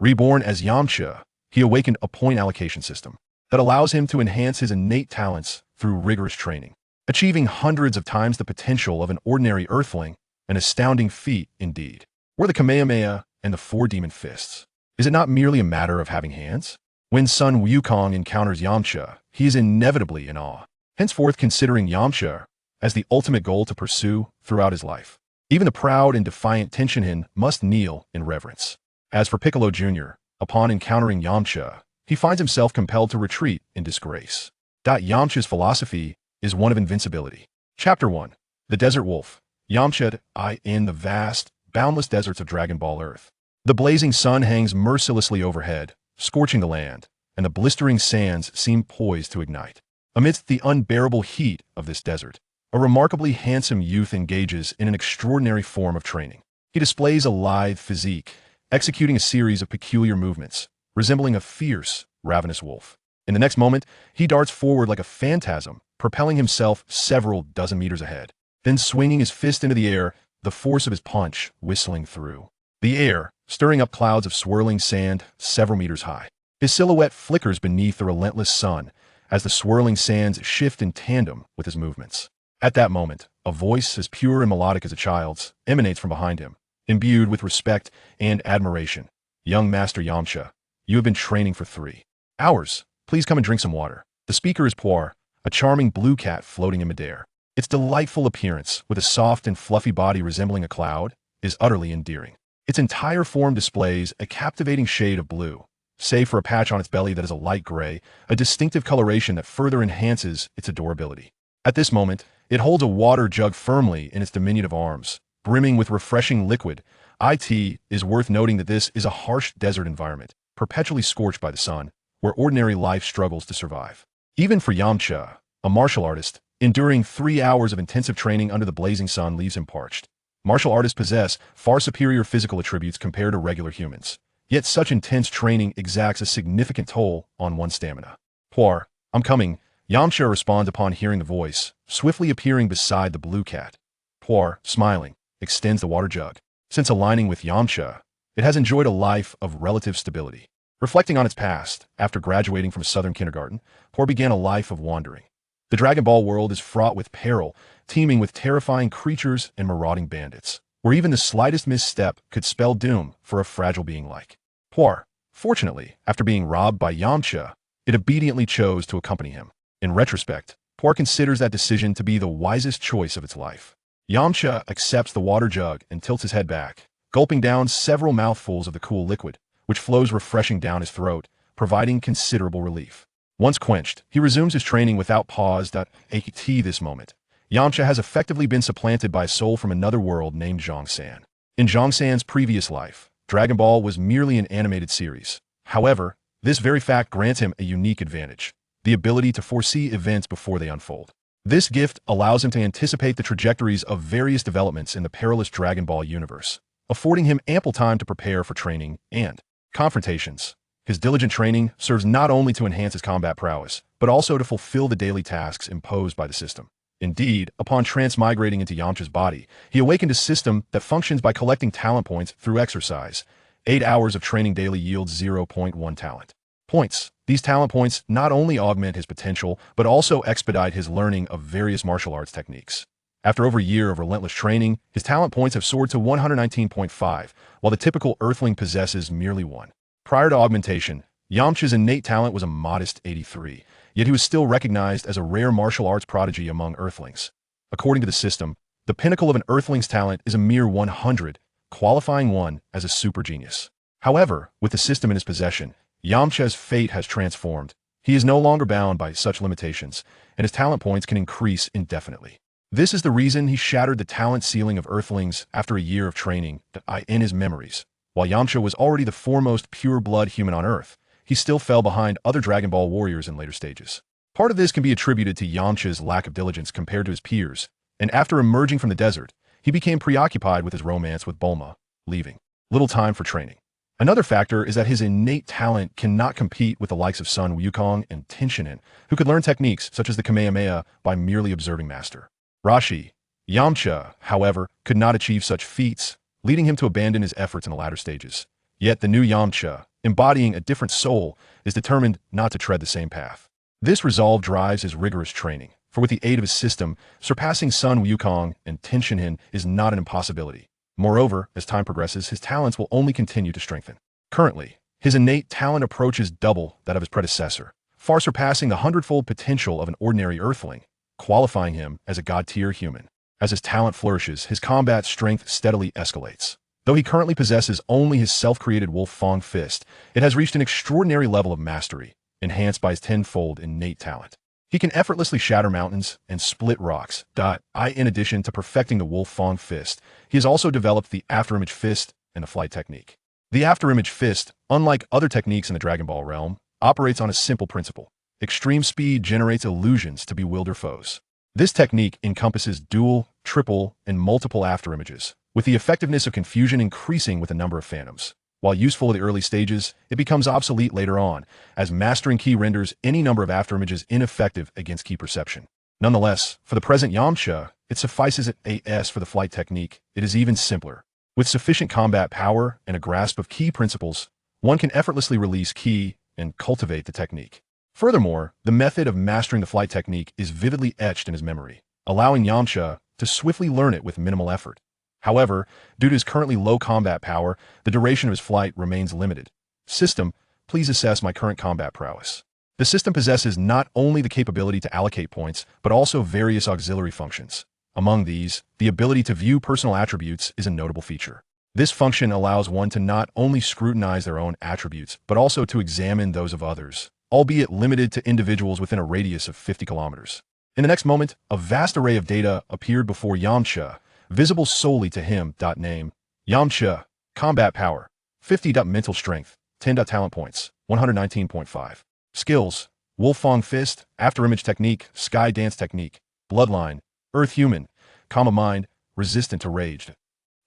Reborn as Yamcha, he awakened a point allocation system that allows him to enhance his innate talents through rigorous training, achieving hundreds of times the potential of an ordinary Earthling, an astounding feat indeed. Were the Kamehameha and the four demon fists? Is it not merely a matter of having hands? When Sun Wukong encounters Yamcha, he is inevitably in awe, henceforth considering Yamcha as the ultimate goal to pursue throughout his life. Even the proud and defiant Tien must kneel in reverence. As for Piccolo Jr., upon encountering Yamcha, he finds himself compelled to retreat in disgrace. Yamcha's philosophy is one of invincibility. Chapter 1. The Desert Wolf. Yamcha in the vast, boundless deserts of Dragon Ball Earth. The blazing sun hangs mercilessly overhead, scorching the land, and the blistering sands seem poised to ignite. Amidst the unbearable heat of this desert, a remarkably handsome youth engages in an extraordinary form of training. He displays a lithe physique, executing a series of peculiar movements, resembling a fierce, ravenous wolf. In the next moment, he darts forward like a phantasm, propelling himself several dozen meters ahead, then swinging his fist into the air, the force of his punch whistling through the air, stirring up clouds of swirling sand several meters high. His silhouette flickers beneath the relentless sun as the swirling sands shift in tandem with his movements. At that moment, a voice as pure and melodic as a child's emanates from behind him, imbued with respect and admiration. "Young Master Yamcha, you have been training for 3 hours. Please come and drink some water." The speaker is Puar, a charming blue cat floating in midair. Its delightful appearance, with a soft and fluffy body resembling a cloud, is utterly endearing. Its entire form displays a captivating shade of blue, save for a patch on its belly that is a light gray, a distinctive coloration that further enhances its adorability. At this moment, it holds a water jug firmly in its diminutive arms, brimming with refreshing liquid. It is worth noting that this is a harsh desert environment, perpetually scorched by the sun, where ordinary life struggles to survive. Even for Yamcha, a martial artist, enduring 3 hours of intensive training under the blazing sun leaves him parched. Martial artists possess far superior physical attributes compared to regular humans, yet such intense training exacts a significant toll on one's stamina. "Puar, I'm coming," Yamcha responds upon hearing the voice, swiftly appearing beside the blue cat. Puar, smiling, extends the water jug. Since aligning with Yamcha, it has enjoyed a life of relative stability. Reflecting on its past, after graduating from a southern kindergarten, Puar began a life of wandering. The Dragon Ball world is fraught with peril, teeming with terrifying creatures and marauding bandits, where even the slightest misstep could spell doom for a fragile being like Puar. Fortunately, after being robbed by Yamcha, it obediently chose to accompany him. In retrospect, Puar considers that decision to be the wisest choice of its life. Yamcha accepts the water jug and tilts his head back, gulping down several mouthfuls of the cool liquid, which flows refreshing down his throat, providing considerable relief. Once quenched, he resumes his training without pause. At this moment, Yamcha has effectively been supplanted by a soul from another world named Zhongsan. In Zhongsan's previous life, Dragon Ball was merely an animated series. However, this very fact grants him a unique advantage: the ability to foresee events before they unfold. This gift allows him to anticipate the trajectories of various developments in the perilous Dragon Ball universe, affording him ample time to prepare for training and confrontations. His diligent training serves not only to enhance his combat prowess, but also to fulfill the daily tasks imposed by the system. Indeed, upon transmigrating into Yamcha's body, he awakened a system that functions by collecting talent points through exercise. 8 hours of training daily yields 0.1 talent points. These talent points not only augment his potential, but also expedite his learning of various martial arts techniques. After over a year of relentless training, his talent points have soared to 119.5, while the typical Earthling possesses merely 1. Prior to augmentation, Yamcha's innate talent was a modest 83, yet he was still recognized as a rare martial arts prodigy among Earthlings. According to the system, the pinnacle of an Earthling's talent is a mere 100, qualifying one as a super genius. However, with the system in his possession, Yamcha's fate has transformed. He is no longer bound by such limitations, and his talent points can increase indefinitely. This is the reason he shattered the talent ceiling of Earthlings after a year of training. In his memories, while Yamcha was already the foremost pure-blood human on Earth, he still fell behind other Dragon Ball warriors in later stages. Part of this can be attributed to Yamcha's lack of diligence compared to his peers, and after emerging from the desert, he became preoccupied with his romance with Bulma, leaving little time for training. Another factor is that his innate talent cannot compete with the likes of Sun Wukong and Tien, who could learn techniques such as the Kamehameha by merely observing Master Roshi. Yamcha, however, could not achieve such feats, leading him to abandon his efforts in the latter stages. Yet the new Yamcha, embodying a different soul, is determined not to tread the same path. This resolve drives his rigorous training, for with the aid of his system, surpassing Sun Wukong and Tien is not an impossibility. Moreover, as time progresses, his talents will only continue to strengthen. Currently, his innate talent approaches double that of his predecessor, far surpassing the hundredfold potential of an ordinary Earthling, qualifying him as a god-tier human. As his talent flourishes, his combat strength steadily escalates. Though he currently possesses only his self-created Wolf Fang fist, it has reached an extraordinary level of mastery, enhanced by his tenfold innate talent. He can effortlessly shatter mountains and split rocks. In addition to perfecting the Wolf Fang fist, he has also developed the afterimage fist and the flight technique. The afterimage fist, unlike other techniques in the Dragon Ball realm, operates on a simple principle. Extreme speed generates illusions to bewilder foes. This technique encompasses dual, triple, and multiple afterimages, with the effectiveness of confusion increasing with the number of phantoms. While useful at the early stages, it becomes obsolete later on, as mastering ki renders any number of afterimages ineffective against ki perception. Nonetheless, for the present Yamcha, it suffices as for the flight technique. It is even simpler. With sufficient combat power and a grasp of ki principles, one can effortlessly release ki and cultivate the technique. Furthermore, the method of mastering the flight technique is vividly etched in his memory, allowing Yamcha to swiftly learn it with minimal effort. However, due to his currently low combat power, the duration of his flight remains limited. System, please assess my current combat prowess. The system possesses not only the capability to allocate points, but also various auxiliary functions. Among these, the ability to view personal attributes is a notable feature. This function allows one to not only scrutinize their own attributes, but also to examine those of others, albeit limited to individuals within a radius of 50 kilometers. In the next moment, a vast array of data appeared before Yamcha, visible solely to him. Name: Yamcha. Combat power: 50. Mental strength: 10. Talent points: 119.5. Skills: Wolf Fang fist, afterimage technique, sky dance technique. Bloodline: Earth human. Calm mind, resistant to rage.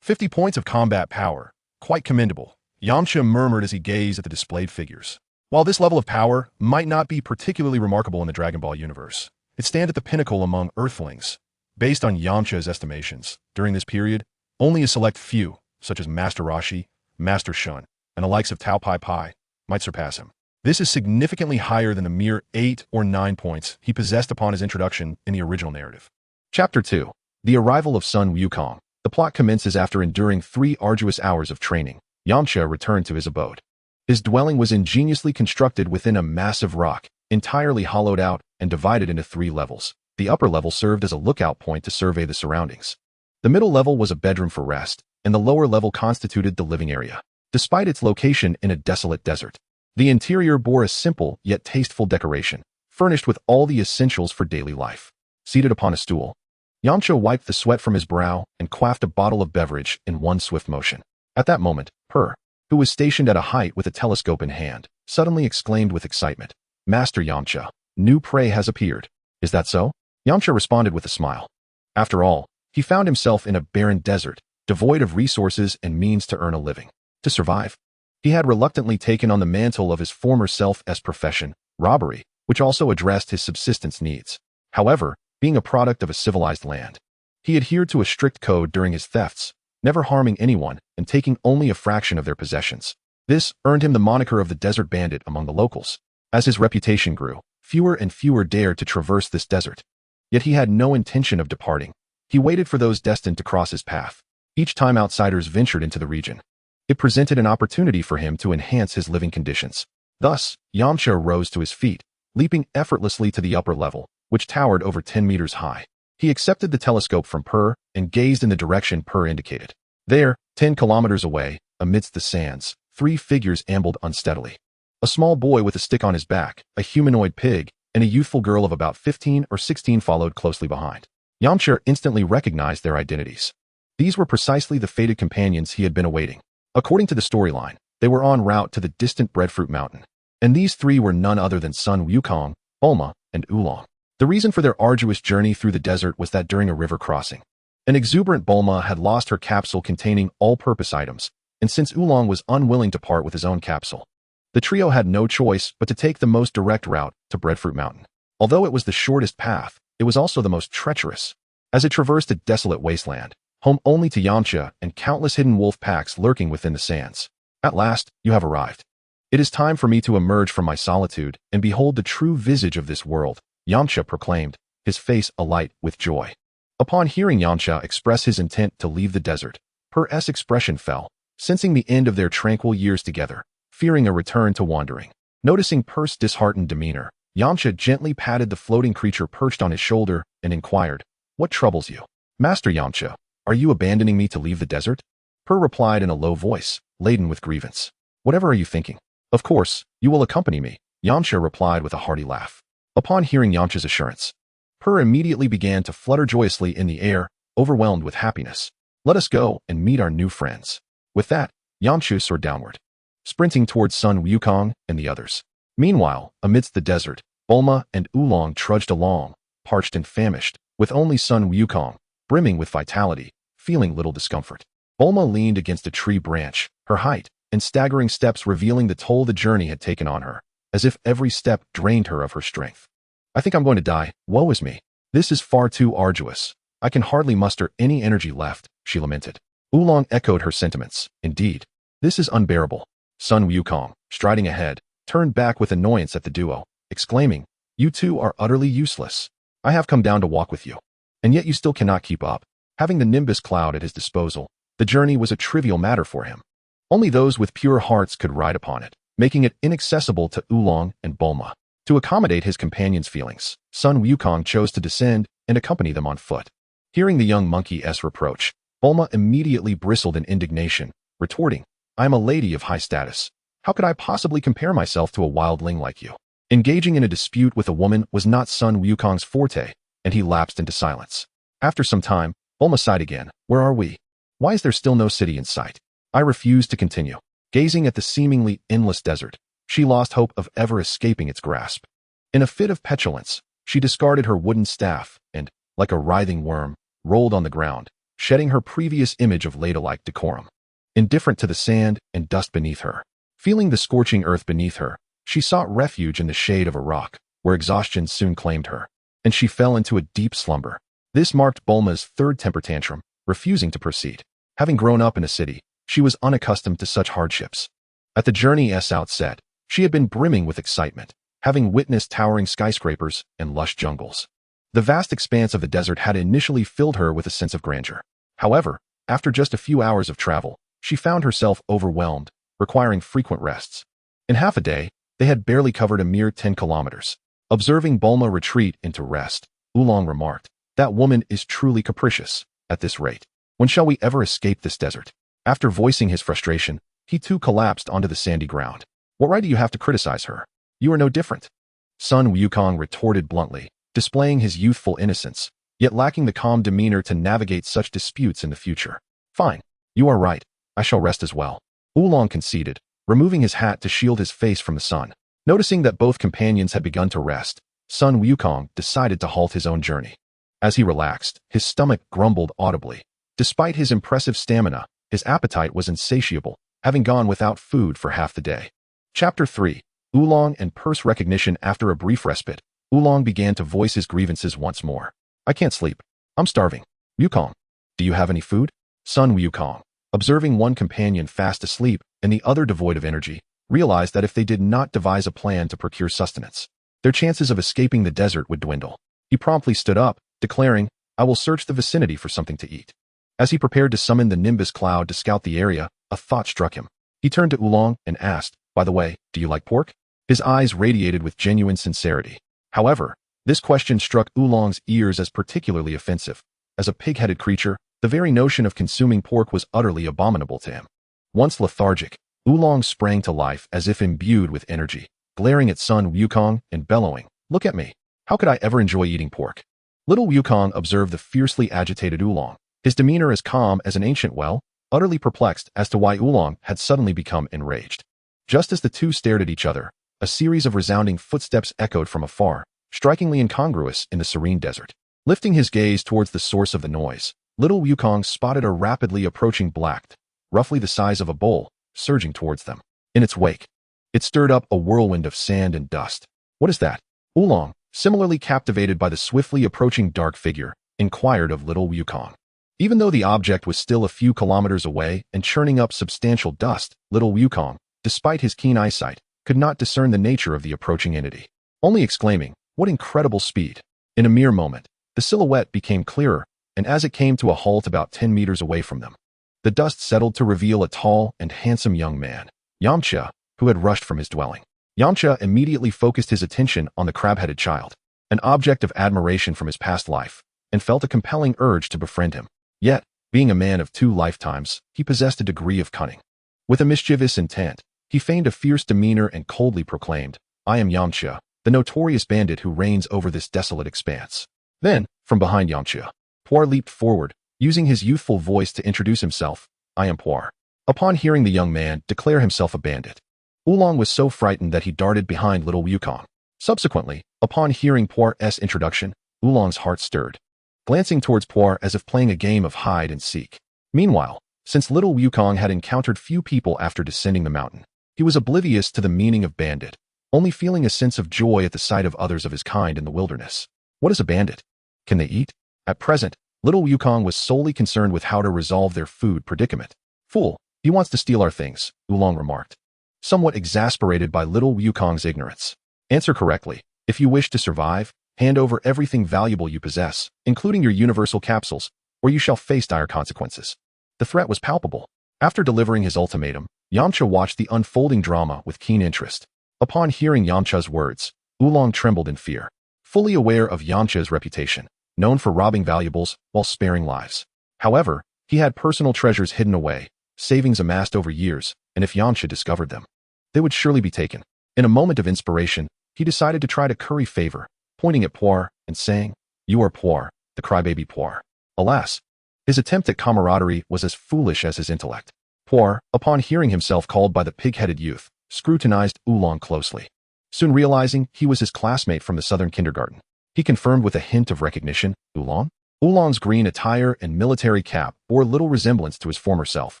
50 points of combat power. Quite commendable, Yamcha murmured as he gazed at the displayed figures. While this level of power might not be particularly remarkable in the Dragon Ball universe, it stands at the pinnacle among Earthlings. Based on Yamcha's estimations, during this period, only a select few, such as Master Roshi, Master Shun, and the likes of Tao Pai Pai, might surpass him. This is significantly higher than the mere 8 or 9 points he possessed upon his introduction in the original narrative. Chapter 2. The Arrival of Sun Wukong. The plot commences after enduring 3 arduous hours of training. Yamcha returned to his abode. His dwelling was ingeniously constructed within a massive rock, entirely hollowed out and divided into 3 levels. The upper level served as a lookout point to survey the surroundings. The middle level was a bedroom for rest, and the lower level constituted the living area. Despite its location in a desolate desert, the interior bore a simple yet tasteful decoration, furnished with all the essentials for daily life. Seated upon a stool, Yamcha wiped the sweat from his brow and quaffed a bottle of beverage in one swift motion. At that moment, Per, who was stationed at a height with a telescope in hand, suddenly exclaimed with excitement, "Master Yamcha, new prey has appeared. Is that so?" Yamcha responded with a smile. After all, he found himself in a barren desert, devoid of resources and means to earn a living. To survive, he had reluctantly taken on the mantle of his former self as profession, robbery, which also addressed his subsistence needs. However, being a product of a civilized land, he adhered to a strict code during his thefts, never harming anyone and taking only a fraction of their possessions. This earned him the moniker of the Desert Bandit among the locals. As his reputation grew, fewer and fewer dared to traverse this desert. Yet he had no intention of departing. He waited for those destined to cross his path. Each time outsiders ventured into the region, it presented an opportunity for him to enhance his living conditions. Thus, Yamcha rose to his feet, leaping effortlessly to the upper level, which towered over 10 meters high. He accepted the telescope from Per and gazed in the direction Per indicated. There, 10 kilometers away, amidst the sands, 3 figures ambled unsteadily. A small boy with a stick on his back, a humanoid pig, and a youthful girl of about 15 or 16 followed closely behind. Yamcha instantly recognized their identities. These were precisely the fated companions he had been awaiting. According to the storyline, they were en route to the distant Breadfruit Mountain, and these 3 were none other than Sun Wukong, Bulma, and Oolong. The reason for their arduous journey through the desert was that during a river crossing, an exuberant Bulma had lost her capsule containing all-purpose items, and since Oolong was unwilling to part with his own capsule, the trio had no choice but to take the most direct route to Breadfruit Mountain. Although it was the shortest path, it was also the most treacherous, as it traversed a desolate wasteland, home only to Yamcha and countless hidden wolf packs lurking within the sands. At last, you have arrived. It is time for me to emerge from my solitude and behold the true visage of this world, Yamcha proclaimed, his face alight with joy. Upon hearing Yamcha express his intent to leave the desert, Per's expression fell, sensing the end of their tranquil years together, fearing a return to wandering. Noticing Per's disheartened demeanor, Yamcha gently patted the floating creature perched on his shoulder and inquired, "What troubles you? Master Yamcha, are you abandoning me to leave the desert?" Per replied in a low voice, laden with grievance. "Whatever are you thinking? Of course, you will accompany me," Yamcha replied with a hearty laugh. Upon hearing Yamcha's assurance, Per immediately began to flutter joyously in the air, overwhelmed with happiness. "Let us go and meet our new friends." With that, Yamcha soared downward, sprinting towards Sun Wukong and the others. Meanwhile, amidst the desert, Bulma and Oolong trudged along, parched and famished, with only Sun Wukong, brimming with vitality, feeling little discomfort. Bulma leaned against a tree branch, her height and staggering steps revealing the toll the journey had taken on her, as if every step drained her of her strength. "I think I'm going to die. Woe is me. This is far too arduous. I can hardly muster any energy left," she lamented. Oolong echoed her sentiments. "Indeed, this is unbearable." Sun Wukong, striding ahead, turned back with annoyance at the duo, exclaiming, "You two are utterly useless. I have come down to walk with you, and yet you still cannot keep up." Having the Nimbus cloud at his disposal, the journey was a trivial matter for him. Only those with pure hearts could ride upon it, making it inaccessible to Oolong and Bulma. To accommodate his companion's feelings, Sun Wukong chose to descend and accompany them on foot. Hearing the young monkey's reproach, Bulma immediately bristled in indignation, retorting, "I am a lady of high status. How could I possibly compare myself to a wildling like you?" Engaging in a dispute with a woman was not Sun Wukong's forte, and he lapsed into silence. After some time, Bulma sighed again. "Where are we? Why is there still no city in sight?" I refused to continue. Gazing at the seemingly endless desert, she lost hope of ever escaping its grasp. In a fit of petulance, she discarded her wooden staff and, like a writhing worm, rolled on the ground, shedding her previous image of ladylike decorum. Indifferent to the sand and dust beneath her, feeling the scorching earth beneath her, she sought refuge in the shade of a rock, where exhaustion soon claimed her, and she fell into a deep slumber. This marked Bulma's third temper tantrum, refusing to proceed. Having grown up in a city, she was unaccustomed to such hardships. At the journey's outset, she had been brimming with excitement, having witnessed towering skyscrapers and lush jungles. The vast expanse of the desert had initially filled her with a sense of grandeur. However, after just a few hours of travel, she found herself overwhelmed, requiring frequent rests. In half a day, they had barely covered a mere 10 kilometers. Observing Bulma retreat into rest, Oolong remarked, "That woman is truly capricious. At this rate, when shall we ever escape this desert?" After voicing his frustration, he too collapsed onto the sandy ground. "What right do you have to criticize her? You are no different." Sun Wukong retorted bluntly, displaying his youthful innocence, yet lacking the calm demeanor to navigate such disputes in the future. "Fine. You are right. I shall rest as well." Oolong conceded, removing his hat to shield his face from the sun. Noticing that both companions had begun to rest, Sun Wukong decided to halt his own journey. As he relaxed, his stomach grumbled audibly. Despite his impressive stamina, his appetite was insatiable, having gone without food for half the day. Chapter 3. Oolong and Per's recognition. After a brief respite, Oolong began to voice his grievances once more. "I can't sleep. I'm starving. Wukong, do you have any food?" Sun Wukong, observing one companion fast asleep and the other devoid of energy, realized that if they did not devise a plan to procure sustenance, their chances of escaping the desert would dwindle. He promptly stood up, declaring, "I will search the vicinity for something to eat." As he prepared to summon the Nimbus cloud to scout the area, a thought struck him. He turned to Oolong and asked, "By the way, do you like pork?" His eyes radiated with genuine sincerity. However, this question struck Oolong's ears as particularly offensive. As a pig-headed creature, the very notion of consuming pork was utterly abominable to him. Once lethargic, Oolong sprang to life as if imbued with energy, glaring at Sun Wukong and bellowing, "Look at me. How could I ever enjoy eating pork?" Little Wukong observed the fiercely agitated Oolong, his demeanor as calm as an ancient well, utterly perplexed as to why Oolong had suddenly become enraged. Just as the two stared at each other, a series of resounding footsteps echoed from afar, strikingly incongruous in the serene desert. Lifting his gaze towards the source of the noise, little Wukong spotted a rapidly approaching black, roughly the size of a bull, surging towards them. In its wake, it stirred up a whirlwind of sand and dust. "What is that?" Oolong, similarly captivated by the swiftly approaching dark figure, inquired of little Wukong. Even though the object was still a few kilometers away and churning up substantial dust, little Wukong, despite his keen eyesight, could not discern the nature of the approaching entity, only exclaiming, "What incredible speed!" In a mere moment, the silhouette became clearer, and as it came to a halt about 10 meters away from them, the dust settled to reveal a tall and handsome young man, Yamcha, who had rushed from his dwelling. Yamcha immediately focused his attention on the crab-headed child, an object of admiration from his past life, and felt a compelling urge to befriend him. Yet, being a man of 2 lifetimes, he possessed a degree of cunning. With a mischievous intent, he feigned a fierce demeanor and coldly proclaimed, "I am Yamcha, the notorious bandit who reigns over this desolate expanse." Then, from behind Yamcha, Puar leaped forward, using his youthful voice to introduce himself, "I am Puar." Upon hearing the young man declare himself a bandit, Oolong was so frightened that he darted behind little Wukong. Subsequently, upon hearing Puar's introduction, Oolong's heart stirred, glancing towards Puar as if playing a game of hide and seek. Meanwhile, since little Wukong had encountered few people after descending the mountain, he was oblivious to the meaning of bandit, only feeling a sense of joy at the sight of others of his kind in the wilderness. What is a bandit? Can they eat? At present, little Wukong was solely concerned with how to resolve their food predicament. "Fool, he wants to steal our things," Oolong remarked, somewhat exasperated by little Wukong's ignorance. "Answer correctly. If you wish to survive, hand over everything valuable you possess, including your universal capsules, or you shall face dire consequences." The threat was palpable. After delivering his ultimatum, Yamcha watched the unfolding drama with keen interest. Upon hearing Yamcha's words, Oolong trembled in fear, fully aware of Yamcha's reputation, known for robbing valuables while sparing lives. However, he had personal treasures hidden away, savings amassed over years, and if Yamcha discovered them, they would surely be taken. In a moment of inspiration, he decided to try to curry favor, pointing at Puar and saying, "You are Puar, the crybaby Puar." Alas, his attempt at camaraderie was as foolish as his intellect. Puar, upon hearing himself called by the pig-headed youth, scrutinized Oolong closely. Soon realizing he was his classmate from the southern kindergarten, he confirmed with a hint of recognition, "Oolong?" Oolong's green attire and military cap bore little resemblance to his former self,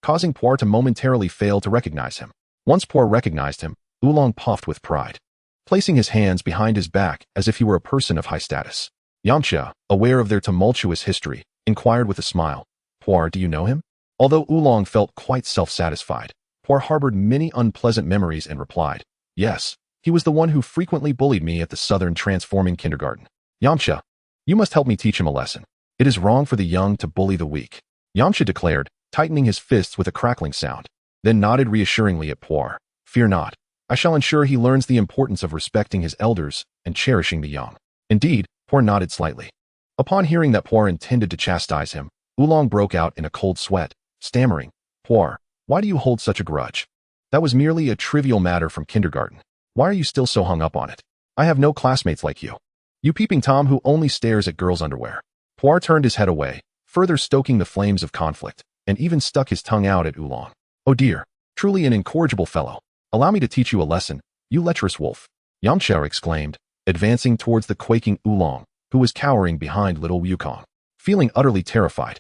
causing Puar to momentarily fail to recognize him. Once Puar recognized him, Oolong puffed with pride, placing his hands behind his back as if he were a person of high status. Yamcha, aware of their tumultuous history, inquired with a smile, "Puar, do you know him?" Although Oolong felt quite self-satisfied, Puar harbored many unpleasant memories and replied, "Yes, he was the one who frequently bullied me at the southern transforming kindergarten." "Yamcha, you must help me teach him a lesson. It is wrong for the young to bully the weak," Yamcha declared, tightening his fists with a crackling sound, then nodded reassuringly at Puar. "Fear not. I shall ensure he learns the importance of respecting his elders and cherishing the young." Indeed, Puar nodded slightly. Upon hearing that Puar intended to chastise him, Oolong broke out in a cold sweat, stammering, "Puar, why do you hold such a grudge? That was merely a trivial matter from kindergarten. Why are you still so hung up on it? I have no classmates like you. You peeping Tom who only stares at girls' underwear." Puar turned his head away, further stoking the flames of conflict, and even stuck his tongue out at Oolong. "Oh dear, truly an incorrigible fellow. Allow me to teach you a lesson, you lecherous wolf," Yamcha exclaimed, advancing towards the quaking Oolong, who was cowering behind little Wukong. Feeling utterly terrified,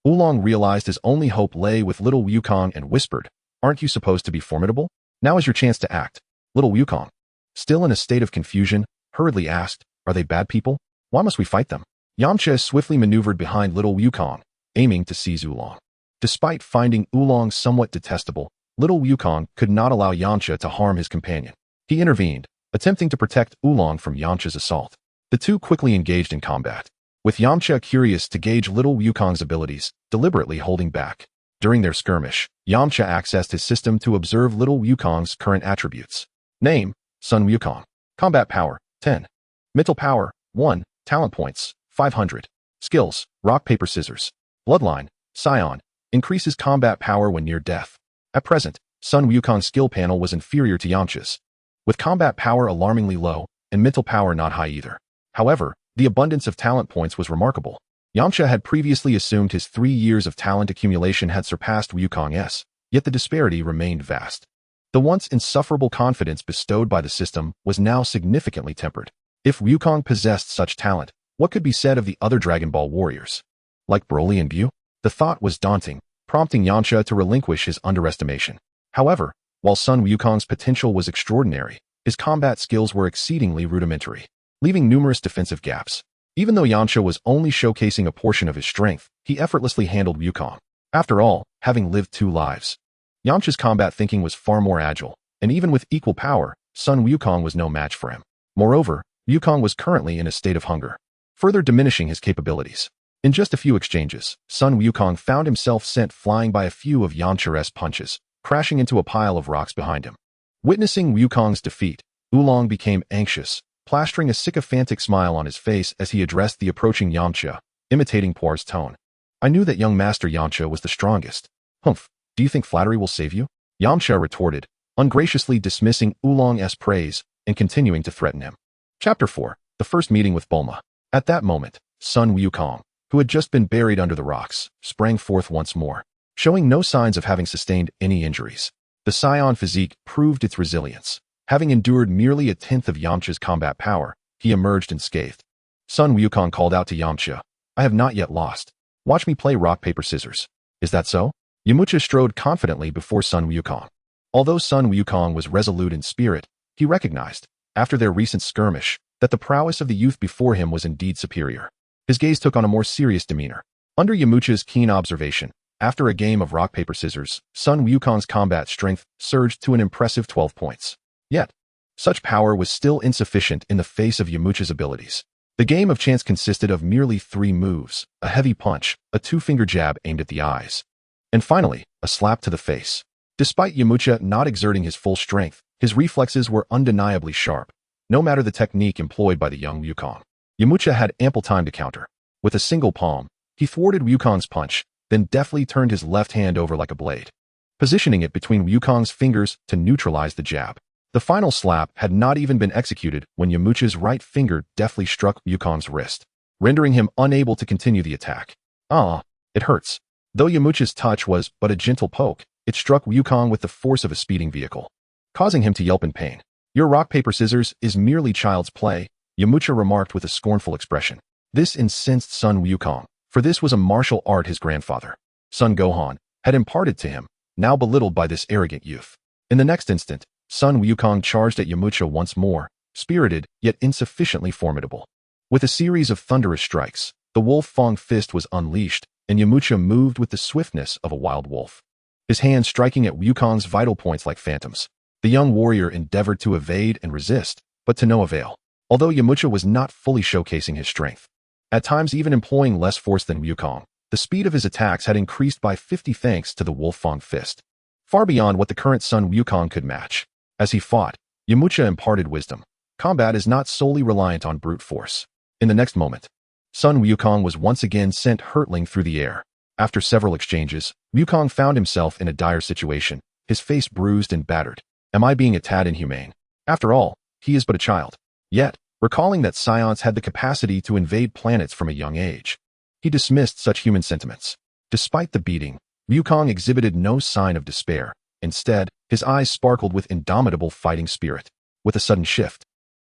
Oolong realized his only hope lay with little Wukong and whispered, "Aren't you supposed to be formidable? Now is your chance to act." Little Wukong, still in a state of confusion, hurriedly asked, "Are they bad people? Why must we fight them?" Yamcha swiftly maneuvered behind little Wukong, aiming to seize Oolong. Despite finding Oolong somewhat detestable, little Wukong could not allow Yamcha to harm his companion. He intervened, attempting to protect Oolong from Yamcha's assault. The two quickly engaged in combat, with Yamcha curious to gauge little Wukong's abilities, deliberately holding back. During their skirmish, Yamcha accessed his system to observe little Wukong's current attributes. Name, Sun Wukong. Combat power, 10. Mental power, 1. Talent points, 500. Skills, rock, paper, scissors. Bloodline, Saiyan. Increases combat power when near death. At present, Sun Wukong's skill panel was inferior to Yamcha's, with combat power alarmingly low and mental power not high either. However, the abundance of talent points was remarkable. Yamcha had previously assumed his 3 years of talent accumulation had surpassed Wukong's, yet the disparity remained vast. The once insufferable confidence bestowed by the system was now significantly tempered. If Wukong possessed such talent, what could be said of the other Dragon Ball warriors? Like Broly and Buu? The thought was daunting, prompting Yamcha to relinquish his underestimation. However, while Sun Wukong's potential was extraordinary, his combat skills were exceedingly rudimentary, leaving numerous defensive gaps. Even though Yamcha was only showcasing a portion of his strength, he effortlessly handled Wukong. After all, having lived 2 lives, Yamcha's combat thinking was far more agile, and even with equal power, Sun Wukong was no match for him. Moreover, Wukong was currently in a state of hunger, further diminishing his capabilities. In just a few exchanges, Sun Wukong found himself sent flying by a few of Yamcha's punches, crashing into a pile of rocks behind him. Witnessing Wukong's defeat, Oolong became anxious, plastering a sycophantic smile on his face as he addressed the approaching Yamcha, imitating Puar's tone. I knew that young Master Yamcha was the strongest. Humph, do you think flattery will save you? Yamcha retorted, ungraciously dismissing Oolong's praise and continuing to threaten him. Chapter 4. The First Meeting with Bulma. At that moment, Sun Wukong, who had just been buried under the rocks, sprang forth once more, showing no signs of having sustained any injuries. The Saiyan physique proved its resilience. Having endured merely 1/10 of Yamcha's combat power, he emerged unscathed. Sun Wukong called out to Yamcha, I have not yet lost. Watch me play rock, paper, scissors. Is that so? Yamcha strode confidently before Sun Wukong. Although Sun Wukong was resolute in spirit, he recognized, after their recent skirmish, that the prowess of the youth before him was indeed superior. His gaze took on a more serious demeanor. Under Yamcha's keen observation, after a game of rock, paper, scissors, Sun Wukong's combat strength surged to an impressive 12 points. Yet, such power was still insufficient in the face of Yamcha's abilities. The game of chance consisted of merely 3 moves, a heavy punch, a 2-finger jab aimed at the eyes, and finally, a slap to the face. Despite Yamcha not exerting his full strength, his reflexes were undeniably sharp, no matter the technique employed by the young Wukong. Yamcha had ample time to counter. With a single palm, he thwarted Wukong's punch, then deftly turned his left hand over like a blade, positioning it between Wukong's fingers to neutralize the jab. The final slap had not even been executed when Yamcha's right finger deftly struck Wukong's wrist, rendering him unable to continue the attack. Ah, it hurts. Though Yamcha's touch was but a gentle poke, it struck Wukong with the force of a speeding vehicle, causing him to yelp in pain. Your rock, paper, scissors is merely child's play, Yamcha remarked with a scornful expression. This incensed Sun Wukong, for this was a martial art his grandfather, Sun Gohan, had imparted to him, now belittled by this arrogant youth. In the next instant, Sun Wukong charged at Yamcha once more, spirited yet insufficiently formidable. With a series of thunderous strikes, the Wolf Fang fist was unleashed, and Yamcha moved with the swiftness of a wild wolf, his hands striking at Wukong's vital points like phantoms. The young warrior endeavored to evade and resist, but to no avail. Although Yamcha was not fully showcasing his strength, at times even employing less force than Wukong, the speed of his attacks had increased by 50 thanks to the Wolf Fang fist, far beyond what the current Sun Wukong could match. As he fought, Yamcha imparted wisdom. Combat is not solely reliant on brute force. In the next moment, Sun Wukong was once again sent hurtling through the air. After several exchanges, Wukong found himself in a dire situation, his face bruised and battered. Am I being a tad inhumane? After all, he is but a child. Yet, recalling that Saiyans had the capacity to invade planets from a young age, he dismissed such human sentiments. Despite the beating, Wukong exhibited no sign of despair. Instead, his eyes sparkled with indomitable fighting spirit. With a sudden shift,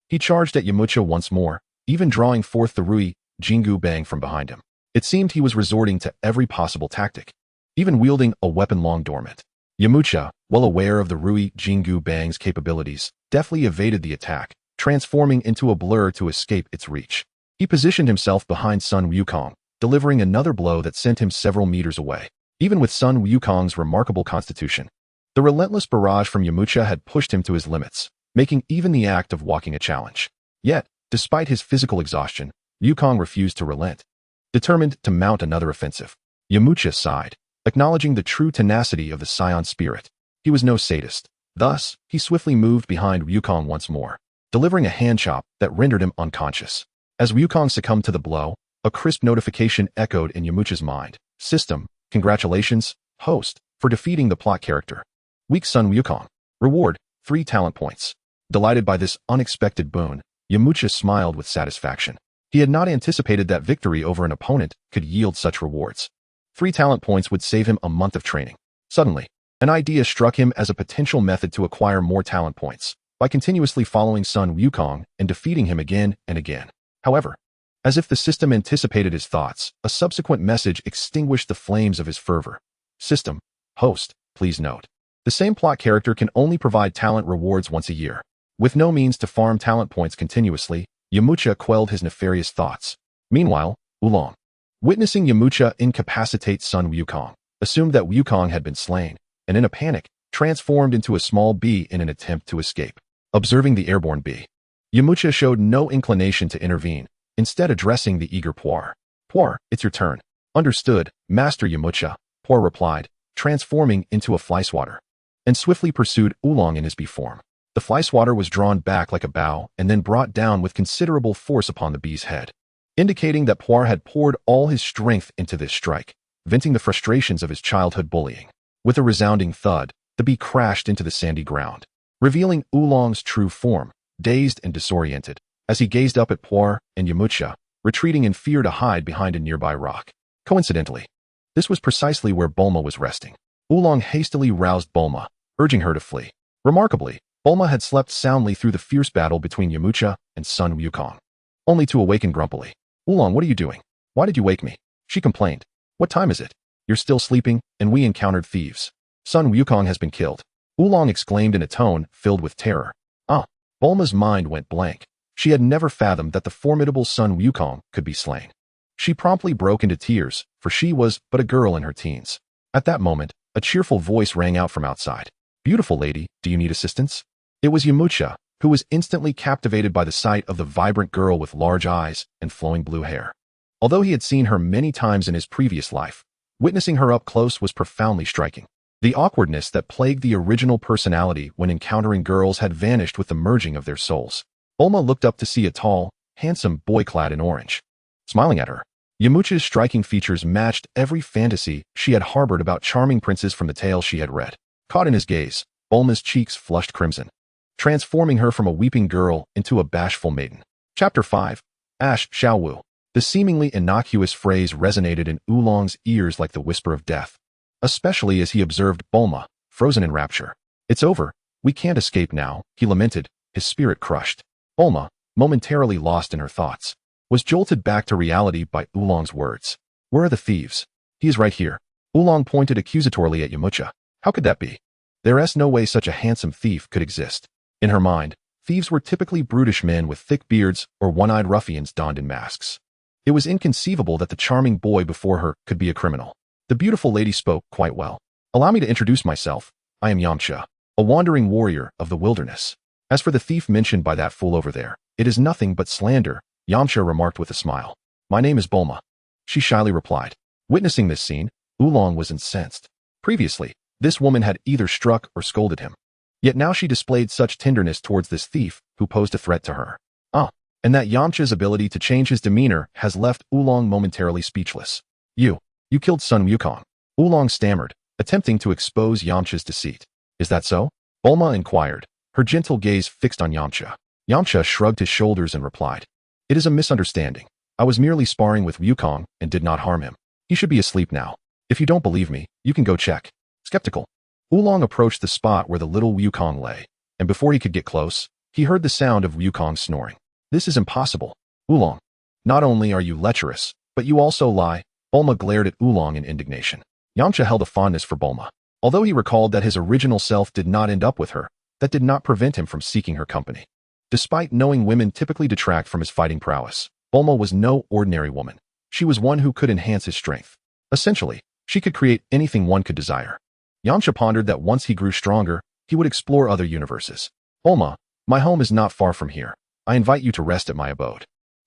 he charged at Yamcha once more, even drawing forth the Rui Jingu Bang from behind him. It seemed he was resorting to every possible tactic, even wielding a weapon long dormant. Yamcha, well aware of the Rui Jingu Bang's capabilities, deftly evaded the attack, transforming into a blur to escape its reach. He positioned himself behind Sun Wukong, delivering another blow that sent him several meters away. Even with Sun Wukong's remarkable constitution, the relentless barrage from Yamcha had pushed him to his limits, making even the act of walking a challenge. Yet, despite his physical exhaustion, Wukong refused to relent, determined to mount another offensive. Yamcha sighed, acknowledging the true tenacity of the Saiyan spirit. He was no sadist. Thus, he swiftly moved behind Wukong once more, delivering a hand chop that rendered him unconscious. As Wukong succumbed to the blow, a crisp notification echoed in Yamcha's mind. System, congratulations, host, for defeating the plot character. Weak Sun Wukong. Reward, 3 talent points. Delighted by this unexpected boon, Yamcha smiled with satisfaction. He had not anticipated that victory over an opponent could yield such rewards. 3 talent points would save him a month of training. Suddenly, an idea struck him as a potential method to acquire more talent points, by continuously following Sun Wukong and defeating him again and again. However, as if the system anticipated his thoughts, a subsequent message extinguished the flames of his fervor. System, host, please note. The same plot character can only provide talent rewards once a year. With no means to farm talent points continuously, Yamcha quelled his nefarious thoughts. Meanwhile, Oolong, Witnessing Yamcha incapacitate son Wukong, assumed that Wukong had been slain, and in a panic, transformed into a small bee in an attempt to escape. Observing the airborne bee, Yamcha showed no inclination to intervene, instead addressing the eager Puar. Puar, it's your turn. Understood, Master Yamcha, Puar replied, transforming into a fly swatter, and swiftly pursued Oolong in his bee form. The fly swatter was drawn back like a bow and then brought down with considerable force upon the bee's head, indicating that Puar had poured all his strength into this strike, venting the frustrations of his childhood bullying. With a resounding thud, the bee crashed into the sandy ground, revealing Oolong's true form, dazed and disoriented, as he gazed up at Puar and Yamcha, retreating in fear to hide behind a nearby rock. Coincidentally, this was precisely where Bulma was resting. Oolong hastily roused Bulma, urging her to flee. Remarkably, Bulma had slept soundly through the fierce battle between Yamcha and son Wukong, only to awaken grumpily. Oolong, what are you doing? Why did you wake me? She complained. What time is it? You're still sleeping, and we encountered thieves. Son Wukong has been killed. Oolong exclaimed in a tone filled with terror. Bulma's mind went blank. She had never fathomed that the formidable son Wukong could be slain. She promptly broke into tears, for she was but a girl in her teens. At that moment, a cheerful voice rang out from outside. Beautiful lady, do you need assistance? It was Yamcha, who was instantly captivated by the sight of the vibrant girl with large eyes and flowing blue hair. Although he had seen her many times in his previous life, witnessing her up close was profoundly striking. The awkwardness that plagued the original personality when encountering girls had vanished with the merging of their souls. Bulma looked up to see a tall, handsome boy clad in orange, smiling at her. Yamcha's striking features matched every fantasy she had harbored about charming princes from the tales she had read. Caught in his gaze, Bulma's cheeks flushed crimson, transforming her from a weeping girl into a bashful maiden. Chapter 5. Ash Xiaowu. The seemingly innocuous phrase resonated in Oolong's ears like the whisper of death, especially as he observed Bulma, frozen in rapture. It's over. We can't escape now, he lamented, his spirit crushed. Bulma, momentarily lost in her thoughts, was jolted back to reality by Oolong's words. Where are the thieves? He is right here. Oolong pointed accusatorily at Yamcha. How could that be? There's no way such a handsome thief could exist. In her mind, thieves were typically brutish men with thick beards or one-eyed ruffians donned in masks. It was inconceivable that the charming boy before her could be a criminal. The beautiful lady spoke quite well. Allow me to introduce myself. I am Yamcha, a wandering warrior of the wilderness. As for the thief mentioned by that fool over there, it is nothing but slander, Yamcha remarked with a smile. My name is Bulma, she shyly replied. Witnessing this scene, Oolong was incensed. Previously, this woman had either struck or scolded him. Yet now she displayed such tenderness towards this thief who posed a threat to her. And that Yamcha's ability to change his demeanor has left Oolong momentarily speechless. You killed son Wukong. Oolong stammered, attempting to expose Yamcha's deceit. Is that so? Bulma inquired, her gentle gaze fixed on Yamcha. Yamcha shrugged his shoulders and replied. It is a misunderstanding. I was merely sparring with Wukong and did not harm him. He should be asleep now. If you don't believe me, you can go check. Skeptical, Oolong approached the spot where the little Wukong lay, and before he could get close, he heard the sound of Wukong snoring. This is impossible. Oolong, not only are you lecherous, but you also lie. Bulma glared at Oolong in indignation. Yamcha held a fondness for Bulma. Although he recalled that his original self did not end up with her, that did not prevent him from seeking her company. Despite knowing women typically detract from his fighting prowess, Bulma was no ordinary woman. She was one who could enhance his strength. Essentially, she could create anything one could desire. Yamcha pondered that once he grew stronger, he would explore other universes. Bulma, my home is not far from here. I invite you to rest at my abode.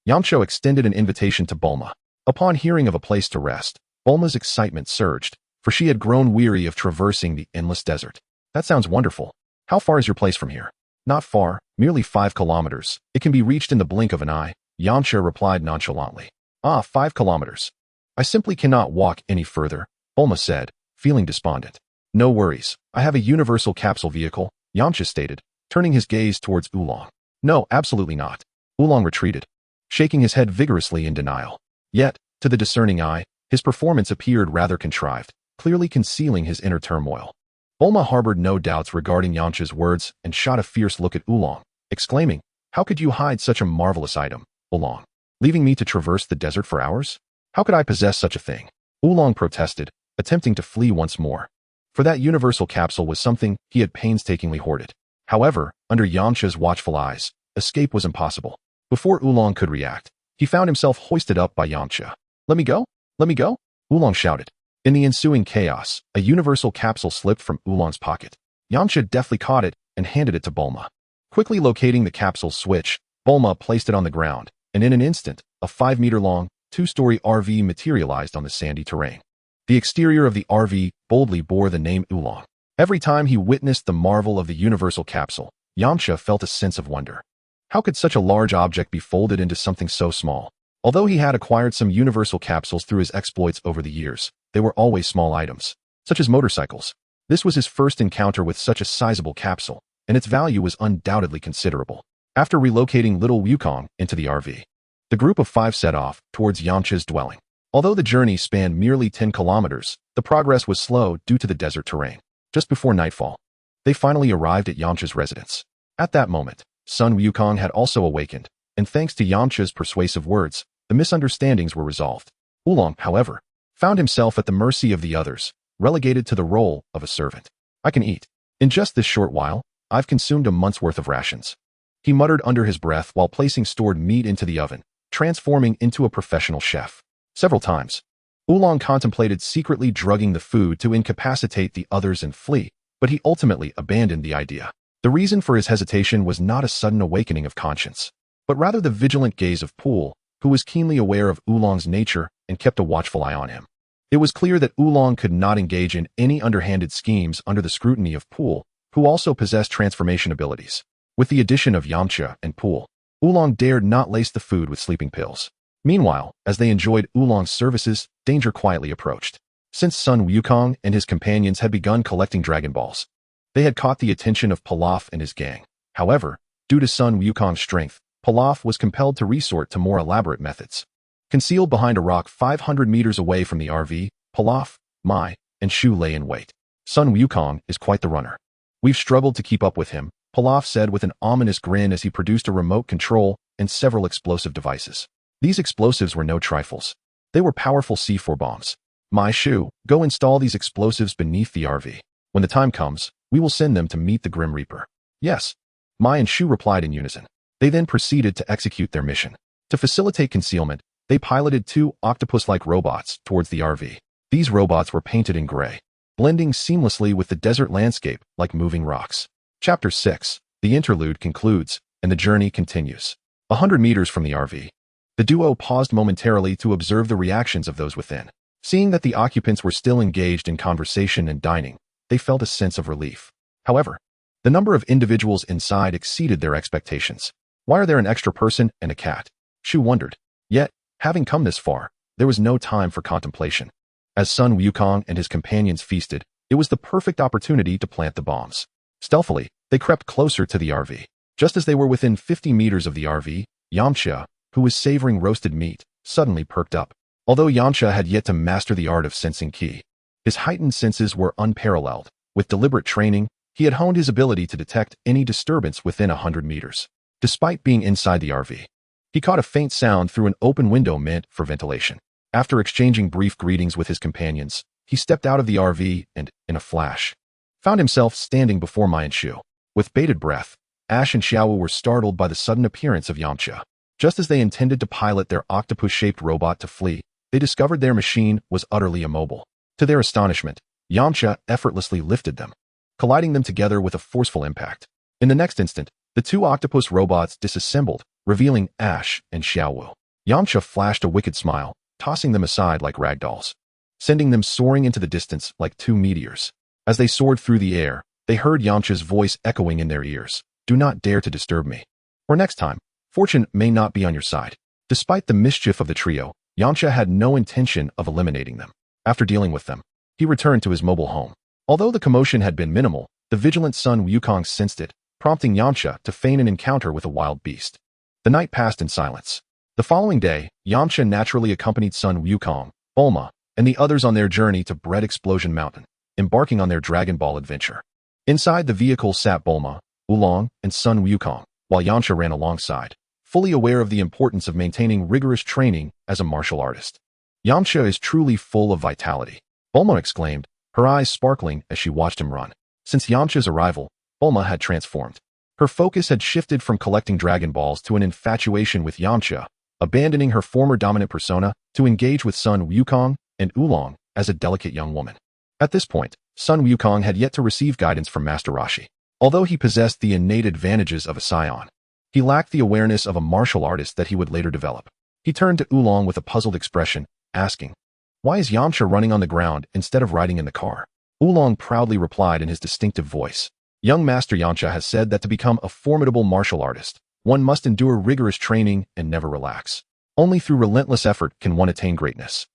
Yamcha extended an invitation to Bulma. Upon hearing of a place to rest, Bulma's excitement surged, for she had grown weary of traversing the endless desert. That sounds wonderful. How far is your place from here? Not far, merely 5 kilometers. It can be reached in the blink of an eye, Yamcha replied nonchalantly. 5 kilometers. I simply cannot walk any further, Bulma said, feeling despondent. No worries, I have a universal capsule vehicle, Yamcha stated, turning his gaze towards Oolong. No, absolutely not. Oolong retreated, shaking his head vigorously in denial. Yet, to the discerning eye, his performance appeared rather contrived, clearly concealing his inner turmoil. Bulma harbored no doubts regarding Yamcha's words and shot a fierce look at Oolong, exclaiming, How could you hide such a marvelous item, Oolong? Leaving me to traverse the desert for hours? How could I possess such a thing? Oolong protested, attempting to flee once more. For that universal capsule was something he had painstakingly hoarded. However, under Yamcha's watchful eyes, escape was impossible. Before Oolong could react, he found himself hoisted up by Yamcha. Let me go? Let me go? Oolong shouted. In the ensuing chaos, a universal capsule slipped from Oolong's pocket. Yamcha deftly caught it and handed it to Bulma. Quickly locating the capsule's switch, Bulma placed it on the ground, and in an instant, a 5-meter-long, 2-story RV materialized on the sandy terrain. The exterior of the RV boldly bore the name Oolong. Every time he witnessed the marvel of the universal capsule, Yamcha felt a sense of wonder. How could such a large object be folded into something so small? Although he had acquired some universal capsules through his exploits over the years, they were always small items, such as motorcycles. This was his first encounter with such a sizable capsule, and its value was undoubtedly considerable. After relocating little Wukong into the RV, the group of 5 set off towards Yamcha's dwelling. Although the journey spanned merely 10 kilometers, the progress was slow due to the desert terrain. Just before nightfall, they finally arrived at Yamcha's residence. At that moment, Sun Wukong had also awakened, and thanks to Yamcha's persuasive words, the misunderstandings were resolved. Oolong, however, found himself at the mercy of the others, relegated to the role of a servant. I can eat. In just this short while, I've consumed a month's worth of rations. He muttered under his breath while placing stored meat into the oven, transforming into a professional chef. Several times, Oolong contemplated secretly drugging the food to incapacitate the others and flee, but he ultimately abandoned the idea. The reason for his hesitation was not a sudden awakening of conscience, but rather the vigilant gaze of Pool, who was keenly aware of Oolong's nature and kept a watchful eye on him. It was clear that Oolong could not engage in any underhanded schemes under the scrutiny of Pool, who also possessed transformation abilities. With the addition of Yamcha and Pool, Oolong dared not lace the food with sleeping pills. Meanwhile, as they enjoyed Oolong's services, danger quietly approached. Since Sun Wukong and his companions had begun collecting Dragon Balls, they had caught the attention of Pilaf and his gang. However, due to Sun Wukong's strength, Pilaf was compelled to resort to more elaborate methods. Concealed behind a rock 500 meters away from the RV, Pilaf, Mai, and Shu lay in wait. Sun Wukong is quite the runner. We've struggled to keep up with him, Pilaf said with an ominous grin as he produced a remote control and several explosive devices. These explosives were no trifles. They were powerful C4 bombs. Mai Shu, go install these explosives beneath the RV. When the time comes, we will send them to meet the Grim Reaper. Yes. Mai and Shu replied in unison. They then proceeded to execute their mission. To facilitate concealment, they piloted 2 octopus-like robots towards the RV. These robots were painted in gray, blending seamlessly with the desert landscape like moving rocks. Chapter 6. The interlude concludes, and the journey continues. 100 meters from the RV, the duo paused momentarily to observe the reactions of those within. Seeing that the occupants were still engaged in conversation and dining, they felt a sense of relief. However, the number of individuals inside exceeded their expectations. Why are there an extra person and a cat? Shu wondered. Yet, having come this far, there was no time for contemplation. As Sun Wukong and his companions feasted, it was the perfect opportunity to plant the bombs. Stealthily, they crept closer to the RV. Just as they were within 50 meters of the RV, Yamcha, who was savoring roasted meat, suddenly perked up. Although Yamcha had yet to master the art of sensing ki, his heightened senses were unparalleled. With deliberate training, he had honed his ability to detect any disturbance within 100 meters. Despite being inside the RV, he caught a faint sound through an open window meant for ventilation. After exchanging brief greetings with his companions, he stepped out of the RV and, in a flash, found himself standing before Mai and Shu. With bated breath, Ash and Xiaowu were startled by the sudden appearance of Yamcha. Just as they intended to pilot their octopus-shaped robot to flee, they discovered their machine was utterly immobile. To their astonishment, Yamcha effortlessly lifted them, colliding them together with a forceful impact. In the next instant, the 2 octopus robots disassembled, revealing Ash and Xiaowu. Yamcha flashed a wicked smile, tossing them aside like ragdolls, sending them soaring into the distance like 2 meteors. As they soared through the air, they heard Yamcha's voice echoing in their ears. Do not dare to disturb me, or next time, fortune may not be on your side. Despite the mischief of the trio, Yamcha had no intention of eliminating them. After dealing with them, he returned to his mobile home. Although the commotion had been minimal, the vigilant Sun Wukong sensed it, prompting Yamcha to feign an encounter with a wild beast. The night passed in silence. The following day, Yamcha naturally accompanied Sun Wukong, Bulma, and the others on their journey to Bread Explosion Mountain, embarking on their Dragon Ball adventure. Inside the vehicle sat Bulma, Oolong, and Sun Wukong, while Yamcha ran alongside, fully aware of the importance of maintaining rigorous training as a martial artist. Yamcha is truly full of vitality, Bulma exclaimed, her eyes sparkling as she watched him run. Since Yamcha's arrival, Bulma had transformed. Her focus had shifted from collecting Dragon Balls to an infatuation with Yamcha, abandoning her former dominant persona to engage with Sun Wukong and Oolong as a delicate young woman. At this point, Sun Wukong had yet to receive guidance from Master Roshi. Although he possessed the innate advantages of a Saiyan, he lacked the awareness of a martial artist that he would later develop. He turned to Oolong with a puzzled expression, asking, "Why is Yamcha running on the ground instead of riding in the car?" Oolong proudly replied in his distinctive voice, "Young Master Yamcha has said that to become a formidable martial artist, one must endure rigorous training and never relax. Only through relentless effort can one attain greatness."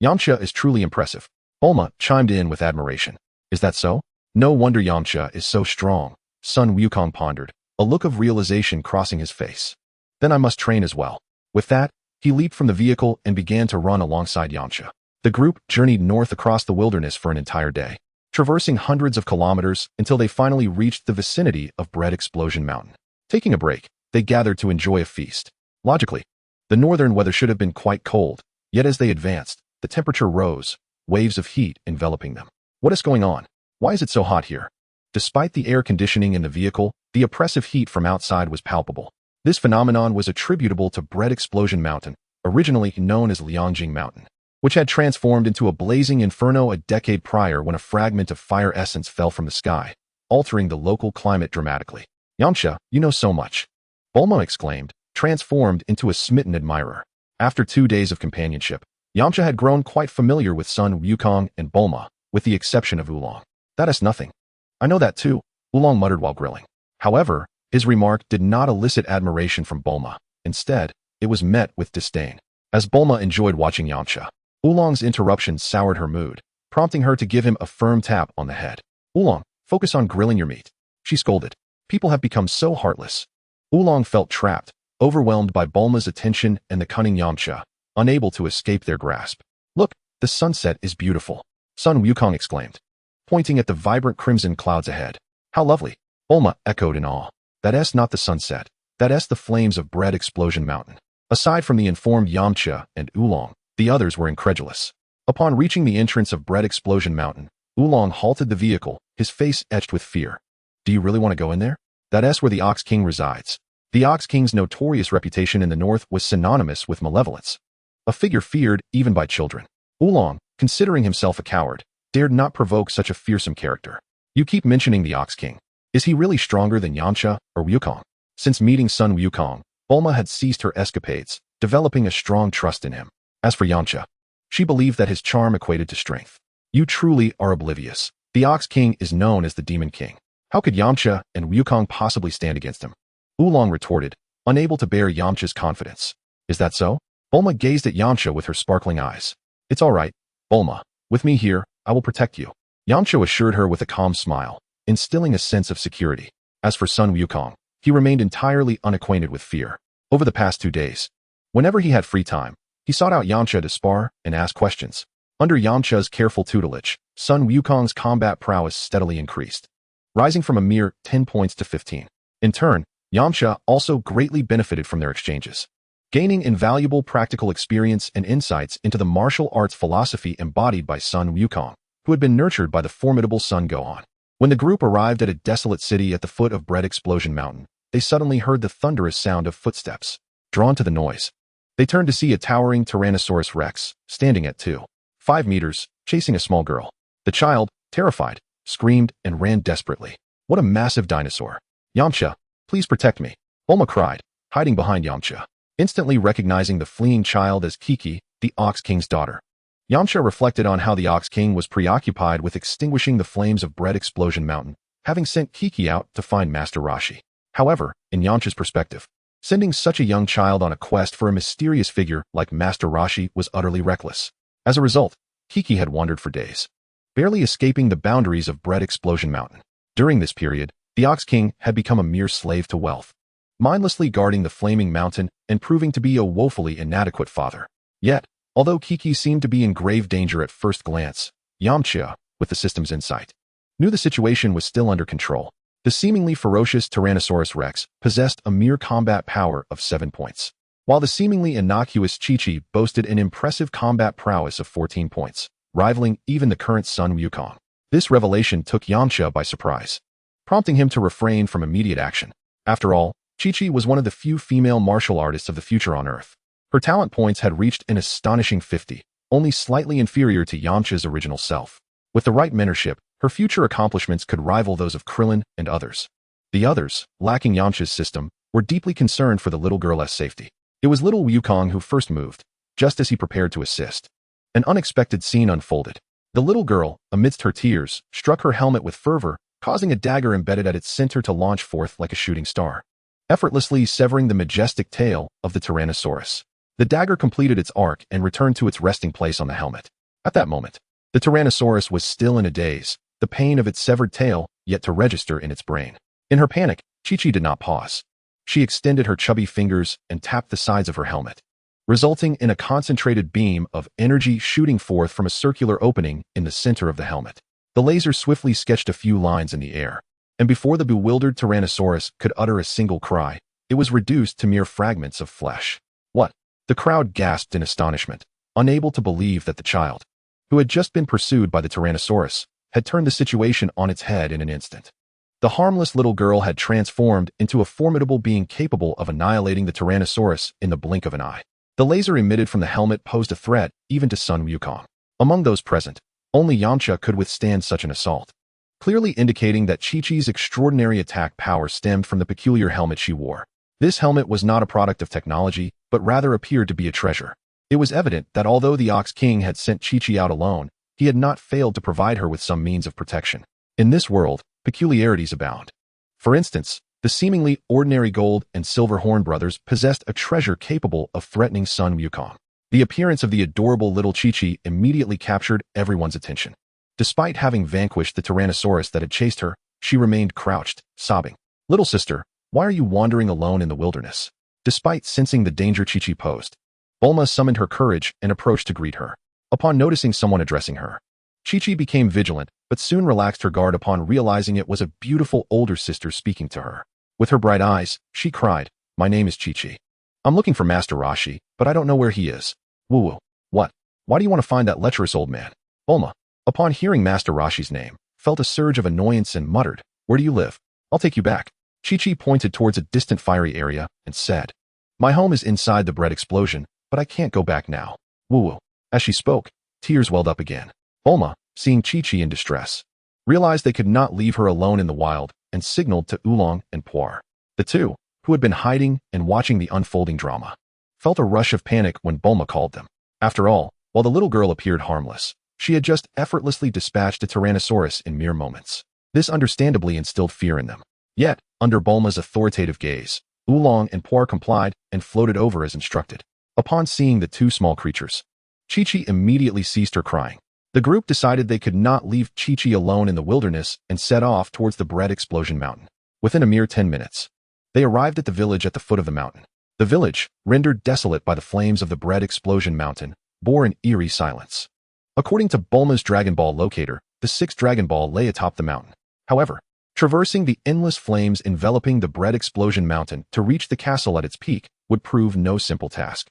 "Yamcha is truly impressive." Bulma chimed in with admiration. "Is that so? No wonder Yamcha is so strong," Sun Wukong pondered, a look of realization crossing his face. "Then I must train as well." With that, he leaped from the vehicle and began to run alongside Yamcha. The group journeyed north across the wilderness for an entire day, traversing hundreds of kilometers until they finally reached the vicinity of Bread Explosion Mountain. Taking a break, they gathered to enjoy a feast. Logically, the northern weather should have been quite cold, yet as they advanced, the temperature rose, waves of heat enveloping them. "What is going on? Why is it so hot here?" Despite the air conditioning in the vehicle, the oppressive heat from outside was palpable. This phenomenon was attributable to Bread Explosion Mountain, originally known as Liangjing Mountain, which had transformed into a blazing inferno a decade prior when a fragment of fire essence fell from the sky, altering the local climate dramatically. "Yamcha, you know so much," Bulma exclaimed, transformed into a smitten admirer. After 2 days of companionship, Yamcha had grown quite familiar with Sun Wukong and Bulma, with the exception of Oolong. "That is nothing. I know that too," Oolong muttered while grilling. However, his remark did not elicit admiration from Bulma. Instead, it was met with disdain. As Bulma enjoyed watching Yamcha, Oolong's interruption soured her mood, prompting her to give him a firm tap on the head. "Oolong, focus on grilling your meat," she scolded. "People have become so heartless." Oolong felt trapped, overwhelmed by Bulma's attention and the cunning Yamcha, unable to escape their grasp. "Look, the sunset is beautiful," Sun Wukong exclaimed, pointing at the vibrant crimson clouds ahead. "How lovely," Bulma echoed in awe. "That's not the sunset. That's the flames of Bread Explosion Mountain." Aside from the informed Yamcha and Oolong, the others were incredulous. Upon reaching the entrance of Bread Explosion Mountain, Oolong halted the vehicle, his face etched with fear. "Do you really want to go in there? That's where the Ox King resides." The Ox King's notorious reputation in the north was synonymous with malevolence, a figure feared even by children. Oolong, considering himself a coward, dared not provoke such a fearsome character. "You keep mentioning the Ox King. Is he really stronger than Yamcha or Wukong?" Since meeting Sun Wukong, Bulma had ceased her escapades, developing a strong trust in him. As for Yamcha, she believed that his charm equated to strength. "You truly are oblivious. The Ox King is known as the Demon King. How could Yamcha and Wukong possibly stand against him?" Oolong retorted, unable to bear Yamcha's confidence. "Is that so?" Bulma gazed at Yamcha with her sparkling eyes. "It's all right, Bulma. With me here, I will protect you," Yamcha assured her with a calm smile, instilling a sense of security. As for Sun Wukong, he remained entirely unacquainted with fear. Over the past 2 days, whenever he had free time, he sought out Yamcha to spar and ask questions. Under Yamcha's careful tutelage, Sun Wukong's combat prowess steadily increased, rising from a mere 10 points to 15. In turn, Yamcha also greatly benefited from their exchanges, gaining invaluable practical experience and insights into the martial arts philosophy embodied by Sun Wukong, who had been nurtured by the formidable Sun Gohan. When the group arrived at a desolate city at the foot of Bread Explosion Mountain, they suddenly heard the thunderous sound of footsteps. Drawn to the noise, they turned to see a towering Tyrannosaurus Rex, standing at 2.5 meters, chasing a small girl. The child, terrified, screamed and ran desperately. "What a massive dinosaur! Yamcha, please protect me," Bulma cried, hiding behind Yamcha, instantly recognizing the fleeing child as Kiki, the Ox King's daughter. Yamcha reflected on how the Ox King was preoccupied with extinguishing the flames of Bread Explosion Mountain, having sent Kiki out to find Master Roshi. However, in Yamcha's perspective, sending such a young child on a quest for a mysterious figure like Master Roshi was utterly reckless. As a result, Kiki had wandered for days, barely escaping the boundaries of Bread Explosion Mountain. During this period, the Ox King had become a mere slave to wealth, mindlessly guarding the flaming mountain and proving to be a woefully inadequate father. Yet, although Kiki seemed to be in grave danger at first glance, Yamcha, with the system's insight, knew the situation was still under control. The seemingly ferocious Tyrannosaurus Rex possessed a mere combat power of 7 points, while the seemingly innocuous Chi-Chi boasted an impressive combat prowess of 14 points, rivaling even the current Sun Wukong. This revelation took Yamcha by surprise, prompting him to refrain from immediate action. After all, Chi-Chi was one of the few female martial artists of the future on Earth, Her talent points had reached an astonishing 50, only slightly inferior to Yamcha's original self. With the right mentorship, her future accomplishments could rival those of Krillin and others. The others, lacking Yamcha's system, were deeply concerned for the little girl's safety. It was little Wukong who first moved, just as he prepared to assist. An unexpected scene unfolded. The little girl, amidst her tears, struck her helmet with fervor, causing a dagger embedded at its center to launch forth like a shooting star, effortlessly severing the majestic tail of the Tyrannosaurus. The dagger completed its arc and returned to its resting place on the helmet. At that moment, the Tyrannosaurus was still in a daze, the pain of its severed tail yet to register in its brain. In her panic, Chi-Chi did not pause. She extended her chubby fingers and tapped the sides of her helmet, resulting in a concentrated beam of energy shooting forth from a circular opening in the center of the helmet. The laser swiftly sketched a few lines in the air, and before the bewildered Tyrannosaurus could utter a single cry, it was reduced to mere fragments of flesh. What? The crowd gasped in astonishment, unable to believe that the child, who had just been pursued by the Tyrannosaurus, had turned the situation on its head in an instant. The harmless little girl had transformed into a formidable being capable of annihilating the Tyrannosaurus in the blink of an eye. The laser emitted from the helmet posed a threat even to Sun Wukong. Among those present, only Yamcha could withstand such an assault, clearly indicating that Chi-Chi's extraordinary attack power stemmed from the peculiar helmet she wore. This helmet was not a product of technology, but rather appeared to be a treasure. It was evident that although the Ox King had sent Chi-Chi out alone, he had not failed to provide her with some means of protection. In this world, peculiarities abound. For instance, the seemingly ordinary gold and silver Horn brothers possessed a treasure capable of threatening Sun Wukong. The appearance of the adorable little Chi-Chi immediately captured everyone's attention. Despite having vanquished the Tyrannosaurus that had chased her, she remained crouched, sobbing. "Little sister, why are you wandering alone in the wilderness?" Despite sensing the danger Chi-Chi posed, Bulma summoned her courage and approached to greet her. Upon noticing someone addressing her, Chi-Chi became vigilant, but soon relaxed her guard upon realizing it was a beautiful older sister speaking to her. With her bright eyes, she cried, "My name is Chi-Chi. I'm looking for Master Roshi, but I don't know where he is." "Woo-woo. What? Why do you want to find that lecherous old man?" Bulma, upon hearing Master Roshi's name, felt a surge of annoyance and muttered, "Where do you live? I'll take you back." Chi-Chi pointed towards a distant fiery area and said, "My home is inside the bread explosion, but I can't go back now." Woo-woo. As she spoke, tears welled up again. Bulma, seeing Chi-Chi in distress, realized they could not leave her alone in the wild and signaled to Oolong and Puar. The two, who had been hiding and watching the unfolding drama, felt a rush of panic when Bulma called them. After all, while the little girl appeared harmless, she had just effortlessly dispatched a Tyrannosaurus in mere moments. This understandably instilled fear in them. Yet, under Bulma's authoritative gaze, Oolong and Puar complied and floated over as instructed. Upon seeing the two small creatures, Chi-Chi immediately ceased her crying. The group decided they could not leave Chi-Chi alone in the wilderness and set off towards the Bread Explosion Mountain. Within a mere 10 minutes, they arrived at the village at the foot of the mountain. The village, rendered desolate by the flames of the Bread Explosion Mountain, bore an eerie silence. According to Bulma's Dragon Ball locator, the sixth Dragon Ball lay atop the mountain. However, traversing the endless flames enveloping the Bread Explosion Mountain to reach the castle at its peak would prove no simple task.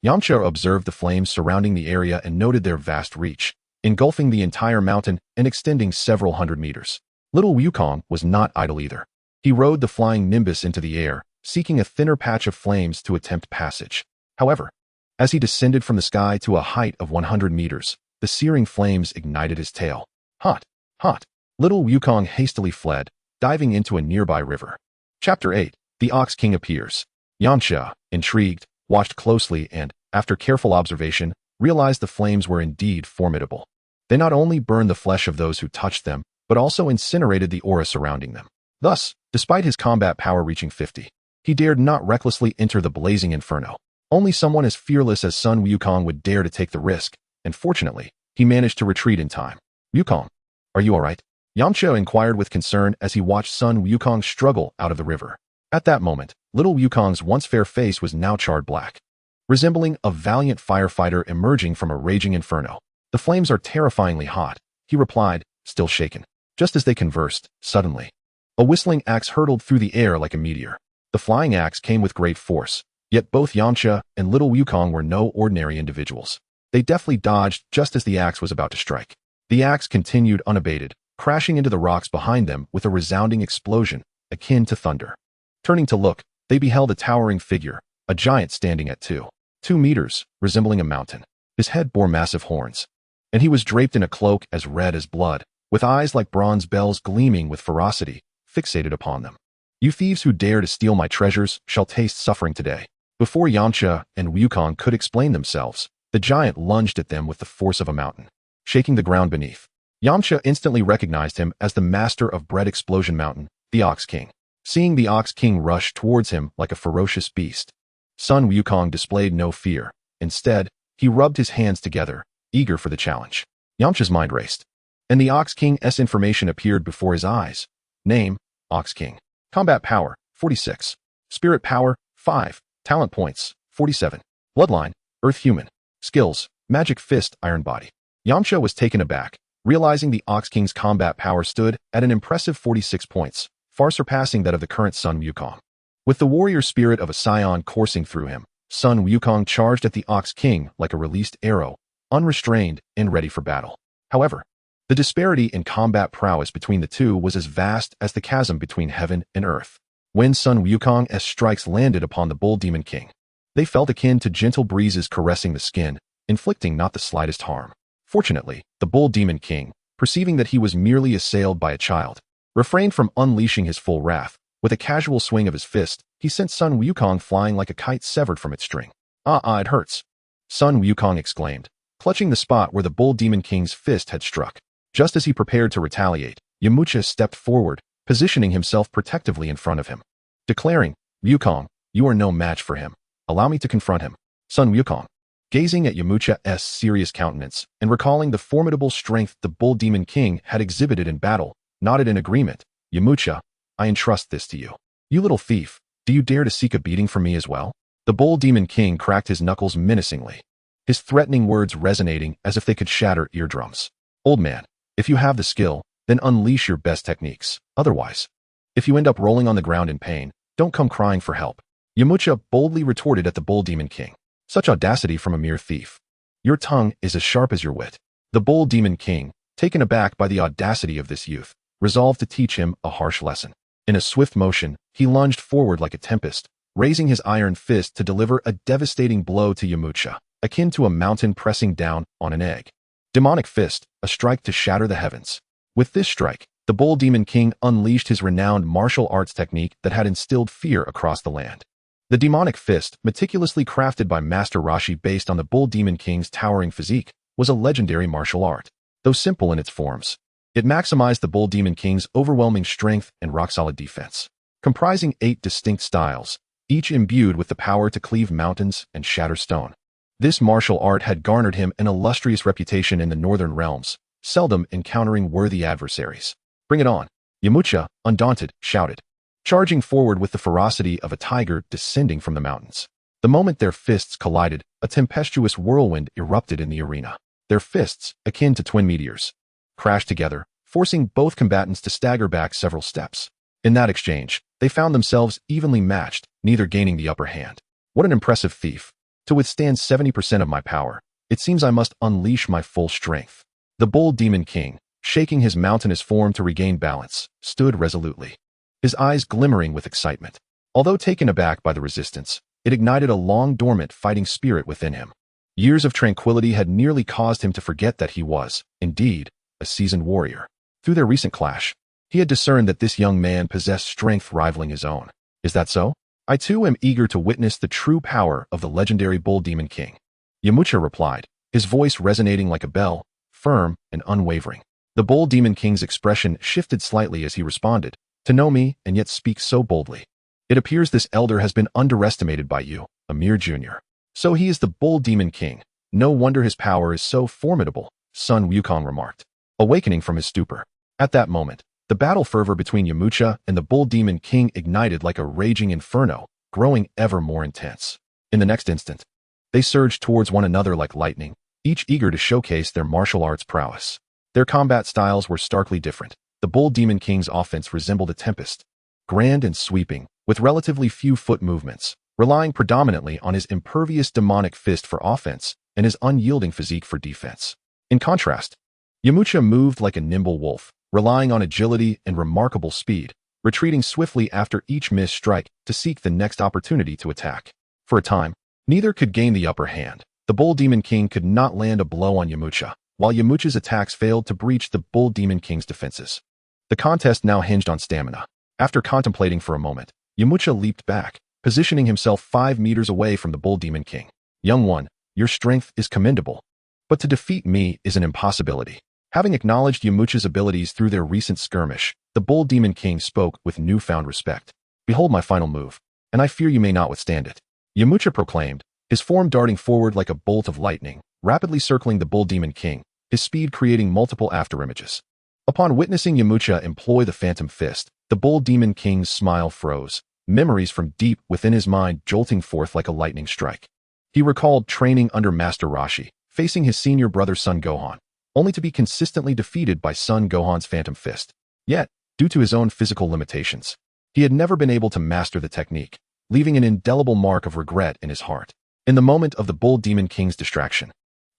Yamcha observed the flames surrounding the area and noted their vast reach, engulfing the entire mountain and extending several hundred meters. Little Wukong was not idle either. He rode the flying nimbus into the air, seeking a thinner patch of flames to attempt passage. However, as he descended from the sky to a height of 100 meters, the searing flames ignited his tail. Hot, hot. Little Wukong hastily fled, diving into a nearby river. Chapter 8. The Ox King appears. Yamcha, intrigued, watched closely and, after careful observation, realized the flames were indeed formidable. They not only burned the flesh of those who touched them, but also incinerated the aura surrounding them. Thus, despite his combat power reaching 50, he dared not recklessly enter the blazing inferno. Only someone as fearless as Sun Wukong would dare to take the risk, and fortunately, he managed to retreat in time. "Wukong, are you alright?" Yamcha inquired with concern as he watched Sun Wukong struggle out of the river. At that moment, little Wukong's once fair face was now charred black, resembling a valiant firefighter emerging from a raging inferno. "The flames are terrifyingly hot," he replied, still shaken. Just as they conversed, suddenly, a whistling axe hurtled through the air like a meteor. The flying axe came with great force, yet both Yamcha and little Wukong were no ordinary individuals. They deftly dodged just as the axe was about to strike. The axe continued unabated, crashing into the rocks behind them with a resounding explosion, akin to thunder. Turning to look, they beheld a towering figure, a giant standing at 2 2 meters, resembling a mountain. His head bore massive horns, and he was draped in a cloak as red as blood, with eyes like bronze bells gleaming with ferocity, fixated upon them. You thieves who dare to steal my treasures shall taste suffering today. Before Yamcha and Wukong could explain themselves, the giant lunged at them with the force of a mountain, shaking the ground beneath. Yamcha instantly recognized him as the master of Bread Explosion Mountain, the Ox King. Seeing the Ox King rush towards him like a ferocious beast, Sun Wukong displayed no fear. Instead, he rubbed his hands together, eager for the challenge. Yamcha's mind raced, and the Ox King's information appeared before his eyes. Name, Ox King. Combat power, 46. Spirit power, 5. Talent points, 47. Bloodline, Earth Human. Skills, Magic Fist, Iron Body. Yamcha was taken aback, realizing the Ox King's combat power stood at an impressive 46 points, far surpassing that of the current Sun Wukong. With the warrior spirit of a Saiyan coursing through him, Sun Wukong charged at the Ox King like a released arrow, unrestrained and ready for battle. However, the disparity in combat prowess between the two was as vast as the chasm between heaven and earth. When Sun Wukong's strikes landed upon the Bull Demon King, they felt akin to gentle breezes caressing the skin, inflicting not the slightest harm. Fortunately, the Bull Demon King, perceiving that he was merely assailed by a child, refrained from unleashing his full wrath. With a casual swing of his fist, he sent Sun Wukong flying like a kite severed from its string. It hurts," Sun Wukong exclaimed, clutching the spot where the Bull Demon King's fist had struck. Just as he prepared to retaliate, Yamcha stepped forward, positioning himself protectively in front of him, declaring, "Wukong, you are no match for him. Allow me to confront him." Sun Wukong, gazing at Yamcha's serious countenance and recalling the formidable strength the Bull Demon King had exhibited in battle, nodded in agreement. "Yamcha, I entrust this to you. You little thief, do you dare to seek a beating from me as well?" The Bull Demon King cracked his knuckles menacingly, his threatening words resonating as if they could shatter eardrums. "Old man, if you have the skill, then unleash your best techniques. Otherwise, if you end up rolling on the ground in pain, don't come crying for help." Yamcha boldly retorted at the Bull Demon King. "Such audacity from a mere thief. Your tongue is as sharp as your wit." The Bull Demon King, taken aback by the audacity of this youth, resolved to teach him a harsh lesson. In a swift motion, he lunged forward like a tempest, raising his iron fist to deliver a devastating blow to Yamcha, akin to a mountain pressing down on an egg. Demonic Fist, a strike to shatter the heavens. With this strike, the Bull Demon King unleashed his renowned martial arts technique that had instilled fear across the land. The Demonic Fist, meticulously crafted by Master Roshi based on the Bull Demon King's towering physique, was a legendary martial art. Though simple in its forms, it maximized the Bull Demon King's overwhelming strength and rock-solid defense. Comprising 8 distinct styles, each imbued with the power to cleave mountains and shatter stone. This martial art had garnered him an illustrious reputation in the northern realms, seldom encountering worthy adversaries. "Bring it on," Yamcha, undaunted, shouted, charging forward with the ferocity of a tiger descending from the mountains. The moment their fists collided, a tempestuous whirlwind erupted in the arena. Their fists, akin to twin meteors, crashed together, forcing both combatants to stagger back several steps. In that exchange, they found themselves evenly matched, neither gaining the upper hand. "What an impressive thief. To withstand 70% of my power, it seems I must unleash my full strength." The Bull Demon King, shaking his mountainous form to regain balance, stood resolutely, his eyes glimmering with excitement. Although taken aback by the resistance, it ignited a long-dormant fighting spirit within him. Years of tranquility had nearly caused him to forget that he was, indeed, a seasoned warrior. Through their recent clash, he had discerned that this young man possessed strength rivaling his own. "Is that so? I too am eager to witness the true power of the legendary Bull Demon King," Yamcha replied, his voice resonating like a bell, firm and unwavering. The Bull Demon King's expression shifted slightly as he responded, "To know me and yet speak so boldly. It appears this elder has been underestimated by you, a mere junior. So he is the Bull Demon King. No wonder his power is so formidable," Sun Wukong remarked, awakening from his stupor. At that moment, the battle fervor between Yamcha and the Bull Demon King ignited like a raging inferno, growing ever more intense. In the next instant, they surged towards one another like lightning, each eager to showcase their martial arts prowess. Their combat styles were starkly different. The Bull Demon King's offense resembled a tempest, grand and sweeping, with relatively few foot movements, relying predominantly on his impervious demonic fist for offense and his unyielding physique for defense. In contrast, Yamcha moved like a nimble wolf, relying on agility and remarkable speed, retreating swiftly after each missed strike to seek the next opportunity to attack. For a time, Neither could gain the upper hand. The Bull Demon King could not land a blow on Yamcha, while Yamcha's attacks failed to breach the Bull Demon King's defenses. The contest now hinged on stamina. After contemplating for a moment, Yamcha leaped back, positioning himself 5 meters away from the Bull Demon King. Young one, your strength is commendable, but to defeat me is an impossibility. Having acknowledged Yamcha's abilities through their recent skirmish, the Bull Demon King spoke with newfound respect. Behold my final move, and I fear you may not withstand it. Yamcha proclaimed, his form darting forward like a bolt of lightning, rapidly circling the Bull Demon King, his speed creating multiple afterimages. Upon witnessing Yamcha employ the Phantom Fist, the Bull Demon King's smile froze, memories from deep within his mind jolting forth like a lightning strike. He recalled training under Master Roshi, facing his senior brother Son Gohan, only to be consistently defeated by Son Gohan's Phantom Fist. Yet, due to his own physical limitations, he had never been able to master the technique, leaving an indelible mark of regret in his heart. In the moment of the Bull Demon King's distraction,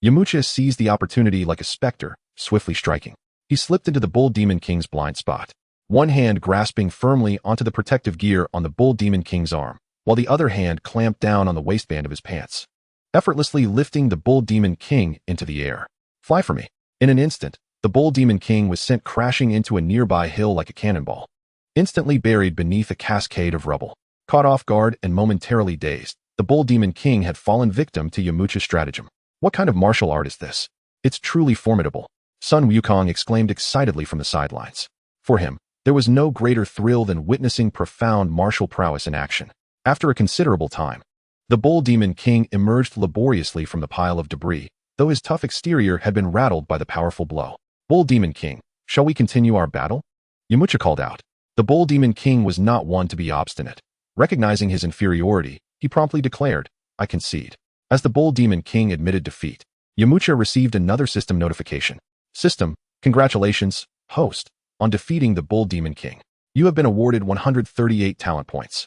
Yamcha seized the opportunity like a specter, swiftly striking. He slipped into the Bull Demon King's blind spot, one hand grasping firmly onto the protective gear on the Bull Demon King's arm, while the other hand clamped down on the waistband of his pants, effortlessly lifting the Bull Demon King into the air. Fly for me. In an instant, the Bull Demon King was sent crashing into a nearby hill like a cannonball, instantly buried beneath a cascade of rubble. Caught off guard and momentarily dazed, the Bull Demon King had fallen victim to Yamcha's stratagem. What kind of martial art is this? It's truly formidable, Sun Wukong exclaimed excitedly from the sidelines. For him, there was no greater thrill than witnessing profound martial prowess in action. After a considerable time, the Bull Demon King emerged laboriously from the pile of debris, though his tough exterior had been rattled by the powerful blow. Bull Demon King, shall we continue our battle? Yamcha called out. The Bull Demon King was not one to be obstinate. Recognizing his inferiority, he promptly declared, I concede. As the Bull Demon King admitted defeat, Yamcha received another system notification. System, congratulations, host, on defeating the Bull Demon King. You have been awarded 138 talent points.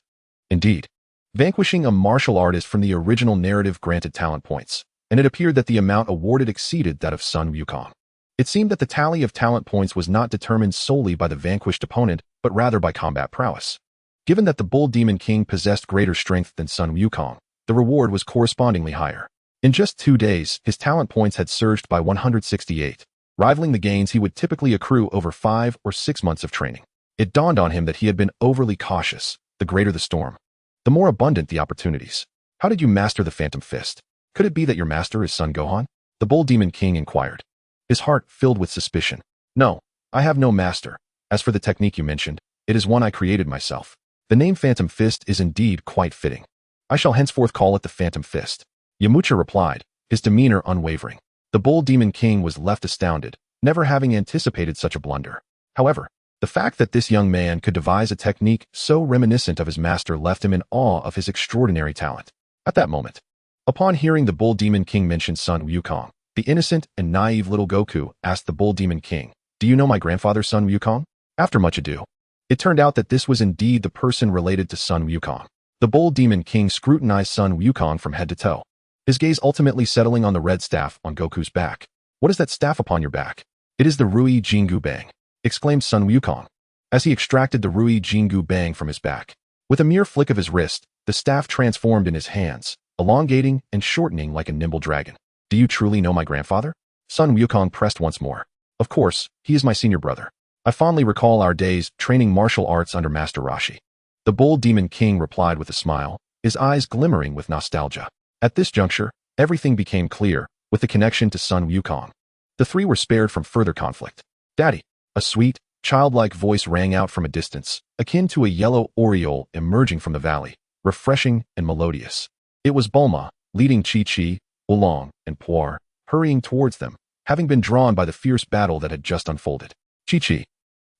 Indeed, vanquishing a martial artist from the original narrative granted talent points, and it appeared that the amount awarded exceeded that of Sun Wukong. It seemed that the tally of talent points was not determined solely by the vanquished opponent, but rather by combat prowess. Given that the Bull Demon King possessed greater strength than Sun Wukong, the reward was correspondingly higher. In just 2 days, his talent points had surged by 168, rivaling the gains he would typically accrue over 5 or 6 months of training. It dawned on him that he had been overly cautious. The greater the storm, the more abundant the opportunities. How did you master the Phantom Fist? Could it be that your master is Son Gohan? The Bull Demon King inquired, his heart filled with suspicion. No, I have no master. As for the technique you mentioned, it is one I created myself. The name Phantom Fist is indeed quite fitting. I shall henceforth call it the Phantom Fist. Yamcha replied, his demeanor unwavering. The Bull Demon King was left astounded, never having anticipated such a blunder. However, the fact that this young man could devise a technique so reminiscent of his master left him in awe of his extraordinary talent. At that moment, upon hearing the Bull Demon King mention Sun Wukong, the innocent and naive little Goku asked the Bull Demon King, do you know my grandfather Sun Wukong? After much ado, it turned out that this was indeed the person related to Sun Wukong. The Bull Demon King scrutinized Sun Wukong from head to toe, his gaze ultimately settling on the red staff on Goku's back. What is that staff upon your back? It is the Rui Jingu Bang, exclaimed Sun Wukong, as he extracted the Rui Jingu Bang from his back. With a mere flick of his wrist, the staff transformed in his hands, elongating and shortening like a nimble dragon. Do you truly know my grandfather? Sun Wukong pressed once more. Of course, he is my senior brother. I fondly recall our days training martial arts under Master Roshi. The Bull Demon King replied with a smile, his eyes glimmering with nostalgia. At this juncture, everything became clear, with the connection to Sun Wukong. The three were spared from further conflict. Daddy, a sweet, childlike voice rang out from a distance, akin to a yellow aureole emerging from the valley, refreshing and melodious. It was Bulma, leading Chi-Chi, Oolong, and Puar, hurrying towards them, having been drawn by the fierce battle that had just unfolded. Chi-Chi,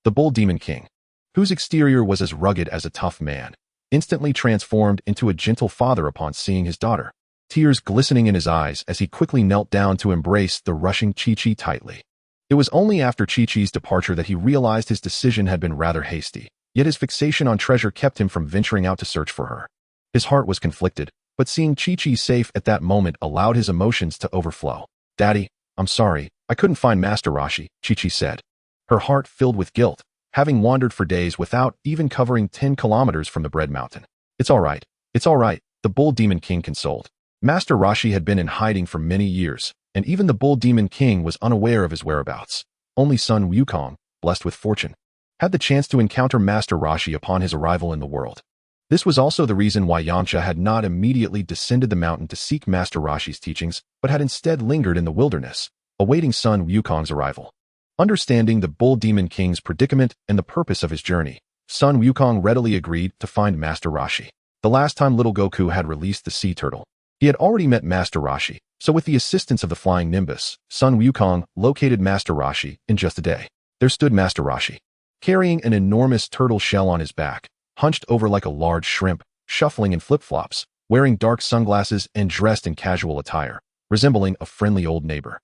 the Bull Demon King, whose exterior was as rugged as a tough man, instantly transformed into a gentle father upon seeing his daughter, tears glistening in his eyes as he quickly knelt down to embrace the rushing Chi-Chi tightly. It was only after Chi-Chi's departure that he realized his decision had been rather hasty, yet his fixation on treasure kept him from venturing out to search for her. His heart was conflicted, but seeing Chi-Chi safe at that moment allowed his emotions to overflow. Daddy, I'm sorry, I couldn't find Master Roshi, Chi-Chi said, her heart filled with guilt, having wandered for days without even covering 10 kilometers from the Bread Mountain. It's all right, the Bull Demon King consoled. Master Roshi had been in hiding for many years, and even the Bull Demon King was unaware of his whereabouts. Only son Wukong, blessed with fortune, had the chance to encounter Master Roshi upon his arrival in the world. This was also the reason why Yamcha had not immediately descended the mountain to seek Master Roshi's teachings, but had instead lingered in the wilderness, awaiting son Wukong's arrival. Understanding the Bull Demon King's predicament and the purpose of his journey, son Wukong readily agreed to find Master Roshi. The last time little Goku had released the sea turtle, he had already met Master Roshi, so with the assistance of the flying Nimbus, son Wukong located Master Roshi in just a day. There stood Master Roshi, carrying an enormous turtle shell on his back, hunched over like a large shrimp, shuffling in flip-flops, wearing dark sunglasses and dressed in casual attire, resembling a friendly old neighbor.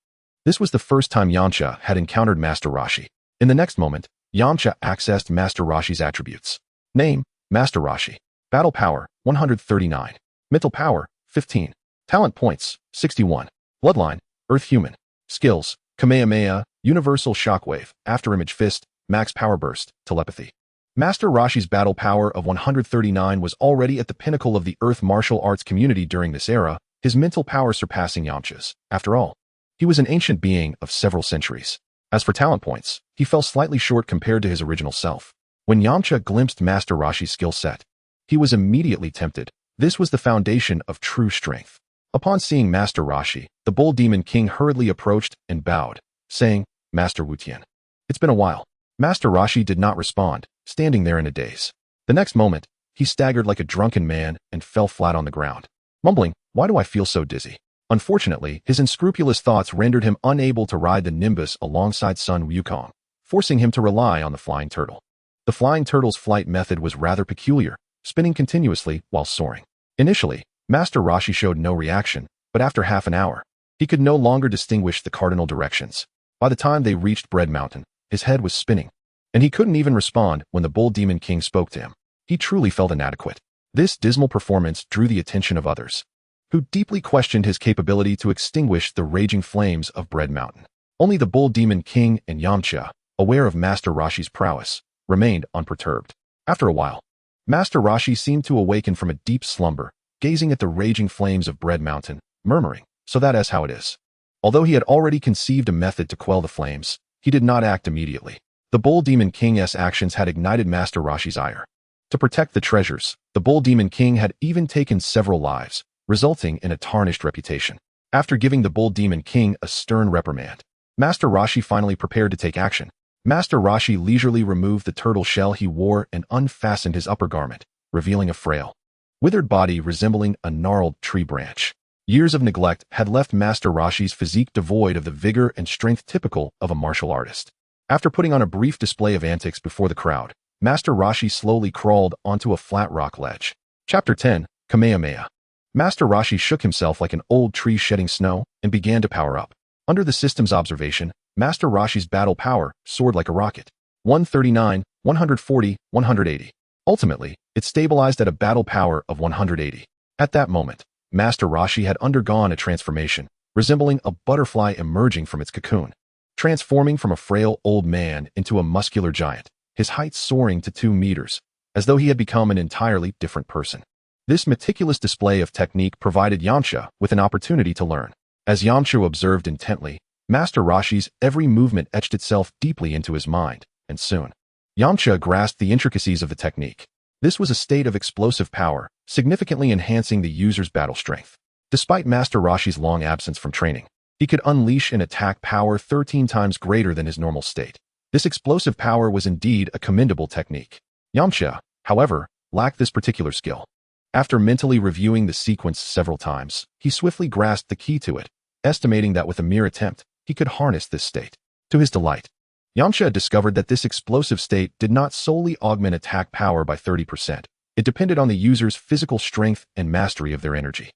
This was the first time Yamcha had encountered Master Roshi. In the next moment, Yamcha accessed Master Roshi's attributes. Name, Master Roshi. Battle power, 139. Mental power, 15. Talent points, 61. Bloodline, Earth Human. Skills, Kamehameha, Universal Shockwave, Afterimage Fist, Max Power Burst, Telepathy. Master Roshi's battle power of 139 was already at the pinnacle of the Earth martial arts community during this era, his mental power surpassing Yamcha's. After all, he was an ancient being of several centuries. As for talent points, he fell slightly short compared to his original self. When Yamcha glimpsed Master Roshi's skill set, he was immediately tempted. This was the foundation of true strength. Upon seeing Master Roshi, the Bull Demon King hurriedly approached and bowed, saying, Master Wu Tien. It's been a while. Master Roshi did not respond, standing there in a daze. The next moment, he staggered like a drunken man and fell flat on the ground, mumbling, why do I feel so dizzy? Unfortunately, his unscrupulous thoughts rendered him unable to ride the Nimbus alongside son Wukong, forcing him to rely on the flying turtle. The flying turtle's flight method was rather peculiar, spinning continuously while soaring. Initially, Master Roshi showed no reaction, but after half an hour, he could no longer distinguish the cardinal directions. By the time they reached Bread Mountain, his head was spinning, and he couldn't even respond when the Bull Demon King spoke to him. He truly felt inadequate. This dismal performance drew the attention of others, who deeply questioned his capability to extinguish the raging flames of Bread Mountain. Only the Bull Demon King and Yamcha, aware of Master Roshi's prowess, remained unperturbed. After a while, Master Roshi seemed to awaken from a deep slumber, gazing at the raging flames of Bread Mountain, murmuring, so that is how it is. Although he had already conceived a method to quell the flames, he did not act immediately. The Bull Demon King's actions had ignited Master Roshi's ire. To protect the treasures, the Bull Demon King had even taken several lives, resulting in a tarnished reputation. After giving the Bull Demon King a stern reprimand, Master Roshi finally prepared to take action. Master Roshi leisurely removed the turtle shell he wore and unfastened his upper garment, revealing a frail, withered body resembling a gnarled tree branch. Years of neglect had left Master Roshi's physique devoid of the vigor and strength typical of a martial artist. After putting on a brief display of antics before the crowd, Master Roshi slowly crawled onto a flat rock ledge. Chapter 10, Kamehameha. Master Roshi shook himself like an old tree shedding snow and began to power up. Under the system's observation, Master Roshi's battle power soared like a rocket. 139, 140, 180. Ultimately, it stabilized at a battle power of 180. At that moment, Master Roshi had undergone a transformation, resembling a butterfly emerging from its cocoon, transforming from a frail old man into a muscular giant, his height soaring to 2 meters, as though he had become an entirely different person. This meticulous display of technique provided Yamcha with an opportunity to learn. As Yamcha observed intently, Master Roshi's every movement etched itself deeply into his mind, and soon, Yamcha grasped the intricacies of the technique. This was a state of explosive power, significantly enhancing the user's battle strength. Despite Master Roshi's long absence from training, he could unleash an attack power 13 times greater than his normal state. This explosive power was indeed a commendable technique. Yamcha, however, lacked this particular skill. After mentally reviewing the sequence several times, he swiftly grasped the key to it, estimating that with a mere attempt, he could harness this state. To his delight, Yamcha discovered that this explosive state did not solely augment attack power by 30%. It depended on the user's physical strength and mastery of their energy.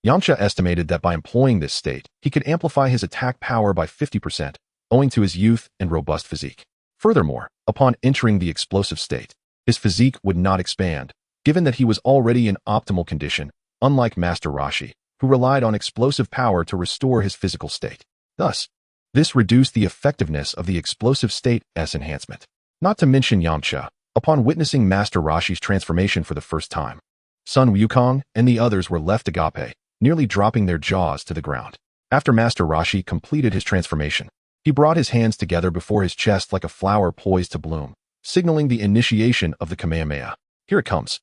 Yamcha estimated that by employing this state, he could amplify his attack power by 50%, owing to his youth and robust physique. Furthermore, upon entering the explosive state, his physique would not expand, given that he was already in optimal condition, unlike Master Roshi, who relied on explosive power to restore his physical state. Thus, this reduced the effectiveness of the explosive state's enhancement. Not to mention Yamcha, upon witnessing Master Roshi's transformation for the first time, son Wukong and the others were left agape, nearly dropping their jaws to the ground. After Master Roshi completed his transformation, he brought his hands together before his chest like a flower poised to bloom, signaling the initiation of the Kamehameha. Here it comes.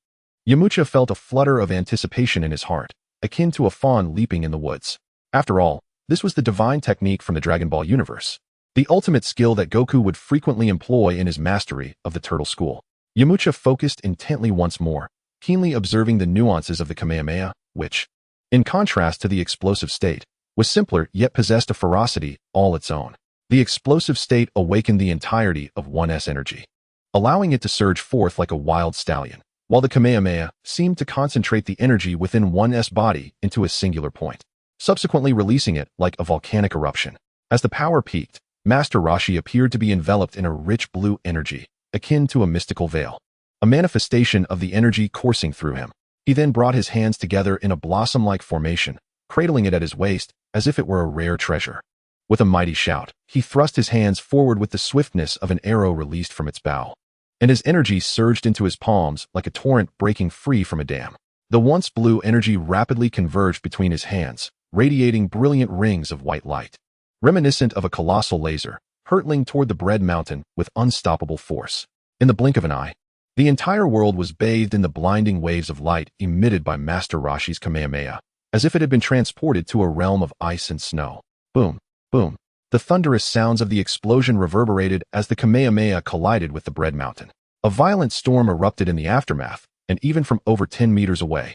Yamcha felt a flutter of anticipation in his heart, akin to a fawn leaping in the woods. After all, this was the divine technique from the Dragon Ball universe, the ultimate skill that Goku would frequently employ in his mastery of the Turtle School. Yamcha focused intently once more, keenly observing the nuances of the Kamehameha, which, in contrast to the explosive state, was simpler yet possessed a ferocity all its own. The explosive state awakened the entirety of 1's energy, allowing it to surge forth like a wild stallion, while the Kamehameha seemed to concentrate the energy within 1's body into a singular point, subsequently releasing it like a volcanic eruption. As the power peaked, Master Roshi appeared to be enveloped in a rich blue energy, akin to a mystical veil, a manifestation of the energy coursing through him. He then brought his hands together in a blossom-like formation, cradling it at his waist as if it were a rare treasure. With a mighty shout, he thrust his hands forward with the swiftness of an arrow released from its bow, and his energy surged into his palms like a torrent breaking free from a dam. The once blue energy rapidly converged between his hands, radiating brilliant rings of white light, reminiscent of a colossal laser, hurtling toward the bread mountain with unstoppable force. In the blink of an eye, the entire world was bathed in the blinding waves of light emitted by Master Roshi's Kamehameha, as if it had been transported to a realm of ice and snow. Boom. Boom. The thunderous sounds of the explosion reverberated as the Kamehameha collided with the bread mountain. A violent storm erupted in the aftermath, and even from over 10 meters away,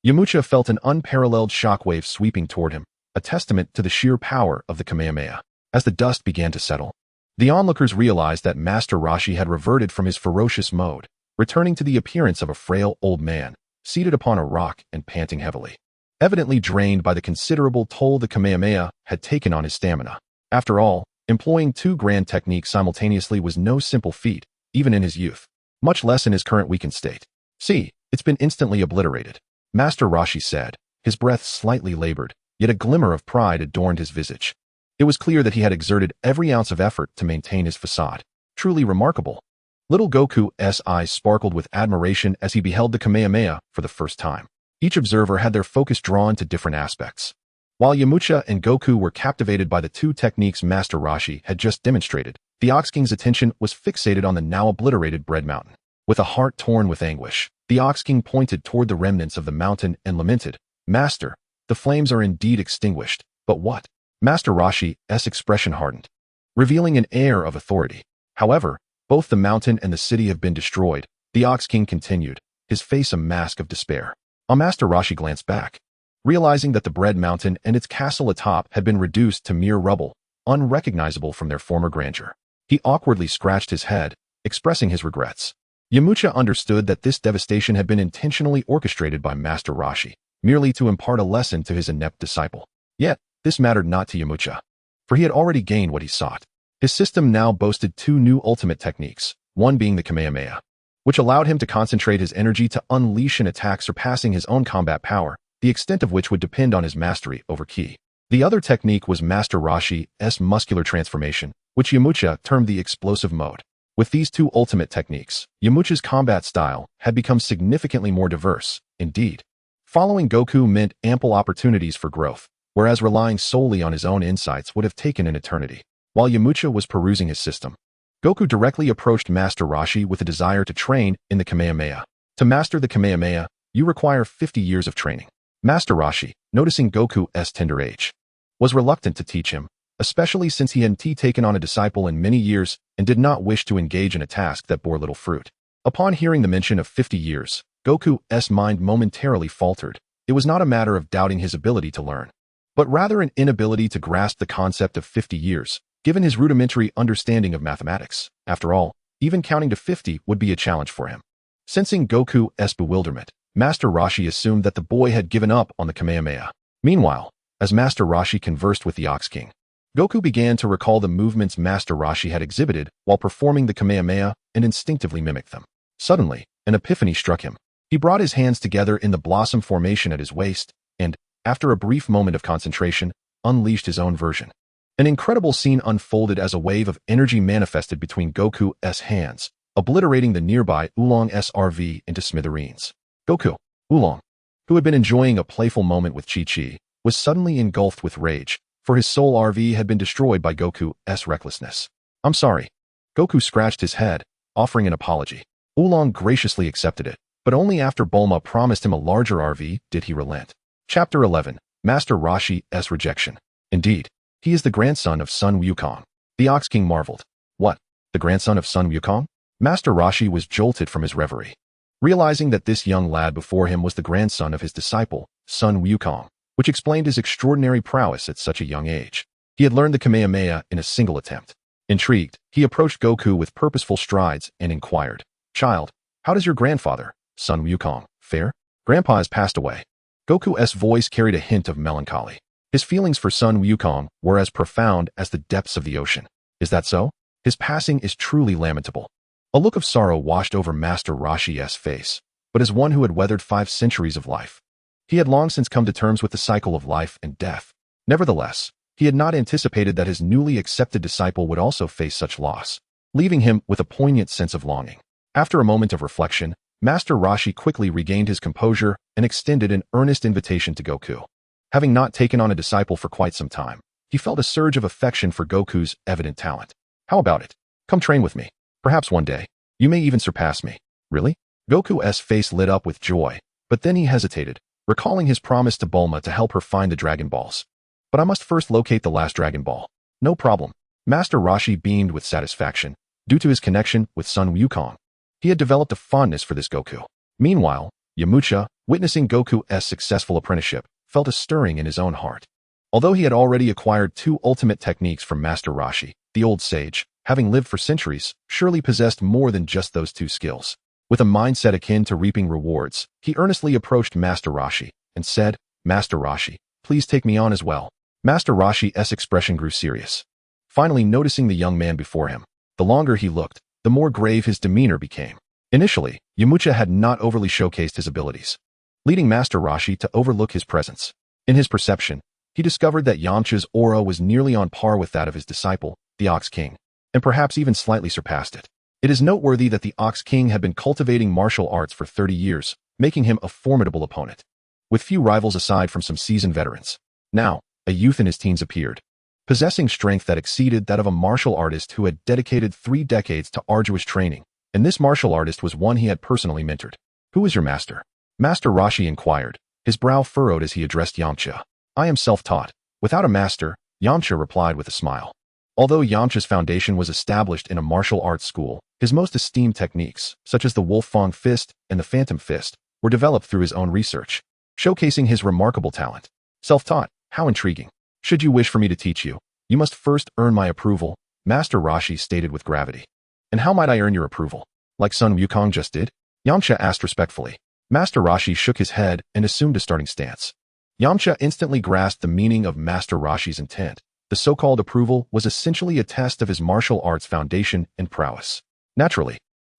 Yamcha felt an unparalleled shockwave sweeping toward him, a testament to the sheer power of the Kamehameha. As the dust began to settle, the onlookers realized that Master Roshi had reverted from his ferocious mode, returning to the appearance of a frail old man, seated upon a rock and panting heavily, evidently drained by the considerable toll the Kamehameha had taken on his stamina. After all, employing two grand techniques simultaneously was no simple feat, even in his youth, much less in his current weakened state. See, it's been instantly obliterated, Master Roshi said, his breath slightly labored, yet a glimmer of pride adorned his visage. It was clear that he had exerted every ounce of effort to maintain his facade. Truly remarkable. Little Goku's eyes sparkled with admiration as he beheld the Kamehameha for the first time. Each observer had their focus drawn to different aspects. While Yamcha and Goku were captivated by the two techniques Master Roshi had just demonstrated, the Ox King's attention was fixated on the now obliterated bread mountain. With a heart torn with anguish, the Ox King pointed toward the remnants of the mountain and lamented, "Master, the flames are indeed extinguished, but what?" Master Roshi's expression hardened, revealing an air of authority. "However, both the mountain and the city have been destroyed," the Ox King continued, his face a mask of despair. Master Roshi glanced back, realizing that the bread mountain and its castle atop had been reduced to mere rubble, unrecognizable from their former grandeur. He awkwardly scratched his head, expressing his regrets. Yamcha understood that this devastation had been intentionally orchestrated by Master Roshi, merely to impart a lesson to his inept disciple. Yet, this mattered not to Yamcha, for he had already gained what he sought. His system now boasted two new ultimate techniques, one being the Kamehameha, which allowed him to concentrate his energy to unleash an attack surpassing his own combat power, the extent of which would depend on his mastery over Ki. The other technique was Master Roshi's muscular transformation, which Yamcha termed the explosive mode. With these two ultimate techniques, Yamcha's combat style had become significantly more diverse. Indeed, following Goku meant ample opportunities for growth, whereas relying solely on his own insights would have taken an eternity. While Yamcha was perusing his system, Goku directly approached Master Roshi with a desire to train in the Kamehameha. To master the Kamehameha, you require 50 years of training. Master Roshi, noticing Goku's tender age, was reluctant to teach him, especially since he hadn't taken on a disciple in many years and did not wish to engage in a task that bore little fruit. Upon hearing the mention of 50 years, Goku's mind momentarily faltered. It was not a matter of doubting his ability to learn, but rather an inability to grasp the concept of 50 years, given his rudimentary understanding of mathematics. After all, even counting to 50 would be a challenge for him. Sensing Goku's bewilderment, Master Roshi assumed that the boy had given up on the Kamehameha. Meanwhile, as Master Roshi conversed with the Ox King, Goku began to recall the movements Master Roshi had exhibited while performing the Kamehameha and instinctively mimicked them. Suddenly, an epiphany struck him. He brought his hands together in the blossom formation at his waist and, after a brief moment of concentration, unleashed his own version. An incredible scene unfolded as a wave of energy manifested between Goku's hands, obliterating the nearby Oolong SRV into smithereens. Goku, Oolong, who had been enjoying a playful moment with Chi-Chi, was suddenly engulfed with rage, for his soul RV had been destroyed by Goku's recklessness. "I'm sorry." Goku scratched his head, offering an apology. Oolong graciously accepted it, but only after Bulma promised him a larger RV did he relent. Chapter 11. Master Roshi's Rejection. Indeed, he is the grandson of Sun Wukong. The Ox King marveled. What? The grandson of Sun Wukong? Master Roshi was jolted from his reverie. Realizing that this young lad before him was the grandson of his disciple, Sun Wukong, which explained his extraordinary prowess at such a young age. He had learned the Kamehameha in a single attempt. Intrigued, he approached Goku with purposeful strides and inquired, "Child, how does your grandfather, Sun Wukong, fare? Grandpa has passed away." Goku's voice carried a hint of melancholy. His feelings for Sun Wukong were as profound as the depths of the ocean. "Is that so? His passing is truly lamentable." A look of sorrow washed over Master Roshi's face, but as one who had weathered 5 centuries of life, he had long since come to terms with the cycle of life and death. Nevertheless, he had not anticipated that his newly accepted disciple would also face such loss, leaving him with a poignant sense of longing. After a moment of reflection, Master Roshi quickly regained his composure and extended an earnest invitation to Goku. Having not taken on a disciple for quite some time, he felt a surge of affection for Goku's evident talent. "How about it? Come train with me. Perhaps one day, you may even surpass me." "Really?" Goku's face lit up with joy, but then he hesitated, recalling his promise to Bulma to help her find the Dragon Balls. "But I must first locate the last Dragon Ball." "No problem." Master Roshi beamed with satisfaction, due to his connection with Sun Wukong. He had developed a fondness for this Goku. Meanwhile, Yamcha, witnessing Goku's successful apprenticeship, felt a stirring in his own heart. Although he had already acquired 2 ultimate techniques from Master Roshi, the old sage, having lived for centuries, surely possessed more than just those 2 skills. With a mindset akin to reaping rewards, he earnestly approached Master Roshi and said, "Master Roshi, please take me on as well." Master Roshi's expression grew serious. Finally noticing the young man before him, the longer he looked, the more grave his demeanor became. Initially, Yamcha had not overly showcased his abilities, leading Master Roshi to overlook his presence. In his perception, he discovered that Yamcha's aura was nearly on par with that of his disciple, the Ox King, and perhaps even slightly surpassed it. It is noteworthy that the Ox King had been cultivating martial arts for 30 years, making him a formidable opponent, with few rivals aside from some seasoned veterans. Now, a youth in his teens appeared, possessing strength that exceeded that of a martial artist who had dedicated 3 decades to arduous training, and this martial artist was one he had personally mentored. "Who is your master?" Master Roshi inquired, his brow furrowed as he addressed Yamcha. "I am self-taught, without a master," Yamcha replied with a smile. Although Yamcha's foundation was established in a martial arts school, his most esteemed techniques, such as the Wolf-Fang Fist and the Phantom Fist, were developed through his own research, showcasing his remarkable talent. "Self-taught, how intriguing. Should you wish for me to teach you, you must first earn my approval," Master Roshi stated with gravity. "And how might I earn your approval? Like Sun Wukong just did?" Yamcha asked respectfully. Master Roshi shook his head and assumed a starting stance. Yamcha instantly grasped the meaning of Master Roshi's intent. The so-called approval was essentially a test of his martial arts foundation and prowess. Naturally,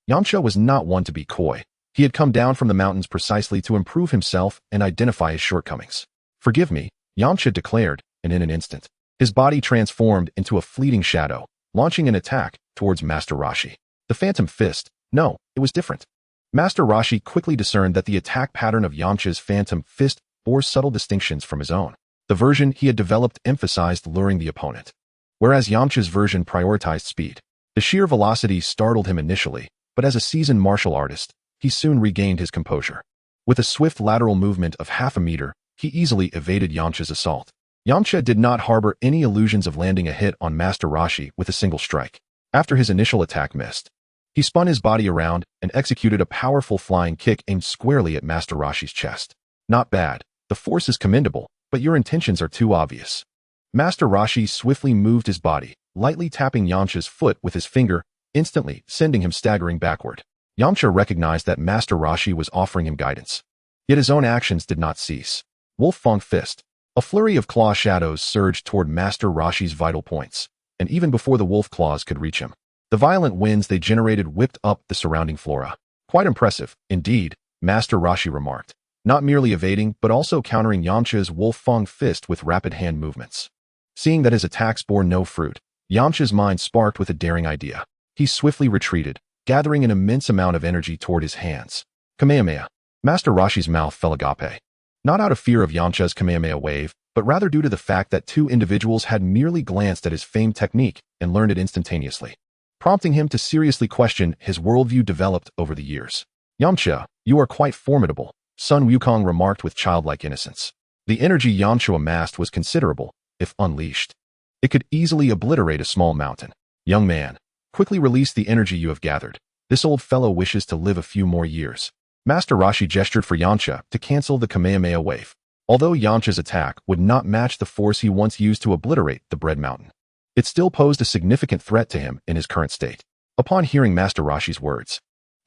Yamcha was not one to be coy. He had come down from the mountains precisely to improve himself and identify his shortcomings. "Forgive me," Yamcha declared, and in an instant, his body transformed into a fleeting shadow, launching an attack towards Master Roshi. The Phantom Fist? No, it was different. Master Roshi quickly discerned that the attack pattern of Yamcha's Phantom Fist bore subtle distinctions from his own. The version he had developed emphasized luring the opponent, whereas Yamcha's version prioritized speed. The sheer velocity startled him initially, but as a seasoned martial artist, he soon regained his composure. With a swift lateral movement of half a meter, he easily evaded Yamcha's assault. Yamcha did not harbor any illusions of landing a hit on Master Roshi with a single strike. After his initial attack missed, he spun his body around and executed a powerful flying kick aimed squarely at Master Roshi's chest. "Not bad. The force is commendable, but your intentions are too obvious." Master Roshi swiftly moved his body, lightly tapping Yamcha's foot with his finger, instantly sending him staggering backward. Yamcha recognized that Master Roshi was offering him guidance. Yet his own actions did not cease. Wolf-Fang Fist. A flurry of claw shadows surged toward Master Roshi's vital points, and even before the wolf claws could reach him, the violent winds they generated whipped up the surrounding flora. "Quite impressive, indeed," Master Roshi remarked, not merely evading but also countering Yamcha's Wolf-Fang Fist with rapid hand movements. Seeing that his attacks bore no fruit, Yamcha's mind sparked with a daring idea. He swiftly retreated, gathering an immense amount of energy toward his hands. Kamehameha. Master Roshi's mouth fell agape. not out of fear of Yamcha's Kamehameha wave, but rather due to the fact that two individuals had merely glanced at his famed technique and learned it instantaneously, prompting him to seriously question his worldview developed over the years. "Yamcha, you are quite formidable," Sun Wukong remarked with childlike innocence. The energy Yamcha amassed was considerable, if unleashed. It could easily obliterate a small mountain. "Young man, quickly release the energy you have gathered. This old fellow wishes to live a few more years." Master Roshi gestured for Yamcha to cancel the Kamehameha wave. Although Yamcha's attack would not match the force he once used to obliterate the Bread Mountain, it still posed a significant threat to him in his current state. Upon hearing Master Roshi's words,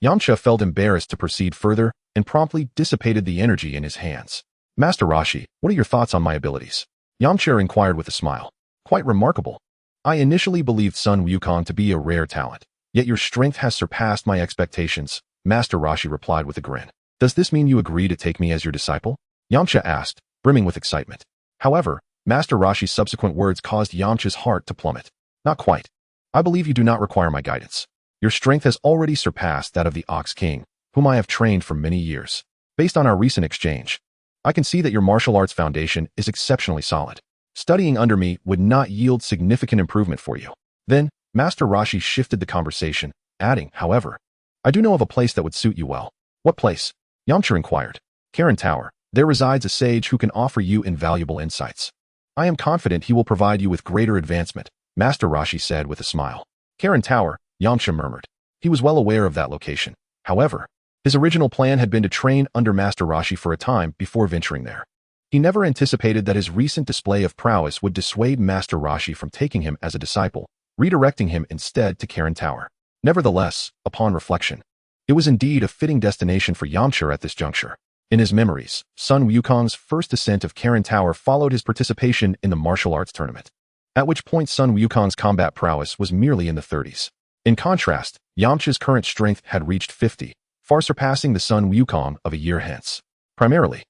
Yamcha felt embarrassed to proceed further and promptly dissipated the energy in his hands. "Master Roshi, what are your thoughts on my abilities?" Yamcha inquired with a smile. "Quite remarkable. I initially believed Sun Wukong to be a rare talent, yet your strength has surpassed my expectations," Master Roshi replied with a grin. "Does this mean you agree to take me as your disciple?" Yamcha asked, brimming with excitement. However, Master Roshi's subsequent words caused Yamcha's heart to plummet. "Not quite. I believe you do not require my guidance. Your strength has already surpassed that of the Ox King, whom I have trained for many years. Based on our recent exchange, I can see that your martial arts foundation is exceptionally solid. Studying under me would not yield significant improvement for you." Then, Master Roshi shifted the conversation, adding, "However, I do know of a place that would suit you well." "What place?" Yamcha inquired. "Karen Tower. There resides a sage who can offer you invaluable insights. I am confident he will provide you with greater advancement," Master Roshi said with a smile. "Karen Tower," Yamcha murmured. He was well aware of that location. However, his original plan had been to train under Master Roshi for a time before venturing there. He never anticipated that his recent display of prowess would dissuade Master Roshi from taking him as a disciple, redirecting him instead to Karen Tower. Nevertheless, upon reflection, it was indeed a fitting destination for Yamcha at this juncture. In his memories, Sun Wukong's first ascent of Karen Tower followed his participation in the martial arts tournament, at which point Sun Wukong's combat prowess was merely in the 30s. In contrast, Yamcha's current strength had reached 50, far surpassing the Sun Wukong of a year hence. Primarily,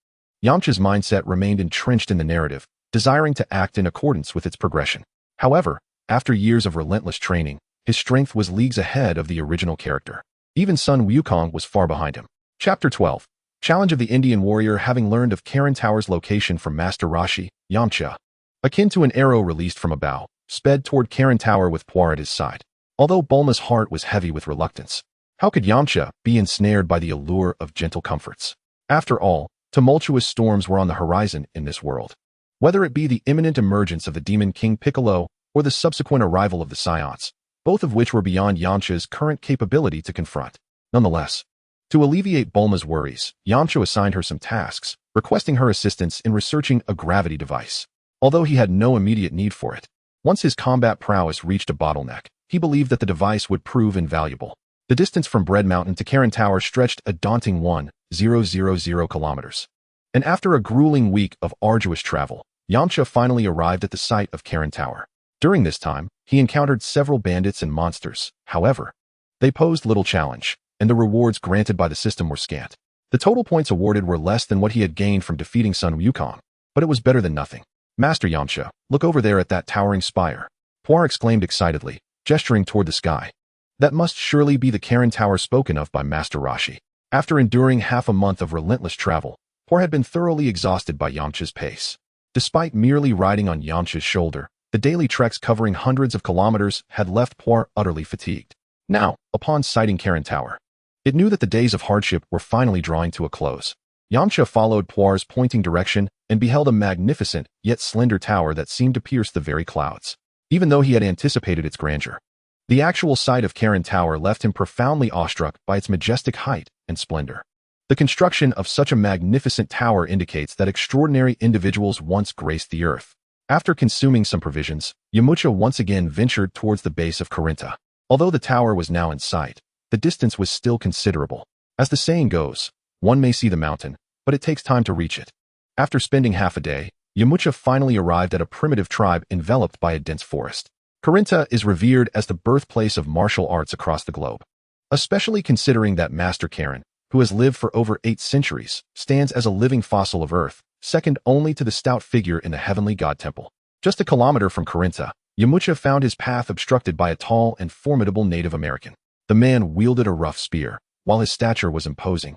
Yamcha's mindset remained entrenched in the narrative, desiring to act in accordance with its progression. However, after years of relentless training, his strength was leagues ahead of the original character. Even Sun Wukong was far behind him. Chapter 12. Challenge of the Indian warrior. Having learned of Karen Tower's location from Master Roshi, Yamcha, akin to an arrow released from a bow, sped toward Karen Tower with Puar at his side. Although Bulma's heart was heavy with reluctance, how could Yamcha be ensnared by the allure of gentle comforts? After all, tumultuous storms were on the horizon in this world. Whether it be the imminent emergence of the Demon King Piccolo or the subsequent arrival of the Saiyans, both of which were beyond Yamcha's current capability to confront. Nonetheless, to alleviate Bulma's worries, Yamcha assigned her some tasks, requesting her assistance in researching a gravity device. Although he had no immediate need for it, once his combat prowess reached a bottleneck, he believed that the device would prove invaluable. The distance from Bread Mountain to Karen Tower stretched a daunting 1,000 kilometers. And after a grueling week of arduous travel, Yamcha finally arrived at the site of Karen Tower. During this time, he encountered several bandits and monsters. However, they posed little challenge, and the rewards granted by the system were scant. The total points awarded were less than what he had gained from defeating Sun Wukong, but it was better than nothing. "Master Yamcha, look over there at that towering spire," Puar exclaimed excitedly, gesturing toward the sky. That must surely be the Karen Tower spoken of by Master Roshi. After enduring half a month of relentless travel, Puar had been thoroughly exhausted by Yamcha's pace. Despite merely riding on Yamcha's shoulder, the daily treks covering hundreds of kilometers had left Puar utterly fatigued. Now, upon sighting Karen Tower, it knew that the days of hardship were finally drawing to a close. Yamcha followed Puar's pointing direction and beheld a magnificent, yet slender tower that seemed to pierce the very clouds. Even though he had anticipated its grandeur, the actual sight of Karen Tower left him profoundly awestruck by its majestic height and splendor. The construction of such a magnificent tower indicates that extraordinary individuals once graced the earth. After consuming some provisions, Yamcha once again ventured towards the base of Karinta. Although the tower was now in sight, the distance was still considerable. As the saying goes, one may see the mountain, but it takes time to reach it. After spending half a day, Yamcha finally arrived at a primitive tribe enveloped by a dense forest. Karinta is revered as the birthplace of martial arts across the globe, especially considering that Master Karen, who has lived for over 8 centuries, stands as a living fossil of Earth, second only to the stout figure in the heavenly god temple. Just a kilometer from Karinta, Yamcha found his path obstructed by a tall and formidable Native American. The man wielded a rough spear, while his stature was imposing.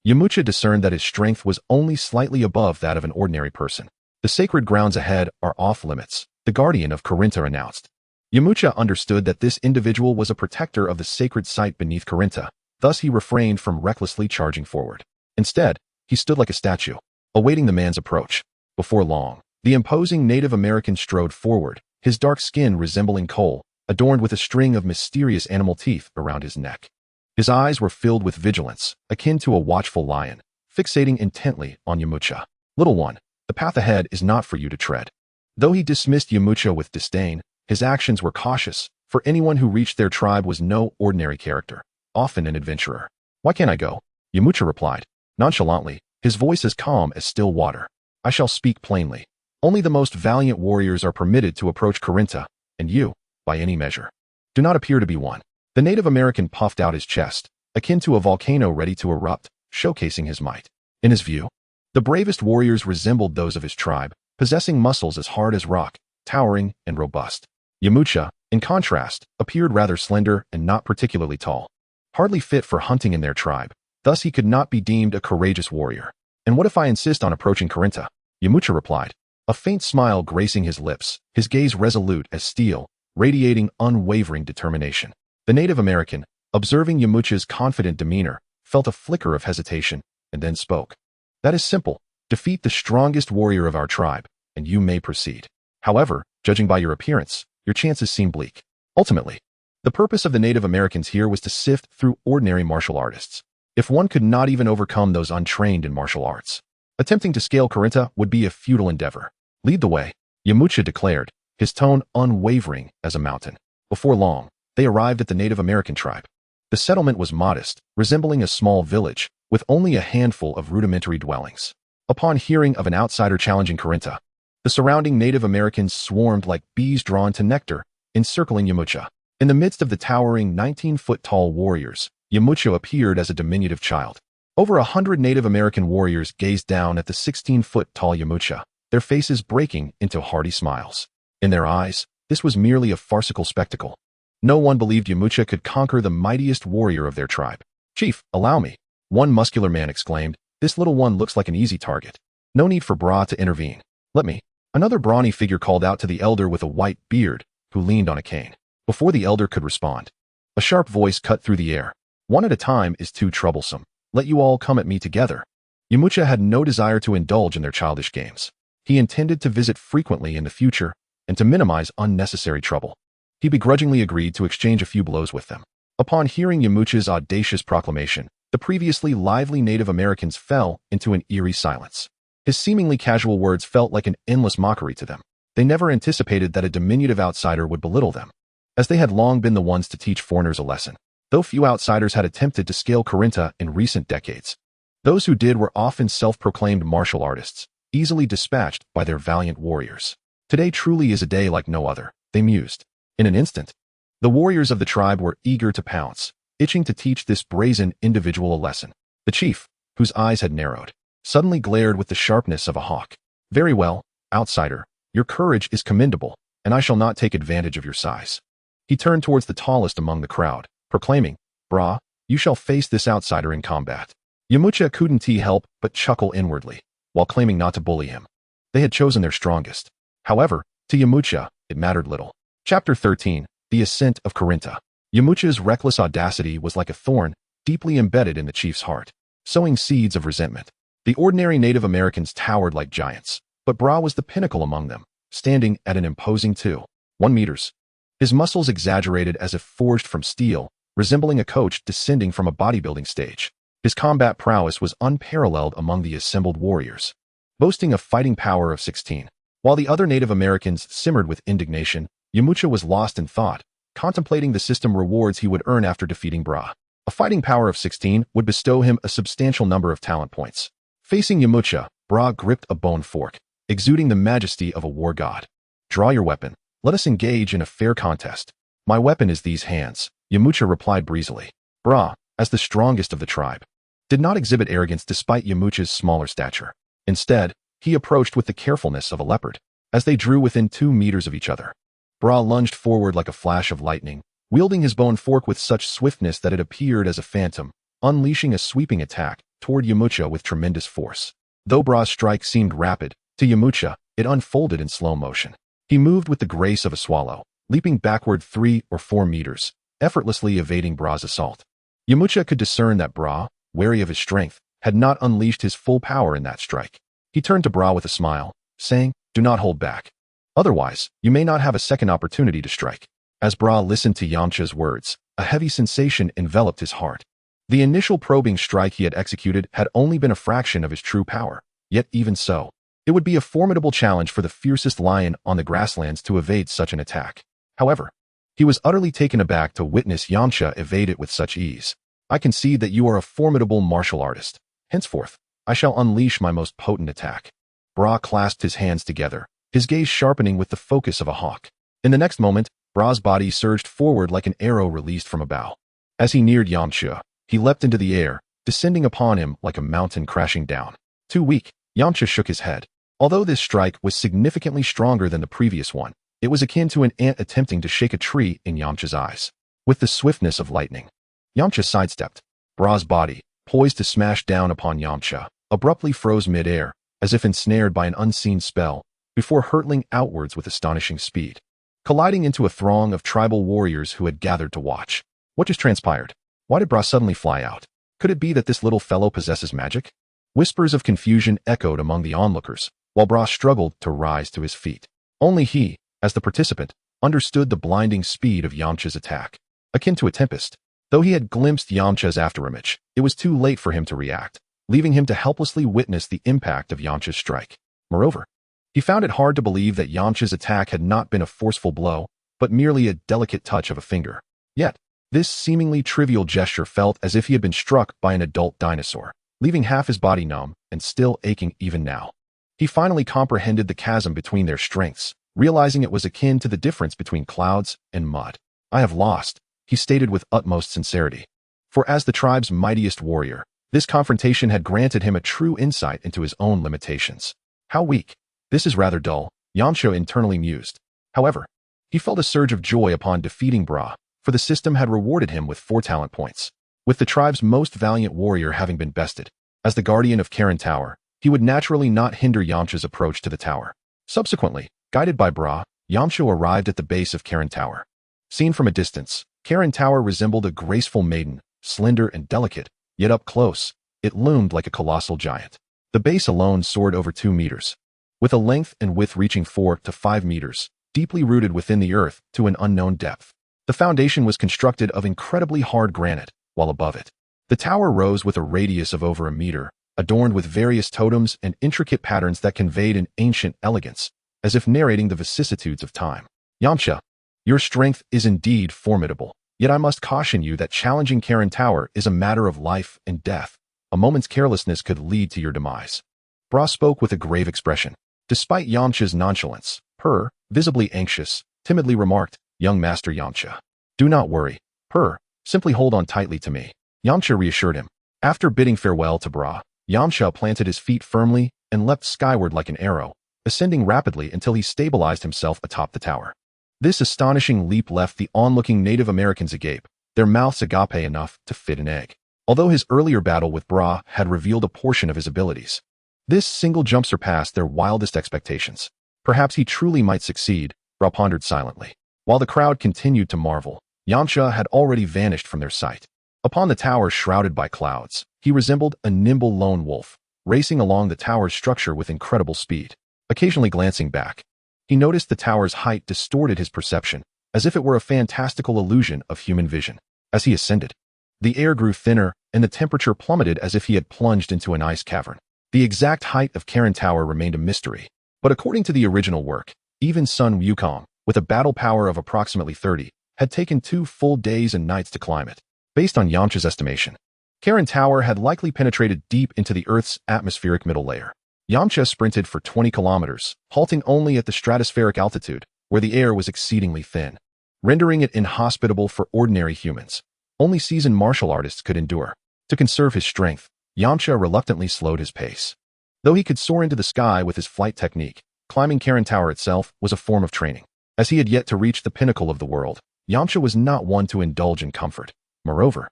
Yamcha discerned that his strength was only slightly above that of an ordinary person. The sacred grounds ahead are off limits, the guardian of Corinta announced. Yamcha understood that this individual was a protector of the sacred site beneath Corinta, thus he refrained from recklessly charging forward. Instead, he stood like a statue, awaiting the man's approach. Before long, the imposing Native American strode forward, his dark skin resembling coal, adorned with a string of mysterious animal teeth around his neck. His eyes were filled with vigilance, akin to a watchful lion, fixating intently on Yamcha. Little one, the path ahead is not for you to tread. Though he dismissed Yamcha with disdain, his actions were cautious, for anyone who reached their tribe was no ordinary character, often an adventurer. Why can't I go? Yamcha replied, nonchalantly, his voice as calm as still water. I shall speak plainly. Only the most valiant warriors are permitted to approach Corinta, and you, by any measure, do not appear to be one. The Native American puffed out his chest, akin to a volcano ready to erupt, showcasing his might. In his view, the bravest warriors resembled those of his tribe, possessing muscles as hard as rock, towering and robust. Yamcha, in contrast, appeared rather slender and not particularly tall, hardly fit for hunting in their tribe. Thus he could not be deemed a courageous warrior. And what if I insist on approaching Corinta? Yamcha replied, a faint smile gracing his lips, his gaze resolute as steel, radiating unwavering determination. The Native American, observing Yamcha's confident demeanor, felt a flicker of hesitation, and then spoke. That is simple. Defeat the strongest warrior of our tribe, and you may proceed. However, judging by your appearance, your chances seem bleak. Ultimately, the purpose of the Native Americans here was to sift through ordinary martial artists. If one could not even overcome those untrained in martial arts, attempting to scale Corinta would be a futile endeavor. Lead the way, Yamcha declared, his tone unwavering as a mountain. Before long, they arrived at the Native American tribe. The settlement was modest, resembling a small village, with only a handful of rudimentary dwellings. Upon hearing of an outsider challenging Corinta, the surrounding Native Americans swarmed like bees drawn to nectar, encircling Yamcha. In the midst of the towering 19-foot-tall warriors, Yamcha appeared as a diminutive child. Over 100 Native American warriors gazed down at the 16-foot-tall Yamcha, their faces breaking into hearty smiles. In their eyes, this was merely a farcical spectacle. No one believed Yamcha could conquer the mightiest warrior of their tribe. Chief, allow me, one muscular man exclaimed. This little one looks like an easy target. No need for Bra to intervene. Let me. Another brawny figure called out to the elder with a white beard, who leaned on a cane. Before the elder could respond, a sharp voice cut through the air. One at a time is too troublesome. Let you all come at me together. Yamcha had no desire to indulge in their childish games. He intended to visit frequently in the future and to minimize unnecessary trouble. He begrudgingly agreed to exchange a few blows with them. Upon hearing Yamcha's audacious proclamation, the previously lively Native Americans fell into an eerie silence. His seemingly casual words felt like an endless mockery to them. They never anticipated that a diminutive outsider would belittle them, as they had long been the ones to teach foreigners a lesson. Though few outsiders had attempted to scale Corinta in recent decades, those who did were often self-proclaimed martial artists, easily dispatched by their valiant warriors. Today truly is a day like no other, they mused. In an instant, the warriors of the tribe were eager to pounce, itching to teach this brazen individual a lesson. The chief, whose eyes had narrowed, suddenly glared with the sharpness of a hawk. Very well, outsider, your courage is commendable, and I shall not take advantage of your size. He turned towards the tallest among the crowd, proclaiming, Bra, you shall face this outsider in combat. Yamcha couldn't help but chuckle inwardly, while claiming not to bully him. They had chosen their strongest. However, to Yamcha, it mattered little. Chapter 13, The Ascent of Corinta. Yamcha's reckless audacity was like a thorn, deeply embedded in the chief's heart, sowing seeds of resentment. The ordinary Native Americans towered like giants, but Bra was the pinnacle among them, standing at an imposing 2.1 meters. His muscles exaggerated as if forged from steel, resembling a coach descending from a bodybuilding stage. His combat prowess was unparalleled among the assembled warriors, boasting a fighting power of 16. While the other Native Americans simmered with indignation, Yamcha was lost in thought, contemplating the system rewards he would earn after defeating Bra. A fighting power of 16 would bestow him a substantial number of talent points. Facing Yamcha, Bra gripped a bone fork, exuding the majesty of a war god. Draw your weapon. Let us engage in a fair contest. My weapon is these hands, Yamcha replied breezily. Bra, as the strongest of the tribe, did not exhibit arrogance despite Yamcha's smaller stature. Instead, he approached with the carefulness of a leopard. As they drew within 2 meters of each other, Bra lunged forward like a flash of lightning, wielding his bone fork with such swiftness that it appeared as a phantom, unleashing a sweeping attack toward Yamcha with tremendous force. Though Bra's strike seemed rapid, to Yamcha, it unfolded in slow motion. He moved with the grace of a swallow, leaping backward 3 or 4 meters, effortlessly evading Bra's assault. Yamcha could discern that Bra, wary of his strength, had not unleashed his full power in that strike. He turned to Bra with a smile, saying, "Do not hold back. Otherwise, you may not have a second opportunity to strike." As Bra listened to Yamcha's words, a heavy sensation enveloped his heart. The initial probing strike he had executed had only been a fraction of his true power, yet even so, it would be a formidable challenge for the fiercest lion on the grasslands to evade such an attack. However, he was utterly taken aback to witness Yamcha evade it with such ease. "I concede that you are a formidable martial artist. Henceforth, I shall unleash my most potent attack." Bra clasped his hands together, his gaze sharpening with the focus of a hawk. In the next moment, Bra's body surged forward like an arrow released from a bow. As he neared Yamcha, he leapt into the air, descending upon him like a mountain crashing down. Too weak, Yamcha shook his head. Although this strike was significantly stronger than the previous one, it was akin to an ant attempting to shake a tree in Yamcha's eyes. With the swiftness of lightning, Yamcha sidestepped. Bra's body, poised to smash down upon Yamcha, abruptly froze mid-air, as if ensnared by an unseen spell, before hurtling outwards with astonishing speed, colliding into a throng of tribal warriors who had gathered to watch. What just transpired? Why did Bra suddenly fly out? Could it be that this little fellow possesses magic? Whispers of confusion echoed among the onlookers, while Bra struggled to rise to his feet. Only he, as the participant, understood the blinding speed of Yamcha's attack. Akin to a tempest, though he had glimpsed Yamcha's afterimage, it was too late for him to react, leaving him to helplessly witness the impact of Yamcha's strike. Moreover, he found it hard to believe that Yamcha's attack had not been a forceful blow, but merely a delicate touch of a finger. Yet, this seemingly trivial gesture felt as if he had been struck by an adult dinosaur, leaving half his body numb and still aching even now. He finally comprehended the chasm between their strengths, realizing it was akin to the difference between clouds and mud. "I have lost," he stated with utmost sincerity. For as the tribe's mightiest warrior, this confrontation had granted him a true insight into his own limitations. How weak. This is rather dull, Yamcha internally mused. However, he felt a surge of joy upon defeating Bra, for the system had rewarded him with 4 talent points. With the tribe's most valiant warrior having been bested, as the guardian of Karen Tower, he would naturally not hinder Yamcha's approach to the tower. Subsequently, guided by Bra, Yamcha arrived at the base of Karen Tower. Seen from a distance, Karen Tower resembled a graceful maiden, slender and delicate, yet up close, it loomed like a colossal giant. The base alone soared over 2 meters, with a length and width reaching 4 to 5 meters, deeply rooted within the earth to an unknown depth. The foundation was constructed of incredibly hard granite, while above it, the tower rose with a radius of over a meter, adorned with various totems and intricate patterns that conveyed an ancient elegance, as if narrating the vicissitudes of time. "Yamcha, your strength is indeed formidable, yet I must caution you that challenging Karen Tower is a matter of life and death. A moment's carelessness could lead to your demise." Bra spoke with a grave expression. Despite Yamcha's nonchalance, Purr, visibly anxious, timidly remarked, "Young Master Yamcha, do not worry. Purr, simply hold on tightly to me." Yamcha reassured him. After bidding farewell to Bra, Yamcha planted his feet firmly and leapt skyward like an arrow, ascending rapidly until he stabilized himself atop the tower. This astonishing leap left the onlooking Native Americans agape, their mouths agape enough to fit an egg. Although his earlier battle with Bra had revealed a portion of his abilities, this single jump surpassed their wildest expectations. Perhaps he truly might succeed, Bra pondered silently. While the crowd continued to marvel, Yamcha had already vanished from their sight. Upon the tower shrouded by clouds, he resembled a nimble lone wolf, racing along the tower's structure with incredible speed. Occasionally glancing back, he noticed the tower's height distorted his perception, as if it were a fantastical illusion of human vision. As he ascended, the air grew thinner and the temperature plummeted as if he had plunged into an ice cavern. The exact height of Karen Tower remained a mystery, but according to the original work, even Sun Wukong, with a battle power of approximately 30, had taken 2 full days and nights to climb it. Based on Yamcha's estimation, Karen Tower had likely penetrated deep into the Earth's atmospheric middle layer. Yamcha sprinted for 20 kilometers, halting only at the stratospheric altitude, where the air was exceedingly thin, rendering it inhospitable for ordinary humans. Only seasoned martial artists could endure. To conserve his strength, Yamcha reluctantly slowed his pace. Though he could soar into the sky with his flight technique, climbing Karen Tower itself was a form of training. As he had yet to reach the pinnacle of the world, Yamcha was not one to indulge in comfort. Moreover,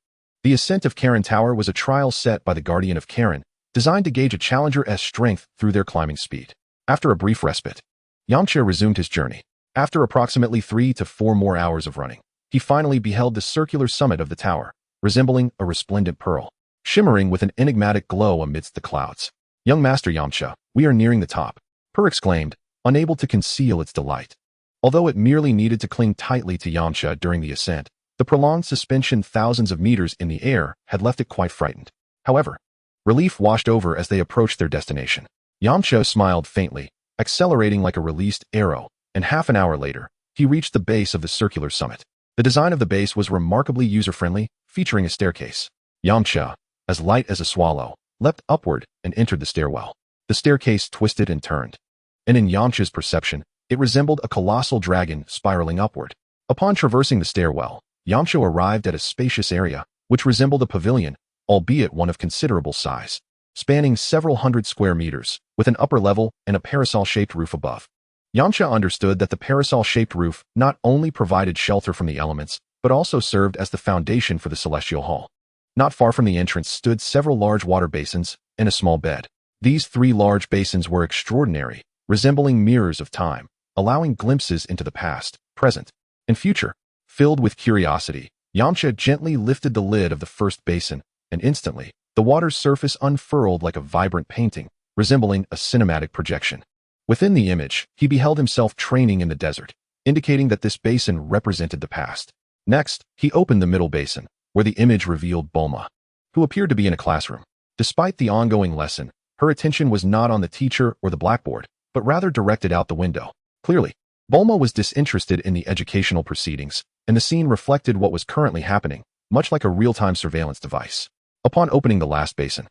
The ascent of Karen Tower was a trial set by the Guardian of Karen, designed to gauge a challenger's strength through their climbing speed. After a brief respite, Yamcha resumed his journey. After approximately 3 to 4 more hours of running, he finally beheld the circular summit of the tower, resembling a resplendent pearl, shimmering with an enigmatic glow amidst the clouds. "Young Master Yamcha, we are nearing the top," Per exclaimed, unable to conceal its delight. Although it merely needed to cling tightly to Yamcha during the ascent, the prolonged suspension thousands of meters in the air had left it quite frightened. However, relief washed over as they approached their destination. Yamcha smiled faintly, accelerating like a released arrow, and half an hour later, he reached the base of the circular summit. The design of the base was remarkably user-friendly, featuring a staircase. Yamcha, as light as a swallow, leapt upward and entered the stairwell. The staircase twisted and turned, and in Yamcha's perception, it resembled a colossal dragon spiraling upward. Upon traversing the stairwell, Yamcha arrived at a spacious area, which resembled a pavilion, albeit one of considerable size, spanning several hundred square meters, with an upper level and a parasol-shaped roof above. Yamcha understood that the parasol-shaped roof not only provided shelter from the elements, but also served as the foundation for the celestial hall. Not far from the entrance stood several large water basins and a small bed. These 3 large basins were extraordinary, resembling mirrors of time, allowing glimpses into the past, present, and future. Filled with curiosity, Yamcha gently lifted the lid of the first basin, and instantly, the water's surface unfurled like a vibrant painting, resembling a cinematic projection. Within the image, he beheld himself training in the desert, indicating that this basin represented the past. Next, he opened the middle basin, where the image revealed Bulma, who appeared to be in a classroom. Despite the ongoing lesson, her attention was not on the teacher or the blackboard, but rather directed out the window. Clearly, Bulma was disinterested in the educational proceedings, and the scene reflected what was currently happening, much like a real-time surveillance device. Upon opening the last basin,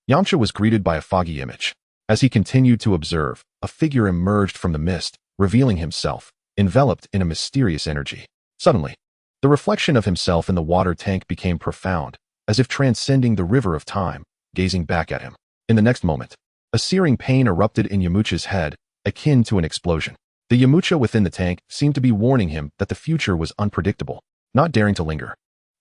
Yamcha was greeted by a foggy image. As he continued to observe, a figure emerged from the mist, revealing himself, enveloped in a mysterious energy. Suddenly, the reflection of himself in the water tank became profound, as if transcending the river of time, gazing back at him. In the next moment, a searing pain erupted in Yamcha's head, akin to an explosion. The Yamcha within the tank seemed to be warning him that the future was unpredictable. Not daring to linger,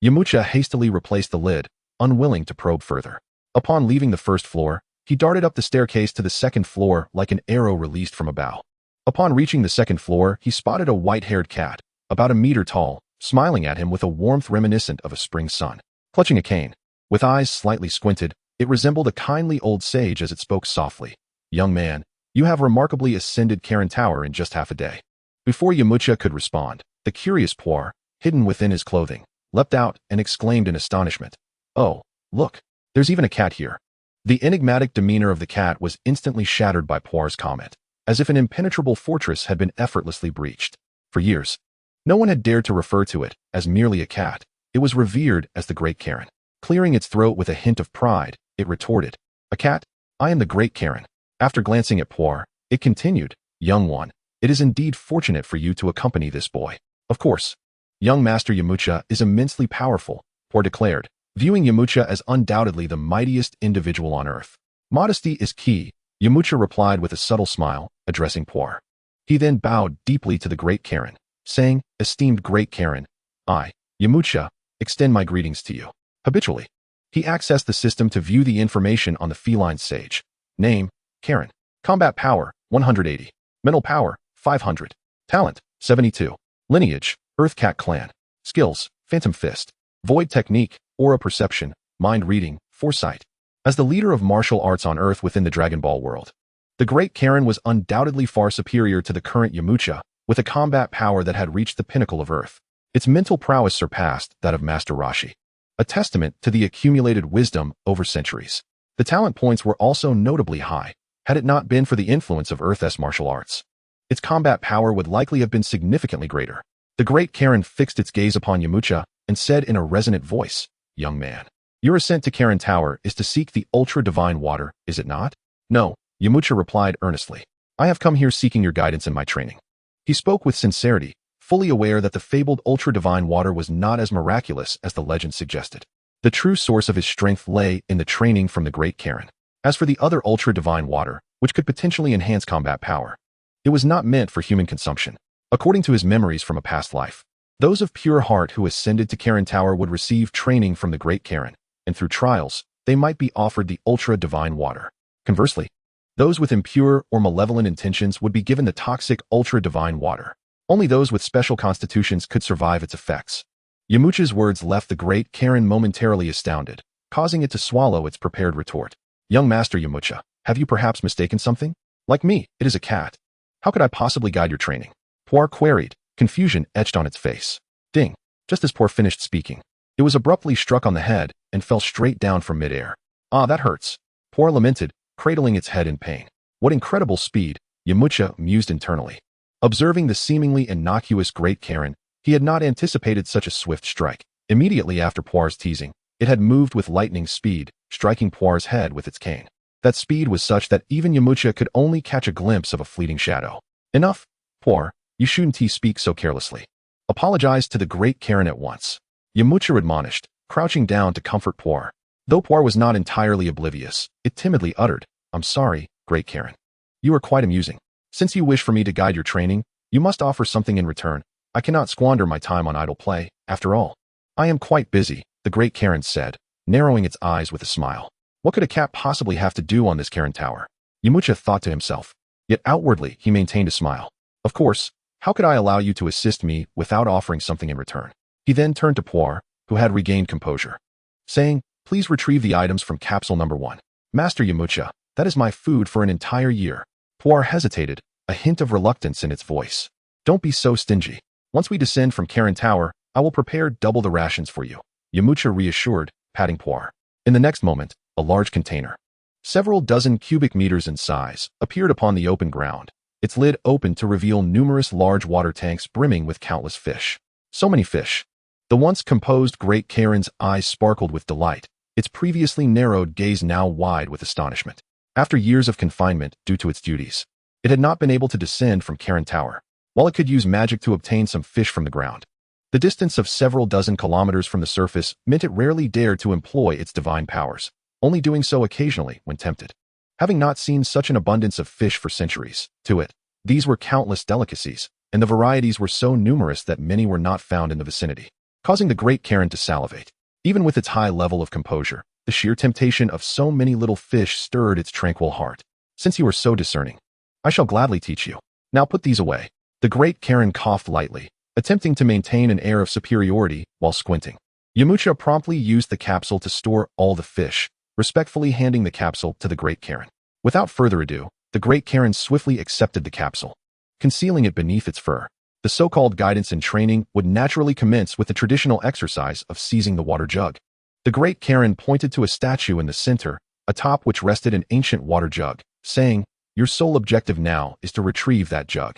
Yamcha hastily replaced the lid, unwilling to probe further. Upon leaving the first floor, he darted up the staircase to the second floor like an arrow released from a bow. Upon reaching the second floor, he spotted a white-haired cat, about a meter tall, smiling at him with a warmth reminiscent of a spring sun. Clutching a cane, with eyes slightly squinted, it resembled a kindly old sage as it spoke softly. "Young man, you have remarkably ascended Karen Tower in just half a day." Before Yamcha could respond, the curious Poir, hidden within his clothing, leapt out and exclaimed in astonishment, "Oh, look, there's even a cat here." The enigmatic demeanor of the cat was instantly shattered by Poir's comment, as if an impenetrable fortress had been effortlessly breached. For years, no one had dared to refer to it as merely a cat. It was revered as the Great Karen. Clearing its throat with a hint of pride, it retorted, "A cat? I am the Great Karen." After glancing at Poir, it continued, "Young one, it is indeed fortunate for you to accompany this boy." "Of course, young Master Yamcha is immensely powerful," Poir declared, viewing Yamcha as undoubtedly the mightiest individual on Earth. "Modesty is key," Yamcha replied with a subtle smile, addressing Poir. He then bowed deeply to the Great Karen, saying, "Esteemed Great Karen, I, Yamcha, extend my greetings to you." Habitually, he accessed the system to view the information on the feline sage. Name, Karen. Combat power, 180. Mental power, 500. Talent, 72. Lineage, Earthcat clan. Skills, Phantom Fist. Void technique, Aura perception, mind reading, foresight. As the leader of martial arts on Earth within the Dragon Ball world, the Great Karen was undoubtedly far superior to the current Yamcha, with a combat power that had reached the pinnacle of Earth. Its mental prowess surpassed that of Master Roshi, a testament to the accumulated wisdom over centuries. The talent points were also notably high, had it not been for the influence of Earth's martial arts. Its combat power would likely have been significantly greater. The Great Karen fixed its gaze upon Yamcha and said in a resonant voice, "Young man, your ascent to Karen Tower is to seek the ultra-divine water, is it not?" "No," Yamcha replied earnestly. "I have come here seeking your guidance in my training." He spoke with sincerity, fully aware that the fabled ultra-divine water was not as miraculous as the legend suggested. The true source of his strength lay in the training from the Great Karen. As for the other ultra-divine water, which could potentially enhance combat power, it was not meant for human consumption. According to his memories from a past life, Those of pure heart who ascended to Karen Tower would receive training from the Great Karen, and through trials, they might be offered the ultra-divine water. Conversely, those with impure or malevolent intentions would be given the toxic ultra-divine water. Only those with special constitutions could survive its effects. Yamcha's words left the Great Karen momentarily astounded, causing it to swallow its prepared retort. Young Master Yamcha, have you perhaps mistaken something? Like me, it is a cat. How could I possibly guide your training? Poir queried, confusion etched on its face. Ding! Just as Poir finished speaking, it was abruptly struck on the head and fell straight down from midair. Ah, that hurts. Poir lamented, cradling its head in pain. What incredible speed, Yamcha mused internally. Observing the seemingly innocuous Great Karen, he had not anticipated such a swift strike. Immediately after Poir's teasing, it had moved with lightning speed, striking Poir's head with its cane. That speed was such that even Yamcha could only catch a glimpse of a fleeting shadow. Enough, Poir, you shouldn't speak so carelessly. Apologize to the Great Karen at once. Yamcha admonished, crouching down to comfort Poir. Though Poir was not entirely oblivious, it timidly uttered, I'm sorry, Great Karen. You are quite amusing. Since you wish for me to guide your training, you must offer something in return. I cannot squander my time on idle play, after all. I am quite busy, the Great Karen said, narrowing its eyes with a smile. What could a cat possibly have to do on this Karen Tower? Yamcha thought to himself. Yet outwardly, he maintained a smile. Of course, how could I allow you to assist me without offering something in return? He then turned to Poir, who had regained composure, saying, Please retrieve the items from capsule number 1. Master Yamcha, that is my food for an entire year. Poir hesitated, a hint of reluctance in its voice. Don't be so stingy. Once we descend from Karen Tower, I will prepare double the rations for you. Yamcha reassured, patting Poir. In the next moment, a large container, several dozen cubic meters in size, appeared upon the open ground. Its lid opened to reveal numerous large water tanks brimming with countless fish. So many fish. The once composed Great Karen's eyes sparkled with delight, its previously narrowed gaze now wide with astonishment. After years of confinement due to its duties, it had not been able to descend from Karen Tower, while it could use magic to obtain some fish from the ground. The distance of several dozen kilometers from the surface meant it rarely dared to employ its divine powers, only doing so occasionally when tempted. Having not seen such an abundance of fish for centuries, to it, these were countless delicacies, and the varieties were so numerous that many were not found in the vicinity, causing the Great Karen to salivate. Even with its high level of composure, the sheer temptation of so many little fish stirred its tranquil heart. Since you are so discerning, I shall gladly teach you. Now put these away. The Great Karen coughed lightly, attempting to maintain an air of superiority while squinting. Yamcha promptly used the capsule to store all the fish, respectfully handing the capsule to the Great Karen. Without further ado, the Great Karen swiftly accepted the capsule, concealing it beneath its fur. The so-called guidance and training would naturally commence with the traditional exercise of seizing the water jug. The Great Karen pointed to a statue in the center, atop which rested an ancient water jug, saying, Your sole objective now is to retrieve that jug.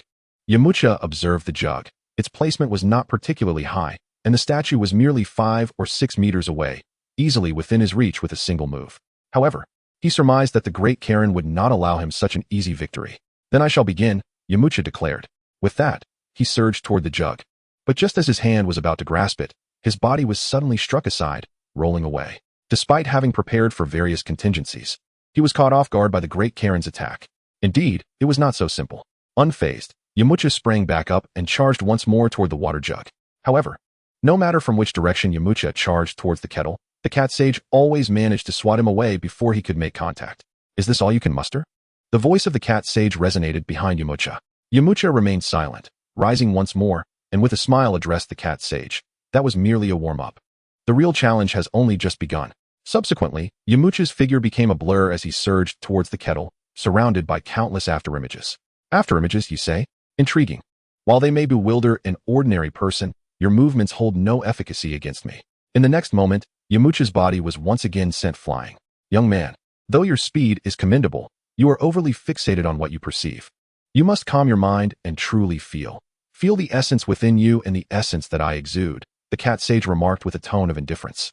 Yamcha observed the jug. Its placement was not particularly high, and the statue was merely 5 or 6 meters away, easily within his reach with a single move. However, he surmised that the Great Karen would not allow him such an easy victory. Then I shall begin, Yamcha declared. With that, he surged toward the jug. But just as his hand was about to grasp it, his body was suddenly struck aside, rolling away. Despite having prepared for various contingencies, he was caught off guard by the Great Karen's attack. Indeed, it was not so simple. Unfazed, Yamcha sprang back up and charged once more toward the water jug. However, no matter from which direction Yamcha charged towards the kettle, the cat sage always managed to swat him away before he could make contact. Is this all you can muster? The voice of the cat sage resonated behind Yamcha. Yamcha remained silent, rising once more, and with a smile addressed the cat sage. That was merely a warm-up. The real challenge has only just begun. Subsequently, Yamcha's figure became a blur as he surged towards the kettle, surrounded by countless afterimages. Afterimages, you say? Intriguing. While they may bewilder an ordinary person, your movements hold no efficacy against me. In the next moment, Yamcha's body was once again sent flying. Young man, though your speed is commendable, you are overly fixated on what you perceive. You must calm your mind and truly feel. Feel the essence within you and the essence that I exude, the cat sage remarked with a tone of indifference,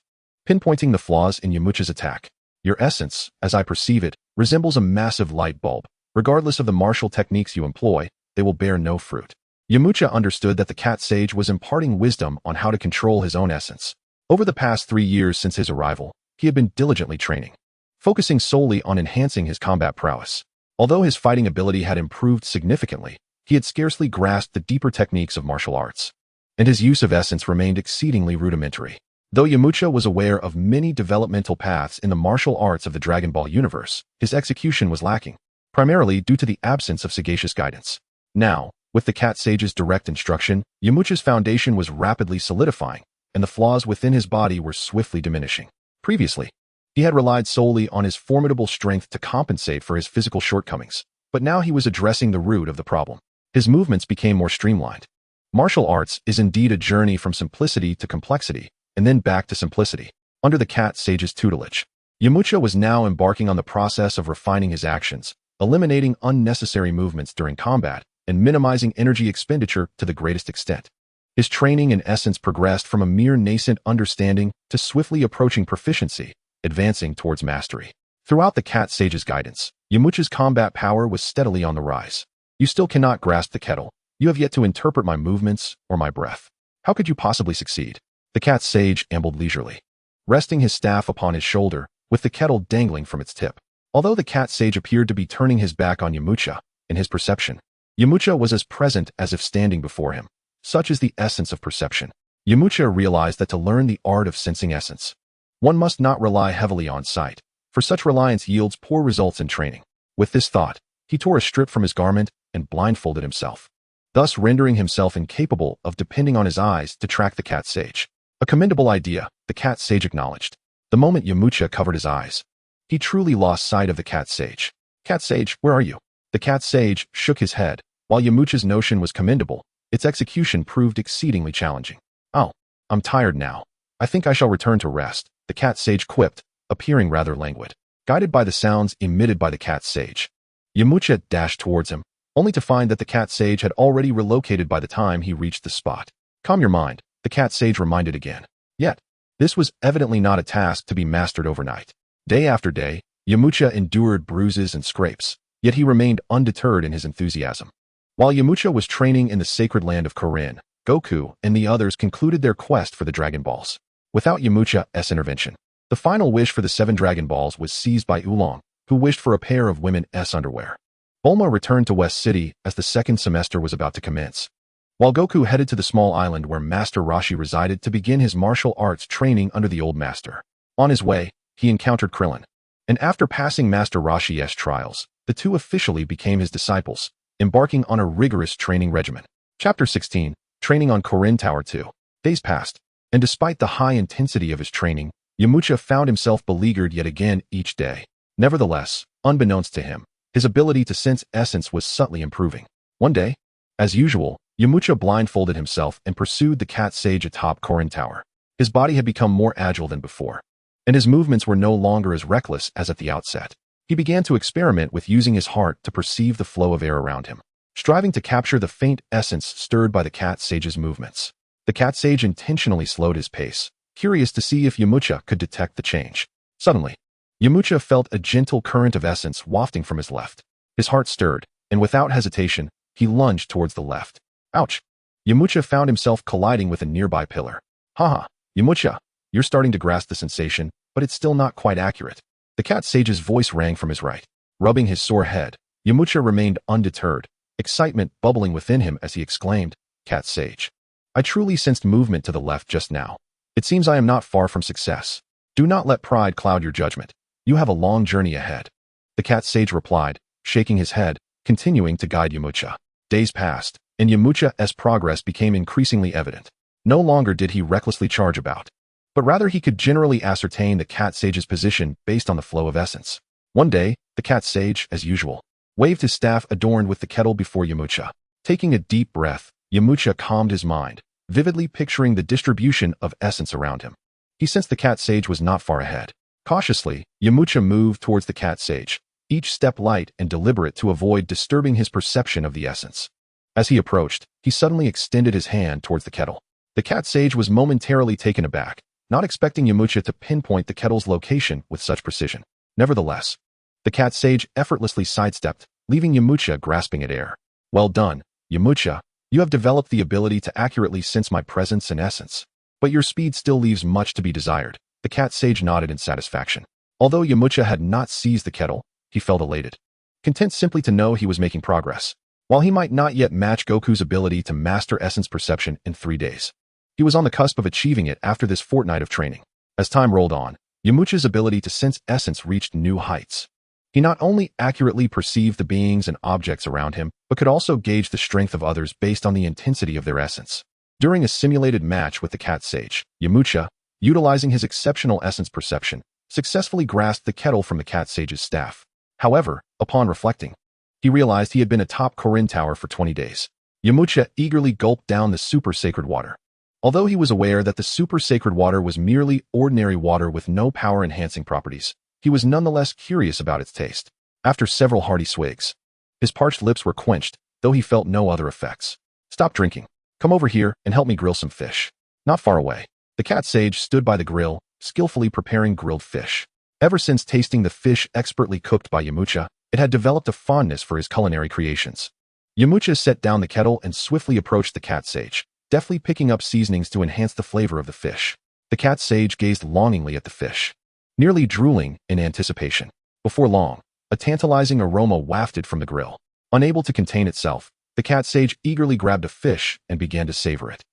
pinpointing the flaws in Yamcha's attack. Your essence, as I perceive it, resembles a massive light bulb. Regardless of the martial techniques you employ, they will bear no fruit. Yamcha understood that the cat sage was imparting wisdom on how to control his own essence. Over the past 3 years since his arrival, he had been diligently training, focusing solely on enhancing his combat prowess. Although his fighting ability had improved significantly, he had scarcely grasped the deeper techniques of martial arts. and his use of essence remained exceedingly rudimentary. Though Yamcha was aware of many developmental paths in the martial arts of the Dragon Ball universe, his execution was lacking, primarily due to the absence of sagacious guidance. Now, with the Cat Sage's direct instruction, Yamcha's foundation was rapidly solidifying, and the flaws within his body were swiftly diminishing. Previously, he had relied solely on his formidable strength to compensate for his physical shortcomings, but now he was addressing the root of the problem. His movements became more streamlined. Martial arts is indeed a journey from simplicity to complexity, and then back to simplicity. Under the Cat Sage's tutelage, Yamcha was now embarking on the process of refining his actions, eliminating unnecessary movements during combat, and minimizing energy expenditure to the greatest extent. His training in essence progressed from a mere nascent understanding to swiftly approaching proficiency, advancing towards mastery. Throughout the Cat Sage's guidance, Yamcha's combat power was steadily on the rise. You still cannot grasp the kettle. You have yet to interpret my movements or my breath. How could you possibly succeed? The Cat Sage ambled leisurely, resting his staff upon his shoulder, with the kettle dangling from its tip. Although the Cat Sage appeared to be turning his back on Yamcha, in his perception, Yamcha was as present as if standing before him. Such is the essence of perception. Yamcha realized that to learn the art of sensing essence, one must not rely heavily on sight, for such reliance yields poor results in training. With this thought, he tore a strip from his garment and blindfolded himself, thus rendering himself incapable of depending on his eyes to track the Cat Sage. A commendable idea, the Cat Sage acknowledged. The moment Yamcha covered his eyes, he truly lost sight of the Cat Sage. Cat Sage, where are you? The Cat Sage shook his head. While Yamcha's notion was commendable, its execution proved exceedingly challenging. Oh, I'm tired now. I think I shall return to rest, the Cat Sage quipped, appearing rather languid. Guided by the sounds emitted by the Cat Sage, Yamcha dashed towards him, only to find that the Cat Sage had already relocated by the time he reached the spot. Calm your mind, the Cat Sage reminded again. Yet, this was evidently not a task to be mastered overnight. Day after day, Yamcha endured bruises and scrapes, yet he remained undeterred in his enthusiasm. While Yamcha was training in the sacred land of Korin, Goku and the others concluded their quest for the Dragon Balls. Without Yamcha's intervention, the final wish for the 7 Dragon Balls was seized by Oolong, who wished for a pair of women's underwear. Bulma returned to West City as the second semester was about to commence, while Goku headed to the small island where Master Roshi resided to begin his martial arts training under the old master. On his way, he encountered Krillin, and after passing Master Roshi's trials, the two officially became his disciples, embarking on a rigorous training regimen. Chapter 16, Training on Korin Tower 2. Days passed, and despite the high intensity of his training, Yamcha found himself beleaguered yet again each day. Nevertheless, unbeknownst to him, his ability to sense essence was subtly improving. One day, as usual, Yamcha blindfolded himself and pursued the Cat Sage atop Korin Tower. His body had become more agile than before, and his movements were no longer as reckless as at the outset. He began to experiment with using his heart to perceive the flow of air around him, striving to capture the faint essence stirred by the Cat Sage's movements. The Cat Sage intentionally slowed his pace, curious to see if Yamcha could detect the change. Suddenly, Yamcha felt a gentle current of essence wafting from his left. His heart stirred, and without hesitation, he lunged towards the left. Ouch! Yamcha found himself colliding with a nearby pillar. Haha, Yamcha, you're starting to grasp the sensation, but it's still not quite accurate. The Cat Sage's voice rang from his right. Rubbing his sore head, Yamcha remained undeterred, excitement bubbling within him as he exclaimed, Cat Sage, I truly sensed movement to the left just now. It seems I am not far from success. Do not let pride cloud your judgment. You have a long journey ahead. The Cat Sage replied, shaking his head, continuing to guide Yamcha. Days passed, and Yamcha's progress became increasingly evident. No longer did he recklessly charge about, but rather he could generally ascertain the Cat Sage's position based on the flow of essence. One day, the Cat Sage, as usual, waved his staff adorned with the kettle before Yamcha. Taking a deep breath, Yamcha calmed his mind, vividly picturing the distribution of essence around him. He sensed the Cat Sage was not far ahead. Cautiously, Yamcha moved towards the Cat Sage, each step light and deliberate to avoid disturbing his perception of the essence. As he approached, he suddenly extended his hand towards the kettle. The Cat Sage was momentarily taken aback, not expecting Yamcha to pinpoint the kettle's location with such precision. Nevertheless, the Cat Sage effortlessly sidestepped, leaving Yamcha grasping at air. Well done, Yamcha, you have developed the ability to accurately sense my presence and essence. But your speed still leaves much to be desired. The Cat Sage nodded in satisfaction. Although Yamcha had not seized the kettle, he felt elated, content simply to know he was making progress. While he might not yet match Goku's ability to master essence perception in 3 days, he was on the cusp of achieving it after this fortnight of training. As time rolled on, Yamcha's ability to sense essence reached new heights. He not only accurately perceived the beings and objects around him, but could also gauge the strength of others based on the intensity of their essence. During a simulated match with the cat sage, Yamcha, utilizing his exceptional essence perception, successfully grasped the kettle from the cat sage's staff. However, upon reflecting, he realized he had been atop Korin Tower for 20 days. Yamcha eagerly gulped down the super sacred water. Although he was aware that the super sacred water was merely ordinary water with no power-enhancing properties, he was nonetheless curious about its taste. After several hearty swigs, his parched lips were quenched, though he felt no other effects. "Stop drinking. Come over here and help me grill some fish." Not far away, the cat sage stood by the grill, skillfully preparing grilled fish. Ever since tasting the fish expertly cooked by Yamcha, it had developed a fondness for his culinary creations. Yamcha set down the kettle and swiftly approached the cat sage, deftly picking up seasonings to enhance the flavor of the fish. The cat sage gazed longingly at the fish, nearly drooling in anticipation. Before long, a tantalizing aroma wafted from the grill. Unable to contain itself, the cat sage eagerly grabbed a fish and began to savor it.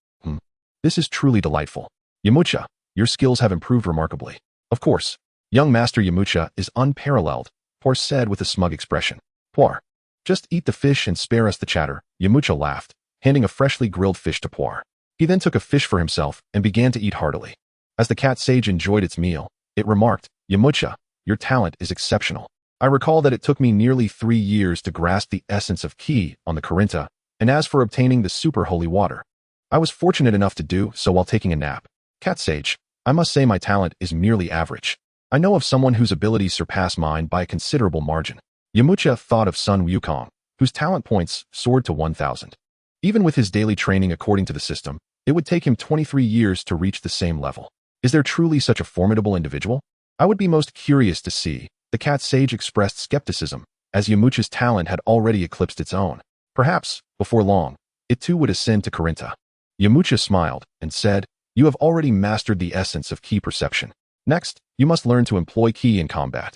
This is truly delightful. Yamcha, your skills have improved remarkably. Of course, young Master Yamcha is unparalleled, Por said with a smug expression. Por, just eat the fish and spare us the chatter, Yamcha laughed, handing a freshly grilled fish to Por. He then took a fish for himself and began to eat heartily. As the cat sage enjoyed its meal, it remarked, Yamcha, your talent is exceptional. I recall that it took me nearly 3 years to grasp the essence of ki on the Korinta, and as for obtaining the super holy water, I was fortunate enough to do so while taking a nap. Cat sage, I must say my talent is merely average. I know of someone whose abilities surpass mine by a considerable margin. Yamcha thought of Sun Wukong, whose talent points soared to 1,000. Even with his daily training according to the system, it would take him 23 years to reach the same level. Is there truly such a formidable individual? I would be most curious to see. The cat sage expressed skepticism, as Yamcha's talent had already eclipsed its own. Perhaps, before long, it too would ascend to Korinta. Yamcha smiled and said, you have already mastered the essence of ki perception. Next, you must learn to employ ki in combat.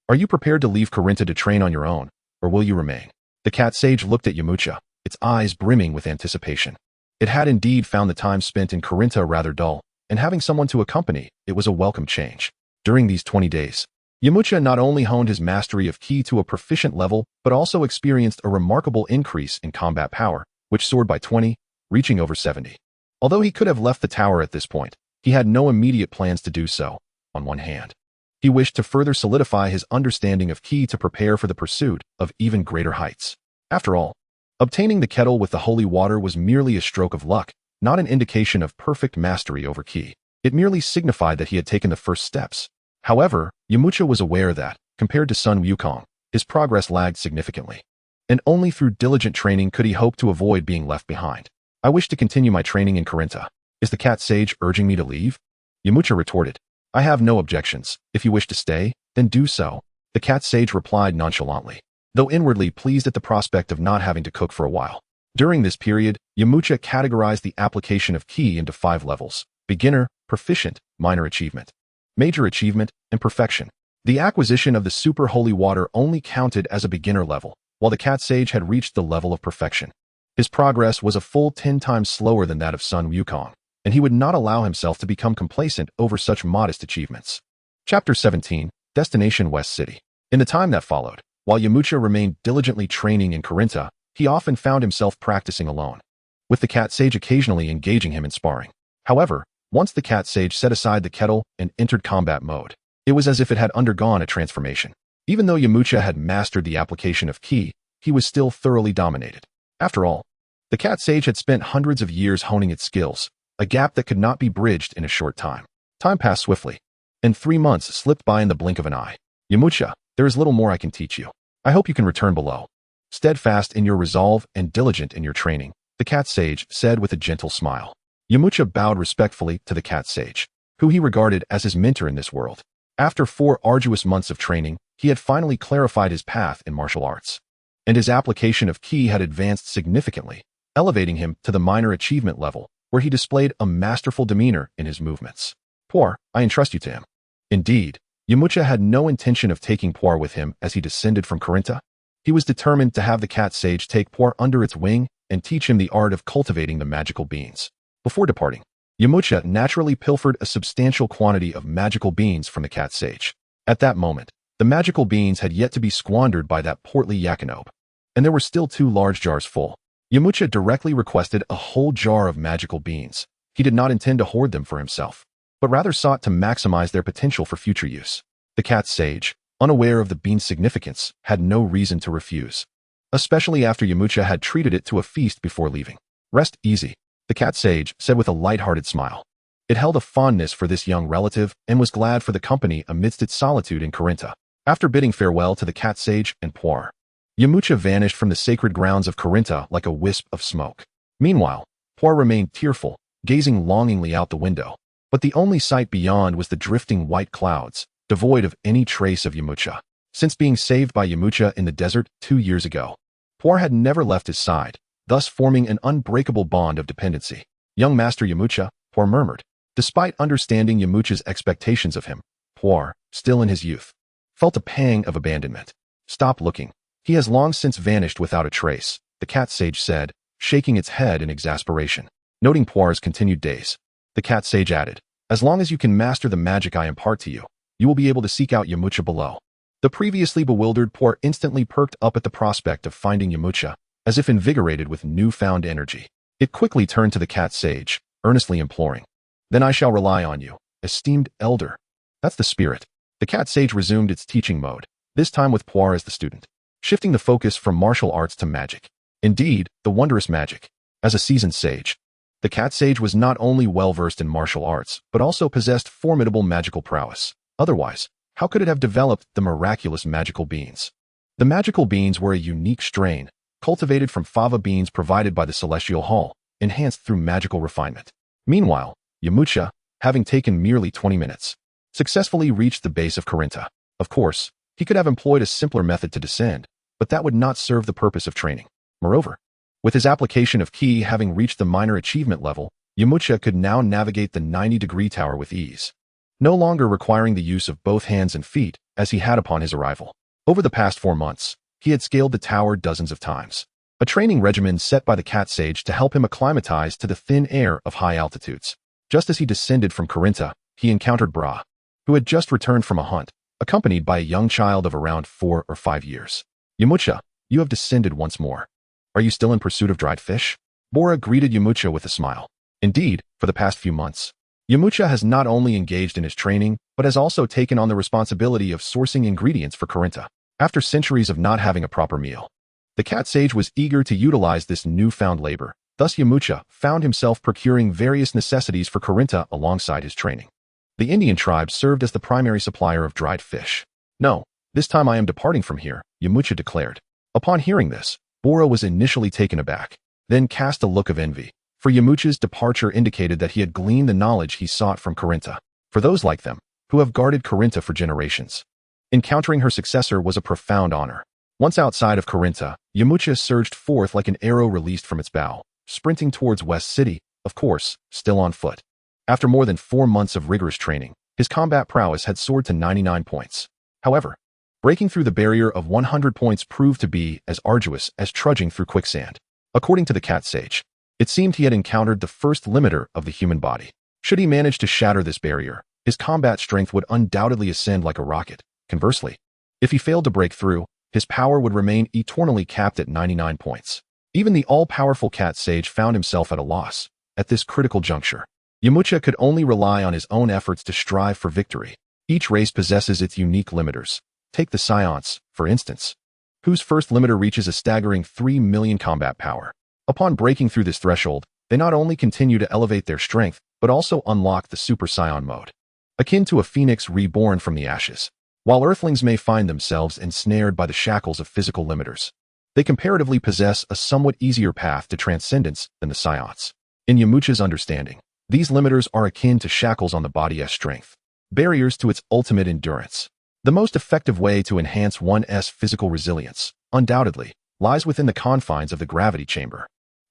Are you prepared to leave Korinta to train on your own, or will you remain? The cat sage looked at Yamcha, its eyes brimming with anticipation. It had indeed found the time spent in Korinta rather dull, and having someone to accompany, it was a welcome change. During these 20 days, Yamcha not only honed his mastery of ki to a proficient level, but also experienced a remarkable increase in combat power, which soared by 20, reaching over 70. Although he could have left the tower at this point, he had no immediate plans to do so. On one hand, he wished to further solidify his understanding of ki to prepare for the pursuit of even greater heights. After all, obtaining the kettle with the holy water was merely a stroke of luck, not an indication of perfect mastery over ki. It merely signified that he had taken the first steps. However, Yamcha was aware that, compared to Sun Wukong, his progress lagged significantly. And only through diligent training could he hope to avoid being left behind. I wish to continue my training in Korinta. Is the cat sage urging me to leave? Yamcha retorted. I have no objections. If you wish to stay, then do so. The cat sage replied nonchalantly, though inwardly pleased at the prospect of not having to cook for a while. During this period, Yamcha categorized the application of ki into 5 levels: beginner, proficient, minor achievement, major achievement, and perfection. The acquisition of the super holy water only counted as a beginner level, while the cat sage had reached the level of perfection. His progress was a full 10 times slower than that of Sun Wukong, and he would not allow himself to become complacent over such modest achievements. Chapter 17, Destination West City. In the time that followed, while Yamcha remained diligently training in Korinta, he often found himself practicing alone, with the cat sage occasionally engaging him in sparring. However, once the cat sage set aside the kettle and entered combat mode, it was as if it had undergone a transformation. Even though Yamcha had mastered the application of ki, he was still thoroughly dominated. After all, the cat sage had spent hundreds of years honing its skills, a gap that could not be bridged in a short time. Time passed swiftly, and 3 months slipped by in the blink of an eye. Yamcha, there is little more I can teach you. I hope you can return below. Steadfast in your resolve and diligent in your training, the cat sage said with a gentle smile. Yamcha bowed respectfully to the cat sage, who he regarded as his mentor in this world. After 4 arduous months of training, he had finally clarified his path in martial arts, and his application of ki had advanced significantly, elevating him to the minor achievement level, where he displayed a masterful demeanor in his movements. Por, I entrust you to him. Indeed, Yamcha had no intention of taking Por with him as he descended from Korinta. He was determined to have the cat sage take Puar under its wing and teach him the art of cultivating the magical beans. Before departing, Yamcha naturally pilfered a substantial quantity of magical beans from the cat sage. At that moment, the magical beans had yet to be squandered by that portly Yakinobe, and there were still 2 large jars full. Yamcha directly requested a whole jar of magical beans. He did not intend to hoard them for himself, but rather sought to maximize their potential for future use. The cat sage, unaware of the bean's significance, had no reason to refuse, especially after Yamcha had treated it to a feast before leaving. "Rest easy," the cat sage said with a light-hearted smile. It held a fondness for this young relative and was glad for the company amidst its solitude in Corinta. After bidding farewell to the cat sage and Puar, Yamcha vanished from the sacred grounds of Corinta like a wisp of smoke. Meanwhile, Puar remained tearful, gazing longingly out the window. But the only sight beyond was the drifting white clouds, devoid of any trace of Yamcha. Since being saved by Yamcha in the desert 2 years ago, Puar had never left his side, thus forming an unbreakable bond of dependency. "Young Master Yamcha," Puar murmured. Despite understanding Yamcha's expectations of him, Puar, still in his youth, felt a pang of abandonment. "Stop looking. He has long since vanished without a trace," the cat sage said, shaking its head in exasperation. Noting Puar's continued daze, the cat sage added, "As long as you can master the magic I impart to you, you will be able to seek out Yamcha below." The previously bewildered Puar instantly perked up at the prospect of finding Yamcha, as if invigorated with newfound energy. It quickly turned to the cat sage, earnestly imploring, "Then I shall rely on you, esteemed elder." "That's the spirit." The cat sage resumed its teaching mode, this time with Puar as the student, shifting the focus from martial arts to magic. Indeed, the wondrous magic. As a seasoned sage, the cat sage was not only well-versed in martial arts, but also possessed formidable magical prowess. Otherwise, how could it have developed the miraculous magical beans? The magical beans were a unique strain, cultivated from fava beans provided by the Celestial Hall, enhanced through magical refinement. Meanwhile, Yamcha, having taken merely 20 minutes, successfully reached the base of Corinta. Of course, he could have employed a simpler method to descend, but that would not serve the purpose of training. Moreover, with his application of ki having reached the minor achievement level, Yamcha could now navigate the 90-degree tower with ease, no longer requiring the use of both hands and feet as he had upon his arrival. Over the past 4 months, he had scaled the tower dozens of times, a training regimen set by the cat sage to help him acclimatize to the thin air of high altitudes. Just as he descended from Corinta, he encountered Bra, who had just returned from a hunt, accompanied by a young child of around 4 or 5 years. "Yamcha, you have descended once more. Are you still in pursuit of dried fish?" Bora greeted Yamcha with a smile. Indeed, for the past few months, Yamcha has not only engaged in his training, but has also taken on the responsibility of sourcing ingredients for Corinta. After centuries of not having a proper meal, the cat sage was eager to utilize this newfound labor. Thus Yamcha found himself procuring various necessities for Corinta alongside his training. The Indian tribe served as the primary supplier of dried fish. "No, this time I am departing from here," Yamcha declared. Upon hearing this, Bora was initially taken aback, then cast a look of envy, for Yamcha's departure indicated that he had gleaned the knowledge he sought from Corinta. For those like them, who have guarded Corinta for generations, encountering her successor was a profound honor. Once outside of Corinta, Yamcha surged forth like an arrow released from its bow, sprinting towards West City, of course, still on foot. After more than 4 months of rigorous training, his combat prowess had soared to 99 points. However, breaking through the barrier of 100 points proved to be as arduous as trudging through quicksand. According to the cat sage, it seemed he had encountered the first limiter of the human body. Should he manage to shatter this barrier, his combat strength would undoubtedly ascend like a rocket. Conversely, if he failed to break through, his power would remain eternally capped at 99 points. Even the all-powerful cat sage found himself at a loss. At this critical juncture, Yamcha could only rely on his own efforts to strive for victory. Each race possesses its unique limiters. Take the Saiyans, for instance, whose first limiter reaches a staggering 3 million combat power. Upon breaking through this threshold, they not only continue to elevate their strength, but also unlock the Super Saiyan mode, akin to a phoenix reborn from the ashes. While Earthlings may find themselves ensnared by the shackles of physical limiters, they comparatively possess a somewhat easier path to transcendence than the Saiyans. In Yamcha's understanding, these limiters are akin to shackles on the body's strength, barriers to its ultimate endurance. The most effective way to enhance one's physical resilience, undoubtedly, lies within the confines of the gravity chamber.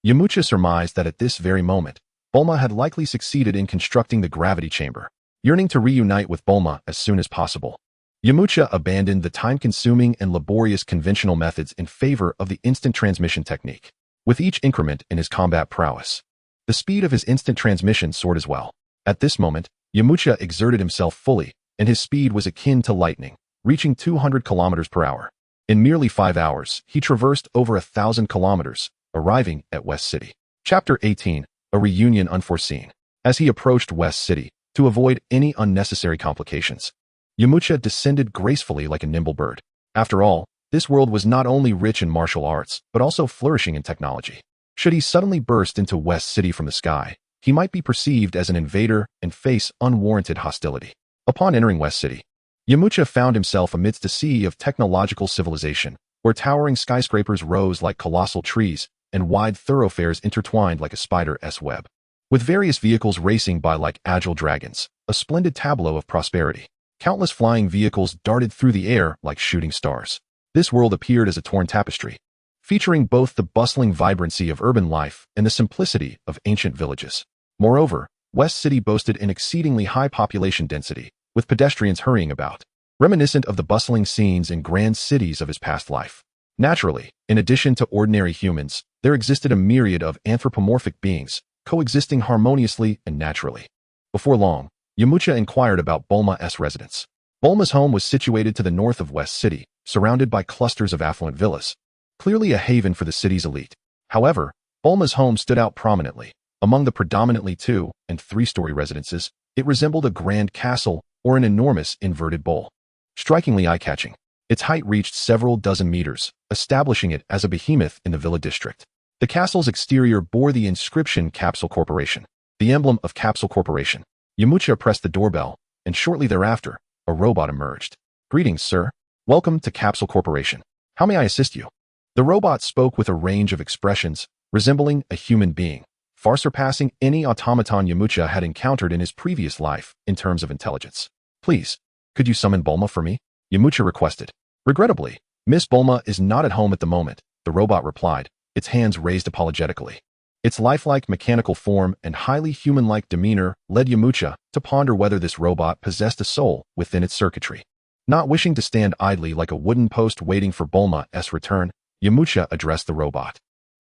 Yamcha surmised that at this very moment, Bulma had likely succeeded in constructing the gravity chamber, yearning to reunite with Bulma as soon as possible. Yamcha abandoned the time-consuming and laborious conventional methods in favor of the instant transmission technique. With each increment in his combat prowess, the speed of his instant transmission soared as well. At this moment, Yamcha exerted himself fully, and his speed was akin to lightning, reaching 200 kilometers per hour. In merely 5 hours, he traversed over 1,000 kilometers, arriving at West City. Chapter 18, A Reunion Unforeseen. As he approached West City, to avoid any unnecessary complications, Yamcha descended gracefully like a nimble bird. After all, this world was not only rich in martial arts, but also flourishing in technology. Should he suddenly burst into West City from the sky, he might be perceived as an invader and face unwarranted hostility. Upon entering West City, Yamcha found himself amidst a sea of technological civilization, where towering skyscrapers rose like colossal trees, and wide thoroughfares intertwined like a spider's web. With various vehicles racing by like agile dragons, a splendid tableau of prosperity. Countless flying vehicles darted through the air like shooting stars. This world appeared as a torn tapestry, featuring both the bustling vibrancy of urban life and the simplicity of ancient villages. Moreover, West City boasted an exceedingly high population density, with pedestrians hurrying about, reminiscent of the bustling scenes in grand cities of his past life. Naturally, in addition to ordinary humans, there existed a myriad of anthropomorphic beings, coexisting harmoniously and naturally. Before long, Yamcha inquired about Bulma's residence. Bulma's home was situated to the north of West City, surrounded by clusters of affluent villas, clearly a haven for the city's elite. However, Bulma's home stood out prominently. Among the predominantly 2- and 3-story residences, it resembled a grand castle or an enormous inverted bowl. Strikingly eye-catching, its height reached several dozen meters, establishing it as a behemoth in the villa district. The castle's exterior bore the inscription Capsule Corporation, the emblem of Capsule Corporation. Yamcha pressed the doorbell, and shortly thereafter, a robot emerged. "Greetings, sir. Welcome to Capsule Corporation. How may I assist you?" The robot spoke with a range of expressions, resembling a human being, far surpassing any automaton Yamcha had encountered in his previous life in terms of intelligence. "Please, could you summon Bulma for me?" Yamcha requested. "Regrettably, Miss Bulma is not at home at the moment," the robot replied, its hands raised apologetically. Its lifelike mechanical form and highly human-like demeanor led Yamcha to ponder whether this robot possessed a soul within its circuitry. Not wishing to stand idly like a wooden post waiting for Bulma's return, Yamcha addressed the robot.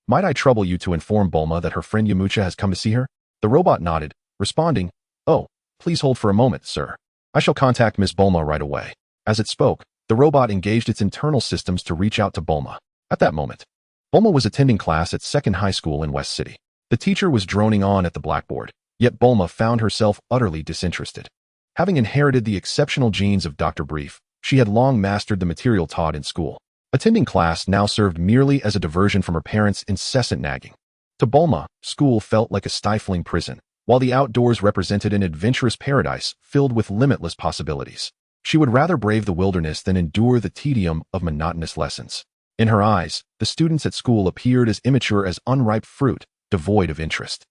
"Might I trouble you to inform Bulma that her friend Yamcha has come to see her?" The robot nodded, responding, "Oh, please hold for a moment, sir. I shall contact Miss Bulma right away." As it spoke, the robot engaged its internal systems to reach out to Bulma. At that moment, Bulma was attending class at Second High School in West City. The teacher was droning on at the blackboard, yet Bulma found herself utterly disinterested. Having inherited the exceptional genes of Dr. Brief, she had long mastered the material taught in school. Attending class now served merely as a diversion from her parents' incessant nagging. To Bulma, school felt like a stifling prison, while the outdoors represented an adventurous paradise filled with limitless possibilities. She would rather brave the wilderness than endure the tedium of monotonous lessons. In her eyes, the students at school appeared as immature as unripe fruit, devoid of interest.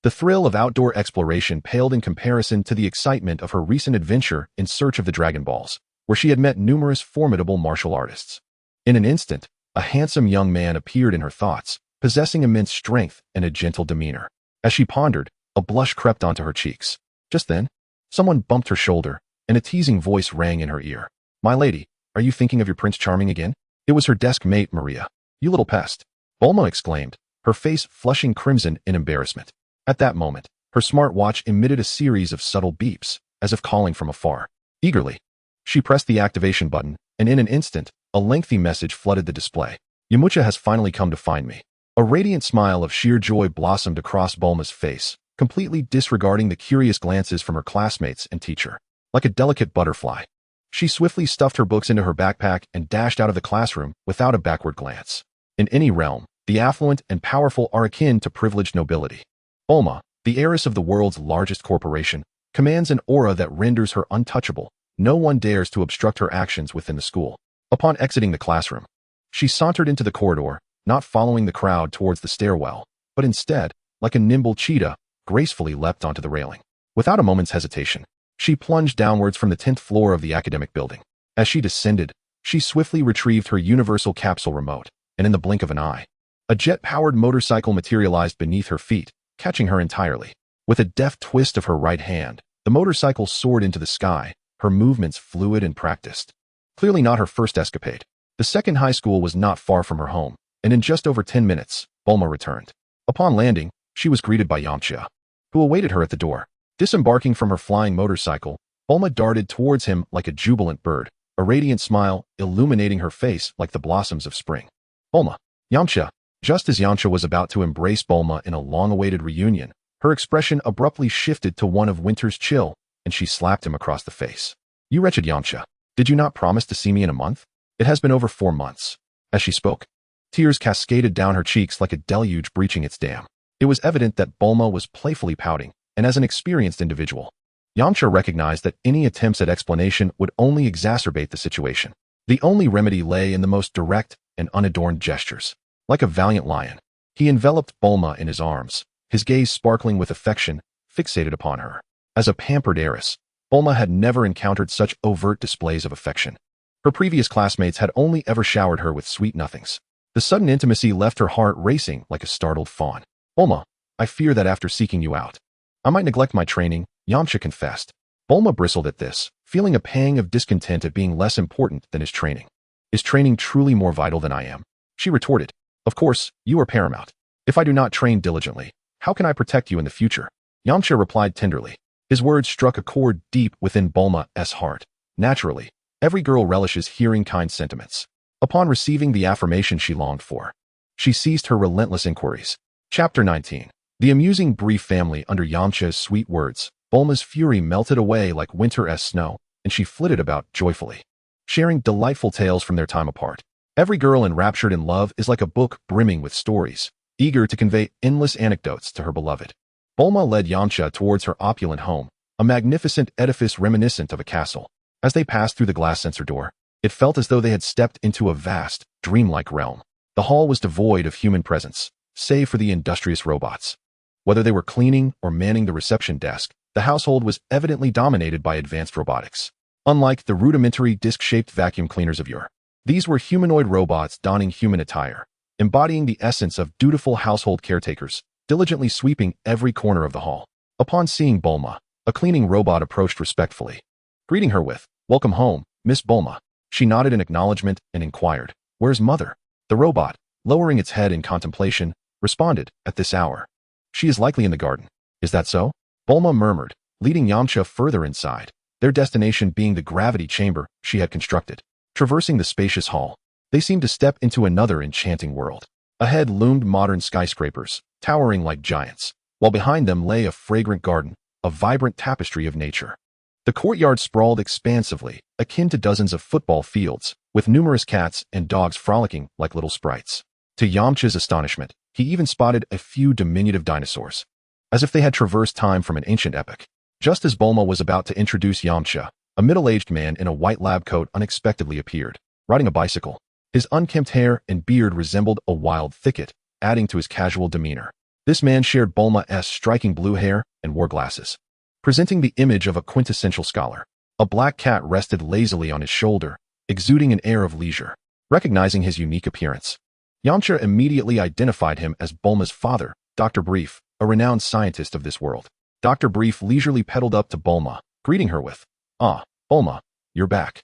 The thrill of outdoor exploration paled in comparison to the excitement of her recent adventure in search of the Dragon Balls, where she had met numerous formidable martial artists. In an instant, a handsome young man appeared in her thoughts, possessing immense strength and a gentle demeanor. As she pondered, a blush crept onto her cheeks. Just then, someone bumped her shoulder, and a teasing voice rang in her ear. "My lady, are you thinking of your Prince Charming again?" It was her desk mate, Maria. "You little pest," Bulma exclaimed, her face flushing crimson in embarrassment. At that moment, her smartwatch emitted a series of subtle beeps, as if calling from afar. Eagerly, she pressed the activation button, and in an instant, a lengthy message flooded the display. "Yamcha has finally come to find me." A radiant smile of sheer joy blossomed across Bulma's face, completely disregarding the curious glances from her classmates and teacher. Like a delicate butterfly, she swiftly stuffed her books into her backpack and dashed out of the classroom without a backward glance. In any realm, the affluent and powerful are akin to privileged nobility. Bulma, the heiress of the world's largest corporation, commands an aura that renders her untouchable. No one dares to obstruct her actions within the school. Upon exiting the classroom, she sauntered into the corridor, not following the crowd towards the stairwell, but instead, like a nimble cheetah, gracefully leapt onto the railing. Without a moment's hesitation, she plunged downwards from the 10th floor of the academic building. As she descended, she swiftly retrieved her universal capsule remote, and in the blink of an eye, a jet-powered motorcycle materialized beneath her feet, catching her entirely. With a deft twist of her right hand, the motorcycle soared into the sky, her movements fluid and practiced. Clearly not her first escapade. The second high school was not far from her home, and in just over 10 minutes, Bulma returned. Upon landing, she was greeted by Yamcha, who awaited her at the door. Disembarking from her flying motorcycle, Bulma darted towards him like a jubilant bird, a radiant smile illuminating her face like the blossoms of spring. Bulma, Yamcha. Just as Yamcha was about to embrace Bulma in a long-awaited reunion, her expression abruptly shifted to one of winter's chill, and she slapped him across the face. You wretched Yamcha, did you not promise to see me in a month? It has been over 4 months. As she spoke, tears cascaded down her cheeks like a deluge breaching its dam. It was evident that Bulma was playfully pouting, and as an experienced individual, Yamcha recognized that any attempts at explanation would only exacerbate the situation. The only remedy lay in the most direct and unadorned gestures. Like a valiant lion, he enveloped Bulma in his arms, his gaze sparkling with affection, fixated upon her. As a pampered heiress, Bulma had never encountered such overt displays of affection. Her previous classmates had only ever showered her with sweet nothings. The sudden intimacy left her heart racing like a startled fawn. Bulma, I fear that after seeking you out, I might neglect my training, Yamcha confessed. Bulma bristled at this, feeling a pang of discontent at being less important than his training. Is training truly more vital than I am? She retorted. Of course, you are paramount. If I do not train diligently, how can I protect you in the future? Yamcha replied tenderly. His words struck a chord deep within Bulma's heart. Naturally, every girl relishes hearing kind sentiments. Upon receiving the affirmation she longed for, she ceased her relentless inquiries. Chapter 19. The amusing Brief family under Yamcha's sweet words. Bulma's fury melted away like winter's snow, and she flitted about joyfully, sharing delightful tales from their time apart. Every girl enraptured in love is like a book brimming with stories, eager to convey endless anecdotes to her beloved. Bulma led Yamcha towards her opulent home, a magnificent edifice reminiscent of a castle. As they passed through the glass sensor door, it felt as though they had stepped into a vast, dreamlike realm. The hall was devoid of human presence, save for the industrious robots. Whether they were cleaning or manning the reception desk, the household was evidently dominated by advanced robotics. Unlike the rudimentary disc-shaped vacuum cleaners of yore, these were humanoid robots donning human attire, embodying the essence of dutiful household caretakers, diligently sweeping every corner of the hall. Upon seeing Bulma, a cleaning robot approached respectfully, greeting her with, "Welcome home, Miss Bulma." She nodded in acknowledgement and inquired, "Where's Mother?" The robot, lowering its head in contemplation, responded, "At this hour. She is likely in the garden." "Is that so?" Bulma murmured, leading Yamcha further inside, their destination being the gravity chamber she had constructed. Traversing the spacious hall, they seemed to step into another enchanting world. Ahead loomed modern skyscrapers, towering like giants, while behind them lay a fragrant garden, a vibrant tapestry of nature. The courtyard sprawled expansively, akin to dozens of football fields, with numerous cats and dogs frolicking like little sprites. To Yamcha's astonishment, he even spotted a few diminutive dinosaurs, as if they had traversed time from an ancient epoch. Just as Bulma was about to introduce Yamcha, a middle-aged man in a white lab coat unexpectedly appeared, riding a bicycle. His unkempt hair and beard resembled a wild thicket, adding to his casual demeanor. This man shared Bulma's striking blue hair and wore glasses, presenting the image of a quintessential scholar. A black cat rested lazily on his shoulder, exuding an air of leisure. Recognizing his unique appearance, Yamcha immediately identified him as Bulma's father, Dr. Brief, a renowned scientist of this world. Dr. Brief leisurely pedaled up to Bulma, greeting her with, "Ah, Bulma, you're back."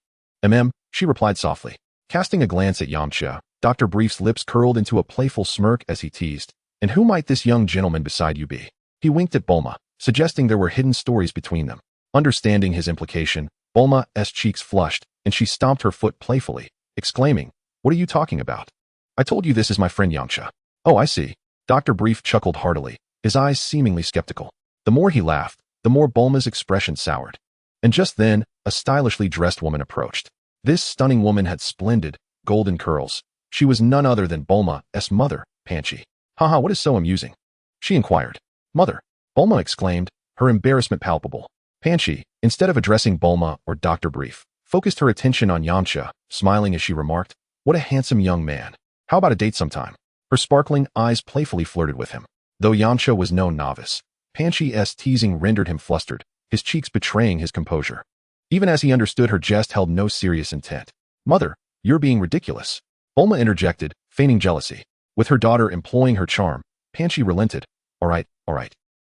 She replied softly. Casting a glance at Yamcha, Dr. Brief's lips curled into a playful smirk as he teased, "And who might this young gentleman beside you be?" He winked at Bulma, suggesting there were hidden stories between them. Understanding his implication, Bulma's cheeks flushed, and she stomped her foot playfully, exclaiming, "What are you talking about? I told you this is my friend Yamcha." "Oh, I see." Dr. Brief chuckled heartily, his eyes seemingly skeptical. The more he laughed, the more Bulma's expression soured. And just then, a stylishly dressed woman approached. This stunning woman had splendid, golden curls. She was none other than Bulma's mother, Panchi. "Haha, what is so amusing?" she inquired. "Mother," Bulma exclaimed, her embarrassment palpable. Panchi, instead of addressing Bulma or Dr. Brief, focused her attention on Yamcha, smiling as she remarked, "What a handsome young man. How about a date sometime?" Her sparkling eyes playfully flirted with him. Though Yamcha was no novice, Panchi's teasing rendered him flustered, his cheeks betraying his composure. Even as he understood her jest held no serious intent. "Mother, you're being ridiculous," Bulma interjected, feigning jealousy. With her daughter employing her charm, Panchi relented. All right.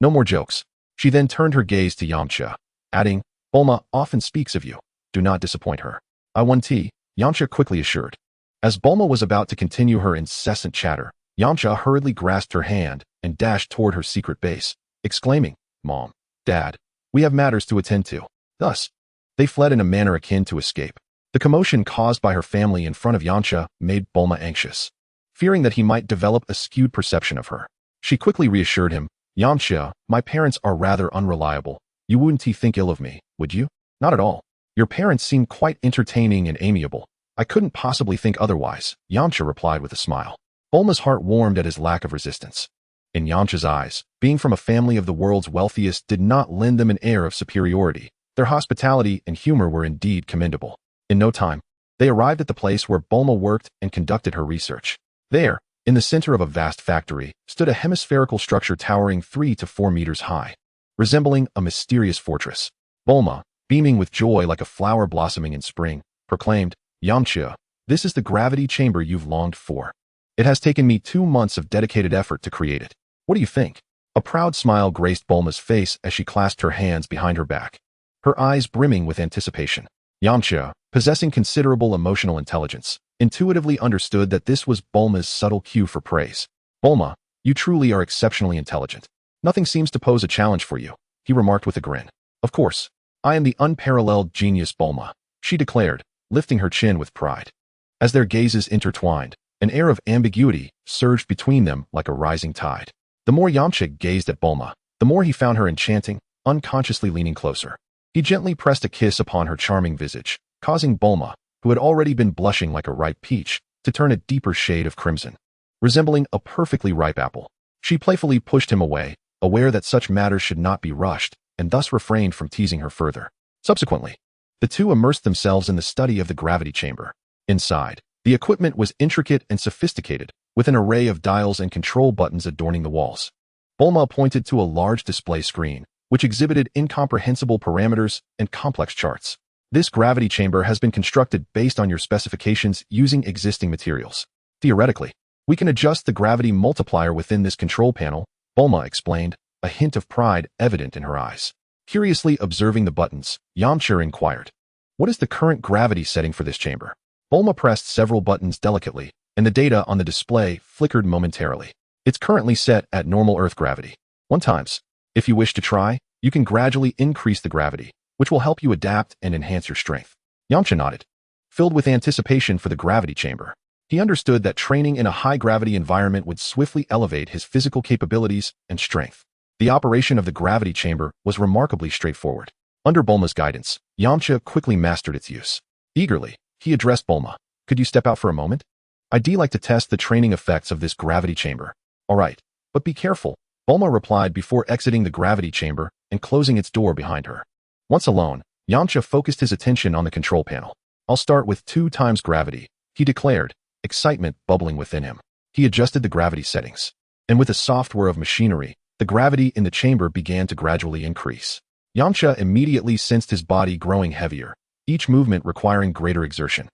No more jokes." She then turned her gaze to Yamcha, adding, "Bulma often speaks of you. Do not disappoint her." I won tea, Yamcha quickly assured. As Bulma was about to continue her incessant chatter, Yamcha hurriedly grasped her hand and dashed toward her secret base, exclaiming, "Mom, Dad, we have matters to attend to." Thus, they fled in a manner akin to escape. The commotion caused by her family in front of Yamcha made Bulma anxious. Fearing that he might develop a skewed perception of her, she quickly reassured him, "Yamcha, my parents are rather unreliable. You wouldn't think ill of me, would you?" "Not at all. Your parents seem quite entertaining and amiable. I couldn't possibly think otherwise," Yamcha replied with a smile. Bulma's heart warmed at his lack of resistance. In Yamcha's eyes, being from a family of the world's wealthiest did not lend them an air of superiority. Their hospitality and humor were indeed commendable. In no time, they arrived at the place where Bulma worked and conducted her research. There, in the center of a vast factory, stood a hemispherical structure towering 3 to 4 meters high, resembling a mysterious fortress. Bulma, beaming with joy like a flower blossoming in spring, proclaimed, "Yamcha, this is the gravity chamber you've longed for. It has taken me 2 months of dedicated effort to create it. What do you think?" A proud smile graced Bulma's face as she clasped her hands behind her back, her eyes brimming with anticipation. Yamcha, possessing considerable emotional intelligence, intuitively understood that this was Bulma's subtle cue for praise. "Bulma, you truly are exceptionally intelligent. Nothing seems to pose a challenge for you," he remarked with a grin. "Of course, I am the unparalleled genius Bulma," she declared, lifting her chin with pride. As their gazes intertwined, an air of ambiguity surged between them like a rising tide. The more Yamcha gazed at Bulma, the more he found her enchanting, unconsciously leaning closer. He gently pressed a kiss upon her charming visage, causing Bulma, who had already been blushing like a ripe peach, to turn a deeper shade of crimson. Resembling a perfectly ripe apple, she playfully pushed him away, aware that such matters should not be rushed, and thus refrained from teasing her further. Subsequently, the two immersed themselves in the study of the gravity chamber. Inside, the equipment was intricate and sophisticated, with an array of dials and control buttons adorning the walls. Bulma pointed to a large display screen, which exhibited incomprehensible parameters and complex charts. "This gravity chamber has been constructed based on your specifications using existing materials. Theoretically, we can adjust the gravity multiplier within this control panel," Bulma explained, a hint of pride evident in her eyes. Curiously observing the buttons, Yamcha inquired, "What is the current gravity setting for this chamber?" Bulma pressed several buttons delicately, and the data on the display flickered momentarily. "It's currently set at normal Earth gravity. 1 times. If you wish to try, you can gradually increase the gravity, which will help you adapt and enhance your strength." Yamcha nodded, filled with anticipation for the gravity chamber. He understood that training in a high-gravity environment would swiftly elevate his physical capabilities and strength. The operation of the gravity chamber was remarkably straightforward. Under Bulma's guidance, Yamcha quickly mastered its use. Eagerly, he addressed Bulma, "Could you step out for a moment? I'd like to test the training effects of this gravity chamber." "All right, but be careful," Bulma replied before exiting the gravity chamber and closing its door behind her. Once alone, Yamcha focused his attention on the control panel. "I'll start with 2 times gravity," he declared, excitement bubbling within him. He adjusted the gravity settings, and with a soft whir of machinery, the gravity in the chamber began to gradually increase. Yamcha immediately sensed his body growing heavier, each movement requiring greater exertion.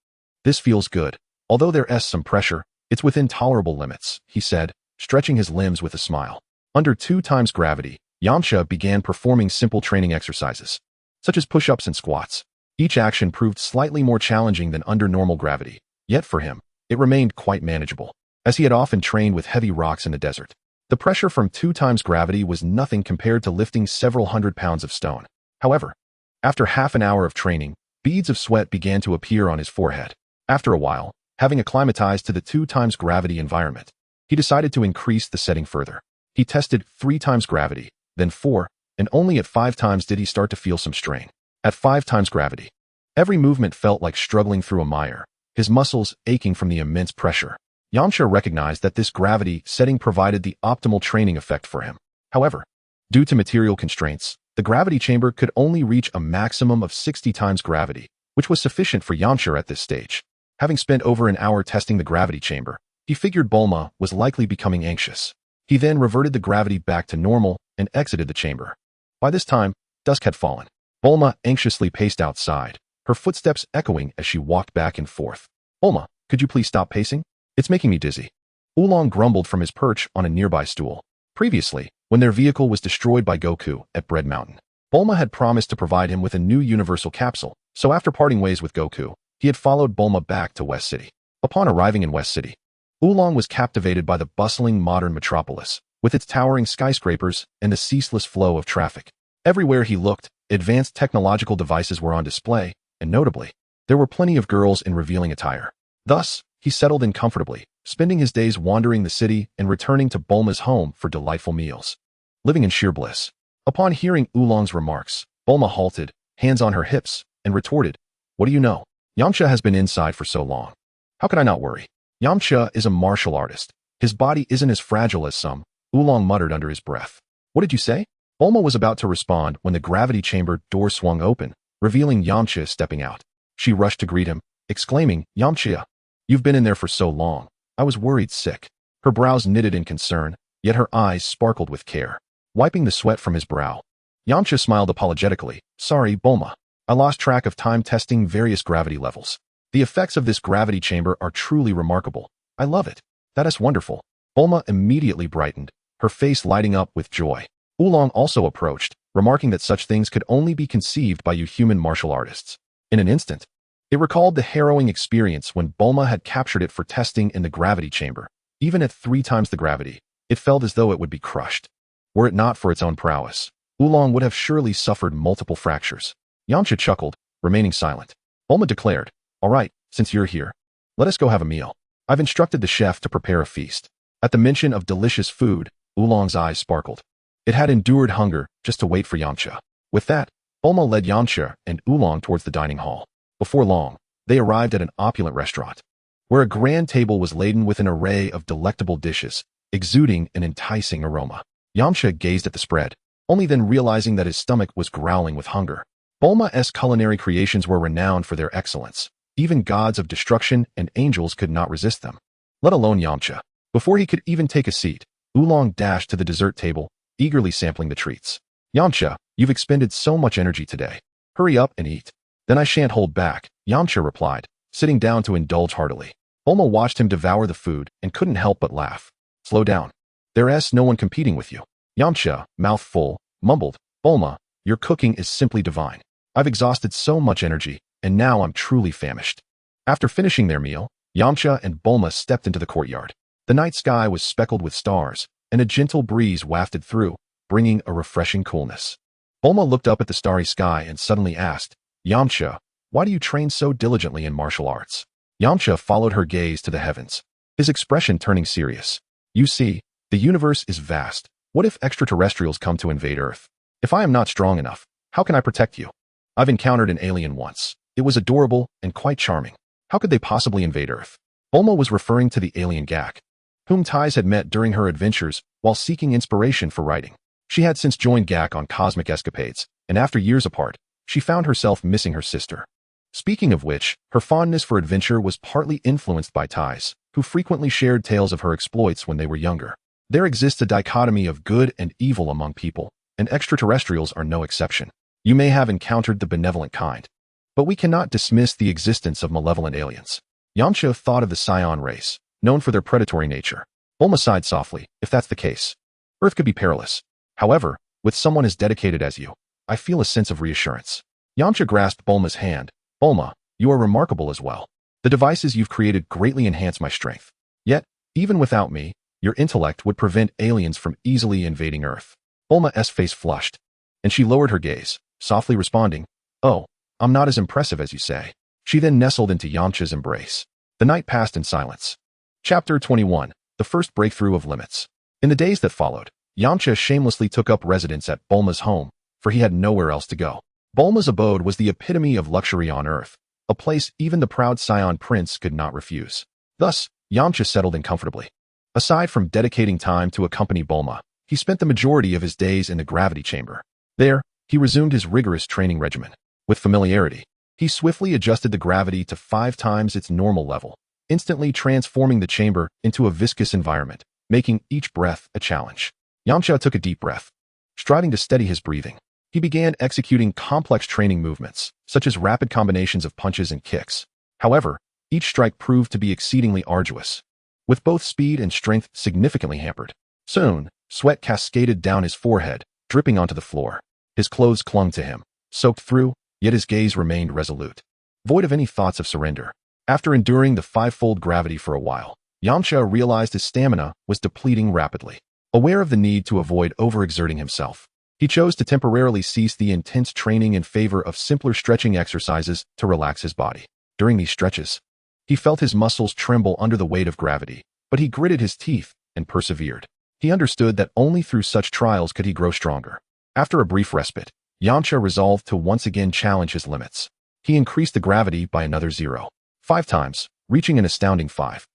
"This feels good. Although there's some pressure, it's within tolerable limits," he said, stretching his limbs with a smile. Under 2 times gravity, Yamcha began performing simple training exercises, such as push-ups and squats. Each action proved slightly more challenging than under normal gravity, yet for him, it remained quite manageable, as he had often trained with heavy rocks in the desert. The pressure from 2 times gravity was nothing compared to lifting several hundred pounds of stone. However, after half an hour of training, beads of sweat began to appear on his forehead. After a while, having acclimatized to the 2 times gravity environment, he decided to increase the setting further. He tested 3 times gravity, then 4, and only at 5 times did he start to feel some strain. At 5 times gravity, every movement felt like struggling through a mire, his muscles aching from the immense pressure. Yamcha recognized that this gravity setting provided the optimal training effect for him. However, due to material constraints, the gravity chamber could only reach a maximum of 60 times gravity, which was sufficient for Yamcha at this stage. Having spent over an hour testing the gravity chamber, he figured Bulma was likely becoming anxious. He then reverted the gravity back to normal and exited the chamber. By this time, dusk had fallen. Bulma anxiously paced outside, her footsteps echoing as she walked back and forth. "Bulma, could you please stop pacing? It's making me dizzy." Oolong grumbled from his perch on a nearby stool. Previously, when their vehicle was destroyed by Goku at Bread Mountain, Bulma had promised to provide him with a new universal capsule, so after parting ways with Goku, he had followed Bulma back to West City. Upon arriving in West City, Oolong was captivated by the bustling modern metropolis, with its towering skyscrapers and the ceaseless flow of traffic. Everywhere he looked, advanced technological devices were on display, and notably, there were plenty of girls in revealing attire. Thus, he settled in comfortably, spending his days wandering the city and returning to Bulma's home for delightful meals. Living in sheer bliss. Upon hearing Oolong's remarks, Bulma halted, hands on her hips, and retorted, "What do you know? Yamcha has been inside for so long. How could I not worry? Yamcha is a martial artist. His body isn't as fragile as some," Oolong muttered under his breath. "What did you say?" Bulma was about to respond when the gravity chamber door swung open, revealing Yamcha stepping out. She rushed to greet him, exclaiming, "Yamcha, you've been in there for so long. I was worried sick." Her brows knitted in concern, yet her eyes sparkled with care. Wiping the sweat from his brow, Yamcha smiled apologetically. "Sorry, Bulma. I lost track of time testing various gravity levels. The effects of this gravity chamber are truly remarkable. I love it." "That is wonderful." Bulma immediately brightened, her face lighting up with joy. Oolong also approached, remarking that such things could only be conceived by you human martial artists. In an instant, it recalled the harrowing experience when Bulma had captured it for testing in the gravity chamber. Even at 3 times the gravity, it felt as though it would be crushed. Were it not for its own prowess, Oolong would have surely suffered multiple fractures. Yamcha chuckled, remaining silent. Bulma declared, "All right, since you're here, let us go have a meal. I've instructed the chef to prepare a feast." At the mention of delicious food, Oolong's eyes sparkled. It had endured hunger just to wait for Yamcha. With that, Bulma led Yamcha and Oolong towards the dining hall. Before long, they arrived at an opulent restaurant, where a grand table was laden with an array of delectable dishes, exuding an enticing aroma. Yamcha gazed at the spread, only then realizing that his stomach was growling with hunger. Bulma's culinary creations were renowned for their excellence. Even gods of destruction and angels could not resist them, let alone Yamcha. Before he could even take a seat, Oolong dashed to the dessert table, eagerly sampling the treats. "Yamcha, you've expended so much energy today. Hurry up and eat." "Then I shan't hold back," Yamcha replied, sitting down to indulge heartily. Bulma watched him devour the food and couldn't help but laugh. "Slow down. There's no one competing with you." Yamcha, mouth full, mumbled, "Bulma, your cooking is simply divine. I've exhausted so much energy, and now I'm truly famished." After finishing their meal, Yamcha and Bulma stepped into the courtyard. The night sky was speckled with stars, and a gentle breeze wafted through, bringing a refreshing coolness. Bulma looked up at the starry sky and suddenly asked, "Yamcha, why do you train so diligently in martial arts?" Yamcha followed her gaze to the heavens, his expression turning serious. "You see, the universe is vast. What if extraterrestrials come to invade Earth? If I am not strong enough, how can I protect you? I've encountered an alien once. It was adorable and quite charming. How could they possibly invade Earth?" Bulma was referring to the alien Gak, whom Tais had met during her adventures while seeking inspiration for writing. She had since joined Gak on cosmic escapades, and after years apart, she found herself missing her sister. Speaking of which, her fondness for adventure was partly influenced by Tais, who frequently shared tales of her exploits when they were younger. There exists a dichotomy of good and evil among people, and extraterrestrials are no exception. You may have encountered the benevolent kind, but we cannot dismiss the existence of malevolent aliens. Yamcha thought of the Saiyan race, known for their predatory nature. Bulma sighed softly. "If that's the case, Earth could be perilous. However, with someone as dedicated as you, I feel a sense of reassurance." Yamcha grasped Bulma's hand. "Bulma, you are remarkable as well. The devices you've created greatly enhance my strength. Yet, even without me, your intellect would prevent aliens from easily invading Earth." Bulma's face flushed, and she lowered her gaze, softly responding, "Oh, I'm not as impressive as you say." She then nestled into Yamcha's embrace. The night passed in silence. Chapter 21. The First Breakthrough of Limits. In the days that followed, Yamcha shamelessly took up residence at Bulma's home, for he had nowhere else to go. Bulma's abode was the epitome of luxury on Earth, a place even the proud Saiyan prince could not refuse. Thus, Yamcha settled in comfortably. Aside from dedicating time to accompany Bulma, he spent the majority of his days in the gravity chamber. There, he resumed his rigorous training regimen. With familiarity, he swiftly adjusted the gravity to 5 times its normal level, instantly transforming the chamber into a viscous environment, making each breath a challenge. Yamcha took a deep breath. Striving to steady his breathing, he began executing complex training movements, such as rapid combinations of punches and kicks. However, each strike proved to be exceedingly arduous, with both speed and strength significantly hampered. Soon, sweat cascaded down his forehead, dripping onto the floor. His clothes clung to him, soaked through, yet his gaze remained resolute. void of any thoughts of surrender. After enduring the fivefold gravity for a while, Yamcha realized his stamina was depleting rapidly. Aware of the need to avoid overexerting himself, he chose to temporarily cease the intense training in favor of simpler stretching exercises to relax his body. During these stretches, he felt his muscles tremble under the weight of gravity, but he gritted his teeth and persevered. He understood that only through such trials could he grow stronger. After a brief respite, Yamcha resolved to once again challenge his limits. He increased the gravity by another 0.5 times, reaching an astounding 5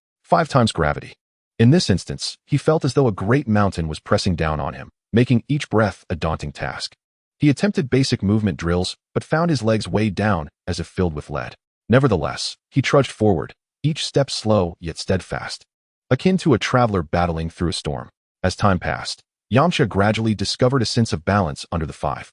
times gravity. In this instance, he felt as though a great mountain was pressing down on him, making each breath a daunting task. He attempted basic movement drills, but found his legs weighed down as if filled with lead. Nevertheless, he trudged forward, each step slow yet steadfast, akin to a traveler battling through a storm. As time passed, Yamcha gradually discovered a sense of balance under the 5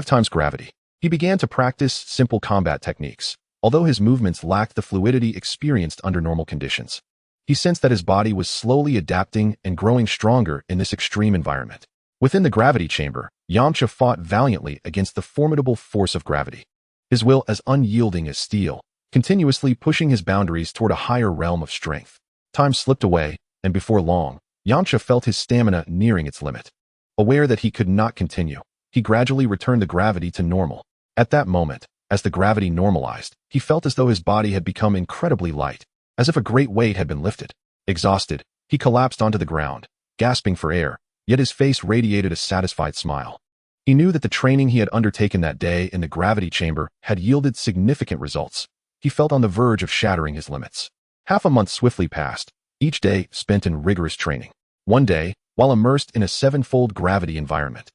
times gravity. He began to practice simple combat techniques, although his movements lacked the fluidity experienced under normal conditions. He sensed that his body was slowly adapting and growing stronger in this extreme environment. Within the gravity chamber, Yamcha fought valiantly against the formidable force of gravity. His will as unyielding as steel, continuously pushing his boundaries toward a higher realm of strength. Time slipped away, and before long, Yamcha felt his stamina nearing its limit. Aware that he could not continue, he gradually returned the gravity to normal. At that moment, as the gravity normalized, he felt as though his body had become incredibly light, as if a great weight had been lifted. Exhausted, he collapsed onto the ground, gasping for air, yet his face radiated a satisfied smile. He knew that the training he had undertaken that day in the gravity chamber had yielded significant results. He felt on the verge of shattering his limits. Half a month swiftly passed, each day spent in rigorous training. One day, while immersed in a sevenfold gravity environment,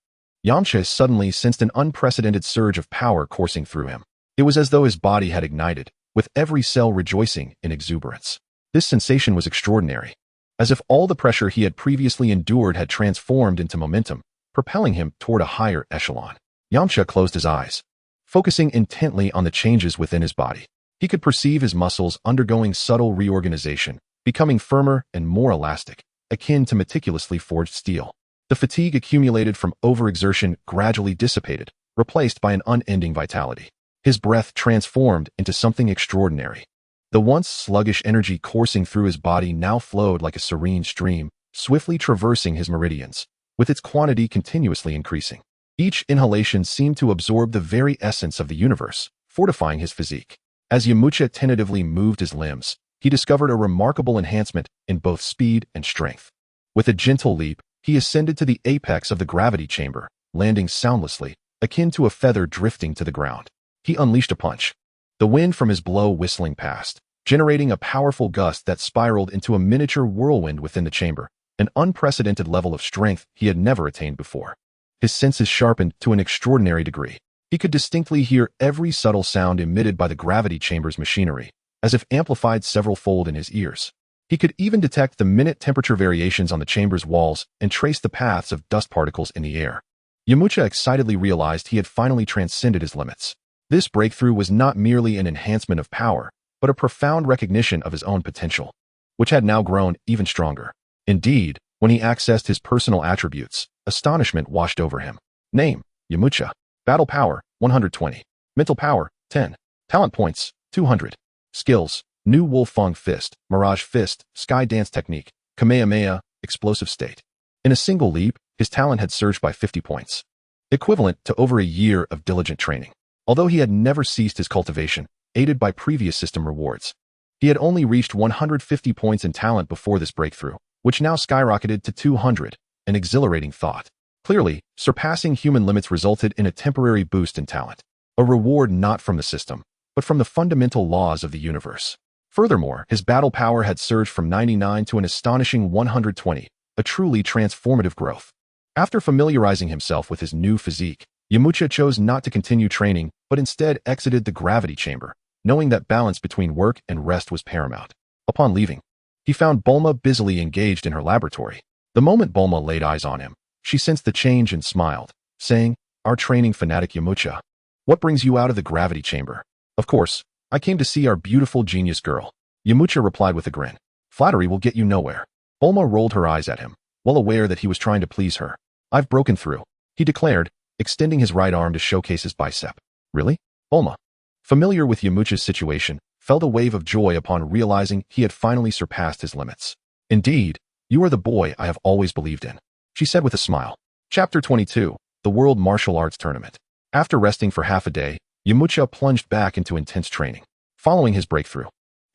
Yamcha suddenly sensed an unprecedented surge of power coursing through him. It was as though his body had ignited, with every cell rejoicing in exuberance. This sensation was extraordinary, as if all the pressure he had previously endured had transformed into momentum, propelling him toward a higher echelon. Yamcha closed his eyes, focusing intently on the changes within his body. He could perceive his muscles undergoing subtle reorganization, becoming firmer and more elastic, akin to meticulously forged steel. The fatigue accumulated from overexertion gradually dissipated, replaced by an unending vitality. His breath transformed into something extraordinary. The once sluggish energy coursing through his body now flowed like a serene stream, swiftly traversing his meridians, with its quantity continuously increasing. Each inhalation seemed to absorb the very essence of the universe, fortifying his physique. As Yamcha tentatively moved his limbs, he discovered a remarkable enhancement in both speed and strength. With a gentle leap, he ascended to the apex of the gravity chamber, landing soundlessly, akin to a feather drifting to the ground. He unleashed a punch, the wind from his blow whistling past, generating a powerful gust that spiraled into a miniature whirlwind within the chamber, an unprecedented level of strength he had never attained before. His senses sharpened to an extraordinary degree. He could distinctly hear every subtle sound emitted by the gravity chamber's machinery, as if amplified several-fold in his ears. He could even detect the minute temperature variations on the chamber's walls and trace the paths of dust particles in the air. Yamcha excitedly realized he had finally transcended his limits. This breakthrough was not merely an enhancement of power, but a profound recognition of his own potential, which had now grown even stronger. Indeed, when he accessed his personal attributes, astonishment washed over him. Name: Yamcha. Battle power: 120. Mental power: 10. Talent points: 200. Skills: New Wolfang Fist, Mirage Fist, Sky Dance Technique, Kamehameha, Explosive State. In a single leap, his talent had surged by 50 points, equivalent to over a year of diligent training. Although he had never ceased his cultivation, aided by previous system rewards, he had only reached 150 points in talent before this breakthrough, which now skyrocketed to 200, an exhilarating thought. Clearly, surpassing human limits resulted in a temporary boost in talent, a reward not from the system, but from the fundamental laws of the universe. Furthermore, his battle power had surged from 99 to an astonishing 120, a truly transformative growth. After familiarizing himself with his new physique, Yamcha chose not to continue training, but instead exited the gravity chamber, knowing that balance between work and rest was paramount. Upon leaving, he found Bulma busily engaged in her laboratory. The moment Bulma laid eyes on him, she sensed the change and smiled, saying, "Our training fanatic Yamcha, what brings you out of the gravity chamber?" "Of course, I came to see our beautiful genius girl," Yamcha replied with a grin. "Flattery will get you nowhere." Bulma rolled her eyes at him, well aware that he was trying to please her. "I've broken through," he declared, extending his right arm to showcase his bicep. "Really? Bulma?" familiar with Yamcha's situation, felt a wave of joy upon realizing he had finally surpassed his limits. Indeed, you are the boy I have always believed in, she said with a smile. Chapter 22, The World Martial Arts Tournament. After resting for half a day, Yamcha plunged back into intense training. Following his breakthrough,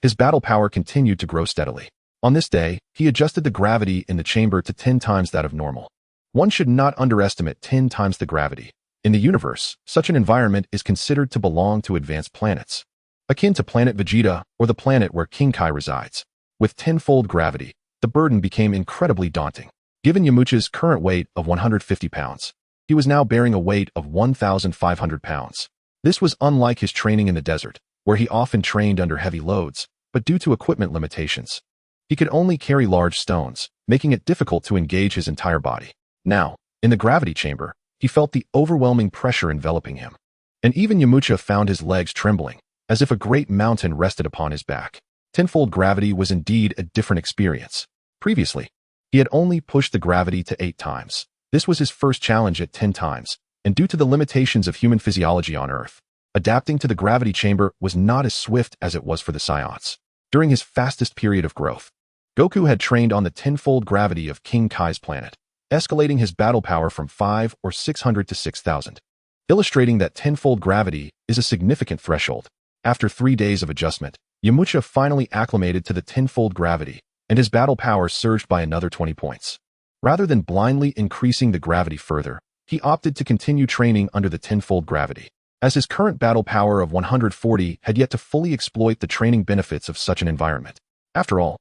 his battle power continued to grow steadily. On this day, he adjusted the gravity in the chamber to 10 times that of normal. One should not underestimate 10 times the gravity. In the universe, such an environment is considered to belong to advanced planets, akin to planet Vegeta or the planet where King Kai resides. With tenfold gravity, the burden became incredibly daunting. Given Yamcha's current weight of 150 pounds, he was now bearing a weight of 1,500 pounds. This was unlike his training in the desert, where he often trained under heavy loads, but due to equipment limitations, he could only carry large stones, making it difficult to engage his entire body. Now, in the gravity chamber, he felt the overwhelming pressure enveloping him. And even Yamcha found his legs trembling, as if a great mountain rested upon his back. Tenfold gravity was indeed a different experience. Previously, he had only pushed the gravity to 8 times. This was his first challenge at 10 times, and due to the limitations of human physiology on Earth, adapting to the gravity chamber was not as swift as it was for the Saiyans. During his fastest period of growth, Goku had trained on the tenfold gravity of King Kai's planet, escalating his battle power from 5 or 600 to 6,000, illustrating that tenfold gravity is a significant threshold. After 3 days of adjustment, Yamcha finally acclimated to the tenfold gravity, and his battle power surged by another 20 points. Rather than blindly increasing the gravity further, he opted to continue training under the tenfold gravity, as his current battle power of 140 had yet to fully exploit the training benefits of such an environment. After all,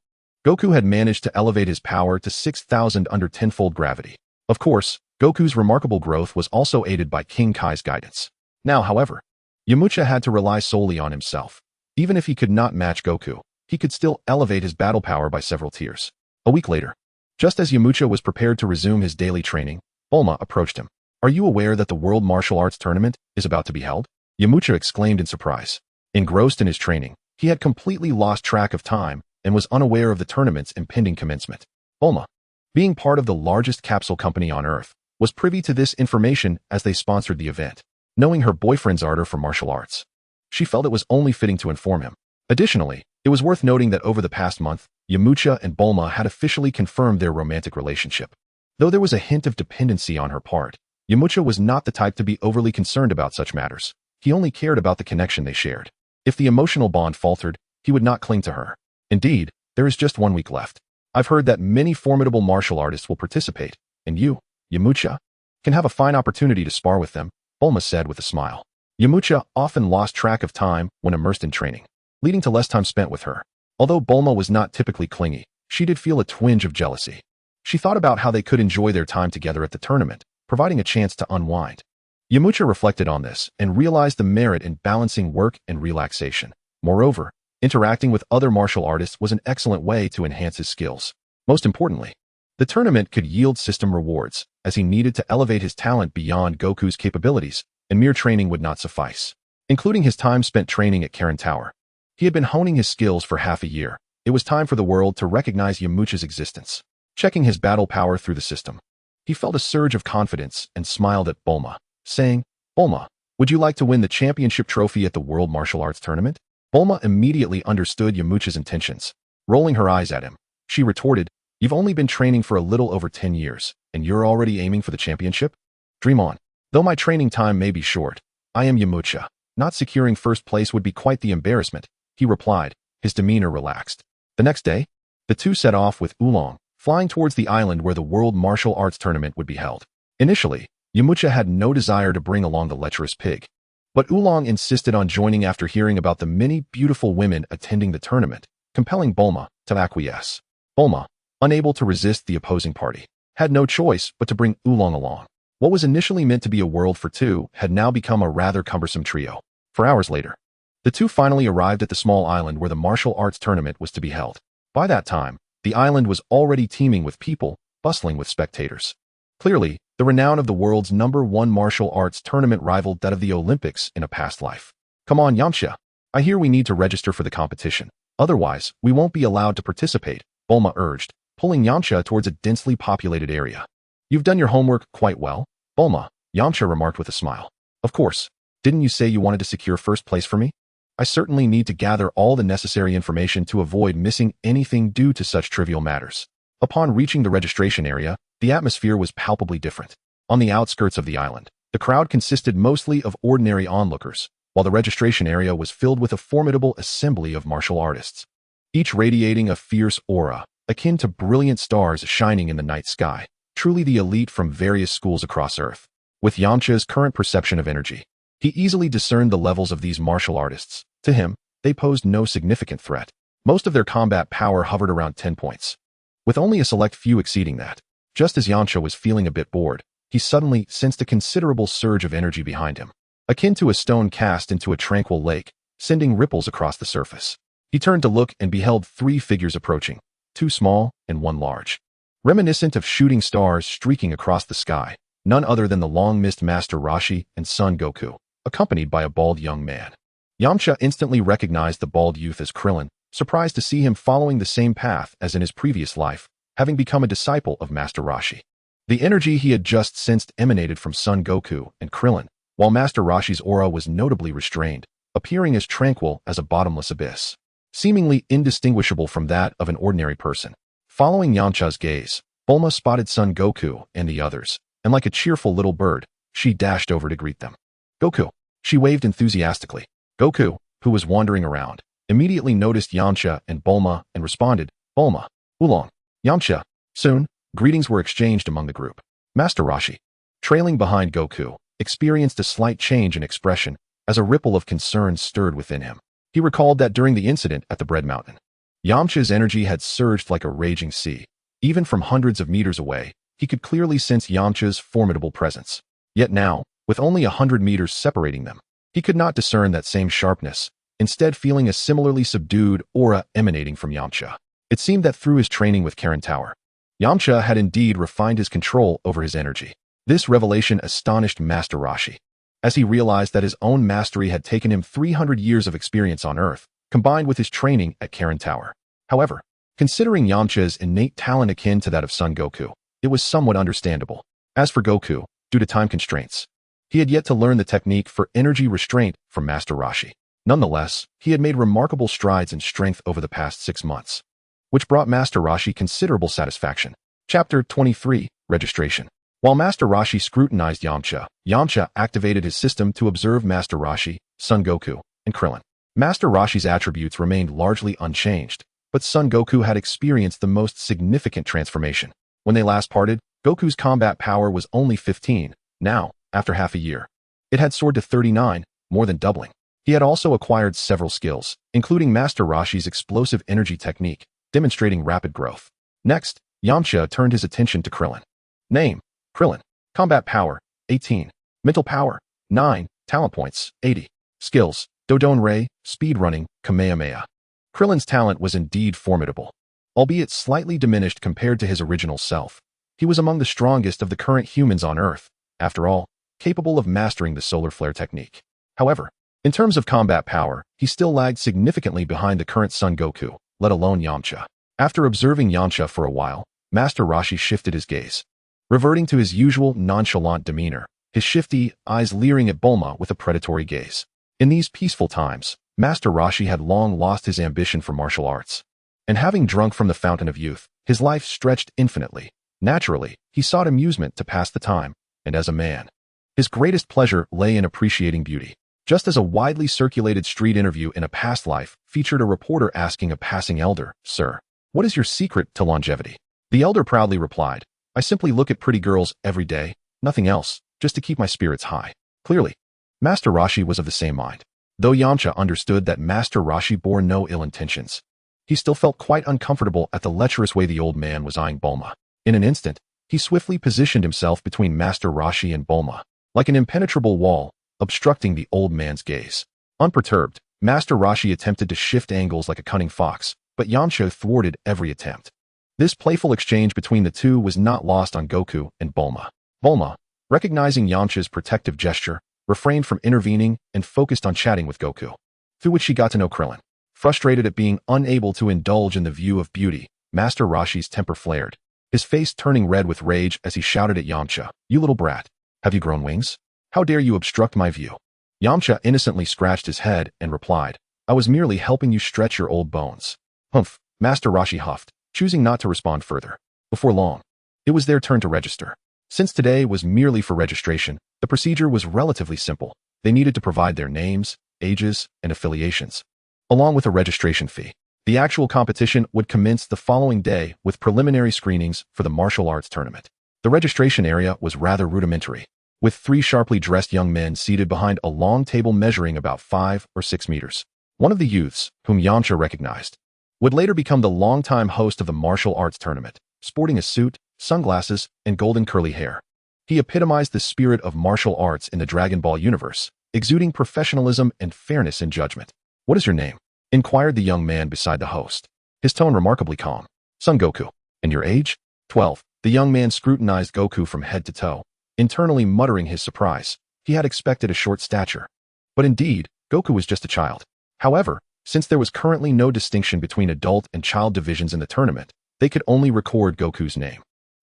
Goku had managed to elevate his power to 6,000 under tenfold gravity. Of course, Goku's remarkable growth was also aided by King Kai's guidance. Now, however, Yamcha had to rely solely on himself. Even if he could not match Goku, he could still elevate his battle power by several tiers. A week later, just as Yamcha was prepared to resume his daily training, Bulma approached him. "Are you aware that the World Martial Arts Tournament is about to be held?" Yamcha exclaimed in surprise. Engrossed in his training, he had completely lost track of time and was unaware of the tournament's impending commencement. Bulma, being part of the largest capsule company on Earth, was privy to this information as they sponsored the event. Knowing her boyfriend's ardor for martial arts, she felt it was only fitting to inform him. Additionally, it was worth noting that over the past month, Yamcha and Bulma had officially confirmed their romantic relationship. Though there was a hint of dependency on her part, Yamcha was not the type to be overly concerned about such matters. He only cared about the connection they shared. If the emotional bond faltered, he would not cling to her. Indeed, there is just 1 week left. I've heard that many formidable martial artists will participate, and you, Yamcha, can have a fine opportunity to spar with them, Bulma said with a smile. Yamcha often lost track of time when immersed in training, leading to less time spent with her. Although Bulma was not typically clingy, she did feel a twinge of jealousy. She thought about how they could enjoy their time together at the tournament, providing a chance to unwind. Yamcha reflected on this and realized the merit in balancing work and relaxation. Moreover, interacting with other martial artists was an excellent way to enhance his skills. Most importantly, the tournament could yield system rewards, as he needed to elevate his talent beyond Goku's capabilities, and mere training would not suffice. Including his time spent training at Karen Tower, he had been honing his skills for half a year. It was time for the world to recognize Yamcha's existence. Checking his battle power through the system, he felt a surge of confidence and smiled at Bulma, saying, "Bulma, would you like to win the championship trophy at the World Martial Arts Tournament?" Bulma immediately understood Yamcha's intentions. Rolling her eyes at him, she retorted, "You've only been training for a little over 10 years, and you're already aiming for the championship? Dream on. Though my training time may be short, I am Yamcha. Not securing first place would be quite the embarrassment," he replied, his demeanor relaxed. The next day, the two set off with Oolong, flying towards the island where the World Martial Arts Tournament would be held. Initially, Yamcha had no desire to bring along the lecherous pig, but Oolong insisted on joining after hearing about the many beautiful women attending the tournament, compelling Bulma to acquiesce. Bulma, unable to resist the opposing party, had no choice but to bring Oolong along. What was initially meant to be a world for two had now become a rather cumbersome trio. 4 hours later, the two finally arrived at the small island where the martial arts tournament was to be held. By that time, the island was already teeming with people, bustling with spectators. Clearly, the renown of the world's #1 martial arts tournament rivaled that of the Olympics in a past life. "Come on, Yamcha. I hear we need to register for the competition. Otherwise, we won't be allowed to participate," Bulma urged, pulling Yamcha towards a densely populated area. "You've done your homework quite well, Bulma," Yamcha remarked with a smile. "Of course. Didn't you say you wanted to secure first place for me? I certainly need to gather all the necessary information to avoid missing anything due to such trivial matters. Upon reaching the registration area, the atmosphere was palpably different. On the outskirts of the island, the crowd consisted mostly of ordinary onlookers, while the registration area was filled with a formidable assembly of martial artists, each radiating a fierce aura, akin to brilliant stars shining in the night sky, truly the elite from various schools across Earth. With Yamcha's current perception of energy, he easily discerned the levels of these martial artists. To him, they posed no significant threat. Most of their combat power hovered around 10 points, with only a select few exceeding that. Just as Yamcha was feeling a bit bored, he suddenly sensed a considerable surge of energy behind him, akin to a stone cast into a tranquil lake, sending ripples across the surface. He turned to look and beheld 3 figures approaching, 2 small and 1 large. Reminiscent of shooting stars streaking across the sky, none other than the long-missed Master Roshi and Son Goku, accompanied by a bald young man. Yamcha instantly recognized the bald youth as Krillin, surprised to see him following the same path as in his previous life, having become a disciple of Master Roshi. The energy he had just sensed emanated from Son Goku and Krillin, while Master Roshi's aura was notably restrained, appearing as tranquil as a bottomless abyss, seemingly indistinguishable from that of an ordinary person. Following Yamcha's gaze, Bulma spotted Son Goku and the others, and like a cheerful little bird, she dashed over to greet them. Goku, she waved enthusiastically. Goku, who was wandering around, immediately noticed Yamcha and Bulma and responded, Bulma, Oolong, Yamcha. Soon, greetings were exchanged among the group. Master Roshi, trailing behind Goku, experienced a slight change in expression as a ripple of concern stirred within him. He recalled that during the incident at the Bread Mountain, Yamcha's energy had surged like a raging sea. Even from hundreds of meters away, he could clearly sense Yamcha's formidable presence. Yet now, with only 100 meters separating them, he could not discern that same sharpness, instead feeling a similarly subdued aura emanating from Yamcha. It seemed that through his training with Karen Tower, Yamcha had indeed refined his control over his energy. This revelation astonished Master Roshi, as he realized that his own mastery had taken him 300 years of experience on Earth, combined with his training at Karen Tower. However, considering Yamcha's innate talent akin to that of Son Goku, it was somewhat understandable. As for Goku, due to time constraints, he had yet to learn the technique for energy restraint from Master Roshi. Nonetheless, he had made remarkable strides in strength over the past 6 months, which brought Master Roshi considerable satisfaction. Chapter 23, Registration. While Master Roshi scrutinized Yamcha, Yamcha activated his system to observe Master Roshi, Son Goku, and Krillin. Master Roshi's attributes remained largely unchanged, but Son Goku had experienced the most significant transformation. When they last parted, Goku's combat power was only 15. Now, after half a year, it had soared to 39, more than doubling. He had also acquired several skills, including Master Roshi's explosive energy technique, demonstrating rapid growth. Next, Yamcha turned his attention to Krillin. Name: Krillin. Combat power: 18. Mental power: 9. Talent points: 80. Skills: Dodon Ray, speedrunning, Kamehameha. Krillin's talent was indeed formidable. Albeit slightly diminished compared to his original self, he was among the strongest of the current humans on Earth, after all, capable of mastering the solar flare technique. However, in terms of combat power, he still lagged significantly behind the current Son Goku, let alone Yamcha. After observing Yamcha for a while, Master Roshi shifted his gaze, reverting to his usual nonchalant demeanor, his shifty eyes leering at Bulma with a predatory gaze. In these peaceful times, Master Roshi had long lost his ambition for martial arts, and having drunk from the fountain of youth, his life stretched infinitely. Naturally, he sought amusement to pass the time, and as a man, his greatest pleasure lay in appreciating beauty. Just as a widely circulated street interview in a past life featured a reporter asking a passing elder, "Sir, what is your secret to longevity?" The elder proudly replied, "I simply look at pretty girls every day, nothing else, just to keep my spirits high." Clearly, Master Roshi was of the same mind. Though Yamcha understood that Master Roshi bore no ill intentions, he still felt quite uncomfortable at the lecherous way the old man was eyeing Bulma. In an instant, he swiftly positioned himself between Master Roshi and Bulma, like an impenetrable wall, obstructing the old man's gaze. Unperturbed, Master Roshi attempted to shift angles like a cunning fox, but Yamcha thwarted every attempt. This playful exchange between the two was not lost on Goku and Bulma. Bulma, recognizing Yamcha's protective gesture, refrained from intervening and focused on chatting with Goku, through which she got to know Krillin. Frustrated at being unable to indulge in the view of beauty, Master Roshi's temper flared, his face turning red with rage as he shouted at Yamcha, "You little brat, have you grown wings? How dare you obstruct my view?" Yamcha innocently scratched his head and replied, I was merely helping you stretch your old bones. Humph, Master Roshi huffed, choosing not to respond further. Before long, it was their turn to register. Since today was merely for registration, the procedure was relatively simple. They needed to provide their names, ages, and affiliations, along with a registration fee. The actual competition would commence the following day with preliminary screenings for the martial arts tournament. The registration area was rather rudimentary, with 3 sharply dressed young men seated behind a long table measuring about 5 or 6 meters. One of the youths, whom Yamcha recognized, would later become the longtime host of the martial arts tournament, sporting a suit, sunglasses, and golden curly hair. He epitomized the spirit of martial arts in the Dragon Ball universe, exuding professionalism and fairness in judgment. What is your name? Inquired the young man beside the host, his tone remarkably calm. Son Goku. And your age? 12. The young man scrutinized Goku from head to toe, internally muttering his surprise. He had expected a short stature. But indeed, Goku was just a child. However, since there was currently no distinction between adult and child divisions in the tournament, they could only record Goku's name.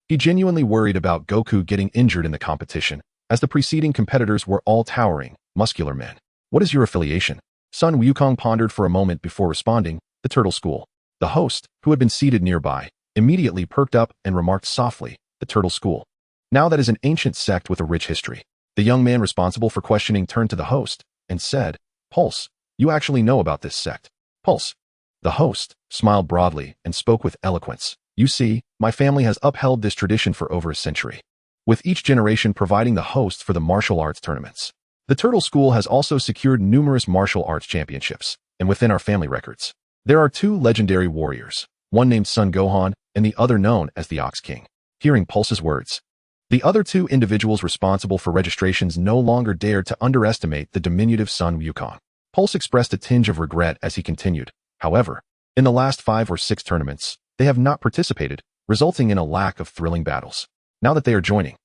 He genuinely worried about Goku getting injured in the competition, as the preceding competitors were all towering, muscular men. What is your affiliation? Sun Wukong pondered for a moment before responding, the Turtle School. The host, who had been seated nearby, immediately perked up and remarked softly, the Turtle School. Now that is an ancient sect with a rich history. The young man responsible for questioning turned to the host and said, Pulse, you actually know about this sect. Pulse. The host smiled broadly and spoke with eloquence. You see, my family has upheld this tradition for over a century, with each generation providing the hosts for the martial arts tournaments. The Turtle School has also secured numerous martial arts championships, and within our family records, there are 2 legendary warriors, one named Son Gohan and the other known as the Ox King. Hearing Pulse's words, the other 2 individuals responsible for registrations no longer dared to underestimate the diminutive Sun Wukong. Pulse expressed a tinge of regret as he continued. However, in the last 5 or 6 tournaments, they have not participated, resulting in a lack of thrilling battles. Now that they are joining,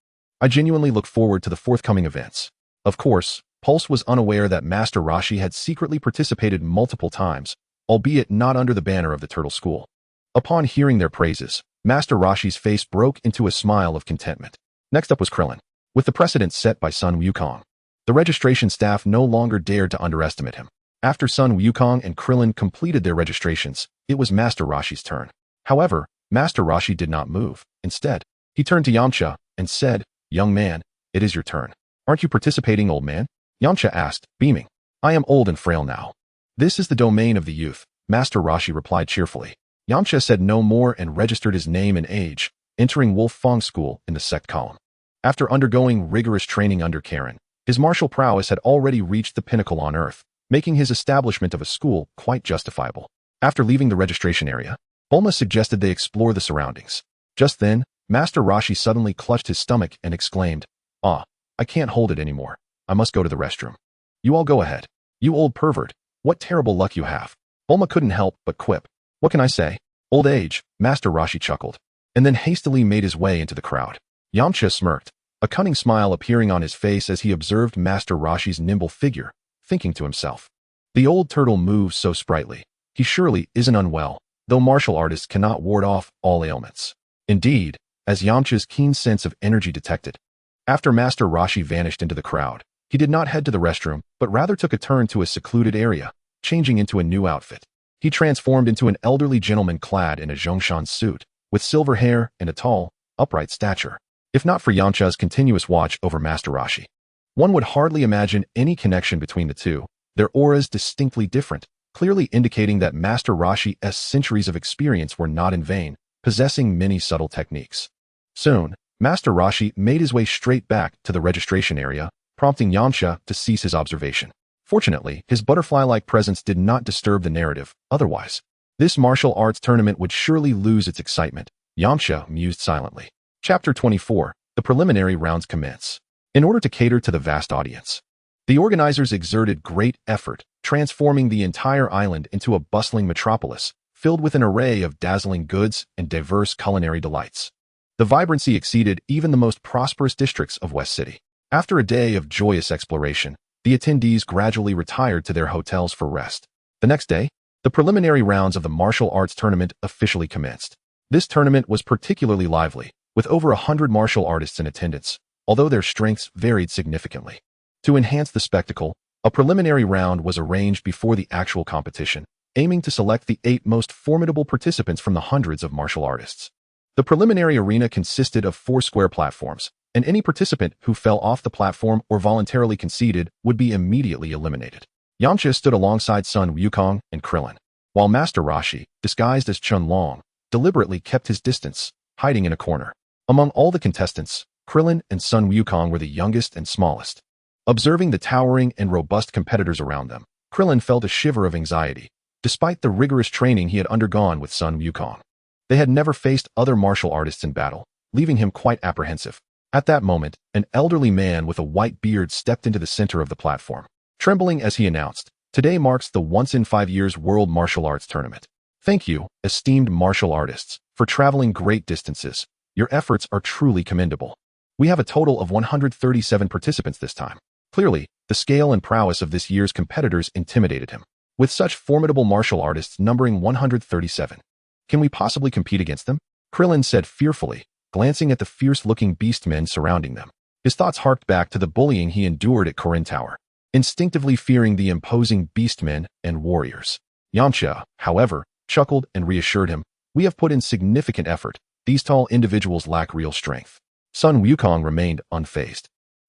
I genuinely look forward to the forthcoming events. Of course, Pulse was unaware that Master Roshi had secretly participated multiple times, albeit not under the banner of the Turtle School. Upon hearing their praises, Master Roshi's face broke into a smile of contentment. Next up was Krillin. With the precedent set by Sun Wukong, the registration staff no longer dared to underestimate him. After Sun Wukong and Krillin completed their registrations, it was Master Roshi's turn. However, Master Roshi did not move. Instead, he turned to Yamcha and said, Young man, it is your turn. Aren't you participating, old man? Yamcha asked, beaming. I am old and frail now. This is the domain of the youth, Master Roshi replied cheerfully. Yamcha said no more and registered his name and age, entering Wolf Fong School in the sect column. After undergoing rigorous training under Karen, his martial prowess had already reached the pinnacle on Earth, making his establishment of a school quite justifiable. After leaving the registration area, Bulma suggested they explore the surroundings. Just then, Master Roshi suddenly clutched his stomach and exclaimed, Ah, I can't hold it anymore. I must go to the restroom. You all go ahead. You old pervert, what terrible luck you have. Bulma couldn't help but quip. What can I say? Old age, Master Roshi chuckled, and then hastily made his way into the crowd. Yamcha smirked, a cunning smile appearing on his face as he observed Master Roshi's nimble figure, thinking to himself. The old turtle moves so sprightly. He surely isn't unwell, though martial artists cannot ward off all ailments. Indeed, as Yamcha's keen sense of energy detected. After Master Roshi vanished into the crowd, he did not head to the restroom, but rather took a turn to a secluded area, changing into a new outfit. He transformed into an elderly gentleman clad in a Zhongshan suit, with silver hair and a tall, upright stature. If not for Yamcha's continuous watch over Master Roshi, one would hardly imagine any connection between the two, their auras distinctly different, clearly indicating that Master Roshi's centuries of experience were not in vain, possessing many subtle techniques. Soon, Master Roshi made his way straight back to the registration area, prompting Yamcha to cease his observation. Fortunately, his butterfly-like presence did not disturb the narrative, otherwise, this martial arts tournament would surely lose its excitement. Yamcha mused silently. Chapter 24. The preliminary rounds commence. In order to cater to the vast audience, the organizers exerted great effort, transforming the entire island into a bustling metropolis, filled with an array of dazzling goods and diverse culinary delights. The vibrancy exceeded even the most prosperous districts of West City. After a day of joyous exploration, the attendees gradually retired to their hotels for rest. The next day, the preliminary rounds of the martial arts tournament officially commenced. This tournament was particularly lively, with over 100 martial artists in attendance, although their strengths varied significantly. To enhance the spectacle, A preliminary round was arranged before the actual competition, aiming to select the 8 most formidable participants from the hundreds of martial artists. The preliminary arena consisted of 4 square platforms, and any participant who fell off the platform or voluntarily conceded would be immediately eliminated. Yamcha stood alongside Sun Wukong and Krillin, while Master Roshi, disguised as Chun Long, deliberately kept his distance, hiding in a corner. Among all the contestants, Krillin and Sun Wukong were the youngest and smallest. Observing the towering and robust competitors around them, Krillin felt a shiver of anxiety, despite the rigorous training he had undergone with Sun Wukong. They had never faced other martial artists in battle, leaving him quite apprehensive. At that moment, an elderly man with a white beard stepped into the center of the platform. Trembling as he announced, "Today marks the once-in-5 years World Martial Arts Tournament. Thank you, esteemed martial artists, for traveling great distances. Your efforts are truly commendable. We have a total of 137 participants this time." Clearly, the scale and prowess of this year's competitors intimidated him. With such formidable martial artists numbering 137, can we possibly compete against them? Krillin said fearfully, glancing at the fierce-looking beastmen surrounding them. His thoughts harked back to the bullying he endured at Korin Tower, instinctively fearing the imposing beastmen and warriors. Yamcha, however, chuckled and reassured him, "We have put in significant effort. These tall individuals lack real strength." Sun Wukong remained unfazed.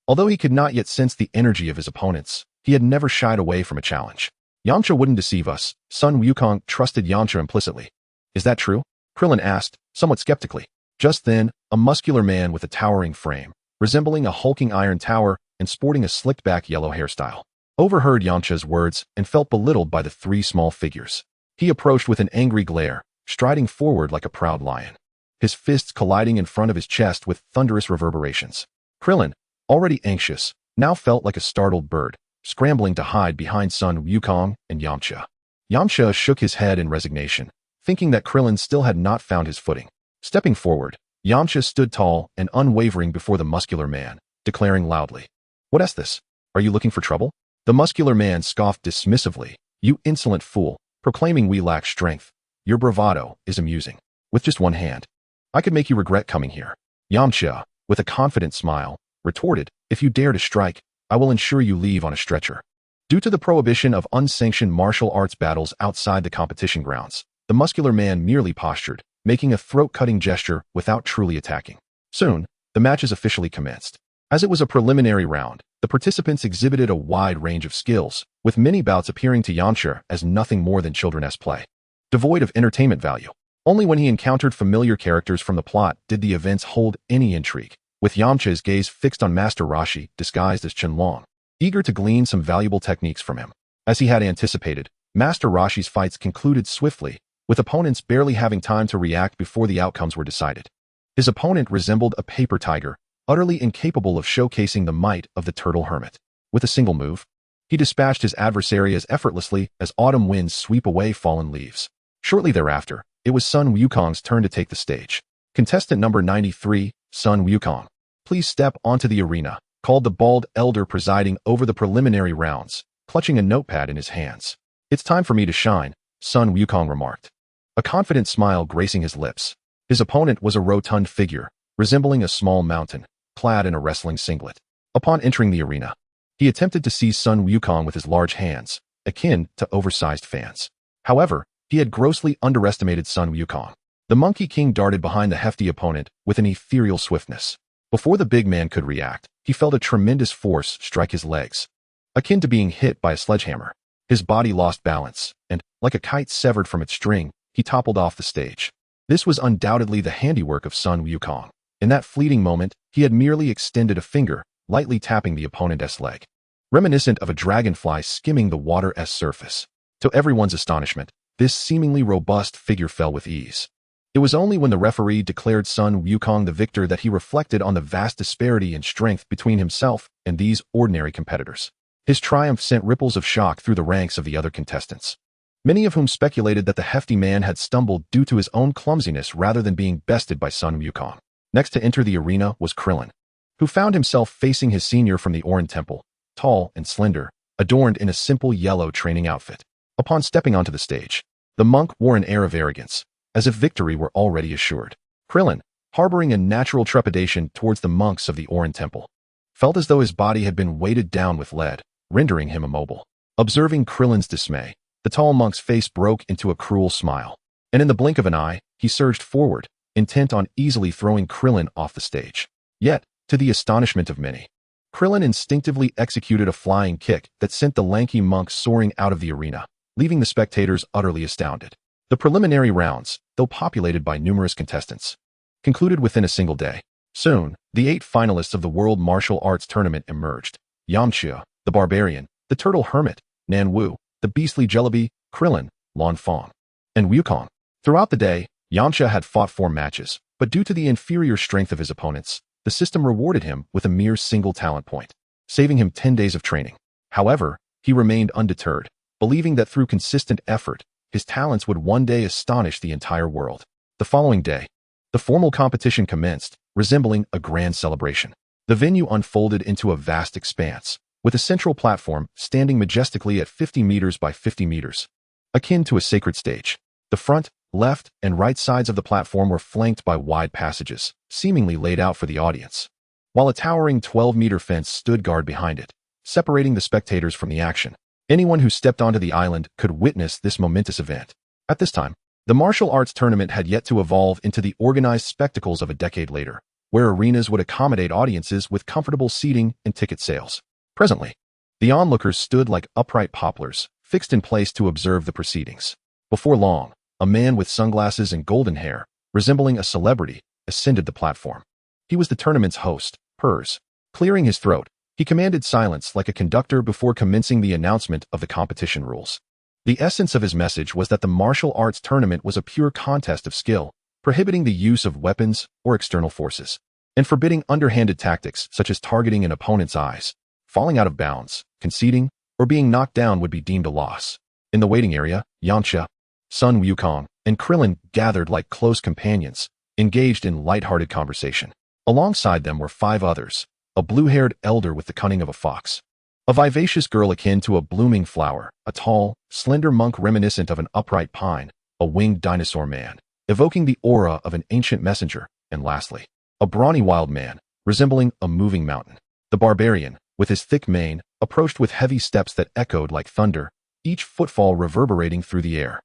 Although he could not yet sense the energy of his opponents, he had never shied away from a challenge. "Yamcha wouldn't deceive us." Sun Wukong trusted Yamcha implicitly. "Is that true?" Krillin asked, somewhat skeptically. Just then, a muscular man with a towering frame, resembling a hulking iron tower and sporting a slicked-back yellow hairstyle, overheard Yamcha's words and felt belittled by the 3 small figures. He approached with an angry glare, striding forward like a proud lion, his fists colliding in front of his chest with thunderous reverberations. Krillin, already anxious, now felt like a startled bird, scrambling to hide behind Sun Wukong and Yamcha. Yamcha shook his head in resignation, thinking that Krillin still had not found his footing. Stepping forward, Yamcha stood tall and unwavering before the muscular man, declaring loudly, "What's this? Are you looking for trouble?" The muscular man scoffed dismissively, "You insolent fool, proclaiming we lack strength. Your bravado is amusing. With just one hand, I could make you regret coming here." Yamcha, with a confident smile, retorted, "If you dare to strike, I will ensure you leave on a stretcher." Due to the prohibition of unsanctioned martial arts battles outside the competition grounds, the muscular man merely postured, making a throat-cutting gesture without truly attacking. Soon, the matches officially commenced. As it was a preliminary round, the participants exhibited a wide range of skills, with many bouts appearing to Yamcha as nothing more than children's play, devoid of entertainment value. Only when he encountered familiar characters from the plot did the events hold any intrigue, with Yamcha's gaze fixed on Master Roshi, disguised as Chun Long, eager to glean some valuable techniques from him. As he had anticipated, Master Roshi's fights concluded swiftly, with opponents barely having time to react before the outcomes were decided. His opponent resembled a paper tiger, utterly incapable of showcasing the might of the turtle hermit. With a single move, he dispatched his adversary as effortlessly as autumn winds sweep away fallen leaves. Shortly thereafter, it was Sun Wukong's turn to take the stage. "Contestant number 93, Sun Wukong, please step onto the arena," called the bald elder presiding over the preliminary rounds, clutching a notepad in his hands. "It's time for me to shine," Sun Wukong remarked, a confident smile gracing his lips. His opponent was a rotund figure, resembling a small mountain, clad in a wrestling singlet. Upon entering the arena, he attempted to seize Sun Wukong with his large hands, akin to oversized fans. However, he had grossly underestimated Sun Wukong. The Monkey King darted behind the hefty opponent with an ethereal swiftness. Before the big man could react, he felt a tremendous force strike his legs, akin to being hit by a sledgehammer. His body lost balance, and, like a kite severed from its string, he toppled off the stage. This was undoubtedly the handiwork of Sun Wukong. In that fleeting moment, he had merely extended a finger, lightly tapping the opponent's leg, reminiscent of a dragonfly skimming the water's surface. To everyone's astonishment, this seemingly robust figure fell with ease. It was only when the referee declared Sun Wukong the victor that he reflected on the vast disparity in strength between himself and these ordinary competitors. His triumph sent ripples of shock through the ranks of the other contestants, many of whom speculated that the hefty man had stumbled due to his own clumsiness rather than being bested by Sun Wukong. Next to enter the arena was Krillin, who found himself facing his senior from the Orin Temple, tall and slender, adorned in a simple yellow training outfit. Upon stepping onto the stage, the monk wore an air of arrogance, as if victory were already assured. Krillin, harboring a natural trepidation towards the monks of the Orin Temple, felt as though his body had been weighted down with lead, rendering him immobile. Observing Krillin's dismay, the tall monk's face broke into a cruel smile, and in the blink of an eye, he surged forward, intent on easily throwing Krillin off the stage. Yet, to the astonishment of many, Krillin instinctively executed a flying kick that sent the lanky monk soaring out of the arena, leaving the spectators utterly astounded. The preliminary rounds, though populated by numerous contestants, concluded within a single day. Soon, the 8 finalists of the World Martial Arts Tournament emerged: Yamcha, the Barbarian, the Turtle Hermit, Nan Wu, the Beastly Jellyby, Krillin, Lan Fong, and Wukong. Throughout the day, Yamcha had fought 4 matches, but due to the inferior strength of his opponents, the system rewarded him with a mere single talent point, saving him 10 days of training. However, he remained undeterred, believing that through consistent effort, his talents would one day astonish the entire world. The following day, the formal competition commenced, resembling a grand celebration. The venue unfolded into a vast expanse, with a central platform standing majestically at 50 meters by 50 meters, akin to a sacred stage. The front, left, and right sides of the platform were flanked by wide passages, seemingly laid out for the audience, while a towering 12-meter fence stood guard behind it, separating the spectators from the action. Anyone who stepped onto the island could witness this momentous event. At this time, the martial arts tournament had yet to evolve into the organized spectacles of a decade later, where arenas would accommodate audiences with comfortable seating and ticket sales. Presently, the onlookers stood like upright poplars, fixed in place to observe the proceedings. Before long, a man with sunglasses and golden hair, resembling a celebrity, ascended the platform. He was the tournament's host, Pers. Clearing his throat, he commanded silence like a conductor before commencing the announcement of the competition rules. The essence of his message was that the martial arts tournament was a pure contest of skill, prohibiting the use of weapons or external forces, and forbidding underhanded tactics such as targeting an opponent's eyes. Falling out of bounds, conceding, or being knocked down would be deemed a loss. In the waiting area, Yamcha, Sun Wukong, and Krillin gathered like close companions, engaged in light-hearted conversation. Alongside them were 5 others: a blue-haired elder with the cunning of a fox, a vivacious girl akin to a blooming flower, a tall, slender monk reminiscent of an upright pine, a winged dinosaur man, evoking the aura of an ancient messenger, and lastly, a brawny wild man, resembling a moving mountain. The barbarian, with his thick mane, approached with heavy steps that echoed like thunder, each footfall reverberating through the air.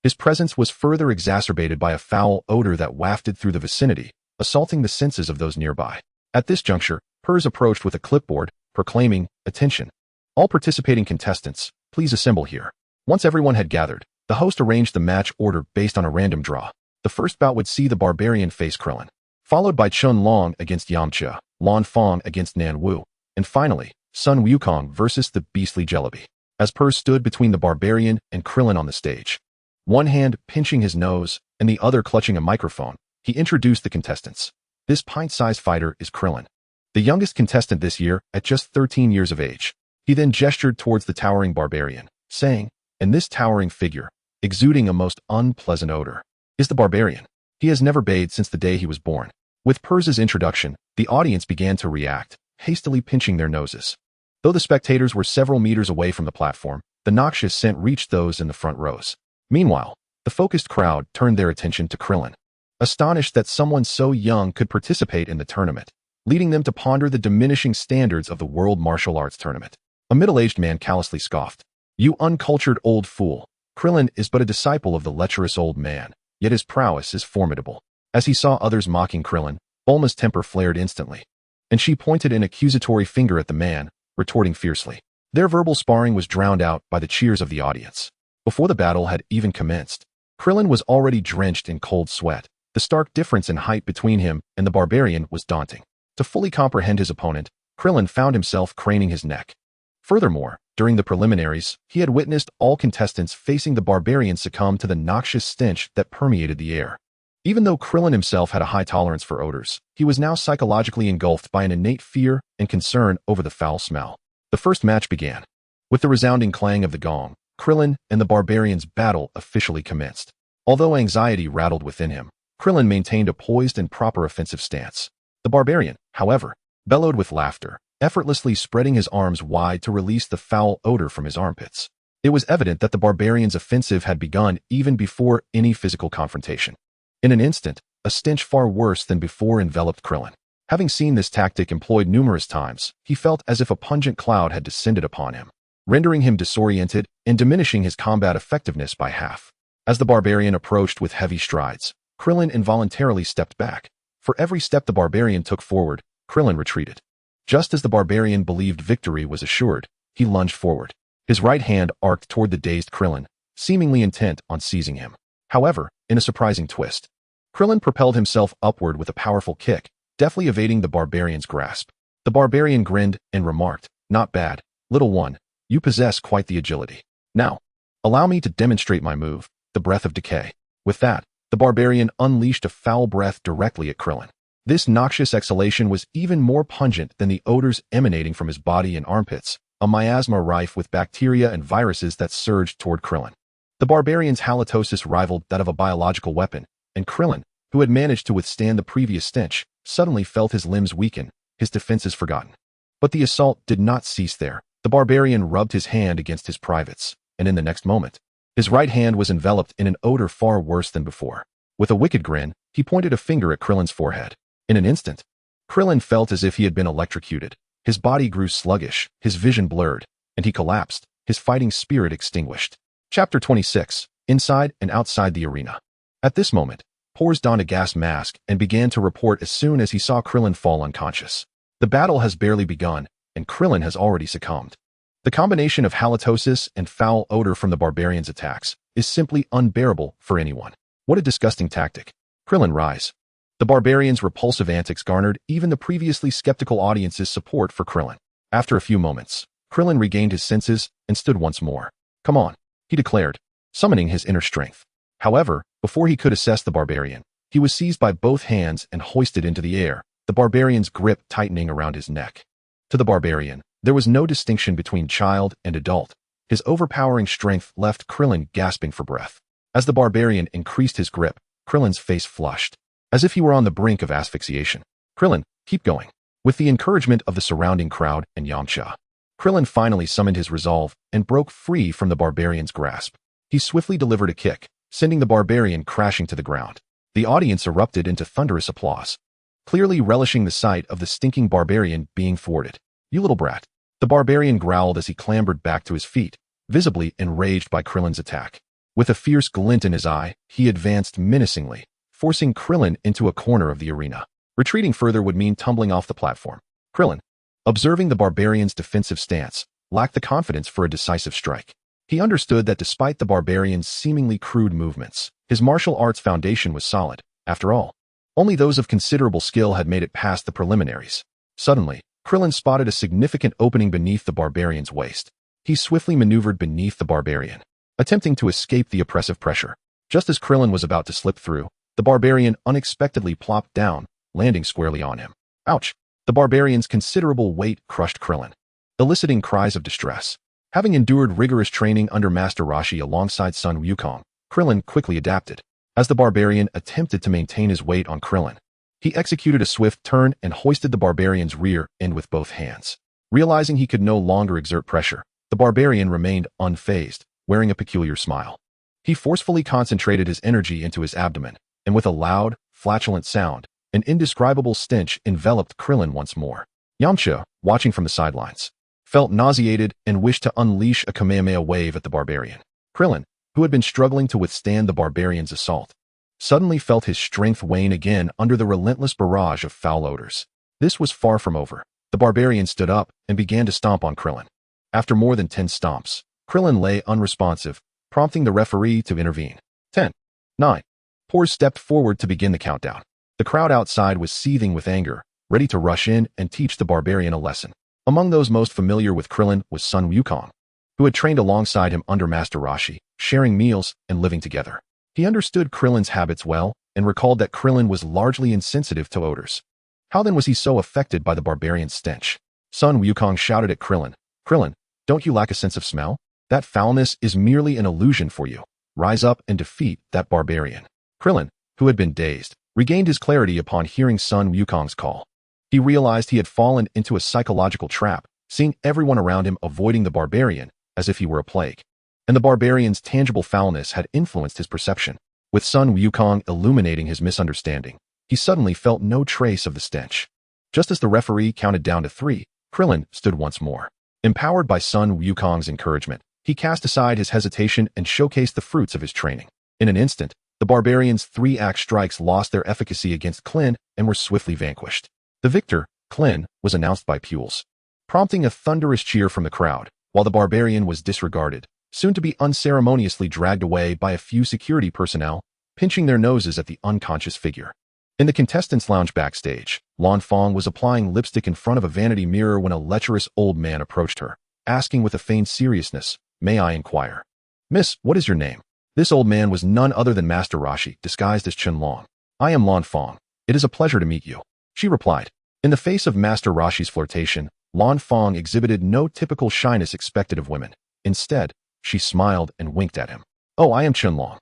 His presence was further exacerbated by a foul odor that wafted through the vicinity, assaulting the senses of those nearby. At this juncture, Pers approached with a clipboard, proclaiming, "Attention! All participating contestants, please assemble here." Once everyone had gathered, the host arranged the match order based on a random draw. The first bout would see the barbarian face Krillin, followed by Chun Long against Yamcha, Lan Fong against Nan Wu, and finally, Sun Wukong versus the Beastly Jellyby. As Pers stood between the barbarian and Krillin on the stage, one hand pinching his nose and the other clutching a microphone, he introduced the contestants. This pint-sized fighter is Krillin, the youngest contestant this year at just 13 years of age. He then gestured towards the towering barbarian, saying, "And this towering figure, exuding a most unpleasant odor, is the barbarian. He has never bathed since the day he was born." With Pers's introduction, the audience began to react, hastily pinching their noses. Though the spectators were several meters away from the platform, the noxious scent reached those in the front rows. Meanwhile, the focused crowd turned their attention to Krillin, astonished that someone so young could participate in the tournament, leading them to ponder the diminishing standards of the World Martial Arts Tournament. A middle-aged man callously scoffed, "You uncultured old fool. Krillin is but a disciple of the lecherous old man, yet his prowess is formidable." As he saw others mocking Krillin, Bulma's temper flared instantly, and she pointed an accusatory finger at the man, retorting fiercely. Their verbal sparring was drowned out by the cheers of the audience. Before the battle had even commenced, Krillin was already drenched in cold sweat. The stark difference in height between him and the barbarian was daunting. To fully comprehend his opponent, Krillin found himself craning his neck. Furthermore, during the preliminaries, he had witnessed all contestants facing the barbarian succumb to the noxious stench that permeated the air. Even though Krillin himself had a high tolerance for odors, he was now psychologically engulfed by an innate fear and concern over the foul smell. The first match began. With the resounding clang of the gong, Krillin and the barbarian's battle officially commenced. Although anxiety rattled within him, Krillin maintained a poised and proper offensive stance. The barbarian, however, bellowed with laughter, effortlessly spreading his arms wide to release the foul odor from his armpits. It was evident that the barbarian's offensive had begun even before any physical confrontation. In an instant, a stench far worse than before enveloped Krillin. Having seen this tactic employed numerous times, he felt as if a pungent cloud had descended upon him, rendering him disoriented and diminishing his combat effectiveness by half. As the barbarian approached with heavy strides, Krillin involuntarily stepped back. For every step the barbarian took forward, Krillin retreated. Just as the barbarian believed victory was assured, he lunged forward. His right hand arced toward the dazed Krillin, seemingly intent on seizing him. However, in a surprising twist, Krillin propelled himself upward with a powerful kick, deftly evading the barbarian's grasp. The barbarian grinned and remarked, "Not bad, little one. You possess quite the agility. Now, allow me to demonstrate my move, the Breath of Decay." With that, the barbarian unleashed a foul breath directly at Krillin. This noxious exhalation was even more pungent than the odors emanating from his body and armpits, a miasma rife with bacteria and viruses that surged toward Krillin. The barbarian's halitosis rivaled that of a biological weapon, and Krillin, who had managed to withstand the previous stench, suddenly felt his limbs weaken, his defenses forgotten. But the assault did not cease there. The barbarian rubbed his hand against his privates, and in the next moment, his right hand was enveloped in an odor far worse than before. With a wicked grin, he pointed a finger at Krillin's forehead. In an instant, Krillin felt as if he had been electrocuted. His body grew sluggish, his vision blurred, and he collapsed, his fighting spirit extinguished. Chapter 26. Inside and Outside the Arena. At this moment, Pors donned a gas mask and began to report as soon as he saw Krillin fall unconscious. The battle has barely begun, and Krillin has already succumbed. The combination of halitosis and foul odor from the barbarian's attacks is simply unbearable for anyone. What a disgusting tactic. Krillin, rise. The barbarian's repulsive antics garnered even the previously skeptical audience's support for Krillin. After a few moments, Krillin regained his senses and stood once more. "Come on," he declared, summoning his inner strength. However, before he could assess the barbarian, he was seized by both hands and hoisted into the air, the barbarian's grip tightening around his neck. To the barbarian, there was no distinction between child and adult. His overpowering strength left Krillin gasping for breath. As the barbarian increased his grip, Krillin's face flushed, as if he were on the brink of asphyxiation. "Krillin, keep going." With the encouragement of the surrounding crowd and Yamcha, Krillin finally summoned his resolve and broke free from the barbarian's grasp. He swiftly delivered a kick, sending the barbarian crashing to the ground. The audience erupted into thunderous applause, clearly relishing the sight of the stinking barbarian being thwarted. "You little brat." The barbarian growled as he clambered back to his feet, visibly enraged by Krillin's attack. With a fierce glint in his eye, he advanced menacingly, forcing Krillin into a corner of the arena. Retreating further would mean tumbling off the platform. Krillin, observing the barbarian's defensive stance, lacked the confidence for a decisive strike. He understood that despite the barbarian's seemingly crude movements, his martial arts foundation was solid. After all, only those of considerable skill had made it past the preliminaries. Suddenly, Krillin spotted a significant opening beneath the barbarian's waist. He swiftly maneuvered beneath the barbarian, attempting to escape the oppressive pressure. Just as Krillin was about to slip through, the barbarian unexpectedly plopped down, landing squarely on him. Ouch! The barbarian's considerable weight crushed Krillin, eliciting cries of distress. Having endured rigorous training under Master Roshi alongside Sun Wukong, Krillin quickly adapted. As the barbarian attempted to maintain his weight on Krillin, he executed a swift turn and hoisted the barbarian's rear end with both hands. Realizing he could no longer exert pressure, the barbarian remained unfazed, wearing a peculiar smile. He forcefully concentrated his energy into his abdomen, and with a loud, flatulent sound, an indescribable stench enveloped Krillin once more. Yamcha, watching from the sidelines, felt nauseated and wished to unleash a Kamehameha wave at the barbarian. Krillin, who had been struggling to withstand the barbarian's assault, suddenly felt his strength wane again under the relentless barrage of foul odors. This was far from over. The barbarian stood up and began to stomp on Krillin. After more than 10 stomps, Krillin lay unresponsive, prompting the referee to intervene. 10, 9. Pors stepped forward to begin the countdown. The crowd outside was seething with anger, ready to rush in and teach the barbarian a lesson. Among those most familiar with Krillin was Sun Wukong, who had trained alongside him under Master Roshi, sharing meals and living together. He understood Krillin's habits well and recalled that Krillin was largely insensitive to odors. How then was he so affected by the barbarian's stench? Sun Wukong shouted at Krillin, "Krillin, don't you lack a sense of smell? That foulness is merely an illusion for you. Rise up and defeat that barbarian." Krillin, who had been dazed, regained his clarity upon hearing Sun Wukong's call. He realized he had fallen into a psychological trap, seeing everyone around him avoiding the barbarian as if he were a plague. And the barbarian's tangible foulness had influenced his perception. With Sun Wukong illuminating his misunderstanding, he suddenly felt no trace of the stench. Just as the referee counted down to 3, Krillin stood once more. Empowered by Sun Wukong's encouragement, he cast aside his hesitation and showcased the fruits of his training. In an instant, the barbarians' 3-axe strikes lost their efficacy against Klin and were swiftly vanquished. The victor, Klin, was announced by Pules, prompting a thunderous cheer from the crowd, while the barbarian was disregarded, soon to be unceremoniously dragged away by a few security personnel, pinching their noses at the unconscious figure. In the contestants' lounge backstage, Lan Fong was applying lipstick in front of a vanity mirror when a lecherous old man approached her, asking with a feigned seriousness, "May I inquire?" "Miss, what is your name?" This old man was none other than Master Rashi, disguised as Chen Long. "I am Lan Fong. It is a pleasure to meet you," she replied. In the face of Master Rashi's flirtation, Lan Fong exhibited no typical shyness expected of women. Instead, she smiled and winked at him. "Oh, I am Chen Long.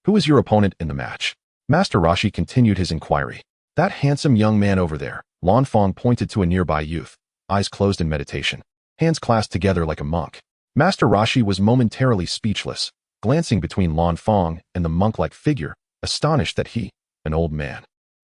Who is your opponent in the match?" Master Rashi continued his inquiry. "That handsome young man over there." Lan Fong pointed to a nearby youth, eyes closed in meditation, hands clasped together like a monk. Master Rashi was momentarily speechless, glancing between Lan Fong and the monk-like figure, astonished that he, an old man,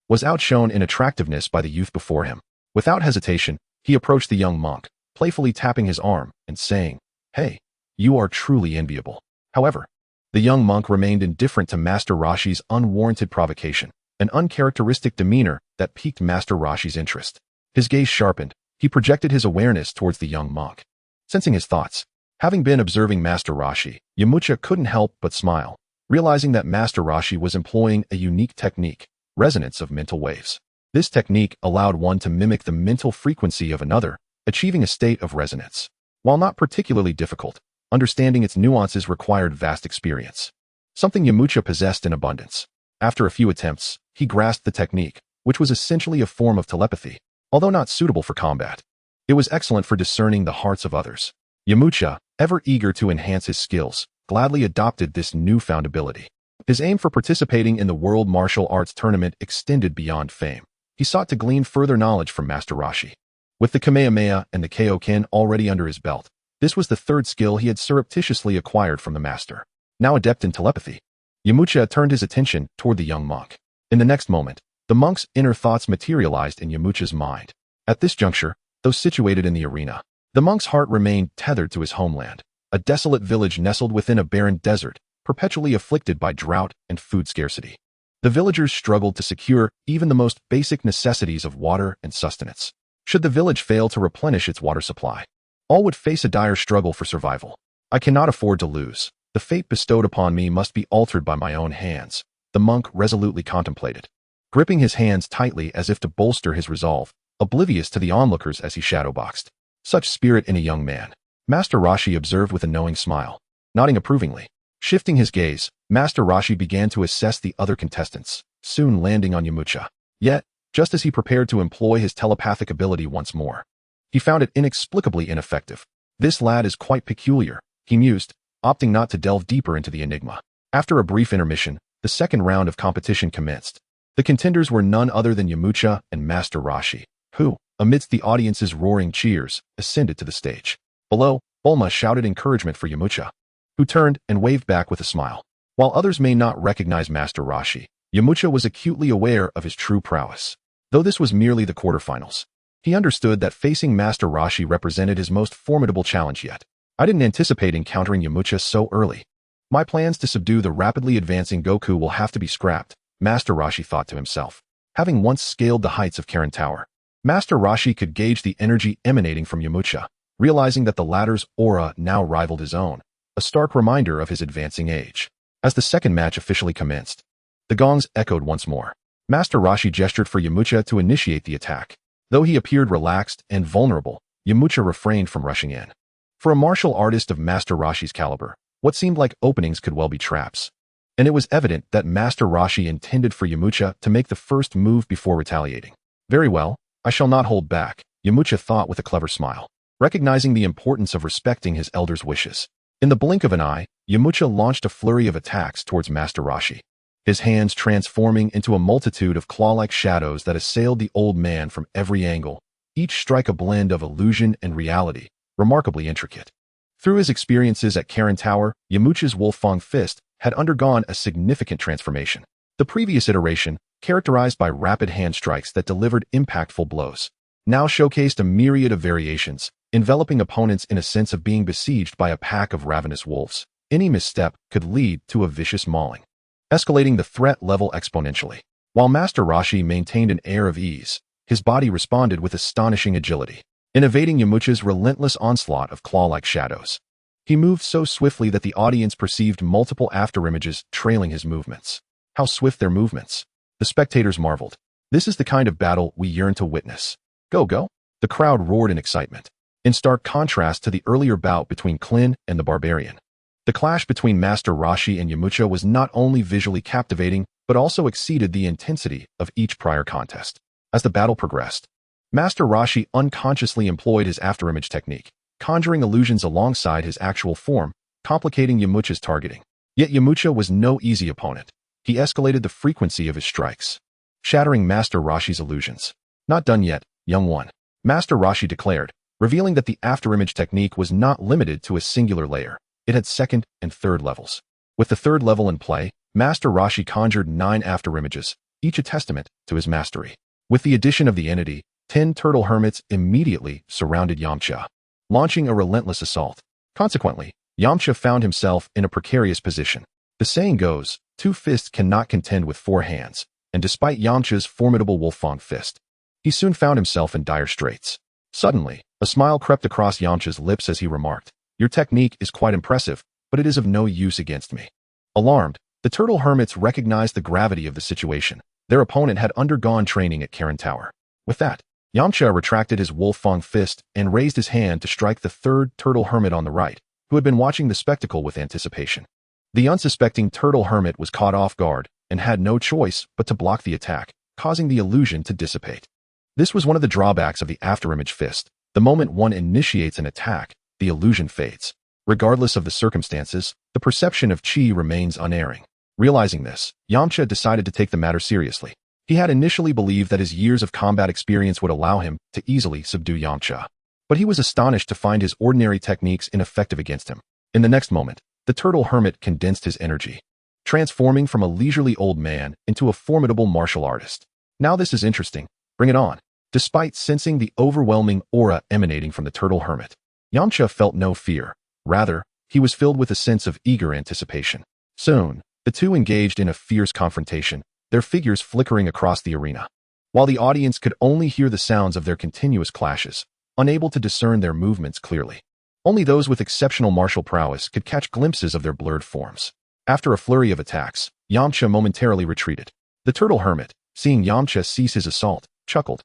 was outshone in attractiveness by the youth before him. Without hesitation, he approached the young monk, playfully tapping his arm and saying, "Hey, you are truly enviable." However, the young monk remained indifferent to Master Rashi's unwarranted provocation, an uncharacteristic demeanor that piqued Master Rashi's interest. His gaze sharpened, he projected his awareness towards the young monk. Sensing his thoughts, having been observing Master Rashi, Yamcha couldn't help but smile, realizing that Master Rashi was employing a unique technique, resonance of mental waves. This technique allowed one to mimic the mental frequency of another, achieving a state of resonance. While not particularly difficult, understanding its nuances required vast experience, something Yamcha possessed in abundance. After a few attempts, he grasped the technique, which was essentially a form of telepathy, although not suitable for combat. It was excellent for discerning the hearts of others. Yamcha, ever eager to enhance his skills, gladly adopted this newfound ability. His aim for participating in the World Martial Arts Tournament extended beyond fame. He sought to glean further knowledge from Master Rashi. With the Kamehameha and the Kaioken already under his belt, this was the third skill he had surreptitiously acquired from the master. Now adept in telepathy, Yamcha turned his attention toward the young monk. In the next moment, the monk's inner thoughts materialized in Yamcha's mind. At this juncture, though situated in the arena, the monk's heart remained tethered to his homeland, a desolate village nestled within a barren desert, perpetually afflicted by drought and food scarcity. The villagers struggled to secure even the most basic necessities of water and sustenance. Should the village fail to replenish its water supply, all would face a dire struggle for survival. "I cannot afford to lose. The fate bestowed upon me must be altered by my own hands," the monk resolutely contemplated, gripping his hands tightly as if to bolster his resolve, oblivious to the onlookers as he shadowboxed. Such spirit in a young man, Master Rashi observed with a knowing smile, nodding approvingly. Shifting his gaze, Master Rashi began to assess the other contestants, soon landing on Yamcha. Yet, just as he prepared to employ his telepathic ability once more, he found it inexplicably ineffective. "This lad is quite peculiar," he mused, opting not to delve deeper into the enigma. After a brief intermission, the second round of competition commenced. The contenders were none other than Yamcha and Master Rashi, who, amidst the audience's roaring cheers, ascended to the stage. Below, Bulma shouted encouragement for Yamcha, who turned and waved back with a smile. While others may not recognize Master Rashi, Yamcha was acutely aware of his true prowess. Though this was merely the quarterfinals, he understood that facing Master Rashi represented his most formidable challenge yet. "I didn't anticipate encountering Yamcha so early. My plans to subdue the rapidly advancing Goku will have to be scrapped," Master Rashi thought to himself. Having once scaled the heights of Karin Tower, Master Rashi could gauge the energy emanating from Yamcha, realizing that the latter's aura now rivaled his own, a stark reminder of his advancing age. As the second match officially commenced, the gongs echoed once more. Master Rashi gestured for Yamcha to initiate the attack. Though he appeared relaxed and vulnerable, Yamcha refrained from rushing in. For a martial artist of Master Rashi's caliber, what seemed like openings could well be traps. And it was evident that Master Rashi intended for Yamcha to make the first move before retaliating. "Very well, I shall not hold back," Yamcha thought with a clever smile, recognizing the importance of respecting his elder's wishes. In the blink of an eye, Yamcha launched a flurry of attacks towards Master Rashi, his hands transforming into a multitude of claw-like shadows that assailed the old man from every angle, each strike a blend of illusion and reality, remarkably intricate. Through his experiences at Karin Tower, Yamcha's Wolfang Fist had undergone a significant transformation. The previous iteration, characterized by rapid hand strikes that delivered impactful blows, now showcased a myriad of variations, enveloping opponents in a sense of being besieged by a pack of ravenous wolves. Any misstep could lead to a vicious mauling, escalating the threat level exponentially. While Master Roshi maintained an air of ease, his body responded with astonishing agility, evading Yamcha's relentless onslaught of claw-like shadows. He moved so swiftly that the audience perceived multiple afterimages trailing his movements. How swift their movements! The spectators marveled. This is the kind of battle we yearn to witness. Go, go! The crowd roared in excitement, in stark contrast to the earlier bout between Tien and the barbarian. The clash between Master Roshi and Yamcha was not only visually captivating, but also exceeded the intensity of each prior contest. As the battle progressed, Master Roshi unconsciously employed his afterimage technique, conjuring illusions alongside his actual form, complicating Yamcha's targeting. Yet Yamcha was no easy opponent. He escalated the frequency of his strikes, shattering Master Roshi's illusions. Not done yet, young one, Master Roshi declared, revealing that the afterimage technique was not limited to a singular layer. It had second and third levels. With the third level in play, Master Roshi conjured 9 afterimages, each a testament to his mastery. With the addition of the entity, 10 turtle hermits immediately surrounded Yamcha, launching a relentless assault. Consequently, Yamcha found himself in a precarious position. The saying goes, 2 fists cannot contend with 4 hands, and despite Yamcha's formidable Wolfang fist, he soon found himself in dire straits. Suddenly, a smile crept across Yamcha's lips as he remarked, "Your technique is quite impressive, but it is of no use against me." Alarmed, the turtle hermits recognized the gravity of the situation. Their opponent had undergone training at Karen Tower. With that, Yamcha retracted his Wolfang fist and raised his hand to strike the third turtle hermit on the right, who had been watching the spectacle with anticipation. The unsuspecting turtle hermit was caught off guard and had no choice but to block the attack, causing the illusion to dissipate. This was one of the drawbacks of the afterimage fist. The moment one initiates an attack, the illusion fades. Regardless of the circumstances, the perception of chi remains unerring. Realizing this, Yamcha decided to take the matter seriously. He had initially believed that his years of combat experience would allow him to easily subdue Yamcha. But he was astonished to find his ordinary techniques ineffective against him. In the next moment, the turtle hermit condensed his energy, transforming from a leisurely old man into a formidable martial artist. Now this is interesting. Bring it on. Despite sensing the overwhelming aura emanating from the turtle hermit, Yamcha felt no fear. Rather, he was filled with a sense of eager anticipation. Soon, the two engaged in a fierce confrontation, their figures flickering across the arena. While the audience could only hear the sounds of their continuous clashes, unable to discern their movements clearly. Only those with exceptional martial prowess could catch glimpses of their blurred forms. After a flurry of attacks, Yamcha momentarily retreated. The turtle hermit, seeing Yamcha cease his assault, chuckled.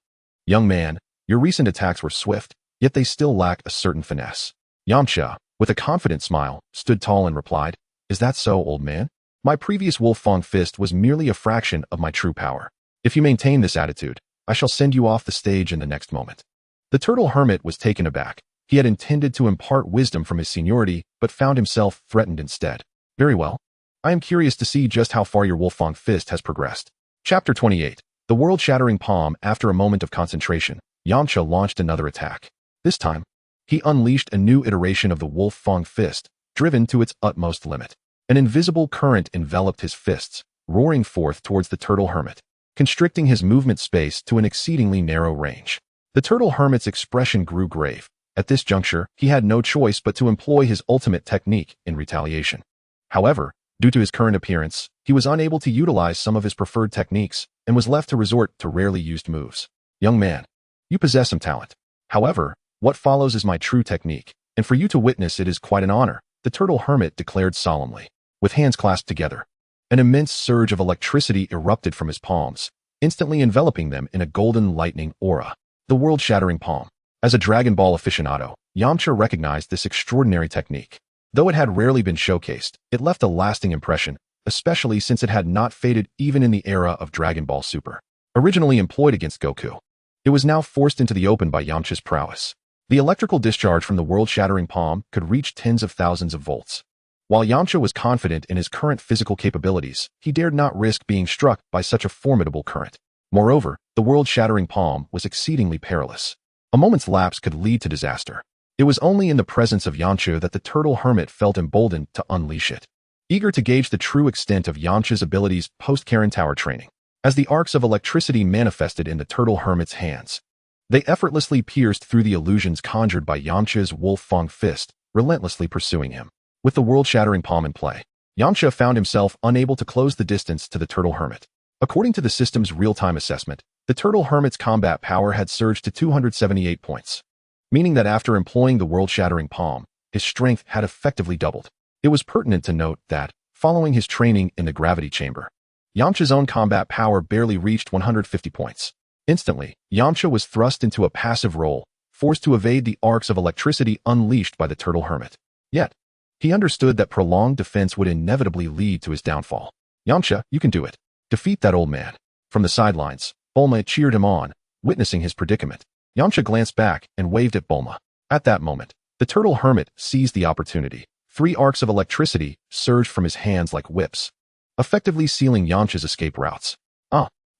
"Young man, your recent attacks were swift, yet they still lack a certain finesse." Yamcha, with a confident smile, stood tall and replied, "Is that so, old man? My previous Wolfang fist was merely a fraction of my true power. If you maintain this attitude, I shall send you off the stage in the next moment." The turtle hermit was taken aback. He had intended to impart wisdom from his seniority, but found himself threatened instead. "Very well. I am curious to see just how far your Wolfang fist has progressed." Chapter 28. The world-shattering palm. After a moment of concentration, Yamcha launched another attack. This time, he unleashed a new iteration of the Wolfang fist, driven to its utmost limit. An invisible current enveloped his fists, roaring forth towards the turtle hermit, constricting his movement space to an exceedingly narrow range. The turtle hermit's expression grew grave. At this juncture, he had no choice but to employ his ultimate technique in retaliation. However, due to his current appearance, he was unable to utilize some of his preferred techniques and was left to resort to rarely used moves. "Young man, you possess some talent. However, what follows is my true technique, and for you to witness it is quite an honor," the turtle hermit declared solemnly. With hands clasped together, an immense surge of electricity erupted from his palms, instantly enveloping them in a golden lightning aura. The world-shattering palm. As a Dragon Ball aficionado, Yamcha recognized this extraordinary technique. Though it had rarely been showcased, it left a lasting impression, especially since it had not faded even in the era of Dragon Ball Super. Originally employed against Goku, it was now forced into the open by Yamcha's prowess. The electrical discharge from the world-shattering palm could reach tens of thousands of volts. While Yamcha was confident in his current physical capabilities, he dared not risk being struck by such a formidable current. Moreover, the world-shattering palm was exceedingly perilous. A moment's lapse could lead to disaster. It was only in the presence of Yamcha that the turtle hermit felt emboldened to unleash it. Eager to gauge the true extent of Yamcha's abilities post-Karen Tower training, as the arcs of electricity manifested in the turtle hermit's hands, They effortlessly pierced through the illusions conjured by Yamcha's wolf-fang fist, relentlessly pursuing him. With the world-shattering palm in play, Yamcha found himself unable to close the distance to the Turtle Hermit. According to the system's real-time assessment, the Turtle Hermit's combat power had surged to 278 points, meaning that after employing the world-shattering palm, his strength had effectively doubled. It was pertinent to note that, following his training in the gravity chamber, Yamcha's own combat power barely reached 150 points. Instantly, Yamcha was thrust into a passive role, forced to evade the arcs of electricity unleashed by the Turtle Hermit. Yet, he understood that prolonged defense would inevitably lead to his downfall. Yamcha, you can do it. Defeat that old man. From the sidelines, Bulma cheered him on, witnessing his predicament. Yamcha glanced back and waved at Bulma. At that moment, the Turtle Hermit seized the opportunity. 3 arcs of electricity surged from his hands like whips, effectively sealing Yamcha's escape routes.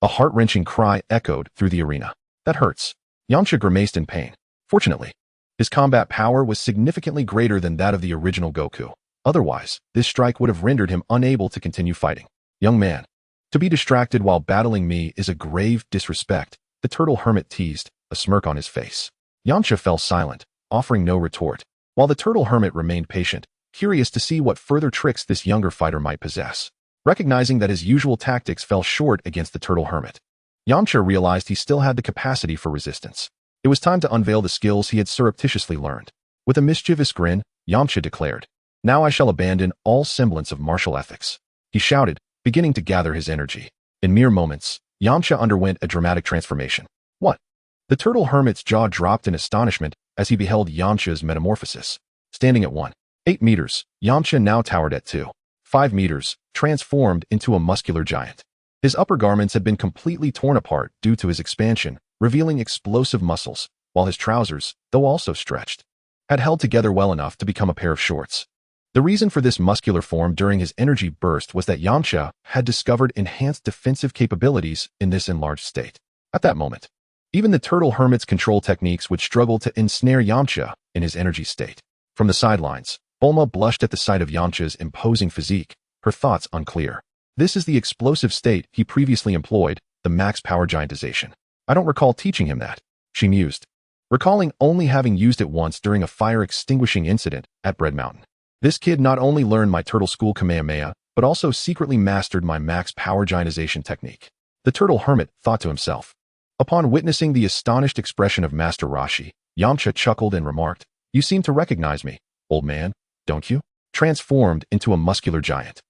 A heart-wrenching cry echoed through the arena. That hurts. Yamcha grimaced in pain. Fortunately, his combat power was significantly greater than that of the original Goku. Otherwise, this strike would have rendered him unable to continue fighting. Young man, to be distracted while battling me is a grave disrespect, the Turtle Hermit teased, a smirk on his face. Yamcha fell silent, offering no retort, while the Turtle Hermit remained patient, curious to see what further tricks this younger fighter might possess. Recognizing that his usual tactics fell short against the Turtle Hermit, Yamcha realized he still had the capacity for resistance. It was time to unveil the skills he had surreptitiously learned. With a mischievous grin, Yamcha declared, "Now I shall abandon all semblance of martial ethics." He shouted, beginning to gather his energy. In mere moments, Yamcha underwent a dramatic transformation. What? The Turtle Hermit's jaw dropped in astonishment as he beheld Yamcha's metamorphosis. Standing at 1.8 meters, Yamcha now towered at 2.5 meters, transformed into a muscular giant. His upper garments had been completely torn apart due to his expansion, revealing explosive muscles, while his trousers, though also stretched, had held together well enough to become a pair of shorts. The reason for this muscular form during his energy burst was that Yamcha had discovered enhanced defensive capabilities in this enlarged state. At that moment, even the Turtle Hermit's control techniques would struggle to ensnare Yamcha in his energy state. From the sidelines, Bulma blushed at the sight of Yamcha's imposing physique, her thoughts unclear. This is the explosive state he previously employed, the max power giantization. I don't recall teaching him that, she mused, recalling only having used it once during a fire-extinguishing incident at Bread Mountain. This kid not only learned my Turtle School Kamehameha, but also secretly mastered my max power giantization technique. The Turtle Hermit thought to himself. Upon witnessing the astonished expression of Master Roshi, Yamcha chuckled and remarked, "You seem to recognize me, old man, don't you?" Transformed into a muscular giant,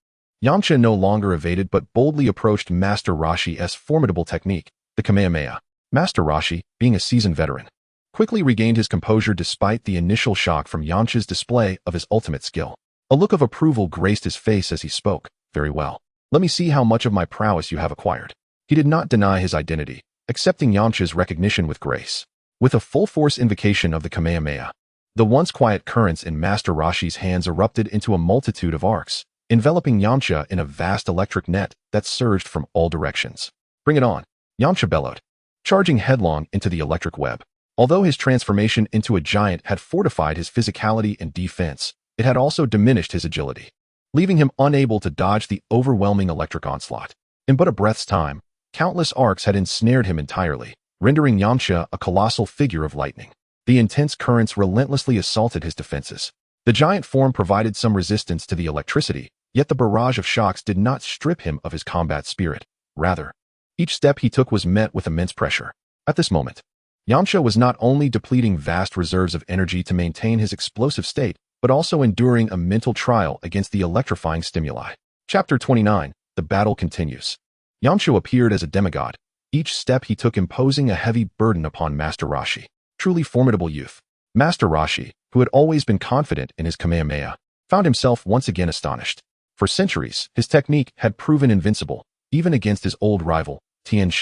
Yamcha no longer evaded but boldly approached Master Roshi's formidable technique, the Kamehameha. Master Roshi, being a seasoned veteran, quickly regained his composure despite the initial shock from Yamcha's display of his ultimate skill. A look of approval graced his face as he spoke. "Very well. Let me see how much of my prowess you have acquired." He did not deny his identity, accepting Yamcha's recognition with grace. With a full-force invocation of the Kamehameha, the once quiet currents in Master Roshi's hands erupted into a multitude of arcs, enveloping Yamcha in a vast electric net that surged from all directions. "Bring it on," Yamcha bellowed, charging headlong into the electric web. Although his transformation into a giant had fortified his physicality and defense, it had also diminished his agility, leaving him unable to dodge the overwhelming electric onslaught. In but a breath's time, countless arcs had ensnared him entirely, rendering Yamcha a colossal figure of lightning. The intense currents relentlessly assaulted his defenses. The giant form provided some resistance to the electricity, yet the barrage of shocks did not strip him of his combat spirit. Rather, each step he took was met with immense pressure. At this moment, Yamcha was not only depleting vast reserves of energy to maintain his explosive state, but also enduring a mental trial against the electrifying stimuli. Chapter 29, The Battle Continues. Yamcha appeared as a demigod, each step he took imposing a heavy burden upon Master Roshi. Truly formidable youth. Master Roshi, who had always been confident in his Kamehameha, found himself once again astonished. For centuries, his technique had proven invincible, even against his old rival, Tien.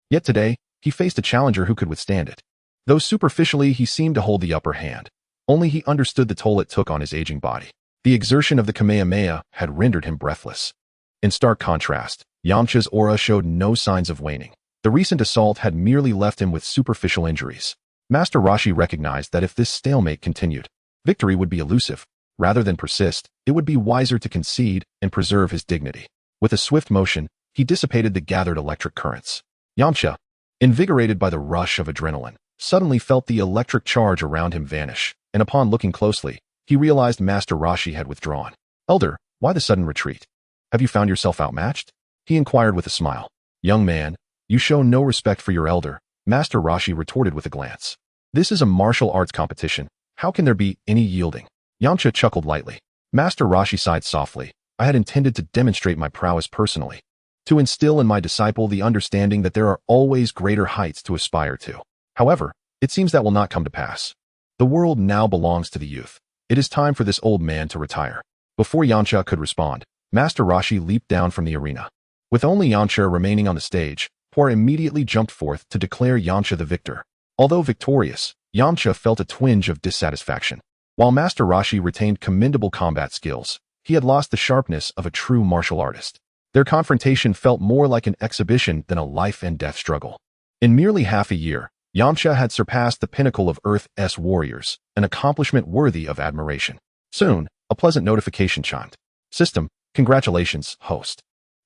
Yet today, he faced a challenger who could withstand it. Though superficially he seemed to hold the upper hand, only he understood the toll it took on his aging body. The exertion of the Kamehameha had rendered him breathless. In stark contrast, Yamcha's aura showed no signs of waning. The recent assault had merely left him with superficial injuries. Master Roshi recognized that if this stalemate continued, victory would be elusive. Rather than persist, it would be wiser to concede and preserve his dignity. With a swift motion, he dissipated the gathered electric currents. Yamcha, invigorated by the rush of adrenaline, suddenly felt the electric charge around him vanish, and upon looking closely, he realized Master Roshi had withdrawn. "Elder, why the sudden retreat? Have you found yourself outmatched?" he inquired with a smile. "Young man, you show no respect for your elder," Master Roshi retorted with a glance. "This is a martial arts competition. How can there be any yielding?" Yamcha chuckled lightly. Master Roshi sighed softly. "I had intended to demonstrate my prowess personally, to instill in my disciple the understanding that there are always greater heights to aspire to. However, it seems that will not come to pass. The world now belongs to the youth. It is time for this old man to retire." Before Yamcha could respond, Master Roshi leaped down from the arena. With only Yamcha remaining on the stage, Poir immediately jumped forth to declare Yamcha the victor. Although victorious, Yamcha felt a twinge of dissatisfaction. While Master Roshi retained commendable combat skills, he had lost the sharpness of a true martial artist. Their confrontation felt more like an exhibition than a life-and-death struggle. In merely half a year, Yamcha had surpassed the pinnacle of Earth's warriors, an accomplishment worthy of admiration. Soon, a pleasant notification chimed. "System, congratulations, host.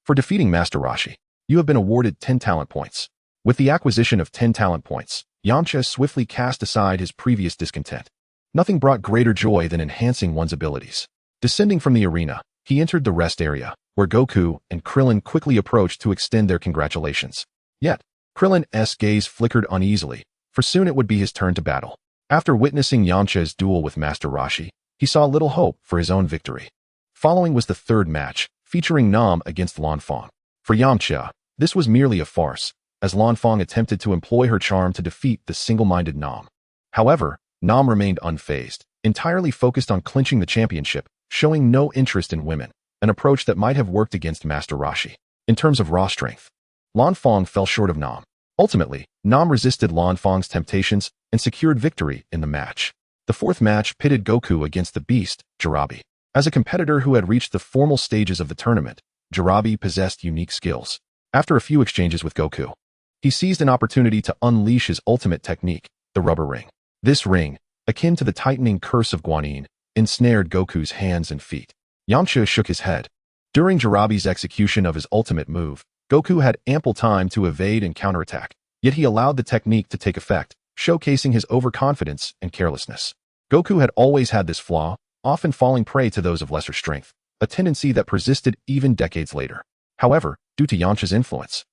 For defeating Master Roshi, you have been awarded 10 talent points." With the acquisition of 10 talent points, Yamcha swiftly cast aside his previous discontent. Nothing brought greater joy than enhancing one's abilities. Descending from the arena, he entered the rest area, where Goku and Krillin quickly approached to extend their congratulations. Yet, Krillin's gaze flickered uneasily, for soon it would be his turn to battle. After witnessing Yamcha's duel with Master Roshi, he saw little hope for his own victory. Following was the third match, featuring Nam against Lanfang. For Yamcha, this was merely a farce, as Lanfang attempted to employ her charm to defeat the single-minded Nam. However, Nam remained unfazed, entirely focused on clinching the championship, showing no interest in women, an approach that might have worked against Master Roshi. In terms of raw strength, Lanfang fell short of Nam. Ultimately, Nam resisted Lanfang's temptations and secured victory in the match. The fourth match pitted Goku against the beast, Jirabi. As a competitor who had reached the formal stages of the tournament, Jirabi possessed unique skills. After a few exchanges with Goku, he seized an opportunity to unleash his ultimate technique, the rubber ring. This ring, akin to the tightening curse of Guanyin, ensnared Goku's hands and feet. Yamcha shook his head. During Jirabi's execution of his ultimate move, Goku had ample time to evade and counterattack, yet he allowed the technique to take effect, showcasing his overconfidence and carelessness. Goku had always had this flaw, often falling prey to those of lesser strength, a tendency that persisted even decades later. However, due to Yamcha's influence,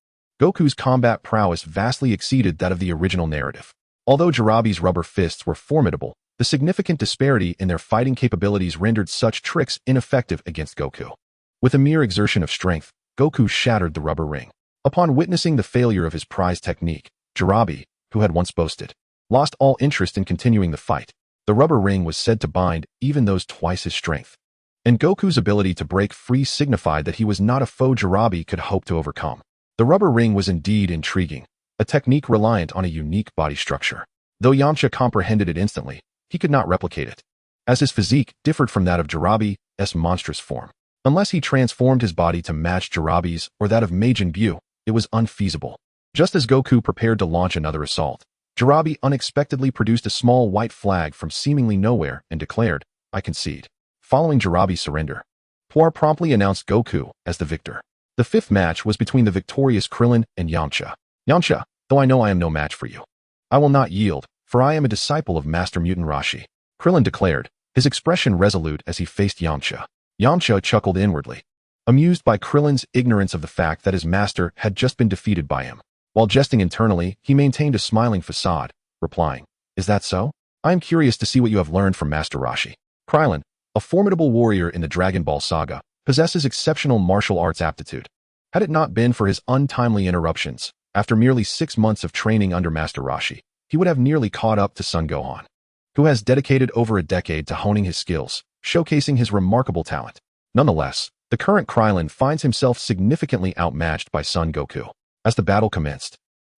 Goku's combat prowess vastly exceeded that of the original narrative. Although Jirabi's rubber fists were formidable, the significant disparity in their fighting capabilities rendered such tricks ineffective against Goku. With a mere exertion of strength, Goku shattered the rubber ring. Upon witnessing the failure of his prized technique, Jirabi, who had once boasted, lost all interest in continuing the fight. The rubber ring was said to bind even those twice his strength. And Goku's ability to break free signified that he was not a foe Jirabi could hope to overcome. The rubber ring was indeed intriguing, a technique reliant on a unique body structure. Though Yamcha comprehended it instantly, he could not replicate it, as his physique differed from that of Jirabi's monstrous form. Unless he transformed his body to match Jirabi's or that of Majin Buu, it was unfeasible. Just as Goku prepared to launch another assault, Jirabi unexpectedly produced a small white flag from seemingly nowhere and declared, "I concede." Following Jirabi's surrender, Poir promptly announced Goku as the victor. The fifth match was between the victorious Krillin and Yamcha. "Yamcha, though I know I am no match for you, I will not yield, for I am a disciple of Master Mutant Roshi," Krillin declared, his expression resolute as he faced Yamcha. Yamcha chuckled inwardly, amused by Krillin's ignorance of the fact that his master had just been defeated by him. While jesting internally, he maintained a smiling facade, replying, "Is that so? I am curious to see what you have learned from Master Roshi." Krillin, a formidable warrior in the Dragon Ball saga, possesses exceptional martial arts aptitude. Had it not been for his untimely interruptions, after merely 6 months of training under Master Roshi, he would have nearly caught up to Son Gohan, who has dedicated over a decade to honing his skills, showcasing his remarkable talent. Nonetheless, the current Krillin finds himself significantly outmatched by Son Goku. As the battle commenced,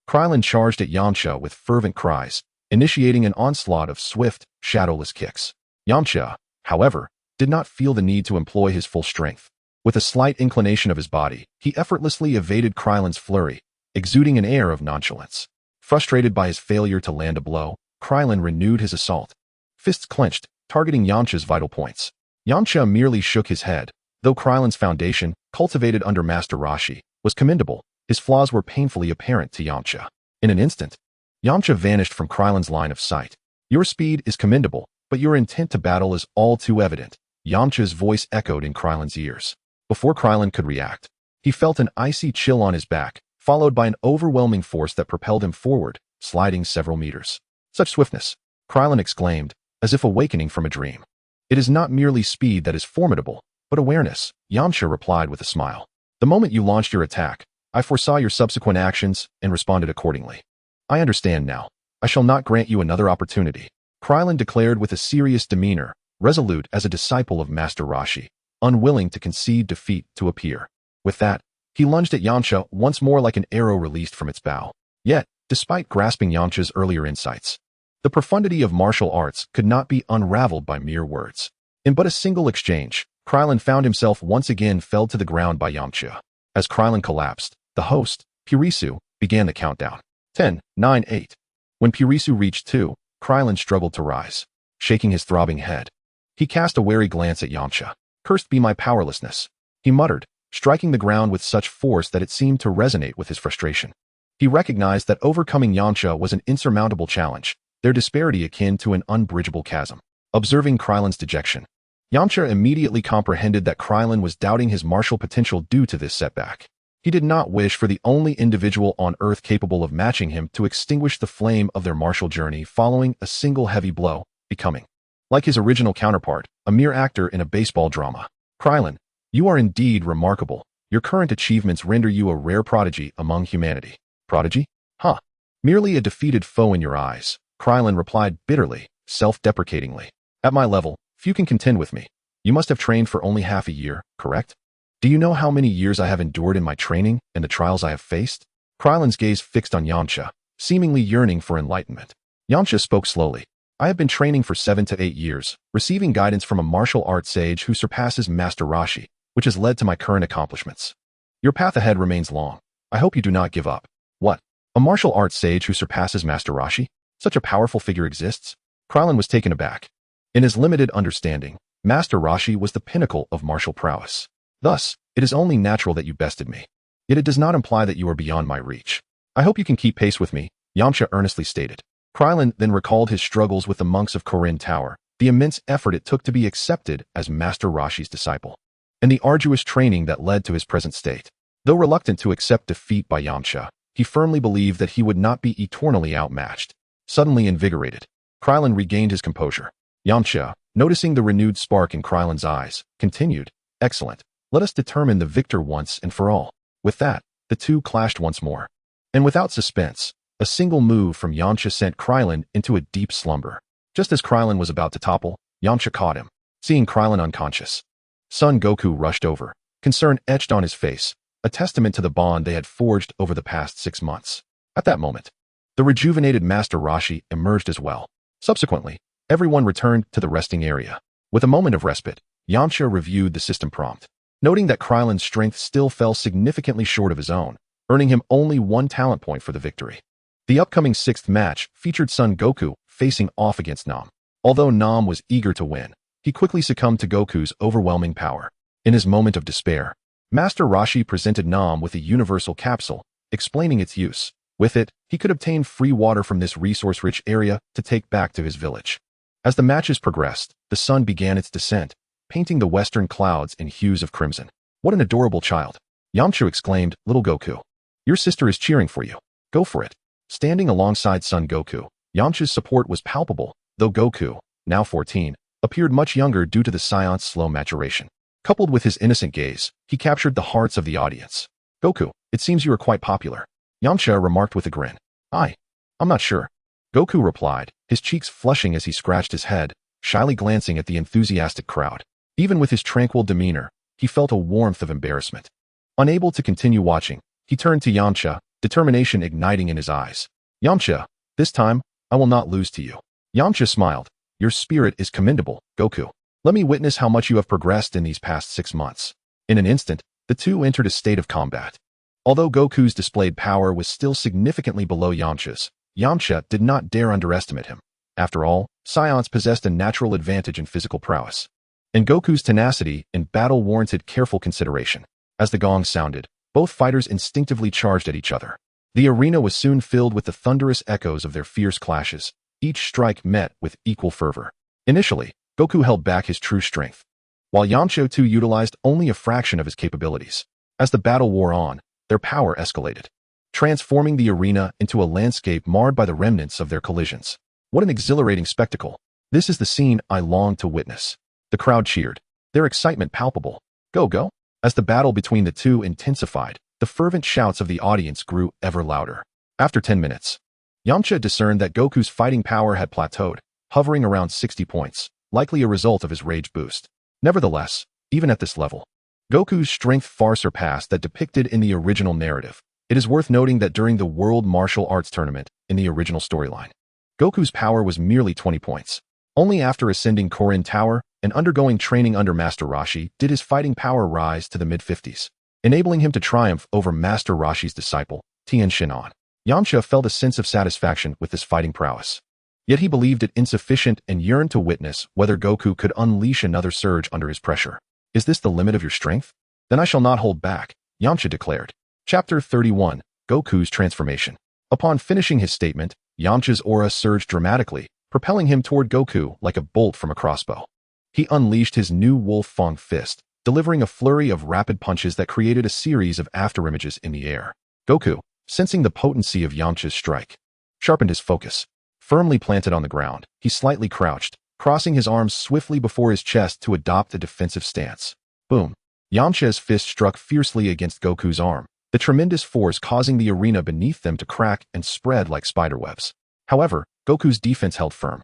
Krillin charged at Yamcha with fervent cries, initiating an onslaught of swift, shadowless kicks. Yamcha, however, did not feel the need to employ his full strength. With a slight inclination of his body, he effortlessly evaded Krillin's flurry, exuding an air of nonchalance. Frustrated by his failure to land a blow, Krillin renewed his assault. Fists clenched, targeting Yamcha's vital points. Yamcha merely shook his head. Though Krillin's foundation, cultivated under Master Roshi, was commendable, his flaws were painfully apparent to Yamcha. In an instant, Yamcha vanished from Krylen's line of sight. Your speed is commendable, but your intent to battle is all too evident. Yamcha's voice echoed in Krylen's ears. Before Krylen could react, he felt an icy chill on his back, followed by an overwhelming force that propelled him forward, sliding several meters. Such swiftness! Krylen exclaimed, as if awakening from a dream. It is not merely speed that is formidable, but awareness, Yamcha replied with a smile. The moment you launched your attack, I foresaw your subsequent actions and responded accordingly. I understand now. I shall not grant you another opportunity, Krylen declared with a serious demeanor, resolute as a disciple of Master Roshi, unwilling to concede defeat to a peer. With that, he lunged at Yamcha once more like an arrow released from its bow. Yet, despite grasping Yamcha's earlier insights, the profundity of martial arts could not be unraveled by mere words. In but a single exchange, Krylen found himself once again felled to the ground by Yamcha. As Krylen collapsed, the host, Purisu, began the countdown. 10, 9, 8. When Purisu reached 2, Krylen struggled to rise, shaking his throbbing head. He cast a wary glance at Yamcha. Cursed be my powerlessness, he muttered, striking the ground with such force that it seemed to resonate with his frustration. He recognized that overcoming Yamcha was an insurmountable challenge, their disparity akin to an unbridgeable chasm. Observing Krylen's dejection, Yamcha immediately comprehended that Krylen was doubting his martial potential due to this setback. He did not wish for the only individual on Earth capable of matching him to extinguish the flame of their martial journey following a single heavy blow, becoming, like his original counterpart, a mere actor in a baseball drama. Krylen, you are indeed remarkable. Your current achievements render you a rare prodigy among humanity. Prodigy? Huh. Merely a defeated foe in your eyes, Krylen replied bitterly, self-deprecatingly. At my level, few can contend with me. You must have trained for only half a year, correct? Do you know how many years I have endured in my training and the trials I have faced? Krylen's gaze fixed on Yamcha, seemingly yearning for enlightenment. Yamcha spoke slowly. I have been training for 7 to 8 years, receiving guidance from a martial arts sage who surpasses Master Roshi, which has led to my current accomplishments. Your path ahead remains long. I hope you do not give up. What? A martial arts sage who surpasses Master Roshi? Such a powerful figure exists? Krylen was taken aback. In his limited understanding, Master Roshi was the pinnacle of martial prowess. Thus, it is only natural that you bested me. Yet it does not imply that you are beyond my reach. I hope you can keep pace with me, Yamcha earnestly stated. Krylen then recalled his struggles with the monks of Korin Tower, the immense effort it took to be accepted as Master Roshi's disciple, and the arduous training that led to his present state. Though reluctant to accept defeat by Yamcha, he firmly believed that he would not be eternally outmatched. Suddenly invigorated, Krylen regained his composure. Yamcha, noticing the renewed spark in Krylen's eyes, continued, Excellent. Let us determine the victor once and for all. With that, the two clashed once more. And without suspense, a single move from Yamcha sent Krylen into a deep slumber. Just as Krylen was about to topple, Yamcha caught him. Seeing Krylen unconscious, Son Goku rushed over, concern etched on his face, a testament to the bond they had forged over the past 6 months. At that moment, the rejuvenated Master Roshi emerged as well. Subsequently, everyone returned to the resting area. With a moment of respite, Yamcha reviewed the system prompt, noting that Krylen's strength still fell significantly short of his own, earning him only 1 talent point for the victory. The upcoming 6th match featured Son Goku facing off against Nam. Although Nam was eager to win, he quickly succumbed to Goku's overwhelming power. In his moment of despair, Master Roshi presented Nam with a universal capsule, explaining its use. With it, he could obtain free water from this resource-rich area to take back to his village. As the matches progressed, the sun began its descent, painting the western clouds in hues of crimson. What an adorable child! Yamcha exclaimed, Little Goku. Your sister is cheering for you. Go for it. Standing alongside Son Goku, Yamcha's support was palpable, though Goku, now 14, appeared much younger due to the Saiyan's slow maturation. Coupled with his innocent gaze, he captured the hearts of the audience. Goku, it seems you are quite popular, Yamcha remarked with a grin. I'm not sure. Goku replied, his cheeks flushing as he scratched his head, shyly glancing at the enthusiastic crowd. Even with his tranquil demeanor, he felt a warmth of embarrassment. Unable to continue watching, he turned to Yamcha, determination igniting in his eyes. Yamcha, this time, I will not lose to you. Yamcha smiled. Your spirit is commendable, Goku. Let me witness how much you have progressed in these past 6 months. In an instant, the two entered a state of combat. Although Goku's displayed power was still significantly below Yamcha's, Yamcha did not dare underestimate him. After all, Saiyans possessed a natural advantage in physical prowess, and Goku's tenacity in battle warranted careful consideration. As the gong sounded, both fighters instinctively charged at each other. The arena was soon filled with the thunderous echoes of their fierce clashes, each strike met with equal fervor. Initially, Goku held back his true strength, while Yamcha too utilized only a fraction of his capabilities. As the battle wore on, their power escalated, transforming the arena into a landscape marred by the remnants of their collisions. What an exhilarating spectacle! This is the scene I longed to witness. The crowd cheered, their excitement palpable. Go, go! As the battle between the two intensified, the fervent shouts of the audience grew ever louder. After 10 minutes, Yamcha discerned that Goku's fighting power had plateaued, hovering around 60 points, likely a result of his rage boost. Nevertheless, even at this level, Goku's strength far surpassed that depicted in the original narrative. It is worth noting that during the World Martial Arts Tournament, in the original storyline, Goku's power was merely 20 points. Only after ascending Korin Tower and undergoing training under Master Roshi did his fighting power rise to the mid-50s, enabling him to triumph over Master Roshi's disciple, Tien. Yamcha felt a sense of satisfaction with this fighting prowess. Yet he believed it insufficient and yearned to witness whether Goku could unleash another surge under his pressure. Is this the limit of your strength? Then I shall not hold back, Yamcha declared. Chapter 31, Goku's Transformation. Upon finishing his statement, Yamcha's aura surged dramatically, propelling him toward Goku like a bolt from a crossbow. He unleashed his new Wolf Fang fist, delivering a flurry of rapid punches that created a series of afterimages in the air. Goku, sensing the potency of Yamcha's strike, sharpened his focus. Firmly planted on the ground, he slightly crouched, crossing his arms swiftly before his chest to adopt a defensive stance. Boom! Yamcha's fist struck fiercely against Goku's arm, the tremendous force causing the arena beneath them to crack and spread like spiderwebs. However, Goku's defense held firm.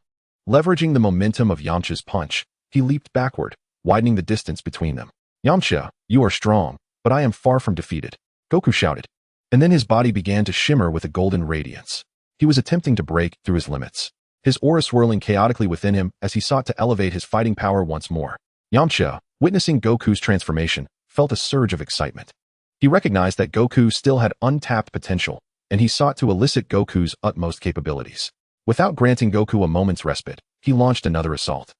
Leveraging the momentum of Yamcha's punch, he leaped backward, widening the distance between them. Yamcha, you are strong, but I am far from defeated, Goku shouted. And then his body began to shimmer with a golden radiance. He was attempting to break through his limits, his aura swirling chaotically within him as he sought to elevate his fighting power once more. Yamcha, witnessing Goku's transformation, felt a surge of excitement. He recognized that Goku still had untapped potential, and he sought to elicit Goku's utmost capabilities. Without granting Goku a moment's respite, he launched another assault.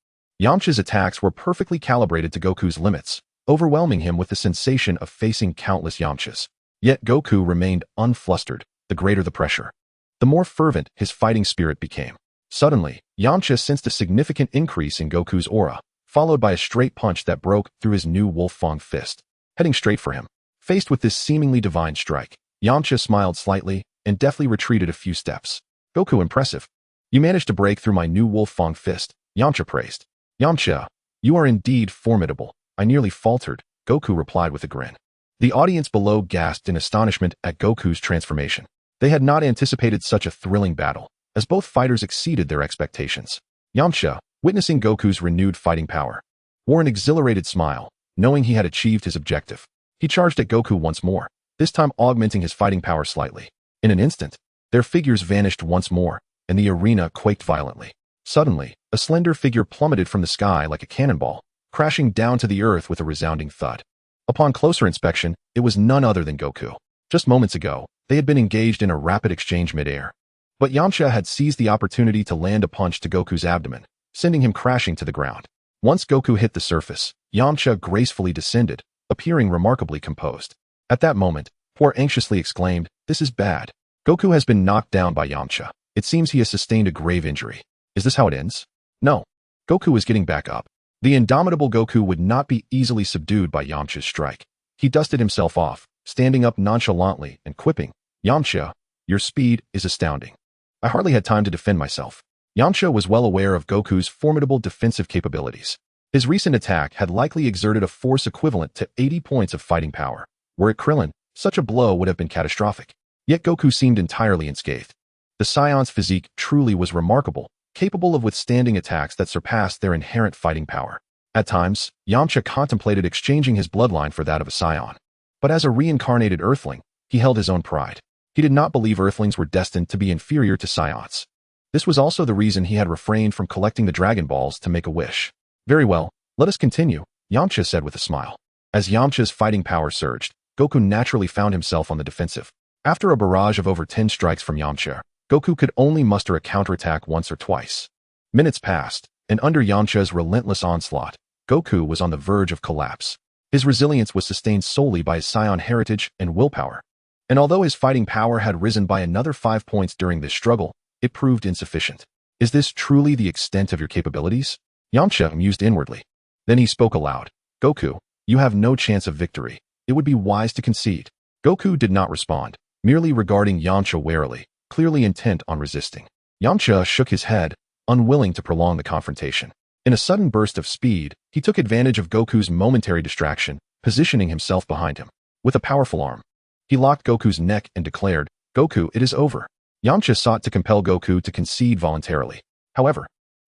Yamcha's attacks were perfectly calibrated to Goku's limits, overwhelming him with the sensation of facing countless Yamchas. Yet Goku remained unflustered, the greater the pressure, the more fervent his fighting spirit became. Suddenly, Yamcha sensed a significant increase in Goku's aura, followed by a straight punch that broke through his new Wolf Fang fist, heading straight for him. Faced with this seemingly divine strike, Yamcha smiled slightly and deftly retreated a few steps. Goku, impressive. You managed to break through my new Wolf Fang fist, Yamcha praised. Yamcha, you are indeed formidable. I nearly faltered, Goku replied with a grin. The audience below gasped in astonishment at Goku's transformation. They had not anticipated such a thrilling battle, as both fighters exceeded their expectations. Yamcha, witnessing Goku's renewed fighting power, wore an exhilarated smile, knowing he had achieved his objective. He charged at Goku once more, this time augmenting his fighting power slightly. In an instant, their figures vanished once more, and the arena quaked violently. Suddenly, a slender figure plummeted from the sky like a cannonball, crashing down to the earth with a resounding thud. Upon closer inspection, it was none other than Goku. Just moments ago, they had been engaged in a rapid exchange mid-air. But Yamcha had seized the opportunity to land a punch to Goku's abdomen, sending him crashing to the ground. Once Goku hit the surface, Yamcha gracefully descended, appearing remarkably composed. At that moment, Poor anxiously exclaimed, "This is bad. Goku has been knocked down by Yamcha. It seems he has sustained a grave injury. Is this how it ends?" No. Goku is getting back up. The indomitable Goku would not be easily subdued by Yamcha's strike. He dusted himself off, standing up nonchalantly and quipping, "Yamcha, your speed is astounding. I hardly had time to defend myself." Yamcha was well aware of Goku's formidable defensive capabilities. His recent attack had likely exerted a force equivalent to 80 points of fighting power. Were it Krillin, such a blow would have been catastrophic. Yet Goku seemed entirely unscathed. The Saiyan's physique truly was remarkable, capable of withstanding attacks that surpassed their inherent fighting power. At times, Yamcha contemplated exchanging his bloodline for that of a Saiyan. But as a reincarnated Earthling, he held his own pride. He did not believe Earthlings were destined to be inferior to Saiyans. This was also the reason he had refrained from collecting the Dragon Balls to make a wish. "Very well, let us continue," Yamcha said with a smile. As Yamcha's fighting power surged, Goku naturally found himself on the defensive. After a barrage of over 10 strikes from Yamcha, Goku could only muster a counterattack once or twice. Minutes passed, and under Yamcha's relentless onslaught, Goku was on the verge of collapse. His resilience was sustained solely by his Saiyan heritage and willpower. And although his fighting power had risen by another 5 points during this struggle, it proved insufficient. Is this truly the extent of your capabilities? Yamcha mused inwardly. Then he spoke aloud. Goku, you have no chance of victory. It would be wise to concede. Goku did not respond, merely regarding Yamcha warily, clearly intent on resisting. Yamcha shook his head, unwilling to prolong the confrontation. In a sudden burst of speed, he took advantage of Goku's momentary distraction, positioning himself behind him. With a powerful arm, he locked Goku's neck and declared, Goku, it is over. Yamcha sought to compel Goku to concede voluntarily. However,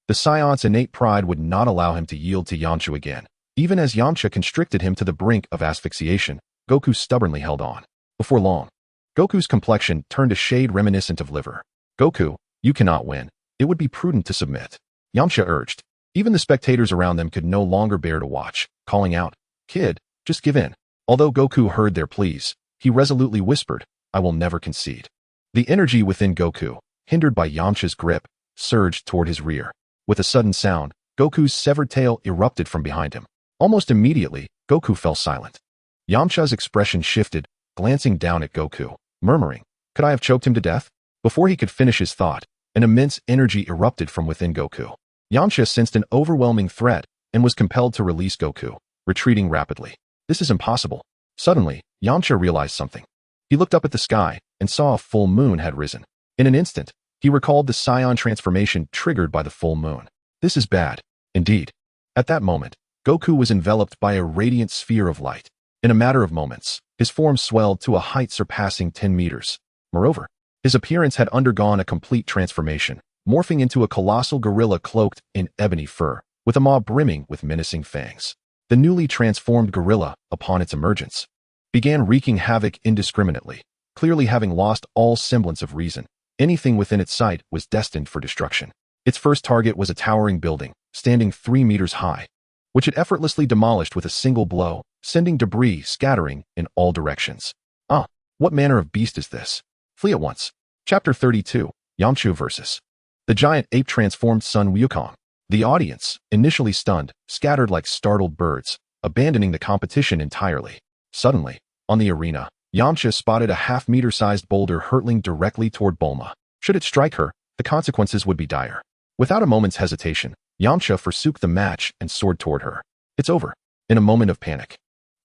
the Saiyans' innate pride would not allow him to yield to Yamcha again. Even as Yamcha constricted him to the brink of asphyxiation, Goku stubbornly held on. Before long, Goku's complexion turned a shade reminiscent of liver. Goku, you cannot win. It would be prudent to submit. Yamcha urged. Even the spectators around them could no longer bear to watch, calling out, Kid, just give in. Although Goku heard their pleas, he resolutely whispered, I will never concede. The energy within Goku, hindered by Yamcha's grip, surged toward his rear. With a sudden sound, Goku's severed tail erupted from behind him. Almost immediately, Goku fell silent. Yamcha's expression shifted, glancing down at Goku, murmuring, could I have choked him to death? Before he could finish his thought, an immense energy erupted from within Goku. Yamcha sensed an overwhelming threat and was compelled to release Goku, retreating rapidly. This is impossible. Suddenly, Yamcha realized something. He looked up at the sky and saw a full moon had risen. In an instant, he recalled the Saiyan transformation triggered by the full moon. This is bad. Indeed. At that moment, Goku was enveloped by a radiant sphere of light. In a matter of moments, his form swelled to a height surpassing 10 meters. Moreover, his appearance had undergone a complete transformation, morphing into a colossal gorilla cloaked in ebony fur, with a maw brimming with menacing fangs. The newly transformed gorilla, upon its emergence, began wreaking havoc indiscriminately. Clearly having lost all semblance of reason, anything within its sight was destined for destruction. Its first target was a towering building, standing 3 meters high, which it effortlessly demolished with a single blow, sending debris scattering in all directions. Ah, what manner of beast is this? Flee at once. Chapter 32, Yamcha vs. The giant ape transformed Sun Wukong. The audience, initially stunned, scattered like startled birds, abandoning the competition entirely. Suddenly, on the arena, Yamcha spotted a half-meter-sized boulder hurtling directly toward Bulma. Should it strike her, the consequences would be dire. Without a moment's hesitation, Yamcha forsook the match and soared toward her. It's over. In a moment of panic,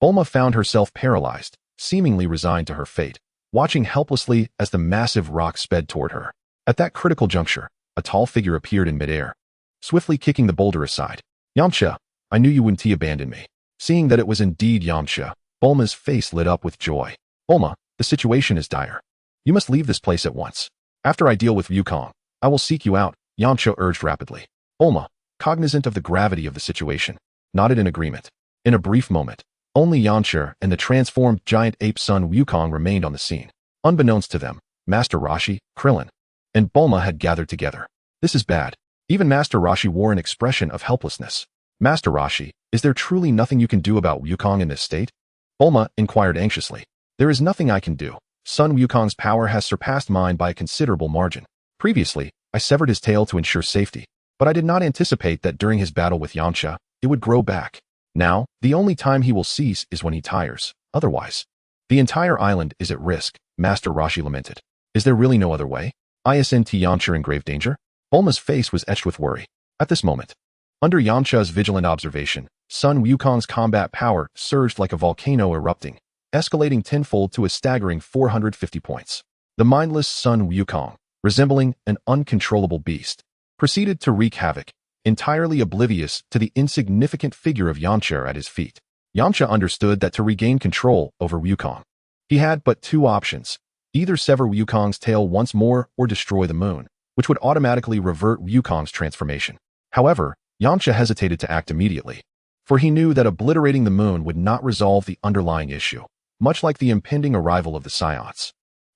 Bulma found herself paralyzed, seemingly resigned to her fate, watching helplessly as the massive rock sped toward her. At that critical juncture, a tall figure appeared in midair, swiftly kicking the boulder aside. Yamcha, I knew you wouldn't abandon me. Seeing that it was indeed Yamcha, Bulma's face lit up with joy. Bulma, the situation is dire. You must leave this place at once. After I deal with Wukong, I will seek you out, Yamcha urged rapidly. Bulma, cognizant of the gravity of the situation, nodded in agreement. In a brief moment, only Yamcha and the transformed giant ape Sun Wukong remained on the scene. Unbeknownst to them, Master Roshi, Krillin, and Bulma had gathered together. This is bad. Even Master Roshi wore an expression of helplessness. Master Roshi, is there truly nothing you can do about Wukong in this state? Bulma inquired anxiously. There is nothing I can do. Sun Wukong's power has surpassed mine by a considerable margin. Previously, I severed his tail to ensure safety, but I did not anticipate that during his battle with Yamcha, it would grow back. Now, the only time he will cease is when he tires. Otherwise, the entire island is at risk, Master Roshi lamented. Is there really no other way? Isn't Yamcha in grave danger? Bulma's face was etched with worry. At this moment, under Yamcha's vigilant observation, Sun Wukong's combat power surged like a volcano erupting, escalating tenfold to a staggering 450 points. The mindless Sun Wukong, resembling an uncontrollable beast, proceeded to wreak havoc, entirely oblivious to the insignificant figure of Yamcha at his feet. Yamcha understood that to regain control over Wukong, he had but two options: either sever Wukong's tail once more or destroy the moon, which would automatically revert Wukong's transformation. However, Yamcha hesitated to act immediately, for he knew that obliterating the moon would not resolve the underlying issue. Much like the impending arrival of the Saiyans,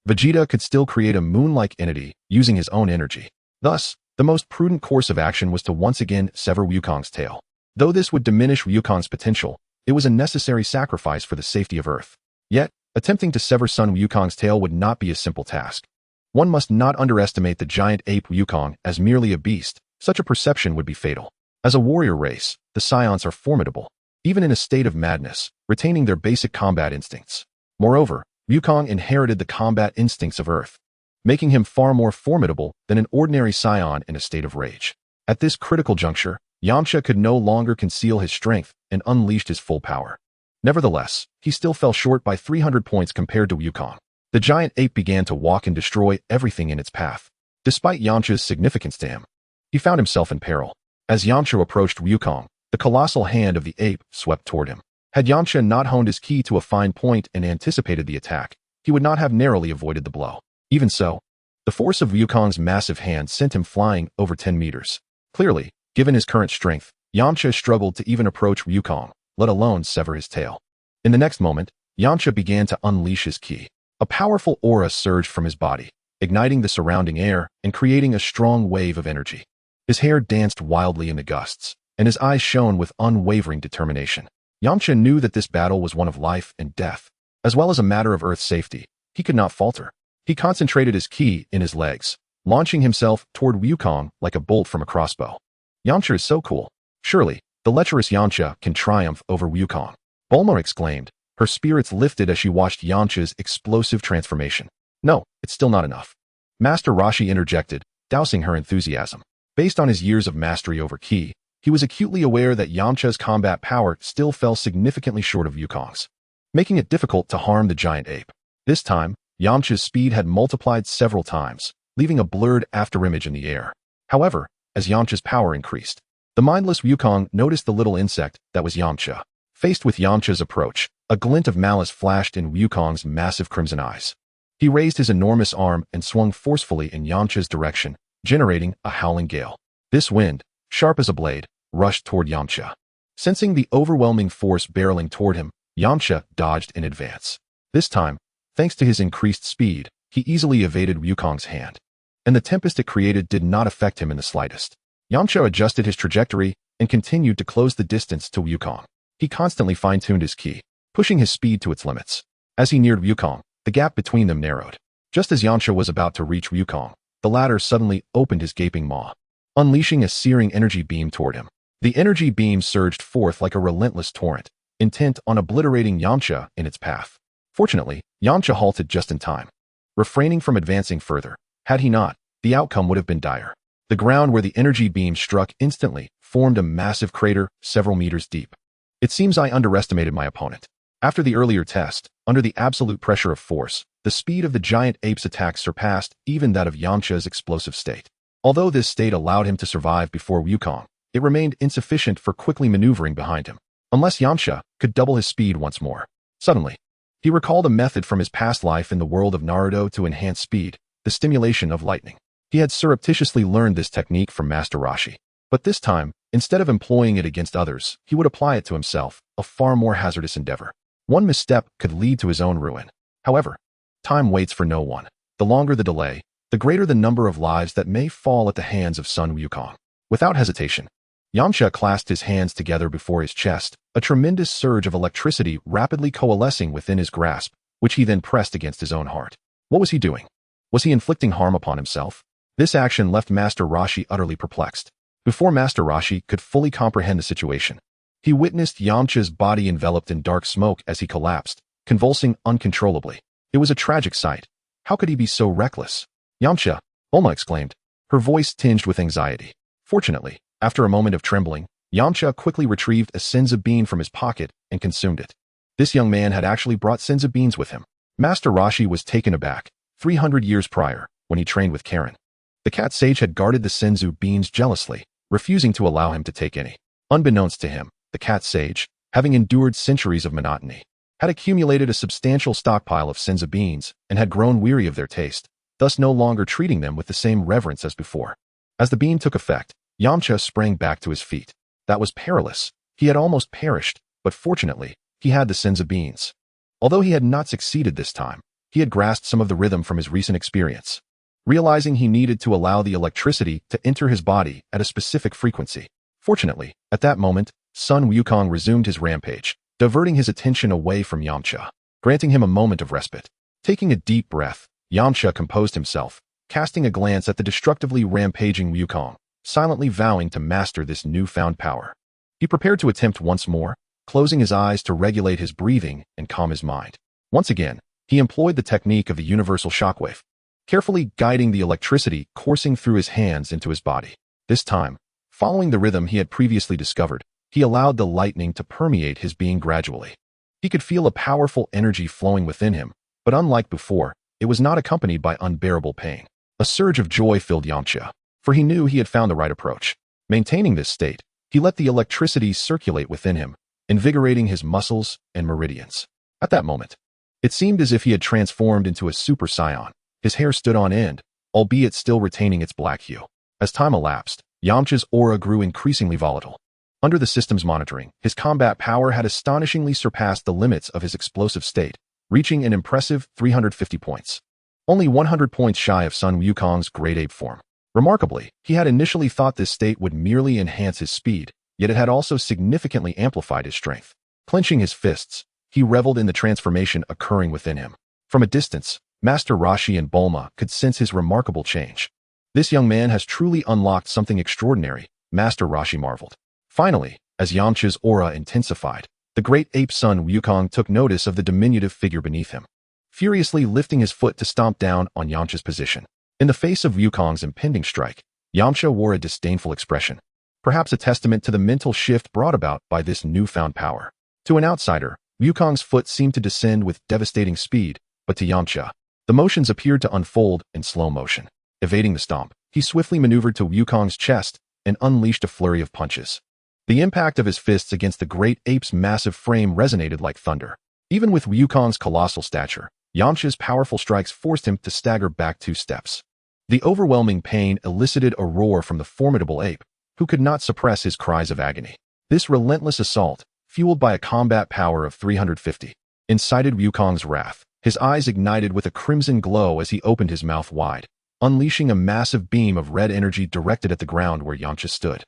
Vegeta could still create a moon-like entity using his own energy. Thus, the most prudent course of action was to once again sever Wukong's tail. Though this would diminish Wukong's potential, it was a necessary sacrifice for the safety of Earth. Yet, attempting to sever Sun Wukong's tail would not be a simple task. One must not underestimate the giant ape Wukong as merely a beast. Such a perception would be fatal. As a warrior race, the Saiyans are formidable, even in a state of madness, retaining their basic combat instincts. Moreover, Wukong inherited the combat instincts of Earth, making him far more formidable than an ordinary Saiyan in a state of rage. At this critical juncture, Yamcha could no longer conceal his strength and unleashed his full power. Nevertheless, he still fell short by 300 points compared to Wukong. The giant ape began to walk and destroy everything in its path. Despite Yamcha's significance to him, he found himself in peril. As Yamcha approached Wukong, the colossal hand of the ape swept toward him. Had Yamcha not honed his ki to a fine point and anticipated the attack, he would not have narrowly avoided the blow. Even so, the force of Wukong's massive hand sent him flying over 10 meters. Clearly, given his current strength, Yamcha struggled to even approach Wukong, let alone sever his tail. In the next moment, Yamcha began to unleash his ki. A powerful aura surged from his body, igniting the surrounding air and creating a strong wave of energy. His hair danced wildly in the gusts, and his eyes shone with unwavering determination. Yamcha knew that this battle was one of life and death, as well as a matter of Earth's safety. He could not falter. He concentrated his ki in his legs, launching himself toward Wukong like a bolt from a crossbow. Yamcha is so cool. Surely, the lecherous Yamcha can triumph over Wukong. Bulma exclaimed, her spirits lifted as she watched Yamcha's explosive transformation. No, it's still not enough. Master Roshi interjected, dousing her enthusiasm. Based on his years of mastery over ki, he was acutely aware that Yamcha's combat power still fell significantly short of Wukong's, making it difficult to harm the giant ape. This time, Yamcha's speed had multiplied several times, leaving a blurred afterimage in the air. However, as Yamcha's power increased, the mindless Wukong noticed the little insect that was Yamcha. Faced with Yamcha's approach, a glint of malice flashed in Wukong's massive crimson eyes. He raised his enormous arm and swung forcefully in Yamcha's direction, generating a howling gale. This wind, sharp as a blade, rushed toward Yamcha. Sensing the overwhelming force barreling toward him, Yamcha dodged in advance. This time, thanks to his increased speed, he easily evaded Wukong's hand, and the tempest it created did not affect him in the slightest. Yamcha adjusted his trajectory and continued to close the distance to Wukong. He constantly fine-tuned his ki, pushing his speed to its limits. As he neared Wukong, the gap between them narrowed. Just as Yamcha was about to reach Wukong, the latter suddenly opened his gaping maw, unleashing a searing energy beam toward him. The energy beam surged forth like a relentless torrent, intent on obliterating Yamcha in its path. Fortunately, Yamcha halted just in time, refraining from advancing further. Had he not, the outcome would have been dire. The ground where the energy beam struck instantly formed a massive crater several meters deep. It seems I underestimated my opponent. After the earlier test, under the absolute pressure of force, the speed of the giant ape's attack surpassed even that of Yamcha's explosive state. Although this state allowed him to survive before Wukong, it remained insufficient for quickly maneuvering behind him, unless Yamcha could double his speed once more. Suddenly, he recalled a method from his past life in the world of Naruto to enhance speed, the stimulation of lightning. He had surreptitiously learned this technique from Master Roshi. But this time, instead of employing it against others, he would apply it to himself, a far more hazardous endeavor. One misstep could lead to his own ruin. However, time waits for no one. The longer the delay, the greater the number of lives that may fall at the hands of Sun Wukong. Without hesitation, Yamcha clasped his hands together before his chest, a tremendous surge of electricity rapidly coalescing within his grasp, which he then pressed against his own heart. What was he doing? Was he inflicting harm upon himself? This action left Master Roshi utterly perplexed. Before Master Roshi could fully comprehend the situation, he witnessed Yamcha's body enveloped in dark smoke as he collapsed, convulsing uncontrollably. It was a tragic sight. How could he be so reckless? Yamcha, Bulma exclaimed, her voice tinged with anxiety. Fortunately, after a moment of trembling, Yamcha quickly retrieved a senzu bean from his pocket and consumed it. This young man had actually brought senzu beans with him. Master Roshi was taken aback. 300 years prior, when he trained with Karen, the cat sage had guarded the senzu beans jealously, refusing to allow him to take any. Unbeknownst to him, the cat sage, having endured centuries of monotony, had accumulated a substantial stockpile of senzu beans and had grown weary of their taste, thus no longer treating them with the same reverence as before. As the bean took effect, Yamcha sprang back to his feet. That was perilous. He had almost perished, but fortunately, he had the senzu beans. Although he had not succeeded this time, he had grasped some of the rhythm from his recent experience, realizing he needed to allow the electricity to enter his body at a specific frequency. Fortunately, at that moment, Sun Wukong resumed his rampage, diverting his attention away from Yamcha, granting him a moment of respite. Taking a deep breath, Yamcha composed himself, casting a glance at the destructively rampaging Wukong, silently vowing to master this newfound power. He prepared to attempt once more, closing his eyes to regulate his breathing and calm his mind. Once again, He employed the technique of the universal shockwave, carefully guiding the electricity coursing through his hands into his body. This time, following the rhythm he had previously discovered, he allowed the lightning to permeate his being gradually. He could feel a powerful energy flowing within him, but unlike before, it was not accompanied by unbearable pain. A surge of joy filled Yamcha, for he knew he had found the right approach. Maintaining this state, he let the electricity circulate within him, invigorating his muscles and meridians. At that moment, it seemed as if he had transformed into a Super Saiyan. His hair stood on end, albeit still retaining its black hue. As time elapsed, Yamcha's aura grew increasingly volatile. Under the system's monitoring, his combat power had astonishingly surpassed the limits of his explosive state, reaching an impressive 350 points. Only 100 points shy of Sun Wukong's great ape form. Remarkably, he had initially thought this state would merely enhance his speed, yet it had also significantly amplified his strength. Clenching his fists, he reveled in the transformation occurring within him. From a distance, Master Roshi and Bulma could sense his remarkable change. This young man has truly unlocked something extraordinary, Master Roshi marveled. Finally, as Yamcha's aura intensified, the great ape Sun Wukong took notice of the diminutive figure beneath him, furiously lifting his foot to stomp down on Yamcha's position. In the face of Wukong's impending strike, Yamcha wore a disdainful expression, perhaps a testament to the mental shift brought about by this newfound power. To an outsider, Wukong's foot seemed to descend with devastating speed, but to Yamcha, the motions appeared to unfold in slow motion. Evading the stomp, he swiftly maneuvered to Wukong's chest and unleashed a flurry of punches. The impact of his fists against the great ape's massive frame resonated like thunder. Even with Wukong's colossal stature, Yamcha's powerful strikes forced him to stagger back 2 steps. The overwhelming pain elicited a roar from the formidable ape, who could not suppress his cries of agony. This relentless assault, fueled by a combat power of 350, incited Wukong's wrath. His eyes ignited with a crimson glow as he opened his mouth wide, unleashing a massive beam of red energy directed at the ground where Yamcha stood.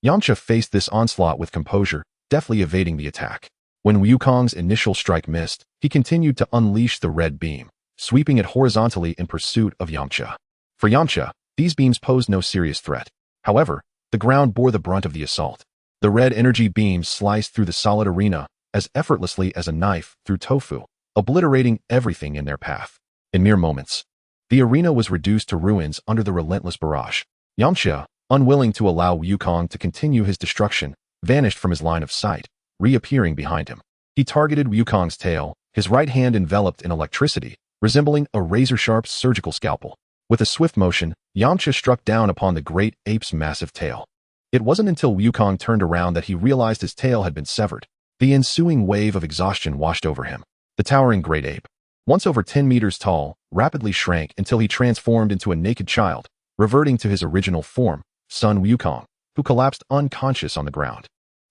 Yamcha faced this onslaught with composure, deftly evading the attack. When Wukong's initial strike missed, he continued to unleash the red beam, sweeping it horizontally in pursuit of Yamcha. For Yamcha, these beams posed no serious threat. However, the ground bore the brunt of the assault. The red energy beams sliced through the solid arena as effortlessly as a knife through tofu, obliterating everything in their path. In mere moments, the arena was reduced to ruins under the relentless barrage. Yamcha, unwilling to allow Wukong to continue his destruction, vanished from his line of sight, reappearing behind him. He targeted Wukong's tail, his right hand enveloped in electricity, resembling a razor-sharp surgical scalpel. With a swift motion, Yamcha struck down upon the great ape's massive tail. It wasn't until Wukong turned around that he realized his tail had been severed. The ensuing wave of exhaustion washed over him. The towering great ape, once over 10 meters tall, rapidly shrank until he transformed into a naked child, reverting to his original form, Sun Wukong, who collapsed unconscious on the ground.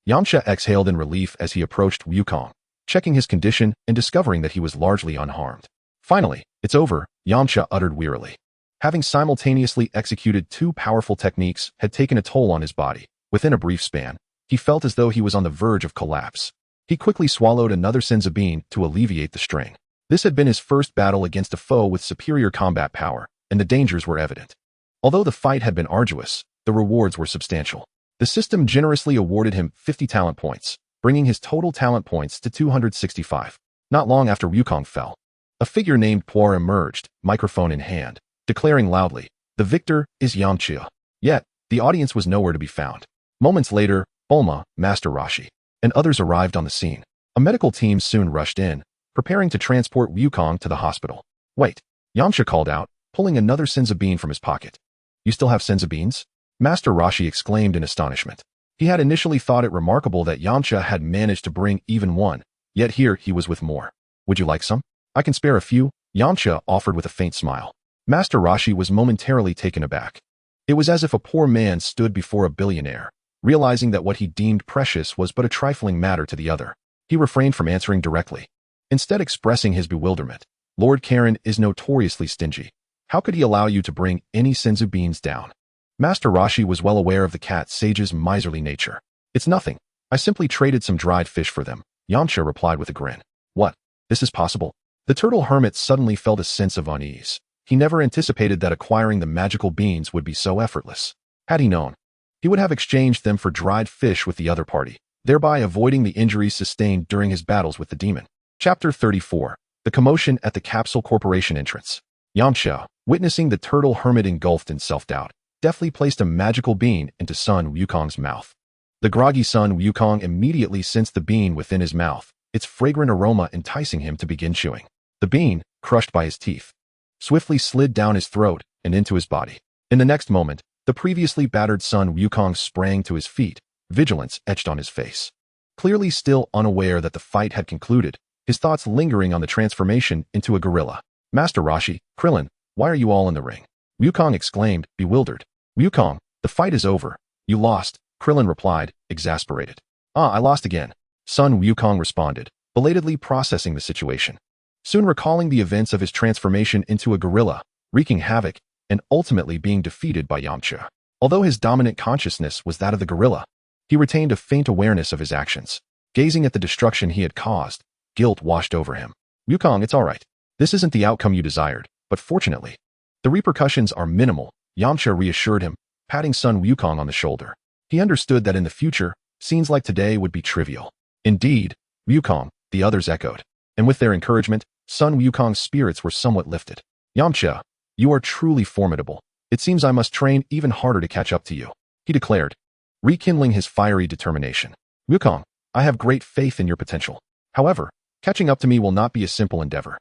Yamcha exhaled in relief as he approached Wukong, checking his condition and discovering that he was largely unharmed. Finally, "It's over," Yamcha uttered wearily. Having simultaneously executed 2 powerful techniques had taken a toll on his body. Within a brief span, he felt as though he was on the verge of collapse. He quickly swallowed another Sensabine to alleviate the strain. This had been his first battle against a foe with superior combat power, and the dangers were evident. Although the fight had been arduous, the rewards were substantial. The system generously awarded him 50 talent points, bringing his total talent points to 265. Not long after Wukong fell, a figure named Puar emerged, microphone in hand, declaring loudly, "The victor is Yamcha." Yet, the audience was nowhere to be found. Moments later, Bulma, Master Roshi, and others arrived on the scene. A medical team soon rushed in, preparing to transport Wukong to the hospital. "Wait," Yamcha called out, pulling another Sensabine from his pocket. "You still have Sensabines?" Master Roshi exclaimed in astonishment. He had initially thought it remarkable that Yamcha had managed to bring even one, yet here he was with more. "Would you like some?" "I can spare a few," Yamcha offered with a faint smile. Master Roshi was momentarily taken aback. It was as if a poor man stood before a billionaire, realizing that what he deemed precious was but a trifling matter to the other. He refrained from answering directly, instead expressing his bewilderment. "Lord Karen is notoriously stingy. How could he allow you to bring any Senzu beans down?" Master Roshi was well aware of the cat sage's miserly nature. "It's nothing. I simply traded some dried fish for them," Yamcha replied with a grin. "What? This is possible?" The turtle hermit suddenly felt a sense of unease. He never anticipated that acquiring the magical beans would be so effortless. Had he known, he would have exchanged them for dried fish with the other party, thereby avoiding the injuries sustained during his battles with the demon. Chapter 34. The commotion at the Capsule Corporation entrance. Yamcha, witnessing the turtle hermit engulfed in self-doubt, deftly placed a magical bean into Sun Wukong's mouth. The groggy Sun Wukong immediately sensed the bean within his mouth, its fragrant aroma enticing him to begin chewing. The bean, crushed by his teeth, swiftly slid down his throat and into his body. In the next moment, the previously battered Sun Wukong sprang to his feet, vigilance etched on his face. Clearly still unaware that the fight had concluded, his thoughts lingering on the transformation into a gorilla. Master Roshi, Krillin, why are you all in the ring? Wukong exclaimed, bewildered. Wukong, the fight is over. You lost, Krillin replied, exasperated. Ah, I lost again. Sun Wukong responded, belatedly processing the situation. Soon recalling the events of his transformation into a gorilla, wreaking havoc, and ultimately being defeated by Yamcha. Although his dominant consciousness was that of the gorilla, he retained a faint awareness of his actions. Gazing at the destruction he had caused, guilt washed over him. Wukong, it's all right. This isn't the outcome you desired, but fortunately, the repercussions are minimal, Yamcha reassured him, patting Sun Wukong on the shoulder. He understood that in the future, scenes like today would be trivial. Indeed, Wukong, the others echoed. And with their encouragement, Sun Wukong's spirits were somewhat lifted. Yamcha, you are truly formidable. It seems I must train even harder to catch up to you, he declared, rekindling his fiery determination. Wukong, I have great faith in your potential. However, catching up to me will not be a simple endeavor.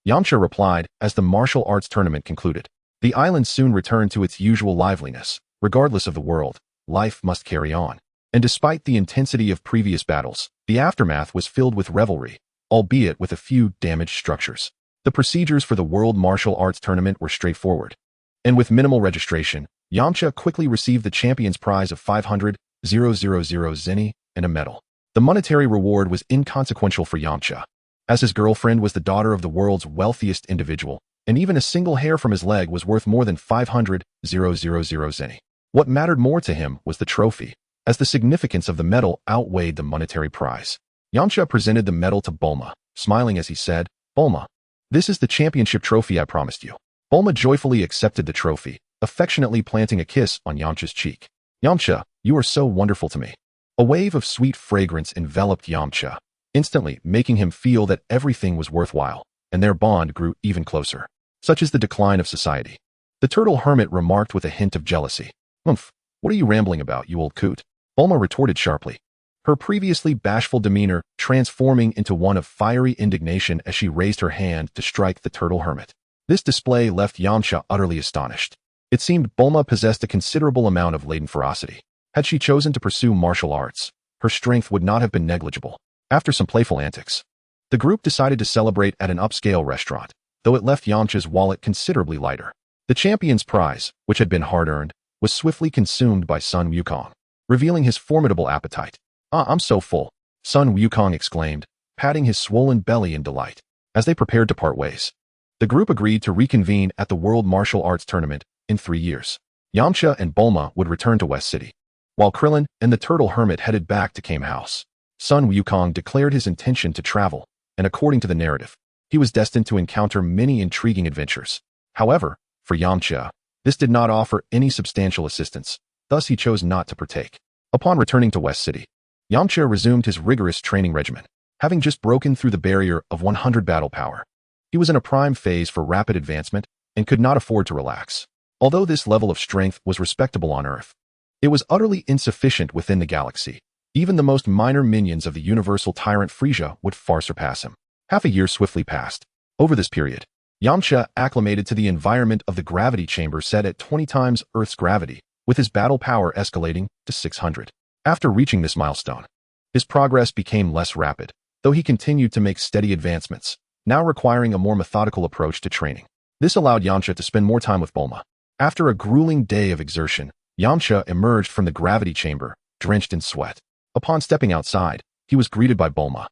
Yamcha replied as the martial arts tournament concluded. The island soon returned to its usual liveliness. Regardless of the world, life must carry on. And despite the intensity of previous battles, the aftermath was filled with revelry, albeit with a few damaged structures. The procedures for the World Martial Arts Tournament were straightforward. And with minimal registration, Yamcha quickly received the champion's prize of 500,000 zeni and a medal. The monetary reward was inconsequential for Yamcha, as his girlfriend was the daughter of the world's wealthiest individual, and even a single hair from his leg was worth more than 500,000 zeni. What mattered more to him was the trophy, as the significance of the medal outweighed the monetary prize. Yamcha presented the medal to Bulma, smiling as he said, Bulma, this is the championship trophy I promised you. Bulma joyfully accepted the trophy, affectionately planting a kiss on Yamcha's cheek. Yamcha, you are so wonderful to me. A wave of sweet fragrance enveloped Yamcha, instantly making him feel that everything was worthwhile, and their bond grew even closer. Such is the decline of society. The turtle hermit remarked with a hint of jealousy. Humph, what are you rambling about, you old coot? Bulma retorted sharply, her previously bashful demeanor transforming into one of fiery indignation as she raised her hand to strike the turtle hermit. This display left Yamcha utterly astonished. It seemed Bulma possessed a considerable amount of latent ferocity. Had she chosen to pursue martial arts, her strength would not have been negligible. After some playful antics, the group decided to celebrate at an upscale restaurant, though it left Yamcha's wallet considerably lighter. The champion's prize, which had been hard-earned, was swiftly consumed by Sun Wukong, revealing his formidable appetite. Ah, I'm so full, Sun Wukong exclaimed, patting his swollen belly in delight. As they prepared to part ways, the group agreed to reconvene at the World Martial Arts Tournament in 3 years. Yamcha and Bulma would return to West City, while Krillin and the Turtle Hermit headed back to Kame House. Sun Wukong declared his intention to travel, and according to the narrative, he was destined to encounter many intriguing adventures. However, for Yamcha, this did not offer any substantial assistance, thus he chose not to partake. Upon returning to West City, Yamcha resumed his rigorous training regimen, having just broken through the barrier of 100 battle power. He was in a prime phase for rapid advancement and could not afford to relax. Although this level of strength was respectable on Earth, it was utterly insufficient within the galaxy. Even the most minor minions of the universal tyrant Frieza would far surpass him. Half a year swiftly passed. Over this period, Yamcha acclimated to the environment of the gravity chamber set at 20 times Earth's gravity, with his battle power escalating to 600. After reaching this milestone, his progress became less rapid, though he continued to make steady advancements, now requiring a more methodical approach to training. This allowed Yamcha to spend more time with Bulma. After a grueling day of exertion, Yamcha emerged from the gravity chamber, drenched in sweat. Upon stepping outside, he was greeted by Bulma,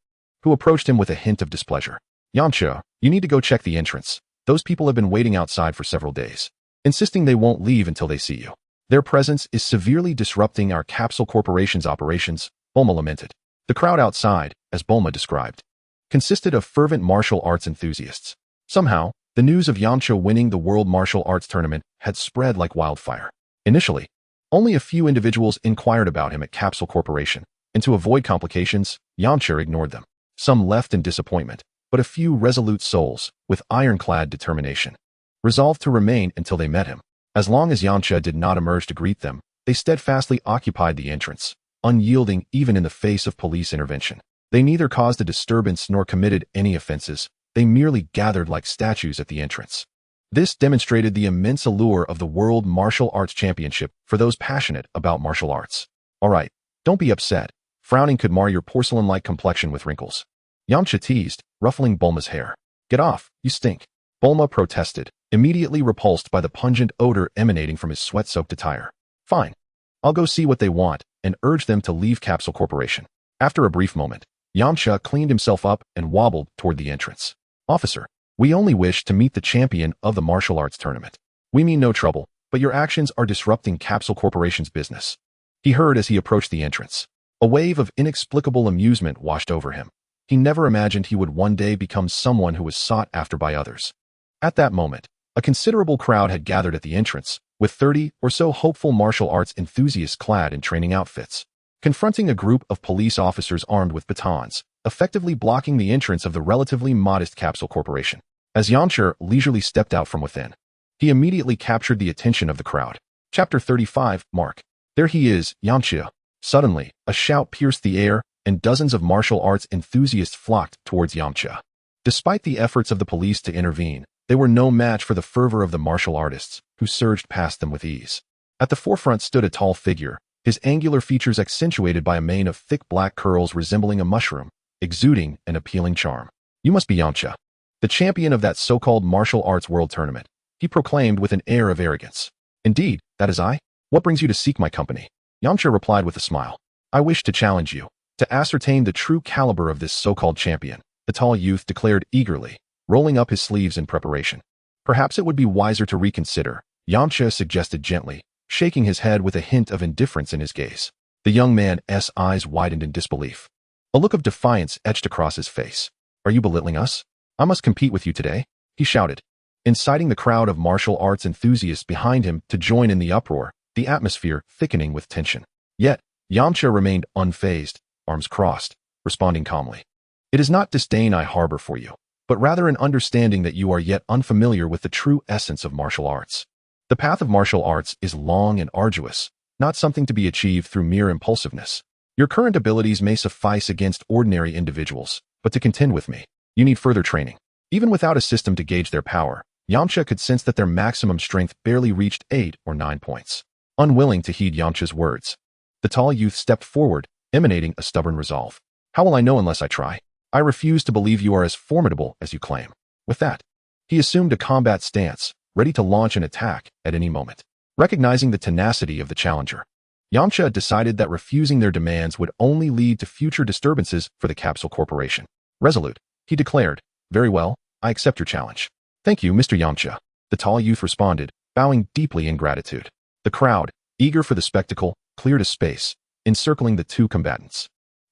who approached him with a hint of displeasure. Yamcha, you need to go check the entrance. Those people have been waiting outside for several days, insisting they won't leave until they see you. Their presence is severely disrupting our Capsule Corporation's operations, Bulma lamented. The crowd outside, as Bulma described, consisted of fervent martial arts enthusiasts. Somehow, the news of Yamcha winning the World Martial Arts Tournament had spread like wildfire. Initially, only a few individuals inquired about him at Capsule Corporation, and to avoid complications, Yamcha ignored them. Some left in disappointment, but a few resolute souls, with ironclad determination, resolved to remain until they met him. As long as Yamcha did not emerge to greet them, they steadfastly occupied the entrance, unyielding even in the face of police intervention. They neither caused a disturbance nor committed any offenses, they merely gathered like statues at the entrance. This demonstrated the immense allure of the World Martial Arts Championship for those passionate about martial arts. All right, don't be upset. Frowning could mar your porcelain-like complexion with wrinkles. Yamcha teased, ruffling Bulma's hair. Get off, you stink. Bulma protested, immediately repulsed by the pungent odor emanating from his sweat-soaked attire. Fine. I'll go see what they want and urge them to leave Capsule Corporation. After a brief moment, Yamcha cleaned himself up and wobbled toward the entrance. Officer, we only wish to meet the champion of the martial arts tournament. We mean no trouble, but your actions are disrupting Capsule Corporation's business. He heard as he approached the entrance. A wave of inexplicable amusement washed over him. He never imagined he would one day become someone who was sought after by others. At that moment, a considerable crowd had gathered at the entrance, with 30 or so hopeful martial arts enthusiasts clad in training outfits, confronting a group of police officers armed with batons, effectively blocking the entrance of the relatively modest Capsule Corporation. As Yamcha leisurely stepped out from within, he immediately captured the attention of the crowd. Chapter 35, Mark. There he is, Yamcha. Suddenly, a shout pierced the air, and dozens of martial arts enthusiasts flocked towards Yamcha. Despite the efforts of the police to intervene, they were no match for the fervor of the martial artists, who surged past them with ease. At the forefront stood a tall figure, his angular features accentuated by a mane of thick black curls resembling a mushroom, exuding an appealing charm. You must be Yamcha, the champion of that so-called martial arts world tournament, he proclaimed with an air of arrogance. Indeed, that is I. What brings you to seek my company? Yamcha replied with a smile. I wish to challenge you, to ascertain the true caliber of this so-called champion, the tall youth declared eagerly, rolling up his sleeves in preparation. Perhaps it would be wiser to reconsider, Yamcha suggested gently, shaking his head with a hint of indifference in his gaze. The young man's eyes widened in disbelief. A look of defiance etched across his face. Are you belittling us? I must compete with you today, he shouted, inciting the crowd of martial arts enthusiasts behind him to join in the uproar, the atmosphere thickening with tension. Yet, Yamcha remained unfazed, arms crossed, responding calmly. It is not disdain I harbor for you, but rather an understanding that you are yet unfamiliar with the true essence of martial arts. The path of martial arts is long and arduous, not something to be achieved through mere impulsiveness. Your current abilities may suffice against ordinary individuals, but to contend with me, you need further training. Even without a system to gauge their power, Yamcha could sense that their maximum strength barely reached 8 or 9 points. Unwilling to heed Yamcha's words, the tall youth stepped forward, emanating a stubborn resolve. How will I know unless I try? I refuse to believe you are as formidable as you claim. With that, he assumed a combat stance, ready to launch an attack at any moment. Recognizing the tenacity of the challenger, Yamcha decided that refusing their demands would only lead to future disturbances for the Capsule Corporation. Resolute, he declared, Very well, I accept your challenge. Thank you, Mr. Yamcha, the tall youth responded, bowing deeply in gratitude. The crowd, eager for the spectacle, cleared a space, encircling the two combatants.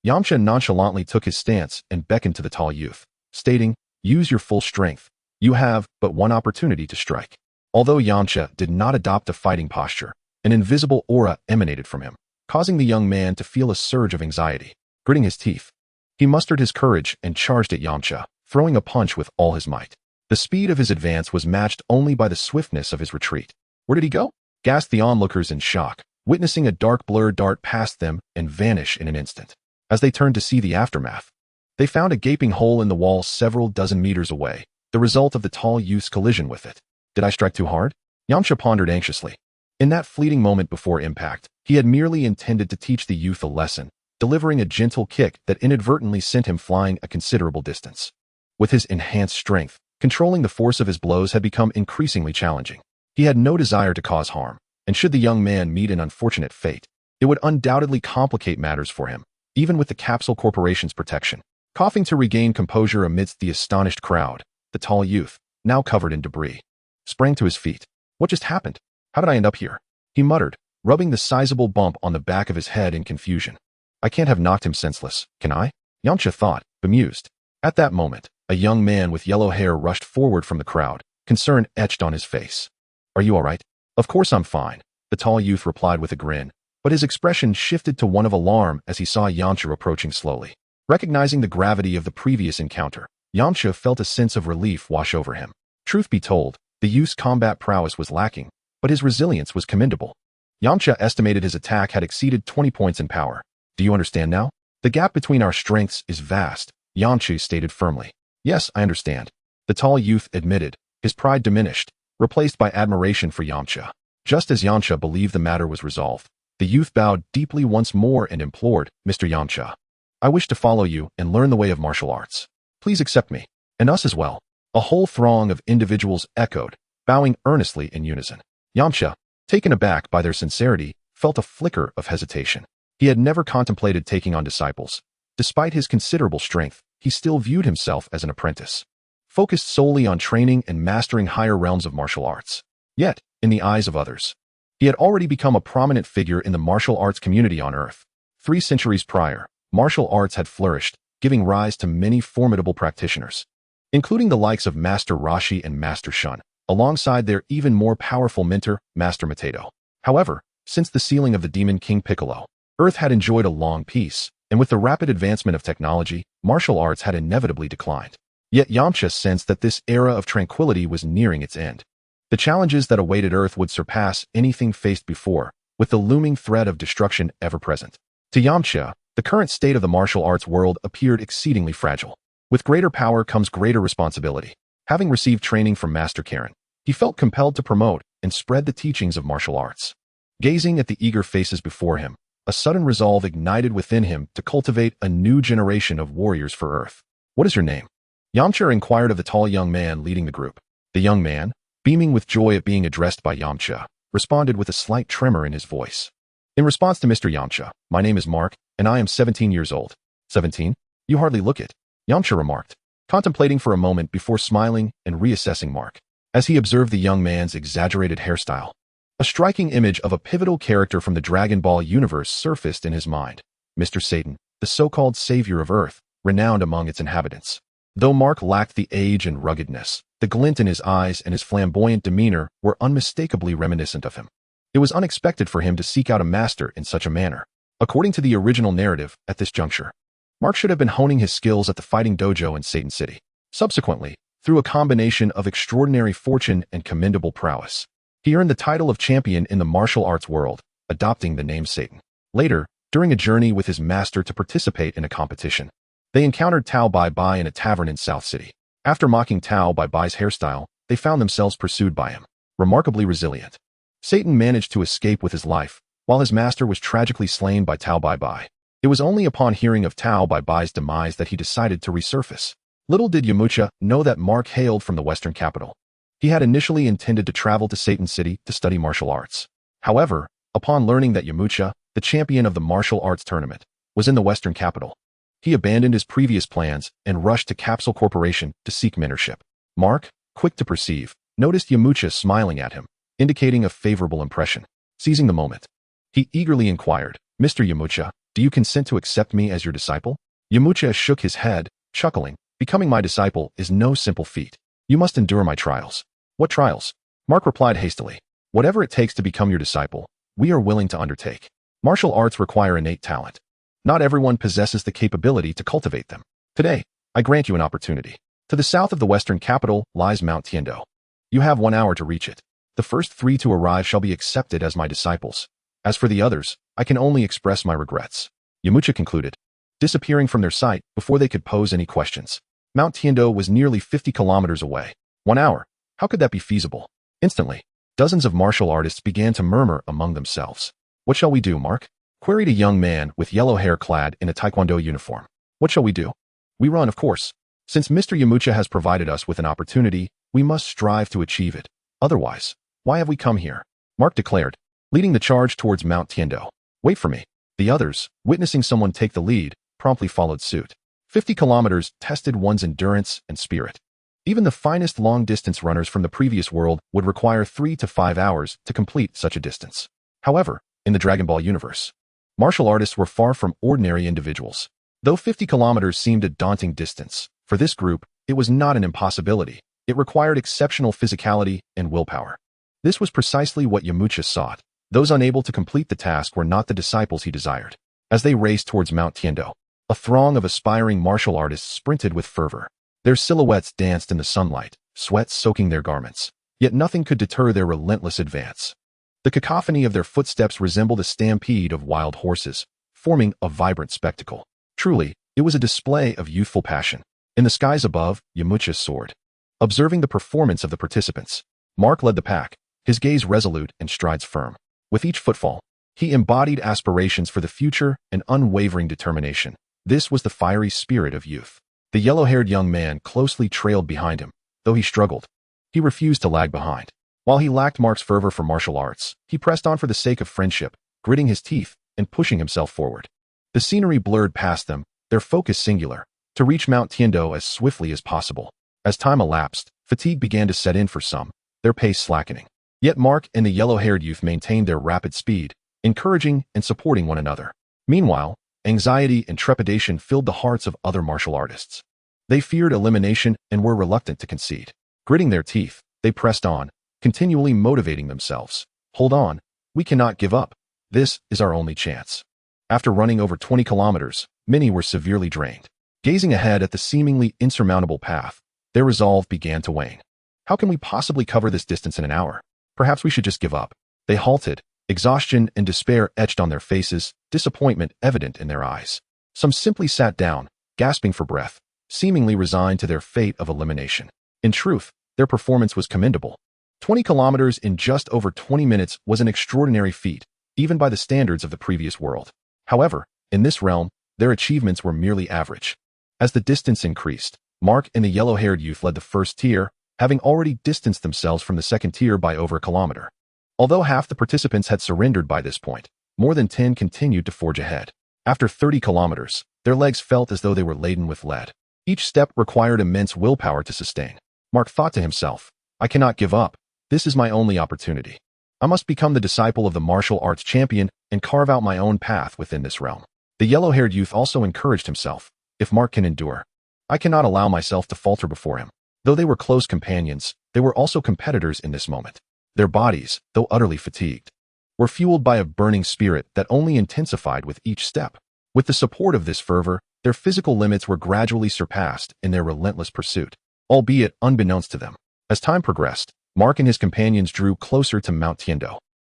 Yamcha nonchalantly took his stance and beckoned to the tall youth, stating, Use your full strength. You have but one opportunity to strike. Although Yamcha did not adopt a fighting posture, an invisible aura emanated from him, causing the young man to feel a surge of anxiety. Gritting his teeth, he mustered his courage and charged at Yamcha, throwing a punch with all his might. The speed of his advance was matched only by the swiftness of his retreat. Where did he go? Gasped the onlookers in shock, witnessing a dark blur dart past them and vanish in an instant. As they turned to see the aftermath, they found a gaping hole in the wall several dozen meters away, the result of the tall youth's collision with it. Did I strike too hard? Yamcha pondered anxiously. In that fleeting moment before impact, he had merely intended to teach the youth a lesson, delivering a gentle kick that inadvertently sent him flying a considerable distance. With his enhanced strength, controlling the force of his blows had become increasingly challenging. He had no desire to cause harm, and should the young man meet an unfortunate fate, it would undoubtedly complicate matters for him, even with the Capsule Corporation's protection. Coughing to regain composure amidst the astonished crowd, the tall youth, now covered in debris, sprang to his feet. What just happened? How did I end up here? He muttered, rubbing the sizable bump on the back of his head in confusion. I can't have knocked him senseless, can I? Yamcha thought, bemused. At that moment, a young man with yellow hair rushed forward from the crowd, concern etched on his face. Are you all right? Of course I'm fine, the tall youth replied with a grin, but his expression shifted to one of alarm as he saw Yamcha approaching slowly. Recognizing the gravity of the previous encounter, Yamcha felt a sense of relief wash over him. Truth be told, the youth's combat prowess was lacking, but his resilience was commendable. Yamcha estimated his attack had exceeded 20 points in power. Do you understand now? The gap between our strengths is vast, Yamcha stated firmly. Yes, I understand. The tall youth admitted, his pride diminished, replaced by admiration for Yamcha. Just as Yamcha believed the matter was resolved, the youth bowed deeply once more and implored, Mr. Yamcha, I wish to follow you and learn the way of martial arts. Please accept me, and us as well. A whole throng of individuals echoed, bowing earnestly in unison. Yamcha, taken aback by their sincerity, felt a flicker of hesitation. He had never contemplated taking on disciples. Despite his considerable strength, he still viewed himself as an apprentice, focused solely on training and mastering higher realms of martial arts. Yet, in the eyes of others, he had already become a prominent figure in the martial arts community on Earth. 3 centuries prior, martial arts had flourished, giving rise to many formidable practitioners, including the likes of Master Roshi and Master Shun, alongside their even more powerful mentor, Master Mateto. However, since the sealing of the Demon King Piccolo, Earth had enjoyed a long peace, and with the rapid advancement of technology, martial arts had inevitably declined. Yet Yamcha sensed that this era of tranquility was nearing its end. The challenges that awaited Earth would surpass anything faced before, with the looming threat of destruction ever present. To Yamcha, the current state of the martial arts world appeared exceedingly fragile. With greater power comes greater responsibility. Having received training from Master Karen, he felt compelled to promote and spread the teachings of martial arts. Gazing at the eager faces before him, a sudden resolve ignited within him to cultivate a new generation of warriors for Earth. What is your name? Yamcha inquired of the tall young man leading the group. The young man, beaming with joy at being addressed by Yamcha, responded with a slight tremor in his voice. In response to Mr. Yamcha, my name is Mark, and I am 17 years old. 17? You hardly look it, Yamcha remarked, contemplating for a moment before smiling and reassessing Mark, as he observed the young man's exaggerated hairstyle. A striking image of a pivotal character from the Dragon Ball universe surfaced in his mind, Mr. Satan, the so-called savior of Earth, renowned among its inhabitants. Though Mark lacked the age and ruggedness, the glint in his eyes and his flamboyant demeanor were unmistakably reminiscent of him. It was unexpected for him to seek out a master in such a manner. According to the original narrative, at this juncture, Mark should have been honing his skills at the fighting dojo in Satan City. Subsequently, through a combination of extraordinary fortune and commendable prowess, he earned the title of champion in the martial arts world, adopting the name Satan. Later, during a journey with his master to participate in a competition, they encountered Tao Bai Bai in a tavern in South City. After mocking Tao Bai Bai's hairstyle, they found themselves pursued by him. Remarkably resilient, Satan managed to escape with his life, while his master was tragically slain by Tao Bai Bai. It was only upon hearing of Tao Bai Bai's demise that he decided to resurface. Little did Yamcha know that Mark hailed from the Western capital. He had initially intended to travel to Satan City to study martial arts. However, upon learning that Yamcha, the champion of the martial arts tournament, was in the Western capital, he abandoned his previous plans and rushed to Capsule Corporation to seek mentorship. Mark, quick to perceive, noticed Yamcha smiling at him, indicating a favorable impression. Seizing the moment, he eagerly inquired, Mr. Yamcha, do you consent to accept me as your disciple? Yamcha shook his head, chuckling, becoming my disciple is no simple feat. You must endure my trials. What trials? Mark replied hastily. Whatever it takes to become your disciple, we are willing to undertake. Martial arts require innate talent. Not everyone possesses the capability to cultivate them. Today, I grant you an opportunity. To the south of the Western capital lies Mount Tien. You have 1 hour to reach it. The first 3 to arrive shall be accepted as my disciples. As for the others, I can only express my regrets. Yamcha concluded, disappearing from their sight before they could pose any questions. Mount Tien was nearly 50 kilometers away. 1 hour. How could that be feasible? Instantly, dozens of martial artists began to murmur among themselves. What shall we do, Mark? Queried a young man with yellow hair clad in a taekwondo uniform. What shall we do? We run, of course. Since Mr. Yamcha has provided us with an opportunity, we must strive to achieve it. Otherwise, why have we come here? Mark declared, leading the charge towards Mount Tien. Wait for me. The others, witnessing someone take the lead, promptly followed suit. 50 kilometers tested one's endurance and spirit. Even the finest long-distance runners from the previous world would require 3 to 5 hours to complete such a distance. However, in the Dragon Ball universe, martial artists were far from ordinary individuals. Though 50 kilometers seemed a daunting distance, for this group, it was not an impossibility. It required exceptional physicality and willpower. This was precisely what Yamcha sought. Those unable to complete the task were not the disciples he desired. As they raced towards Mount Tien, a throng of aspiring martial artists sprinted with fervor. Their silhouettes danced in the sunlight, sweat soaking their garments. Yet nothing could deter their relentless advance. The cacophony of their footsteps resembled a stampede of wild horses, forming a vibrant spectacle. Truly, it was a display of youthful passion. In the skies above, Yamcha soared. Observing the performance of the participants, Mark led the pack, his gaze resolute and strides firm. With each footfall, he embodied aspirations for the future and unwavering determination. This was the fiery spirit of youth. The yellow-haired young man closely trailed behind him, though he struggled. He refused to lag behind. While he lacked Mark's fervor for martial arts, he pressed on for the sake of friendship, gritting his teeth and pushing himself forward. The scenery blurred past them, their focus singular, to reach Mount Tien as swiftly as possible. As time elapsed, fatigue began to set in for some, their pace slackening. Yet Mark and the yellow-haired youth maintained their rapid speed, encouraging and supporting one another. Meanwhile, anxiety and trepidation filled the hearts of other martial artists. They feared elimination and were reluctant to concede. Gritting their teeth, they pressed on, continually motivating themselves. Hold on, we cannot give up. This is our only chance. After running over 20 kilometers, many were severely drained. Gazing ahead at the seemingly insurmountable path, their resolve began to wane. How can we possibly cover this distance in an hour? Perhaps we should just give up. They halted, exhaustion and despair etched on their faces, disappointment evident in their eyes. Some simply sat down, gasping for breath, seemingly resigned to their fate of elimination. In truth, their performance was commendable. 20 kilometers in just over 20 minutes was an extraordinary feat, even by the standards of the previous world. However, in this realm, their achievements were merely average. As the distance increased, Mark and the yellow-haired youth led the first tier, having already distanced themselves from the second tier by over a kilometer. Although half the participants had surrendered by this point, more than 10 continued to forge ahead. After 30 kilometers, their legs felt as though they were laden with lead. Each step required immense willpower to sustain. Mark thought to himself, I cannot give up. This is my only opportunity. I must become the disciple of the martial arts champion and carve out my own path within this realm. The yellow-haired youth also encouraged himself. If Mark can endure, I cannot allow myself to falter before him. Though they were close companions, they were also competitors in this moment. Their bodies, though utterly fatigued, were fueled by a burning spirit that only intensified with each step. With the support of this fervor, their physical limits were gradually surpassed in their relentless pursuit, albeit unbeknownst to them. As time progressed, Mark and his companions drew closer to Mount Tien.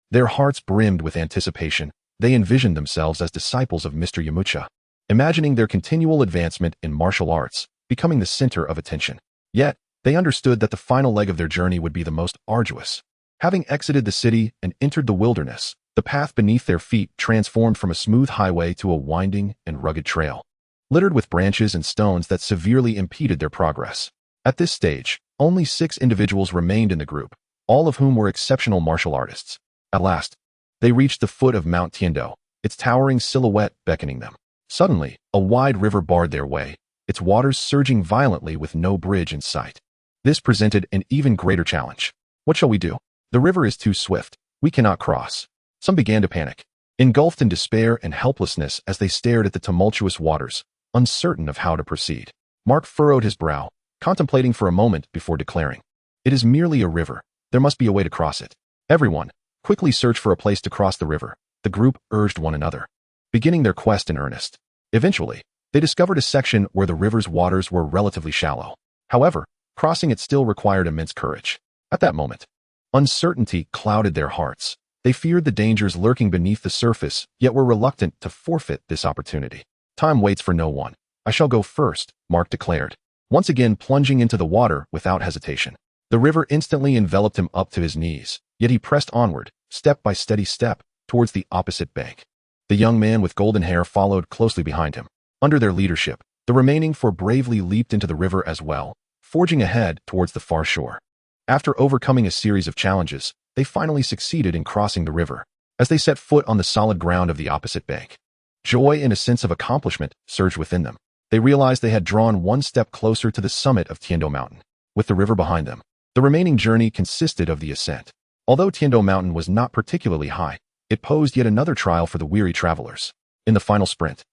Their hearts brimmed with anticipation. They envisioned themselves as disciples of Mr. Yamcha, imagining their continual advancement in martial arts, becoming the center of attention. Yet, they understood that the final leg of their journey would be the most arduous. Having exited the city and entered the wilderness, the path beneath their feet transformed from a smooth highway to a winding and rugged trail, littered with branches and stones that severely impeded their progress. At this stage, only 6 individuals remained in the group, all of whom were exceptional martial artists. At last, they reached the foot of Mount Tien, its towering silhouette beckoning them. Suddenly, a wide river barred their way, its waters surging violently with no bridge in sight. This presented an even greater challenge. What shall we do? The river is too swift. We cannot cross. Some began to panic, engulfed in despair and helplessness as they stared at the tumultuous waters, uncertain of how to proceed. Mark furrowed his brow, contemplating for a moment before declaring, "It is merely a river. There must be a way to cross it." Everyone, quickly search for a place to cross the river, the group urged one another, beginning their quest in earnest. Eventually, they discovered a section where the river's waters were relatively shallow. However, crossing it still required immense courage. At that moment, uncertainty clouded their hearts. They feared the dangers lurking beneath the surface, yet were reluctant to forfeit this opportunity. Time waits for no one. I shall go first, Mark declared, once again plunging into the water without hesitation. The river instantly enveloped him up to his knees, yet he pressed onward, step by steady step, towards the opposite bank. The young man with golden hair followed closely behind him. Under their leadership, the remaining 4 bravely leaped into the river as well, forging ahead towards the far shore. After overcoming a series of challenges, they finally succeeded in crossing the river. As they set foot on the solid ground of the opposite bank, joy and a sense of accomplishment surged within them. They realized they had drawn one step closer to the summit of Tien Mountain. With the river behind them, the remaining journey consisted of the ascent. Although Tien Mountain was not particularly high, it posed yet another trial for the weary travelers. In the final sprint,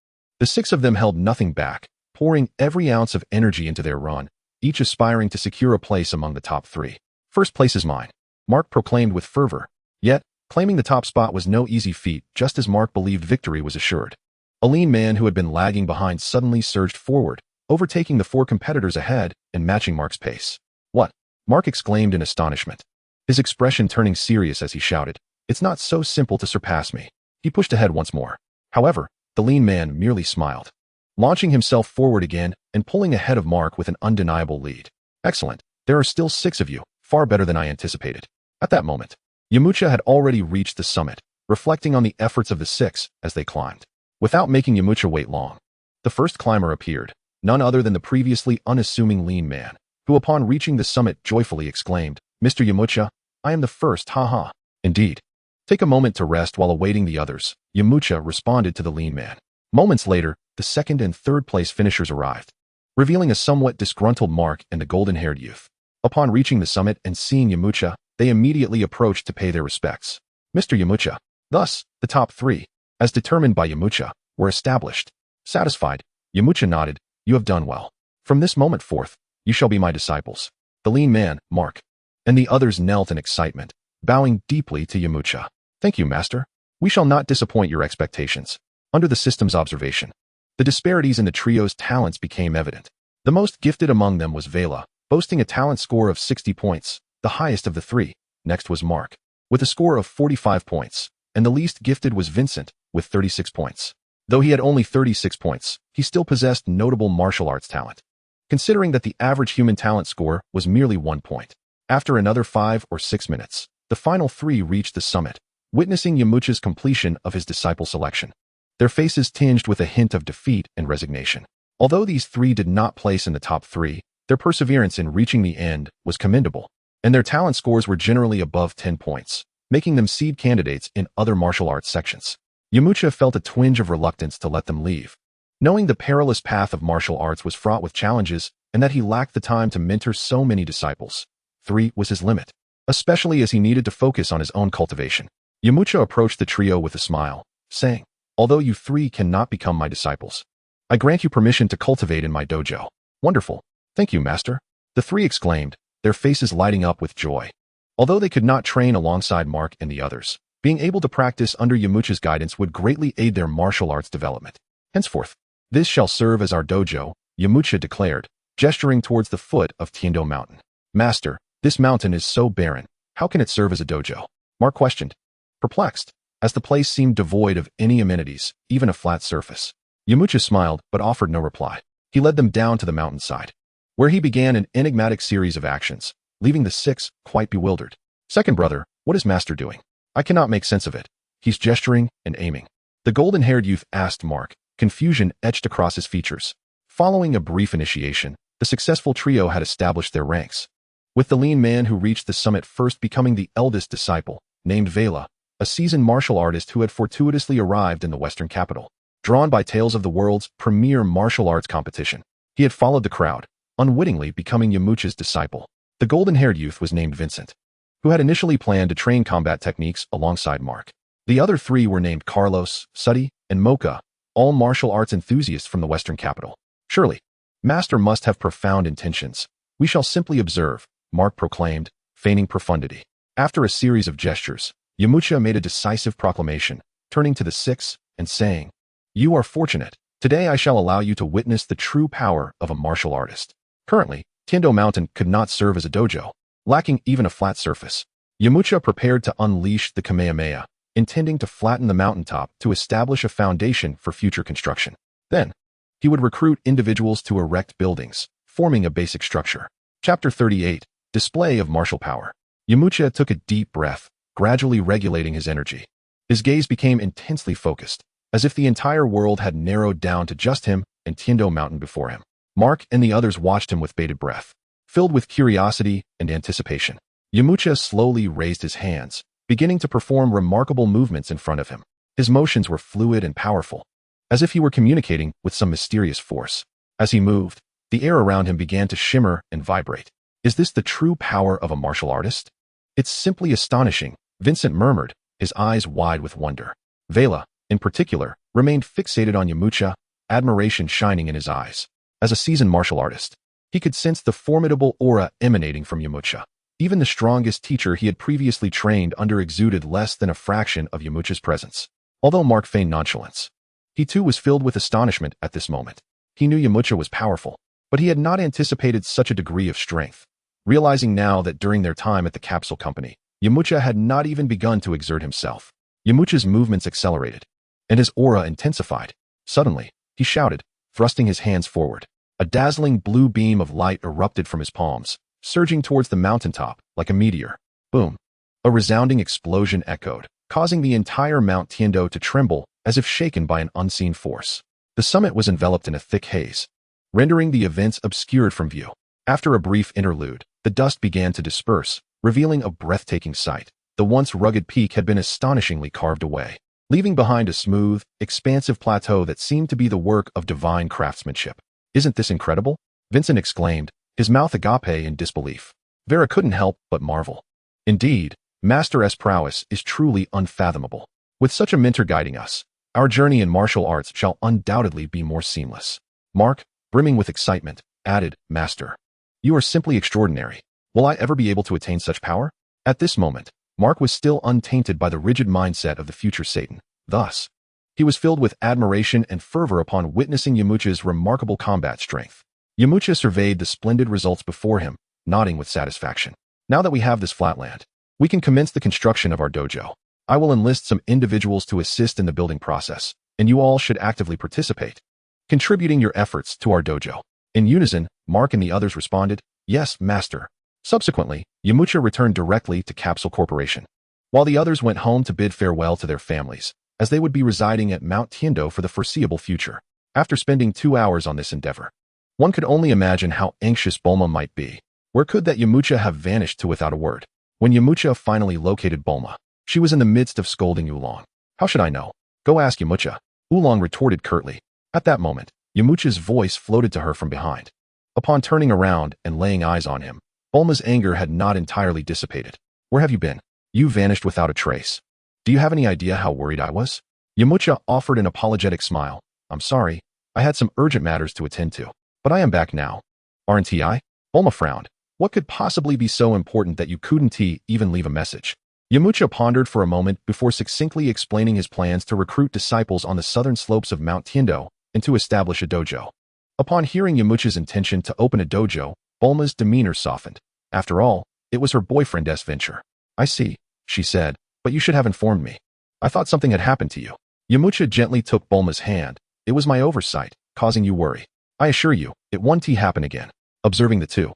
the 6 of them held nothing back, pouring every ounce of energy into their run, each aspiring to secure a place among the top 3. "First place is mine," Mark proclaimed with fervor. Yet, claiming the top spot was no easy feat, just as Mark believed victory was assured. A lean man who had been lagging behind suddenly surged forward, overtaking the four competitors ahead and matching Mark's pace. "What?" Mark exclaimed in astonishment, his expression turning serious as he shouted, "It's not so simple to surpass me." He pushed ahead once more. However, the lean man merely smiled, launching himself forward again and pulling ahead of Mark with an undeniable lead. "Excellent. There are still 6 of you, far better than I anticipated." At that moment, Yamcha had already reached the summit, reflecting on the efforts of the 6 as they climbed. Without making Yamcha wait long, the first climber appeared, none other than the previously unassuming lean man, who upon reaching the summit joyfully exclaimed, "Mr. Yamcha, I am the first, haha." "Indeed. Take a moment to rest while awaiting the others," Yamcha responded to the lean man. Moments later, the second and third place finishers arrived, revealing a somewhat disgruntled Mark and the golden-haired youth. Upon reaching the summit and seeing Yamcha, they immediately approached to pay their respects. "Mr. Yamcha." Thus, the top 3, as determined by Yamcha, were established. Satisfied, Yamcha nodded, "You have done well. From this moment forth, you shall be my disciples." The lean man, Mark, and the others knelt in excitement, bowing deeply to Yamcha. "Thank you, master. We shall not disappoint your expectations." Under the system's observation, the disparities in the trio's talents became evident. The most gifted among them was Vela, boasting a talent score of 60 points, the highest of the 3. Next was Mark, with a score of 45 points, and the least gifted was Vincent, with 36 points. Though he had only 36 points, he still possessed notable martial arts talent, considering that the average human talent score was merely 1 point. After another 5 or 6 minutes, the final 3 reached the summit, witnessing Yamcha's completion of his disciple selection, their faces tinged with a hint of defeat and resignation. Although these 3 did not place in the top 3, their perseverance in reaching the end was commendable, and their talent scores were generally above 10 points, making them seed candidates in other martial arts sections. Yamcha felt a twinge of reluctance to let them leave, knowing the perilous path of martial arts was fraught with challenges and that he lacked the time to mentor so many disciples. 3 was his limit, especially as he needed to focus on his own cultivation. Yamcha approached the trio with a smile, saying, "Although you 3 cannot become my disciples, I grant you permission to cultivate in my dojo." "Wonderful. Thank you, master," the 3 exclaimed, their faces lighting up with joy. Although they could not train alongside Mark and the others, being able to practice under Yamcha's guidance would greatly aid their martial arts development. "Henceforth, this shall serve as our dojo," Yamcha declared, gesturing towards the foot of Tien Mountain. "Master, this mountain is so barren. How can it serve as a dojo?" Mark questioned, perplexed, as the place seemed devoid of any amenities, even a flat surface. Yamcha smiled but offered no reply. He led them down to the mountainside, where he began an enigmatic series of actions, leaving the 6 quite bewildered. "Second brother, what is master doing? I cannot make sense of it. He's gesturing and aiming." The golden-haired youth asked Mark, confusion etched across his features. Following a brief initiation, the successful trio had established their ranks, with the lean man who reached the summit first becoming the eldest disciple, named Vela, a seasoned martial artist who had fortuitously arrived in the western capital. Drawn by tales of the world's premier martial arts competition, he had followed the crowd, unwittingly becoming Yamcha's disciple. The golden-haired youth was named Vincent, who had initially planned to train combat techniques alongside Mark. The other 3 were named Carlos, Suddy, and Mocha, all martial arts enthusiasts from the western capital. "Surely, master must have profound intentions. We shall simply observe," Mark proclaimed, feigning profundity. After a series of gestures, Yamcha made a decisive proclamation, turning to the 6 and saying, "You are fortunate. Today I shall allow you to witness the true power of a martial artist." Currently, Tien Mountain could not serve as a dojo, lacking even a flat surface. Yamcha prepared to unleash the Kamehameha, intending to flatten the mountaintop to establish a foundation for future construction. Then, he would recruit individuals to erect buildings, forming a basic structure. Chapter 38, Display of Martial Power. Yamcha took a deep breath, gradually regulating his energy. His gaze became intensely focused, as if the entire world had narrowed down to just him and Tien Mountain before him. Mark and the others watched him with bated breath, filled with curiosity and anticipation. Yamcha slowly raised his hands, beginning to perform remarkable movements in front of him. His motions were fluid and powerful, as if he were communicating with some mysterious force. As he moved, the air around him began to shimmer and vibrate. "Is this the true power of a martial artist? It's simply astonishing," Vincent murmured, his eyes wide with wonder. Vela, in particular, remained fixated on Yamcha, admiration shining in his eyes. As a seasoned martial artist, he could sense the formidable aura emanating from Yamcha. Even the strongest teacher he had previously trained under exuded less than a fraction of Yamcha's presence. Although Mark feigned nonchalance, he too was filled with astonishment at this moment. He knew Yamcha was powerful, but he had not anticipated such a degree of strength. Realizing now that during their time at the capsule company, Yamcha had not even begun to exert himself. Yamcha's movements accelerated, and his aura intensified. Suddenly, he shouted, thrusting his hands forward. A dazzling blue beam of light erupted from his palms, surging towards the mountaintop like a meteor. Boom! A resounding explosion echoed, causing the entire Mount Tiendo to tremble as if shaken by an unseen force. The summit was enveloped in a thick haze, rendering the events obscured from view. After a brief interlude, the dust began to disperse, revealing a breathtaking sight. The once rugged peak had been astonishingly carved away, leaving behind a smooth, expansive plateau that seemed to be the work of divine craftsmanship. "Isn't this incredible?" Vincent exclaimed, his mouth agape in disbelief. Vera couldn't help but marvel. Indeed, Master's prowess is truly unfathomable. With such a mentor guiding us, our journey in martial arts shall undoubtedly be more seamless. Mark, brimming with excitement, added, "Master, you are simply extraordinary. Will I ever be able to attain such power?" At this moment, Mark was still untainted by the rigid mindset of the future Satan. Thus, he was filled with admiration and fervor upon witnessing Yamcha's remarkable combat strength. Yamcha surveyed the splendid results before him, nodding with satisfaction. "Now that we have this flatland, we can commence the construction of our dojo. I will enlist some individuals to assist in the building process, and you all should actively participate, contributing your efforts to our dojo." In unison, Mark and the others responded, "Yes, Master." Subsequently, Yamcha returned directly to Capsule Corporation, while the others went home to bid farewell to their families, as they would be residing at Mount Tiendo for the foreseeable future. After spending 2 hours on this endeavor, one could only imagine how anxious Bulma might be. Where could that Yamcha have vanished to without a word? When Yamcha finally located Bulma, she was in the midst of scolding Oolong. "How should I know? Go ask Yamcha," Oolong retorted curtly. At that moment, Yamcha's voice floated to her from behind. Upon turning around and laying eyes on him, Bulma's anger had not entirely dissipated. "Where have you been? You vanished without a trace. Do you have any idea how worried I was?" Yamcha offered an apologetic smile. "I'm sorry, I had some urgent matters to attend to, but I am back now." "Aren't I?" Bulma frowned. "What could possibly be so important that you couldn't even leave a message?" Yamcha pondered for a moment before succinctly explaining his plans to recruit disciples on the southern slopes of Mount Tiendo and to establish a dojo. Upon hearing Yamcha's intention to open a dojo, Bulma's demeanor softened. After all, it was her boyfriend's venture. "I see," she said, "but you should have informed me. I thought something had happened to you." Yamcha gently took Bulma's hand. "It was my oversight, causing you worry. I assure you, it won't happen again." Observing the two,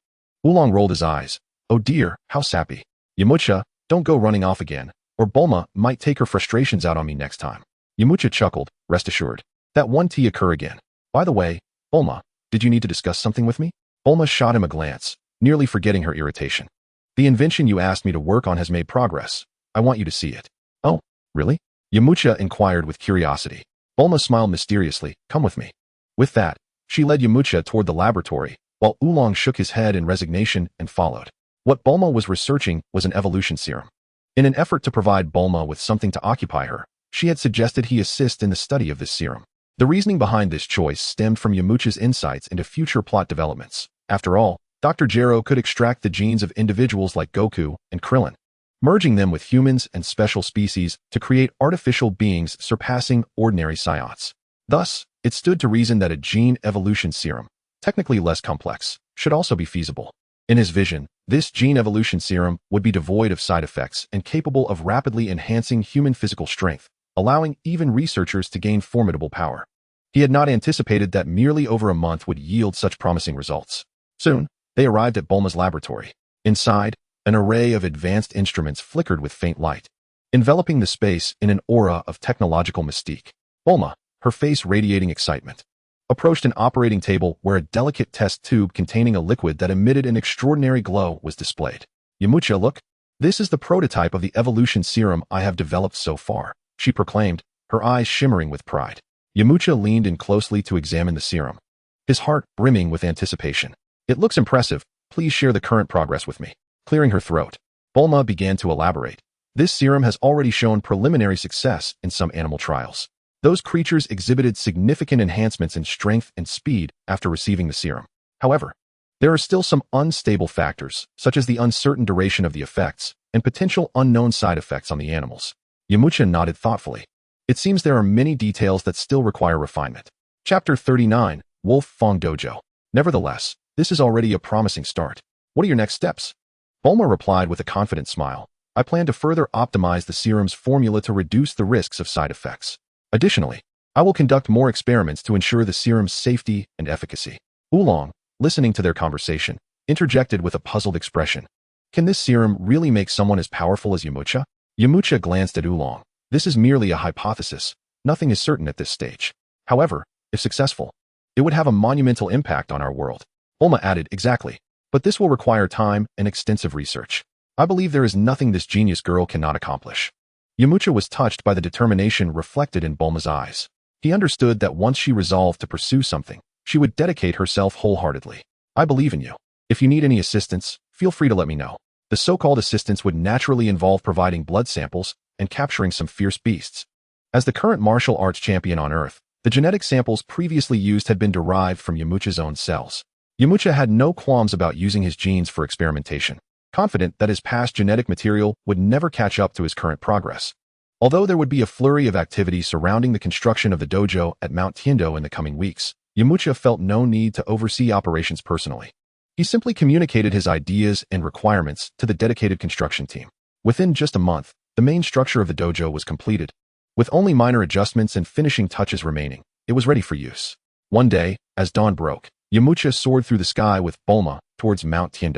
Oolong rolled his eyes. "Oh dear, how sappy. Yamcha, don't go running off again, or Bulma might take her frustrations out on me next time." Yamcha chuckled, "Rest assured, that won't occur again. By the way, Bulma, did you need to discuss something with me?" Bulma shot him a glance, nearly forgetting her irritation. "The invention you asked me to work on has made progress. I want you to see it." "Oh, really?" Yamcha inquired with curiosity. Bulma smiled mysteriously. "Come with me." With that, she led Yamcha toward the laboratory, while Oolong shook his head in resignation and followed. What Bulma was researching was an evolution serum. In an effort to provide Bulma with something to occupy her, she had suggested he assist in the study of this serum. The reasoning behind this choice stemmed from Yamcha's insights into future plot developments. After all, Dr. Gero could extract the genes of individuals like Goku and Krillin, merging them with humans and special species to create artificial beings surpassing ordinary Saiyans. Thus, it stood to reason that a gene evolution serum, technically less complex, should also be feasible. In his vision, this gene evolution serum would be devoid of side effects and capable of rapidly enhancing human physical strength, allowing even researchers to gain formidable power. He had not anticipated that merely over a month would yield such promising results. Soon, they arrived at Bulma's laboratory. Inside, an array of advanced instruments flickered with faint light, enveloping the space in an aura of technological mystique. Bulma, her face radiating excitement, approached an operating table where a delicate test tube containing a liquid that emitted an extraordinary glow was displayed. "Yamcha, look. This is the prototype of the evolution serum I have developed so far," she proclaimed, her eyes shimmering with pride. Yamcha leaned in closely to examine the serum, his heart brimming with anticipation. "It looks impressive. Please share the current progress with me." Clearing her throat, Bulma began to elaborate. "This serum has already shown preliminary success in some animal trials. Those creatures exhibited significant enhancements in strength and speed after receiving the serum. However, there are still some unstable factors, such as the uncertain duration of the effects and potential unknown side effects on the animals." Yamcha nodded thoughtfully. "It seems there are many details that still require refinement." Chapter 39, Wolf Fong Dojo. Nevertheless, this is already a promising start. What are your next steps? Bulma replied with a confident smile. I plan to further optimize the serum's formula to reduce the risks of side effects. Additionally, I will conduct more experiments to ensure the serum's safety and efficacy. Oolong, listening to their conversation, interjected with a puzzled expression. Can this serum really make someone as powerful as Yamcha? Yamcha glanced at Oolong. This is merely a hypothesis. Nothing is certain at this stage. However, if successful, it would have a monumental impact on our world. Bulma added, exactly. But this will require time and extensive research. I believe there is nothing this genius girl cannot accomplish. Yamcha was touched by the determination reflected in Bulma's eyes. He understood that once she resolved to pursue something, she would dedicate herself wholeheartedly. I believe in you. If you need any assistance, feel free to let me know. The so-called assistance would naturally involve providing blood samples and capturing some fierce beasts. As the current martial arts champion on Earth, the genetic samples previously used had been derived from Yamcha's own cells. Yamcha had no qualms about using his genes for experimentation, confident that his past genetic material would never catch up to his current progress. Although there would be a flurry of activity surrounding the construction of the dojo at Mount Tien in the coming weeks, Yamcha felt no need to oversee operations personally. He simply communicated his ideas and requirements to the dedicated construction team. Within just a month, the main structure of the dojo was completed. With only minor adjustments and finishing touches remaining, it was ready for use. One day, as dawn broke, Yamcha soared through the sky with Bulma towards Mount Tien.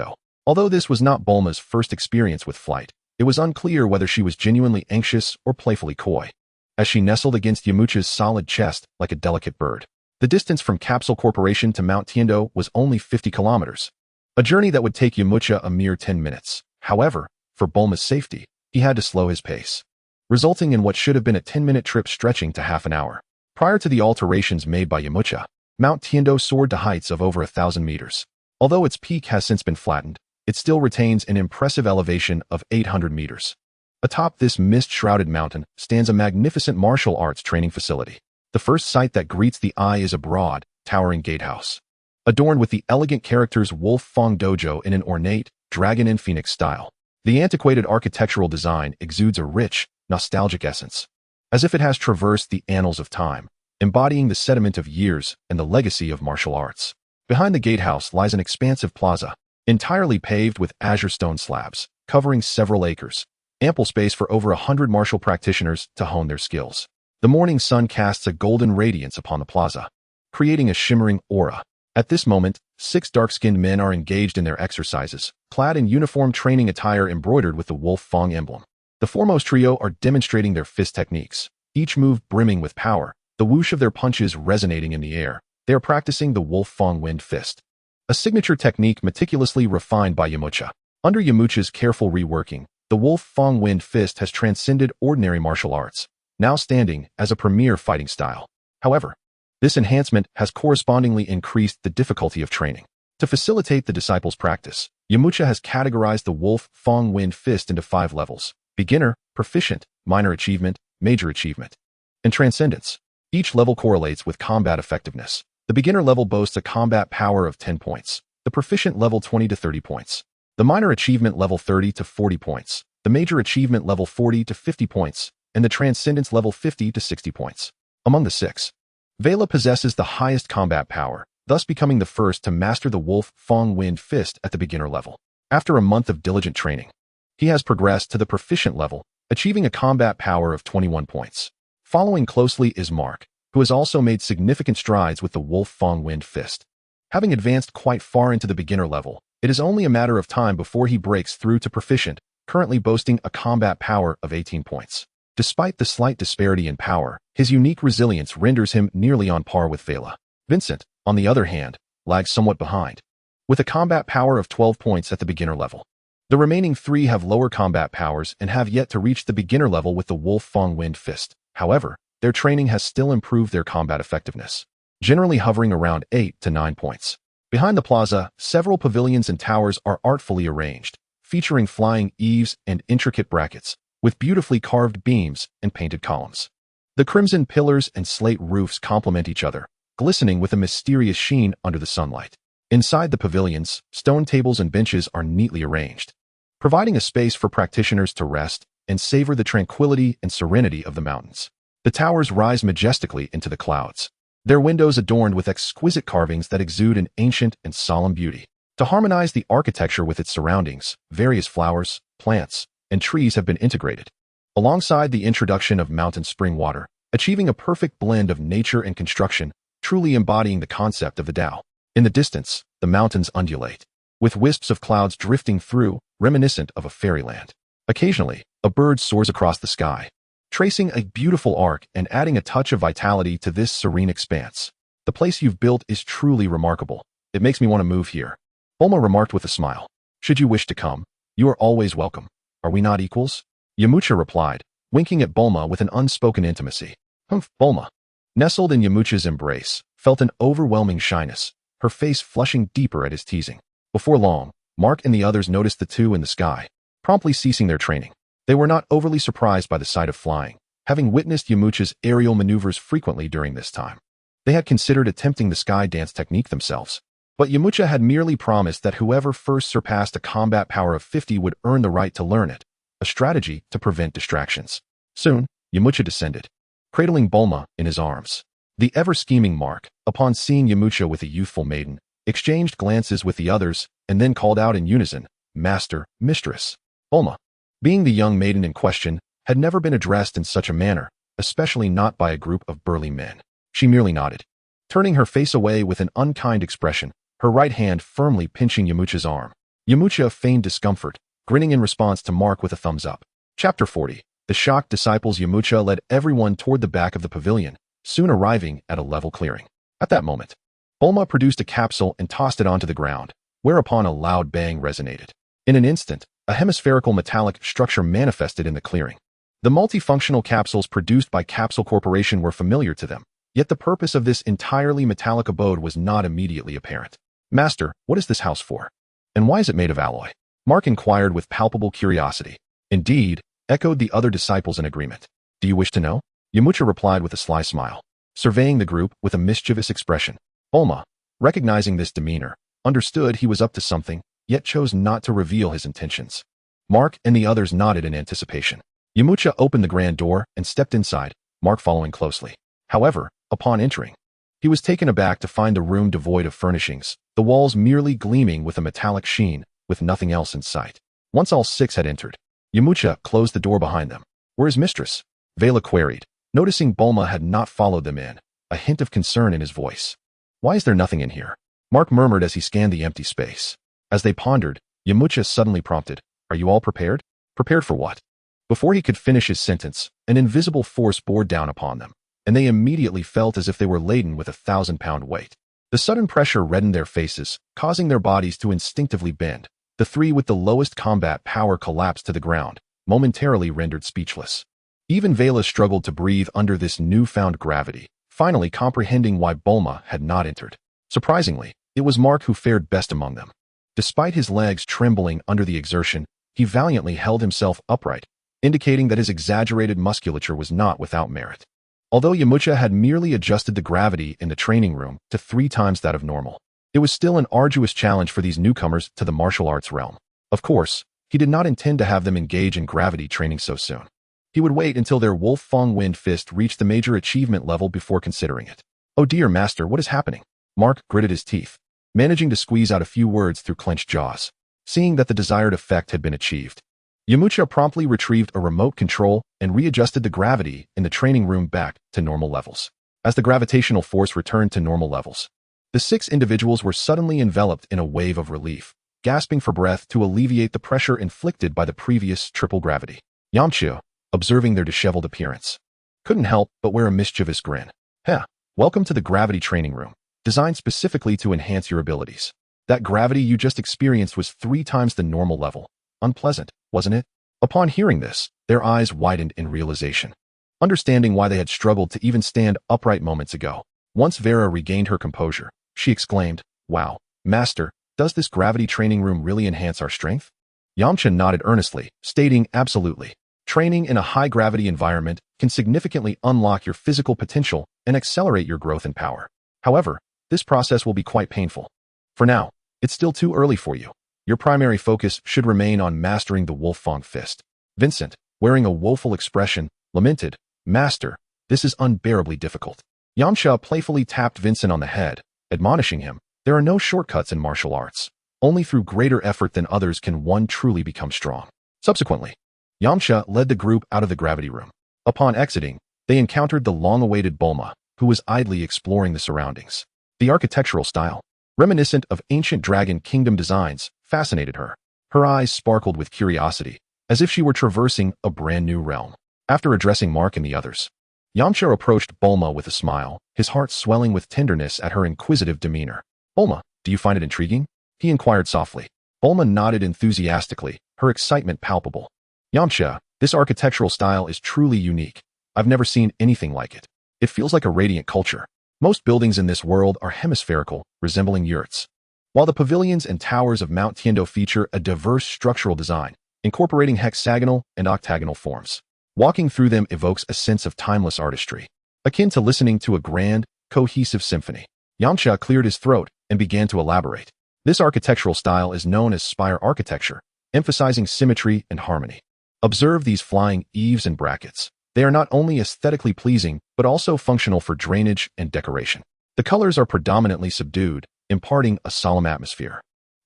Although this was not Bulma's first experience with flight, it was unclear whether she was genuinely anxious or playfully coy. As she nestled against Yamcha's solid chest like a delicate bird, the distance from Capsule Corporation to Mount Tien was only 50 kilometers. A journey that would take Yamcha a mere 10 minutes. However, for Bulma's safety, he had to slow his pace, resulting in what should have been a 10-minute trip stretching to half an hour. Prior to the alterations made by Yamcha, Mount Tien soared to heights of over 1,000 meters. Although its peak has since been flattened, it still retains an impressive elevation of 800 meters. Atop this mist-shrouded mountain stands a magnificent martial arts training facility. The first sight that greets the eye is a broad, towering gatehouse, adorned with the elegant characters Wolf Fong Dojo in an ornate, dragon and phoenix style. The antiquated architectural design exudes a rich, nostalgic essence, as if it has traversed the annals of time, embodying the sediment of years and the legacy of martial arts. Behind the gatehouse lies an expansive plaza, entirely paved with azure stone slabs, covering several acres, ample space for over 100 martial practitioners to hone their skills. The morning sun casts a golden radiance upon the plaza, creating a shimmering aura. At this moment, 6 dark-skinned men are engaged in their exercises, clad in uniform training attire embroidered with the Wolf Fong emblem. The foremost trio are demonstrating their fist techniques, each move brimming with power, the whoosh of their punches resonating in the air. They are practicing the Wolf Fong Wind Fist, a signature technique meticulously refined by Yamcha. Under Yamcha's careful reworking, the Wolf Fong Wind Fist has transcended ordinary martial arts, now standing as a premier fighting style. However, this enhancement has correspondingly increased the difficulty of training. To facilitate the disciples' practice, Yamcha has categorized the Wolf Fong Wind Fist into 5 levels: beginner, proficient, minor achievement, major achievement, and transcendence. Each level correlates with combat effectiveness. The beginner level boasts a combat power of 10 points, the proficient level 20 to 30 points, the minor achievement level 30 to 40 points, the major achievement level 40 to 50 points, and the transcendence level 50 to 60 points. Among the 6, Vela possesses the highest combat power, thus becoming the first to master the Wolf Fong Wind Fist at the beginner level. After a month of diligent training, he has progressed to the proficient level, achieving a combat power of 21 points. Following closely is Mark, who has also made significant strides with the Wolf Fong Wind Fist. Having advanced quite far into the beginner level, it is only a matter of time before he breaks through to proficient, currently boasting a combat power of 18 points. Despite the slight disparity in power, his unique resilience renders him nearly on par with Vela. Vincent, on the other hand, lags somewhat behind, with a combat power of 12 points at the beginner level. The remaining 3 have lower combat powers and have yet to reach the beginner level with the Wolf Fong Wind Fist. However, their training has still improved their combat effectiveness, generally hovering around 8 to 9 points. Behind the plaza, several pavilions and towers are artfully arranged, featuring flying eaves and intricate brackets, with beautifully carved beams and painted columns. The crimson pillars and slate roofs complement each other, glistening with a mysterious sheen under the sunlight. Inside the pavilions, stone tables and benches are neatly arranged, providing a space for practitioners to rest and savor the tranquility and serenity of the mountains. The towers rise majestically into the clouds, their windows adorned with exquisite carvings that exude an ancient and solemn beauty. To harmonize the architecture with its surroundings, various flowers, plants, and trees have been integrated, alongside the introduction of mountain spring water, achieving a perfect blend of nature and construction, truly embodying the concept of the Tao. In the distance, the mountains undulate, with wisps of clouds drifting through, reminiscent of a fairyland. Occasionally, a bird soars across the sky, tracing a beautiful arc and adding a touch of vitality to this serene expanse. The place you've built is truly remarkable. It makes me want to move here. Bulma remarked with a smile. Should you wish to come, you are always welcome. Are we not equals? Yamcha replied, winking at Bulma with an unspoken intimacy. Humph, Bulma, nestled in Yamcha's embrace, felt an overwhelming shyness, her face flushing deeper at his teasing. Before long, Mark and the others noticed the two in the sky, promptly ceasing their training. They were not overly surprised by the sight of flying, having witnessed Yamcha's aerial maneuvers frequently during this time. They had considered attempting the sky dance technique themselves, but Yamcha had merely promised that whoever first surpassed a combat power of 50 would earn the right to learn it, a strategy to prevent distractions. Soon, Yamcha descended, cradling Bulma in his arms. The ever-scheming Mark, upon seeing Yamcha with a youthful maiden, exchanged glances with the others and then called out in unison, Master, Mistress. Bulma, being the young maiden in question, had never been addressed in such a manner, especially not by a group of burly men. She merely nodded, turning her face away with an unkind expression, her right hand firmly pinching Yamcha's arm. Yamcha feigned discomfort, grinning in response to Mark with a thumbs up. Chapter 40. The shocked disciples. Yamcha led everyone toward the back of the pavilion, soon arriving at a level clearing. At that moment, Bulma produced a capsule and tossed it onto the ground, whereupon a loud bang resonated. In an instant, a hemispherical metallic structure manifested in the clearing. The multifunctional capsules produced by Capsule Corporation were familiar to them, yet the purpose of this entirely metallic abode was not immediately apparent. Master, what is this house for? And why is it made of alloy? Mark inquired with palpable curiosity. Indeed, echoed the other disciples in agreement. Do you wish to know? Yamcha replied with a sly smile, surveying the group with a mischievous expression. Bulma, recognizing this demeanor, understood he was up to something, yet chose not to reveal his intentions. Mark and the others nodded in anticipation. Yamcha opened the grand door and stepped inside, Mark following closely. However, upon entering, he was taken aback to find the room devoid of furnishings, the walls merely gleaming with a metallic sheen, with nothing else in sight. Once all six had entered, Yamcha closed the door behind them. Where is Mistress? Vela queried, noticing Bulma had not followed them in, a hint of concern in his voice. Why is there nothing in here? Mark murmured as he scanned the empty space. As they pondered, Yamcha suddenly prompted, Are you all prepared? Prepared for what? Before he could finish his sentence, an invisible force bore down upon them, and they immediately felt as if they were laden with 1,000-pound weight. The sudden pressure reddened their faces, causing their bodies to instinctively bend. The three with the lowest combat power collapsed to the ground, momentarily rendered speechless. Even Vela struggled to breathe under this newfound gravity, finally comprehending why Bulma had not entered. Surprisingly, it was Mark who fared best among them. Despite his legs trembling under the exertion, he valiantly held himself upright, indicating that his exaggerated musculature was not without merit. Although Yamcha had merely adjusted the gravity in the training room to 3 times that of normal, it was still an arduous challenge for these newcomers to the martial arts realm. Of course, he did not intend to have them engage in gravity training so soon. He would wait until their Wolf Fong Wind Fist reached the major achievement level before considering it. Oh dear, Master, what is happening? Mark gritted his teeth, managing to squeeze out a few words through clenched jaws. Seeing that the desired effect had been achieved, Yamcha promptly retrieved a remote control and readjusted the gravity in the training room back to normal levels. As the gravitational force returned to normal levels, the 6 individuals were suddenly enveloped in a wave of relief, gasping for breath to alleviate the pressure inflicted by the previous triple gravity. Yamcha, observing their disheveled appearance, couldn't help but wear a mischievous grin. Heh, welcome to the gravity training room, designed specifically to enhance your abilities. That gravity you just experienced was 3 times the normal level. Unpleasant, wasn't it? Upon hearing this, their eyes widened in realization, understanding why they had struggled to even stand upright moments ago. Once Vera regained her composure, she exclaimed, Wow, Master, does this gravity training room really enhance our strength? Yamcha nodded earnestly, stating absolutely. Training in a high-gravity environment can significantly unlock your physical potential and accelerate your growth and power. However, this process will be quite painful. For now, it's still too early for you. Your primary focus should remain on mastering the Wolf Fong Fist. Vincent, wearing a woeful expression, lamented, Master, this is unbearably difficult. Yamcha playfully tapped Vincent on the head, admonishing him, "There are no shortcuts in martial arts. Only through greater effort than others can one truly become strong." Subsequently, Yamcha led the group out of the gravity room. Upon exiting, they encountered the long-awaited Bulma, who was idly exploring the surroundings. The architectural style, reminiscent of ancient Dragon Kingdom designs, fascinated her. Her eyes sparkled with curiosity, as if she were traversing a brand new realm. After addressing Mark and the others, Yamcha approached Bulma with a smile, his heart swelling with tenderness at her inquisitive demeanor. "Bulma, do you find it intriguing?" he inquired softly. Bulma nodded enthusiastically, her excitement palpable. "Yamcha, this architectural style is truly unique. I've never seen anything like it. It feels like a radiant culture. Most buildings in this world are hemispherical, resembling yurts, while the pavilions and towers of Mount Tiendo feature a diverse structural design, incorporating hexagonal and octagonal forms. Walking through them evokes a sense of timeless artistry, akin to listening to a grand, cohesive symphony." Yamcha cleared his throat and began to elaborate. This architectural style is known as spire architecture, emphasizing symmetry and harmony. Observe these flying eaves and brackets. They are not only aesthetically pleasing, but also functional for drainage and decoration. The colors are predominantly subdued, imparting a solemn atmosphere.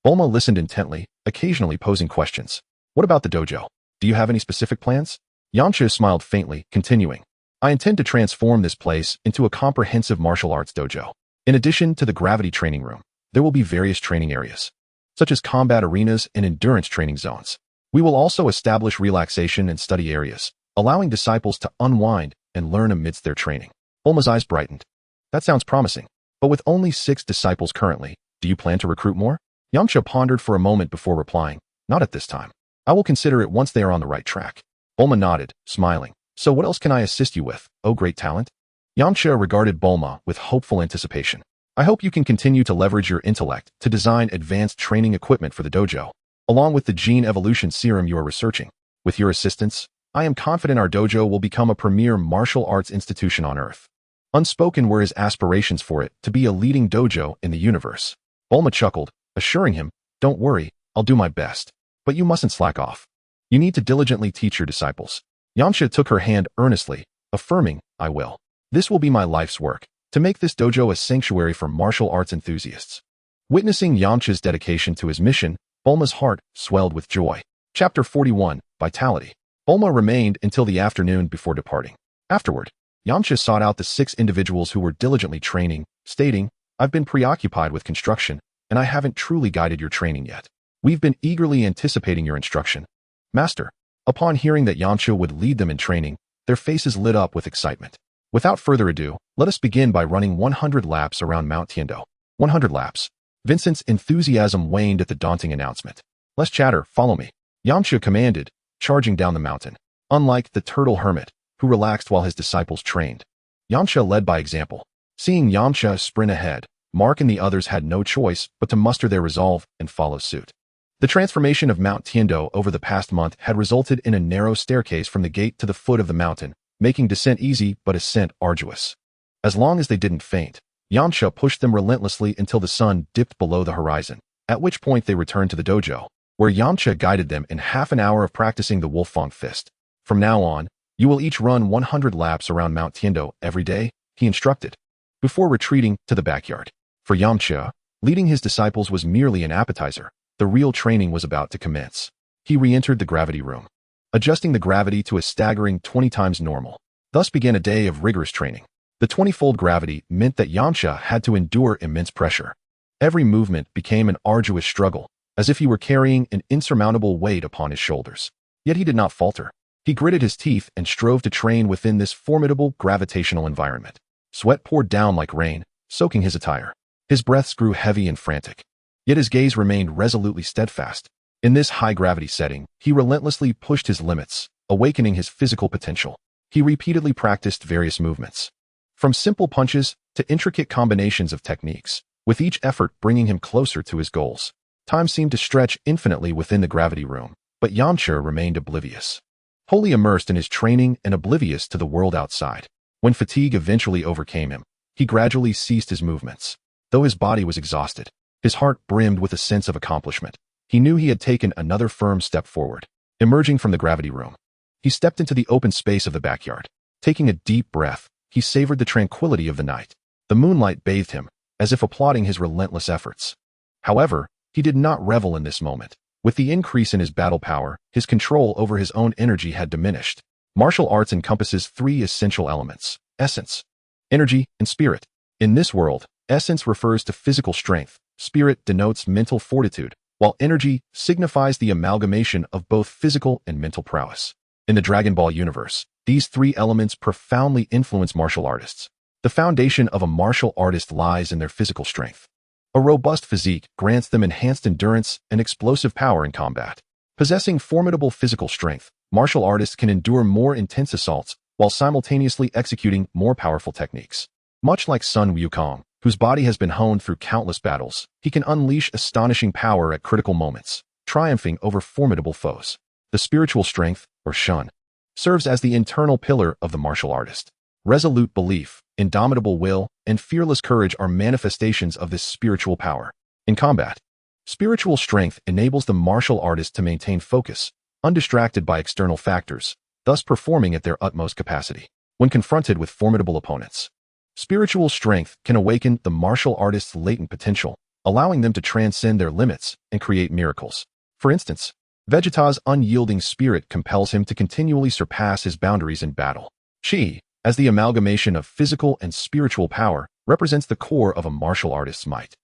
Bulma listened intently, occasionally posing questions. "What about the dojo? Do you have any specific plans?" Yamcha smiled faintly, continuing, "I intend to transform this place into a comprehensive martial arts dojo. In addition to the gravity training room, there will be various training areas, such as combat arenas and endurance training zones. We will also establish relaxation and study areas, allowing disciples to unwind and learn amidst their training." Bulma's eyes brightened. "That sounds promising. But with only 6 disciples currently, do you plan to recruit more?" Yamcha pondered for a moment before replying, "Not at this time. I will consider it once they are on the right track." Bulma nodded, smiling. "So what else can I assist you with, oh great talent?" Yamcha regarded Bulma with hopeful anticipation. "I hope you can continue to leverage your intellect to design advanced training equipment for the dojo, along with the gene evolution serum you are researching. With your assistance, I am confident our dojo will become a premier martial arts institution on Earth." Unspoken were his aspirations for it to be a leading dojo in the universe. Bulma chuckled, assuring him, "Don't worry, I'll do my best. But you mustn't slack off. You need to diligently teach your disciples." Yamcha took her hand earnestly, affirming, "I will. This will be my life's work, to make this dojo a sanctuary for martial arts enthusiasts." Witnessing Yamcha's dedication to his mission, Bulma's heart swelled with joy. Chapter 41, Vitality. Bulma remained until the afternoon before departing. Afterward, Yamcha sought out the 6 individuals who were diligently training, stating, "I've been preoccupied with construction, and I haven't truly guided your training yet. We've been eagerly anticipating your instruction, Master." Upon hearing that Yamcha would lead them in training, their faces lit up with excitement. "Without further ado, let us begin by running 100 laps around Mount Tiendo." 100 laps. Vincent's enthusiasm waned at the daunting announcement. "Less chatter, follow me," Yamcha commanded, charging down the mountain. Unlike the turtle hermit, who relaxed while his disciples trained, Yamcha led by example. Seeing Yamcha sprint ahead, Mark and the others had no choice but to muster their resolve and follow suit. The transformation of Mount Tiendo over the past month had resulted in a narrow staircase from the gate to the foot of the mountain, making descent easy but ascent arduous. As long as they didn't faint, Yamcha pushed them relentlessly until the sun dipped below the horizon, at which point they returned to the dojo, where Yamcha guided them in half an hour of practicing the Wolfang Fist. "From now on, you will each run 100 laps around Mount Tiendo every day," he instructed, before retreating to the backyard. For Yamcha, leading his disciples was merely an appetizer. The real training was about to commence. He re-entered the gravity room, adjusting the gravity to a staggering 20 times normal. Thus began a day of rigorous training. The 20-fold gravity meant that Yamcha had to endure immense pressure. Every movement became an arduous struggle, as if he were carrying an insurmountable weight upon his shoulders. Yet he did not falter. He gritted his teeth and strove to train within this formidable gravitational environment. Sweat poured down like rain, soaking his attire. His breaths grew heavy and frantic. Yet his gaze remained resolutely steadfast. In this high-gravity setting, he relentlessly pushed his limits, awakening his physical potential. He repeatedly practiced various movements, from simple punches to intricate combinations of techniques, with each effort bringing him closer to his goals. Time seemed to stretch infinitely within the gravity room, but Yamcha remained oblivious. Wholly immersed in his training and oblivious to the world outside. When fatigue eventually overcame him, he gradually ceased his movements. Though his body was exhausted, his heart brimmed with a sense of accomplishment. He knew he had taken another firm step forward. Emerging from the gravity room, he stepped into the open space of the backyard. Taking a deep breath, he savored the tranquility of the night. The moonlight bathed him, as if applauding his relentless efforts. However, he did not revel in this moment. With the increase in his battle power, his control over his own energy had diminished. Martial arts encompasses three essential elements: essence, energy, and spirit. In this world, essence refers to physical strength, spirit denotes mental fortitude, while energy signifies the amalgamation of both physical and mental prowess. In the Dragon Ball universe, these three elements profoundly influence martial artists. The foundation of a martial artist lies in their physical strength. A robust physique grants them enhanced endurance and explosive power in combat. Possessing formidable physical strength, martial artists can endure more intense assaults while simultaneously executing more powerful techniques. Much like Sun Wukong, whose body has been honed through countless battles, he can unleash astonishing power at critical moments, triumphing over formidable foes. The spiritual strength, or shun, serves as the internal pillar of the martial artist. Resolute belief, indomitable will, and fearless courage are manifestations of this spiritual power. In combat, spiritual strength enables the martial artist to maintain focus, undistracted by external factors, thus performing at their utmost capacity. When confronted with formidable opponents, spiritual strength can awaken the martial artist's latent potential, allowing them to transcend their limits and create miracles. For instance, Vegeta's unyielding spirit compels him to continually surpass his boundaries in battle. Chi, as the amalgamation of physical and spiritual power, represents the core of a martial artist's might.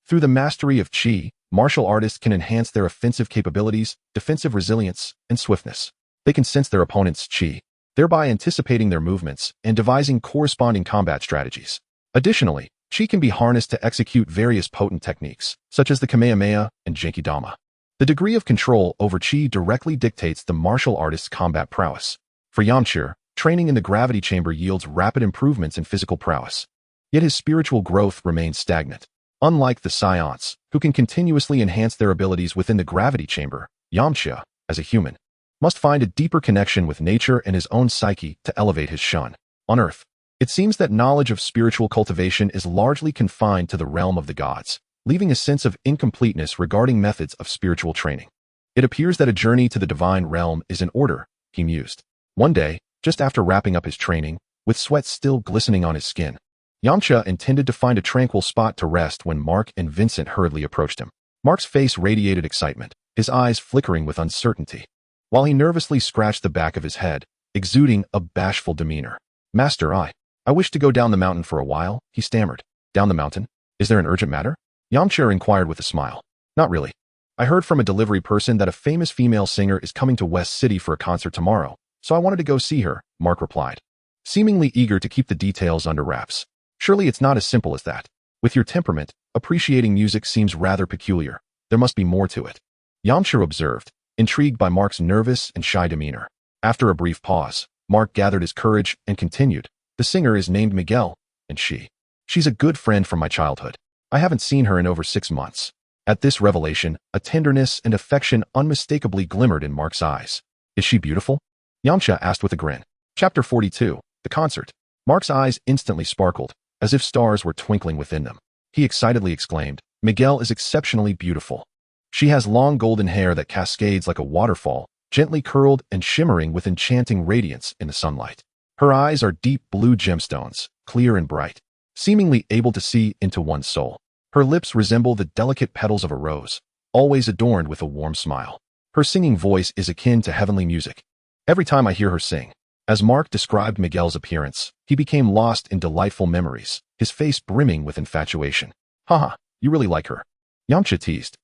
Through the mastery of Chi, martial artists can enhance their offensive capabilities, defensive resilience, and swiftness. They can sense their opponent's Chi, thereby anticipating their movements and devising corresponding combat strategies. Additionally, Chi can be harnessed to execute various potent techniques, such as the Kamehameha and Genkidama. The degree of control over Chi directly dictates the martial artist's combat prowess. For Yamcha, training in the gravity chamber yields rapid improvements in physical prowess. Yet his spiritual growth remains stagnant. Unlike the Saiyans, who can continuously enhance their abilities within the gravity chamber, Yamcha, as a human, must find a deeper connection with nature and his own psyche to elevate his shun. On Earth, it seems that knowledge of spiritual cultivation is largely confined to the realm of the gods, leaving a sense of incompleteness regarding methods of spiritual training. It appears that a journey to the divine realm is in order, he mused. One day, just after wrapping up his training, with sweat still glistening on his skin, Yamcha intended to find a tranquil spot to rest when Mark and Vincent hurriedly approached him. Mark's face radiated excitement, his eyes flickering with uncertainty, while he nervously scratched the back of his head, exuding a bashful demeanor. "Master, I wish to go down the mountain for a while," he stammered. "Down the mountain? Is there an urgent matter?" Yamcha inquired with a smile. "Not really. I heard from a delivery person that a famous female singer is coming to West City for a concert tomorrow, so I wanted to go see her," Mark replied, seemingly eager to keep the details under wraps. "Surely it's not as simple as that. With your temperament, appreciating music seems rather peculiar. There must be more to it," Yamcha observed, intrigued by Mark's nervous and shy demeanor. After a brief pause, Mark gathered his courage and continued, "The singer is named Miguel, and she's a good friend from my childhood. I haven't seen her in over 6 months." At this revelation, a tenderness and affection unmistakably glimmered in Mark's eyes. "Is she beautiful?" Yamcha asked with a grin. Chapter 42, The Concert. Mark's eyes instantly sparkled, as if stars were twinkling within them. He excitedly exclaimed, "Miguel is exceptionally beautiful. She has long golden hair that cascades like a waterfall, gently curled and shimmering with enchanting radiance in the sunlight. Her eyes are deep blue gemstones, clear and bright, seemingly able to see into one's soul. Her lips resemble the delicate petals of a rose, always adorned with a warm smile. Her singing voice is akin to heavenly music. Every time I hear her sing." As Mark described Miguel's appearance, he became lost in delightful memories, his face brimming with infatuation. "Haha, you really like her?" Yamcha teased.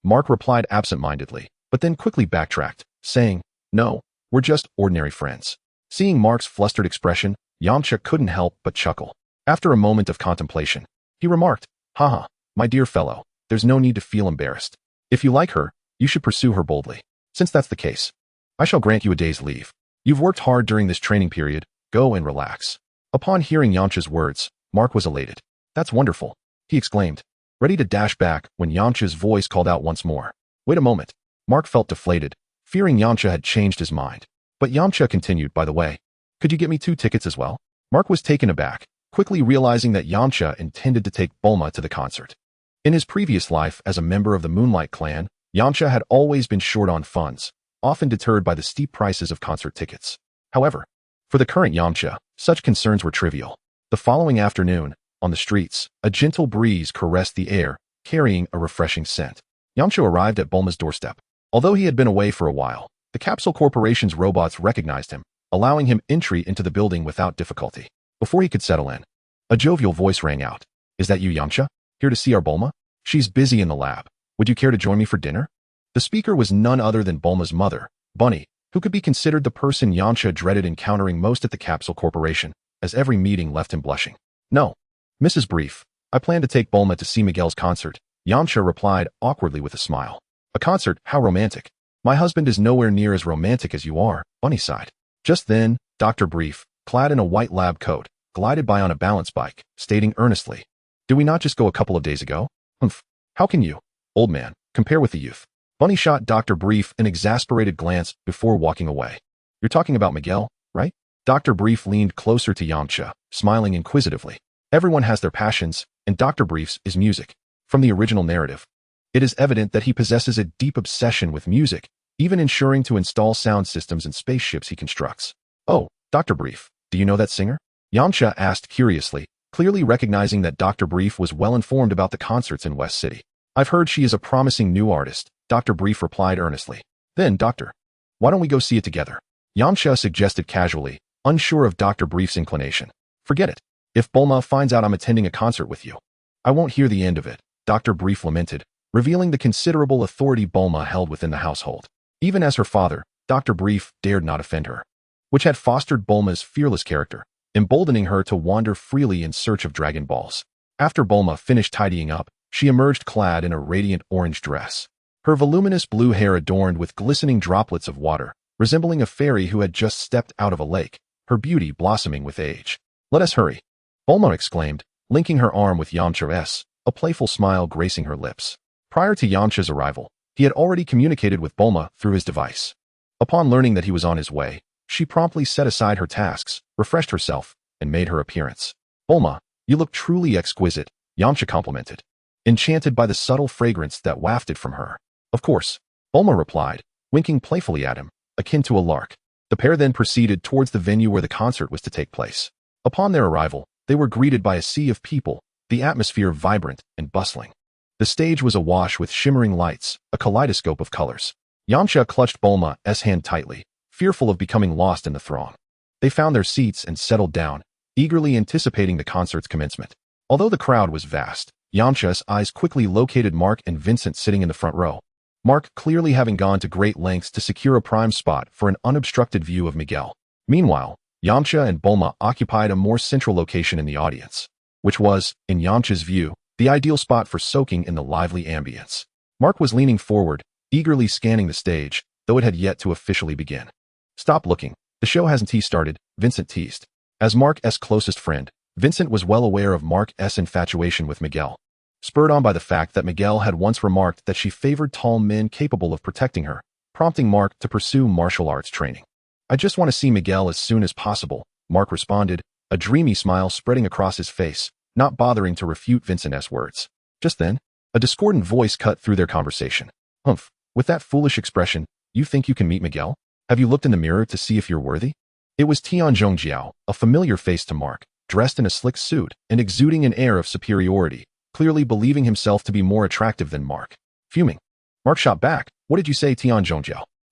Mark replied absent-mindedly, but then quickly backtracked, saying, "No, we're just ordinary friends." Seeing Mark's flustered expression, Yamcha couldn't help but chuckle. After a moment of contemplation, he remarked, "Haha, my dear fellow, there's no need to feel embarrassed. If you like her, you should pursue her boldly. Since that's the case, I shall grant you a day's leave. You've worked hard during this training period, go and relax." Upon hearing Yamcha's words, Mark was elated. "That's wonderful," he exclaimed, ready to dash back when Yamcha's voice called out once more. "Wait a moment." Mark felt deflated, fearing Yamcha had changed his mind. But Yamcha continued, "By the way, could you get me 2 tickets as well?" Mark was taken aback, quickly realizing that Yamcha intended to take Bulma to the concert. In his previous life as a member of the Moonlight Clan, Yamcha had always been short on funds, often deterred by the steep prices of concert tickets. However, for the current Yamcha, Such concerns were trivial. The following afternoon, on the streets, a gentle breeze caressed the air, carrying a refreshing scent. Yamcha arrived at Bulma's doorstep. Although he had been away for a while, the Capsule Corporation's robots recognized him, allowing him entry into the building without difficulty. Before he could settle in, a jovial voice rang out. "Is that you, Yamcha? Here to see our Bulma? She's busy in the lab. Would you care to join me for dinner?" The speaker was none other than Bulma's mother, Bunny, who could be considered the person Yamcha dreaded encountering most at the Capsule Corporation, as every meeting left him blushing. "No, Mrs. Brief, I plan to take Bulma to see Miguel's concert," Yamcha replied awkwardly with a smile. "A concert? How romantic. My husband is nowhere near as romantic as you are," Bunny sighed. Just then, Dr. Brief, clad in a white lab coat, glided by on a balance bike, stating earnestly, "Did we not just go a couple of days ago?" "Humph. How can you, old man, compare with the youth?" Bunny shot Dr. Brief an exasperated glance before walking away. "You're talking about Miguel, right?" Dr. Brief leaned closer to Yamcha, smiling inquisitively. Everyone has their passions, and Dr. Brief's is music. From the original narrative, it is evident that he possesses a deep obsession with music, even ensuring to install sound systems in spaceships he constructs. "Oh, Dr. Brief, do you know that singer?" Yamcha asked curiously, clearly recognizing that Dr. Brief was well informed about the concerts in West City. "I've heard she is a promising new artist," Dr. Brief replied earnestly. "Then, Doctor, why don't we go see it together?" Yamcha suggested casually, unsure of Dr. Brief's inclination. "Forget it. If Bulma finds out I'm attending a concert with you, I won't hear the end of it," Dr. Brief lamented, revealing the considerable authority Bulma held within the household. Even as her father, Dr. Brief dared not offend her, which had fostered Bulma's fearless character, emboldening her to wander freely in search of Dragon Balls. After Bulma finished tidying up, she emerged clad in a radiant orange dress. Her voluminous blue hair adorned with glistening droplets of water, resembling a fairy who had just stepped out of a lake, her beauty blossoming with age. "Let us hurry," Bulma exclaimed, linking her arm with Yamcha's, a playful smile gracing her lips. Prior to Yamcha's arrival, he had already communicated with Bulma through his device. Upon learning that he was on his way, she promptly set aside her tasks, refreshed herself, and made her appearance. "Bulma, you look truly exquisite," Yamcha complimented, enchanted by the subtle fragrance that wafted from her. "Of course," Bulma replied, winking playfully at him, akin to a lark. The pair then proceeded towards the venue where the concert was to take place. Upon their arrival, they were greeted by a sea of people, the atmosphere vibrant and bustling. The stage was awash with shimmering lights, a kaleidoscope of colors. Yamcha clutched Bulma's hand tightly, fearful of becoming lost in the throng. They found their seats and settled down, eagerly anticipating the concert's commencement. Although the crowd was vast, Yamcha's eyes quickly located Mark and Vincent sitting in the front row. Mark clearly having gone to great lengths to secure a prime spot for an unobstructed view of Miguel. Meanwhile, Yamcha and Bulma occupied a more central location in the audience, which was, in Yamcha's view, the ideal spot for soaking in the lively ambience. Mark was leaning forward, eagerly scanning the stage, though it had yet to officially begin. "Stop looking. The show hasn't started," Vincent teased. As Mark's closest friend, Vincent was well aware of Mark's infatuation with Miguel, spurred on by the fact that Miguel had once remarked that she favored tall men capable of protecting her, prompting Mark to pursue martial arts training. "I just want to see Miguel as soon as possible," Mark responded, a dreamy smile spreading across his face, not bothering to refute Vincent's words. Just then, a discordant voice cut through their conversation. "Humph, with that foolish expression, you think you can meet Miguel? Have you looked in the mirror to see if you're worthy?" It was Tien, a familiar face to Mark, dressed in a slick suit and exuding an air of superiority, clearly believing himself to be more attractive than Mark. Fuming, Mark shot back, "What did you say, Tien?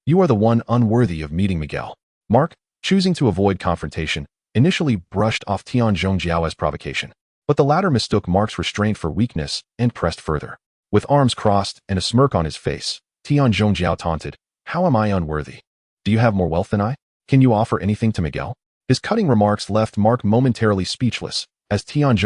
You are the one unworthy of meeting Miguel." Mark, choosing to avoid confrontation, initially brushed off Tian's provocation, but the latter mistook Mark's restraint for weakness and pressed further. With arms crossed and a smirk on his face, Tien taunted, "How am I unworthy? Do you have more wealth than I? Can you offer anything to Miguel?" His cutting remarks left Mark momentarily speechless, as Tien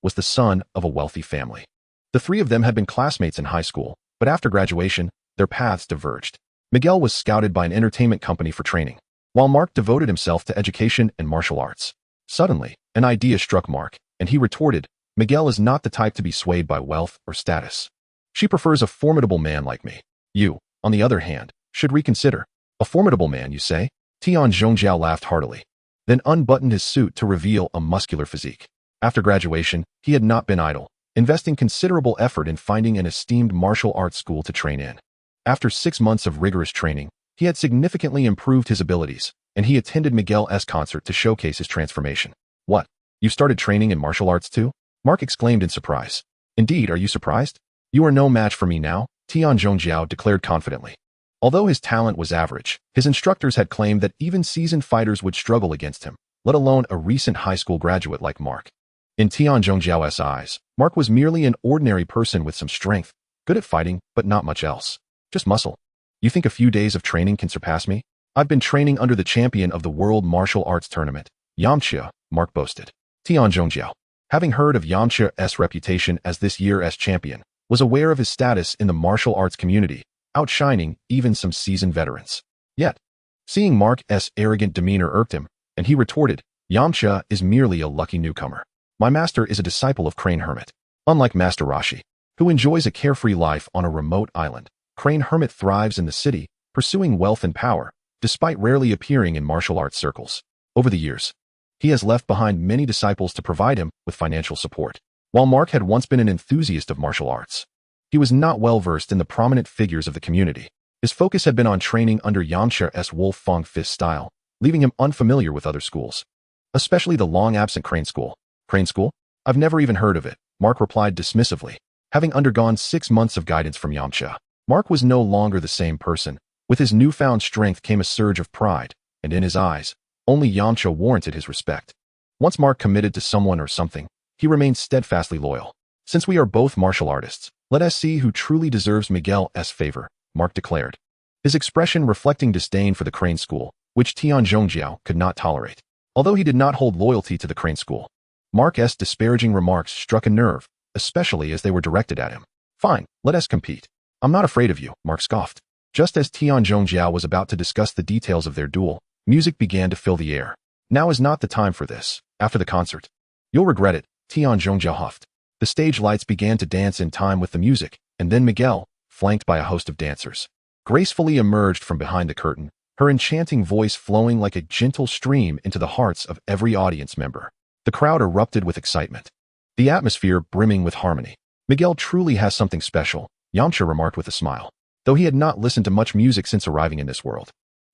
was the son of a wealthy family. The three of them had been classmates in high school, but after graduation, their paths diverged. Miguel was scouted by an entertainment company for training, while Mark devoted himself to education and martial arts. Suddenly, an idea struck Mark, and he retorted, "Miguel is not the type to be swayed by wealth or status. She prefers a formidable man like me. You, on the other hand, should reconsider." "A formidable man, you say?" Tien laughed heartily, then unbuttoned his suit to reveal a muscular physique. After graduation, he had not been idle, investing considerable effort in finding an esteemed martial arts school to train in. After 6 months of rigorous training, he had significantly improved his abilities, and he attended Miguel's concert to showcase his transformation. What? You started training in martial arts too? Mark exclaimed in surprise. Indeed, are you surprised? You are no match for me now, Tien Zhongjiao declared confidently. Although his talent was average, his instructors had claimed that even seasoned fighters would struggle against him, let alone a recent high school graduate like Mark. In Tien Zhongjiao's eyes, Mark was merely an ordinary person with some strength, good at fighting, but not much else. Just muscle. You think a few days of training can surpass me? I've been training under the champion of the World Martial Arts Tournament, Yamcha, Mark boasted. Tien Zhongjiao, having heard of Yamcha's reputation as this year's champion, was aware of his status in the martial arts community, outshining even some seasoned veterans. Yet, seeing Mark's arrogant demeanor irked him, and he retorted, Yamcha is merely a lucky newcomer. My master is a disciple of Crane Hermit. Unlike Master Rashi, who enjoys a carefree life on a remote island, Crane Hermit thrives in the city, pursuing wealth and power, despite rarely appearing in martial arts circles. Over the years, he has left behind many disciples to provide him with financial support. While Mark had once been an enthusiast of martial arts, he was not well versed in the prominent figures of the community. His focus had been on training under Yamcha's Wolf Fong Fist style, leaving him unfamiliar with other schools, especially the long-absent Crane School. Crane School? I've never even heard of it, Mark replied dismissively. Having undergone 6 months of guidance from Yamcha, Mark was no longer the same person. With his newfound strength came a surge of pride, and in his eyes, only Yamcha warranted his respect. Once Mark committed to someone or something, he remained steadfastly loyal. Since we are both martial artists, let us see who truly deserves Miguel's favor, Mark declared, his expression reflecting disdain for the Crane School, which Tien Zhongjiao could not tolerate. Although he did not hold loyalty to the Crane School, Mark's disparaging remarks struck a nerve, especially as they were directed at him. Fine, let us compete. I'm not afraid of you, Mark scoffed. Just as Tien Zhongjiao was about to discuss the details of their duel, music began to fill the air. Now is not the time for this. After the concert, you'll regret it, Tien Zhongjiao huffed. The stage lights began to dance in time with the music, and then Miguel, flanked by a host of dancers, gracefully emerged from behind the curtain, her enchanting voice flowing like a gentle stream into the hearts of every audience member. The crowd erupted with excitement, the atmosphere brimming with harmony. Miguel truly has something special, Yamcha remarked with a smile. Though he had not listened to much music since arriving in this world,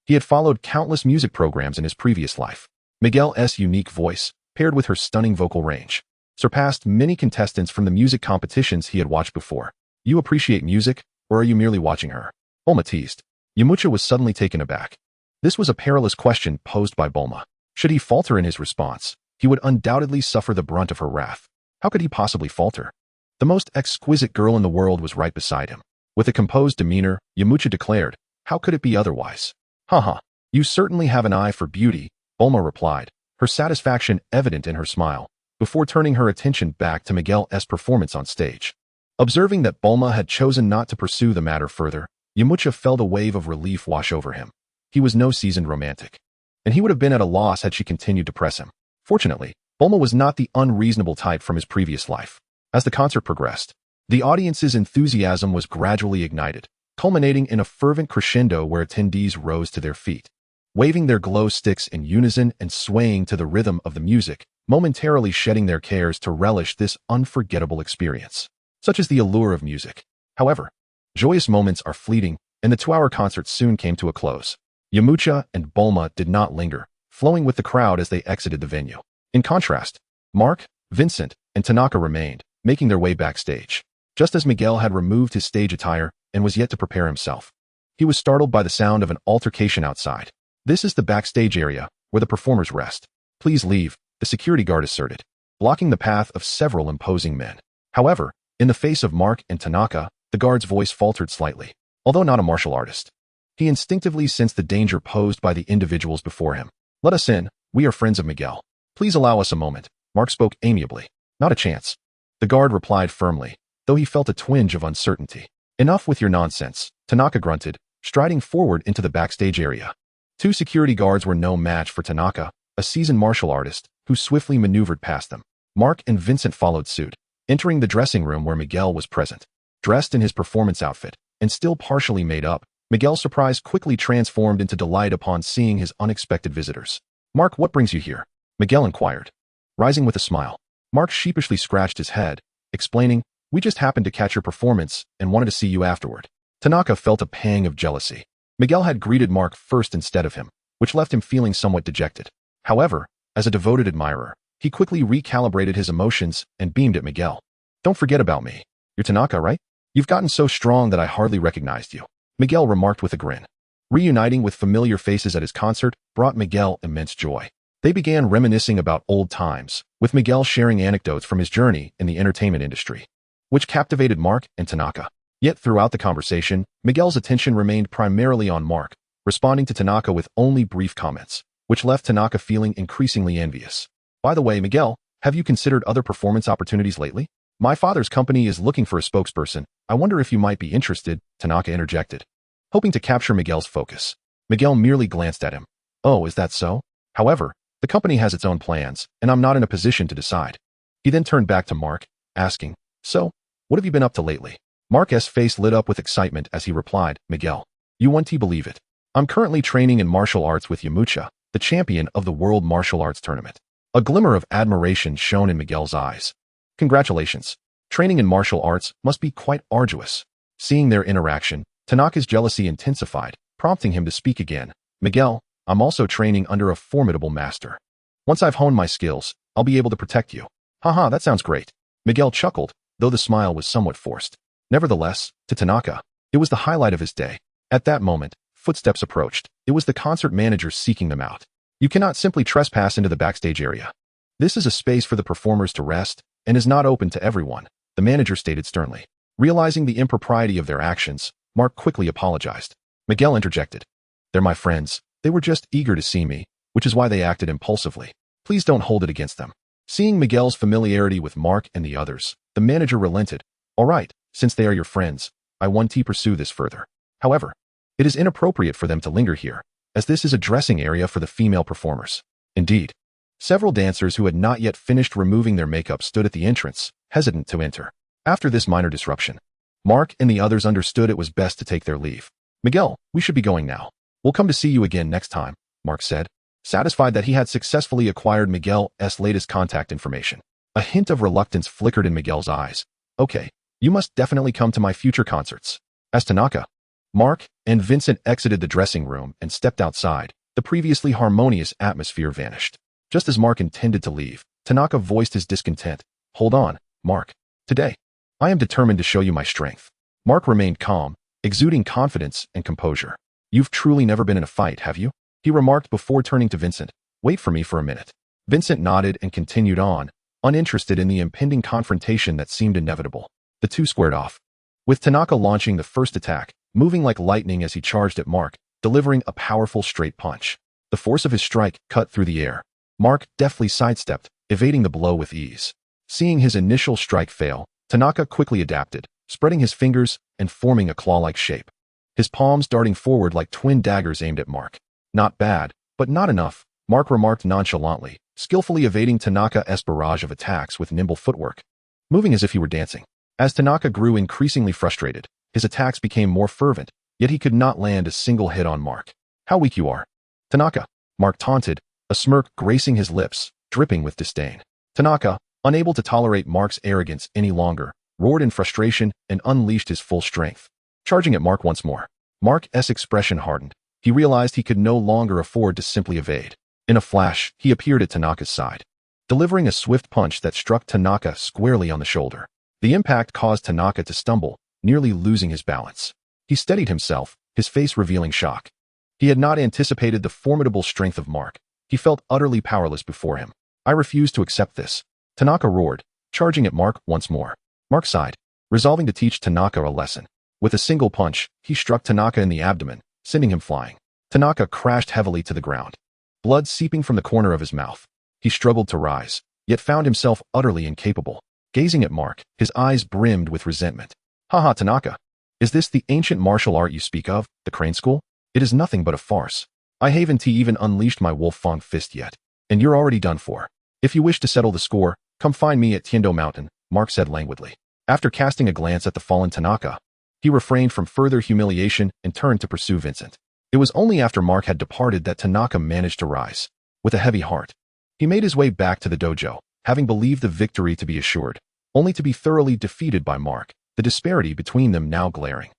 he had followed countless music programs in his previous life. Miguel's unique voice, paired with her stunning vocal range, surpassed many contestants from the music competitions he had watched before. You appreciate music, or are you merely watching her? Bulma teased. Yamcha was suddenly taken aback. This was a perilous question posed by Bulma. Should he falter in his response, he would undoubtedly suffer the brunt of her wrath. How could he possibly falter? The most exquisite girl in the world was right beside him. With a composed demeanor, Yamcha declared, how could it be otherwise? Haha, you certainly have an eye for beauty, Bulma replied, her satisfaction evident in her smile, before turning her attention back to Miguel's performance on stage. Observing that Bulma had chosen not to pursue the matter further, Yamcha felt a wave of relief wash over him. He was no seasoned romantic, and he would have been at a loss had she continued to press him. Fortunately, Bulma was not the unreasonable type from his previous life. As the concert progressed, the audience's enthusiasm was gradually ignited, culminating in a fervent crescendo where attendees rose to their feet, waving their glow sticks in unison and swaying to the rhythm of the music, momentarily shedding their cares to relish this unforgettable experience. Such is the allure of music. However, joyous moments are fleeting, and the 2-hour concert soon came to a close. Yamcha and Bulma did not linger, flowing with the crowd as they exited the venue. In contrast, Mark, Vincent, and Tanaka remained, making their way backstage. Just as Miguel had removed his stage attire and was yet to prepare himself, he was startled by the sound of an altercation outside. This is the backstage area, where the performers rest. Please leave, the security guard asserted, blocking the path of several imposing men. However, in the face of Mark and Tanaka, the guard's voice faltered slightly. Although not a martial artist, he instinctively sensed the danger posed by the individuals before him. Let us in, we are friends of Miguel. Please allow us a moment, Mark spoke amiably. Not a chance, the guard replied firmly, though he felt a twinge of uncertainty. Enough with your nonsense, Tanaka grunted, striding forward into the backstage area. 2 security guards were no match for Tanaka, a seasoned martial artist, who swiftly maneuvered past them. Mark and Vincent followed suit, entering the dressing room where Miguel was present. Dressed in his performance outfit, and still partially made up, Miguel's surprise quickly transformed into delight upon seeing his unexpected visitors. Mark, what brings you here? Miguel inquired. Rising with a smile, Mark sheepishly scratched his head, explaining, we just happened to catch your performance and wanted to see you afterward. Tanaka felt a pang of jealousy. Miguel had greeted Mark first instead of him, which left him feeling somewhat dejected. However, as a devoted admirer, he quickly recalibrated his emotions and beamed at Miguel. "Don't forget about me. You're Tanaka, right? You've gotten so strong that I hardly recognized you," Miguel remarked with a grin. Reuniting with familiar faces at his concert brought Miguel immense joy. They began reminiscing about old times, with Miguel sharing anecdotes from his journey in the entertainment industry, which captivated Mark and Tanaka. Yet throughout the conversation, Miguel's attention remained primarily on Mark, responding to Tanaka with only brief comments, which left Tanaka feeling increasingly envious. "By the way, Miguel, have you considered other performance opportunities lately? My father's company is looking for a spokesperson. I wonder if you might be interested," Tanaka interjected, hoping to capture Miguel's focus. Miguel merely glanced at him. "Oh, is that so? However, the company has its own plans, and I'm not in a position to decide." He then turned back to Mark, asking, "So, what have you been up to lately?" Mark's face lit up with excitement as he replied, "Miguel, you won't believe it. I'm currently training in martial arts with Yamcha, the champion of the World Martial Arts Tournament." A glimmer of admiration shone in Miguel's eyes. "Congratulations. Training in martial arts must be quite arduous." Seeing their interaction, Tanaka's jealousy intensified, prompting him to speak again. "Miguel, I'm also training under a formidable master. Once I've honed my skills, I'll be able to protect you." "Haha, that sounds great." Miguel chuckled, though the smile was somewhat forced. Nevertheless, to Tanaka, it was the highlight of his day. At that moment, footsteps approached. It was the concert manager seeking them out. "You cannot simply trespass into the backstage area. This is a space for the performers to rest and is not open to everyone," the manager stated sternly. Realizing the impropriety of their actions, Mark quickly apologized. Miguel interjected, "They're my friends. They were just eager to see me, which is why they acted impulsively. Please don't hold it against them." Seeing Miguel's familiarity with Mark and the others, the manager relented. "All right, since they are your friends, I want to pursue this further. However, it is inappropriate for them to linger here, as this is a dressing area for the female performers." Indeed, several dancers who had not yet finished removing their makeup stood at the entrance, hesitant to enter. After this minor disruption, Mark and the others understood it was best to take their leave. "Miguel, we should be going now. We'll come to see you again next time," Mark said, satisfied that he had successfully acquired Miguel's latest contact information. A hint of reluctance flickered in Miguel's eyes. "Okay, you must definitely come to my future concerts." As Tanaka, Mark, and Vincent exited the dressing room and stepped outside, the previously harmonious atmosphere vanished. Just as Mark intended to leave, Tanaka voiced his discontent. "Hold on, Mark. Today, I am determined to show you my strength." Mark remained calm, exuding confidence and composure. "You've truly never been in a fight, have you?" he remarked before turning to Vincent. "Wait for me for a minute." Vincent nodded and continued on, uninterested in the impending confrontation that seemed inevitable. The two squared off, with Tanaka launching the first attack, moving like lightning as he charged at Mark, delivering a powerful straight punch. The force of his strike cut through the air. Mark deftly sidestepped, evading the blow with ease. Seeing his initial strike fail, Tanaka quickly adapted, spreading his fingers and forming a claw-like shape. His palms darting forward like twin daggers aimed at Mark. "Not bad, but not enough," Mark remarked nonchalantly, skillfully evading Tanaka's barrage of attacks with nimble footwork, moving as if he were dancing. As Tanaka grew increasingly frustrated, his attacks became more fervent, yet he could not land a single hit on Mark. "How weak you are, Tanaka," Mark taunted, a smirk gracing his lips, dripping with disdain. Tanaka, unable to tolerate Mark's arrogance any longer, roared in frustration and unleashed his full strength, charging at Mark once more. Mark's expression hardened. He realized he could no longer afford to simply evade. In a flash, he appeared at Tanaka's side, delivering a swift punch that struck Tanaka squarely on the shoulder. The impact caused Tanaka to stumble, nearly losing his balance. He steadied himself, his face revealing shock. He had not anticipated the formidable strength of Mark. He felt utterly powerless before him. "I refuse to accept this," Tanaka roared, charging at Mark once more. Mark sighed, resolving to teach Tanaka a lesson. With a single punch, he struck Tanaka in the abdomen, sending him flying. Tanaka crashed heavily to the ground, blood seeping from the corner of his mouth. He struggled to rise, yet found himself utterly incapable. Gazing at Mark, his eyes brimmed with resentment. "Haha, Tanaka. Is this the ancient martial art you speak of, the Crane School? It is nothing but a farce. I haven't even unleashed my Wolf Fang fist yet, and you're already done for. If you wish to settle the score, come find me at Tiendo Mountain," Mark said languidly. After casting a glance at the fallen Tanaka, he refrained from further humiliation and turned to pursue Vincent. It was only after Mark had departed that Tanaka managed to rise. With a heavy heart, he made his way back to the dojo, having believed the victory to be assured, only to be thoroughly defeated by Mark, the disparity between them now glaring.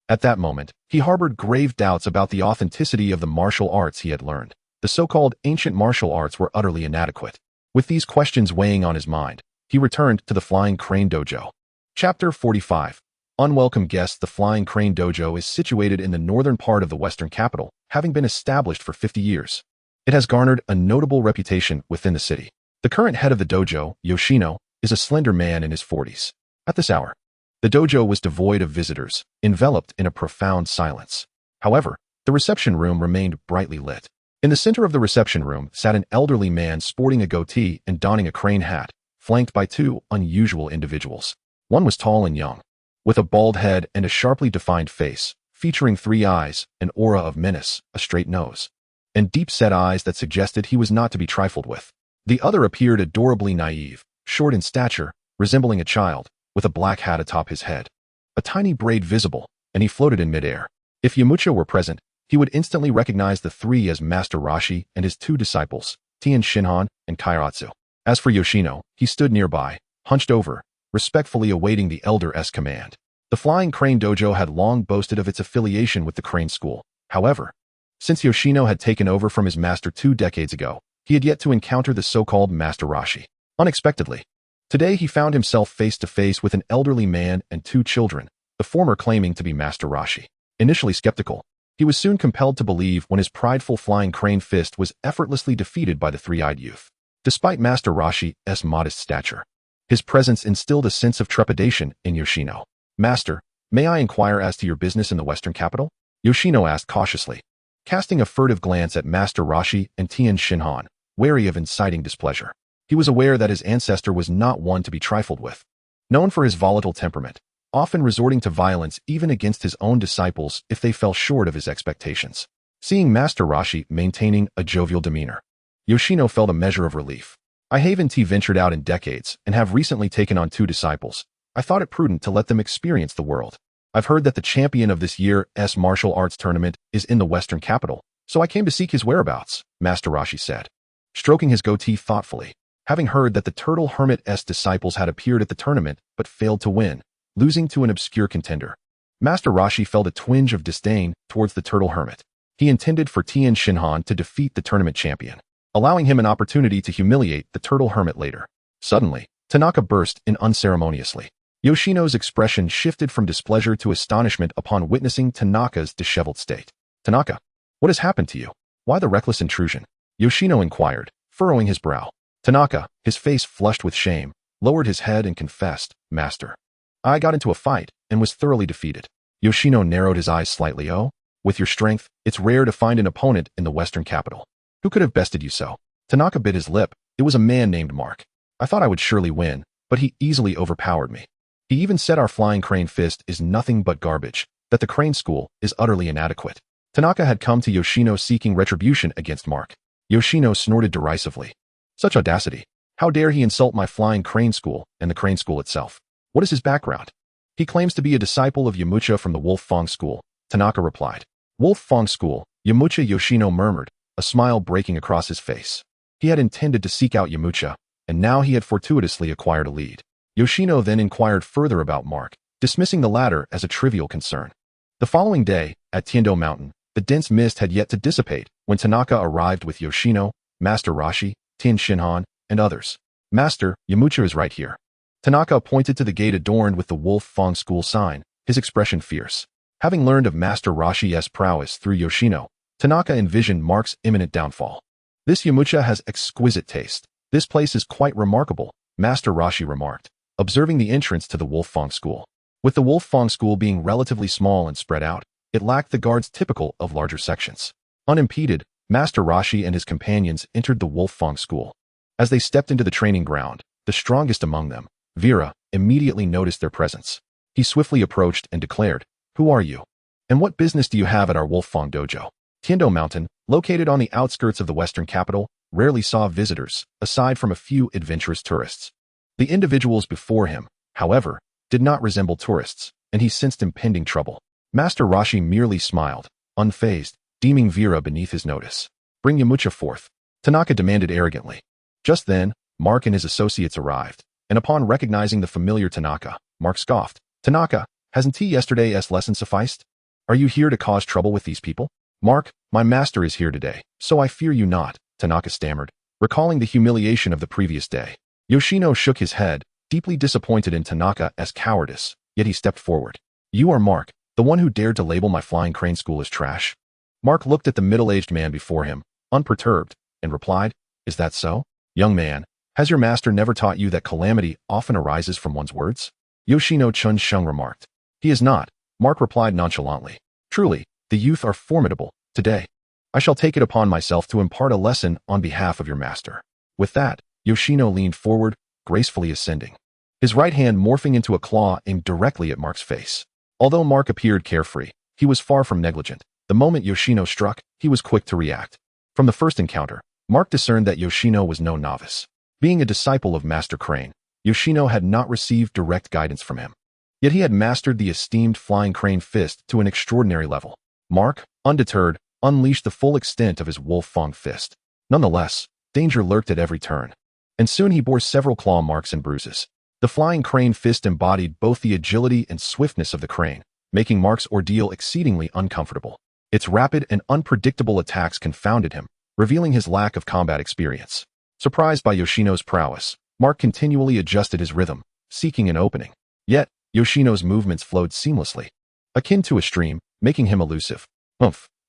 At that moment, he harbored grave doubts about the authenticity of the martial arts he had learned. The so-called ancient martial arts were utterly inadequate. With these questions weighing on his mind, he returned to the Flying Crane Dojo. Chapter 45. Unwelcome guests. The Flying Crane Dojo is situated in the northern part of the western capital, having been established for 50 years. It has garnered a notable reputation within the city. The current head of the dojo, Yoshino, is a slender man in his 40s. At this hour, the dojo was devoid of visitors, enveloped in a profound silence. However, the reception room remained brightly lit. In the center of the reception room sat an elderly man sporting a goatee and donning a crane hat, flanked by two unusual individuals. One was tall and young, with a bald head and a sharply defined face, featuring 3 eyes, an aura of menace, a straight nose, and deep-set eyes that suggested he was not to be trifled with. The other appeared adorably naive, short in stature, resembling a child, with a black hat atop his head. A tiny braid visible, and he floated in midair. If Yamcha were present, he would instantly recognize the three as Master Roshi and his 2 disciples, Tien Shinhan and Kairatsu. As for Yoshino, he stood nearby, hunched over, respectfully awaiting the elder's command. The Flying Crane Dojo had long boasted of its affiliation with the Crane School. However, since Yoshino had taken over from his master 2 decades ago, he had yet to encounter the so-called Master Roshi. Unexpectedly, today he found himself face-to-face with an elderly man and 2 children, the former claiming to be Master Roshi. Initially skeptical, he was soon compelled to believe when his prideful flying crane fist was effortlessly defeated by the 3-eyed youth. Despite Master Roshi's modest stature, his presence instilled a sense of trepidation in Yoshino. Master, may I inquire as to your business in the western capital? Yoshino asked cautiously, casting a furtive glance at Master Roshi and Tien Shinhan, wary of inciting displeasure. He was aware that his ancestor was not one to be trifled with. Known for his volatile temperament, often resorting to violence even against his own disciples if they fell short of his expectations. Seeing Master Roshi maintaining a jovial demeanor, Yoshino felt a measure of relief. I haven't ventured out in decades and have recently taken on 2 disciples. I thought it prudent to let them experience the world. I've heard that the champion of this year's martial arts tournament is in the western capital, so I came to seek his whereabouts, Master Roshi said, stroking his goatee thoughtfully. Having heard that the Turtle Hermit's disciples had appeared at the tournament but failed to win, losing to an obscure contender, Master Roshi felt a twinge of disdain towards the Turtle Hermit. He intended for Tien Shinhan to defeat the tournament champion, allowing him an opportunity to humiliate the Turtle Hermit later. Suddenly, Tanaka burst in unceremoniously. Yoshino's expression shifted from displeasure to astonishment upon witnessing Tanaka's disheveled state. Tanaka, what has happened to you? Why the reckless intrusion? Yoshino inquired, furrowing his brow. Tanaka, his face flushed with shame, lowered his head and confessed, Master, I got into a fight and was thoroughly defeated. Yoshino narrowed his eyes slightly. Oh, with your strength, it's rare to find an opponent in the western capital. Who could have bested you so? Tanaka bit his lip. It was a man named Mark. I thought I would surely win, but he easily overpowered me. He even said our flying crane fist is nothing but garbage, that the crane school is utterly inadequate. Tanaka had come to Yoshino seeking retribution against Mark. Yoshino snorted derisively. Such audacity. How dare he insult my flying crane school and the crane school itself? What is his background? He claims to be a disciple of Yamcha from the Wolf Fong School, Tanaka replied. Wolf Fong School, Yamcha, Yoshino murmured, a smile breaking across his face. He had intended to seek out Yamcha, and now he had fortuitously acquired a lead. Yoshino then inquired further about Mark, dismissing the latter as a trivial concern. The following day, at Tiendo Mountain, the dense mist had yet to dissipate when Tanaka arrived with Yoshino, Master Roshi, Tien Shinhan, and others. Master, Yamcha is right here. Tanaka pointed to the gate adorned with the Wolf Fong School sign, his expression fierce. Having learned of Master Roshi's prowess through Yoshino, Tanaka envisioned Mark's imminent downfall. This Yamcha has exquisite taste. This place is quite remarkable, Master Roshi remarked, observing the entrance to the Wolf Fong School. With the Wolf Fong School being relatively small and spread out, it lacked the guards typical of larger sections. Unimpeded, Master Roshi and his companions entered the Wolf Fong School. As they stepped into the training ground, the strongest among them, Vera, immediately noticed their presence. He swiftly approached and declared, Who are you? And what business do you have at our Wolf Fong dojo? Tiendo Mountain, located on the outskirts of the western capital, rarely saw visitors, aside from a few adventurous tourists. The individuals before him, however, did not resemble tourists, and he sensed impending trouble. Master Roshi merely smiled, unfazed, deeming Vera beneath his notice. Bring Yamcha forth, Tanaka demanded arrogantly. Just then, Mark and his associates arrived, and upon recognizing the familiar Tanaka, Mark scoffed. Tanaka, hasn't yesterday's lesson sufficed? Are you here to cause trouble with these people? Mark, my master is here today, so I fear you not, Tanaka stammered, recalling the humiliation of the previous day. Yoshino shook his head, deeply disappointed in Tanaka as cowardice, yet he stepped forward. You are Mark, the one who dared to label my flying crane school as trash? Mark looked at the middle-aged man before him, unperturbed, and replied, Is that so? Young man, has your master never taught you that calamity often arises from one's words? Yoshino Chun-sheng remarked. He is not, Mark replied nonchalantly. Truly, the youth are formidable. Today, I shall take it upon myself to impart a lesson on behalf of your master. With that, Yoshino leaned forward, gracefully ascending, his right hand morphing into a claw aimed directly at Mark's face. Although Mark appeared carefree, he was far from negligent. The moment Yoshino struck, he was quick to react. From the first encounter, Mark discerned that Yoshino was no novice. Being a disciple of Master Crane, Yoshino had not received direct guidance from him. Yet he had mastered the esteemed flying crane fist to an extraordinary level. Mark, undeterred, unleashed the full extent of his wolf fang fist. Nonetheless, danger lurked at every turn, and soon he bore several claw marks and bruises. The flying crane fist embodied both the agility and swiftness of the crane, making Mark's ordeal exceedingly uncomfortable. Its rapid and unpredictable attacks confounded him, revealing his lack of combat experience. Surprised by Yoshino's prowess, Mark continually adjusted his rhythm, seeking an opening. Yet, Yoshino's movements flowed seamlessly, akin to a stream, making him elusive.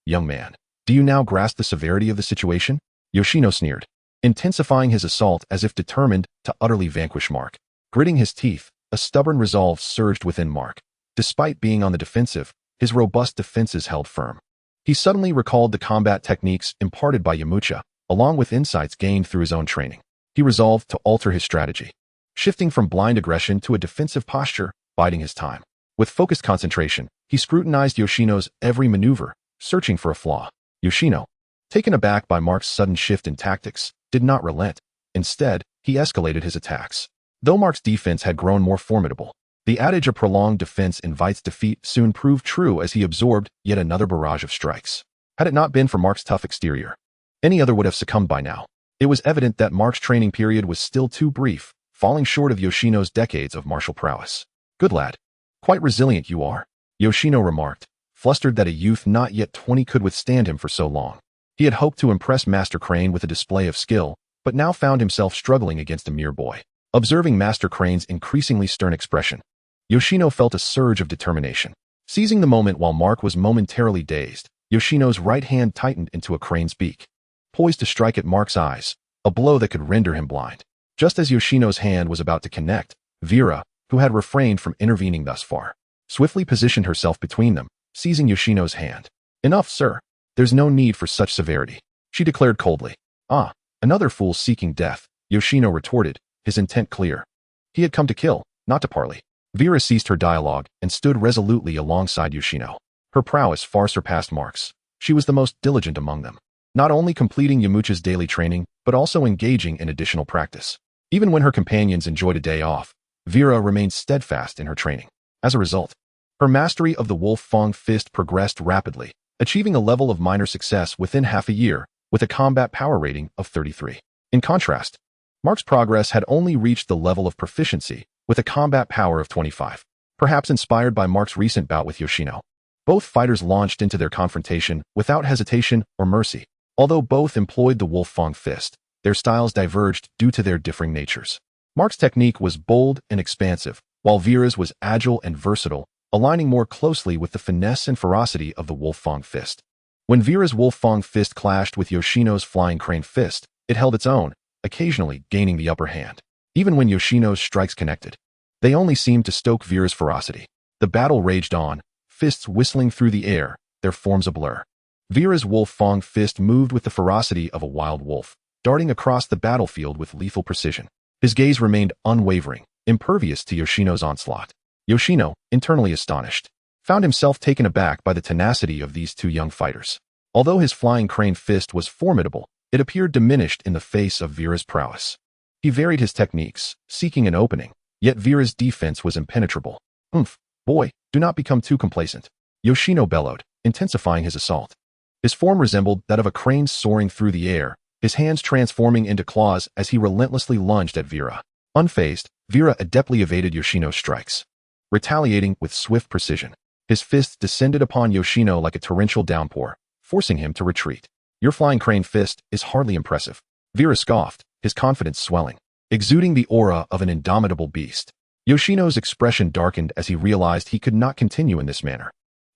Young man, do you now grasp the severity of the situation? Yoshino sneered, intensifying his assault as if determined to utterly vanquish Mark. Gritting his teeth, a stubborn resolve surged within Mark. Despite being on the defensive, his robust defenses held firm. He suddenly recalled the combat techniques imparted by Yamcha, along with insights gained through his own training. He resolved to alter his strategy, shifting from blind aggression to a defensive posture, biding his time. With focused concentration, he scrutinized Yoshino's every maneuver, searching for a flaw. Yoshino, taken aback by Mark's sudden shift in tactics, did not relent. Instead, he escalated his attacks. Though Mark's defense had grown more formidable, the adage of prolonged defense invites defeat soon proved true as he absorbed yet another barrage of strikes. Had it not been for Mark's tough exterior, any other would have succumbed by now. It was evident that Mark's training period was still too brief, falling short of Yoshino's decades of martial prowess. Good lad. Quite resilient you are, Yoshino remarked, flustered that a youth not yet 20 could withstand him for so long. He had hoped to impress Master Crane with a display of skill, but now found himself struggling against a mere boy. Observing Master Crane's increasingly stern expression, Yoshino felt a surge of determination. Seizing the moment while Mark was momentarily dazed, Yoshino's right hand tightened into a crane's beak, poised to strike at Mark's eyes, a blow that could render him blind. Just as Yoshino's hand was about to connect, Vera, who had refrained from intervening thus far, swiftly positioned herself between them, seizing Yoshino's hand. Enough, sir. There's no need for such severity, she declared coldly. Ah, another fool seeking death, Yoshino retorted, his intent clear. He had come to kill, not to parley. Vera ceased her dialogue and stood resolutely alongside Yoshino. Her prowess far surpassed Mark's. She was the most diligent among them, not only completing Yamcha's daily training, but also engaging in additional practice. Even when her companions enjoyed a day off, Vera remained steadfast in her training. As a result, her mastery of the wolf fang fist progressed rapidly, achieving a level of minor success within half a year, with a combat power rating of 33. In contrast, Mark's progress had only reached the level of proficiency, with a combat power of 25. Perhaps inspired by Mark's recent bout with Yoshino, both fighters launched into their confrontation without hesitation or mercy. Although both employed the wolf fang fist, their styles diverged due to their differing natures. Mark's technique was bold and expansive, while Vera's was agile and versatile, aligning more closely with the finesse and ferocity of the wolf fang fist. When Vera's wolf fang fist clashed with Yoshino's flying crane fist, it held its own, occasionally gaining the upper hand. Even when Yoshino's strikes connected, they only seemed to stoke Vera's ferocity. The battle raged on, fists whistling through the air, their forms a blur. Vera's wolf fang fist moved with the ferocity of a wild wolf, darting across the battlefield with lethal precision. His gaze remained unwavering, impervious to Yoshino's onslaught. Yoshino, internally astonished, found himself taken aback by the tenacity of these two young fighters. Although his flying crane fist was formidable, it appeared diminished in the face of Vera's prowess. He varied his techniques, seeking an opening, yet Vera's defense was impenetrable. Boy, do not become too complacent, Yoshino bellowed, intensifying his assault. His form resembled that of a crane soaring through the air, his hands transforming into claws as he relentlessly lunged at Vera. Unfazed, Vera adeptly evaded Yoshino's strikes, retaliating with swift precision. His fists descended upon Yoshino like a torrential downpour, forcing him to retreat. Your flying crane fist is hardly impressive. Vera scoffed, his confidence swelling, exuding the aura of an indomitable beast. Yoshino's expression darkened as he realized he could not continue in this manner.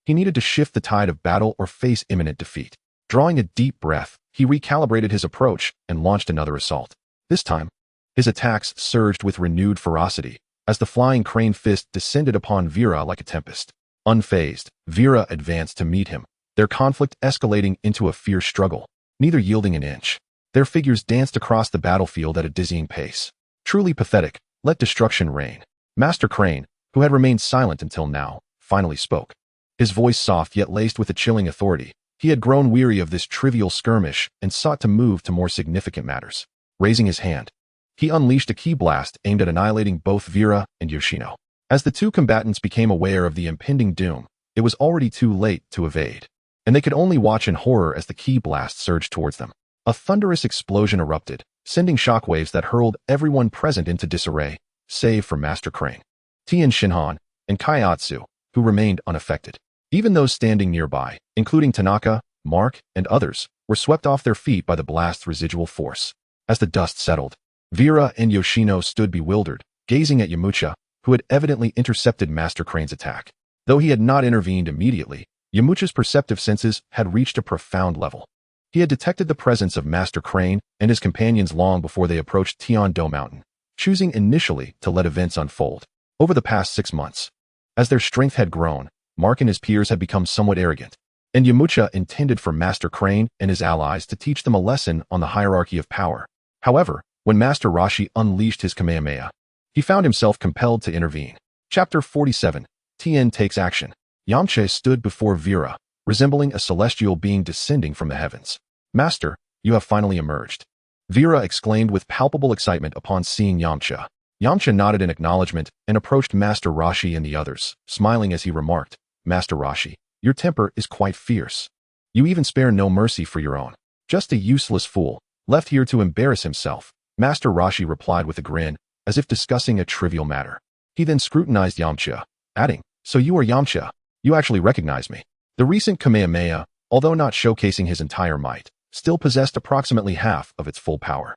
He needed to shift the tide of battle or face imminent defeat. Drawing a deep breath, he recalibrated his approach and launched another assault. This time, his attacks surged with renewed ferocity as the flying crane fist descended upon Vera like a tempest. Unfazed, Vera advanced to meet him, their conflict escalating into a fierce struggle, neither yielding an inch. Their figures danced across the battlefield at a dizzying pace. Truly pathetic, let destruction reign. Master Crane, who had remained silent until now, finally spoke. His voice soft yet laced with a chilling authority. He had grown weary of this trivial skirmish and sought to move to more significant matters. Raising his hand, he unleashed a ki blast aimed at annihilating both Vera and Yoshino. As the two combatants became aware of the impending doom, it was already too late to evade, and they could only watch in horror as the ki blast surged towards them. A thunderous explosion erupted, sending shockwaves that hurled everyone present into disarray, save for Master Crane, Tien Shinhan, and Kaiatsu, who remained unaffected. Even those standing nearby, including Tanaka, Mark, and others, were swept off their feet by the blast's residual force. As the dust settled, Vera and Yoshino stood bewildered, gazing at Yamcha, who had evidently intercepted Master Crane's attack. Though he had not intervened immediately, Yamcha's perceptive senses had reached a profound level. He had detected the presence of Master Crane and his companions long before they approached Tian-Do Mountain, choosing initially to let events unfold. Over the past 6 months, as their strength had grown, Mark and his peers had become somewhat arrogant, and Yamcha intended for Master Crane and his allies to teach them a lesson on the hierarchy of power. However, when Master Roshi unleashed his Kamehameha, he found himself compelled to intervene. Chapter 47. Tien takes action. Yamcha stood before Vera, resembling a celestial being descending from the heavens. Master, you have finally emerged. Vera exclaimed with palpable excitement upon seeing Yamcha. Yamcha nodded in acknowledgement and approached Master Roshi and the others, smiling as he remarked, Master Roshi, your temper is quite fierce. You even spare no mercy for your own. Just a useless fool, left here to embarrass himself. Master Roshi replied with a grin, as if discussing a trivial matter. He then scrutinized Yamcha, adding, so you are Yamcha. You actually recognize me. The recent Kamehameha, although not showcasing his entire might, still possessed approximately half of its full power.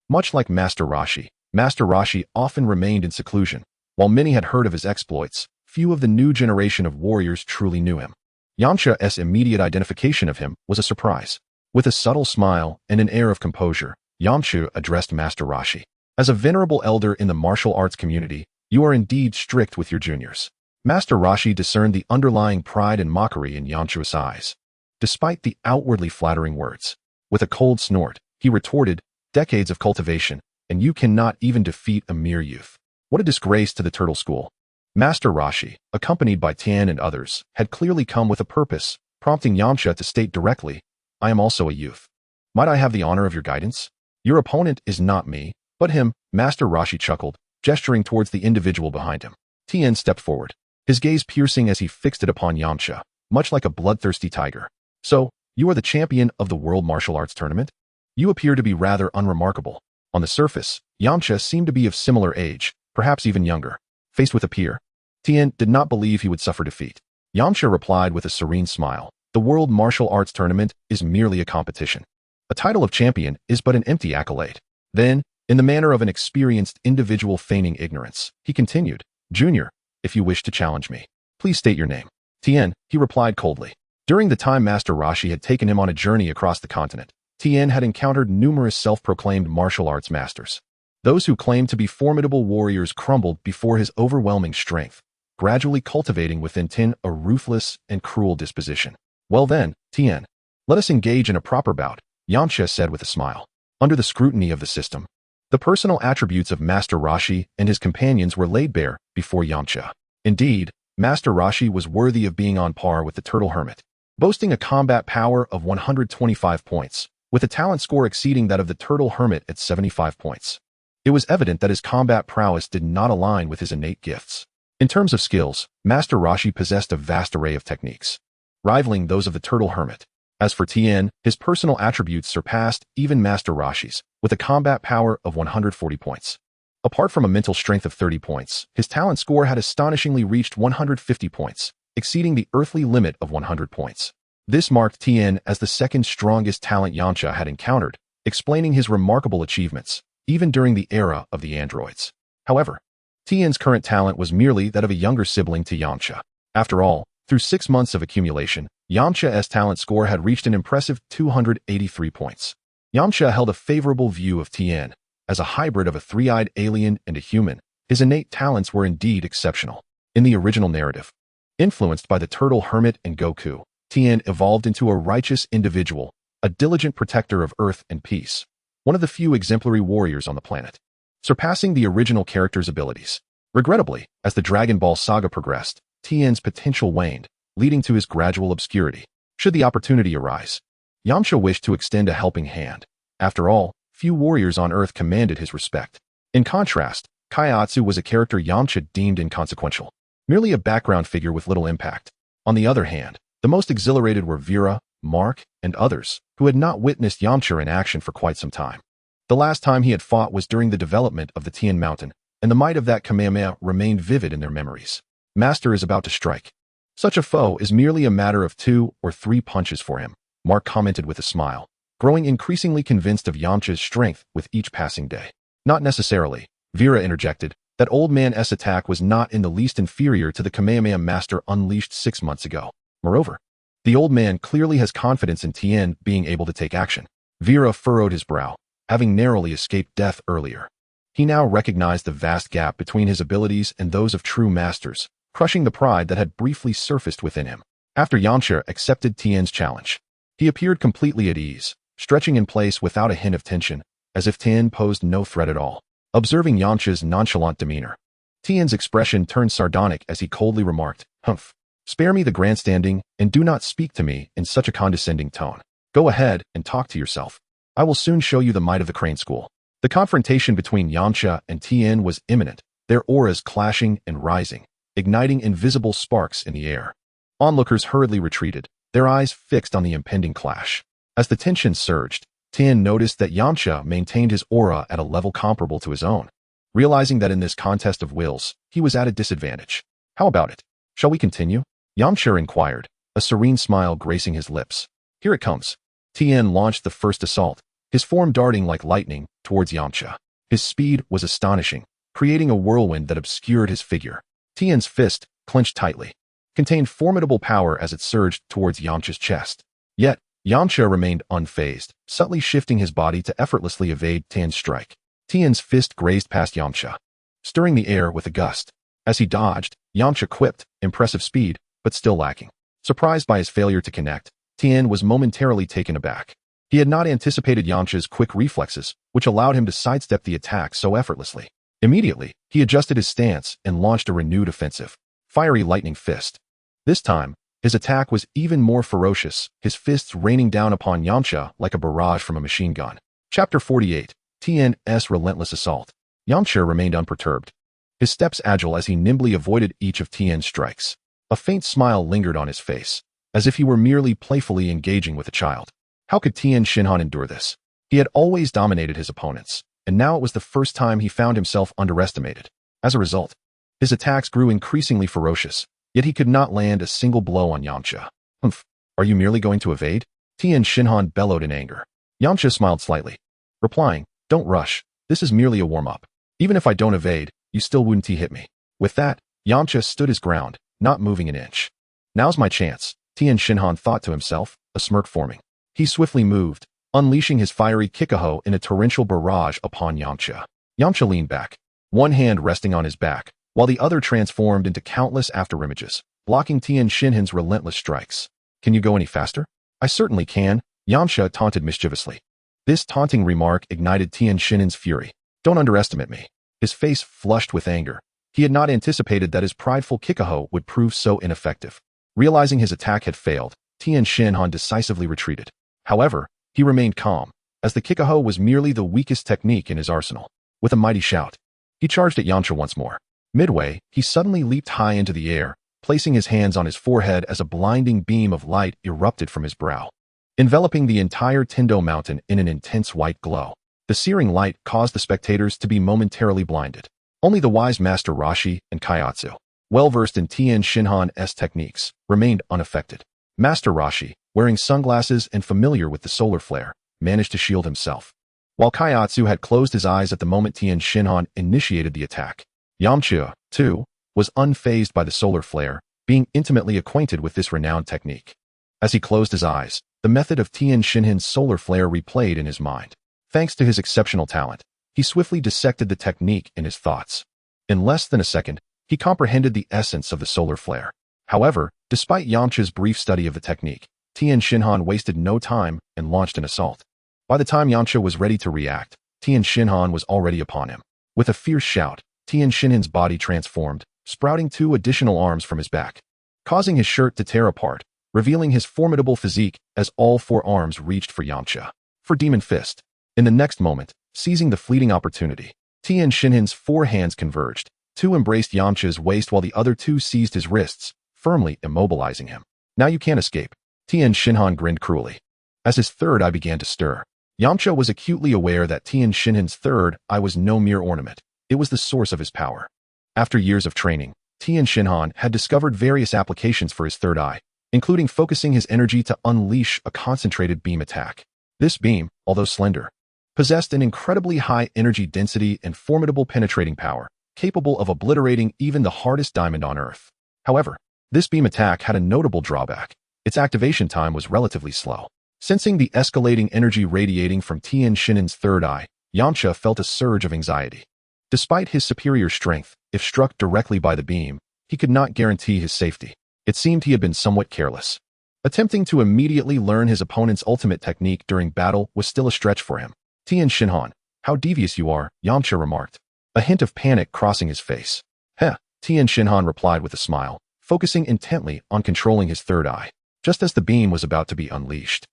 Much like Master Roshi often remained in seclusion. While many had heard of his exploits, few of the new generation of warriors truly knew him. Yamcha's immediate identification of him was a surprise. With a subtle smile and an air of composure, Yamcha addressed Master Roshi. As a venerable elder in the martial arts community, you are indeed strict with your juniors. Master Roshi discerned the underlying pride and mockery in Yamcha's eyes. Despite the outwardly flattering words, with a cold snort, he retorted, decades of cultivation, and you cannot even defeat a mere youth. What a disgrace to the Turtle School. Master Roshi, accompanied by Tien and others, had clearly come with a purpose, prompting Yamcha to state directly, I am also a youth. Might I have the honor of your guidance? Your opponent is not me, but him. Master Roshi chuckled, gesturing towards the individual behind him. Tien stepped forward, his gaze piercing as he fixed it upon Yamcha, much like a bloodthirsty tiger. So, you are the champion of the World Martial Arts Tournament? You appear to be rather unremarkable. On the surface, Yamcha seemed to be of similar age, perhaps even younger. Faced with a peer, Tien did not believe he would suffer defeat. Yamcha replied with a serene smile, the World Martial Arts Tournament is merely a competition. A title of champion is but an empty accolade. Then, in the manner of an experienced individual feigning ignorance, he continued, Junior, if you wish to challenge me, please state your name. Tien, he replied coldly. During the time Master Roshi had taken him on a journey across the continent, Tien had encountered numerous self-proclaimed martial arts masters. Those who claimed to be formidable warriors crumbled before his overwhelming strength, gradually cultivating within Tien a ruthless and cruel disposition. Well then, Tien, let us engage in a proper bout, Yamcha said with a smile. Under the scrutiny of the system, the personal attributes of Master Roshi and his companions were laid bare before Yamcha. Indeed, Master Roshi was worthy of being on par with the Turtle Hermit, boasting a combat power of 125 points, with a talent score exceeding that of the Turtle Hermit at 75 points. It was evident that his combat prowess did not align with his innate gifts. In terms of skills, Master Roshi possessed a vast array of techniques, rivaling those of the Turtle Hermit. As for Tien, his personal attributes surpassed even Master Roshi's, with a combat power of 140 points. Apart from a mental strength of 30 points, his talent score had astonishingly reached 150 points, exceeding the earthly limit of 100 points. This marked Tien as the second strongest talent Yamcha had encountered, explaining his remarkable achievements, even during the era of the androids. However, Tien's current talent was merely that of a younger sibling to Yamcha. After all, through 6 months of accumulation, Yamcha's talent score had reached an impressive 283 points. Yamcha held a favorable view of Tien. As a hybrid of a three-eyed alien and a human, his innate talents were indeed exceptional. In the original narrative, influenced by the turtle hermit and Goku, Tien evolved into a righteous individual, a diligent protector of Earth and peace, one of the few exemplary warriors on the planet, surpassing the original character's abilities. Regrettably, as the Dragon Ball saga progressed, Tien's potential waned, leading to his gradual obscurity. Should the opportunity arise, Yamcha wished to extend a helping hand. After all, few warriors on Earth commanded his respect. In contrast, Kaiatsu was a character Yamcha deemed inconsequential, merely a background figure with little impact. On the other hand, the most exhilarated were Vera, Mark, and others, who had not witnessed Yamcha in action for quite some time. The last time he had fought was during the development of the Tien Mountain, and the might of that Kamehameha remained vivid in their memories. Master is about to strike. Such a foe is merely a matter of 2 or 3 punches for him, Mark commented with a smile, growing increasingly convinced of Yamcha's strength with each passing day. Not necessarily, Vera interjected. That old man's attack was not in the least inferior to the Kamehameha Master unleashed 6 months ago. Moreover, the old man clearly has confidence in Tien being able to take action. Vera furrowed his brow, having narrowly escaped death earlier. He now recognized the vast gap between his abilities and those of true masters, crushing the pride that had briefly surfaced within him. After Yamcha accepted Tien's challenge, he appeared completely at ease, stretching in place without a hint of tension, as if Tien posed no threat at all. Observing Yamcha's nonchalant demeanor, Tien's expression turned sardonic as he coldly remarked, "Humph, spare me the grandstanding and do not speak to me in such a condescending tone. Go ahead and talk to yourself. I will soon show you the might of the Crane School." The confrontation between Yamcha and Tien was imminent, their auras clashing and rising, igniting invisible sparks in the air. Onlookers hurriedly retreated, their eyes fixed on the impending clash. As the tension surged, Tien noticed that Yamcha maintained his aura at a level comparable to his own. Realizing that in this contest of wills, he was at a disadvantage. "How about it? Shall we continue?" Yamcha inquired, a serene smile gracing his lips. "Here it comes." Tien launched the first assault, his form darting like lightning towards Yamcha. His speed was astonishing, creating a whirlwind that obscured his figure. Tien's fist, clenched tightly, contained formidable power as it surged towards Yamcha's chest. Yet, Yamcha remained unfazed, subtly shifting his body to effortlessly evade Tien's strike. Tien's fist grazed past Yamcha, stirring the air with a gust. As he dodged, Yamcha quipped, impressive speed, but still lacking. Surprised by his failure to connect, Tien was momentarily taken aback. He had not anticipated Yamcha's quick reflexes, which allowed him to sidestep the attack so effortlessly. Immediately, he adjusted his stance and launched a renewed offensive. Fiery lightning fist. This time, his attack was even more ferocious, his fists raining down upon Yamcha like a barrage from a machine gun. Chapter 48. Tien's Relentless Assault. Yamcha remained unperturbed, his steps agile as he nimbly avoided each of Tien's strikes. A faint smile lingered on his face, as if he were merely playfully engaging with a child. How could Tien Shinhan endure this? He had always dominated his opponents, and now it was the first time he found himself underestimated. As a result, his attacks grew increasingly ferocious, yet he could not land a single blow on Yamcha. "Humph, are you merely going to evade?" Tien Shinhan bellowed in anger. Yamcha smiled slightly, replying, "Don't rush, this is merely a warm-up. Even if I don't evade, you still wouldn't hit me." With that, Yamcha stood his ground, not moving an inch. "Now's my chance," Tien Shinhan thought to himself, a smirk forming. He swiftly moved, unleashing his fiery kikaho in a torrential barrage upon Yamcha. Yamcha leaned back, one hand resting on his back, while the other transformed into countless afterimages, blocking Tien Shinhan's relentless strikes. "Can you go any faster?" "I certainly can," Yamcha taunted mischievously. This taunting remark ignited Tien Shinhan's fury. "Don't underestimate me." His face flushed with anger. He had not anticipated that his prideful kikaho would prove so ineffective. Realizing his attack had failed, Tien Shinhan decisively retreated. However, he remained calm, as the kikaho was merely the weakest technique in his arsenal. With a mighty shout, he charged at Yamcha once more. Midway, he suddenly leaped high into the air, placing his hands on his forehead as a blinding beam of light erupted from his brow, enveloping the entire Tendo Mountain in an intense white glow. The searing light caused the spectators to be momentarily blinded. Only the wise Master Rashi and Kaiatsu, well-versed in Tien Shinhan's techniques, remained unaffected. Master Roshi, wearing sunglasses and familiar with the solar flare, managed to shield himself. While Kaiatsu had closed his eyes at the moment Tien Shinhan initiated the attack, Yamcha, too, was unfazed by the solar flare, being intimately acquainted with this renowned technique. As he closed his eyes, the method of Tien Shinhan's solar flare replayed in his mind. Thanks to his exceptional talent, he swiftly dissected the technique in his thoughts. In less than a second, he comprehended the essence of the solar flare. However, despite Yamcha's brief study of the technique, Tien Shinhan wasted no time and launched an assault. By the time Yamcha was ready to react, Tien Shinhan was already upon him. With a fierce shout, Tien Shinhan's body transformed, sprouting 2 additional arms from his back, causing his shirt to tear apart, revealing his formidable physique as all 4 arms reached for Yamcha. For Demon Fist. In the next moment, seizing the fleeting opportunity, Tien Shinhan's 4 hands converged. 2 embraced Yamcha's waist while the other 2 seized his wrists, firmly immobilizing him. Now you can't escape. Tien Shinhan grinned cruelly. As his third eye began to stir, Yamcha was acutely aware that Tien Shinhan's third eye was no mere ornament. It was the source of his power. After years of training, Tien Shinhan had discovered various applications for his third eye, including focusing his energy to unleash a concentrated beam attack. This beam, although slender, possessed an incredibly high energy density and formidable penetrating power, capable of obliterating even the hardest diamond on Earth. However, this beam attack had a notable drawback. Its activation time was relatively slow. Sensing the escalating energy radiating from Tien Shinhan's third eye, Yamcha felt a surge of anxiety. Despite his superior strength, if struck directly by the beam, he could not guarantee his safety. It seemed he had been somewhat careless. Attempting to immediately learn his opponent's ultimate technique during battle was still a stretch for him. Tien Shinhan, how devious you are, Yamcha remarked, a hint of panic crossing his face. Heh, Tien Shinhan replied with a smile, focusing intently on controlling his third eye. Just as the beam was about to be unleashed,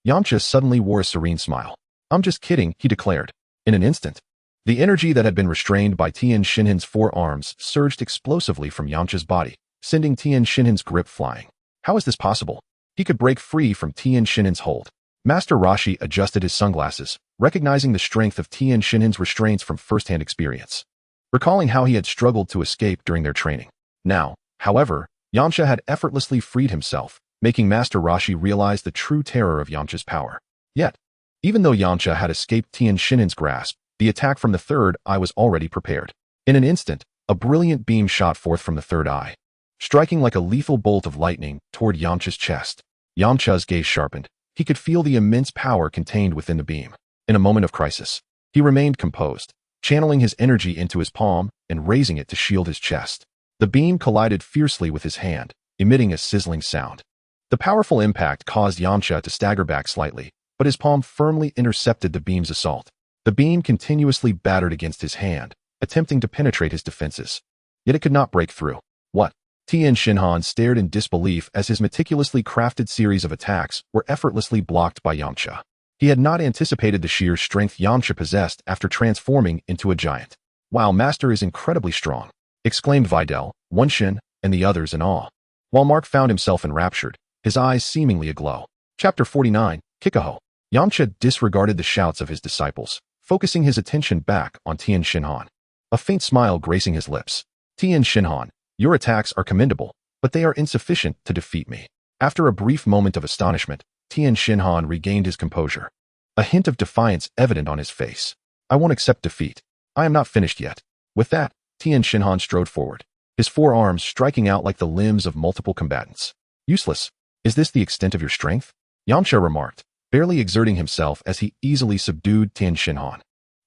Yamcha suddenly wore a serene smile. I'm just kidding, he declared. In an instant, the energy that had been restrained by Tien Shinhan's 4 arms surged explosively from Yamcha's body, sending Tien Shinhan's grip flying. How is this possible? He could break free from Tien Shinhan's hold. Master Roshi adjusted his sunglasses, recognizing the strength of Tien Shinhan's restraints from first-hand experience, recalling how he had struggled to escape during their training. Now, however, Yamcha had effortlessly freed himself, making Master Roshi realize the true terror of Yamcha's power. Yet, even though Yamcha had escaped Tien Shinhan's grasp, the attack from the third eye was already prepared. In an instant, a brilliant beam shot forth from the third eye, striking like a lethal bolt of lightning toward Yamcha's chest. Yamcha's gaze sharpened. He could feel the immense power contained within the beam. In a moment of crisis, he remained composed, channeling his energy into his palm and raising it to shield his chest. The beam collided fiercely with his hand, emitting a sizzling sound. The powerful impact caused Yamcha to stagger back slightly, but his palm firmly intercepted the beam's assault. The beam continuously battered against his hand, attempting to penetrate his defenses. Yet it could not break through. What? Tien Shinhan stared in disbelief as his meticulously crafted series of attacks were effortlessly blocked by Yamcha. He had not anticipated the sheer strength Yamcha possessed after transforming into a giant. Wow, Master is incredibly strong, exclaimed Videl, One Shin, and the others in awe. While Mark found himself enraptured, his eyes seemingly aglow. Chapter 49, Kikaho. Yamcha disregarded the shouts of his disciples, focusing his attention back on Tien Shinhan. A faint smile gracing his lips. Tien Shinhan, your attacks are commendable, but they are insufficient to defeat me. After a brief moment of astonishment, Tien Shinhan regained his composure, a hint of defiance evident on his face. I won't accept defeat. I am not finished yet. With that, Tien Shinhan strode forward, his 4 arms striking out like the limbs of multiple combatants. Useless. Is this the extent of your strength? Yamcha remarked, barely exerting himself as he easily subdued Tien Shinhan.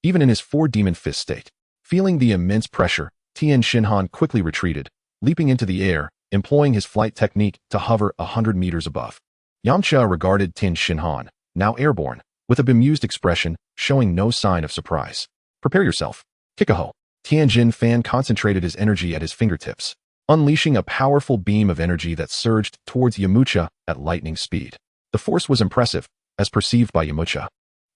Even in his 4-demon fist state, feeling the immense pressure, Tien Shinhan quickly retreated, leaping into the air, employing his flight technique to hover 100 meters above. Yamcha regarded Tien Shinhan, now airborne, with a bemused expression, showing no sign of surprise. Prepare yourself. Kikaho. Tianjin Fan concentrated his energy at his fingertips, unleashing a powerful beam of energy that surged towards Yamcha at lightning speed. The force was impressive, as perceived by Yamcha.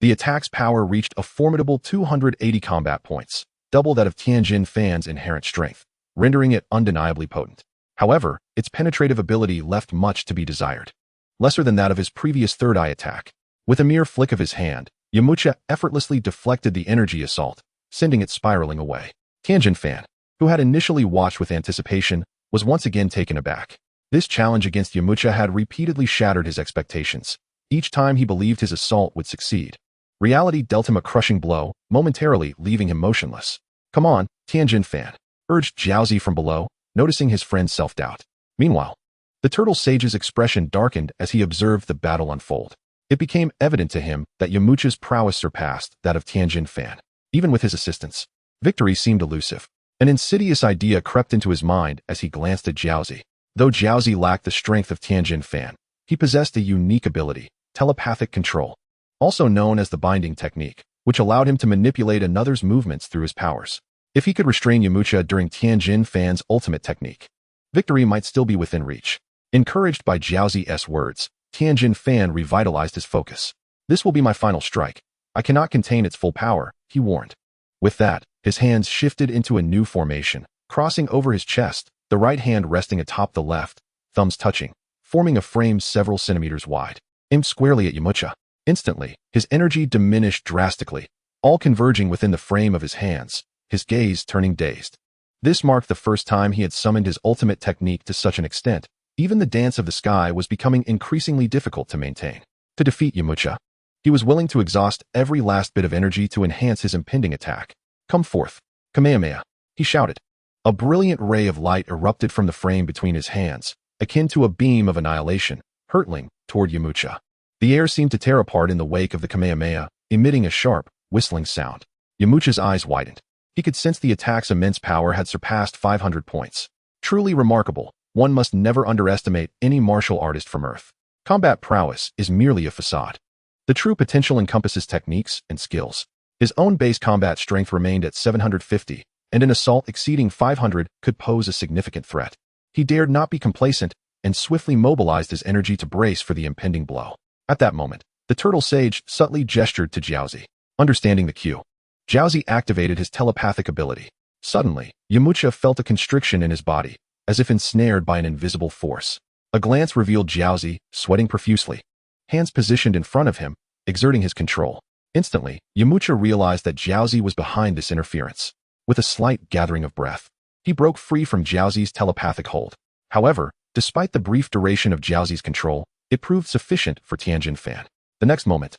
The attack's power reached a formidable 280 combat points, double that of Tianjin Fan's inherent strength, rendering it undeniably potent. However, its penetrative ability left much to be desired, lesser than that of his previous third eye attack. With a mere flick of his hand, Yamcha effortlessly deflected the energy assault, sending it spiraling away. Tianjin Fan, who had initially watched with anticipation, was once again taken aback. This challenge against Yamcha had repeatedly shattered his expectations. Each time he believed his assault would succeed. Reality dealt him a crushing blow, momentarily leaving him motionless. "Come on, Tien fan," urged Jiaozi from below, noticing his friend's self-doubt. Meanwhile, the turtle sage's expression darkened as he observed the battle unfold. It became evident to him that Yamcha's prowess surpassed that of Tien fan. Even with his assistance, victory seemed elusive. An insidious idea crept into his mind as he glanced at Jiaozi. Though Jiaozi lacked the strength of Tien fan, he possessed a unique ability, telepathic control, also known as the binding technique, which allowed him to manipulate another's movements through his powers. If he could restrain Yamcha during Tien fan's ultimate technique, victory might still be within reach. Encouraged by Jiaozi's words, Tien fan revitalized his focus. "This will be my final strike. I cannot contain its full power," he warned. With that, his hands shifted into a new formation, crossing over his chest, the right hand resting atop the left, thumbs touching, forming a frame several centimeters wide, aimed squarely at Yamcha. Instantly, his energy diminished drastically, all converging within the frame of his hands, his gaze turning dazed. This marked the first time he had summoned his ultimate technique to such an extent. Even the dance of the sky was becoming increasingly difficult to maintain. To defeat Yamcha, he was willing to exhaust every last bit of energy to enhance his impending attack. "Come forth, Kamehameha," he shouted. A brilliant ray of light erupted from the frame between his hands, akin to a beam of annihilation, hurtling toward Yamcha. The air seemed to tear apart in the wake of the Kamehameha, emitting a sharp, whistling sound. Yamcha's eyes widened. He could sense the attack's immense power had surpassed 500 points. Truly remarkable. One must never underestimate any martial artist from Earth. Combat prowess is merely a facade. The true potential encompasses techniques and skills. His own base combat strength remained at 750, and an assault exceeding 500 could pose a significant threat. He dared not be complacent and swiftly mobilized his energy to brace for the impending blow. At that moment, the turtle sage subtly gestured to Jiaozi. Understanding the cue, Jiaozi activated his telepathic ability. Suddenly, Yamcha felt a constriction in his body, as if ensnared by an invisible force. A glance revealed Jiaozi, sweating profusely, hands positioned in front of him, exerting his control. Instantly, Yamcha realized that Jiaozi was behind this interference. With a slight gathering of breath, he broke free from Jiaozi's telepathic hold. However, despite the brief duration of Jiaozi's control, it proved sufficient for Tien fan. The next moment,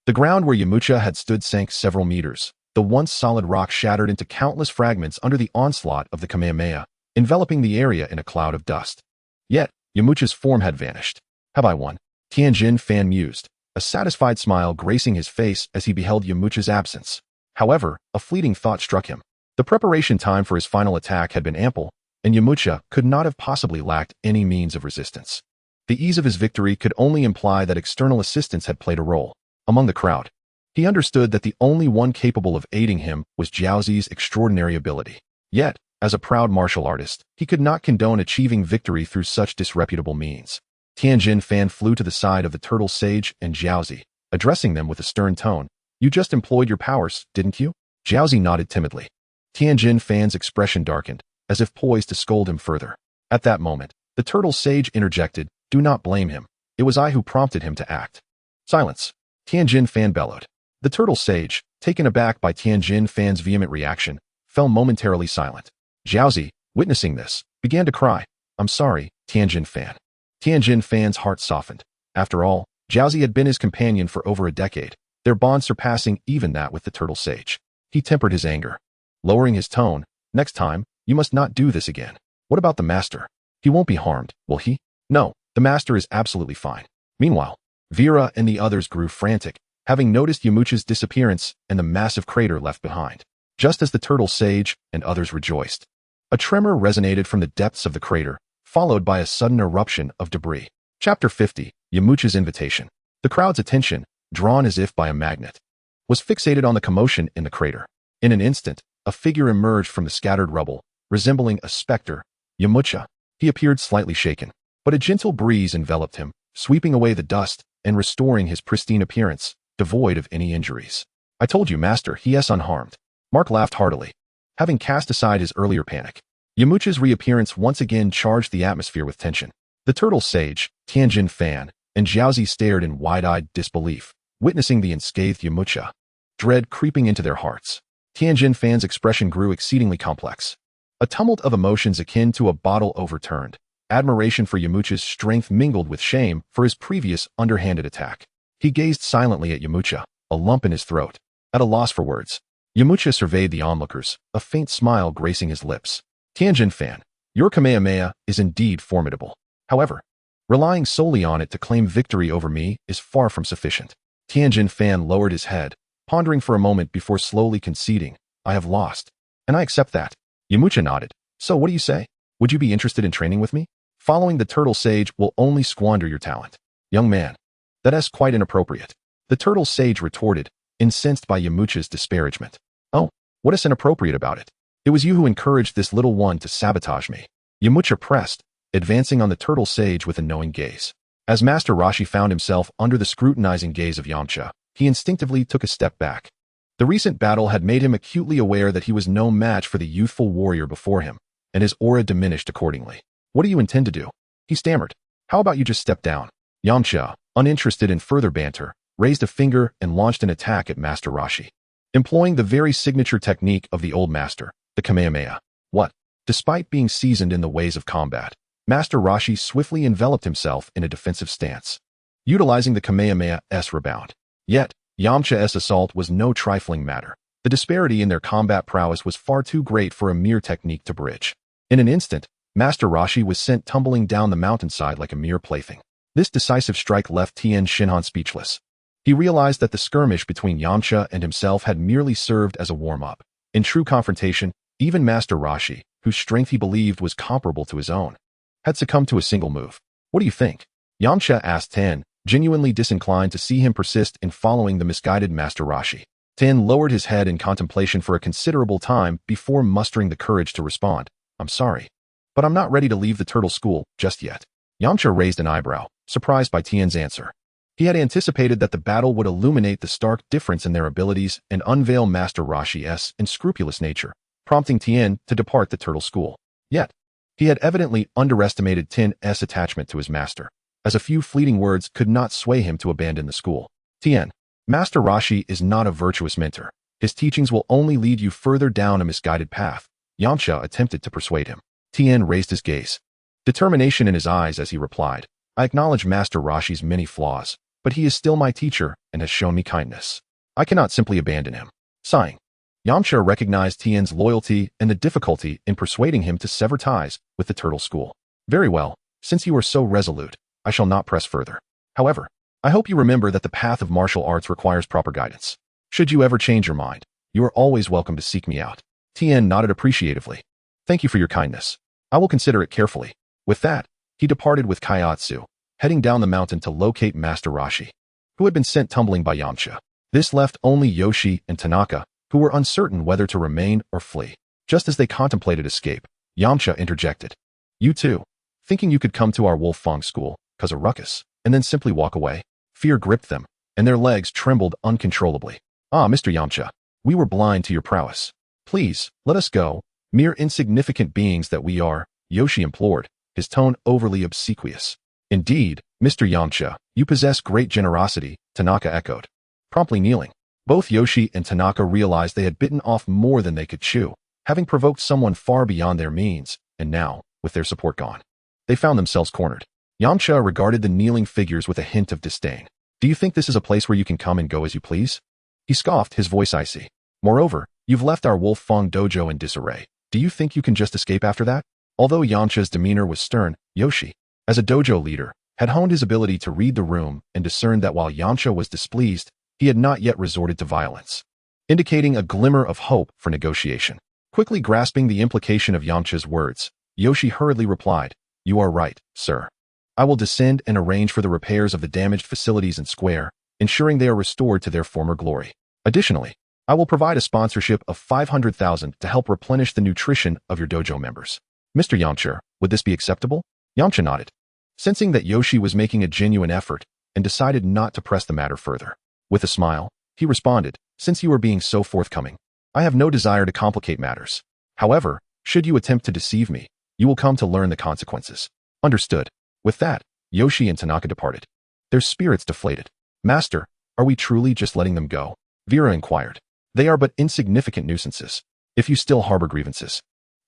the ground where Yamcha had stood sank several meters. The once solid rock shattered into countless fragments under the onslaught of the Kamehameha, enveloping the area in a cloud of dust. Yet, Yamcha's form had vanished. "Have I won?" Tien fan mused, a satisfied smile gracing his face as he beheld Yamcha's absence. However, a fleeting thought struck him. The preparation time for his final attack had been ample, and Yamcha could not have possibly lacked any means of resistance. The ease of his victory could only imply that external assistance had played a role. Among the crowd, he understood that the only one capable of aiding him was Jiaozi's extraordinary ability. Yet, as a proud martial artist, he could not condone achieving victory through such disreputable means. Tien fan flew to the side of the turtle sage and Jiaozi, addressing them with a stern tone. "You just employed your powers, didn't you?" Jiaozi nodded timidly. Tien fan's expression darkened, as if poised to scold him further. At that moment, the turtle sage interjected, "Do not blame him. It was I who prompted him to act." "Silence!" Tien fan bellowed. The turtle sage, taken aback by Tien fan's vehement reaction, fell momentarily silent. Jiaozi, witnessing this, began to cry. "I'm sorry, Tien fan." Tien fan's heart softened. After all, Jiaozi had been his companion for over a decade, their bond surpassing even that with the turtle sage. He tempered his anger, lowering his tone. "Next time, you must not do this again." "What about the master? He won't be harmed, will he?" "No, the master is absolutely fine." Meanwhile, Vera and the others grew frantic, having noticed Yamcha's disappearance and the massive crater left behind. Just as the turtle sage and others rejoiced, a tremor resonated from the depths of the crater, followed by a sudden eruption of debris. Chapter 50, Yamcha's Invitation. The crowd's attention, drawn as if by a magnet, was fixated on the commotion in the crater. In an instant, a figure emerged from the scattered rubble, resembling a specter. Yamcha. He appeared slightly shaken, but a gentle breeze enveloped him, sweeping away the dust and restoring his pristine appearance, devoid of any injuries. "I told you, master, he is unharmed." Mark laughed heartily, having cast aside his earlier panic. Yamcha's reappearance once again charged the atmosphere with tension. The turtle sage, Tien fan, and Jiaozi stared in wide-eyed disbelief, witnessing the unscathed Yamcha, dread creeping into their hearts. Tien fan's expression grew exceedingly complex. A tumult of emotions akin to a bottle overturned. Admiration for Yamcha's strength mingled with shame for his previous underhanded attack. He gazed silently at Yamcha, a lump in his throat, at a loss for words. Yamcha surveyed the onlookers, a faint smile gracing his lips. Tien fan, your Kamehameha is indeed formidable. However, relying solely on it to claim victory over me is far from sufficient. Tien fan lowered his head, pondering for a moment before slowly conceding, I have lost. And I accept that. Yamcha nodded. So what do you say? Would you be interested in training with me? Following the turtle sage will only squander your talent. Young man, that is quite inappropriate. The turtle sage retorted, incensed by Yamcha's disparagement. Oh, what is inappropriate about it? It was you who encouraged this little one to sabotage me. Yamcha pressed, advancing on the turtle sage with a knowing gaze. As Master Roshi found himself under the scrutinizing gaze of Yamcha, he instinctively took a step back. The recent battle had made him acutely aware that he was no match for the youthful warrior before him, and his aura diminished accordingly. What do you intend to do? He stammered. How about you just step down? Yamcha, uninterested in further banter, raised a finger and launched an attack at Master Roshi. Employing the very signature technique of the old master, the Kamehameha. What? Despite being seasoned in the ways of combat, Master Roshi swiftly enveloped himself in a defensive stance, utilizing the Kamehameha's rebound. Yet, Yamcha's assault was no trifling matter. The disparity in their combat prowess was far too great for a mere technique to bridge. In an instant, Master Roshi was sent tumbling down the mountainside like a mere plaything. This decisive strike left Tien Shinhan speechless. He realized that the skirmish between Yamcha and himself had merely served as a warm-up. In true confrontation, even Master Roshi, whose strength he believed was comparable to his own, had succumbed to a single move. What do you think? Yamcha asked Tien, genuinely disinclined to see him persist in following the misguided Master Roshi. Tien lowered his head in contemplation for a considerable time before mustering the courage to respond. I'm sorry, but I'm not ready to leave the turtle school just yet. Yamcha raised an eyebrow, surprised by Tien's answer. He had anticipated that the battle would illuminate the stark difference in their abilities and unveil Master Roshi's unscrupulous nature, prompting Tien to depart the turtle school. Yet, he had evidently underestimated Tien's attachment to his master, as a few fleeting words could not sway him to abandon the school. Tien, Master Roshi is not a virtuous mentor. His teachings will only lead you further down a misguided path. Yamcha attempted to persuade him. Tien raised his gaze, determination in his eyes as he replied, I acknowledge Master Roshi's many flaws, but he is still my teacher and has shown me kindness. I cannot simply abandon him. Sighing, Yamcha recognized Tien's loyalty and the difficulty in persuading him to sever ties with the turtle school. Very well, since you are so resolute, I shall not press further. However, I hope you remember that the path of martial arts requires proper guidance. Should you ever change your mind, you are always welcome to seek me out. Tien nodded appreciatively. Thank you for your kindness. I will consider it carefully. With that, he departed with Kaiatsu, heading down the mountain to locate Master Roshi, who had been sent tumbling by Yamcha. This left only Yoshi and Tanaka, who were uncertain whether to remain or flee. Just as they contemplated escape, Yamcha interjected. You too, thinking you could come to our Wolfang school, cause a ruckus, and then simply walk away? Fear gripped them, and their legs trembled uncontrollably. Ah, Mr. Yamcha, we were blind to your prowess. Please, let us go. Mere insignificant beings that we are, Yoshi implored, his tone overly obsequious. Indeed, Mr. Yamcha, you possess great generosity, Tanaka echoed, promptly kneeling. Both Yoshi and Tanaka realized they had bitten off more than they could chew, having provoked someone far beyond their means, and now, with their support gone, they found themselves cornered. Yamcha regarded the kneeling figures with a hint of disdain. Do you think this is a place where you can come and go as you please? He scoffed, his voice icy. Moreover, you've left our Wolfang dojo in disarray. Do you think you can just escape after that? Although Yamcha's demeanor was stern, Yoshi, as a dojo leader, had honed his ability to read the room and discerned that while Yamcha was displeased, he had not yet resorted to violence, indicating a glimmer of hope for negotiation. Quickly grasping the implication of Yamcha's words, Yoshi hurriedly replied, You are right, sir. I will descend and arrange for the repairs of the damaged facilities in Square, ensuring they are restored to their former glory. Additionally, I will provide a sponsorship of 500,000 to help replenish the nutrition of your dojo members. Mr. Yamcha, would this be acceptable? Yamcha nodded, sensing that Yoshi was making a genuine effort, and decided not to press the matter further. With a smile, he responded, Since you are being so forthcoming, I have no desire to complicate matters. However, should you attempt to deceive me, you will come to learn the consequences. Understood. With that, Yoshi and Tanaka departed, their spirits deflated. Master, are we truly just letting them go? Vera inquired. They are but insignificant nuisances. If you still harbor grievances,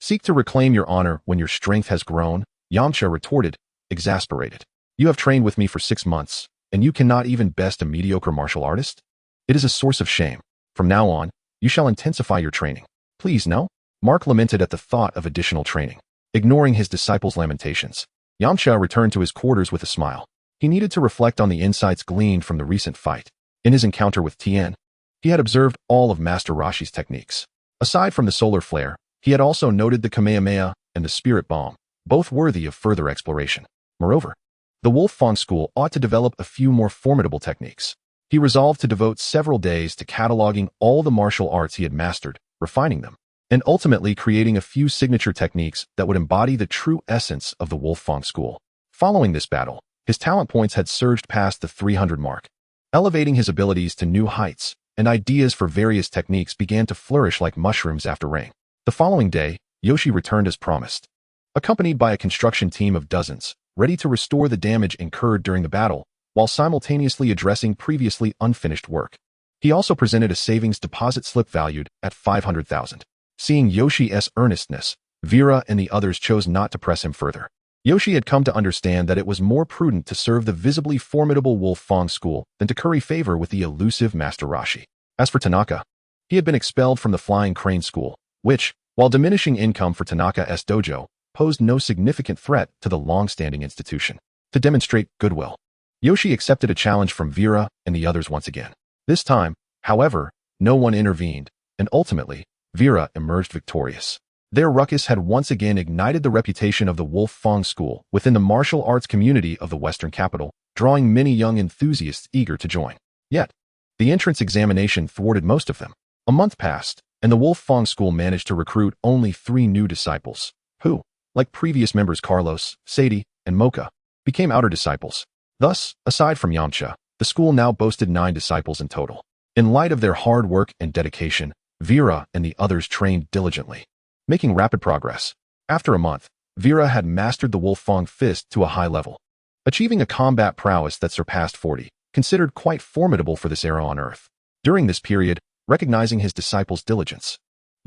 Seek to reclaim your honor when your strength has grown, Yamcha retorted, exasperated. You have trained with me for 6 months, and you cannot even best a mediocre martial artist? It is a source of shame. From now on, you shall intensify your training. Please, no? Mark lamented at the thought of additional training. Ignoring his disciples' lamentations, Yamcha returned to his quarters with a smile. He needed to reflect on the insights gleaned from the recent fight. In his encounter with Tien, he had observed all of Master Roshi's techniques. Aside from the solar flare, he had also noted the Kamehameha and the spirit bomb, both worthy of further exploration. Moreover, the Wolf Fang school ought to develop a few more formidable techniques. He resolved to devote several days to cataloging all the martial arts he had mastered, refining them, and ultimately creating a few signature techniques that would embody the true essence of the Wolf Fang school. Following this battle, his talent points had surged past the 300 mark, elevating his abilities to new heights, and ideas for various techniques began to flourish like mushrooms after rain. The following day, Yoshi returned as promised, accompanied by a construction team of dozens, ready to restore the damage incurred during the battle, while simultaneously addressing previously unfinished work. He also presented a savings deposit slip valued at 500,000. Seeing Yoshi's earnestness, Vera and the others chose not to press him further. Yoshi had come to understand that it was more prudent to serve the visibly formidable Wolf Fang school than to curry favor with the elusive Master Roshi. As for Tanaka, he had been expelled from the Flying Crane school, which, while diminishing income for Tanaka's dojo, posed no significant threat to the long-standing institution. To demonstrate goodwill, Yoshi accepted a challenge from Vera and the others once again. This time, however, no one intervened, and ultimately, Vera emerged victorious. Their ruckus had once again ignited the reputation of the Wolf Fang school within the martial arts community of the Western capital, drawing many young enthusiasts eager to join. Yet, the entrance examination thwarted most of them. A month passed, and the Wolf Fang school managed to recruit only 3 new disciples, who, like previous members Carlos, Sadie, and Mocha, became outer disciples. Thus, aside from Yamcha, the school now boasted 9 disciples in total. In light of their hard work and dedication, Vera and the others trained diligently, making rapid progress. After a month, Vera had mastered the Wolf Fang fist to a high level, achieving a combat prowess that surpassed 40, considered quite formidable for this era on Earth. During this period, recognizing his disciples' diligence,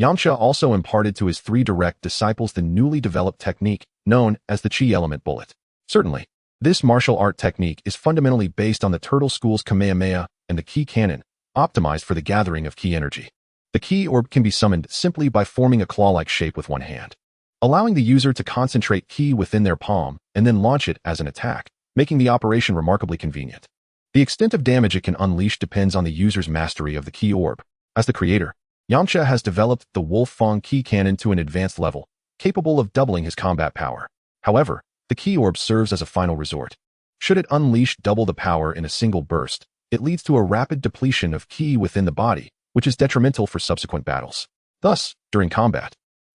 Yamcha also imparted to his 3 direct disciples the newly developed technique known as the Chi Element Bullet. Certainly, this martial art technique is fundamentally based on the Turtle School's Kamehameha and the Ki Cannon, optimized for the gathering of Ki energy. The Ki Orb can be summoned simply by forming a claw-like shape with one hand, allowing the user to concentrate Ki within their palm and then launch it as an attack, making the operation remarkably convenient. The extent of damage it can unleash depends on the user's mastery of the Ki Orb. As the creator, Yamcha has developed the Wolf Fang Ki Cannon to an advanced level, capable of doubling his combat power. However, the Ki Orb serves as a final resort. Should it unleash double the power in a single burst, it leads to a rapid depletion of Ki within the body, which is detrimental for subsequent battles. Thus, during combat,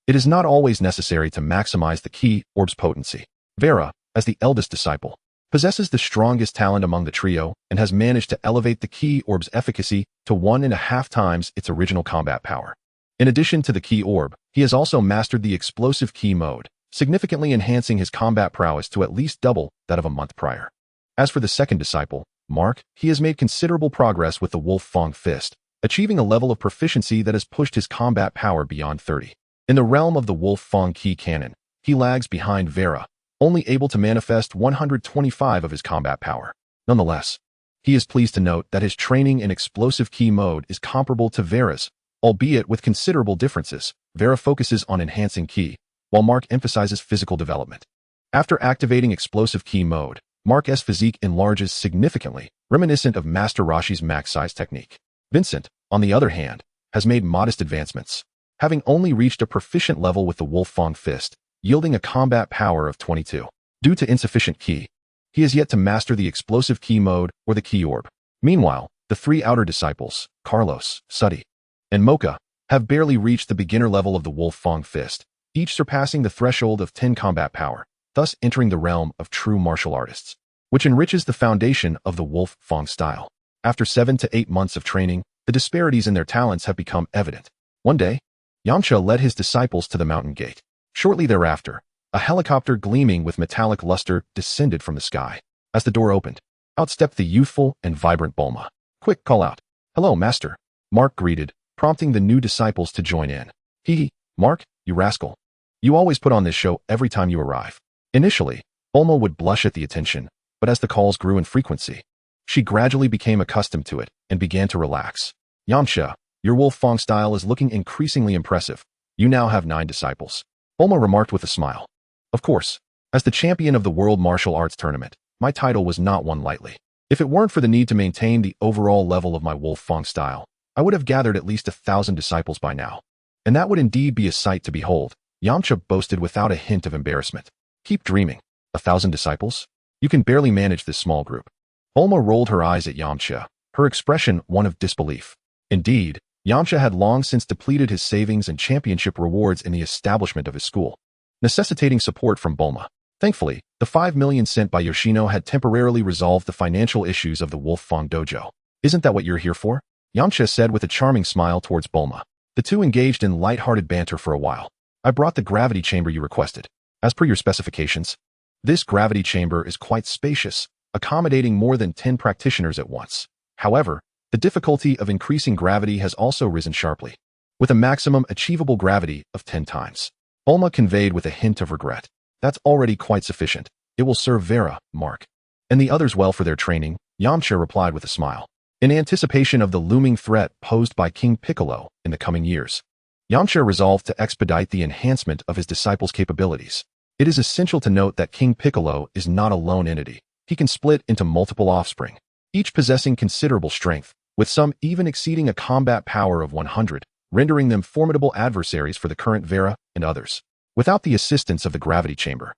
it is not always necessary to maximize the Ki Orb's potency. Vera, as the eldest disciple, possesses the strongest talent among the trio and has managed to elevate the Ki Orb's efficacy to 1.5 times its original combat power. In addition to the Ki Orb, he has also mastered the explosive Ki mode, significantly enhancing his combat prowess to at least double that of a month prior. As for the second disciple, Mark, he has made considerable progress with the Wolf Fang fist, achieving a level of proficiency that has pushed his combat power beyond 30. In the realm of the Wolf Fang Ki Cannon, he lags behind Vera, only able to manifest 125 of his combat power. Nonetheless, he is pleased to note that his training in explosive Ki mode is comparable to Vera's, albeit with considerable differences. Vera focuses on enhancing Ki, while Mark emphasizes physical development. After activating explosive Ki mode, Mark's physique enlarges significantly, reminiscent of Master Roshi's max-size technique. Vincent, on the other hand, has made modest advancements, having only reached a proficient level with the Wolf Fang fist, yielding a combat power of 22. Due to insufficient Ki, he has yet to master the explosive Ki mode or the Ki Orb. Meanwhile, the 3 outer disciples, Carlos, Suddy, and Mocha, have barely reached the beginner level of the Wolf Fang fist, each surpassing the threshold of 10 combat power, thus entering the realm of true martial artists, which enriches the foundation of the Wolf Fang style. After 7 to 8 months of training, the disparities in their talents have become evident. One day, Yamcha led his disciples to the mountain gate. Shortly thereafter, a helicopter gleaming with metallic luster descended from the sky. As the door opened, out stepped the youthful and vibrant Bulma. Quick, call out. Hello, master. Mark greeted, prompting the new disciples to join in. Hee, Mark, you rascal. You always put on this show every time you arrive. Initially, Bulma would blush at the attention, but as the calls grew in frequency, she gradually became accustomed to it and began to relax. Yamcha, your Wolf Fong style is looking increasingly impressive. You now have 9 disciples. Bulma remarked with a smile. Of course, as the champion of the World Martial Arts Tournament, my title was not won lightly. If it weren't for the need to maintain the overall level of my Wolf Fong style, I would have gathered at least 1,000 disciples by now. And that would indeed be a sight to behold, Yamcha boasted without a hint of embarrassment. Keep dreaming. 1,000 disciples? You can barely manage this small group. Bulma rolled her eyes at Yamcha, her expression one of disbelief. Indeed, Yamcha had long since depleted his savings and championship rewards in the establishment of his school, necessitating support from Bulma. Thankfully, the 5 million sent by Yoshino had temporarily resolved the financial issues of the Wolf Fong dojo. Isn't that what you're here for? Yamcha said with a charming smile towards Bulma. The two engaged in light-hearted banter for a while. I brought the gravity chamber you requested. As per your specifications, this gravity chamber is quite spacious, accommodating more than 10 practitioners at once. However, the difficulty of increasing gravity has also risen sharply, with a maximum achievable gravity of 10 times. Bulma conveyed with a hint of regret. That's already quite sufficient. It will serve Vera, Mark, and the others well for their training, Yamcha replied with a smile. In anticipation of the looming threat posed by King Piccolo in the coming years, Yamcha resolved to expedite the enhancement of his disciples' capabilities. It is essential to note that King Piccolo is not a lone entity. He can split into multiple offspring, each possessing considerable strength, with some even exceeding a combat power of 100, rendering them formidable adversaries for the current Vera and others. Without the assistance of the gravity chamber,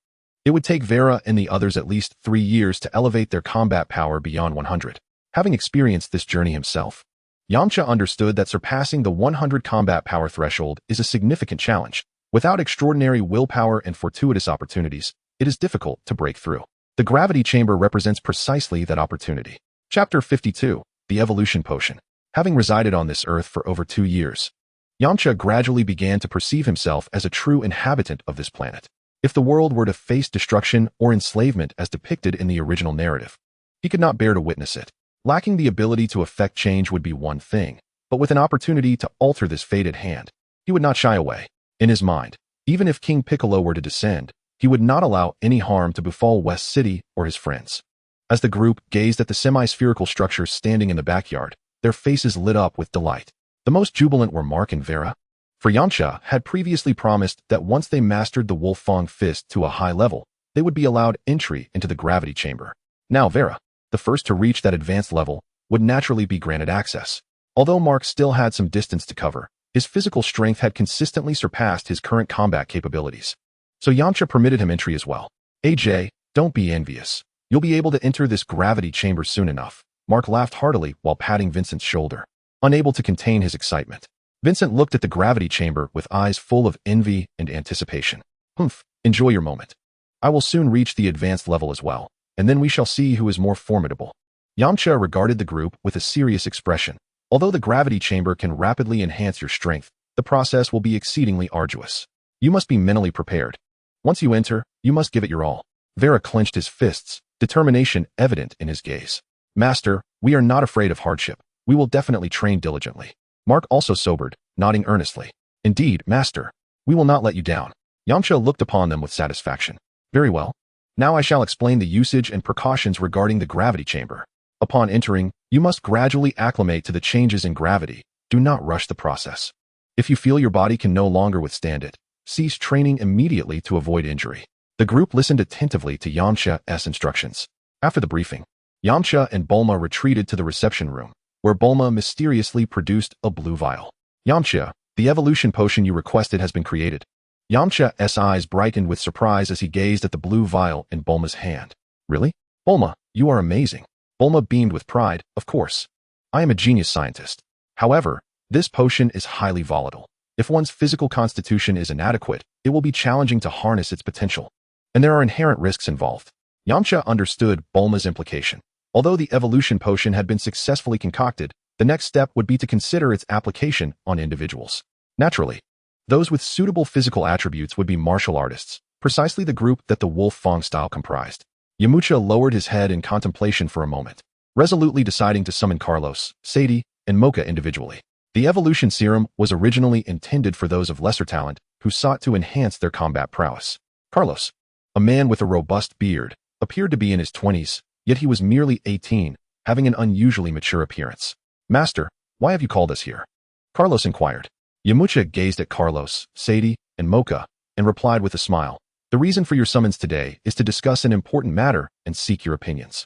it would take Vera and the others at least 3 years to elevate their combat power beyond 100. Having experienced this journey himself, Yamcha understood that surpassing the 100 combat power threshold is a significant challenge. Without extraordinary willpower and fortuitous opportunities, it is difficult to break through. The gravity chamber represents precisely that opportunity. Chapter 52, The Evolution Potion. Having resided on this earth for over 2 years, Yamcha gradually began to perceive himself as a true inhabitant of this planet. If the world were to face destruction or enslavement as depicted in the original narrative, he could not bear to witness it. Lacking the ability to effect change would be one thing, but with an opportunity to alter this fate at hand, he would not shy away. In his mind, even if King Piccolo were to descend, he would not allow any harm to befall West City or his friends. As the group gazed at the semi-spherical structure standing in the backyard, their faces lit up with delight. The most jubilant were Mark and Vera, for Yamcha had previously promised that once they mastered the Wolf Fong fist to a high level, they would be allowed entry into the gravity chamber. Now Vera, the first to reach that advanced level, would naturally be granted access. Although Mark still had some distance to cover, his physical strength had consistently surpassed his current combat capabilities. So Yamcha permitted him entry as well. AJ, don't be envious. You'll be able to enter this gravity chamber soon enough. Mark laughed heartily while patting Vincent's shoulder, unable to contain his excitement. Vincent looked at the gravity chamber with eyes full of envy and anticipation. Humph, enjoy your moment. I will soon reach the advanced level as well, and then we shall see who is more formidable. Yamcha regarded the group with a serious expression. Although the gravity chamber can rapidly enhance your strength, the process will be exceedingly arduous. You must be mentally prepared. Once you enter, you must give it your all. Vera clenched his fists, determination evident in his gaze. Master, we are not afraid of hardship. We will definitely train diligently. Mark also sobered, nodding earnestly. Indeed, Master, we will not let you down. Yamcha looked upon them with satisfaction. Very well. Now I shall explain the usage and precautions regarding the gravity chamber. Upon entering, you must gradually acclimate to the changes in gravity. Do not rush the process. If you feel your body can no longer withstand it, cease training immediately to avoid injury. The group listened attentively to Yamcha's instructions. After the briefing, Yamcha and Bulma retreated to the reception room, where Bulma mysteriously produced a blue vial. Yamcha, the evolution potion you requested has been created. Yamcha's eyes brightened with surprise as he gazed at the blue vial in Bulma's hand. Really? Bulma, you are amazing. Bulma beamed with pride. Of course. I am a genius scientist. However, this potion is highly volatile. If one's physical constitution is inadequate, it will be challenging to harness its potential. And there are inherent risks involved. Yamcha understood Bulma's implication. Although the evolution potion had been successfully concocted, the next step would be to consider its application on individuals. Naturally, those with suitable physical attributes would be martial artists, precisely the group that the Wolf Fong style comprised. Yamcha lowered his head in contemplation for a moment, resolutely deciding to summon Carlos, Sadie, and Mocha individually. The evolution serum was originally intended for those of lesser talent, who sought to enhance their combat prowess. Carlos, a man with a robust beard, appeared to be in his 20s, yet he was merely 18, having an unusually mature appearance. Master, why have you called us here? Carlos inquired. Yamcha gazed at Carlos, Sadie, and Mocha, and replied with a smile. The reason for your summons today is to discuss an important matter and seek your opinions.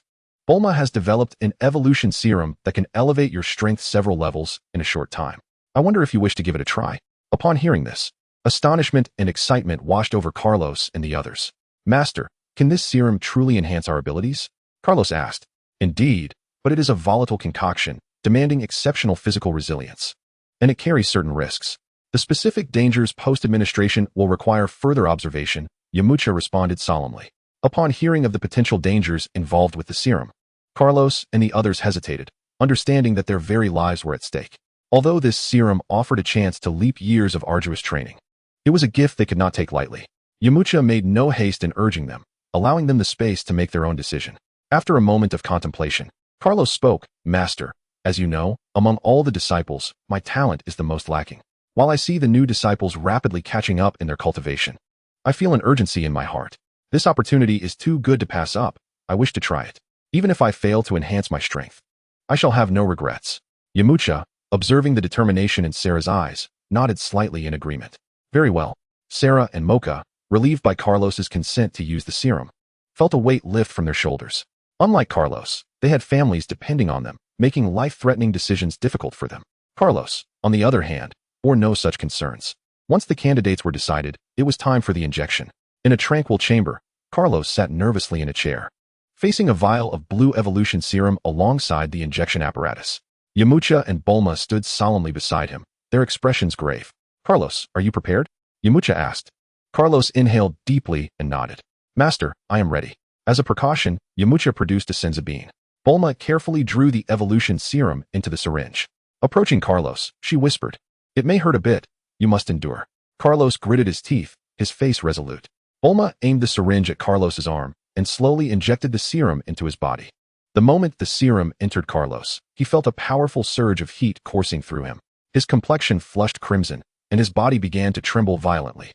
Bulma has developed an evolution serum that can elevate your strength several levels in a short time. I wonder if you wish to give it a try. Upon hearing this, astonishment and excitement washed over Carlos and the others. Master, can this serum truly enhance our abilities? Carlos asked. Indeed, but it is a volatile concoction, demanding exceptional physical resilience. And it carries certain risks. The specific dangers post-administration will require further observation, Yamcha responded solemnly. Upon hearing of the potential dangers involved with the serum, Carlos and the others hesitated, understanding that their very lives were at stake. Although this serum offered a chance to leap years of arduous training, it was a gift they could not take lightly. Yamcha made no haste in urging them, allowing them the space to make their own decision. After a moment of contemplation, Carlos spoke. Master, as you know, among all the disciples, my talent is the most lacking. While I see the new disciples rapidly catching up in their cultivation, I feel an urgency in my heart. This opportunity is too good to pass up. I wish to try it. Even if I fail to enhance my strength, I shall have no regrets. Yamcha, observing the determination in Sarah's eyes, nodded slightly in agreement. Very well. Sarah and Mocha, relieved by Carlos's consent to use the serum, felt a weight lift from their shoulders. Unlike Carlos, they had families depending on them, making life-threatening decisions difficult for them. Carlos, on the other hand, bore no such concerns. Once the candidates were decided, it was time for the injection. In a tranquil chamber, Carlos sat nervously in a chair, facing a vial of blue evolution serum alongside the injection apparatus. Yamcha and Bulma stood solemnly beside him, their expressions grave. Carlos, are you prepared? Yamcha asked. Carlos inhaled deeply and nodded. Master, I am ready. As a precaution, Yamcha produced a senzu bean. Bulma carefully drew the evolution serum into the syringe. Approaching Carlos, she whispered, It may hurt a bit. You must endure. Carlos gritted his teeth, his face resolute. Bulma aimed the syringe at Carlos's arm and slowly injected the serum into his body. The moment the serum entered Carlos, he felt a powerful surge of heat coursing through him. His complexion flushed crimson, and his body began to tremble violently.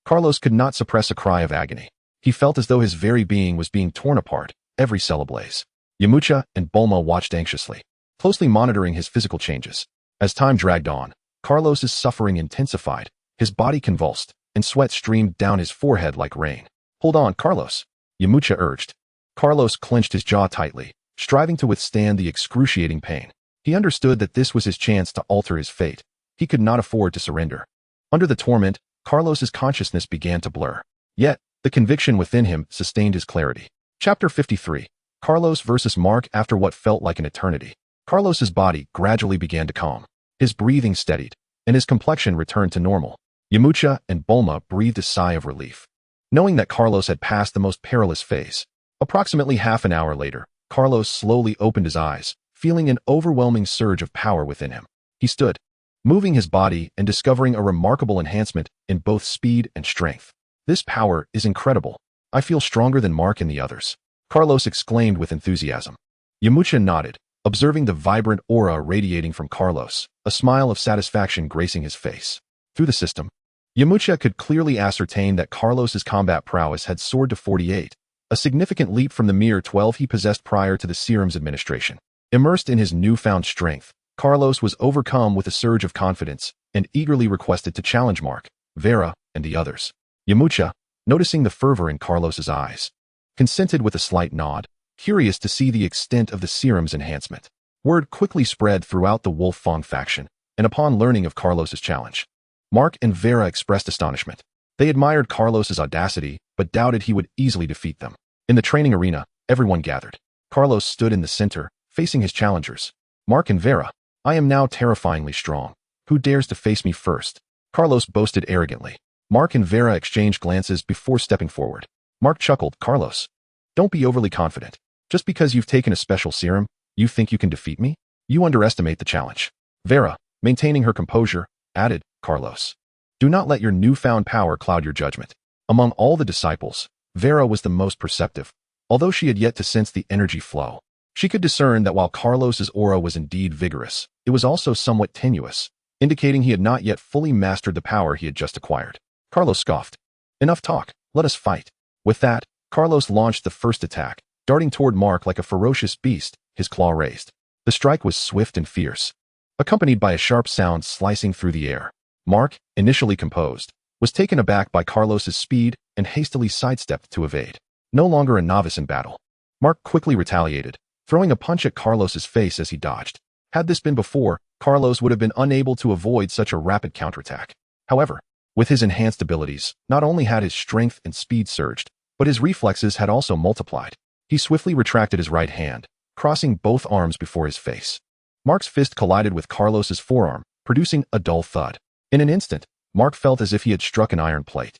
Carlos could not suppress a cry of agony. He felt as though his very being was being torn apart, every cell ablaze. Yamcha and Bulma watched anxiously, closely monitoring his physical changes. As time dragged on, Carlos's suffering intensified, his body convulsed, and sweat streamed down his forehead like rain. Hold on, Carlos, Yamcha urged. Carlos clenched his jaw tightly, striving to withstand the excruciating pain. He understood that this was his chance to alter his fate. He could not afford to surrender. Under the torment, Carlos's consciousness began to blur. Yet, the conviction within him sustained his clarity. Chapter 53. Carlos versus Mark. After what felt like an eternity, Carlos's body gradually began to calm. His breathing steadied, and his complexion returned to normal. Yamcha and Bulma breathed a sigh of relief, knowing that Carlos had passed the most perilous phase. Approximately half an hour later, Carlos slowly opened his eyes, feeling an overwhelming surge of power within him. He stood, moving his body and discovering a remarkable enhancement in both speed and strength. This power is incredible. I feel stronger than Mark and the others, Carlos exclaimed with enthusiasm. Yamcha nodded, observing the vibrant aura radiating from Carlos, a smile of satisfaction gracing his face. Through the system, Yamcha could clearly ascertain that Carlos's combat prowess had soared to 48, a significant leap from the mere 12 he possessed prior to the serum's administration. Immersed in his newfound strength, Carlos was overcome with a surge of confidence and eagerly requested to challenge Mark, Vera, and the others. Yamcha, noticing the fervor in Carlos's eyes, consented with a slight nod, curious to see the extent of the serum's enhancement. Word quickly spread throughout the Wolf Fong faction, and upon learning of Carlos's challenge, Mark and Vera expressed astonishment. They admired Carlos's audacity, but doubted he would easily defeat them. In the training arena, everyone gathered. Carlos stood in the center, facing his challengers. Mark and Vera, I am now terrifyingly strong. Who dares to face me first? Carlos boasted arrogantly. Mark and Vera exchanged glances before stepping forward. Mark chuckled. Carlos, don't be overly confident. Just because you've taken a special serum, you think you can defeat me? You underestimate the challenge. Vera, maintaining her composure, added, Carlos, do not let your newfound power cloud your judgment. Among all the disciples, Vera was the most perceptive. Although she had yet to sense the energy flow, she could discern that while Carlos's aura was indeed vigorous, it was also somewhat tenuous, indicating he had not yet fully mastered the power he had just acquired. Carlos scoffed. Enough talk, let us fight. With that, Carlos launched the first attack, darting toward Mark like a ferocious beast, his claw raised. The strike was swift and fierce, accompanied by a sharp sound slicing through the air. Mark, initially composed, was taken aback by Carlos's speed and hastily sidestepped to evade. No longer a novice in battle, Mark quickly retaliated, throwing a punch at Carlos's face as he dodged. Had this been before, Carlos would have been unable to avoid such a rapid counterattack. However, with his enhanced abilities, not only had his strength and speed surged, but his reflexes had also multiplied. He swiftly retracted his right hand, crossing both arms before his face. Mark's fist collided with Carlos's forearm, producing a dull thud. In an instant, Mark felt as if he had struck an iron plate,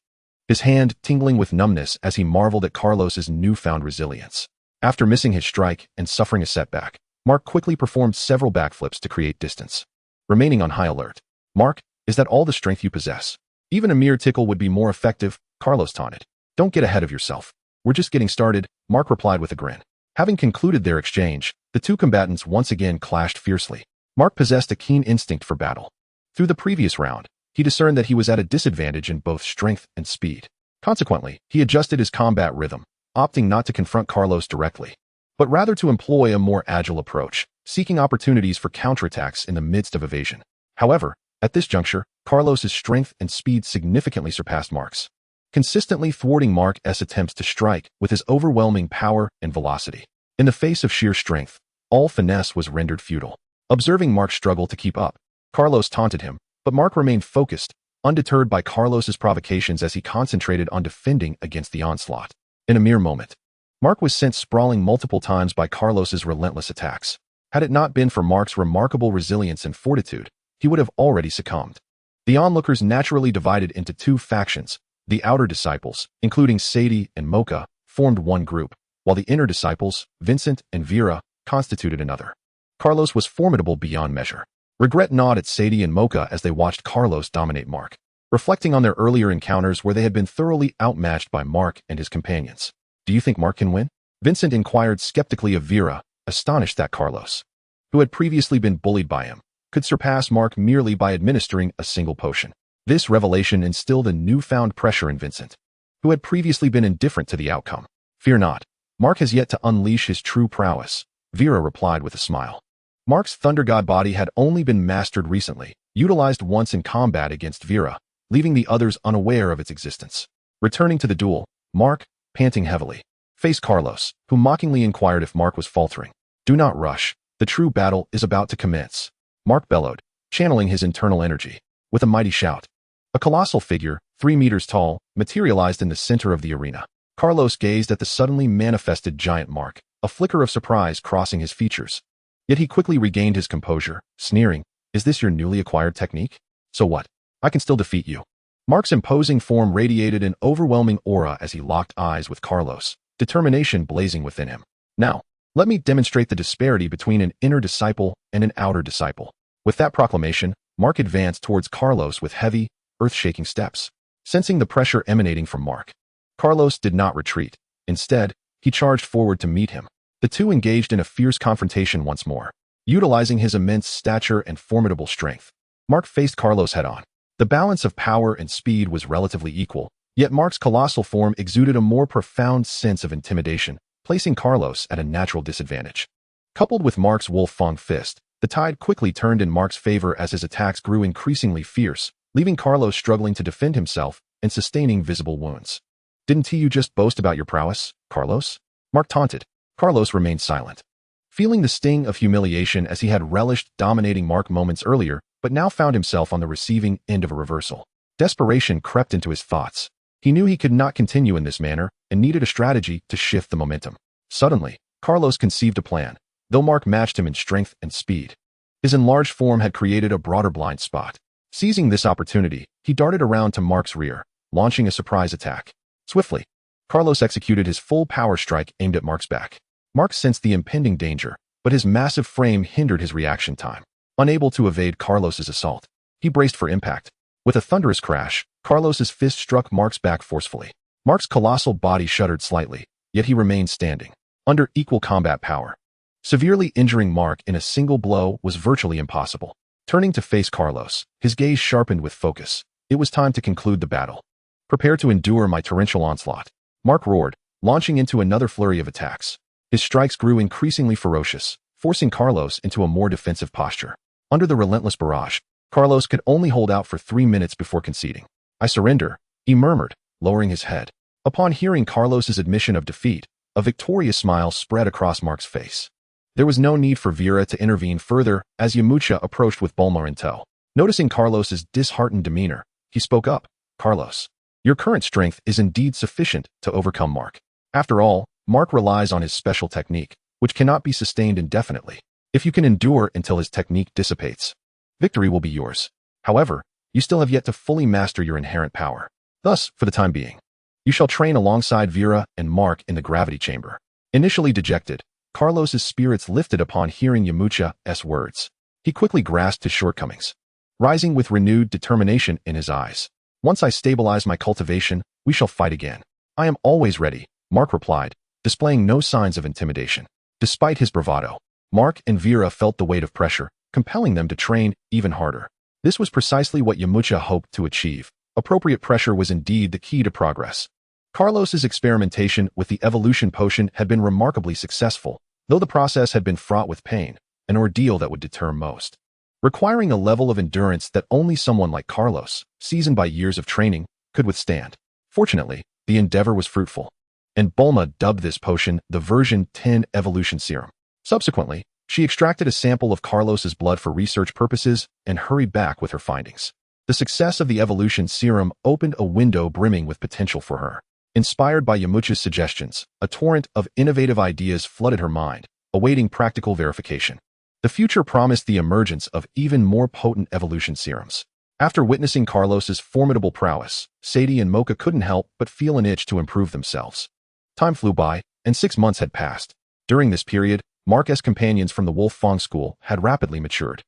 his hand tingling with numbness as he marveled at Carlos's newfound resilience. After missing his strike and suffering a setback, Mark quickly performed several backflips to create distance. Remaining on high alert. Mark, is that all the strength you possess? Even a mere tickle would be more effective, Carlos taunted. Don't get ahead of yourself. We're just getting started, Mark replied with a grin. Having concluded their exchange, the two combatants once again clashed fiercely. Mark possessed a keen instinct for battle. Through the previous round, he discerned that he was at a disadvantage in both strength and speed. Consequently, he adjusted his combat rhythm, opting not to confront Carlos directly, but rather to employ a more agile approach, seeking opportunities for counterattacks in the midst of evasion. However, at this juncture, Carlos's strength and speed significantly surpassed Mark's, consistently thwarting Mark's attempts to strike with his overwhelming power and velocity. In the face of sheer strength, all finesse was rendered futile. Observing Mark's struggle to keep up, Carlos taunted him, but Mark remained focused, undeterred by Carlos's provocations as he concentrated on defending against the onslaught. In a mere moment, Mark was sent sprawling multiple times by Carlos's relentless attacks. Had it not been for Mark's remarkable resilience and fortitude, he would have already succumbed. The onlookers naturally divided into two factions. The outer disciples, including Sadie and Mocha, formed one group, while the inner disciples, Vincent and Vera, constituted another. Carlos was formidable beyond measure. Regret gnawed at Sadie and Mocha as they watched Carlos dominate Mark, reflecting on their earlier encounters where they had been thoroughly outmatched by Mark and his companions. Do you think Mark can win? Vincent inquired skeptically of Vera, astonished that Carlos, who had previously been bullied by him, could surpass Mark merely by administering a single potion. This revelation instilled a newfound pressure in Vincent, who had previously been indifferent to the outcome. Fear not, Mark has yet to unleash his true prowess, Vera replied with a smile. Mark's Thunder God body had only been mastered recently, utilized once in combat against Vera, leaving the others unaware of its existence. Returning to the duel, Mark, panting heavily, faced Carlos, who mockingly inquired if Mark was faltering. Do not rush, the true battle is about to commence, Mark bellowed, channeling his internal energy. With a mighty shout, a colossal figure, 3 meters tall, materialized in the center of the arena. Carlos gazed at the suddenly manifested giant Mark, a flicker of surprise crossing his features. Yet he quickly regained his composure, sneering, "Is this your newly acquired technique? So what? I can still defeat you." Mark's imposing form radiated an overwhelming aura as he locked eyes with Carlos, determination blazing within him. Now, let me demonstrate the disparity between an inner disciple and an outer disciple. With that proclamation, Mark advanced towards Carlos with heavy, earth-shaking steps. Sensing the pressure emanating from Mark, Carlos did not retreat. Instead, he charged forward to meet him. The two engaged in a fierce confrontation once more. Utilizing his immense stature and formidable strength, Mark faced Carlos head-on. The balance of power and speed was relatively equal, yet Mark's colossal form exuded a more profound sense of intimidation, placing Carlos at a natural disadvantage. Coupled with Mark's wolf-fang fist, the tide quickly turned in Mark's favor as his attacks grew increasingly fierce, leaving Carlos struggling to defend himself and sustaining visible wounds. Didn't you just boast about your prowess, Carlos? Mark taunted. Carlos remained silent, feeling the sting of humiliation as he had relished dominating Mark moments earlier, but now found himself on the receiving end of a reversal. Desperation crept into his thoughts. He knew he could not continue in this manner and needed a strategy to shift the momentum. Suddenly, Carlos conceived a plan, though Mark matched him in strength and speed. His enlarged form had created a broader blind spot. Seizing this opportunity, he darted around to Mark's rear, launching a surprise attack. Swiftly, Carlos executed his full power strike aimed at Mark's back. Mark sensed the impending danger, but his massive frame hindered his reaction time. Unable to evade Carlos's assault, he braced for impact. With a thunderous crash, Carlos's fist struck Mark's back forcefully. Mark's colossal body shuddered slightly, yet he remained standing, under equal combat power. Severely injuring Mark in a single blow was virtually impossible. Turning to face Carlos, his gaze sharpened with focus. It was time to conclude the battle. Prepare to endure my torrential onslaught. Mark roared, launching into another flurry of attacks. His strikes grew increasingly ferocious, forcing Carlos into a more defensive posture. Under the relentless barrage, Carlos could only hold out for 3 minutes before conceding. I surrender, he murmured, lowering his head. Upon hearing Carlos's admission of defeat, a victorious smile spread across Mark's face. There was no need for Vera to intervene further as Yamcha approached with Bulma in tow. Noticing Carlos's disheartened demeanor, he spoke up. Carlos, your current strength is indeed sufficient to overcome Mark. After all, Mark relies on his special technique, which cannot be sustained indefinitely. If you can endure until his technique dissipates, victory will be yours. However, you still have yet to fully master your inherent power. Thus, for the time being, you shall train alongside Vera and Mark in the gravity chamber. Initially dejected, Carlos's spirits lifted upon hearing Yamcha's words. He quickly grasped his shortcomings, rising with renewed determination in his eyes. Once I stabilize my cultivation, we shall fight again. I am always ready, Mark replied, displaying no signs of intimidation. Despite his bravado, Mark and Vera felt the weight of pressure, compelling them to train even harder. This was precisely what Yamcha hoped to achieve. Appropriate pressure was indeed the key to progress. Carlos's experimentation with the evolution potion had been remarkably successful, though the process had been fraught with pain, an ordeal that would deter most. Requiring a level of endurance that only someone like Carlos, seasoned by years of training, could withstand. Fortunately, the endeavor was fruitful, and Bulma dubbed this potion the version 10 evolution serum. Subsequently, she extracted a sample of Carlos's blood for research purposes and hurried back with her findings. The success of the evolution serum opened a window brimming with potential for her. Inspired by Yamcha's suggestions, a torrent of innovative ideas flooded her mind, awaiting practical verification. The future promised the emergence of even more potent evolution serums. After witnessing Carlos's formidable prowess, Sadie and Mocha couldn't help but feel an itch to improve themselves. Time flew by, and 6 months had passed. During this period, Mark's companions from the Wolf Fong school had rapidly matured.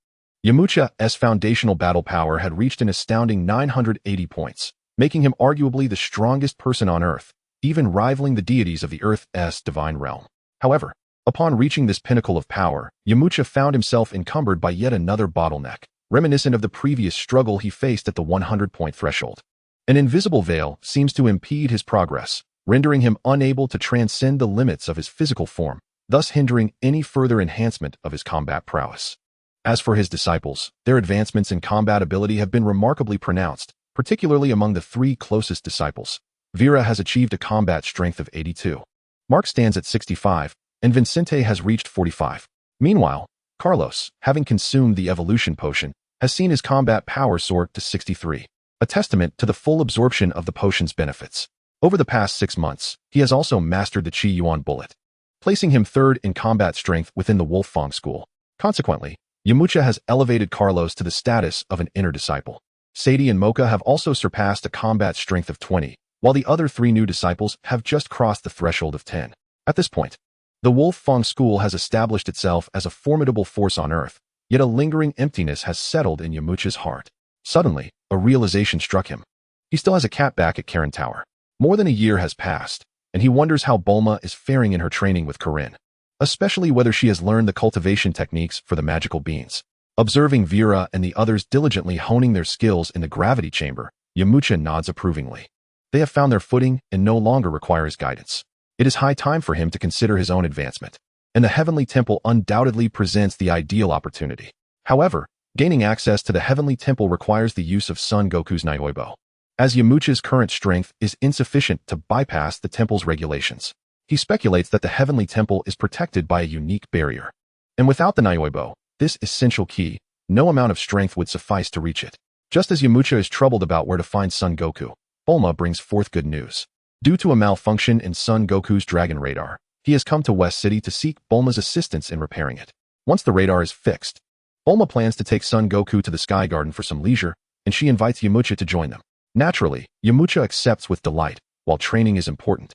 Yamcha's foundational battle power had reached an astounding 980 points, making him arguably the strongest person on Earth, even rivaling the deities of the Earth's divine realm. However, upon reaching this pinnacle of power, Yamcha found himself encumbered by yet another bottleneck, reminiscent of the previous struggle he faced at the 100-point threshold. An invisible veil seems to impede his progress, rendering him unable to transcend the limits of his physical form, thus hindering any further enhancement of his combat prowess. As for his disciples, their advancements in combat ability have been remarkably pronounced, particularly among the 3 closest disciples. Vera has achieved a combat strength of 82. Mark stands at 65, and Vincente has reached 45. Meanwhile, Carlos, having consumed the evolution potion, has seen his combat power soar to 63, a testament to the full absorption of the potion's benefits. Over the past 6 months, he has also mastered the Chi Yuan bullet, placing him 3rd in combat strength within the Wolf Fong school. Consequently, Yamcha has elevated Carlos to the status of an inner disciple. Sadie and Mocha have also surpassed a combat strength of 20, while the other 3 new disciples have just crossed the threshold of 10. At this point, the Wolf Fong school has established itself as a formidable force on Earth, yet a lingering emptiness has settled in Yamcha's heart. Suddenly, a realization struck him. He still has a cat back at Karen Tower. More than a year has passed, and he wonders how Bulma is faring in her training with Corinne, especially whether she has learned the cultivation techniques for the magical beans. Observing Vera and the others diligently honing their skills in the gravity chamber, Yamcha nods approvingly. They have found their footing and no longer require his guidance. It is high time for him to consider his own advancement, and the Heavenly Temple undoubtedly presents the ideal opportunity. However, gaining access to the Heavenly Temple requires the use of Son Goku's Nyoibo, as Yamcha's current strength is insufficient to bypass the temple's regulations. He speculates that the Heavenly Temple is protected by a unique barrier, and without the Nyoibo, this essential key, no amount of strength would suffice to reach it. Just as Yamcha is troubled about where to find Son Goku, Bulma brings forth good news. Due to a malfunction in Son Goku's dragon radar, he has come to West City to seek Bulma's assistance in repairing it. Once the radar is fixed, Bulma plans to take Son Goku to the Sky Garden for some leisure, and she invites Yamcha to join them. Naturally, Yamcha accepts with delight, while training is important.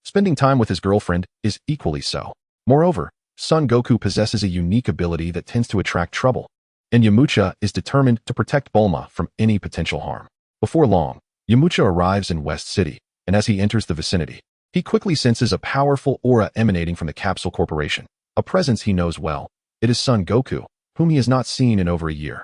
Spending time with his girlfriend is equally so. Moreover, Son Goku possesses a unique ability that tends to attract trouble, and Yamcha is determined to protect Bulma from any potential harm. Before long, Yamcha arrives in West City, and as he enters the vicinity, he quickly senses a powerful aura emanating from the Capsule Corporation, a presence he knows well. It is Son Goku, whom he has not seen in over a year.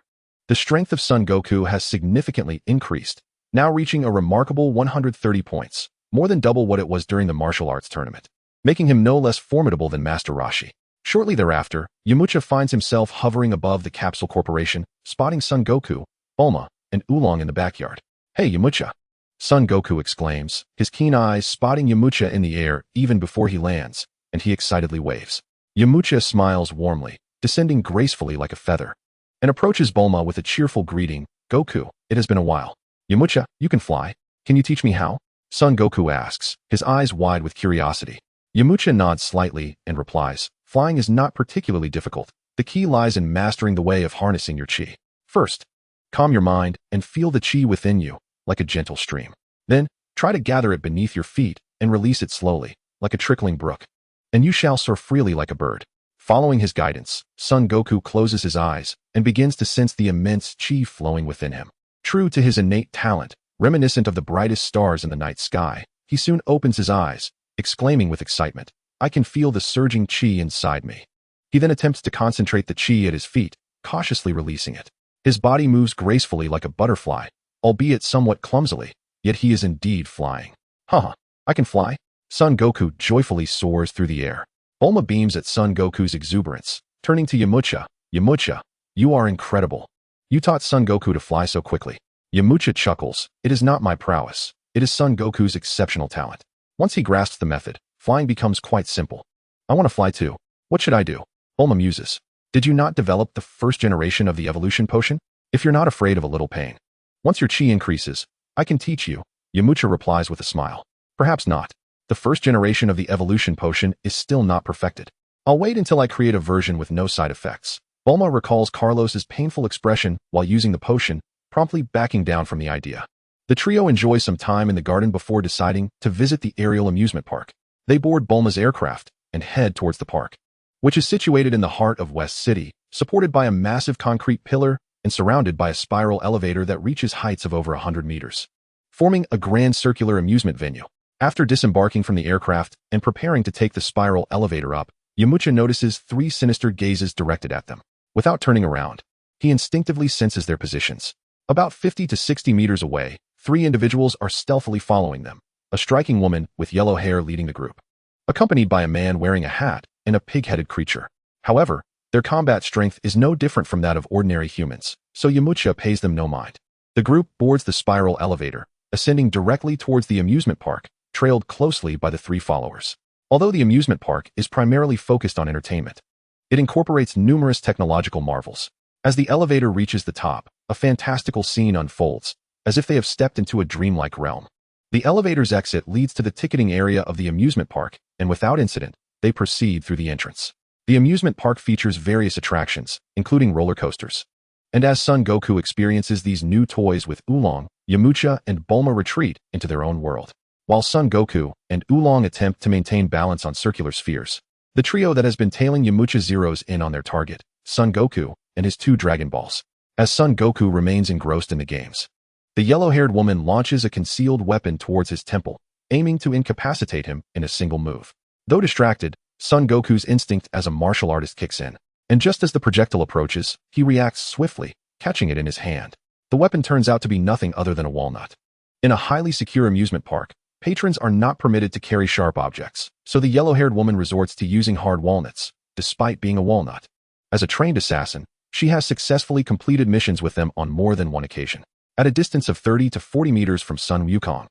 The strength of Son Goku has significantly increased, now reaching a remarkable 130 points, more than double what it was during the martial arts tournament, making him no less formidable than Master Roshi. Shortly thereafter, Yamcha finds himself hovering above the Capsule Corporation, spotting Son Goku, Bulma, and Oolong in the backyard. "Hey, Yamcha!" Son Goku exclaims, his keen eyes spotting Yamcha in the air even before he lands, and he excitedly waves. Yamcha smiles warmly, descending gracefully like a feather, and approaches Bulma with a cheerful greeting. "Goku, it has been a while. Yamcha, you can fly. Can you teach me how?" Son Goku asks, his eyes wide with curiosity. Yamcha nods slightly and replies, "Flying is not particularly difficult. The key lies in mastering the way of harnessing your chi. First, calm your mind and feel the chi within you, like a gentle stream. Then, try to gather it beneath your feet and release it slowly, like a trickling brook. And you shall soar freely like a bird." Following his guidance, Son Goku closes his eyes and begins to sense the immense chi flowing within him. True to his innate talent, reminiscent of the brightest stars in the night sky, he soon opens his eyes, exclaiming with excitement, "I can feel the surging chi inside me." He then attempts to concentrate the chi at his feet, cautiously releasing it. His body moves gracefully like a butterfly, albeit somewhat clumsily, yet he is indeed flying. "Haha, I can fly?" Son Goku joyfully soars through the air. Bulma beams at Son Goku's exuberance, turning to Yamcha. "Yamcha, you are incredible. You taught Son Goku to fly so quickly." Yamcha chuckles, "It is not my prowess. It is Son Goku's exceptional talent. Once he grasps the method, flying becomes quite simple." "I want to fly too. What should I do?" Bulma muses. "Did you not develop the first generation of the evolution potion? If you're not afraid of a little pain. Once your chi increases, I can teach you." Yamcha replies with a smile. "Perhaps not. The first generation of the evolution potion is still not perfected. I'll wait until I create a version with no side effects." Bulma recalls Carlos's painful expression while using the potion, promptly backing down from the idea. The trio enjoys some time in the garden before deciding to visit the aerial amusement park. They board Bulma's aircraft and head towards the park, which is situated in the heart of West City, supported by a massive concrete pillar and surrounded by a spiral elevator that reaches heights of over 100 meters, forming a grand circular amusement venue. After disembarking from the aircraft and preparing to take the spiral elevator up, Yamcha notices 3 sinister gazes directed at them. Without turning around, he instinctively senses their positions. About 50 to 60 meters away, 3 individuals are stealthily following them, a striking woman with yellow hair leading the group, accompanied by a man wearing a hat and a pig-headed creature. However, their combat strength is no different from that of ordinary humans, so Yamcha pays them no mind. The group boards the spiral elevator, ascending directly towards the amusement park, trailed closely by the 3 followers. Although the amusement park is primarily focused on entertainment, it incorporates numerous technological marvels. As the elevator reaches the top, a fantastical scene unfolds, as if they have stepped into a dreamlike realm. The elevator's exit leads to the ticketing area of the amusement park, and without incident, they proceed through the entrance. The amusement park features various attractions, including roller coasters. And as Son Goku experiences these new toys with Oolong, Yamcha and Bulma retreat into their own world, while Son Goku and Oolong attempt to maintain balance on circular spheres. The trio that has been tailing Yamcha zeroes in on their target, Son Goku and his 2 Dragon Balls. As Son Goku remains engrossed in the games, the yellow-haired woman launches a concealed weapon towards his temple, aiming to incapacitate him in a single move. Though distracted, Son Goku's instinct as a martial artist kicks in, and just as the projectile approaches, he reacts swiftly, catching it in his hand. The weapon turns out to be nothing other than a walnut. In a highly secure amusement park, patrons are not permitted to carry sharp objects, so the yellow-haired woman resorts to using hard walnuts, despite being a walnut. As a trained assassin, she has successfully completed missions with them on more than one occasion. At a distance of 30 to 40 meters from Sun Wukong,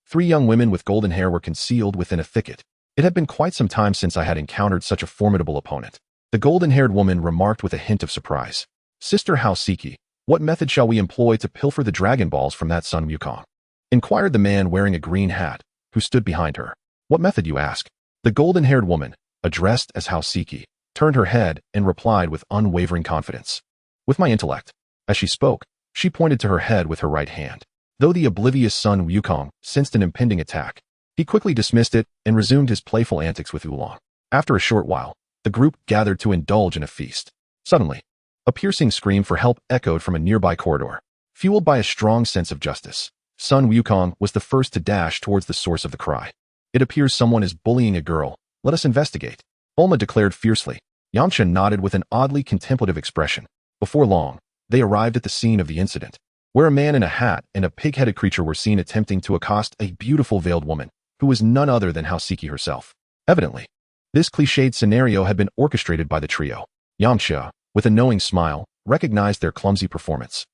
3 young women with golden hair were concealed within a thicket. It had been quite some time since I had encountered such a formidable opponent. The golden-haired woman remarked with a hint of surprise. "Sister Haoseki, what method shall we employ to pilfer the Dragon Balls from that Sun Wukong?" inquired the man wearing a green hat, who stood behind her. "What method, you ask?" The golden-haired woman, addressed as Haoseki, turned her head and replied with unwavering confidence. "With my intellect." As she spoke, she pointed to her head with her right hand. Though the oblivious Sun Wukong sensed an impending attack, he quickly dismissed it and resumed his playful antics with Oolong. After a short while, the group gathered to indulge in a feast. Suddenly, a piercing scream for help echoed from a nearby corridor. Fueled by a strong sense of justice, Sun Wukong was the first to dash towards the source of the cry. "It appears someone is bullying a girl. Let us investigate," Bulma declared fiercely. Yamcha nodded with an oddly contemplative expression. Before long, they arrived at the scene of the incident, where a man in a hat and a pig-headed creature were seen attempting to accost a beautiful veiled woman, who was none other than Houseki herself. Evidently, this cliched scenario had been orchestrated by the trio. Yamcha, with a knowing smile, recognized their clumsy performance,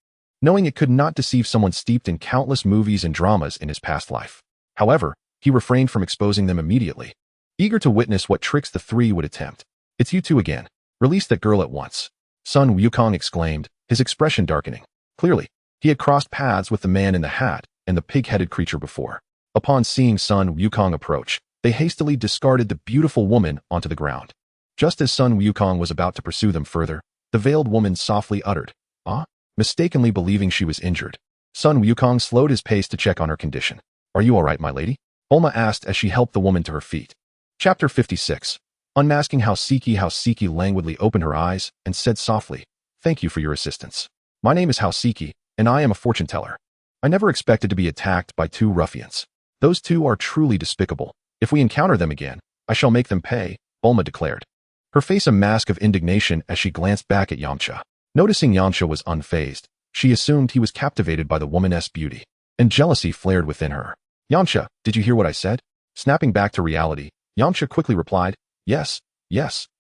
knowing it could not deceive someone steeped in countless movies and dramas in his past life. However, he refrained from exposing them immediately, eager to witness what tricks the three would attempt. "It's you two again. Release that girl at once," Sun Wukong exclaimed, his expression darkening. Clearly, he had crossed paths with the man in the hat and the pig-headed creature before. Upon seeing Sun Wukong approach, they hastily discarded the beautiful woman onto the ground. Just as Sun Wukong was about to pursue them further, the veiled woman softly uttered, "Ah?" mistakenly believing she was injured. Sun Wukong slowed his pace to check on her condition. "Are you all right, my lady?" Bulma asked as she helped the woman to her feet. Chapter 56. Unmasking Houseki languidly opened her eyes and said softly, "Thank you for your assistance. My name is Houseki, and I am a fortune teller. I never expected to be attacked by two ruffians. Those two are truly despicable. If we encounter them again, I shall make them pay," Bulma declared, her face a mask of indignation as she glanced back at Yamcha. Noticing Yamcha was unfazed, she assumed he was captivated by the woman's beauty, and jealousy flared within her. "Yamcha, did you hear what I said?" Snapping back to reality, Yamcha quickly replied, Yes,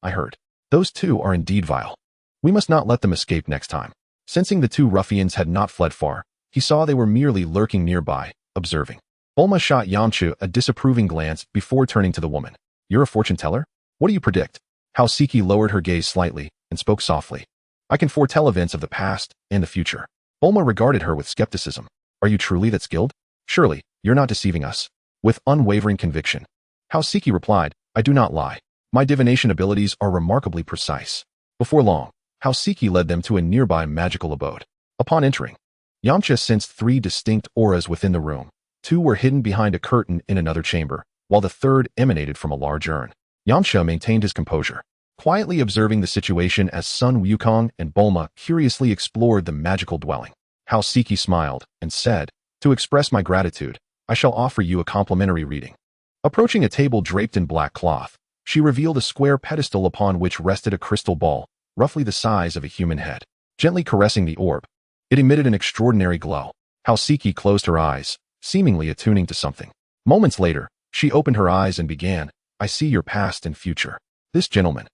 I heard. Those two are indeed vile. We must not let them escape next time." Sensing the two ruffians had not fled far, he saw they were merely lurking nearby, observing. Bulma shot Yamcha a disapproving glance before turning to the woman. "You're a fortune teller? What do you predict?" Houseki lowered her gaze slightly and spoke softly. "I can foretell events of the past and the future." Bulma regarded her with skepticism. "Are you truly that skilled? Surely, you're not deceiving us." With unwavering conviction, Houseki replied, "I do not lie. My divination abilities are remarkably precise." Before long, Houseki led them to a nearby magical abode. Upon entering, Yamcha sensed three distinct auras within the room. Two were hidden behind a curtain in another chamber, while the third emanated from a large urn. Yamcha maintained his composure, quietly observing the situation as Sun Wukong and Bulma curiously explored the magical dwelling. Houseki smiled and said, "To express my gratitude, I shall offer you a complimentary reading." Approaching a table draped in black cloth, she revealed a square pedestal upon which rested a crystal ball, roughly the size of a human head. Gently caressing the orb, it emitted an extraordinary glow. Houseki closed her eyes, seemingly attuning to something. Moments later, she opened her eyes and began, "I see your past and future. This gentleman."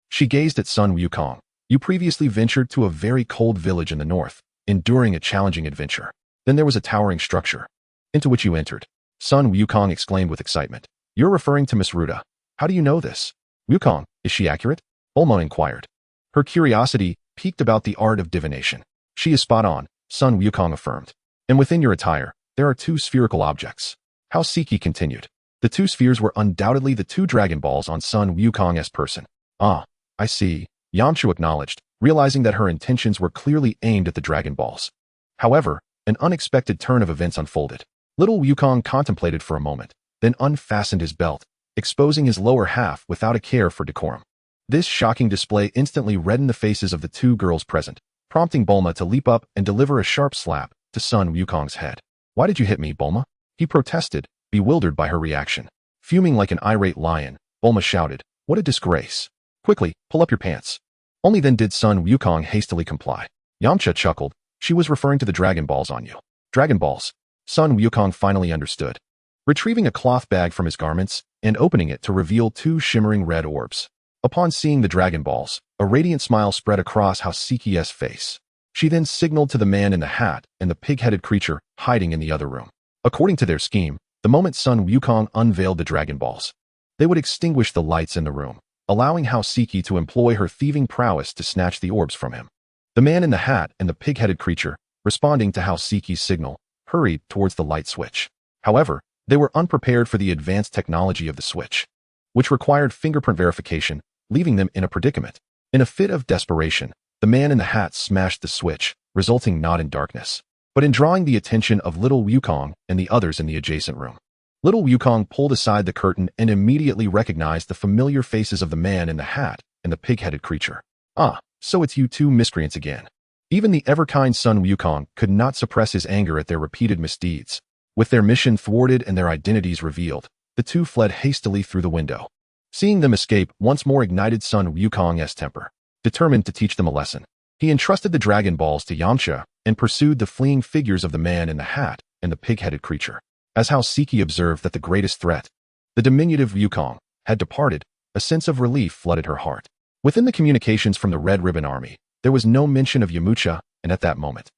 She gazed at Sun Wukong. "You previously ventured to a very cold village in the north, enduring a challenging adventure. Then there was a towering structure, into which you entered." Sun Wukong exclaimed with excitement. "You're referring to Miss Ruda. How do you know this?" "Wukong, is she accurate?" Bulma inquired. Her curiosity piqued about the art of divination. "She is spot on," Sun Wukong affirmed. "And within your attire, there are two spherical objects." Houseki continued. The two spheres were undoubtedly the two Dragon Balls on Sun Wukong's person. "Ah, I see," Yamcha acknowledged, realizing that her intentions were clearly aimed at the Dragon Balls. However, an unexpected turn of events unfolded. Little Wukong contemplated for a moment, then unfastened his belt, exposing his lower half without a care for decorum. This shocking display instantly reddened the faces of the two girls present, prompting Bulma to leap up and deliver a sharp slap to Sun Wukong's head. "Why did you hit me, Bulma?" he protested, bewildered by her reaction. Fuming like an irate lion, Bulma shouted, "What a disgrace! Quickly, pull up your pants." Only then did Sun Wukong hastily comply. Yamcha chuckled. "She was referring to the Dragon Balls on you." "Dragon Balls?" Sun Wukong finally understood. Retrieving a cloth bag from his garments and opening it to reveal two shimmering red orbs. Upon seeing the Dragon Balls, a radiant smile spread across Houseki's face. She then signaled to the man in the hat and the pig-headed creature hiding in the other room. According to their scheme, the moment Sun Wukong unveiled the Dragon Balls, they would extinguish the lights in the room, allowing Houseki to employ her thieving prowess to snatch the orbs from him. The man in the hat and the pig-headed creature, responding to Houseki's signal, hurried towards the light switch. However, they were unprepared for the advanced technology of the switch, which required fingerprint verification, leaving them in a predicament. In a fit of desperation, the man in the hat smashed the switch, resulting not in darkness, but in drawing the attention of little Wukong and the others in the adjacent room. Little Wukong pulled aside the curtain and immediately recognized the familiar faces of the man in the hat and the pig-headed creature. "Ah, so it's you two miscreants again." Even the ever-kind Sun Wukong could not suppress his anger at their repeated misdeeds. With their mission thwarted and their identities revealed, the two fled hastily through the window. Seeing them escape once more ignited Sun Wukong's temper. Determined to teach them a lesson, He entrusted the Dragon Balls to Yamcha and pursued the fleeing figures of the man in the hat and the pig-headed creature. As Siki observed that the greatest threat, the diminutive Wukong, had departed, a sense of relief flooded her heart. Within the communications from the Red Ribbon Army, there was no mention of Yamcha, and at that moment,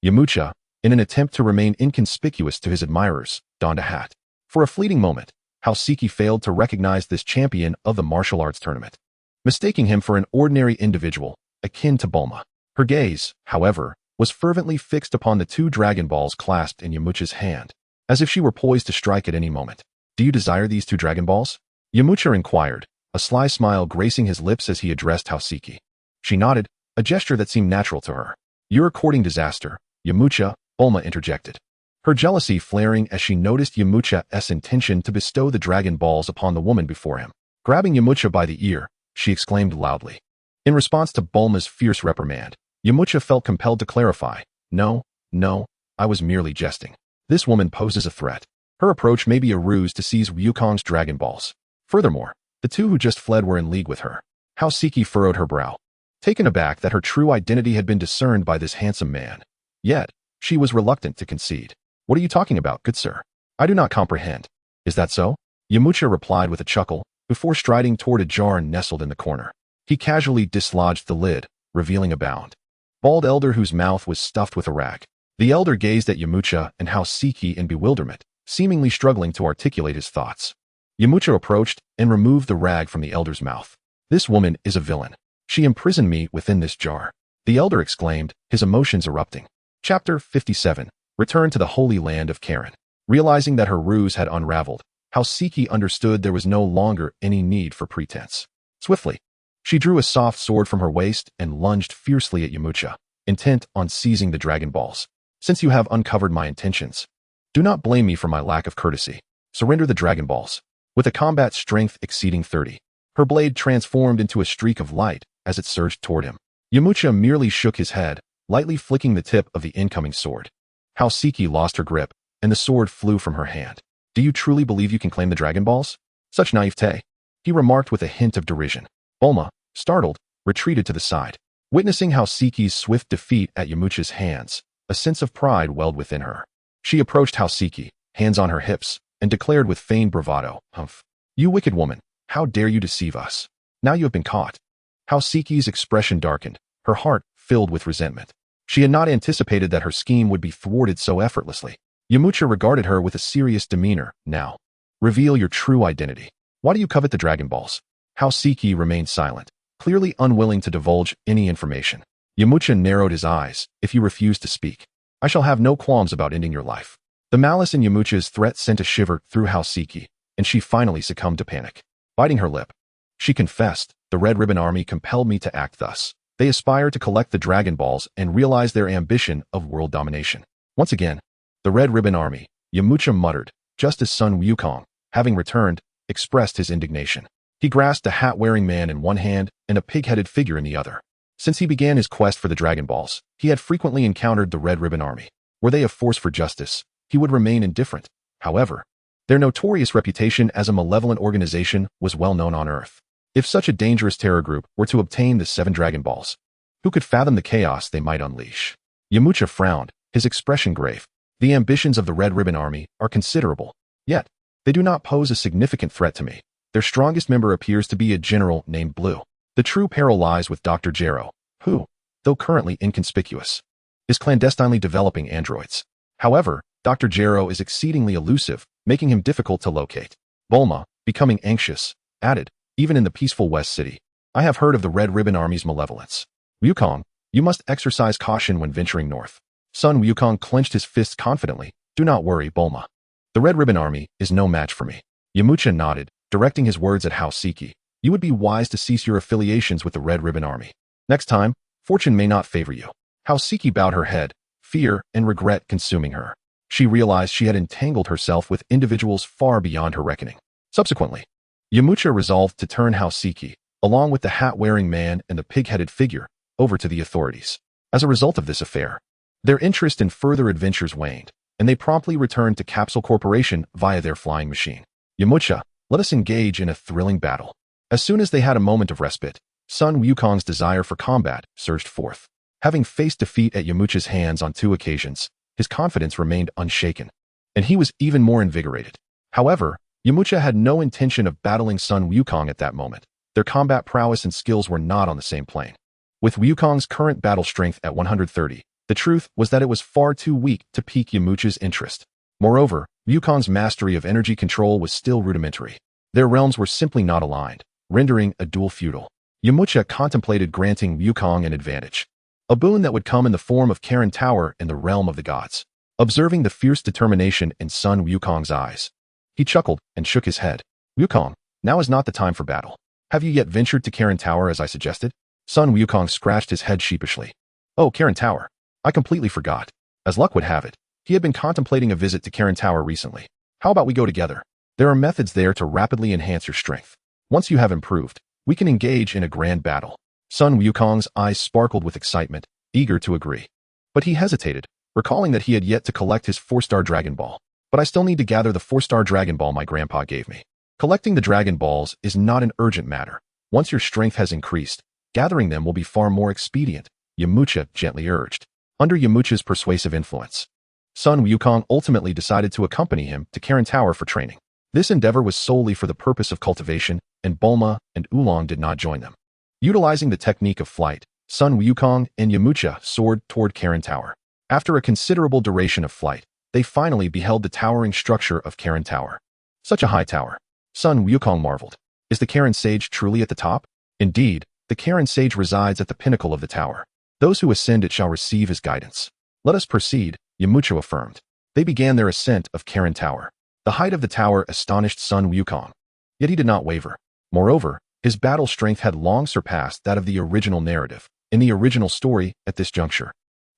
Yamcha, in an attempt to remain inconspicuous to his admirers, donned a hat. For a fleeting moment, Siki failed to recognize this champion of the martial arts tournament, mistaking him for an ordinary individual, akin to Bulma. Her gaze, however, was fervently fixed upon the 2 Dragon Balls clasped in Yamcha's hand, as if she were poised to strike at any moment. Do you desire these 2 Dragon Balls? Yamcha inquired, a sly smile gracing his lips as he addressed Siki. She nodded, a gesture that seemed natural to her. You're courting disaster, Yamcha, Bulma interjected, her jealousy flaring as she noticed Yamcha's intention to bestow the Dragon Balls upon the woman before him. Grabbing Yamcha by the ear, she exclaimed loudly. In response to Bulma's fierce reprimand, Yamcha felt compelled to clarify, No, I was merely jesting. This woman poses a threat. Her approach may be a ruse to seize Wukong's Dragon Balls. Furthermore, the 2 who just fled were in league with her. Siki furrowed her brow, taken aback that her true identity had been discerned by this handsome man. Yet, she was reluctant to concede. What are you talking about, good sir? I do not comprehend. Is that so? Yamcha replied with a chuckle, before striding toward a jar nestled in the corner. He casually dislodged the lid, revealing a bald elder whose mouth was stuffed with a rag. The elder gazed at Yamcha and Siki in bewilderment, seemingly struggling to articulate his thoughts. Yamcha approached and removed the rag from the elder's mouth. This woman is a villain. She imprisoned me within this jar, the elder exclaimed, his emotions erupting. Chapter 57. Return to the Holy Land of Karen. Realizing that her ruse had unraveled, Siki understood there was no longer any need for pretense. Swiftly, she drew a soft sword from her waist and lunged fiercely at Yamcha, intent on seizing the Dragon Balls. Since you have uncovered my intentions, do not blame me for my lack of courtesy. Surrender the Dragon Balls. With a combat strength exceeding 30, her blade transformed into a streak of light as it surged toward him. Yamcha merely shook his head, lightly flicking the tip of the incoming sword. Siki lost her grip, and the sword flew from her hand. Do you truly believe you can claim the Dragon Balls? Such naivete, he remarked with a hint of derision. Bulma, startled, retreated to the side. Witnessing Siki's swift defeat at Yamcha's hands, a sense of pride welled within her. She approached Siki, hands on her hips, and declared with feigned bravado, Humph. You wicked woman, how dare you deceive us? Now you have been caught. Siki's expression darkened, her heart filled with resentment. She had not anticipated that her scheme would be thwarted so effortlessly. Yamcha regarded her with a serious demeanor. Now, reveal your true identity. Why do you covet the Dragon Balls? Siki remained silent, clearly unwilling to divulge any information. Yamcha narrowed his eyes. If you refuse to speak, I shall have no qualms about ending your life. The malice in Yamcha's threat sent a shiver through Siki, and she finally succumbed to panic. Biting her lip, she confessed, the Red Ribbon Army compelled me to act thus. They aspire to collect the Dragon Balls and realize their ambition of world domination. Once again, the Red Ribbon Army, Yamcha muttered, just as son Wukong, having returned, expressed his indignation. He grasped a hat-wearing man in one hand and a pig-headed figure in the other. Since he began his quest for the Dragon Balls, he had frequently encountered the Red Ribbon Army. Were they a force for justice, he would remain indifferent. However, their notorious reputation as a malevolent organization was well known on Earth. If such a dangerous terror group were to obtain the 7 Dragon Balls, who could fathom the chaos they might unleash? Yamcha frowned, his expression grave. The ambitions of the Red Ribbon Army are considerable, yet they do not pose a significant threat to me. Their strongest member appears to be a general named Blue. The true peril lies with Dr. Gero, who, though currently inconspicuous, is clandestinely developing androids. However, Dr. Gero is exceedingly elusive, making him difficult to locate. Bulma, becoming anxious, added, even in the peaceful West City, I have heard of the Red Ribbon Army's malevolence. Wukong, you must exercise caution when venturing north. Son Wukong clenched his fists confidently. Do not worry, Bulma. The Red Ribbon Army is no match for me. Yamcha nodded, directing his words at Siki. You would be wise to cease your affiliations with the Red Ribbon Army. Next time, fortune may not favor you. Siki bowed her head, fear and regret consuming her. She realized she had entangled herself with individuals far beyond her reckoning. Subsequently, Yamcha resolved to turn Siki, along with the hat-wearing man and the pig-headed figure, over to the authorities. As a result of this affair, their interest in further adventures waned, and they promptly returned to Capsule Corporation via their flying machine. Yamcha, let us engage in a thrilling battle. As soon as they had a moment of respite, son Wukong's desire for combat surged forth. Having faced defeat at Yamcha's hands on 2 occasions, his confidence remained unshaken, and he was even more invigorated. However, Yamcha had no intention of battling Sun Wukong at that moment. Their combat prowess and skills were not on the same plane. With Wukong's current battle strength at 130, the truth was that it was far too weak to pique Yamcha's interest. Moreover, Wukong's mastery of energy control was still rudimentary. Their realms were simply not aligned, rendering a duel futile. Yamcha contemplated granting Wukong an advantage, a boon that would come in the form of Karen Tower in the realm of the gods. Observing the fierce determination in Sun Wukong's eyes, he chuckled and shook his head. Wukong, now is not the time for battle. Have you yet ventured to Karen Tower as I suggested? Sun Wukong scratched his head sheepishly. Oh, Karen Tower. I completely forgot. As luck would have it, he had been contemplating a visit to Karen Tower recently. How about we go together? There are methods there to rapidly enhance your strength. Once you have improved, we can engage in a grand battle. Sun Wukong's eyes sparkled with excitement, eager to agree. But he hesitated, recalling that he had yet to collect his 4-star Dragon Ball. But I still need to gather the 4-star Dragon Ball my grandpa gave me. Collecting the Dragon Balls is not an urgent matter. Once your strength has increased, gathering them will be far more expedient, Yamcha gently urged. Under Yamcha's persuasive influence, Sun Wukong ultimately decided to accompany him to Karen Tower for training. This endeavor was solely for the purpose of cultivation, and Bulma and Oolong did not join them. Utilizing the technique of flight, Sun Wukong and Yamcha soared toward Karen Tower. After a considerable duration of flight, they finally beheld the towering structure of Karen Tower. Such a high tower. Sun Wukong marveled. Is the Karen Sage truly at the top? Indeed, the Karen Sage resides at the pinnacle of the tower. Those who ascend it shall receive his guidance. Let us proceed, Yamcha affirmed. They began their ascent of Karen Tower. The height of the tower astonished Sun Wukong. Yet he did not waver. Moreover, his battle strength had long surpassed that of the original narrative. In the original story, at this juncture,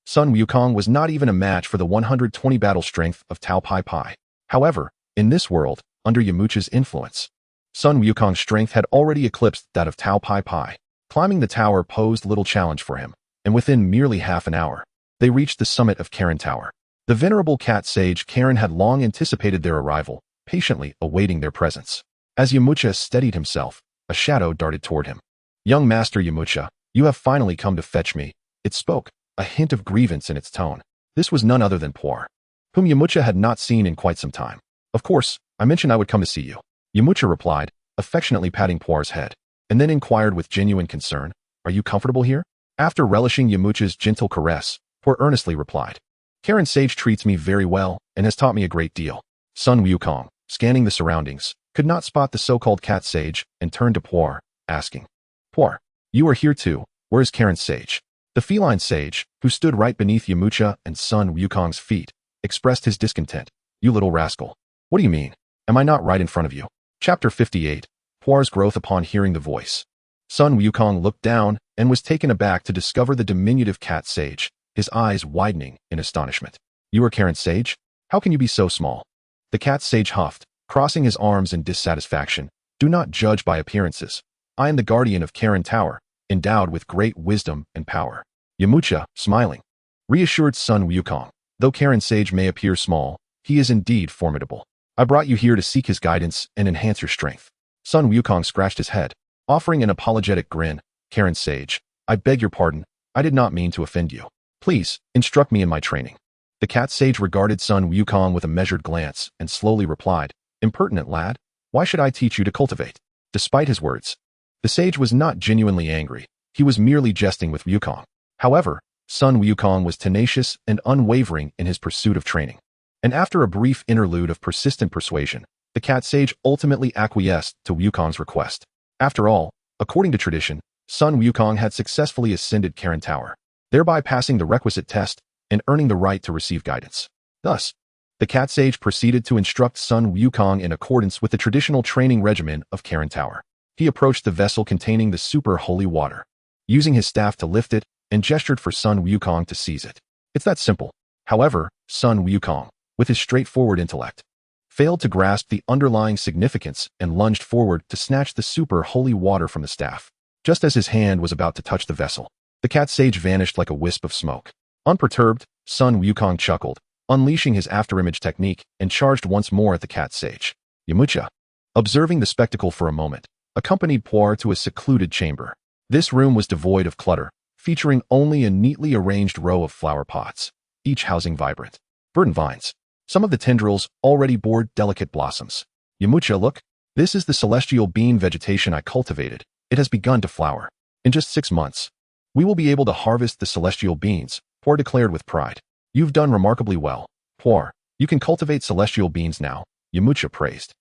Sun Wukong was not even a match for the 120 battle strength of Tao Pai Pai. However, in this world, under Yamcha's influence, Sun Wukong's strength had already eclipsed that of Tao Pai Pai. Climbing the tower posed little challenge for him, and within merely half an hour, they reached the summit of Karen Tower. The venerable cat sage Karen had long anticipated their arrival, patiently awaiting their presence. As Yamcha steadied himself, a shadow darted toward him. Young Master Yamcha, you have finally come to fetch me, it spoke, a hint of grievance in its tone. This was none other than Puar, whom Yamcha had not seen in quite some time. Of course, I mentioned I would come to see you, Yamcha replied, affectionately patting Puar's head, and then inquired with genuine concern, are you comfortable here? After relishing Yamcha's gentle caress, Puar earnestly replied, Karen Sage treats me very well and has taught me a great deal. Sun Wukong, scanning the surroundings, could not spot the so-called cat sage and turned to Puar, asking, Puar, you are here too, where is Karen Sage? The feline sage, who stood right beneath Yamcha and Sun Wukong's feet, expressed his discontent. You little rascal. What do you mean? Am I not right in front of you? Chapter 58, Puar's growth upon hearing the voice. Sun Wukong looked down and was taken aback to discover the diminutive cat sage, his eyes widening in astonishment. You are Karen Sage? How can you be so small? The cat sage huffed, crossing his arms in dissatisfaction. Do not judge by appearances. I am the guardian of Karen Tower, endowed with great wisdom and power. Yamcha, smiling, reassured Sun Wukong. Though Karen Sage may appear small, he is indeed formidable. I brought you here to seek his guidance and enhance your strength. Sun Wukong scratched his head, offering an apologetic grin. Karen Sage, I beg your pardon, I did not mean to offend you. Please, instruct me in my training. The cat sage regarded Sun Wukong with a measured glance and slowly replied, Impertinent lad, why should I teach you to cultivate? Despite his words, the sage was not genuinely angry, he was merely jesting with Wukong. However, Sun Wukong was tenacious and unwavering in his pursuit of training. And after a brief interlude of persistent persuasion, the cat sage ultimately acquiesced to Wukong's request. After all, according to tradition, Sun Wukong had successfully ascended Karen Tower, thereby passing the requisite test and earning the right to receive guidance. Thus, the cat sage proceeded to instruct Sun Wukong in accordance with the traditional training regimen of Karen Tower. He approached the vessel containing the super holy water, using his staff to lift it and gestured for Sun Wukong to seize it. It's that simple. However, Sun Wukong, with his straightforward intellect, failed to grasp the underlying significance and lunged forward to snatch the super holy water from the staff. Just as his hand was about to touch the vessel, the cat sage vanished like a wisp of smoke. Unperturbed, Sun Wukong chuckled, unleashing his afterimage technique and charged once more at the cat sage. Yamcha, observing the spectacle for a moment, accompanied Puar to a secluded chamber. This room was devoid of clutter, featuring only a neatly arranged row of flower pots, each housing vibrant, verdant vines. Some of the tendrils already bore delicate blossoms. Yamcha, look, this is the celestial bean vegetation I cultivated. It has begun to flower. In just 6 months, we will be able to harvest the celestial beans, Por declared with pride. You've done remarkably well, Por. You can cultivate celestial beans now, Yamcha praised.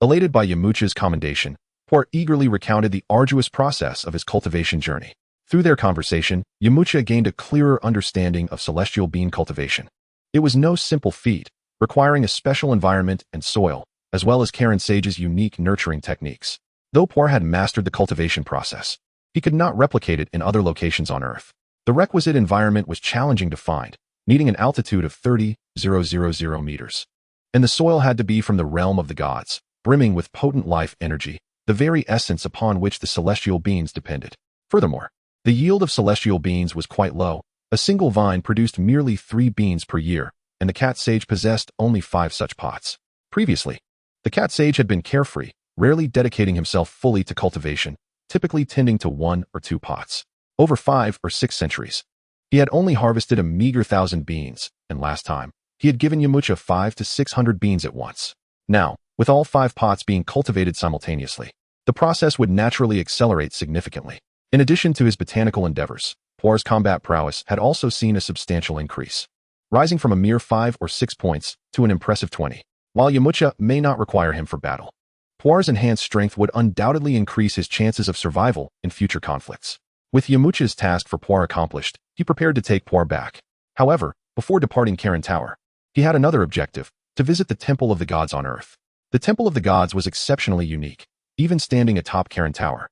Elated by Yamcha's commendation, Por eagerly recounted the arduous process of his cultivation journey. Through their conversation, Yamcha gained a clearer understanding of celestial bean cultivation. It was no simple feat, requiring a special environment and soil, as well as Karen Sage's unique nurturing techniques. Though Por had mastered the cultivation process, he could not replicate it in other locations on Earth. The requisite environment was challenging to find, needing an altitude of 30,000 meters. And the soil had to be from the realm of the gods, brimming with potent life energy, the very essence upon which the celestial beans depended. Furthermore, the yield of celestial beans was quite low. A single vine produced merely 3 beans per year, and the cat sage possessed only 5 such pots. Previously, the cat sage had been carefree, rarely dedicating himself fully to cultivation, typically tending to 1 or 2 pots. Over 5 or 6 centuries, he had only harvested a meager 1,000 beans, and last time, he had given Yamcha 500 to 600 beans at once. Now, with all 5 pots being cultivated simultaneously, the process would naturally accelerate significantly. In addition to his botanical endeavors, Por's combat prowess had also seen a substantial increase, rising from a mere 5 or 6 points to an impressive 20. While Yamcha may not require him for battle, Por's enhanced strength would undoubtedly increase his chances of survival in future conflicts. With Yamcha's task for Por accomplished, he prepared to take Por back. However, before departing Karen Tower, he had another objective, to visit the Temple of the Gods on Earth. The Temple of the Gods was exceptionally unique, even standing atop Karen Tower.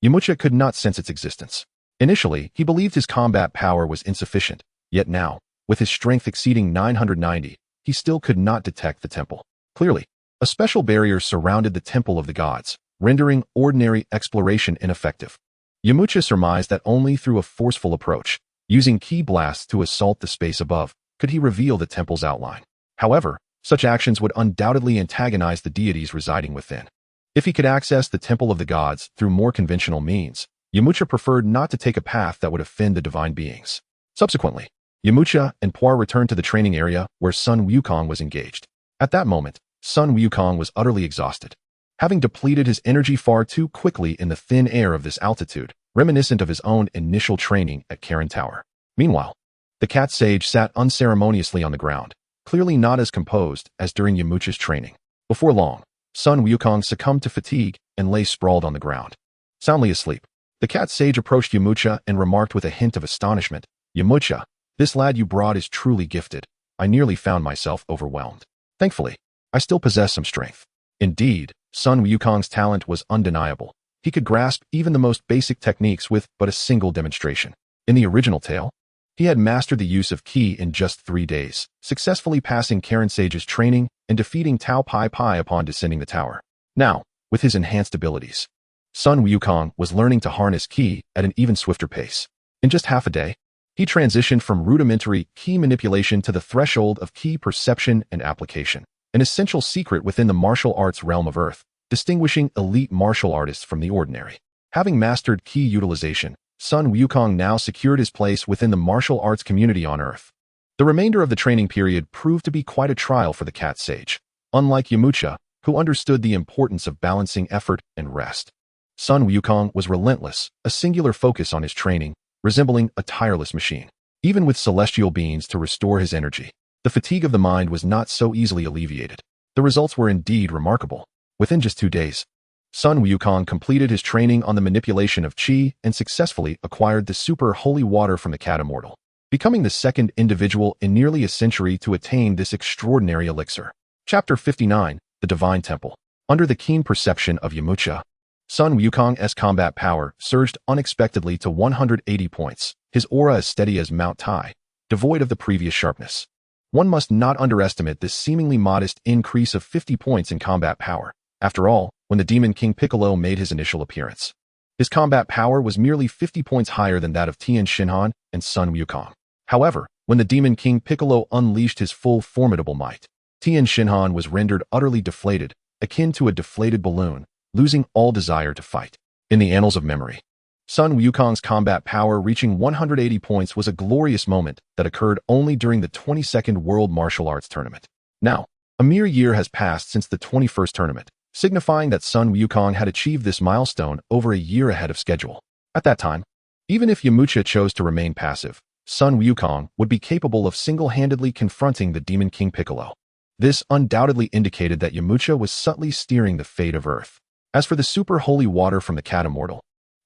Yamcha could not sense its existence. Initially, he believed his combat power was insufficient, yet now, with his strength exceeding 990, he still could not detect the temple. Clearly, a special barrier surrounded the Temple of the Gods, rendering ordinary exploration ineffective. Yamcha surmised that only through a forceful approach, using ki blasts to assault the space above, could he reveal the temple's outline. However, such actions would undoubtedly antagonize the deities residing within. If he could access the Temple of the Gods through more conventional means, Yamcha preferred not to take a path that would offend the divine beings. Subsequently, Yamcha and Por returned to the training area where Sun Wukong was engaged. At that moment, Sun Wukong was utterly exhausted, having depleted his energy far too quickly in the thin air of this altitude, reminiscent of his own initial training at Karen Tower. Meanwhile, the cat sage sat unceremoniously on the ground, clearly not as composed as during Yamcha's training. Before long, Sun Wukong succumbed to fatigue and lay sprawled on the ground, soundly asleep. The cat sage approached Yamcha and remarked with a hint of astonishment, "Yamcha, this lad you brought is truly gifted. I nearly found myself overwhelmed. Thankfully, I still possess some strength." Indeed, Sun Wukong's talent was undeniable. He could grasp even the most basic techniques with but a single demonstration. In the original tale, he had mastered the use of ki in just 3 days, successfully passing Karen Sage's training and defeating Tao Pai Pai upon descending the tower. Now, with his enhanced abilities, Sun Wukong was learning to harness ki at an even swifter pace. In just half a day, he transitioned from rudimentary ki manipulation to the threshold of ki perception and application, an essential secret within the martial arts realm of Earth, distinguishing elite martial artists from the ordinary. Having mastered ki utilization, Sun Wukong now secured his place within the martial arts community on Earth. The remainder of the training period proved to be quite a trial for the cat sage. Unlike Yamcha, who understood the importance of balancing effort and rest, Sun Wukong was relentless, a singular focus on his training, resembling a tireless machine. Even with celestial beings to restore his energy, the fatigue of the mind was not so easily alleviated. The results were indeed remarkable. Within just 2 days, Sun Wukong completed his training on the manipulation of qi and successfully acquired the super holy water from the cat immortal, becoming the second individual in nearly a century to attain this extraordinary elixir. Chapter 59, The Divine Temple. Under the keen perception of Yamcha, Sun Wukong's combat power surged unexpectedly to 180 points, his aura as steady as Mount Tai, devoid of the previous sharpness. One must not underestimate this seemingly modest increase of 50 points in combat power. After all, when the Demon King Piccolo made his initial appearance, his combat power was merely 50 points higher than that of Tien and Sun Wukong. However, when the Demon King Piccolo unleashed his full formidable might, Tien was rendered utterly deflated, akin to a deflated balloon, losing all desire to fight. In the annals of memory, Sun Wukong's combat power reaching 180 points was a glorious moment that occurred only during the 22nd World Martial Arts Tournament. Now, a mere year has passed since the 21st tournament, signifying that Sun Wukong had achieved this milestone over a year ahead of schedule. At that time, even if Yamcha chose to remain passive, Sun Wukong would be capable of single-handedly confronting the Demon King Piccolo. This undoubtedly indicated that Yamcha was subtly steering the fate of Earth. As for the super holy water from the cat immortal,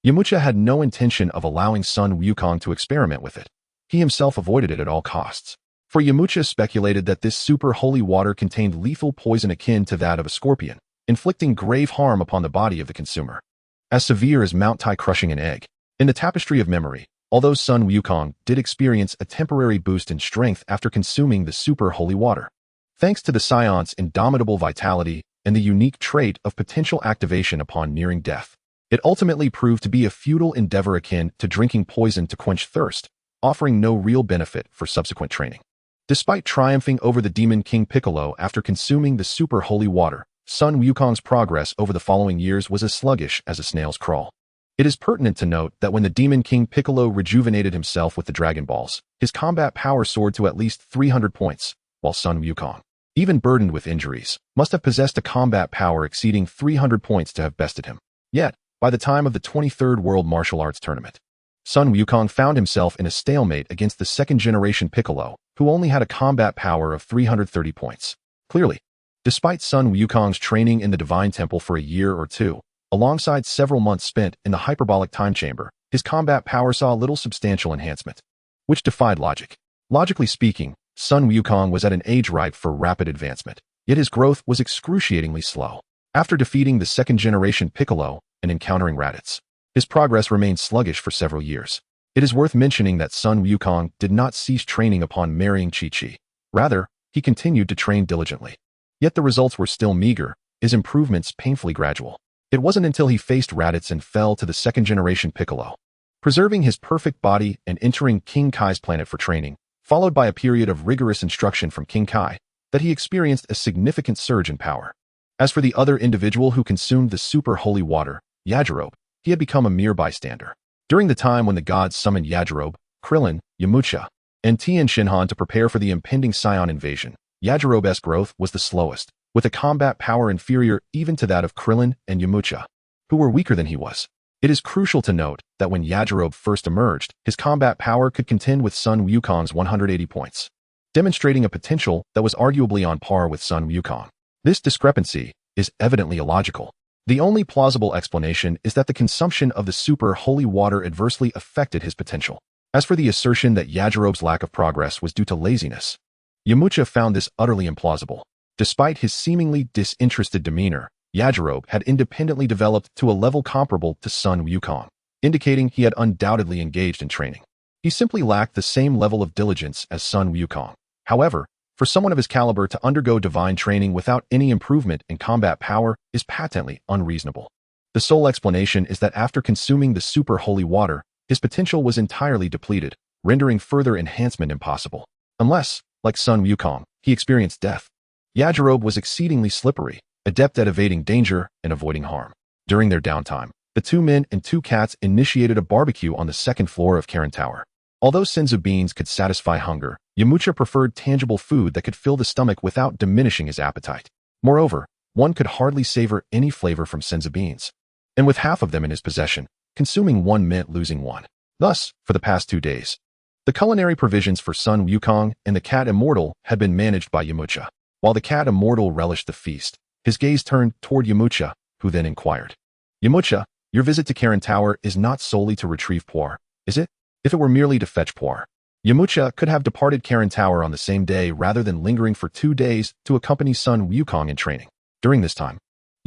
Yamcha had no intention of allowing Sun Wukong to experiment with it. He himself avoided it at all costs. For Yamcha speculated that this super holy water contained lethal poison akin to that of a scorpion, inflicting grave harm upon the body of the consumer. As severe as Mount Tai crushing an egg. In the tapestry of memory, although Sun Wukong did experience a temporary boost in strength after consuming the super holy water, thanks to the Saiyan's indomitable vitality and the unique trait of potential activation upon nearing death, it ultimately proved to be a futile endeavor akin to drinking poison to quench thirst, offering no real benefit for subsequent training. Despite triumphing over the Demon King Piccolo after consuming the super holy water, Sun Wukong's progress over the following years was as sluggish as a snail's crawl. It is pertinent to note that when the Demon King Piccolo rejuvenated himself with the Dragon Balls, his combat power soared to at least 300 points, while Sun Wukong, even burdened with injuries, must have possessed a combat power exceeding 300 points to have bested him. Yet, by the time of the 23rd World Martial Arts Tournament, Sun Wukong found himself in a stalemate against the second-generation Piccolo, who only had a combat power of 330 points. Clearly, despite Sun Wukong's training in the Divine Temple for a year or two, alongside several months spent in the hyperbolic time chamber, his combat power saw little substantial enhancement, which defied logic. Logically speaking, Sun Wukong was at an age ripe for rapid advancement, yet his growth was excruciatingly slow. After defeating the second-generation Piccolo and encountering Raditz, his progress remained sluggish for several years. It is worth mentioning that Sun Wukong did not cease training upon marrying Chi-Chi. Rather, he continued to train diligently. Yet the results were still meager, his improvements painfully gradual. It wasn't until he faced Raditz and fell to the second-generation Piccolo, preserving his perfect body and entering King Kai's planet for training, followed by a period of rigorous instruction from King Kai, that he experienced a significant surge in power. As for the other individual who consumed the super holy water, Yajirobe, he had become a mere bystander. During the time when the gods summoned Yajirobe, Krillin, Yamcha, and Tien Shinhan to prepare for the impending Saiyan invasion, Yajirobe's growth was the slowest, with a combat power inferior even to that of Krillin and Yamcha, who were weaker than he was. It is crucial to note that when Yajirobe first emerged, his combat power could contend with Sun Wukong's 180 points, demonstrating a potential that was arguably on par with Sun Wukong. This discrepancy is evidently illogical. The only plausible explanation is that the consumption of the super holy water adversely affected his potential. As for the assertion that Yajirobe's lack of progress was due to laziness, Yamcha found this utterly implausible. Despite his seemingly disinterested demeanor, Yajirobe had independently developed to a level comparable to Sun Wukong, indicating he had undoubtedly engaged in training. He simply lacked the same level of diligence as Sun Wukong. However, for someone of his caliber to undergo divine training without any improvement in combat power is patently unreasonable. The sole explanation is that after consuming the super holy water, his potential was entirely depleted, rendering further enhancement impossible. Unless, like Sun Wukong, he experienced death. Yajirobe was exceedingly slippery, adept at evading danger and avoiding harm. During their downtime, the two men and two cats initiated a barbecue on the second floor of Karen Tower. Although senzu beans could satisfy hunger, Yamcha preferred tangible food that could fill the stomach without diminishing his appetite. Moreover, one could hardly savor any flavor from senzu beans. And with half of them in his possession, consuming one meant losing one. Thus, for the past 2 days, the culinary provisions for Sun Wukong and the cat immortal had been managed by Yamcha. While the cat immortal relished the feast, his gaze turned toward Yamcha, who then inquired, "Yamcha, your visit to Karen Tower is not solely to retrieve Puar, is it? If it were merely to fetch Puar, Yamcha could have departed Karen Tower on the same day rather than lingering for 2 days to accompany Sun Wukong in training. During this time,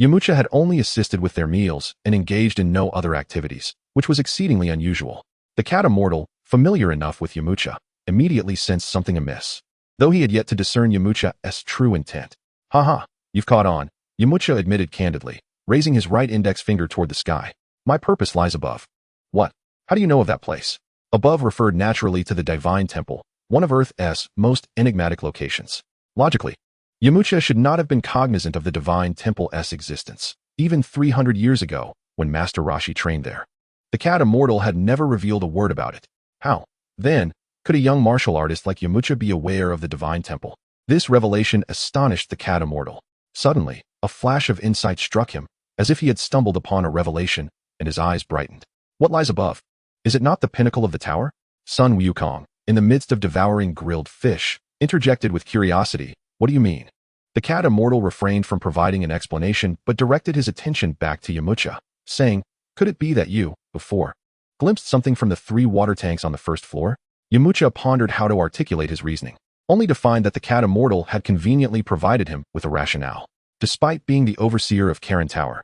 Yamcha had only assisted with their meals and engaged in no other activities, which was exceedingly unusual. The cat immortal, familiar enough with Yamcha, immediately sensed something amiss, though he had yet to discern Yamcha's true intent. "Haha, you've caught on," Yamcha admitted candidly, raising his right index finger toward the sky. "My purpose lies above." "What? How do you know of that place?" Above referred naturally to the Divine Temple, one of Earth's most enigmatic locations. Logically, Yamcha should not have been cognizant of the Divine Temple's existence, even 300 years ago, when Master Roshi trained there. The cat immortal had never revealed a word about it. How, then, could a young martial artist like Yamcha be aware of the divine temple? This revelation astonished the cat immortal. Suddenly, a flash of insight struck him, as if he had stumbled upon a revelation, and his eyes brightened. What lies above? Is it not the pinnacle of the tower? Sun Wukong, in the midst of devouring grilled fish, interjected with curiosity. What do you mean? The cat immortal refrained from providing an explanation but directed his attention back to Yamcha, saying, could it be that you, before, glimpsed something from the 3 water tanks on the first floor? Yamcha pondered how to articulate his reasoning, only to find that the cat immortal had conveniently provided him with a rationale. Despite being the overseer of Karen Tower,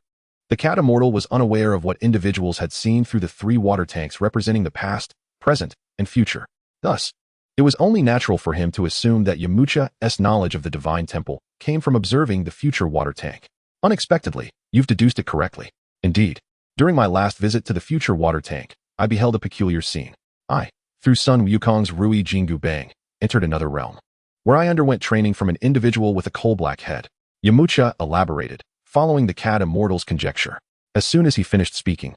the cat immortal was unaware of what individuals had seen through the 3 water tanks representing the past, present, and future. Thus, it was only natural for him to assume that Yamcha's knowledge of the divine temple came from observing the future water tank. Unexpectedly, you've deduced it correctly. Indeed, during my last visit to the future water tank, I beheld a peculiar scene. I, through Sun Wukong's Rui Jingu Bang, entered another realm, where I underwent training from an individual with a coal-black head. Yamcha elaborated, following the cat immortal's conjecture. As soon as he finished speaking,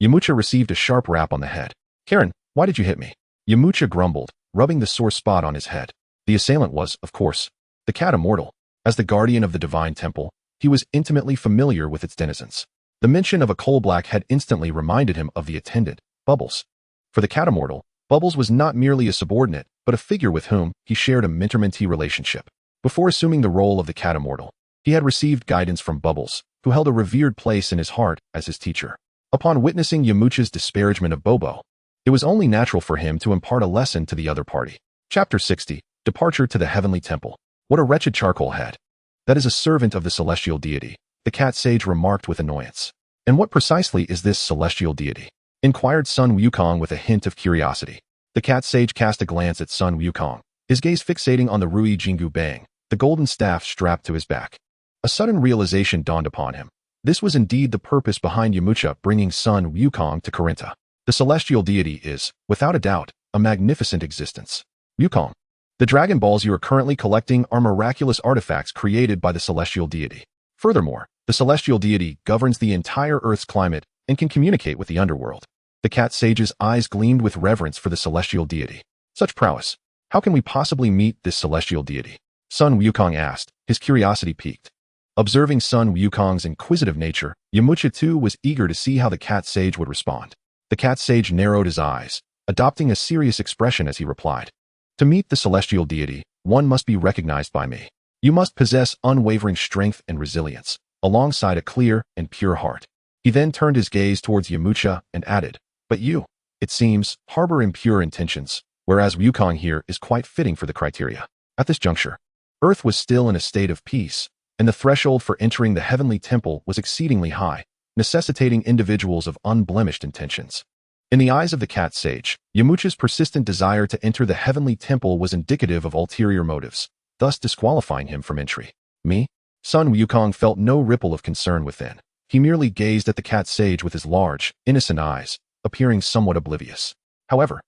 Yamcha received a sharp rap on the head. Karen, why did you hit me? Yamcha grumbled, rubbing the sore spot on his head. The assailant was, of course, the cat immortal. As the guardian of the divine temple, he was intimately familiar with its denizens. The mention of a coal-black head instantly reminded him of the attendant, Bubbles. For the cat immortal, Bubbles was not merely a subordinate, but a figure with whom he shared a mentor-mentee relationship. Before assuming the role of the cat immortal, he had received guidance from Bubbles, who held a revered place in his heart as his teacher. Upon witnessing Yamcha's disparagement of Bobo, it was only natural for him to impart a lesson to the other party. Chapter 60, Departure to the Heavenly Temple. What a wretched charcoal head. That is a servant of the celestial deity, the cat sage remarked with annoyance. And what precisely is this celestial deity? Inquired Sun Wukong with a hint of curiosity. The cat sage cast a glance at Sun Wukong, his gaze fixating on the Rui Jingu Bang, the golden staff strapped to his back. A sudden realization dawned upon him. This was indeed the purpose behind Yamcha bringing Sun Wukong to Corinta. The celestial deity is, without a doubt, a magnificent existence. Wukong, the Dragon Balls you are currently collecting are miraculous artifacts created by the celestial deity. Furthermore, the celestial deity governs the entire Earth's climate and can communicate with the underworld. The cat sage's eyes gleamed with reverence for the celestial deity. Such prowess. How can we possibly meet this celestial deity? Sun Wukong asked, his curiosity piqued. Observing Sun Wukong's inquisitive nature, Yamcha too was eager to see how the cat sage would respond. The cat sage narrowed his eyes, adopting a serious expression as he replied. To meet the celestial deity, one must be recognized by me. You must possess unwavering strength and resilience, alongside a clear and pure heart. He then turned his gaze towards Yamcha and added, but you, it seems, harbor impure intentions, whereas Wukong here is quite fitting for the criteria. At this juncture, Earth was still in a state of peace, and the threshold for entering the heavenly temple was exceedingly high, necessitating individuals of unblemished intentions. In the eyes of the cat sage, Yamcha's persistent desire to enter the heavenly temple was indicative of ulterior motives, thus disqualifying him from entry. Me? Sun Wukong felt no ripple of concern within. He merely gazed at the cat sage with his large, innocent eyes, appearing somewhat oblivious. However,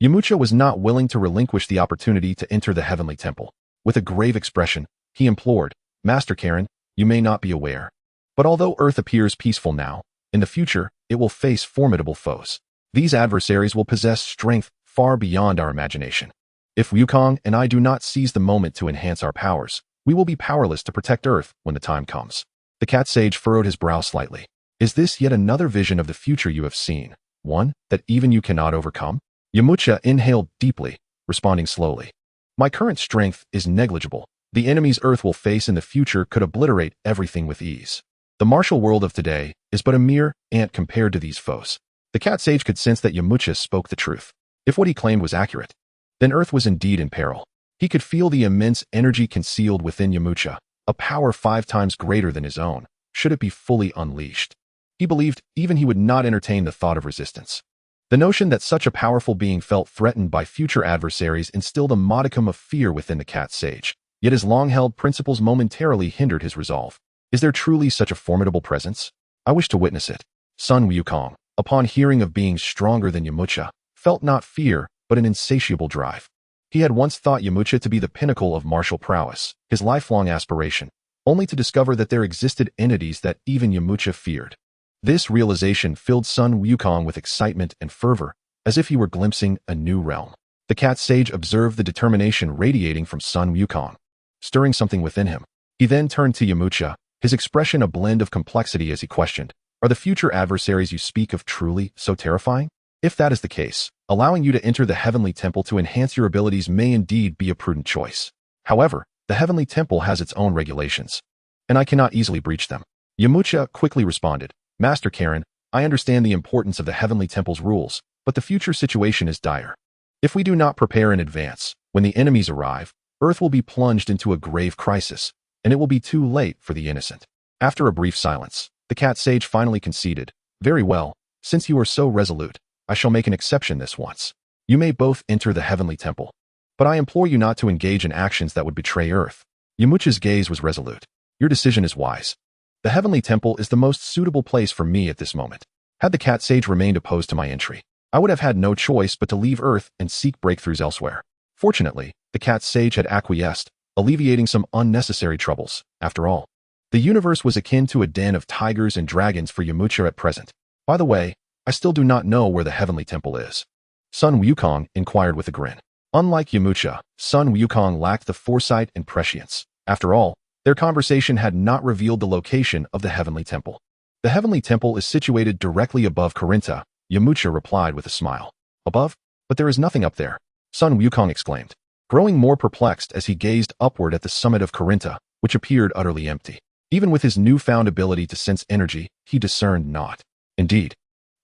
Yamcha was not willing to relinquish the opportunity to enter the heavenly temple. With a grave expression, he implored, Master Karen, you may not be aware, but although Earth appears peaceful now, in the future, it will face formidable foes. These adversaries will possess strength far beyond our imagination. If Wukong and I do not seize the moment to enhance our powers, we will be powerless to protect Earth when the time comes. The cat sage furrowed his brow slightly. Is this yet another vision of the future you have seen, one that even you cannot overcome? Yamcha inhaled deeply, responding slowly. My current strength is negligible. The enemies Earth will face in the future could obliterate everything with ease. The martial world of today is but a mere ant compared to these foes. The cat sage could sense that Yamcha spoke the truth. If what he claimed was accurate, then Earth was indeed in peril. He could feel the immense energy concealed within Yamcha, a power 5 times greater than his own, should it be fully unleashed. He believed even he would not entertain the thought of resistance. The notion that such a powerful being felt threatened by future adversaries instilled a modicum of fear within the cat sage, yet his long-held principles momentarily hindered his resolve. Is there truly such a formidable presence? I wish to witness it. Sun Wukong, upon hearing of being stronger than Yamcha, felt not fear, but an insatiable drive. He had once thought Yamcha to be the pinnacle of martial prowess, his lifelong aspiration, only to discover that there existed entities that even Yamcha feared. This realization filled Sun Wukong with excitement and fervor, as if he were glimpsing a new realm. The cat sage observed the determination radiating from Sun Wukong, stirring something within him. He then turned to Yamcha, his expression a blend of complexity as he questioned, "Are the future adversaries you speak of truly so terrifying? If that is the case, allowing you to enter the Heavenly Temple to enhance your abilities may indeed be a prudent choice. However, the Heavenly Temple has its own regulations, and I cannot easily breach them." Yamcha quickly responded, "Master Karen, I understand the importance of the Heavenly Temple's rules, but the future situation is dire. If we do not prepare in advance, when the enemies arrive, Earth will be plunged into a grave crisis, and it will be too late for the innocent." After a brief silence, the cat sage finally conceded, "Very well, since you are so resolute, I shall make an exception this once. You may both enter the Heavenly Temple, but I implore you not to engage in actions that would betray Earth." Yamcha's gaze was resolute. "Your decision is wise. The Heavenly Temple is the most suitable place for me at this moment. Had the cat sage remained opposed to my entry, I would have had no choice but to leave Earth and seek breakthroughs elsewhere. Fortunately, the cat sage had acquiesced, alleviating some unnecessary troubles. After all, the universe was akin to a den of tigers and dragons for Yamcha at present. By the way, I still do not know where the Heavenly Temple is." Sun Wukong inquired with a grin. Unlike Yamcha, Sun Wukong lacked the foresight and prescience. After all, their conversation had not revealed the location of the Heavenly Temple. "The Heavenly Temple is situated directly above Corinta," Yamcha replied with a smile. "Above? But there is nothing up there," Sun Wukong exclaimed, growing more perplexed as he gazed upward at the summit of Corinta, which appeared utterly empty. Even with his newfound ability to sense energy, he discerned naught. Indeed,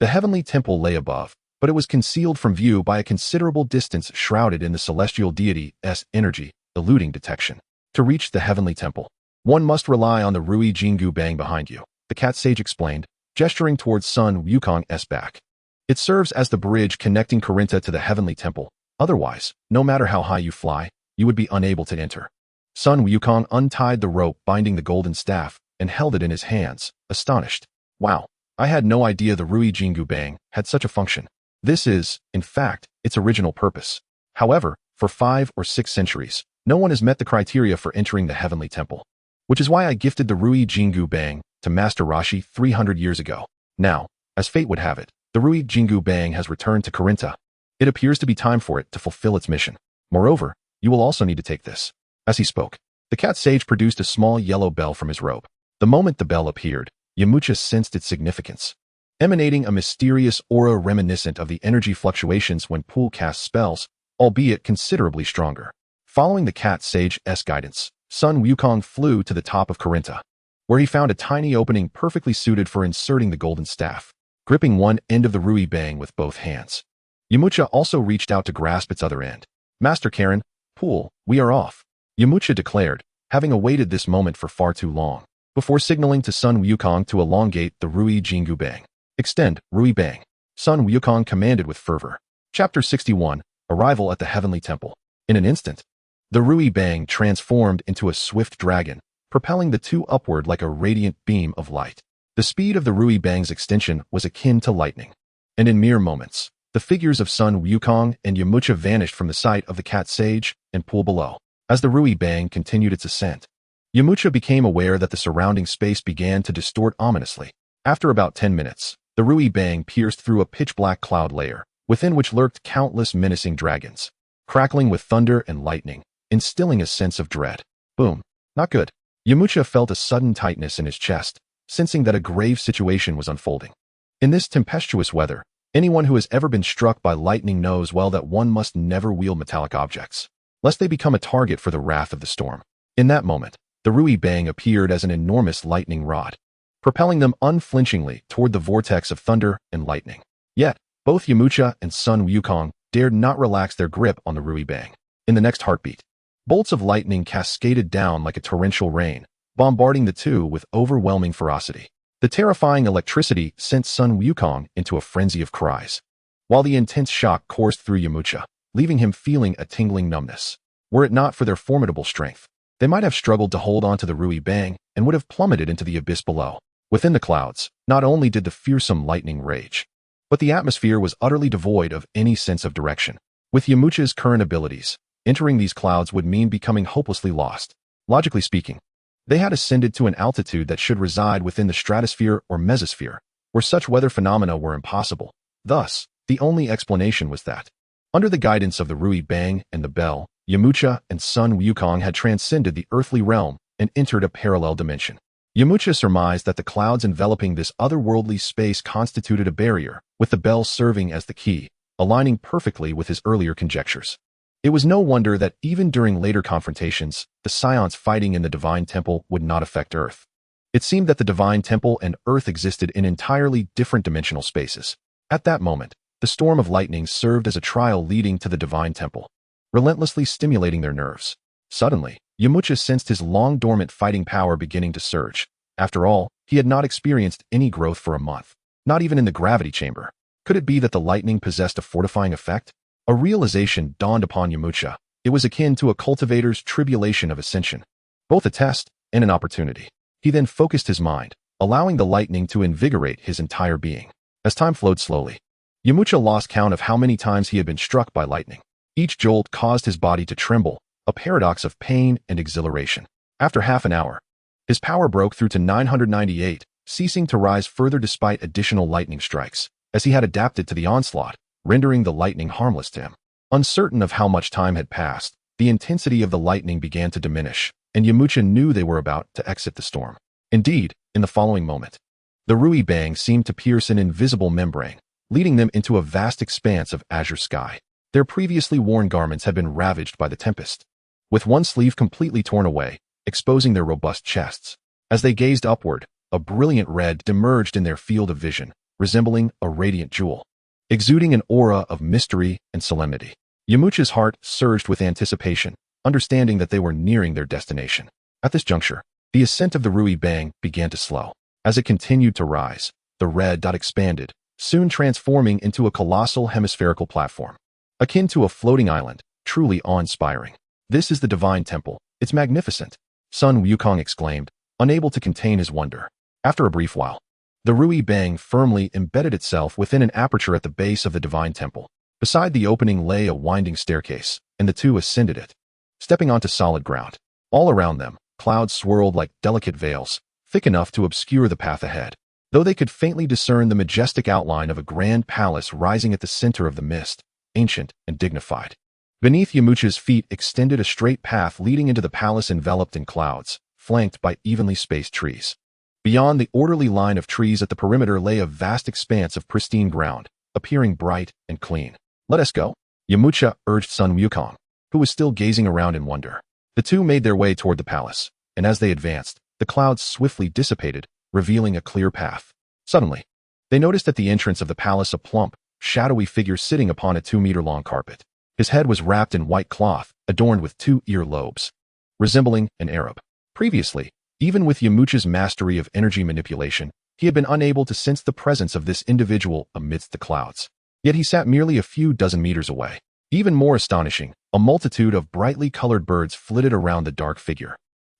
the Heavenly Temple lay above, but it was concealed from view by a considerable distance, shrouded in the celestial deity's energy, eluding detection. To reach the Heavenly Temple, one must rely on the Rui Jingu Bang behind you, the cat sage explained, gesturing towards Sun Wukong's back. "It serves as the bridge connecting Corinta to the Heavenly Temple. Otherwise, no matter how high you fly, you would be unable to enter." Sun Wukong untied the rope binding the golden staff and held it in his hands, astonished. "Wow, I had no idea the Rui Jingu Bang had such a function. This is, in fact, its original purpose. However, for 5 or 6 centuries, no one has met the criteria for entering the Heavenly Temple, which is why I gifted the Rui Jingu Bang to Master Roshi 300 years ago. Now, as fate would have it, the Rui Jingu Bang has returned to Corinta. It appears to be time for it to fulfill its mission. Moreover, you will also need to take this." As he spoke, the cat sage produced a small yellow bell from his robe. The moment the bell appeared, Yamcha sensed its significance. Emanating a mysterious aura reminiscent of the energy fluctuations when Pool casts spells, albeit considerably stronger. Following the cat sage's guidance, Sun Wukong flew to the top of Corinta, where he found a tiny opening perfectly suited for inserting the golden staff. Gripping one end of the Rui Bang with both hands, Yamcha also reached out to grasp its other end. "Master Karen, Pool, we are off," Yamcha declared, having awaited this moment for far too long, before signaling to Sun Wukong to elongate the Rui Jingu Bang. "Extend, Rui Bang," Sun Wukong commanded with fervor. Chapter 61, Arrival at the Heavenly Temple. In an instant, the Rui Bang transformed into a swift dragon, propelling the two upward like a radiant beam of light. The speed of the Rui Bang's extension was akin to lightning, and in mere moments, the figures of Sun Wukong and Yamcha vanished from the sight of the cat sage and Pool below. As the Rui Bang continued its ascent, Yamcha became aware that the surrounding space began to distort ominously. After about 10 minutes, the Rui Bang pierced through a pitch-black cloud layer, within which lurked countless menacing dragons, crackling with thunder and lightning, instilling a sense of dread. Boom. Not good. Yamcha felt a sudden tightness in his chest, sensing that a grave situation was unfolding. In this tempestuous weather, anyone who has ever been struck by lightning knows well that one must never wield metallic objects, lest they become a target for the wrath of the storm. In that moment, the Rui Bang appeared as an enormous lightning rod, propelling them unflinchingly toward the vortex of thunder and lightning. Yet, both Yamcha and Sun Wukong dared not relax their grip on the Rui Bang. In the next heartbeat, bolts of lightning cascaded down like a torrential rain, bombarding the two with overwhelming ferocity. The terrifying electricity sent Sun Wukong into a frenzy of cries, while the intense shock coursed through Yamcha, leaving him feeling a tingling numbness. Were it not for their formidable strength, they might have struggled to hold on to the Rui Bang and would have plummeted into the abyss below. Within the clouds, not only did the fearsome lightning rage, but the atmosphere was utterly devoid of any sense of direction. With Yamcha's current abilities, entering these clouds would mean becoming hopelessly lost. Logically speaking, they had ascended to an altitude that should reside within the stratosphere or mesosphere, where such weather phenomena were impossible. Thus, the only explanation was that, under the guidance of the Rui Bang and the Bell, Yamcha and Sun Wukong had transcended the earthly realm and entered a parallel dimension. Yamcha surmised that the clouds enveloping this otherworldly space constituted a barrier, with the Bell serving as the key, aligning perfectly with his earlier conjectures. It was no wonder that even during later confrontations, the Saiyans fighting in the Divine Temple would not affect Earth. It seemed that the Divine Temple and Earth existed in entirely different dimensional spaces. At that moment, the storm of lightning served as a trial leading to the Divine Temple, relentlessly stimulating their nerves. Suddenly, Yamcha sensed his long-dormant fighting power beginning to surge. After all, he had not experienced any growth for a month, not even in the gravity chamber. Could it be that the lightning possessed a fortifying effect? A realization dawned upon Yamcha. It was akin to a cultivator's tribulation of ascension, both a test and an opportunity. He then focused his mind, allowing the lightning to invigorate his entire being. As time flowed slowly, Yamcha lost count of how many times he had been struck by lightning. Each jolt caused his body to tremble, a paradox of pain and exhilaration. After half an hour, his power broke through to 998, ceasing to rise further despite additional lightning strikes, as he had adapted to the onslaught, rendering the lightning harmless to him. Uncertain of how much time had passed, the intensity of the lightning began to diminish, and Yamcha knew they were about to exit the storm. Indeed, in the following moment, the Rui Bang seemed to pierce an invisible membrane, leading them into a vast expanse of azure sky. Their previously worn garments had been ravaged by the tempest, with one sleeve completely torn away, exposing their robust chests. As they gazed upward, a brilliant red emerged in their field of vision, resembling a radiant jewel, exuding an aura of mystery and solemnity. Yamcha's heart surged with anticipation, understanding that they were nearing their destination. At this juncture, the ascent of the Rui Bang began to slow. As it continued to rise, the red dot expanded, soon transforming into a colossal hemispherical platform, akin to a floating island, truly awe-inspiring. This is the Divine Temple. It's magnificent, Sun Wukong exclaimed, unable to contain his wonder. After a brief while, the Rui Bang firmly embedded itself within an aperture at the base of the Divine Temple. Beside the opening lay a winding staircase, and the two ascended it, stepping onto solid ground. All around them, clouds swirled like delicate veils, thick enough to obscure the path ahead, though they could faintly discern the majestic outline of a grand palace rising at the center of the mist, ancient and dignified. Beneath Yamcha's feet extended a straight path leading into the palace enveloped in clouds, flanked by evenly spaced trees. Beyond the orderly line of trees at the perimeter lay a vast expanse of pristine ground, appearing bright and clean. Let us go, Yamcha urged Sun Wukong, who was still gazing around in wonder. The two made their way toward the palace, and as they advanced, the clouds swiftly dissipated, revealing a clear path. Suddenly, they noticed at the entrance of the palace a plump, shadowy figure sitting upon a 2-meter-long carpet. His head was wrapped in white cloth, adorned with 2 ear lobes, resembling an Arab. Previously, even with Yamcha's mastery of energy manipulation, he had been unable to sense the presence of this individual amidst the clouds. Yet he sat merely a few dozen meters away. Even more astonishing, a multitude of brightly colored birds flitted around the dark figure,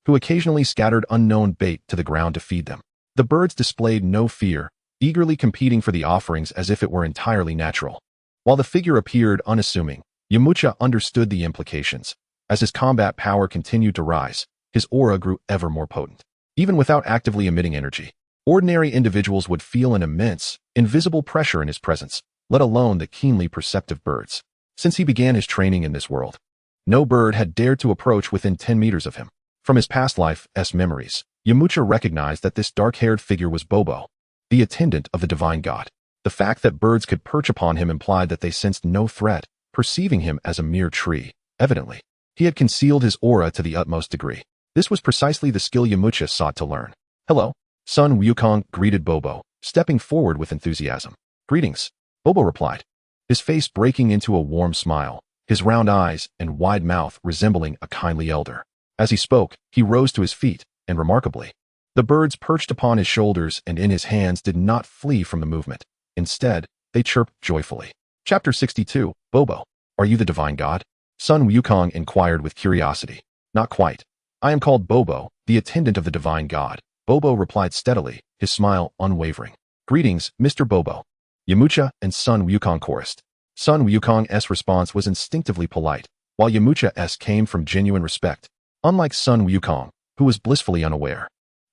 who occasionally scattered unknown bait to the ground to feed them. The birds displayed no fear, eagerly competing for the offerings as if it were entirely natural. While the figure appeared unassuming, Yamcha understood the implications. As his combat power continued to rise, his aura grew ever more potent. Even without actively emitting energy, ordinary individuals would feel an immense, invisible pressure in his presence, let alone the keenly perceptive birds. Since he began his training in this world, no bird had dared to approach within 10 meters of him. From his past life's memories, Yamcha recognized that this dark-haired figure was Bobo, the attendant of the divine god. The fact that birds could perch upon him implied that they sensed no threat, perceiving him as a mere tree. Evidently, he had concealed his aura to the utmost degree. This was precisely the skill Yamcha sought to learn. Hello, Sun Wukong greeted Bobo, stepping forward with enthusiasm. Greetings, Bobo replied, his face breaking into a warm smile, his round eyes and wide mouth resembling a kindly elder. As he spoke, he rose to his feet, and remarkably, the birds perched upon his shoulders and in his hands did not flee from the movement. Instead, they chirped joyfully. Chapter 62, Bobo, are you the divine god? Sun Wukong inquired with curiosity. Not quite. I am called Bobo, the attendant of the divine god, Bobo replied steadily, his smile unwavering. Greetings, Mr. Bobo. Yamcha and Sun Wukong chorused. Sun Wukong's response was instinctively polite, while Yamcha's came from genuine respect. Unlike Sun Wukong, who was blissfully unaware,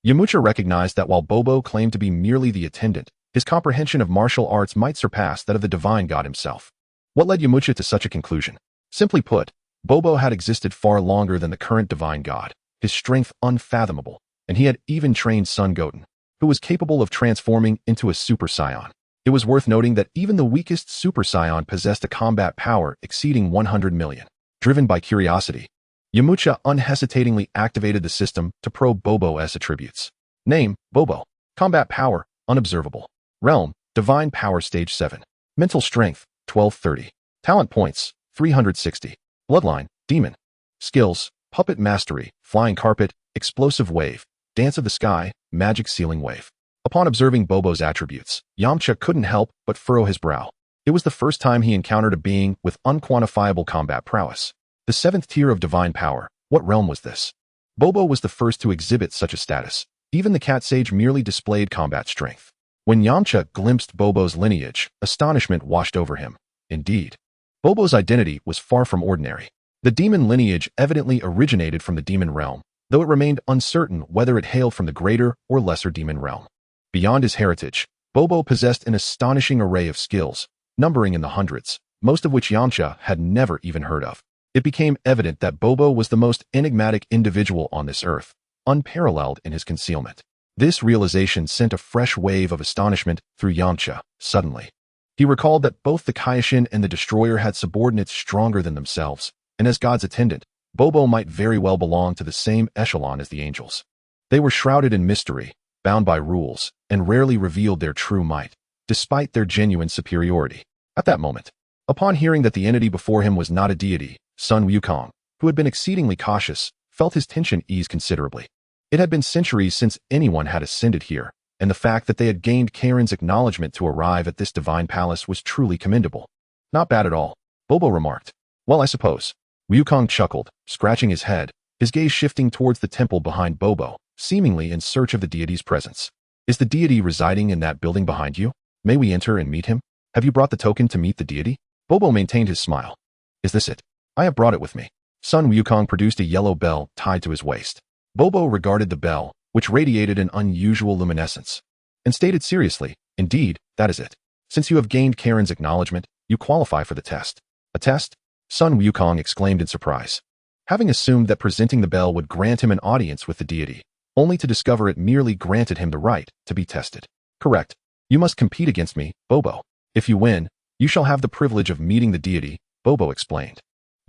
Yamcha recognized that while Bobo claimed to be merely the attendant, His comprehension of martial arts might surpass that of the divine god himself. What led Yamcha to such a conclusion? Simply put, Bobo had existed far longer than the current divine god, his strength unfathomable, and he had even trained son Goten, who was capable of transforming into a Super Saiyan. It was worth noting that even the weakest Super Saiyan possessed a combat power exceeding 100 million. Driven by curiosity, Yamcha unhesitatingly activated the system to probe Bobo's attributes. Name, Bobo. Combat power, unobservable. Realm, divine power stage 7. Mental strength, 1230. Talent points, 360. Bloodline, demon. Skills, puppet mastery, flying carpet, explosive wave, dance of the sky, magic ceiling wave. Upon observing Bobo's attributes, Yamcha couldn't help but furrow his brow. It was the first time he encountered a being with unquantifiable combat prowess. The 7th tier of divine power. What realm was this? Bobo was the first to exhibit such a status. Even the cat sage merely displayed combat strength. When Yamcha glimpsed Bobo's lineage, astonishment washed over him. Indeed, Bobo's identity was far from ordinary. The demon lineage evidently originated from the demon realm, though it remained uncertain whether it hailed from the greater or lesser demon realm. Beyond his heritage, Bobo possessed an astonishing array of skills, numbering in the hundreds, most of which Yamcha had never even heard of. It became evident that Bobo was the most enigmatic individual on this earth, unparalleled in his concealment. This realization sent a fresh wave of astonishment through Yamcha. Suddenly, he recalled that both the Kaioshin and the Destroyer had subordinates stronger than themselves, and as God's attendant, Bobo might very well belong to the same echelon as the angels. They were shrouded in mystery, bound by rules, and rarely revealed their true might, despite their genuine superiority. At that moment, upon hearing that the entity before him was not a deity, Sun Wukong, who had been exceedingly cautious, felt his tension ease considerably. It had been centuries since anyone had ascended here, and the fact that they had gained Karen's acknowledgement to arrive at this divine palace was truly commendable. Not bad at all, Bobo remarked. Well, I suppose. Wukong chuckled, scratching his head, his gaze shifting towards the temple behind Bobo, seemingly in search of the deity's presence. Is the deity residing in that building behind you? May we enter and meet him? Have you brought the token to meet the deity? Bobo maintained his smile. Is this it? I have brought it with me. Sun Wukong produced a yellow bell tied to his waist. Bobo regarded the bell, which radiated an unusual luminescence, and stated seriously, indeed, that is it. Since you have gained Karen's acknowledgement, you qualify for the test. A test? Sun Wukong exclaimed in surprise. Having assumed that presenting the bell would grant him an audience with the deity, only to discover it merely granted him the right to be tested. Correct. You must compete against me, Bobo. If you win, you shall have the privilege of meeting the deity, Bobo explained.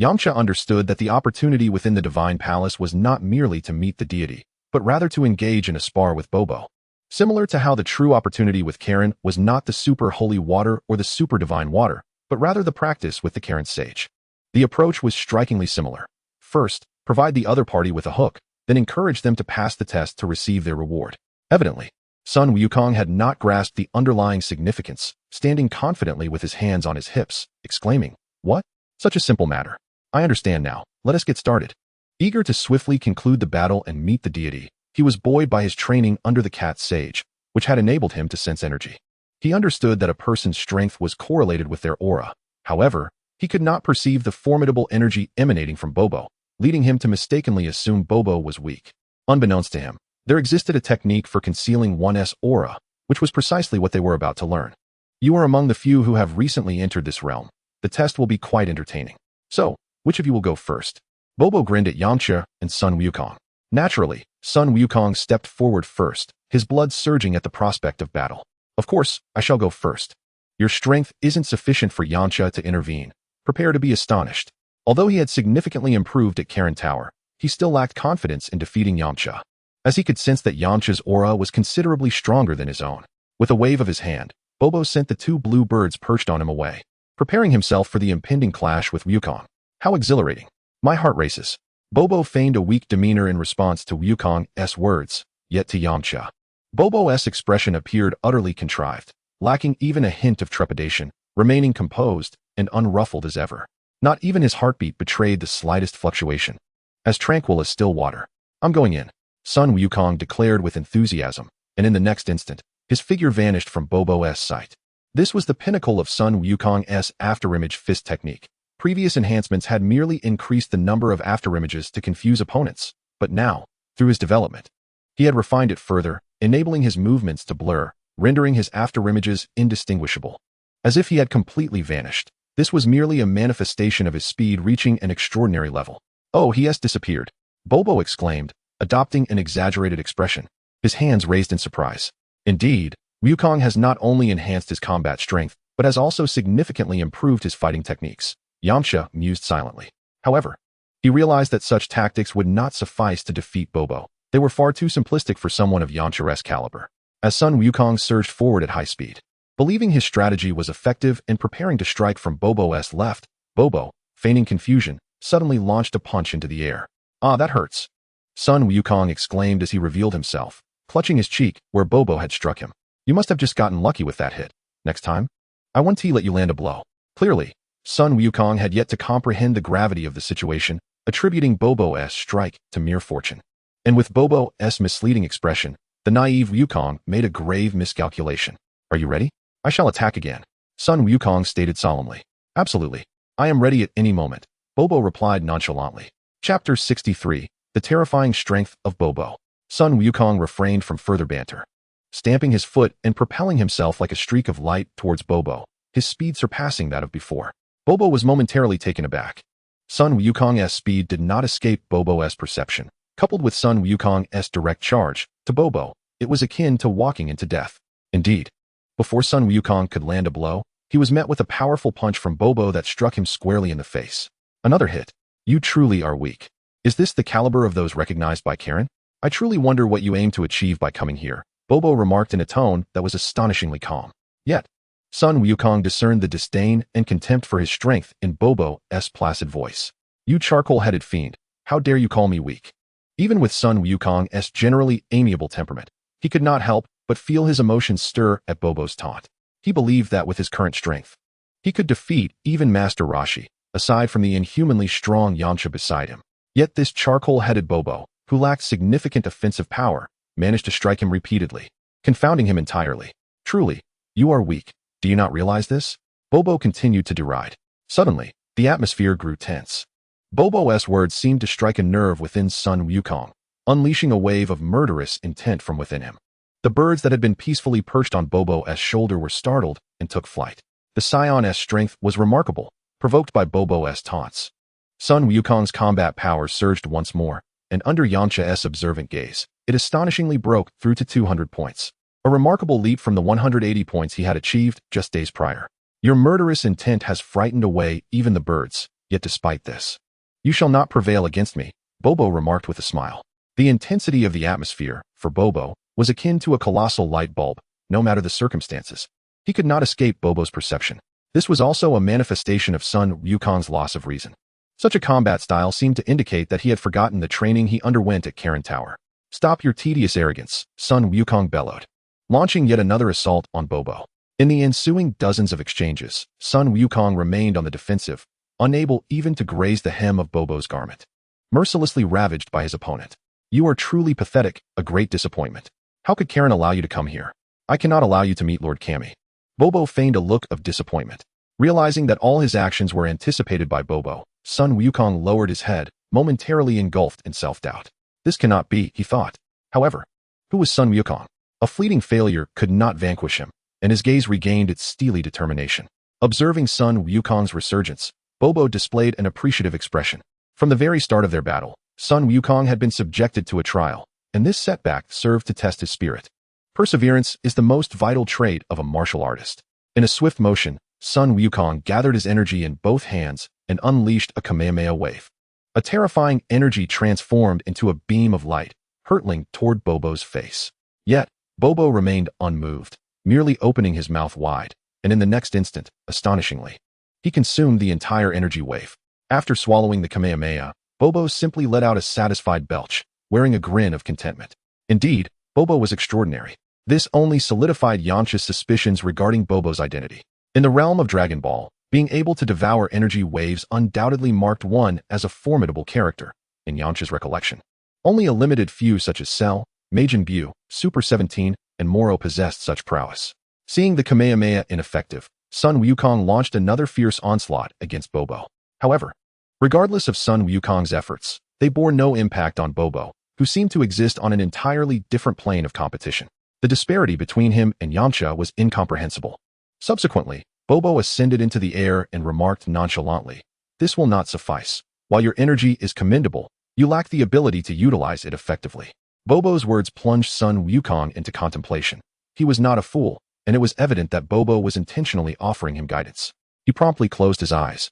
Yamcha understood that the opportunity within the divine palace was not merely to meet the deity, but rather to engage in a spar with Bobo. Similar to how the true opportunity with Karen was not the super holy water or the super divine water, but rather the practice with the Karen sage. The approach was strikingly similar. First, provide the other party with a hook, then encourage them to pass the test to receive their reward. Evidently, Sun Wukong had not grasped the underlying significance, standing confidently with his hands on his hips, exclaiming, "What? Such a simple matter. I understand now. Let us get started." Eager to swiftly conclude the battle and meet the deity, he was buoyed by his training under the cat sage, which had enabled him to sense energy. He understood that a person's strength was correlated with their aura. However, he could not perceive the formidable energy emanating from Bobo, leading him to mistakenly assume Bobo was weak. Unbeknownst to him, there existed a technique for concealing one's aura, which was precisely what they were about to learn. You are among the few who have recently entered this realm. The test will be quite entertaining. So, which of you will go first? Bobo grinned at Yamcha and Sun Wukong. Naturally, Sun Wukong stepped forward first, his blood surging at the prospect of battle. Of course, I shall go first. Your strength isn't sufficient for Yamcha to intervene. Prepare to be astonished. Although he had significantly improved at Karen Tower, he still lacked confidence in defeating Yamcha, as he could sense that Yamcha's aura was considerably stronger than his own. With a wave of his hand, Bobo sent the two blue birds perched on him away, preparing himself for the impending clash with Wukong. How exhilarating. My heart races. Bobo feigned a weak demeanor in response to Wukong's words, yet to Yamcha, Bobo's expression appeared utterly contrived, lacking even a hint of trepidation, remaining composed and unruffled as ever. Not even his heartbeat betrayed the slightest fluctuation. As tranquil as still water. I'm going in, Sun Wukong declared with enthusiasm, and in the next instant, his figure vanished from Bobo's sight. This was the pinnacle of Sun Wukong's afterimage fist technique. Previous enhancements had merely increased the number of afterimages to confuse opponents, but now, through his development, he had refined it further, enabling his movements to blur, rendering his afterimages indistinguishable. As if he had completely vanished, this was merely a manifestation of his speed reaching an extraordinary level. "Oh, he has disappeared," Bobo exclaimed, adopting an exaggerated expression, his hands raised in surprise. Indeed, Wukong has not only enhanced his combat strength, but has also significantly improved his fighting techniques. Yamcha mused silently. However, he realized that such tactics would not suffice to defeat Bobo. They were far too simplistic for someone of Yamcha's caliber. As Sun Wukong surged forward at high speed, believing his strategy was effective and preparing to strike from Bobo's left, Bobo, feigning confusion, suddenly launched a punch into the air. "Ah, that hurts," Sun Wukong exclaimed as he revealed himself, clutching his cheek where Bobo had struck him. "You must have just gotten lucky with that hit. Next time, I won't let you land a blow." Clearly, Sun Wukong had yet to comprehend the gravity of the situation, attributing Bobo's strike to mere fortune. And with Bobo's misleading expression, the naive Wukong made a grave miscalculation. "Are you ready? I shall attack again," Sun Wukong stated solemnly. "Absolutely. I am ready at any moment," Bobo replied nonchalantly. Chapter 63, The Terrifying Strength of Bobo. Sun Wukong refrained from further banter. Stamping his foot and propelling himself like a streak of light towards Bobo, his speed surpassing that of before. Bobo was momentarily taken aback. Sun Wukong's speed did not escape Bobo's perception. Coupled with Sun Wukong's direct charge, to Bobo, it was akin to walking into death. Indeed, before Sun Wukong could land a blow, he was met with a powerful punch from Bobo that struck him squarely in the face. Another hit. "You truly are weak. Is this the caliber of those recognized by Karen? I truly wonder what you aim to achieve by coming here," Bobo remarked in a tone that was astonishingly calm. Yet, Sun Wukong discerned the disdain and contempt for his strength in Bobo's placid voice. "You charcoal-headed fiend, how dare you call me weak?" Even with Sun Wukong's generally amiable temperament, he could not help but feel his emotions stir at Bobo's taunt. He believed that with his current strength, he could defeat even Master Roshi, aside from the inhumanly strong Yamcha beside him. Yet this charcoal-headed Bobo, who lacked significant offensive power, managed to strike him repeatedly, confounding him entirely. "Truly, you are weak. Do you not realize this?" Bobo continued to deride. Suddenly, the atmosphere grew tense. Bobo's words seemed to strike a nerve within Sun Wukong, unleashing a wave of murderous intent from within him. The birds that had been peacefully perched on Bobo's shoulder were startled and took flight. The Saiyon's strength was remarkable, provoked by Bobo's taunts. Sun Wukong's combat power surged once more, and under Yamcha's observant gaze, it astonishingly broke through to 200 points. A remarkable leap from the 180 points he had achieved just days prior. "Your murderous intent has frightened away even the birds, yet despite this, you shall not prevail against me," Bobo remarked with a smile. The intensity of the atmosphere, for Bobo, was akin to a colossal light bulb, no matter the circumstances. He could not escape Bobo's perception. This was also a manifestation of Sun Wukong's loss of reason. Such a combat style seemed to indicate that he had forgotten the training he underwent at Karen Tower. "Stop your tedious arrogance," Sun Wukong bellowed, launching yet another assault on Bobo. In the ensuing dozens of exchanges, Sun Wukong remained on the defensive, unable even to graze the hem of Bobo's garment. Mercilessly ravaged by his opponent. "You are truly pathetic, a great disappointment. How could Karen allow you to come here? I cannot allow you to meet Lord Kami." Bobo feigned a look of disappointment. Realizing that all his actions were anticipated by Bobo, Sun Wukong lowered his head, momentarily engulfed in self-doubt. This cannot be, he thought. However, who was Sun Wukong? A fleeting failure could not vanquish him, and his gaze regained its steely determination. Observing Sun Wukong's resurgence, Bobo displayed an appreciative expression. From the very start of their battle, Sun Wukong had been subjected to a trial, and this setback served to test his spirit. Perseverance is the most vital trait of a martial artist. In a swift motion, Sun Wukong gathered his energy in both hands and unleashed a Kamehameha wave. A terrifying energy transformed into a beam of light, hurtling toward Bobo's face. Yet, Bobo remained unmoved, merely opening his mouth wide, and in the next instant, astonishingly, he consumed the entire energy wave. After swallowing the Kamehameha, Bobo simply let out a satisfied belch, wearing a grin of contentment. Indeed, Bobo was extraordinary. This only solidified Yamcha's suspicions regarding Bobo's identity. In the realm of Dragon Ball, being able to devour energy waves undoubtedly marked one as a formidable character, in Yamcha's recollection. Only a limited few such as Cell, Majin Buu, Super 17, and Moro possessed such prowess. Seeing the Kamehameha ineffective, Sun Wukong launched another fierce onslaught against Bobo. However, regardless of Sun Wukong's efforts, they bore no impact on Bobo, who seemed to exist on an entirely different plane of competition. The disparity between him and Yamcha was incomprehensible. Subsequently, Bobo ascended into the air and remarked nonchalantly, "This will not suffice. While your energy is commendable, you lack the ability to utilize it effectively." Bobo's words plunged Sun Wukong into contemplation. He was not a fool, and it was evident that Bobo was intentionally offering him guidance. He promptly closed his eyes,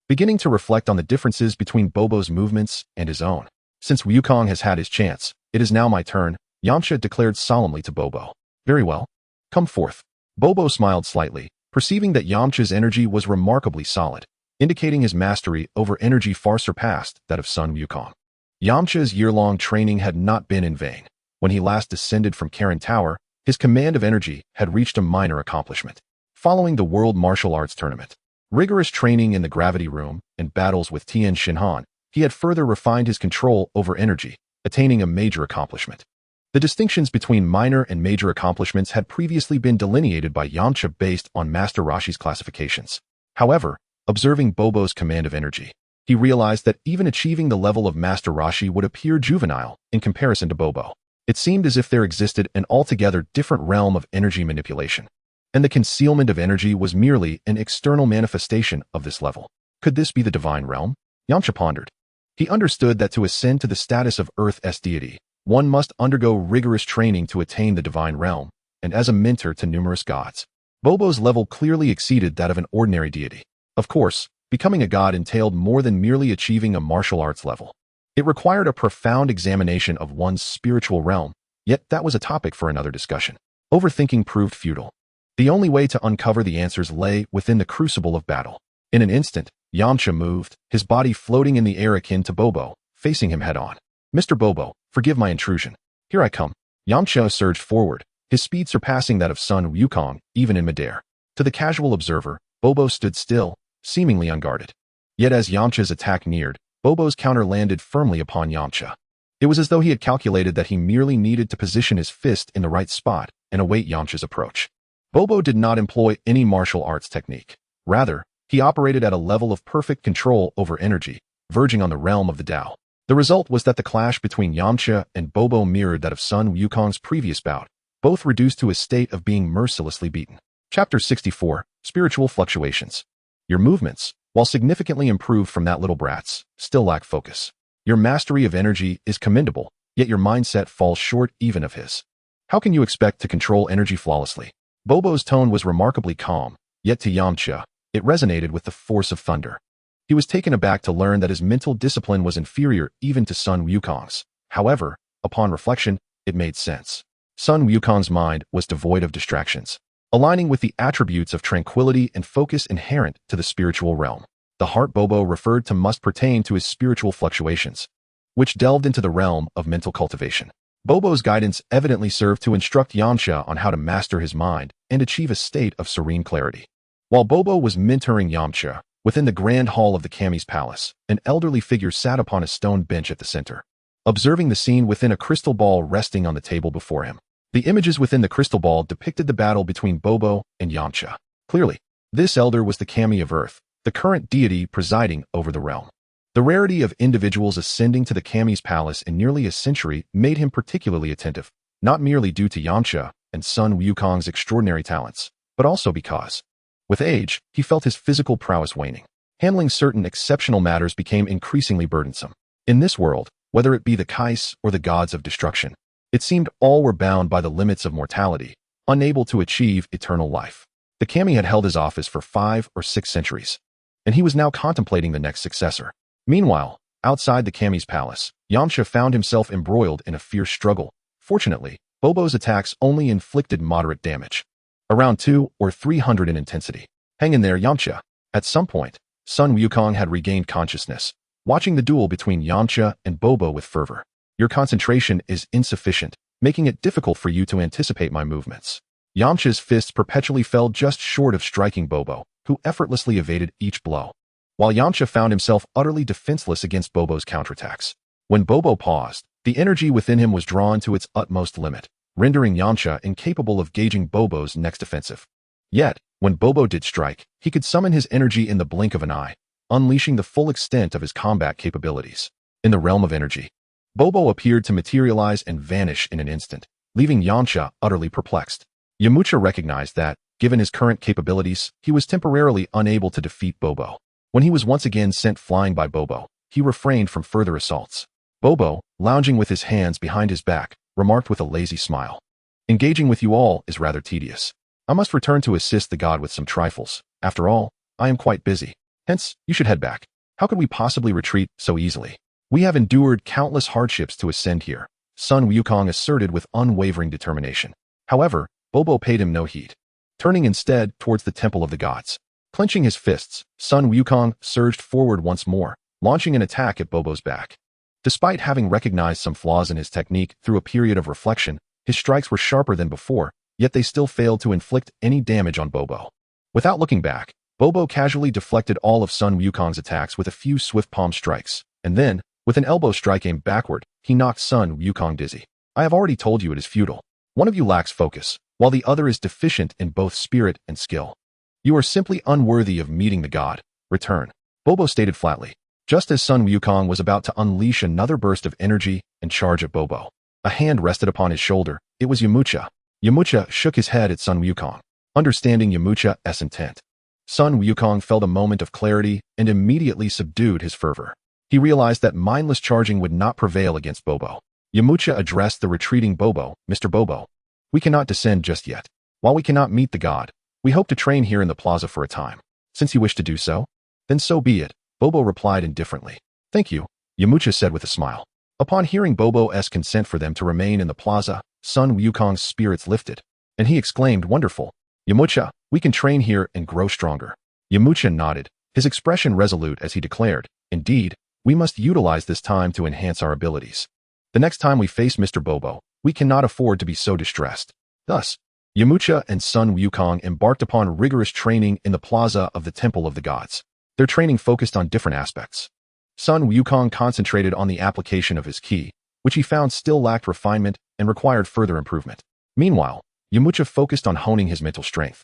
beginning to reflect on the differences between Bobo's movements and his own. "Since Wukong has had his chance, it is now my turn," Yamcha declared solemnly to Bobo. "Very well. Come forth." Bobo smiled slightly, perceiving that Yamcha's energy was remarkably solid, indicating his mastery over energy far surpassed that of Sun Wukong. Yamcha's year-long training had not been in vain. When he last descended from Karen Tower, his command of energy had reached a minor accomplishment. Following the World Martial Arts Tournament, rigorous training in the Gravity Room, and battles with Tien Shinhan, he had further refined his control over energy, attaining a major accomplishment. The distinctions between minor and major accomplishments had previously been delineated by Yamcha based on Master Roshi's classifications. However, observing Bobo's command of energy, he realized that even achieving the level of Master Roshi would appear juvenile in comparison to Bobo. It seemed as if there existed an altogether different realm of energy manipulation, and the concealment of energy was merely an external manifestation of this level. Could this be the divine realm? Yamcha pondered. He understood that to ascend to the status of Earth's deity, one must undergo rigorous training to attain the divine realm, and as a mentor to numerous gods. Bobo's level clearly exceeded that of an ordinary deity. Of course, becoming a god entailed more than merely achieving a martial arts level. It required a profound examination of one's spiritual realm, yet that was a topic for another discussion. Overthinking proved futile. The only way to uncover the answers lay within the crucible of battle. In an instant, Yamcha moved, his body floating in the air akin to Bobo, facing him head-on. "Mr. Bobo, forgive my intrusion. Here I come." Yamcha surged forward, his speed surpassing that of Sun Wukong, even in midair. To the casual observer, Bobo stood still, seemingly unguarded. Yet as Yamcha's attack neared, Bobo's counter landed firmly upon Yamcha. It was as though he had calculated that he merely needed to position his fist in the right spot and await Yamcha's approach. Bobo did not employ any martial arts technique. Rather, he operated at a level of perfect control over energy, verging on the realm of the Tao. The result was that the clash between Yamcha and Bobo mirrored that of Sun Wukong's previous bout, both reduced to a state of being mercilessly beaten. Chapter 64, Spiritual Fluctuations. Your movements, while significantly improved from that little brat's, still lack focus. Your mastery of energy is commendable, yet your mindset falls short even of his. How can you expect to control energy flawlessly? Bobo's tone was remarkably calm, yet to Yamcha, it resonated with the force of thunder. He was taken aback to learn that his mental discipline was inferior even to Sun Wukong's. However, upon reflection, it made sense. Sun Wukong's mind was devoid of distractions, aligning with the attributes of tranquility and focus inherent to the spiritual realm. The heart Bobo referred to must pertain to his spiritual fluctuations, which delved into the realm of mental cultivation. Bobo's guidance evidently served to instruct Yamcha on how to master his mind and achieve a state of serene clarity. While Bobo was mentoring Yamcha, within the grand hall of the Kami's palace, an elderly figure sat upon a stone bench at the center, observing the scene within a crystal ball resting on the table before him. The images within the crystal ball depicted the battle between Bobo and Yamcha. Clearly, this elder was the Kami of Earth, the current deity presiding over the realm. The rarity of individuals ascending to the Kami's palace in nearly a century made him particularly attentive, not merely due to Yamcha and Sun Wukong's extraordinary talents, but also because, with age, he felt his physical prowess waning. Handling certain exceptional matters became increasingly burdensome. In this world, whether it be the Kais or the gods of destruction, it seemed all were bound by the limits of mortality, unable to achieve eternal life. The Kami had held his office for 5 or 6 centuries, and he was now contemplating the next successor. Meanwhile, outside the Kami's palace, Yamcha found himself embroiled in a fierce struggle. Fortunately, Bobo's attacks only inflicted moderate damage, around 200 or 300 in intensity. Hang in there, Yamcha. At some point, Sun Wukong had regained consciousness, watching the duel between Yamcha and Bobo with fervor. Your concentration is insufficient, making it difficult for you to anticipate my movements. Yamcha's fists perpetually fell just short of striking Bobo, who effortlessly evaded each blow, while Yamcha found himself utterly defenseless against Bobo's counterattacks. When Bobo paused, the energy within him was drawn to its utmost limit, rendering Yamcha incapable of gauging Bobo's next offensive. Yet, when Bobo did strike, he could summon his energy in the blink of an eye, unleashing the full extent of his combat capabilities. In the realm of energy, Bobo appeared to materialize and vanish in an instant, leaving Yamcha utterly perplexed. Yamcha recognized that, given his current capabilities, he was temporarily unable to defeat Bobo. When he was once again sent flying by Bobo, he refrained from further assaults. Bobo, lounging with his hands behind his back, remarked with a lazy smile. Engaging with you all is rather tedious. I must return to assist the god with some trifles. After all, I am quite busy. Hence, you should head back. How could we possibly retreat so easily? We have endured countless hardships to ascend here, Sun Wukong asserted with unwavering determination. However, Bobo paid him no heed. Turning instead towards the Temple of the Gods. Clenching his fists, Sun Wukong surged forward once more, launching an attack at Bobo's back. Despite having recognized some flaws in his technique through a period of reflection, his strikes were sharper than before, yet they still failed to inflict any damage on Bobo. Without looking back, Bobo casually deflected all of Sun Wukong's attacks with a few swift palm strikes, and then, with an elbow strike aimed backward, he knocked Sun Wukong dizzy. I have already told you it is futile. One of you lacks focus, while the other is deficient in both spirit and skill. You are simply unworthy of meeting the god. Return. Bobo stated flatly, just as Sun Wukong was about to unleash another burst of energy and charge at Bobo. A hand rested upon his shoulder. It was Yamcha. Yamcha shook his head at Sun Wukong, understanding Yamcha's intent. Sun Wukong felt a moment of clarity and immediately subdued his fervor. He realized that mindless charging would not prevail against Bobo. Yamcha addressed the retreating Bobo. Mr. Bobo, we cannot descend just yet. While we cannot meet the god, we hope to train here in the plaza for a time. Since you wish to do so, then so be it, Bobo replied indifferently. Thank you, Yamcha said with a smile. Upon hearing Bobo's consent for them to remain in the plaza, Sun Wukong's spirits lifted, and he exclaimed, wonderful. Yamcha, we can train here and grow stronger. Yamcha nodded, his expression resolute as he declared, indeed, we must utilize this time to enhance our abilities. The next time we face Mr. Bobo, we cannot afford to be so distressed. Thus, Yamcha and Sun Wukong embarked upon rigorous training in the plaza of the Temple of the Gods. Their training focused on different aspects. Sun Wukong concentrated on the application of his ki, which he found still lacked refinement and required further improvement. Meanwhile, Yamcha focused on honing his mental strength.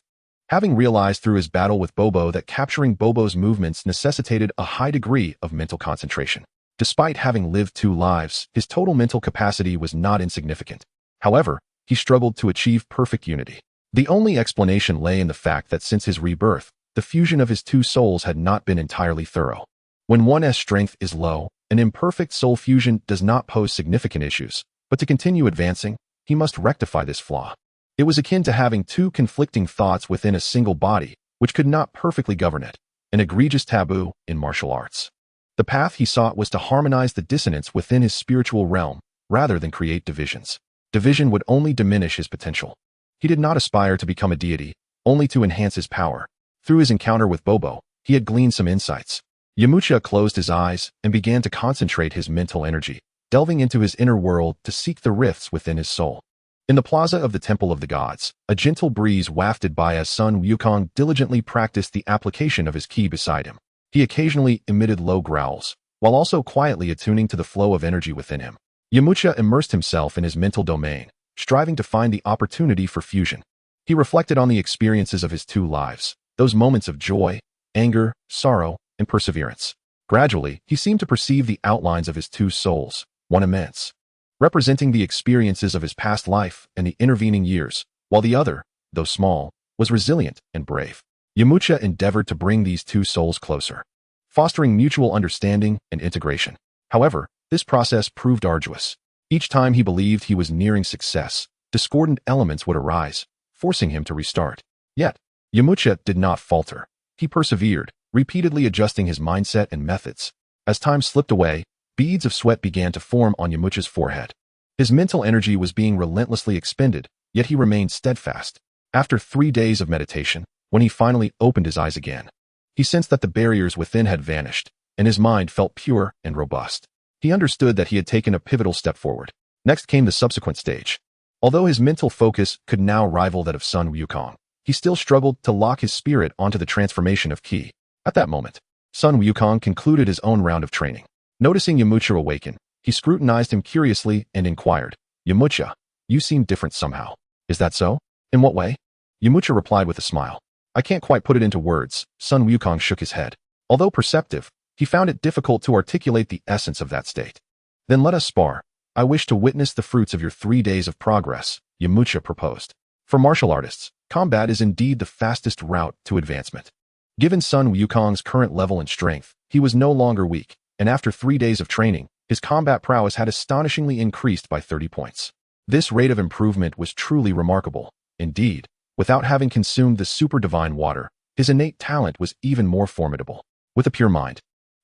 Having realized through his battle with Bobo that capturing Bobo's movements necessitated a high degree of mental concentration. Despite having lived 2 lives, his total mental capacity was not insignificant. However, he struggled to achieve perfect unity. The only explanation lay in the fact that since his rebirth, the fusion of his 2 souls had not been entirely thorough. When one's strength is low, an imperfect soul fusion does not pose significant issues, but to continue advancing, he must rectify this flaw. It was akin to having 2 conflicting thoughts within a single body, which could not perfectly govern it, an egregious taboo in martial arts. The path he sought was to harmonize the dissonance within his spiritual realm, rather than create divisions. Division would only diminish his potential. He did not aspire to become a deity, only to enhance his power. Through his encounter with Bobo, he had gleaned some insights. Yamcha closed his eyes and began to concentrate his mental energy, delving into his inner world to seek the rifts within his soul. In the plaza of the Temple of the Gods, a gentle breeze wafted by as Sun Wukong diligently practiced the application of his ki beside him. He occasionally emitted low growls, while also quietly attuning to the flow of energy within him. Yamcha immersed himself in his mental domain, striving to find the opportunity for fusion. He reflected on the experiences of his 2 lives, those moments of joy, anger, sorrow, and perseverance. Gradually, he seemed to perceive the outlines of his 2 souls, one immense, representing the experiences of his past life and the intervening years, while the other, though small, was resilient and brave. Yamcha endeavored to bring these 2 souls closer, fostering mutual understanding and integration. However, this process proved arduous. Each time he believed he was nearing success, discordant elements would arise, forcing him to restart. Yet, Yamcha did not falter. He persevered, repeatedly adjusting his mindset and methods. As time slipped away, beads of sweat began to form on Yamcha's forehead. His mental energy was being relentlessly expended, yet he remained steadfast. After 3 days of meditation, when he finally opened his eyes again, he sensed that the barriers within had vanished, and his mind felt pure and robust. He understood that he had taken a pivotal step forward. Next came the subsequent stage. Although his mental focus could now rival that of Sun Wukong, he still struggled to lock his spirit onto the transformation of ki. At that moment, Sun Wukong concluded his own round of training. Noticing Yamcha awaken, he scrutinized him curiously and inquired, Yamcha, you seem different somehow. Is that so? In what way? Yamcha replied with a smile. I can't quite put it into words. Sun Wukong shook his head. Although perceptive, he found it difficult to articulate the essence of that state. Then let us spar. I wish to witness the fruits of your 3 days of progress, Yamcha proposed. For martial artists, combat is indeed the fastest route to advancement. Given Sun Wukong's current level and strength, he was no longer weak, and after 3 days of training, his combat prowess had astonishingly increased by 30 points. This rate of improvement was truly remarkable. Indeed, without having consumed the super divine water, his innate talent was even more formidable. With a pure mind,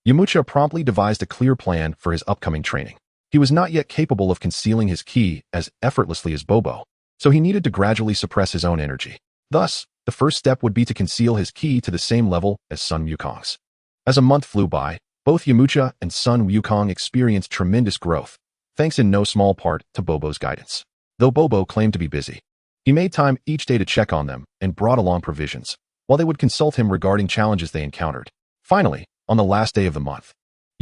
Yamcha promptly devised a clear plan for his upcoming training. He was not yet capable of concealing his ki as effortlessly as Bobo, so he needed to gradually suppress his own energy. Thus, the first step would be to conceal his ki to the same level as Sun Wukong's. As a month flew by, both Yamcha and Sun Wukong experienced tremendous growth, thanks in no small part to Bobo's guidance. Though Bobo claimed to be busy, he made time each day to check on them and brought along provisions, while they would consult him regarding challenges they encountered. Finally, on the last day of the month,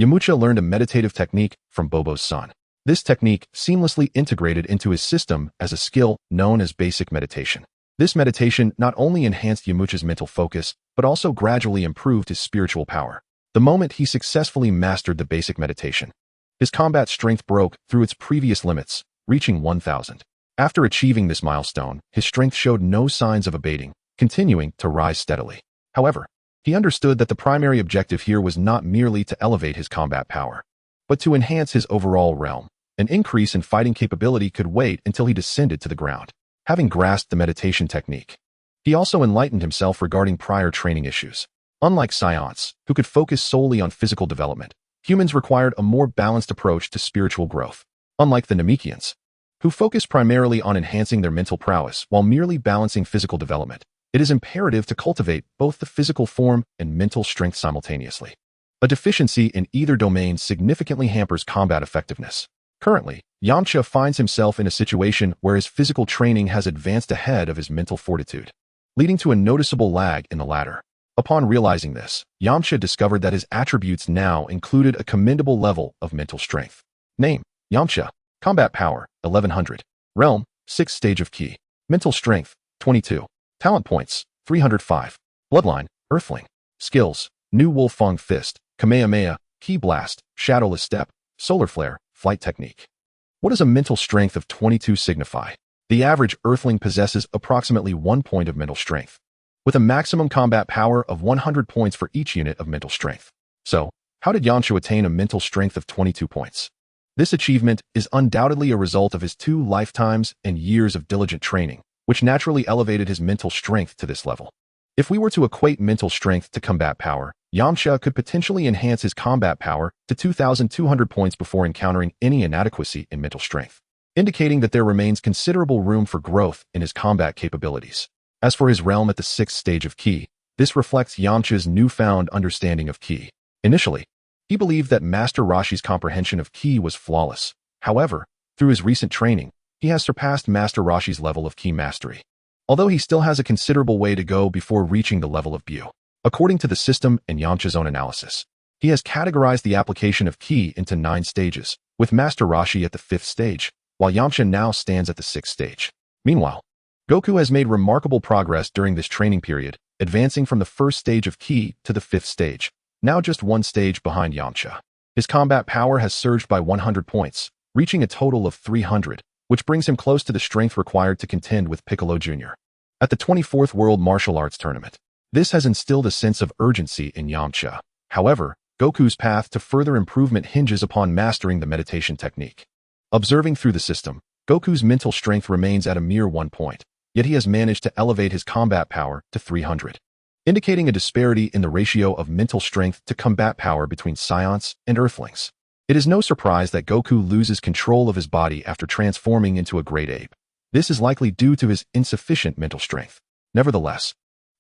Yamcha learned a meditative technique from Bobo's son. This technique seamlessly integrated into his system as a skill known as basic meditation. This meditation not only enhanced Yamcha's mental focus, but also gradually improved his spiritual power. The moment he successfully mastered the basic meditation, his combat strength broke through its previous limits, reaching 1,000. After achieving this milestone, his strength showed no signs of abating, continuing to rise steadily. However, he understood that the primary objective here was not merely to elevate his combat power, but to enhance his overall realm. An increase in fighting capability could wait until he descended to the ground. Having grasped the meditation technique, he also enlightened himself regarding prior training issues. Unlike Saiyans, who could focus solely on physical development, humans required a more balanced approach to spiritual growth. Unlike the Namekians, who focus primarily on enhancing their mental prowess while merely balancing physical development, it is imperative to cultivate both the physical form and mental strength simultaneously. A deficiency in either domain significantly hampers combat effectiveness. Currently, Yamcha finds himself in a situation where his physical training has advanced ahead of his mental fortitude, leading to a noticeable lag in the latter. Upon realizing this, Yamcha discovered that his attributes now included a commendable level of mental strength. Name: Yamcha. Combat power: 1100. Realm: 6th stage of ki. Mental strength: 22. Talent points: 305. Bloodline: Earthling. Skills: New Wolfang Fist, Kamehameha, Ki Blast, Shadowless Step, Solar Flare, Flight Technique. What does a mental strength of 22 signify? The average Earthling possesses approximately 1 point of mental strength, with a maximum combat power of 100 points for each unit of mental strength. So, how did Yamcha attain a mental strength of 22 points? This achievement is undoubtedly a result of his 2 lifetimes and years of diligent training, which naturally elevated his mental strength to this level. If we were to equate mental strength to combat power, Yamcha could potentially enhance his combat power to 2,200 points before encountering any inadequacy in mental strength, indicating that there remains considerable room for growth in his combat capabilities. As for his realm at the 6th stage of ki, this reflects Yamcha's newfound understanding of ki. Initially, he believed that Master Roshi's comprehension of ki was flawless. However, through his recent training, he has surpassed Master Roshi's level of ki mastery, although he still has a considerable way to go before reaching the level of Bu. According to the system and Yamcha's own analysis, he has categorized the application of ki into 9 stages, with Master Roshi at the 5th stage, while Yamcha now stands at the 6th stage. Meanwhile, Goku has made remarkable progress during this training period, advancing from the 1st stage of ki to the 5th stage, now just 1 stage behind Yamcha. His combat power has surged by 100 points, reaching a total of 300, which brings him close to the strength required to contend with Piccolo Jr. at the 24th World Martial Arts Tournament. This has instilled a sense of urgency in Yamcha. However, Goku's path to further improvement hinges upon mastering the meditation technique. Observing through the system, Goku's mental strength remains at a mere 1 point, yet he has managed to elevate his combat power to 300, indicating a disparity in the ratio of mental strength to combat power between Saiyans and Earthlings. It is no surprise that Goku loses control of his body after transforming into a great ape. This is likely due to his insufficient mental strength. Nevertheless,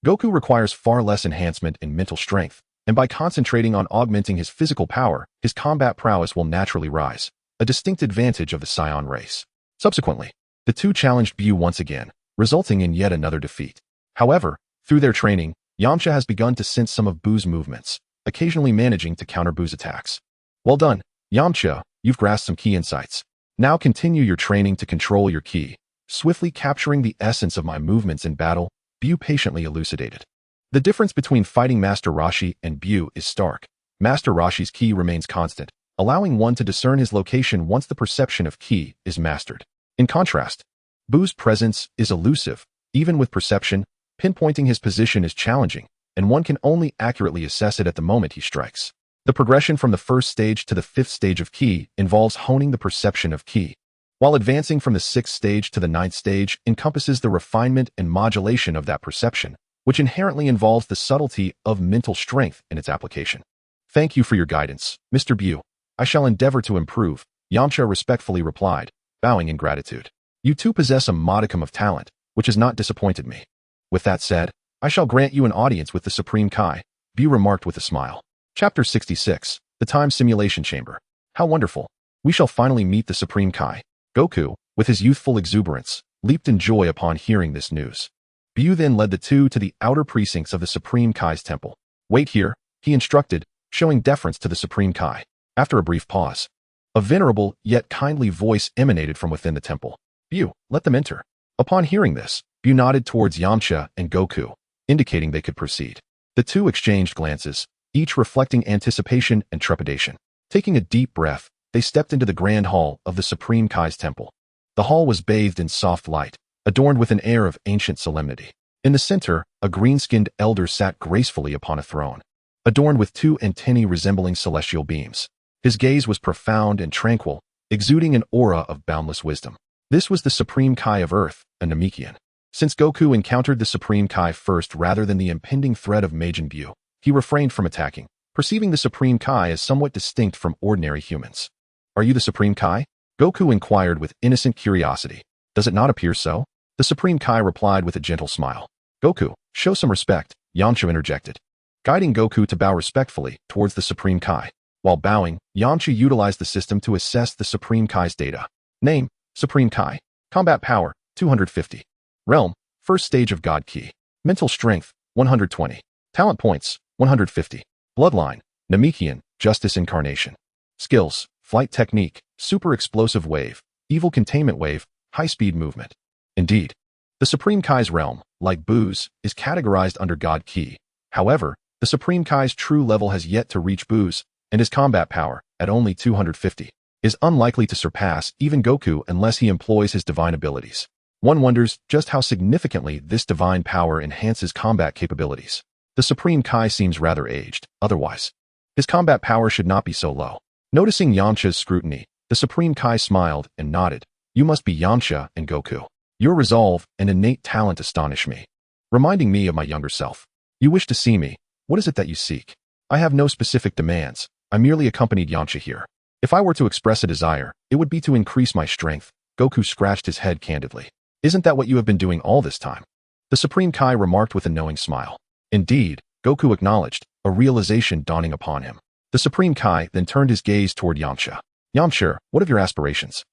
Goku requires far less enhancement in mental strength, and by concentrating on augmenting his physical power, his combat prowess will naturally rise, a distinct advantage of the Saiyan race. Subsequently, the two challenged Bu once again, resulting in yet another defeat. However, through their training, Yamcha has begun to sense some of Bu's movements, occasionally managing to counter Bu's attacks. Well done, Yamcha, you've grasped some key insights. Now continue your training to control your ki, swiftly capturing the essence of my movements in battle, Bu patiently elucidated. The difference between fighting Master Roshi and Bu is stark. Master Roshi's ki remains constant, allowing one to discern his location once the perception of ki is mastered. In contrast, Bu's presence is elusive. Even with perception, pinpointing his position is challenging, and one can only accurately assess it at the moment he strikes. The progression from the first stage to the fifth stage of ki involves honing the perception of ki, while advancing from the sixth stage to the ninth stage encompasses the refinement and modulation of that perception, which inherently involves the subtlety of mental strength in its application. Thank you for your guidance, Mr. Bu. I shall endeavor to improve, Yamcha respectfully replied, bowing in gratitude. You too possess a modicum of talent, which has not disappointed me. With that said, I shall grant you an audience with the Supreme Kai, Bu remarked with a smile. Chapter 66, The Time Simulation Chamber. How wonderful. We shall finally meet the Supreme Kai. Goku, with his youthful exuberance, leaped in joy upon hearing this news. Bu then led the two to the outer precincts of the Supreme Kai's temple. Wait here, he instructed, showing deference to the Supreme Kai. After a brief pause, a venerable yet kindly voice emanated from within the temple. Bu, let them enter. Upon hearing this, Bu nodded towards Yamcha and Goku, indicating they could proceed. The two exchanged glances, each reflecting anticipation and trepidation. Taking a deep breath, they stepped into the grand hall of the Supreme Kai's temple. The hall was bathed in soft light, adorned with an air of ancient solemnity. In the center, a green-skinned elder sat gracefully upon a throne, adorned with two antennae resembling celestial beams. His gaze was profound and tranquil, exuding an aura of boundless wisdom. This was the Supreme Kai of Earth, a Namekian. Since Goku encountered the Supreme Kai first rather than the impending threat of Majin Buu, he refrained from attacking, perceiving the Supreme Kai as somewhat distinct from ordinary humans. Are you the Supreme Kai? Goku inquired with innocent curiosity. Does it not appear so? The Supreme Kai replied with a gentle smile. Goku, show some respect, Yamcha interjected, guiding Goku to bow respectfully towards the Supreme Kai. While bowing, Yamcha utilized the system to assess the Supreme Kai's data. Name, Supreme Kai. Combat power, 250. Realm, first stage of God Ki. Mental strength, 120. Talent points, 150. Bloodline, Namekian, Justice Incarnation. Skills, Flight Technique, Super Explosive Wave, Evil Containment Wave, High-Speed Movement. Indeed, the Supreme Kai's realm, like Bu's, is categorized under God Ki. However, the Supreme Kai's true level has yet to reach Bu's, and his combat power, at only 250, is unlikely to surpass even Goku unless he employs his divine abilities. One wonders just how significantly this divine power enhances combat capabilities. The Supreme Kai seems rather aged, otherwise, his combat power should not be so low. Noticing Yamcha's scrutiny, the Supreme Kai smiled and nodded. You must be Yamcha and Goku. Your resolve and innate talent astonish me, reminding me of my younger self. You wish to see me. What is it that you seek? I have no specific demands. I merely accompanied Yamcha here. If I were to express a desire, it would be to increase my strength. Goku scratched his head candidly. Isn't that what you have been doing all this time? The Supreme Kai remarked with a knowing smile. Indeed, Goku acknowledged, a realization dawning upon him. The Supreme Kai then turned his gaze toward Yamcha. Yamcha, what of your aspirations?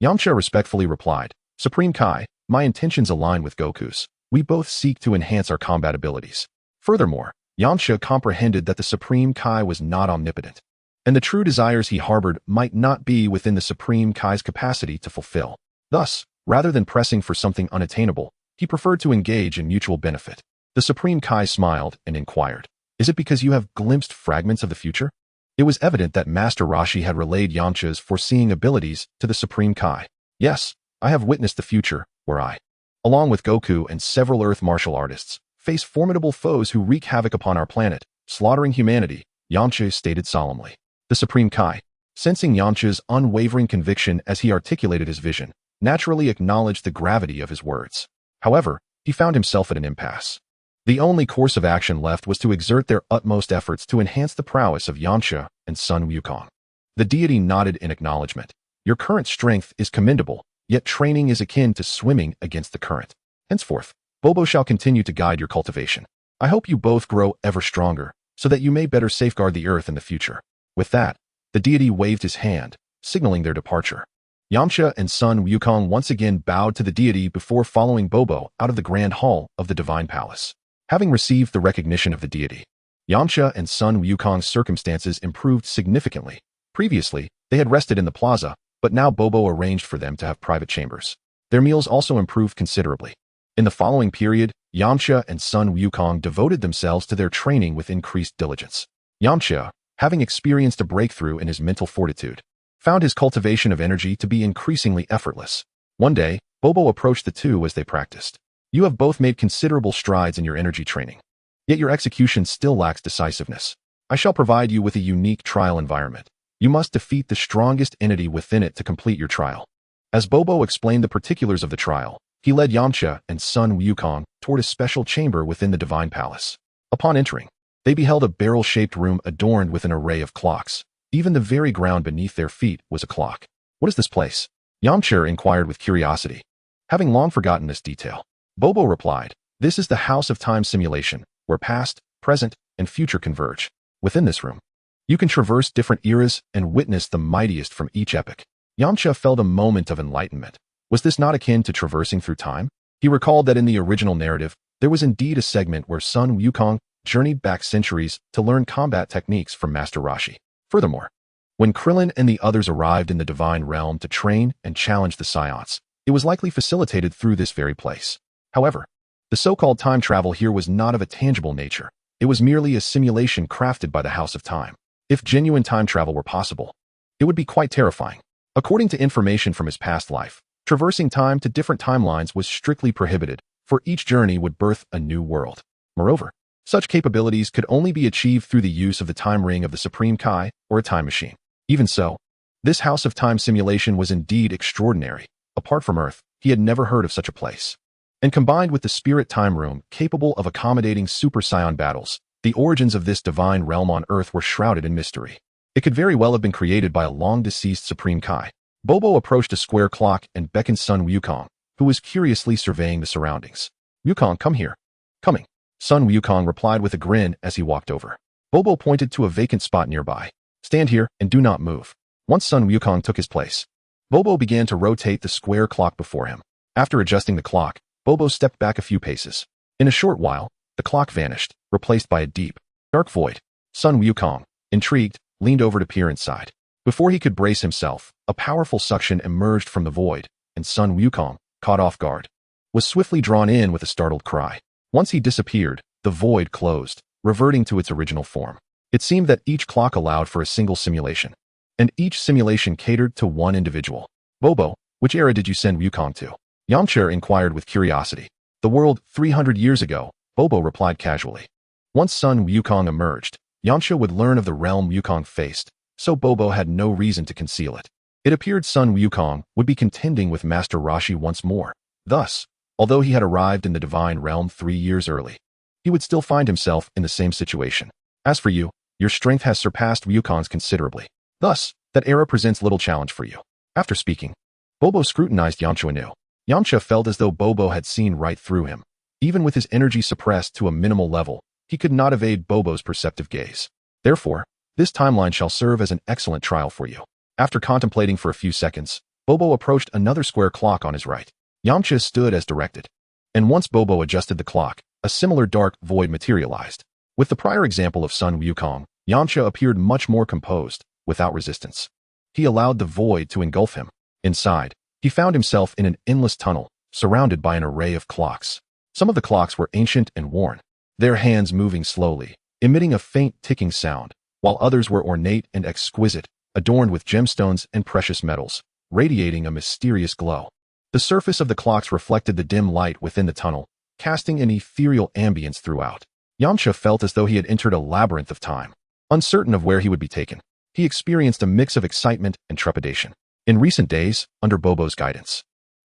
Yamcha respectfully replied, Supreme Kai, my intentions align with Goku's. We both seek to enhance our combat abilities. Furthermore, Yamcha comprehended that the Supreme Kai was not omnipotent, and the true desires he harbored might not be within the Supreme Kai's capacity to fulfill. Thus, rather than pressing for something unattainable, he preferred to engage in mutual benefit. The Supreme Kai smiled and inquired, is it because you have glimpsed fragments of the future? It was evident that Master Roshi had relayed Yamcha's foreseeing abilities to the Supreme Kai. Yes, I have witnessed the future, where I, along with Goku and several Earth martial artists, face formidable foes who wreak havoc upon our planet, slaughtering humanity, Yamcha stated solemnly. The Supreme Kai, sensing Yamcha's unwavering conviction as he articulated his vision, naturally acknowledged the gravity of his words. However, he found himself at an impasse. The only course of action left was to exert their utmost efforts to enhance the prowess of Yamcha and Sun Wukong. The deity nodded in acknowledgement. Your current strength is commendable, yet training is akin to swimming against the current. Henceforth, Bobo shall continue to guide your cultivation. I hope you both grow ever stronger, so that you may better safeguard the earth in the future. With that, the deity waved his hand, signaling their departure. Yamcha and Sun Wukong once again bowed to the deity before following Bobo out of the grand hall of the Divine Palace. Having received the recognition of the deity, Yamcha and Sun Wukong's circumstances improved significantly. Previously, they had rested in the plaza, but now Bobo arranged for them to have private chambers. Their meals also improved considerably. In the following period, Yamcha and Sun Wukong devoted themselves to their training with increased diligence. Yamcha, having experienced a breakthrough in his mental fortitude, found his cultivation of energy to be increasingly effortless. One day, Bobo approached the two as they practiced. You have both made considerable strides in your energy training, yet your execution still lacks decisiveness. I shall provide you with a unique trial environment. You must defeat the strongest entity within it to complete your trial. As Bobo explained the particulars of the trial, he led Yamcha and Sun Wukong toward a special chamber within the Divine Palace. Upon entering, they beheld a barrel-shaped room adorned with an array of clocks. Even the very ground beneath their feet was a clock. What is this place? Yamcha inquired with curiosity. Having long forgotten this detail, Bobo replied, this is the House of Time simulation, where past, present, and future converge. Within this room, you can traverse different eras and witness the mightiest from each epoch. Yamcha felt a moment of enlightenment. Was this not akin to traversing through time? He recalled that in the original narrative, there was indeed a segment where Sun Wukong journeyed back centuries to learn combat techniques from Master Roshi. Furthermore, when Krillin and the others arrived in the Divine Realm to train and challenge the Saiyans, it was likely facilitated through this very place. However, the so-called time travel here was not of a tangible nature. It was merely a simulation crafted by the House of Time. If genuine time travel were possible, it would be quite terrifying. According to information from his past life, traversing time to different timelines was strictly prohibited, for each journey would birth a new world. Moreover, such capabilities could only be achieved through the use of the time ring of the Supreme Kai or a time machine. Even so, this House of Time simulation was indeed extraordinary. Apart from Earth, he had never heard of such a place. And combined with the Spirit Time Room capable of accommodating Super Saiyan battles, the origins of this divine realm on Earth were shrouded in mystery. It could very well have been created by a long-deceased Supreme Kai. Bobo approached a square clock and beckoned Sun Wukong, who was curiously surveying the surroundings. Wukong, come here. Coming. Sun Wukong replied with a grin as he walked over. Bobo pointed to a vacant spot nearby. Stand here and do not move. Once Sun Wukong took his place, Bobo began to rotate the square clock before him. After adjusting the clock, Bobo stepped back a few paces. In a short while, the clock vanished, replaced by a deep, dark void. Sun Wukong, intrigued, leaned over to peer inside. Before he could brace himself, a powerful suction emerged from the void, and Sun Wukong, caught off guard, was swiftly drawn in with a startled cry. Once he disappeared, the void closed, reverting to its original form. It seemed that each clock allowed for a single simulation, and each simulation catered to one individual. Bobo, which era did you send Wukong to? Yamcha inquired with curiosity. The world 300 years ago, Bobo replied casually. Once Sun Wukong emerged, Yamcha would learn of the realm Wukong faced, so Bobo had no reason to conceal it. It appeared Sun Wukong would be contending with Master Roshi once more. Thus, although he had arrived in the Divine Realm 3 years early, he would still find himself in the same situation. As for you, your strength has surpassed Wukong's considerably. Thus, that era presents little challenge for you. After speaking, Bobo scrutinized Yamcha anew. Yamcha felt as though Bobo had seen right through him. Even with his energy suppressed to a minimal level, he could not evade Bobo's perceptive gaze. Therefore, this timeline shall serve as an excellent trial for you. After contemplating for a few seconds, Bobo approached another square clock on his right. Yamcha stood as directed. And once Bobo adjusted the clock, a similar dark void materialized. With the prior example of Sun Wukong, Yamcha appeared much more composed, without resistance. He allowed the void to engulf him. Inside, he found himself in an endless tunnel, surrounded by an array of clocks. Some of the clocks were ancient and worn, their hands moving slowly, emitting a faint ticking sound, while others were ornate and exquisite, adorned with gemstones and precious metals, radiating a mysterious glow. The surface of the clocks reflected the dim light within the tunnel, casting an ethereal ambience throughout. Yamcha felt as though he had entered a labyrinth of time. Uncertain of where he would be taken, he experienced a mix of excitement and trepidation. In recent days, under Bobo's guidance,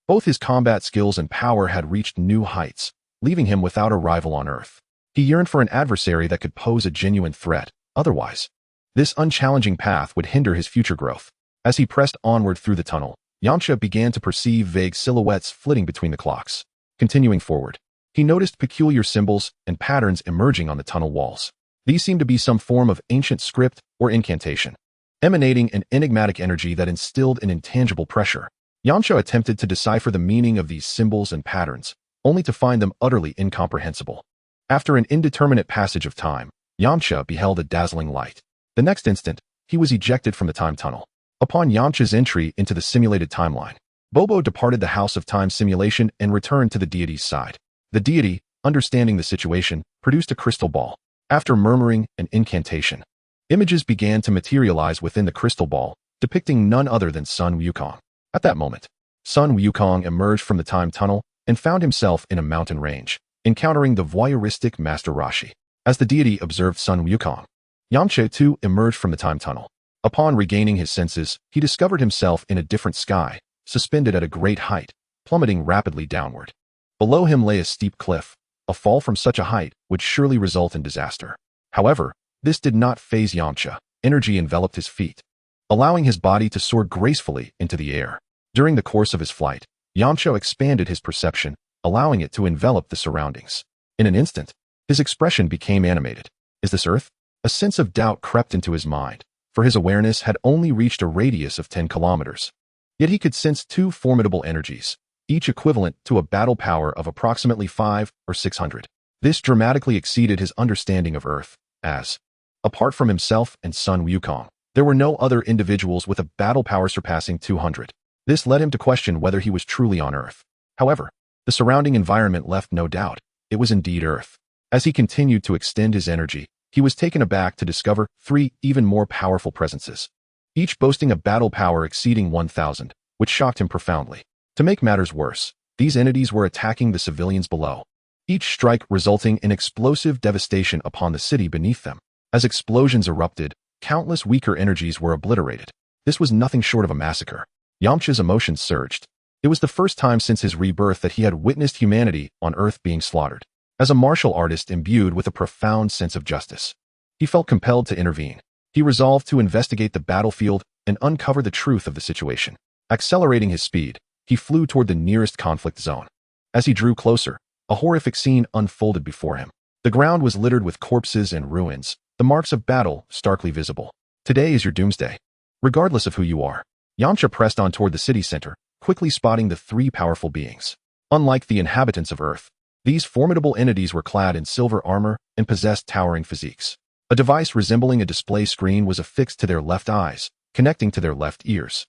both his combat skills and power had reached new heights, leaving him without a rival on Earth. He yearned for an adversary that could pose a genuine threat. Otherwise, this unchallenging path would hinder his future growth. As he pressed onward through the tunnel, Yamcha began to perceive vague silhouettes flitting between the clocks. Continuing forward, he noticed peculiar symbols and patterns emerging on the tunnel walls. These seemed to be some form of ancient script or incantation, emanating an enigmatic energy that instilled an intangible pressure. Yamcha attempted to decipher the meaning of these symbols and patterns, only to find them utterly incomprehensible. After an indeterminate passage of time, Yamcha beheld a dazzling light. The next instant, he was ejected from the time tunnel. Upon Yamcha's entry into the simulated timeline, Bobo departed the House of Time simulation and returned to the deity's side. The deity, understanding the situation, produced a crystal ball. After murmuring an incantation, Images began to materialize within the crystal ball, depicting none other than Sun Wukong. At that moment, Sun Wukong emerged from the time tunnel and found himself in a mountain range, encountering the voyeuristic Master Roshi. As the deity observed Sun Wukong, Yamcha too emerged from the time tunnel. Upon regaining his senses, he discovered himself in a different sky, suspended at a great height, plummeting rapidly downward. Below him lay a steep cliff. A fall from such a height would surely result in disaster. However, this did not faze Yamcha. Energy enveloped his feet, allowing his body to soar gracefully into the air. During the course of his flight, Yamcha expanded his perception, allowing it to envelop the surroundings. In an instant, his expression became animated. Is this Earth? A sense of doubt crept into his mind, for his awareness had only reached a radius of 10 kilometers. Yet he could sense two formidable energies, each equivalent to a battle power of approximately 500 or 600. This dramatically exceeded his understanding of Earth, as, apart from himself and Sun Wukong, there were no other individuals with a battle power surpassing 200. This led him to question whether he was truly on Earth. However, the surrounding environment left no doubt. It was indeed Earth. As he continued to extend his energy, he was taken aback to discover 3 even more powerful presences, each boasting a battle power exceeding 1,000, which shocked him profoundly. To make matters worse, these entities were attacking the civilians below, each strike resulting in explosive devastation upon the city beneath them. As explosions erupted, countless weaker energies were obliterated. This was nothing short of a massacre. Yamcha's emotions surged. It was the first time since his rebirth that he had witnessed humanity on Earth being slaughtered. As a martial artist imbued with a profound sense of justice, he felt compelled to intervene. He resolved to investigate the battlefield and uncover the truth of the situation. Accelerating his speed, he flew toward the nearest conflict zone. As he drew closer, a horrific scene unfolded before him. The ground was littered with corpses and ruins, the marks of battle starkly visible. Today is your doomsday. Regardless of who you are, Yamcha pressed on toward the city center, quickly spotting the 3 powerful beings. Unlike the inhabitants of Earth, these formidable entities were clad in silver armor and possessed towering physiques. A device resembling a display screen was affixed to their left eyes, connecting to their left ears.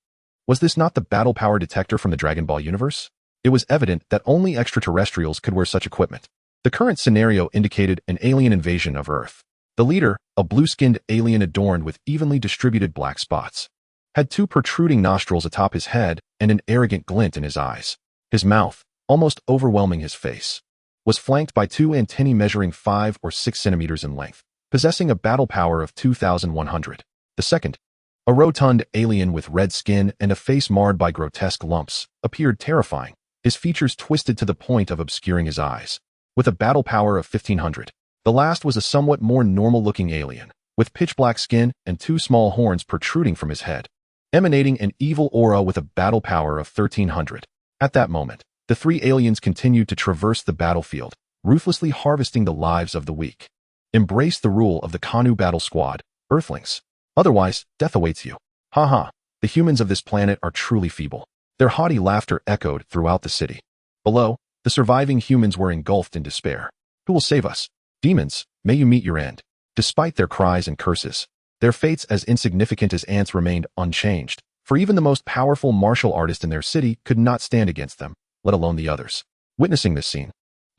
Was this not the battle power detector from the Dragon Ball universe? It was evident that only extraterrestrials could wear such equipment. The current scenario indicated an alien invasion of Earth. The leader, a blue-skinned alien adorned with evenly distributed black spots, had 2 protruding nostrils atop his head and an arrogant glint in his eyes. His mouth, almost overwhelming his face, was flanked by 2 antennae measuring 5 or 6 centimeters in length, possessing a battle power of 2,100. The second, a rotund alien with red skin and a face marred by grotesque lumps, appeared terrifying, his features twisted to the point of obscuring his eyes, with a battle power of 1,500. The last was a somewhat more normal-looking alien, with pitch-black skin and 2 small horns protruding from his head, emanating an evil aura with a battle power of 1,300. At that moment, the 3 aliens continued to traverse the battlefield, ruthlessly harvesting the lives of the weak. Embrace the rule of the Kanu battle squad, Earthlings. Otherwise, death awaits you. Haha, the humans of this planet are truly feeble. Their haughty laughter echoed throughout the city. Below, the surviving humans were engulfed in despair. Who will save us? Demons, may you meet your end. Despite their cries and curses, their fates as insignificant as ants remained unchanged, for even the most powerful martial artist in their city could not stand against them, let alone the others. Witnessing this scene,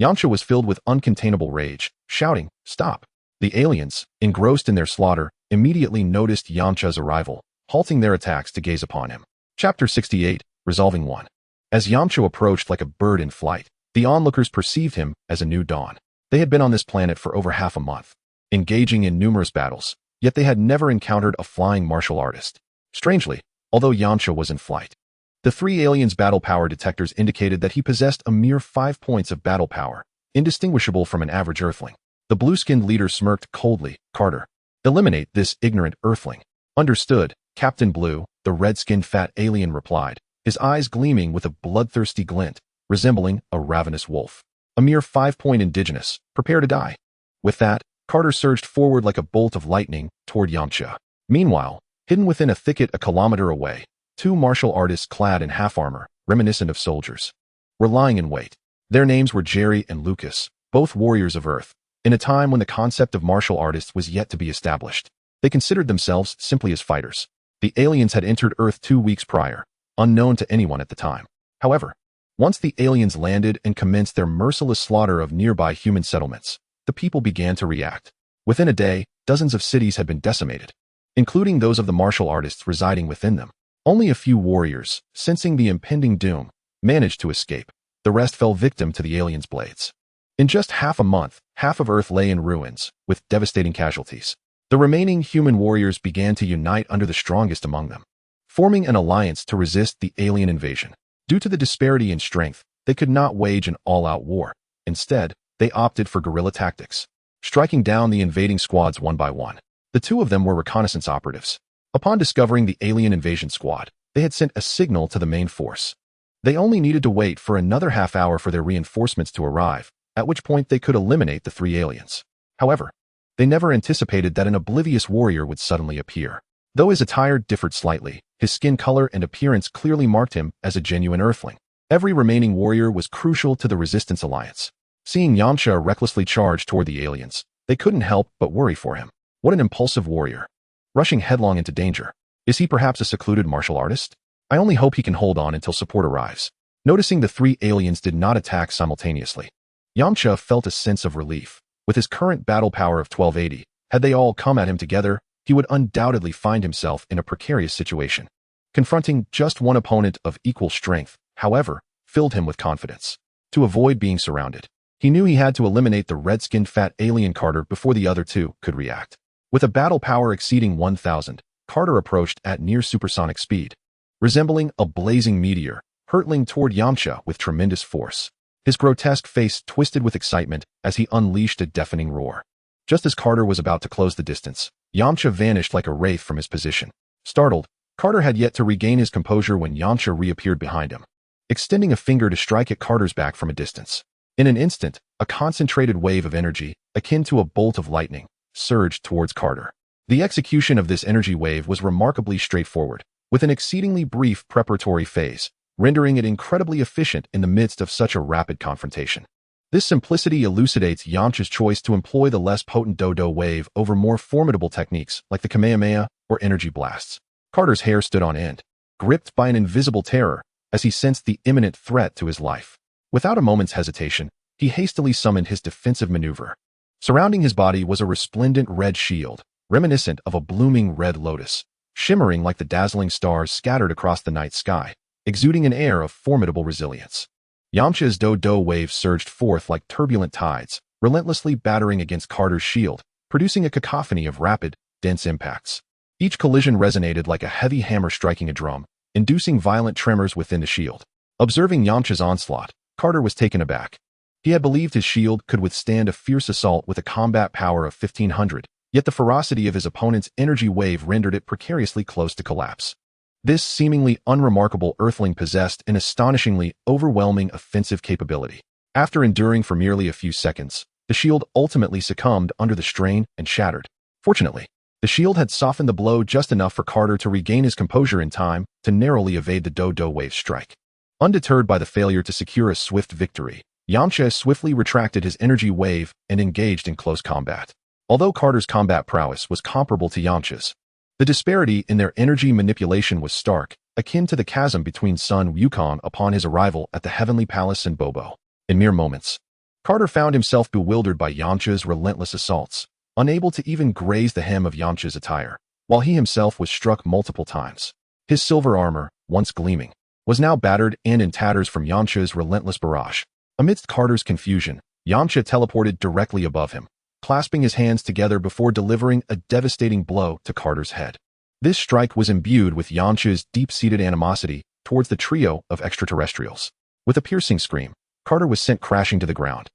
Yamcha was filled with uncontainable rage, shouting, "Stop!" The aliens, engrossed in their slaughter, immediately noticed Yamcha's arrival, halting their attacks to gaze upon him. Chapter 68, Resolving 1. As Yamcha approached like a bird in flight, the onlookers perceived him as a new dawn. They had been on this planet for over half a month, engaging in numerous battles, yet they had never encountered a flying martial artist. Strangely, although Yamcha was in flight, the 3 aliens' battle power detectors indicated that he possessed a mere 5 points of battle power, indistinguishable from an average Earthling. The blue-skinned leader smirked coldly. "Carter, eliminate this ignorant Earthling." "Understood, Captain Blue," the red-skinned fat alien replied, his eyes gleaming with a bloodthirsty glint, resembling a ravenous wolf. "A mere 5-point indigenous. Prepare to die." With that, Carter surged forward like a bolt of lightning toward Yamcha. Meanwhile, hidden within a thicket a kilometer away, 2 martial artists clad in half-armor, reminiscent of soldiers, were lying in wait. Their names were Jerry and Lucas, both warriors of Earth. In a time when the concept of martial artists was yet to be established, they considered themselves simply as fighters. The aliens had entered Earth 2 weeks prior, unknown to anyone at the time. However, once the aliens landed and commenced their merciless slaughter of nearby human settlements, the people began to react. Within a day, dozens of cities had been decimated, including those of the martial artists residing within them. Only a few warriors, sensing the impending doom, managed to escape. The rest fell victim to the aliens' blades. In just half a month, half of Earth lay in ruins, with devastating casualties. The remaining human warriors began to unite under the strongest among them, forming an alliance to resist the alien invasion. Due to the disparity in strength, they could not wage an all-out war. Instead, they opted for guerrilla tactics, striking down the invading squads one by one. The two of them were reconnaissance operatives. Upon discovering the alien invasion squad, they had sent a signal to the main force. They only needed to wait for another half hour for their reinforcements to arrive, at which point they could eliminate the three aliens. However, they never anticipated that an oblivious warrior would suddenly appear. Though his attire differed slightly, his skin color and appearance clearly marked him as a genuine Earthling. Every remaining warrior was crucial to the Resistance Alliance. Seeing Yamcha recklessly charge toward the aliens, they couldn't help but worry for him. What an impulsive warrior, rushing headlong into danger. Is he perhaps a secluded martial artist? I only hope he can hold on until support arrives. Noticing the three aliens did not attack simultaneously, Yamcha felt a sense of relief. With his current battle power of 1280, had they all come at him together, he would undoubtedly find himself in a precarious situation. Confronting just one opponent of equal strength, however, filled him with confidence. To avoid being surrounded, he knew he had to eliminate the red-skinned fat alien Carter before the other two could react. With a battle power exceeding 1,000, Carter approached at near supersonic speed, resembling a blazing meteor, hurtling toward Yamcha with tremendous force. His grotesque face twisted with excitement as he unleashed a deafening roar. Just as Carter was about to close the distance, Yamcha vanished like a wraith from his position. Startled, Carter had yet to regain his composure when Yamcha reappeared behind him, extending a finger to strike at Carter's back from a distance. In an instant, a concentrated wave of energy, akin to a bolt of lightning, surged towards Carter. The execution of this energy wave was remarkably straightforward, with an exceedingly brief preparatory phase, rendering it incredibly efficient in the midst of such a rapid confrontation. This simplicity elucidates Yamcha's choice to employ the less potent Dodo wave over more formidable techniques like the Kamehameha or energy blasts. Carter's hair stood on end, gripped by an invisible terror as he sensed the imminent threat to his life. Without a moment's hesitation, he hastily summoned his defensive maneuver. Surrounding his body was a resplendent red shield, reminiscent of a blooming red lotus, shimmering like the dazzling stars scattered across the night sky, exuding an air of formidable resilience. Yamcha's Dodo wave surged forth like turbulent tides, relentlessly battering against Carter's shield, producing a cacophony of rapid, dense impacts. Each collision resonated like a heavy hammer striking a drum, inducing violent tremors within the shield. Observing Yamcha's onslaught, Carter was taken aback. He had believed his shield could withstand a fierce assault with a combat power of 1,500, yet the ferocity of his opponent's energy wave rendered it precariously close to collapse. This seemingly unremarkable Earthling possessed an astonishingly overwhelming offensive capability. After enduring for merely a few seconds, the shield ultimately succumbed under the strain and shattered. Fortunately, the shield had softened the blow just enough for Carter to regain his composure in time to narrowly evade the Dodo wave strike. Undeterred by the failure to secure a swift victory, Yamcha swiftly retracted his energy wave and engaged in close combat. Although Carter's combat prowess was comparable to Yamcha's, the disparity in their energy manipulation was stark, akin to the chasm between Sun Wukong upon his arrival at the Heavenly Palace in Bobo. In mere moments, Carter found himself bewildered by Yamcha's relentless assaults, unable to even graze the hem of Yamcha's attire, while he himself was struck multiple times. His silver armor, once gleaming, was now battered and in tatters from Yamcha's relentless barrage. Amidst Carter's confusion, Yamcha teleported directly above him, clasping his hands together before delivering a devastating blow to Carter's head. This strike was imbued with Yamcha's deep-seated animosity towards the trio of extraterrestrials. With a piercing scream, Carter was sent crashing to the ground,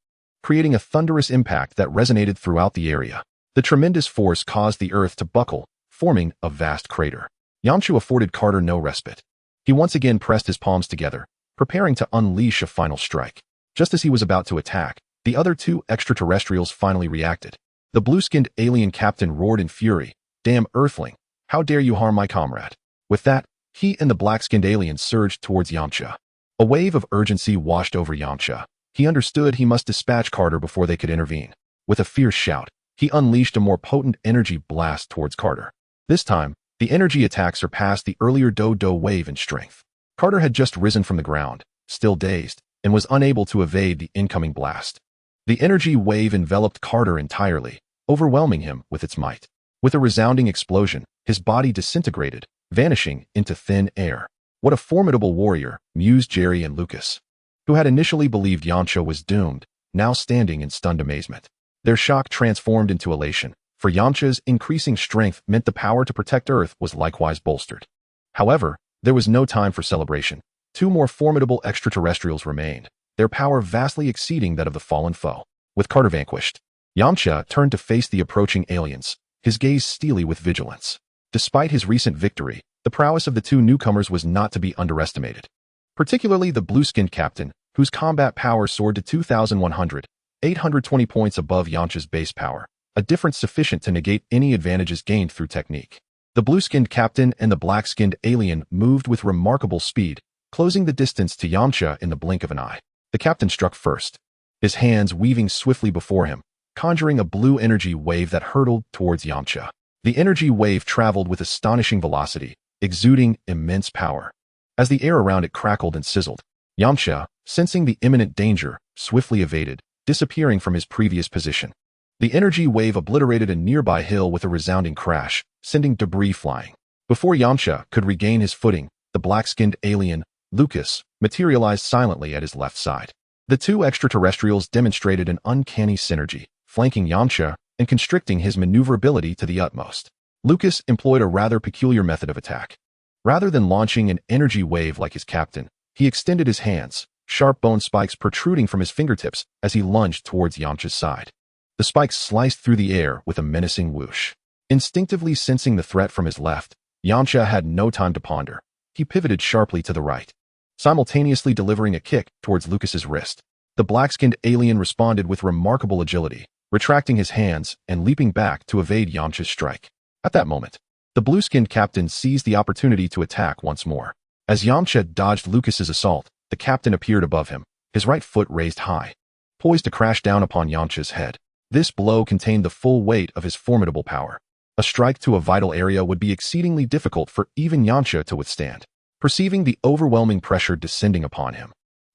creating a thunderous impact that resonated throughout the area. The tremendous force caused the earth to buckle, forming a vast crater. Yamcha afforded Carter no respite. He once again pressed his palms together, preparing to unleash a final strike. Just as he was about to attack, the other two extraterrestrials finally reacted. The blue-skinned alien captain roared in fury, "Damn Earthling, how dare you harm my comrade?" With that, he and the black-skinned alien surged towards Yamcha. A wave of urgency washed over Yamcha. He understood he must dispatch Carter before they could intervene. With a fierce shout, he unleashed a more potent energy blast towards Carter. This time, the energy attack surpassed the earlier Dodo wave in strength. Carter had just risen from the ground, still dazed, and was unable to evade the incoming blast. The energy wave enveloped Carter entirely, overwhelming him with its might. With a resounding explosion, his body disintegrated, vanishing into thin air. What a formidable warrior, mused Jerry and Lucas, who had initially believed Yamcha was doomed, now standing in stunned amazement. Their shock transformed into elation, for Yamcha's increasing strength meant the power to protect Earth was likewise bolstered. However, there was no time for celebration. Two more formidable extraterrestrials remained, their power vastly exceeding that of the fallen foe. With Carter vanquished, Yamcha turned to face the approaching aliens, his gaze steely with vigilance. Despite his recent victory, the prowess of the two newcomers was not to be underestimated. Particularly the blue-skinned captain, whose combat power soared to 2,100, 820 points above Yamcha's base power, a difference sufficient to negate any advantages gained through technique. The blue-skinned captain and the black-skinned alien moved with remarkable speed, closing the distance to Yamcha in the blink of an eye. The captain struck first, his hands weaving swiftly before him, conjuring a blue energy wave that hurtled towards Yamcha. The energy wave traveled with astonishing velocity, exuding immense power. As the air around it crackled and sizzled, Yamcha, sensing the imminent danger, swiftly evaded, disappearing from his previous position. The energy wave obliterated a nearby hill with a resounding crash, sending debris flying. Before Yamcha could regain his footing, the black-skinned alien, Lucas, materialized silently at his left side. The two extraterrestrials demonstrated an uncanny synergy, flanking Yamcha and constricting his maneuverability to the utmost. Lucas employed a rather peculiar method of attack. Rather than launching an energy wave like his captain, he extended his hands, sharp bone spikes protruding from his fingertips as he lunged towards Yamcha's side. The spikes sliced through the air with a menacing whoosh. Instinctively sensing the threat from his left, Yamcha had no time to ponder. He pivoted sharply to the right, simultaneously delivering a kick towards Lucas's wrist. The black-skinned alien responded with remarkable agility, retracting his hands and leaping back to evade Yamcha's strike. At that moment, the blue-skinned captain seized the opportunity to attack once more. As Yamcha dodged Lucas's assault, the captain appeared above him, his right foot raised high, poised to crash down upon Yamcha's head. This blow contained the full weight of his formidable power. A strike to a vital area would be exceedingly difficult for even Yamcha to withstand. Perceiving the overwhelming pressure descending upon him,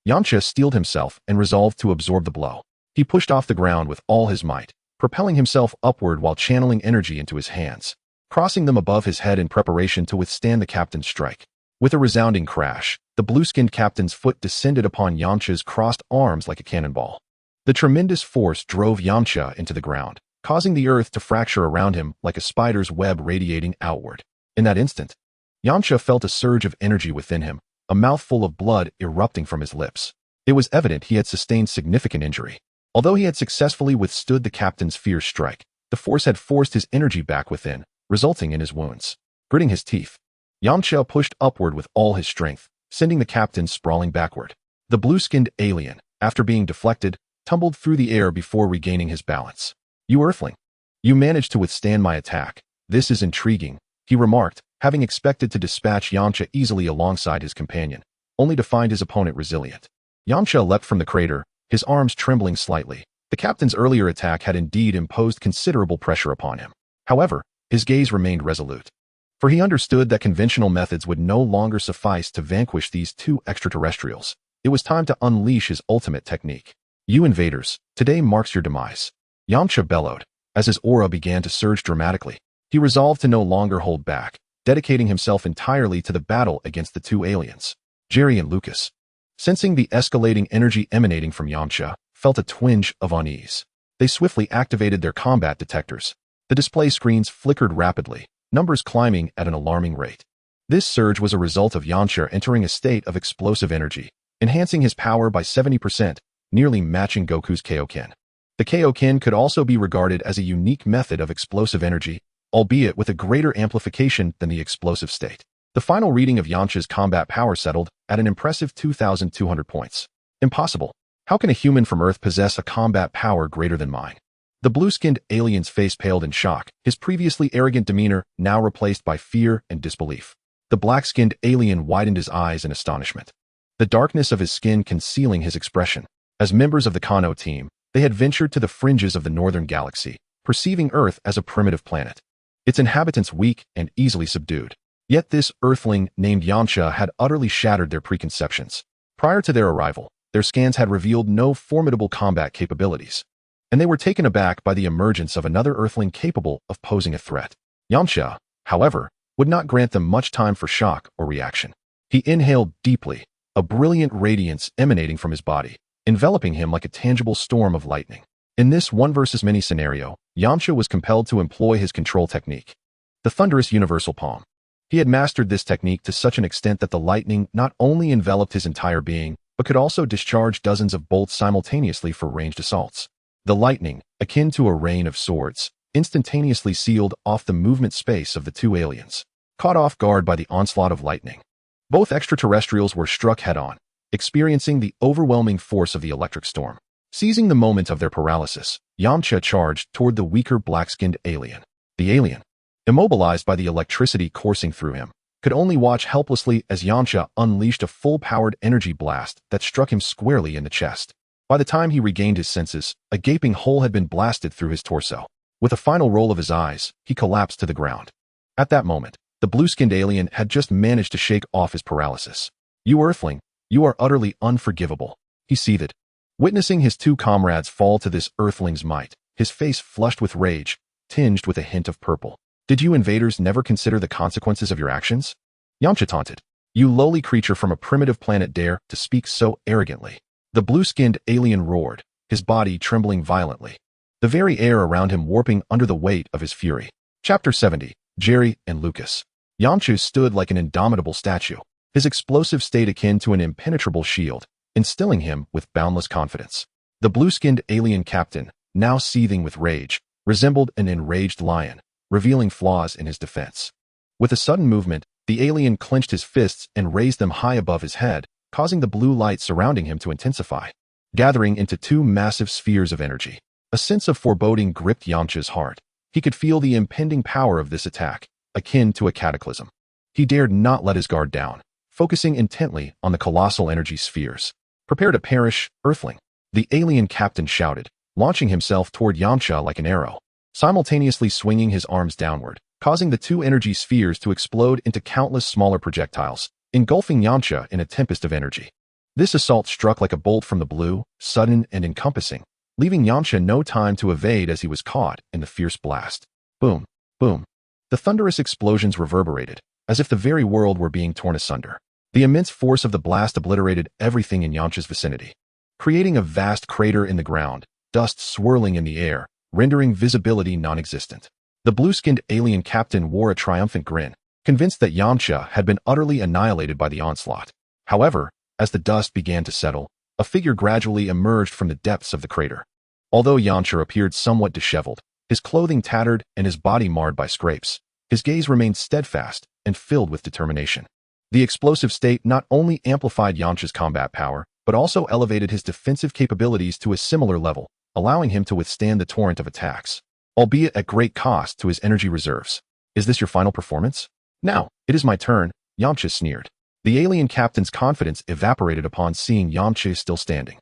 Yamcha steeled himself and resolved to absorb the blow. He pushed off the ground with all his might, propelling himself upward while channeling energy into his hands, crossing them above his head in preparation to withstand the captain's strike. With a resounding crash, the blue-skinned captain's foot descended upon Yamcha's crossed arms like a cannonball. The tremendous force drove Yamcha into the ground, causing the earth to fracture around him like a spider's web radiating outward. In that instant, Yamcha felt a surge of energy within him, a mouthful of blood erupting from his lips. It was evident he had sustained significant injury. Although he had successfully withstood the captain's fierce strike, the force had forced his energy back within, resulting in his wounds. Gritting his teeth, Yamcha pushed upward with all his strength, sending the captain sprawling backward. The blue-skinned alien, after being deflected, tumbled through the air before regaining his balance. "You Earthling, you managed to withstand my attack. This is intriguing," he remarked, having expected to dispatch Yamcha easily alongside his companion, only to find his opponent resilient. Yamcha leapt from the crater, his arms trembling slightly. The captain's earlier attack had indeed imposed considerable pressure upon him. However, his gaze remained resolute, for he understood that conventional methods would no longer suffice to vanquish these two extraterrestrials. It was time to unleash his ultimate technique. "You invaders, today marks your demise," Yamcha bellowed, as his aura began to surge dramatically. He resolved to no longer hold back, dedicating himself entirely to the battle against the two aliens. Jerry and Lucas, sensing the escalating energy emanating from Yamcha, felt a twinge of unease. They swiftly activated their combat detectors. The display screens flickered rapidly, numbers climbing at an alarming rate. This surge was a result of Yamcha entering a state of explosive energy, enhancing his power by 70%, nearly matching Goku's Kaioken. The Kaioken could also be regarded as a unique method of explosive energy, albeit with a greater amplification than the explosive state. The final reading of Yamcha's combat power settled at an impressive 2,200 points. "Impossible. How can a human from Earth possess a combat power greater than mine?" The blue-skinned alien's face paled in shock, his previously arrogant demeanor now replaced by fear and disbelief. The black-skinned alien widened his eyes in astonishment, the darkness of his skin concealing his expression. As members of the Kano team, they had ventured to the fringes of the northern galaxy, perceiving Earth as a primitive planet, its inhabitants weak and easily subdued. Yet this Earthling named Yamcha had utterly shattered their preconceptions. Prior to their arrival, their scans had revealed no formidable combat capabilities. and they were taken aback by the emergence of another Earthling capable of posing a threat. Yamcha, however, would not grant them much time for shock or reaction. He inhaled deeply, a brilliant radiance emanating from his body, enveloping him like a tangible storm of lightning. In this one versus many scenario, Yamcha was compelled to employ his control technique, the thunderous universal palm. He had mastered this technique to such an extent that the lightning not only enveloped his entire being, but could also discharge dozens of bolts simultaneously for ranged assaults. The lightning, akin to a rain of swords, instantaneously sealed off the movement space of the two aliens, caught off guard by the onslaught of lightning. Both extraterrestrials were struck head-on, experiencing the overwhelming force of the electric storm. Seizing the moment of their paralysis, Yamcha charged toward the weaker black-skinned alien. The alien, immobilized by the electricity coursing through him, could only watch helplessly as Yamcha unleashed a full-powered energy blast that struck him squarely in the chest. By the time he regained his senses, a gaping hole had been blasted through his torso. With a final roll of his eyes, he collapsed to the ground. At that moment, the blue-skinned alien had just managed to shake off his paralysis. "You Earthling, you are utterly unforgivable," he seethed. Witnessing his two comrades fall to this Earthling's might, his face flushed with rage, tinged with a hint of purple. "Did you invaders never consider the consequences of your actions?" Yamcha taunted. "You lowly creature from a primitive planet dare to speak so arrogantly." The blue-skinned alien roared, his body trembling violently, the very air around him warping under the weight of his fury. Chapter 70, Jerry and Lucas. Yamcha stood like an indomitable statue, his explosive state akin to an impenetrable shield, instilling him with boundless confidence. The blue-skinned alien captain, now seething with rage, resembled an enraged lion, revealing flaws in his defense. With a sudden movement, the alien clenched his fists and raised them high above his head, causing the blue light surrounding him to intensify, gathering into two massive spheres of energy. A sense of foreboding gripped Yamcha's heart. He could feel the impending power of this attack, akin to a cataclysm. He dared not let his guard down, focusing intently on the colossal energy spheres. "Prepare to perish, Earthling," the alien captain shouted, launching himself toward Yamcha like an arrow, simultaneously swinging his arms downward, causing the two energy spheres to explode into countless smaller projectiles, engulfing Yamcha in a tempest of energy. This assault struck like a bolt from the blue, sudden and encompassing, leaving Yamcha no time to evade as he was caught in the fierce blast. Boom, boom. The thunderous explosions reverberated, as if the very world were being torn asunder. The immense force of the blast obliterated everything in Yamcha's vicinity, creating a vast crater in the ground, dust swirling in the air, rendering visibility non-existent. The blue-skinned alien captain wore a triumphant grin, convinced that Yamcha had been utterly annihilated by the onslaught. However, as the dust began to settle, a figure gradually emerged from the depths of the crater. Although Yamcha appeared somewhat disheveled, his clothing tattered and his body marred by scrapes, his gaze remained steadfast and filled with determination. The explosive state not only amplified Yamcha's combat power, but also elevated his defensive capabilities to a similar level, allowing him to withstand the torrent of attacks, albeit at great cost to his energy reserves. "Is this your final performance? Now, it is my turn," Yamcha sneered. The alien captain's confidence evaporated upon seeing Yamcha still standing,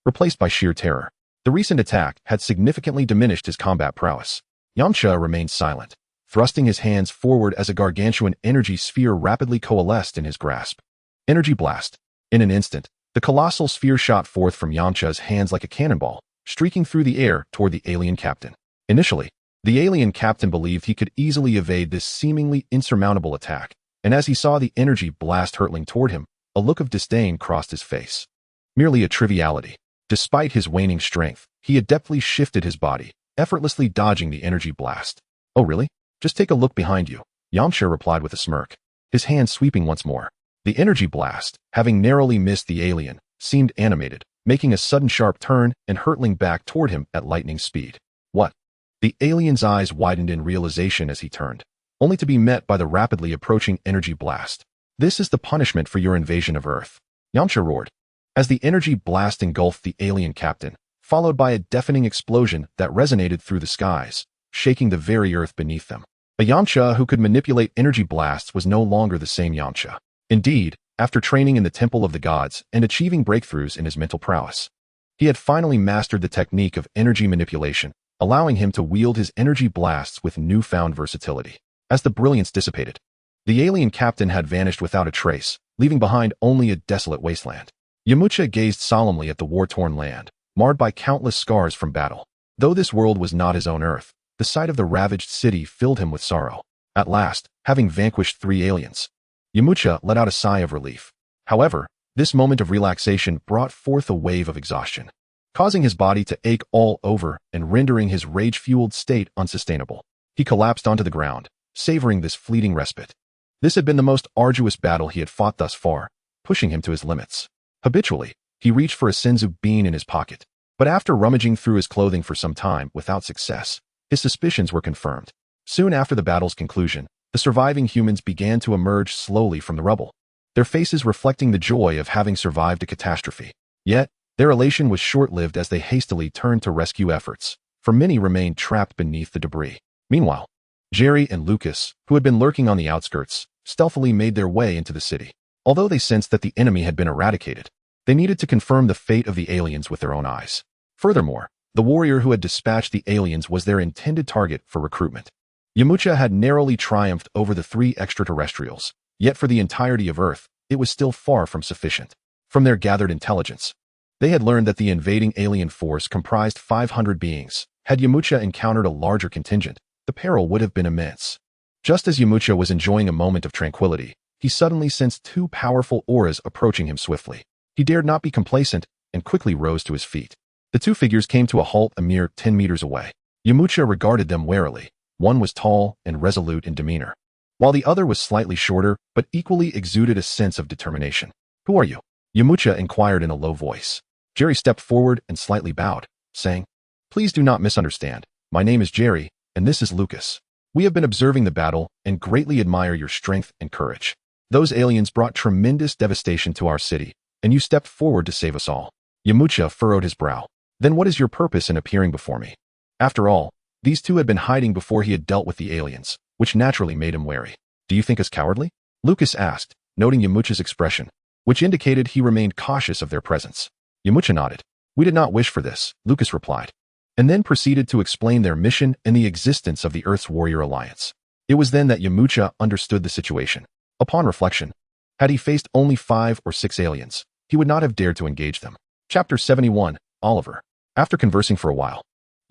replaced by sheer terror. The recent attack had significantly diminished his combat prowess. Yamcha remained silent, thrusting his hands forward as a gargantuan energy sphere rapidly coalesced in his grasp. Energy blast. In an instant, the colossal sphere shot forth from Yamcha's hands like a cannonball, streaking through the air toward the alien captain. Initially, the alien captain believed he could easily evade this seemingly insurmountable attack, and as he saw the energy blast hurtling toward him, a look of disdain crossed his face. Merely a triviality. Despite his waning strength, he adeptly shifted his body, effortlessly dodging the energy blast. "Oh really? Just take a look behind you," Yamcha replied with a smirk, his hand sweeping once more. The energy blast, having narrowly missed the alien, seemed animated, making a sudden sharp turn and hurtling back toward him at lightning speed. "What?" The alien's eyes widened in realization as he turned, only to be met by the rapidly approaching energy blast. "This is the punishment for your invasion of Earth," Yamcha roared, as the energy blast engulfed the alien captain, followed by a deafening explosion that resonated through the skies, shaking the very earth beneath them. A Yamcha who could manipulate energy blasts was no longer the same Yamcha. Indeed, after training in the Temple of the Gods and achieving breakthroughs in his mental prowess, he had finally mastered the technique of energy manipulation, allowing him to wield his energy blasts with newfound versatility. As the brilliance dissipated, the alien captain had vanished without a trace, leaving behind only a desolate wasteland. Yamcha gazed solemnly at the war-torn land, marred by countless scars from battle. Though this world was not his own Earth, the sight of the ravaged city filled him with sorrow. At last, having vanquished 3 aliens, Yamcha let out a sigh of relief. However, this moment of relaxation brought forth a wave of exhaustion, causing his body to ache all over and rendering his rage-fueled state unsustainable. He collapsed onto the ground, savoring this fleeting respite. This had been the most arduous battle he had fought thus far, pushing him to his limits. Habitually, he reached for a senzu bean in his pocket, but after rummaging through his clothing for some time without success, his suspicions were confirmed. Soon after the battle's conclusion, the surviving humans began to emerge slowly from the rubble, their faces reflecting the joy of having survived a catastrophe. Yet, their elation was short-lived as they hastily turned to rescue efforts, for many remained trapped beneath the debris. Meanwhile, Jerry and Lucas, who had been lurking on the outskirts, stealthily made their way into the city. Although they sensed that the enemy had been eradicated, they needed to confirm the fate of the aliens with their own eyes. Furthermore, the warrior who had dispatched the aliens was their intended target for recruitment. Yamcha had narrowly triumphed over the 3 extraterrestrials, yet for the entirety of Earth, it was still far from sufficient. From their gathered intelligence, they had learned that the invading alien force comprised 500 beings. Had Yamcha encountered a larger contingent, the peril would have been immense. Just as Yamcha was enjoying a moment of tranquility, he suddenly sensed 2 powerful auras approaching him swiftly. He dared not be complacent and quickly rose to his feet. The 2 figures came to a halt a mere 10 meters away. Yamcha regarded them warily. One was tall and resolute in demeanor, while the other was slightly shorter but equally exuded a sense of determination. "Who are you?" Yamcha inquired in a low voice. Jerry stepped forward and slightly bowed, saying, "Please do not misunderstand. My name is Jerry, and this is Lucas. We have been observing the battle and greatly admire your strength and courage. Those aliens brought tremendous devastation to our city, and you stepped forward to save us all." Yamcha furrowed his brow. "Then what is your purpose in appearing before me?" After all, these 2 had been hiding before he had dealt with the aliens, which naturally made him wary. "Do you think us cowardly?" Lucas asked, noting Yamcha's expression, which indicated he remained cautious of their presence. Yamcha nodded. "We did not wish for this," Lucas replied, and then proceeded to explain their mission and the existence of the Earth's Warrior Alliance. It was then that Yamcha understood the situation. Upon reflection, had he faced only 5 or 6 aliens, he would not have dared to engage them. Chapter 71, Oliver. After conversing for a while,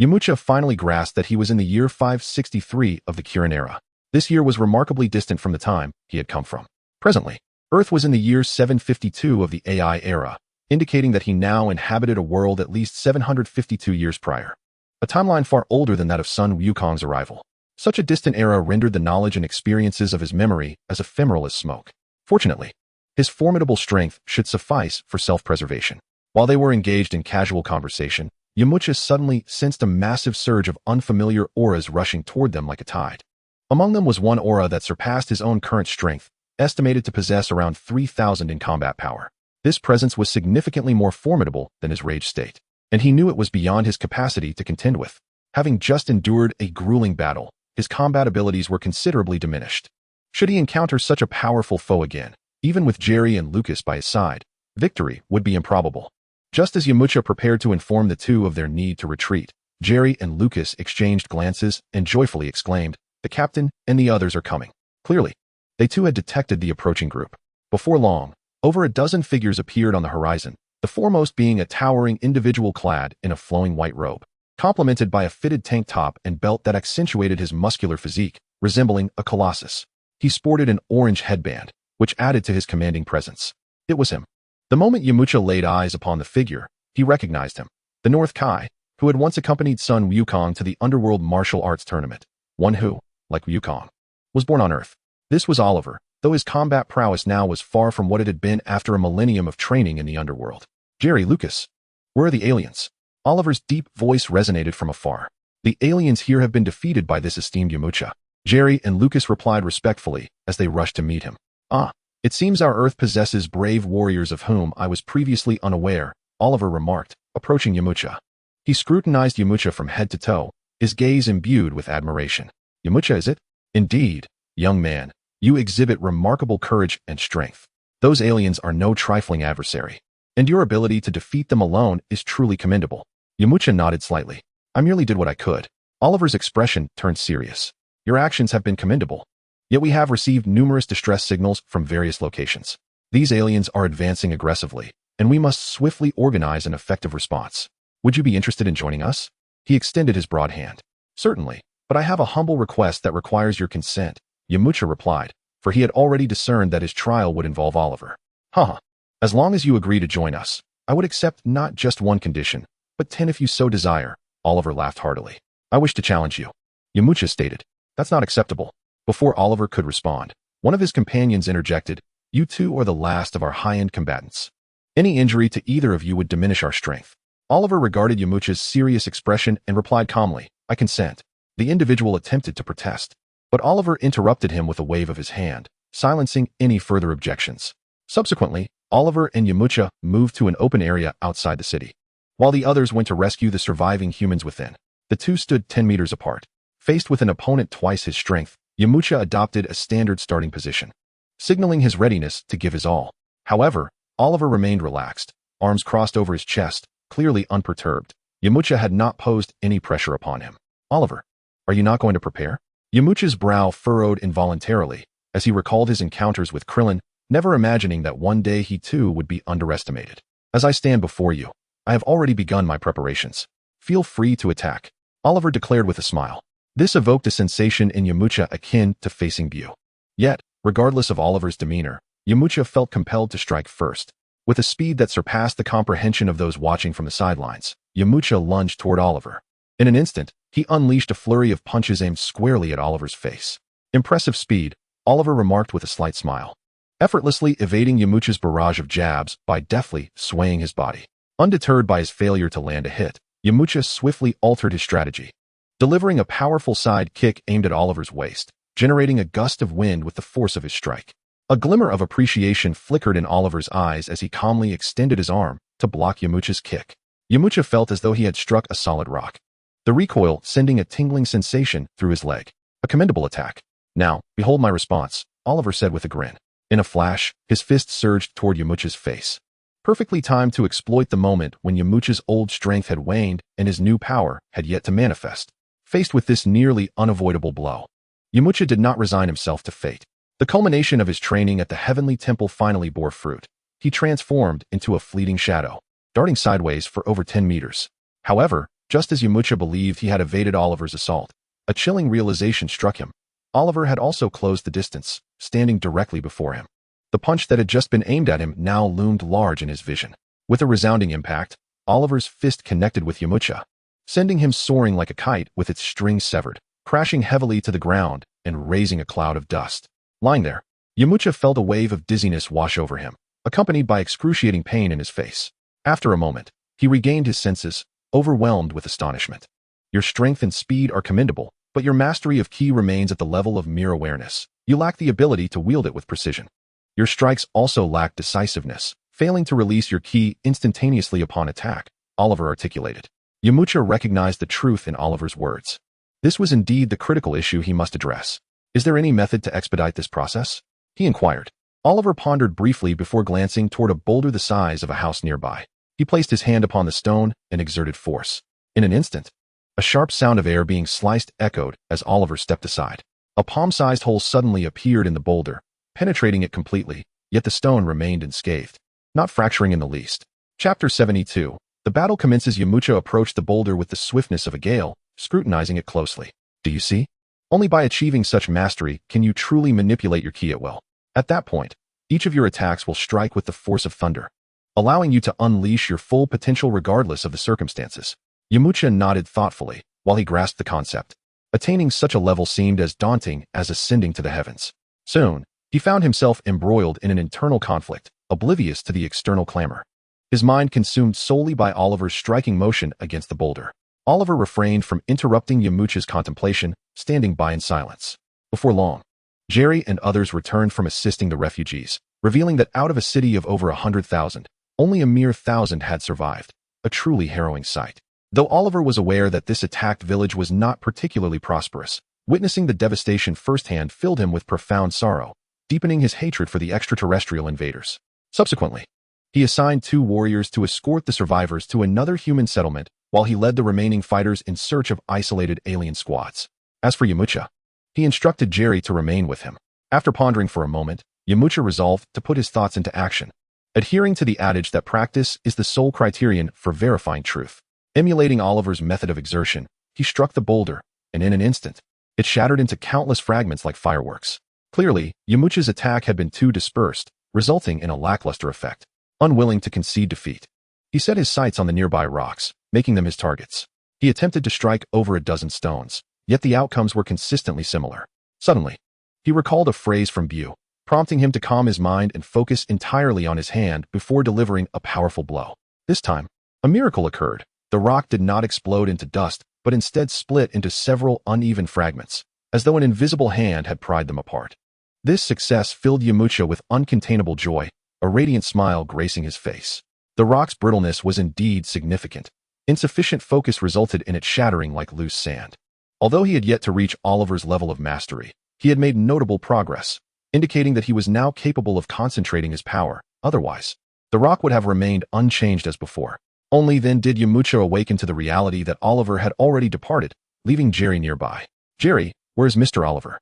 Yamcha finally grasped that he was in the year 563 of the Kirin era. This year was remarkably distant from the time he had come from. Presently, Earth was in the year 752 of the AI era, indicating that he now inhabited a world at least 752 years prior, a timeline far older than that of Sun Wukong's arrival. Such a distant era rendered the knowledge and experiences of his memory as ephemeral as smoke. Fortunately, his formidable strength should suffice for self-preservation. While they were engaged in casual conversation, Yamcha suddenly sensed a massive surge of unfamiliar auras rushing toward them like a tide. Among them was one aura that surpassed his own current strength, estimated to possess around 3,000 in combat power. This presence was significantly more formidable than his rage state, and he knew it was beyond his capacity to contend with. Having just endured a grueling battle, his combat abilities were considerably diminished. Should he encounter such a powerful foe again, even with Jerry and Lucas by his side, victory would be improbable. Just as Yamcha prepared to inform the 2 of their need to retreat, Jerry and Lucas exchanged glances and joyfully exclaimed, "The captain and the others are coming." Clearly, they too had detected the approaching group. Before long, over a dozen figures appeared on the horizon, the foremost being a towering individual clad in a flowing white robe, complemented by a fitted tank top and belt that accentuated his muscular physique, resembling a colossus. He sported an orange headband, which added to his commanding presence. It was him. The moment Yamcha laid eyes upon the figure, he recognized him, the North Kai, who had once accompanied Sun Wukong to the underworld martial arts tournament, one who, like Wukong, was born on Earth. This was Oliver, though his combat prowess now was far from what it had been after a millennium of training in the underworld. "Jerry, Lucas, where are the aliens?" Oliver's deep voice resonated from afar. "The aliens here have been defeated by this esteemed Yamcha." Jerry and Lucas replied respectfully as they rushed to meet him. "Ah, it seems our Earth possesses brave warriors of whom I was previously unaware," Oliver remarked, approaching Yamcha. He scrutinized Yamcha from head to toe, his gaze imbued with admiration. "Yamcha, is it? Indeed, young man, you exhibit remarkable courage and strength. Those aliens are no trifling adversary, and your ability to defeat them alone is truly commendable." Yamcha nodded slightly. "I merely did what I could." Oliver's expression turned serious. "Your actions have been commendable. Yet we have received numerous distress signals from various locations. These aliens are advancing aggressively, and we must swiftly organize an effective response. Would you be interested in joining us?" He extended his broad hand. Certainly, but I have a humble request that requires your consent, Yamcha replied, for he had already discerned that his trial would involve Oliver. Haha. As long as you agree to join us, I would accept not just one condition, but 10 if you so desire, Oliver laughed heartily. I wish to challenge you, Yamcha stated. That's not acceptable. Before Oliver could respond, one of his companions interjected, you two are the last of our high-end combatants. Any injury to either of you would diminish our strength. Oliver regarded Yamcha's serious expression and replied calmly, I consent. The individual attempted to protest, but Oliver interrupted him with a wave of his hand, silencing any further objections. Subsequently, Oliver and Yamcha moved to an open area outside the city. While the others went to rescue the surviving humans within, the two stood 10 meters apart. Faced with an opponent twice his strength, Yamcha adopted a standard starting position, signaling his readiness to give his all. However, Oliver remained relaxed, arms crossed over his chest, clearly unperturbed. Yamcha had not posed any pressure upon him. Oliver, are you not going to prepare? Yamcha's brow furrowed involuntarily as he recalled his encounters with Krillin, never imagining that one day he too would be underestimated. As I stand before you, I have already begun my preparations. Feel free to attack, Oliver declared with a smile. This evoked a sensation in Yamcha akin to facing Bew. Yet, regardless of Oliver's demeanor, Yamcha felt compelled to strike first. With a speed that surpassed the comprehension of those watching from the sidelines, Yamcha lunged toward Oliver. In an instant, he unleashed a flurry of punches aimed squarely at Oliver's face. Impressive speed, Oliver remarked with a slight smile, effortlessly evading Yamcha's barrage of jabs by deftly swaying his body. Undeterred by his failure to land a hit, Yamcha swiftly altered his strategy, delivering a powerful side kick aimed at Oliver's waist, generating a gust of wind with the force of his strike. A glimmer of appreciation flickered in Oliver's eyes as he calmly extended his arm to block Yamcha's kick. Yamcha felt as though he had struck a solid rock, the recoil sending a tingling sensation through his leg. A commendable attack. Now, behold my response, Oliver said with a grin. In a flash, his fist surged toward Yamcha's face, perfectly timed to exploit the moment when Yamcha's old strength had waned and his new power had yet to manifest. Faced with this nearly unavoidable blow, Yamcha did not resign himself to fate. The culmination of his training at the Heavenly Temple finally bore fruit. He transformed into a fleeting shadow, darting sideways for over 10 meters. However, just as Yamcha believed he had evaded Oliver's assault, a chilling realization struck him. Oliver had also closed the distance, standing directly before him. The punch that had just been aimed at him now loomed large in his vision. With a resounding impact, Oliver's fist connected with Yamcha, sending him soaring like a kite with its string severed, crashing heavily to the ground and raising a cloud of dust. Lying there, Yamcha felt a wave of dizziness wash over him, accompanied by excruciating pain in his face. After a moment, he regained his senses, overwhelmed with astonishment. Your strength and speed are commendable, but your mastery of ki remains at the level of mere awareness. You lack the ability to wield it with precision. Your strikes also lack decisiveness, failing to release your ki instantaneously upon attack, Oliver articulated. Yamcha recognized the truth in Oliver's words. This was indeed the critical issue he must address. Is there any method to expedite this process? He inquired. Oliver pondered briefly before glancing toward a boulder the size of a house nearby. He placed his hand upon the stone and exerted force. In an instant, a sharp sound of air being sliced echoed as Oliver stepped aside. A palm-sized hole suddenly appeared in the boulder, penetrating it completely, yet the stone remained unscathed, not fracturing in the least. Chapter 72. The battle commences. Yamcha approached the boulder with the swiftness of a gale, scrutinizing it closely. Do you see? Only by achieving such mastery can you truly manipulate your ki at will. At that point, each of your attacks will strike with the force of thunder, allowing you to unleash your full potential regardless of the circumstances. Yamcha nodded thoughtfully while he grasped the concept. Attaining such a level seemed as daunting as ascending to the heavens. Soon, he found himself embroiled in an internal conflict, oblivious to the external clamor. His mind consumed solely by Oliver's striking motion against the boulder. Oliver refrained from interrupting Yamcha's contemplation, standing by in silence. Before long, Jerry and others returned from assisting the refugees, revealing that out of a city of over 100,000, only a mere 1,000 had survived, a truly harrowing sight. Though Oliver was aware that this attacked village was not particularly prosperous, witnessing the devastation firsthand filled him with profound sorrow, deepening his hatred for the extraterrestrial invaders. Subsequently, he assigned 2 warriors to escort the survivors to another human settlement while he led the remaining fighters in search of isolated alien squads. As for Yamcha, he instructed Jerry to remain with him. After pondering for a moment, Yamcha resolved to put his thoughts into action, adhering to the adage that practice is the sole criterion for verifying truth. Emulating Oliver's method of exertion, he struck the boulder, and in an instant, it shattered into countless fragments like fireworks. Clearly, Yamcha's attack had been too dispersed, resulting in a lackluster effect. Unwilling to concede defeat, he set his sights on the nearby rocks, making them his targets. He attempted to strike over a dozen stones, yet the outcomes were consistently similar. Suddenly, he recalled a phrase from Bu, prompting him to calm his mind and focus entirely on his hand before delivering a powerful blow. This time, a miracle occurred. The rock did not explode into dust, but instead split into several uneven fragments, as though an invisible hand had pried them apart. This success filled Yamcha with uncontainable joy, a radiant smile gracing his face. The rock's brittleness was indeed significant. Insufficient focus resulted in it shattering like loose sand. Although he had yet to reach Oliver's level of mastery, he had made notable progress, indicating that he was now capable of concentrating his power. Otherwise, the rock would have remained unchanged as before. Only then did Yamcha awaken to the reality that Oliver had already departed, leaving Jerry nearby. "Jerry, where's Mr. Oliver?"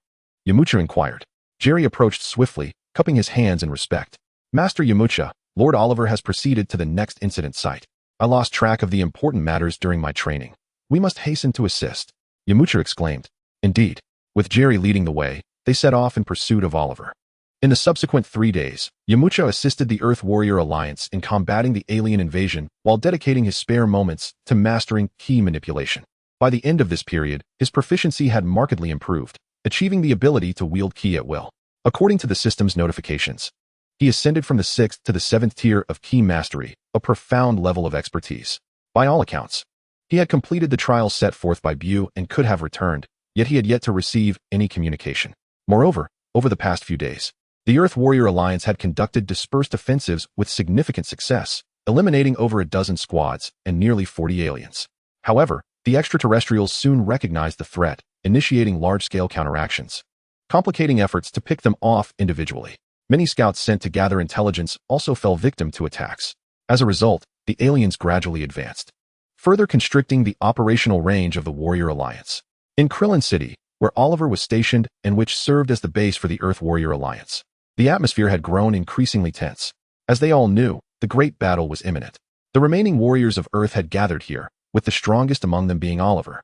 Yamcha inquired. Jerry approached swiftly, cupping his hands in respect. "Master Yamcha, Lord Oliver has proceeded to the next incident site. I lost track of the important matters during my training. We must hasten to assist." Yamcha exclaimed. Indeed, with Jerry leading the way, they set off in pursuit of Oliver. In the subsequent 3 days, Yamcha assisted the Earth Warrior Alliance in combating the alien invasion while dedicating his spare moments to mastering ki manipulation. By the end of this period, his proficiency had markedly improved, achieving the ability to wield ki at will. According to the system's notifications, he ascended from the 6th to the 7th tier of ki mastery, a profound level of expertise. By all accounts, he had completed the trials set forth by Bu and could have returned, yet he had yet to receive any communication. Moreover, over the past few days, the Earth Warrior Alliance had conducted dispersed offensives with significant success, eliminating over a dozen squads and nearly 40 aliens. However, the extraterrestrials soon recognized the threat, initiating large-scale counteractions, complicating efforts to pick them off individually. Many scouts sent to gather intelligence also fell victim to attacks. As a result, the aliens gradually advanced, further constricting the operational range of the Warrior Alliance. In Krillin City, where Oliver was stationed and which served as the base for the Earth Warrior Alliance, the atmosphere had grown increasingly tense. As they all knew, the great battle was imminent. The remaining warriors of Earth had gathered here, with the strongest among them being Oliver,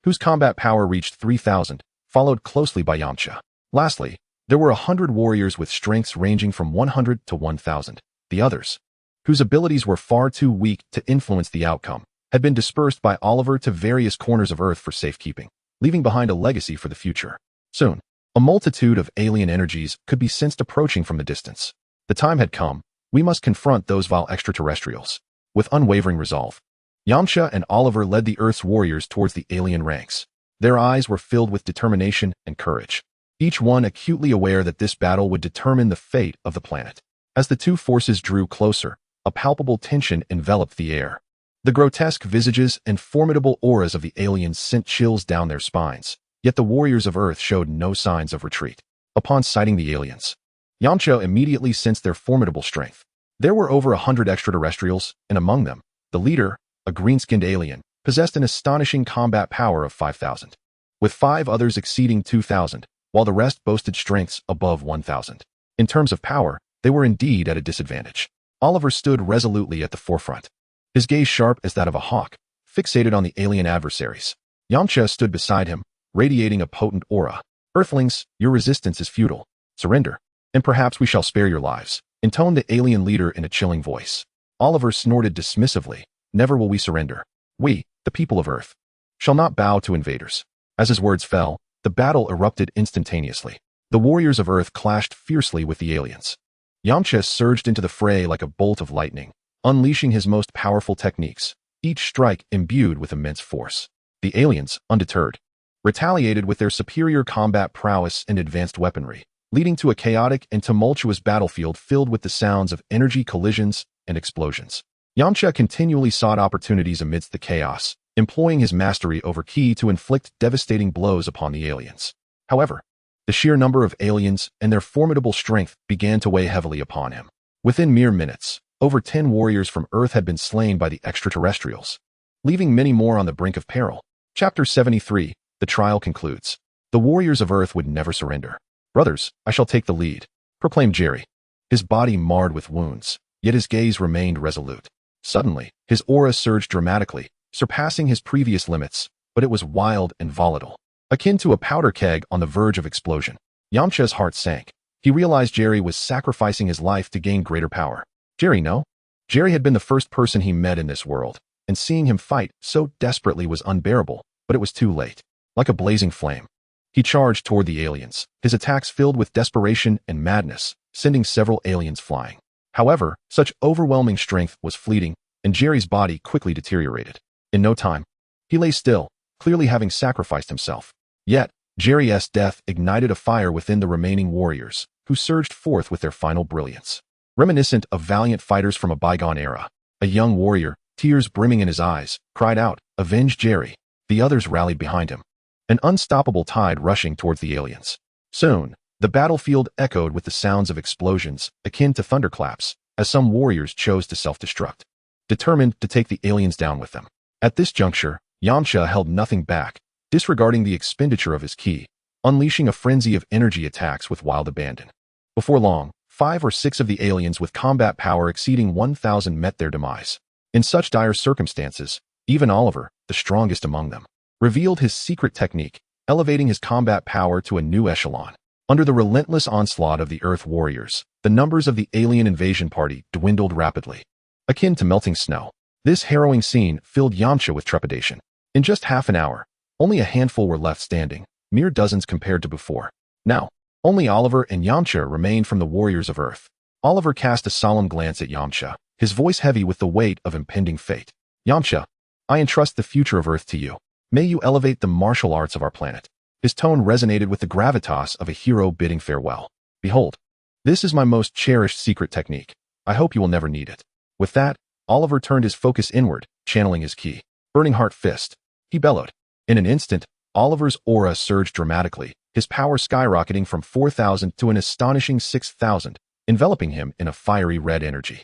whose combat power reached 3,000, followed closely by Yamcha. Lastly, there were 100 warriors with strengths ranging from 100 to 1,000. The others, whose abilities were far too weak to influence the outcome, had been dispersed by Oliver to various corners of Earth for safekeeping, leaving behind a legacy for the future. Soon, a multitude of alien energies could be sensed approaching from the distance. The time had come. We must confront those vile extraterrestrials. With unwavering resolve, Yamcha and Oliver led the Earth's warriors towards the alien ranks. Their eyes were filled with determination and courage, each one acutely aware that this battle would determine the fate of the planet. As the two forces drew closer, a palpable tension enveloped the air. The grotesque visages and formidable auras of the aliens sent chills down their spines, yet the warriors of Earth showed no signs of retreat. Upon sighting the aliens, Yamcha immediately sensed their formidable strength. There were over 100 extraterrestrials, and among them, the leader, a green-skinned alien, possessed an astonishing combat power of 5,000, with 5 others exceeding 2,000, while the rest boasted strengths above 1,000. In terms of power, they were indeed at a disadvantage. Oliver stood resolutely at the forefront, his gaze sharp as that of a hawk, fixated on the alien adversaries. Yamcha stood beside him, radiating a potent aura. "Earthlings, your resistance is futile. Surrender, and perhaps we shall spare your lives," intoned the alien leader in a chilling voice. Oliver snorted dismissively. "Never will we surrender. We, the people of Earth, shall not bow to invaders." As his words fell, the battle erupted instantaneously. The warriors of Earth clashed fiercely with the aliens. Yamcha surged into the fray like a bolt of lightning, unleashing his most powerful techniques, each strike imbued with immense force. The aliens, undeterred, retaliated with their superior combat prowess and advanced weaponry, leading to a chaotic and tumultuous battlefield filled with the sounds of energy collisions and explosions. Yamcha continually sought opportunities amidst the chaos, employing his mastery over ki to inflict devastating blows upon the aliens. However, the sheer number of aliens and their formidable strength began to weigh heavily upon him. Within mere minutes, over 10 warriors from Earth had been slain by the extraterrestrials, leaving many more on the brink of peril. Chapter 73, the trial concludes. The warriors of Earth would never surrender. "Brothers, I shall take the lead," proclaimed Jerry, his body marred with wounds, yet his gaze remained resolute. Suddenly, his aura surged dramatically, surpassing his previous limits, but it was wild and volatile, akin to a powder keg on the verge of explosion. Yamcha's heart sank. He realized Jerry was sacrificing his life to gain greater power. Jerry, no? Jerry had been the first person he met in this world, and seeing him fight so desperately was unbearable, but it was too late. Like a blazing flame, he charged toward the aliens, his attacks filled with desperation and madness, sending several aliens flying. However, such overwhelming strength was fleeting, and Jerry's body quickly deteriorated. In no time, he lay still, clearly having sacrificed himself. Yet, Jerry's death ignited a fire within the remaining warriors, who surged forth with their final brilliance. Reminiscent of valiant fighters from a bygone era, a young warrior, tears brimming in his eyes, cried out, "Avenge Jerry!" The others rallied behind him, an unstoppable tide rushing towards the aliens. Soon, the battlefield echoed with the sounds of explosions, akin to thunderclaps, as some warriors chose to self-destruct, determined to take the aliens down with them. At this juncture, Yamcha held nothing back, disregarding the expenditure of his ki, unleashing a frenzy of energy attacks with wild abandon. Before long, 5 or 6 of the aliens with combat power exceeding 1,000 met their demise. In such dire circumstances, even Oliver, the strongest among them, revealed his secret technique, elevating his combat power to a new echelon. Under the relentless onslaught of the Earth warriors, the numbers of the alien invasion party dwindled rapidly, akin to melting snow. This harrowing scene filled Yamcha with trepidation. In just half an hour, only a handful were left standing, mere dozens compared to before. Now, only Oliver and Yamcha remained from the warriors of Earth. Oliver cast a solemn glance at Yamcha, his voice heavy with the weight of impending fate. "Yamcha, I entrust the future of Earth to you. May you elevate the martial arts of our planet." His tone resonated with the gravitas of a hero bidding farewell. "Behold, this is my most cherished secret technique. I hope you will never need it." With that, Oliver turned his focus inward, channeling his ki. Burning Heart Fist, he bellowed. In an instant, Oliver's aura surged dramatically, his power skyrocketing from 4,000 to an astonishing 6,000, enveloping him in a fiery red energy.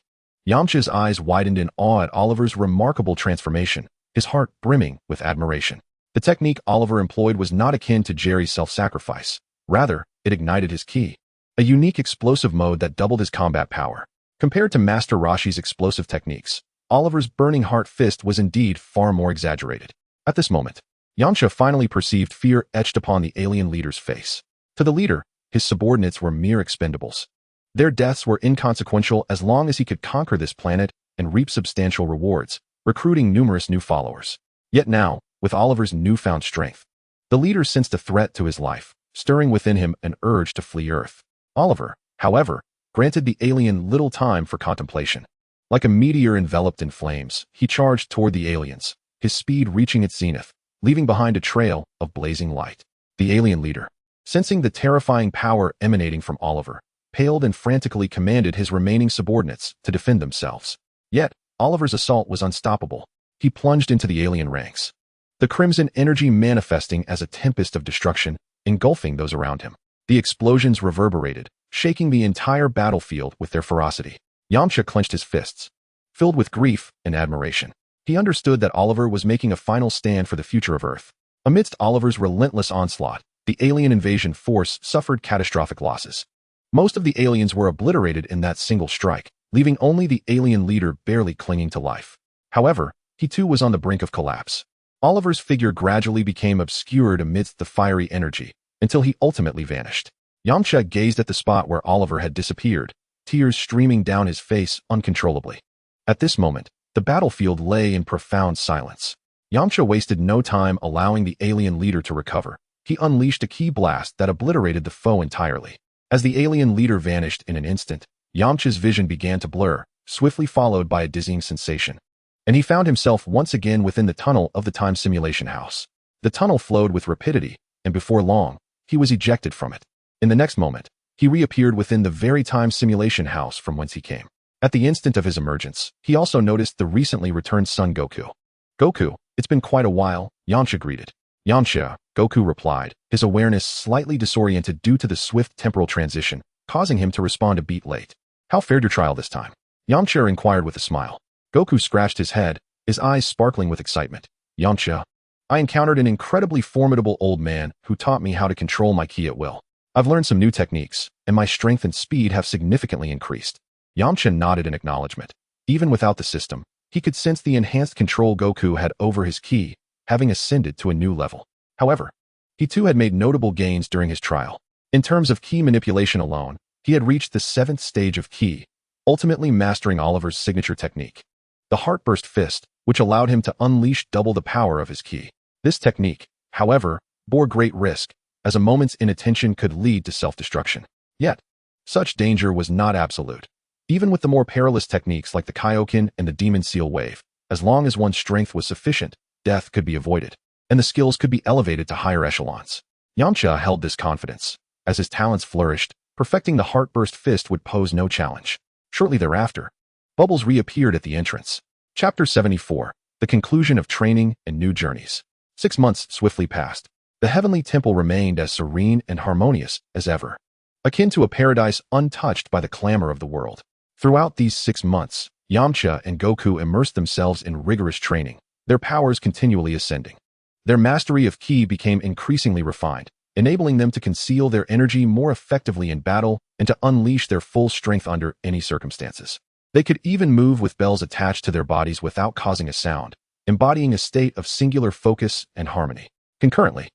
Yamcha's eyes widened in awe at Oliver's remarkable transformation, his heart brimming with admiration. The technique Oliver employed was not akin to Jerry's self-sacrifice. Rather, it ignited his ki, a unique explosive mode that doubled his combat power. Compared to Master Roshi's explosive techniques, Oliver's Burning Heart Fist was indeed far more exaggerated. At this moment, Yamcha finally perceived fear etched upon the alien leader's face. To the leader, his subordinates were mere expendables. Their deaths were inconsequential as long as he could conquer this planet and reap substantial rewards, recruiting numerous new followers. Yet now, with Oliver's newfound strength, the leader sensed a threat to his life, stirring within him an urge to flee Earth. Oliver, however, granted the alien little time for contemplation. Like a meteor enveloped in flames, he charged toward the aliens, his speed reaching its zenith, leaving behind a trail of blazing light. The alien leader, sensing the terrifying power emanating from Oliver, paled and frantically commanded his remaining subordinates to defend themselves. Yet, Oliver's assault was unstoppable. He plunged into the alien ranks, the crimson energy manifesting as a tempest of destruction, engulfing those around him. The explosions reverberated, shaking the entire battlefield with their ferocity. Yamcha clenched his fists, filled with grief and admiration. He understood that Oliver was making a final stand for the future of Earth. Amidst Oliver's relentless onslaught, the alien invasion force suffered catastrophic losses. Most of the aliens were obliterated in that single strike, leaving only the alien leader barely clinging to life. However, he too was on the brink of collapse. Oliver's figure gradually became obscured amidst the fiery energy, until he ultimately vanished. Yamcha gazed at the spot where Oliver had disappeared, tears streaming down his face uncontrollably. At this moment, the battlefield lay in profound silence. Yamcha wasted no time allowing the alien leader to recover. He unleashed a ki blast that obliterated the foe entirely. As the alien leader vanished in an instant, Yamcha's vision began to blur, swiftly followed by a dizzying sensation. And he found himself once again within the tunnel of the time simulation house. The tunnel flowed with rapidity, and before long, he was ejected from it. In the next moment, he reappeared within the very time simulation house from whence he came. At the instant of his emergence, he also noticed the recently returned son Goku. "Goku, it's been quite a while," Yamcha greeted. "Yamcha," Goku replied, his awareness slightly disoriented due to the swift temporal transition, causing him to respond a beat late. "How fared your trial this time?" Yamcha inquired with a smile. Goku scratched his head, his eyes sparkling with excitement. "Yamcha, I encountered an incredibly formidable old man who taught me how to control my ki at will. I've learned some new techniques, and my strength and speed have significantly increased." Yamcha nodded in acknowledgement. Even without the system, He could sense the enhanced control Goku had over his ki, having ascended to a new level. However, he too had made notable gains during his trial. In terms of ki manipulation alone, he had reached the 7th stage of ki, ultimately mastering Oliver's signature technique, the Heartburst Fist, which allowed him to unleash double the power of his ki. This technique, however, bore great risk, as a moment's inattention could lead to self-destruction. Yet, such danger was not absolute. Even with the more perilous techniques like the Kaioken and the Demon Seal Wave, as long as one's strength was sufficient, death could be avoided, and the skills could be elevated to higher echelons. Yamcha held this confidence. As his talents flourished, perfecting the Heartburst Fist would pose no challenge. Shortly thereafter, Bubbles reappeared at the entrance. Chapter 74, The Conclusion of Training and New Journeys. 6 months swiftly passed. The Heavenly Temple remained as serene and harmonious as ever, akin to a paradise untouched by the clamor of the world. Throughout these 6 months, Yamcha and Goku immersed themselves in rigorous training, their powers continually ascending. Their mastery of ki became increasingly refined, enabling them to conceal their energy more effectively in battle and to unleash their full strength under any circumstances. They could even move with bells attached to their bodies without causing a sound, embodying a state of singular focus and harmony. Concurrently,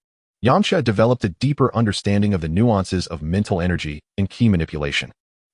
Yamcha developed a deeper understanding of the nuances of mental energy and ki manipulation,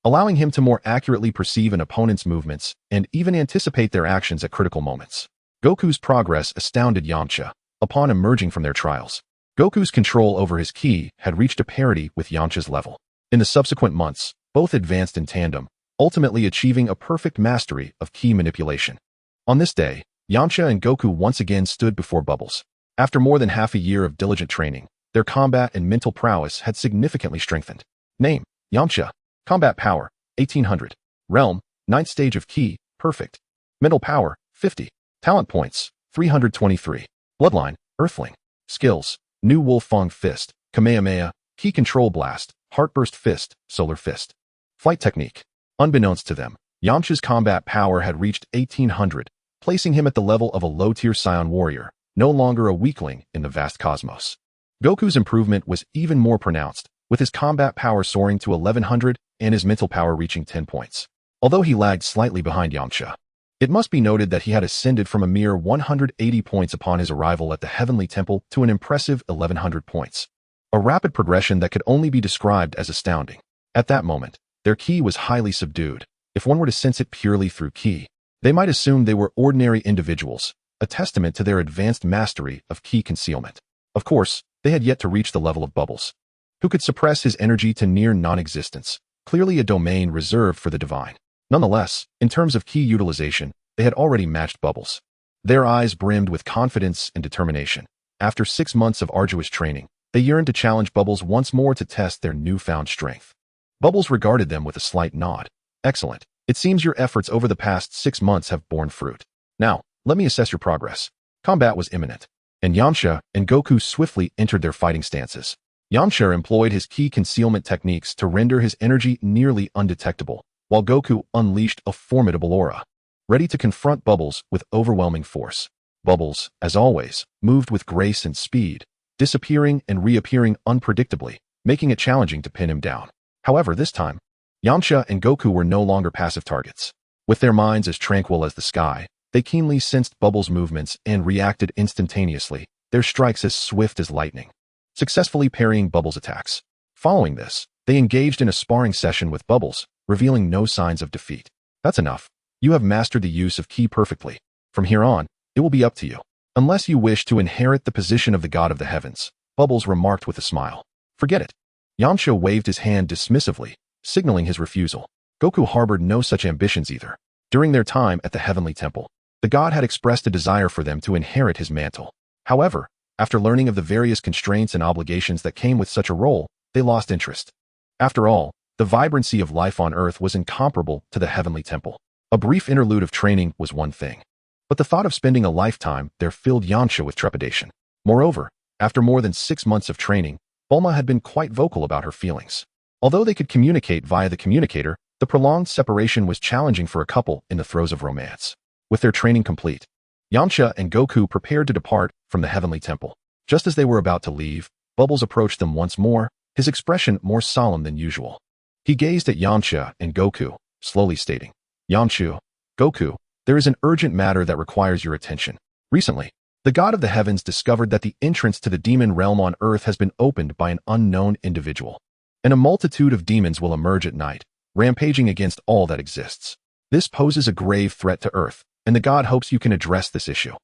allowing him to more accurately perceive an opponent's movements and even anticipate their actions at critical moments. Goku's progress astounded Yamcha. Upon emerging from their trials, Goku's control over his ki had reached a parity with Yamcha's level. In the subsequent months, both advanced in tandem, ultimately achieving a perfect mastery of ki manipulation. On this day, Yamcha and Goku once again stood before Bubbles. After more than half a year of diligent training, their combat and mental prowess had significantly strengthened. Name: Yamcha. Combat power: 1800. Realm: 9th stage of ki, perfect. Mental power: 50. Talent points: 323. Bloodline: Earthling. Skills: New Wolfang Fist, Kamehameha, Ki Control Blast, Heartburst Fist, Solar Fist. Flight technique: unbeknownst to them, Yamcha's combat power had reached 1800, placing him at the level of a low-tier Saiyan warrior, no longer a weakling in the vast cosmos. Goku's improvement was even more pronounced, with his combat power soaring to 1100 and his mental power reaching 10 points. Although he lagged slightly behind Yamcha, it must be noted that he had ascended from a mere 180 points upon his arrival at the Heavenly Temple to an impressive 1100 points. A rapid progression that could only be described as astounding. At that moment, their ki was highly subdued. If one were to sense it purely through ki, they might assume they were ordinary individuals, a testament to their advanced mastery of ki concealment. Of course, they had yet to reach the level of Bubbles, who could suppress his energy to near non-existence, clearly a domain reserved for the divine. Nonetheless, in terms of ki utilization, they had already matched Bubbles. Their eyes brimmed with confidence and determination. After 6 months of arduous training, they yearned to challenge Bubbles once more to test their newfound strength. Bubbles regarded them with a slight nod. Excellent. It seems your efforts over the past 6 months have borne fruit. Now, let me assess your progress. Combat was imminent, and Yamcha and Goku swiftly entered their fighting stances. Yamcha employed his ki concealment techniques to render his energy nearly undetectable, while Goku unleashed a formidable aura, ready to confront Bubbles with overwhelming force. Bubbles, as always, moved with grace and speed, disappearing and reappearing unpredictably, making it challenging to pin him down. However, this time, Yamcha and Goku were no longer passive targets. With their minds as tranquil as the sky, they keenly sensed Bubbles' movements and reacted instantaneously, their strikes as swift as lightning, successfully parrying Bubbles' attacks. Following this, they engaged in a sparring session with Bubbles, revealing no signs of defeat. That's enough. You have mastered the use of ki perfectly. From here on, it will be up to you. Unless you wish to inherit the position of the God of the Heavens, Bubbles remarked with a smile. Forget it. Yamcha waved his hand dismissively, signaling his refusal. Goku harbored no such ambitions either. During their time at the Heavenly Temple, the god had expressed a desire for them to inherit his mantle. However, after learning of the various constraints and obligations that came with such a role, they lost interest. After all, the vibrancy of life on Earth was incomparable to the Heavenly Temple. A brief interlude of training was one thing, but the thought of spending a lifetime there filled Yamcha with trepidation. Moreover, after more than 6 months of training, Bulma had been quite vocal about her feelings. Although they could communicate via the communicator, the prolonged separation was challenging for a couple in the throes of romance. With their training complete, Yamcha and Goku prepared to depart from the Heavenly Temple. Just as they were about to leave, Bubbles approached them once more, his expression more solemn than usual. He gazed at Yamcha and Goku, slowly stating, "Yamcha, Goku, there is an urgent matter that requires your attention. Recently, the god of the heavens discovered that the entrance to the demon realm on Earth has been opened by an unknown individual, and a multitude of demons will emerge at night, rampaging against all that exists. This poses a grave threat to Earth, and the god hopes you can address this issue.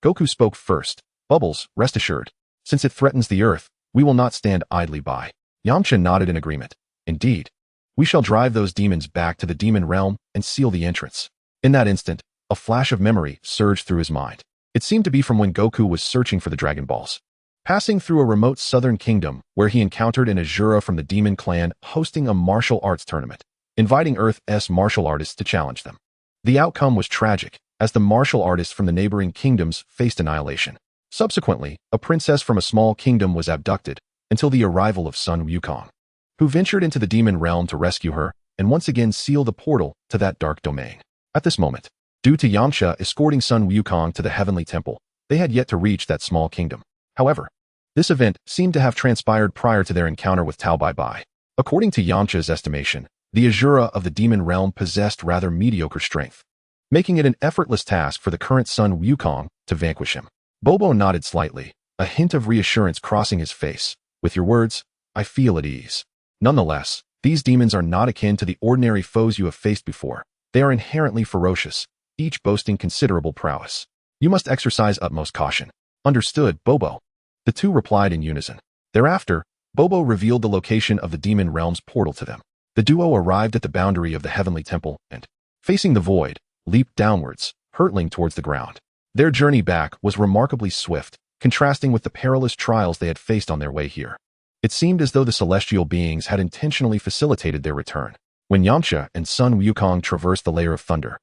Goku spoke first. Bubbles, rest assured. Since it threatens the Earth, we will not stand idly by. Yamcha nodded in agreement. Indeed, we shall drive those demons back to the demon realm and seal the entrance. In that instant, a flash of memory surged through his mind. It seemed to be from when Goku was searching for the Dragon Balls. Passing through a remote southern kingdom where he encountered an Asura from the demon clan hosting a martial arts tournament, inviting Earth's martial artists to challenge them. The outcome was tragic, as the martial artists from the neighboring kingdoms faced annihilation. Subsequently, a princess from a small kingdom was abducted until the arrival of Sun Wukong, who ventured into the demon realm to rescue her and once again seal the portal to that dark domain. At this moment, due to Yamcha escorting Sun Wukong to the heavenly temple, they had yet to reach that small kingdom. However, this event seemed to have transpired prior to their encounter with Tao Bai Bai. According to Yamcha's estimation, the Asura of the demon realm possessed rather mediocre strength, making it an effortless task for the current Sun Wukong to vanquish him. Bobo nodded slightly, a hint of reassurance crossing his face. With your words, I feel at ease. Nonetheless, these demons are not akin to the ordinary foes you have faced before. They are inherently ferocious, each boasting considerable prowess. You must exercise utmost caution. Understood, Bobo. The two replied in unison. Thereafter, Bobo revealed the location of the demon realm's portal to them. The duo arrived at the boundary of the heavenly temple and, facing the void, leaped downwards, hurtling towards the ground. Their journey back was remarkably swift, contrasting with the perilous trials they had faced on their way here. It seemed as though the celestial beings had intentionally facilitated their return. When Yamcha and Sun Wukong traversed the layer of thunder,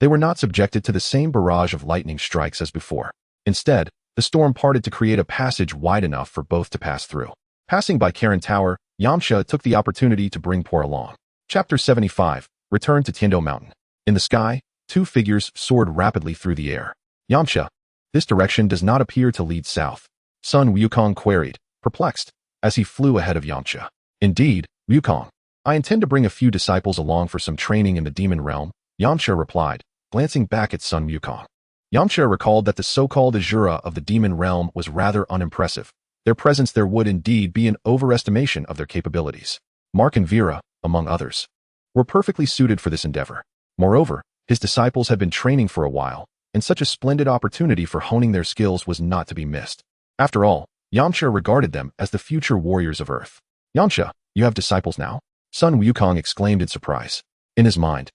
they were not subjected to the same barrage of lightning strikes as before. Instead, the storm parted to create a passage wide enough for both to pass through. Passing by Karen Tower, Yamcha took the opportunity to bring Por along. Chapter 75, Return to Tien Mountain. In the sky, two figures soared rapidly through the air. Yamcha, this direction does not appear to lead south, Sun Wukong queried, perplexed, as he flew ahead of Yamcha. Indeed, Wukong, I intend to bring a few disciples along for some training in the demon realm, Yamcha replied, glancing back at Sun Wukong. Yamcha recalled that the so-called Asura of the demon realm was rather unimpressive. Their presence there would indeed be an overestimation of their capabilities. Mark and Vera, among others, were perfectly suited for this endeavor. Moreover, his disciples had been training for a while, and such a splendid opportunity for honing their skills was not to be missed. After all, Yamcha regarded them as the future warriors of Earth. Yamcha, you have disciples now? Sun Wukong exclaimed in surprise. In his mind,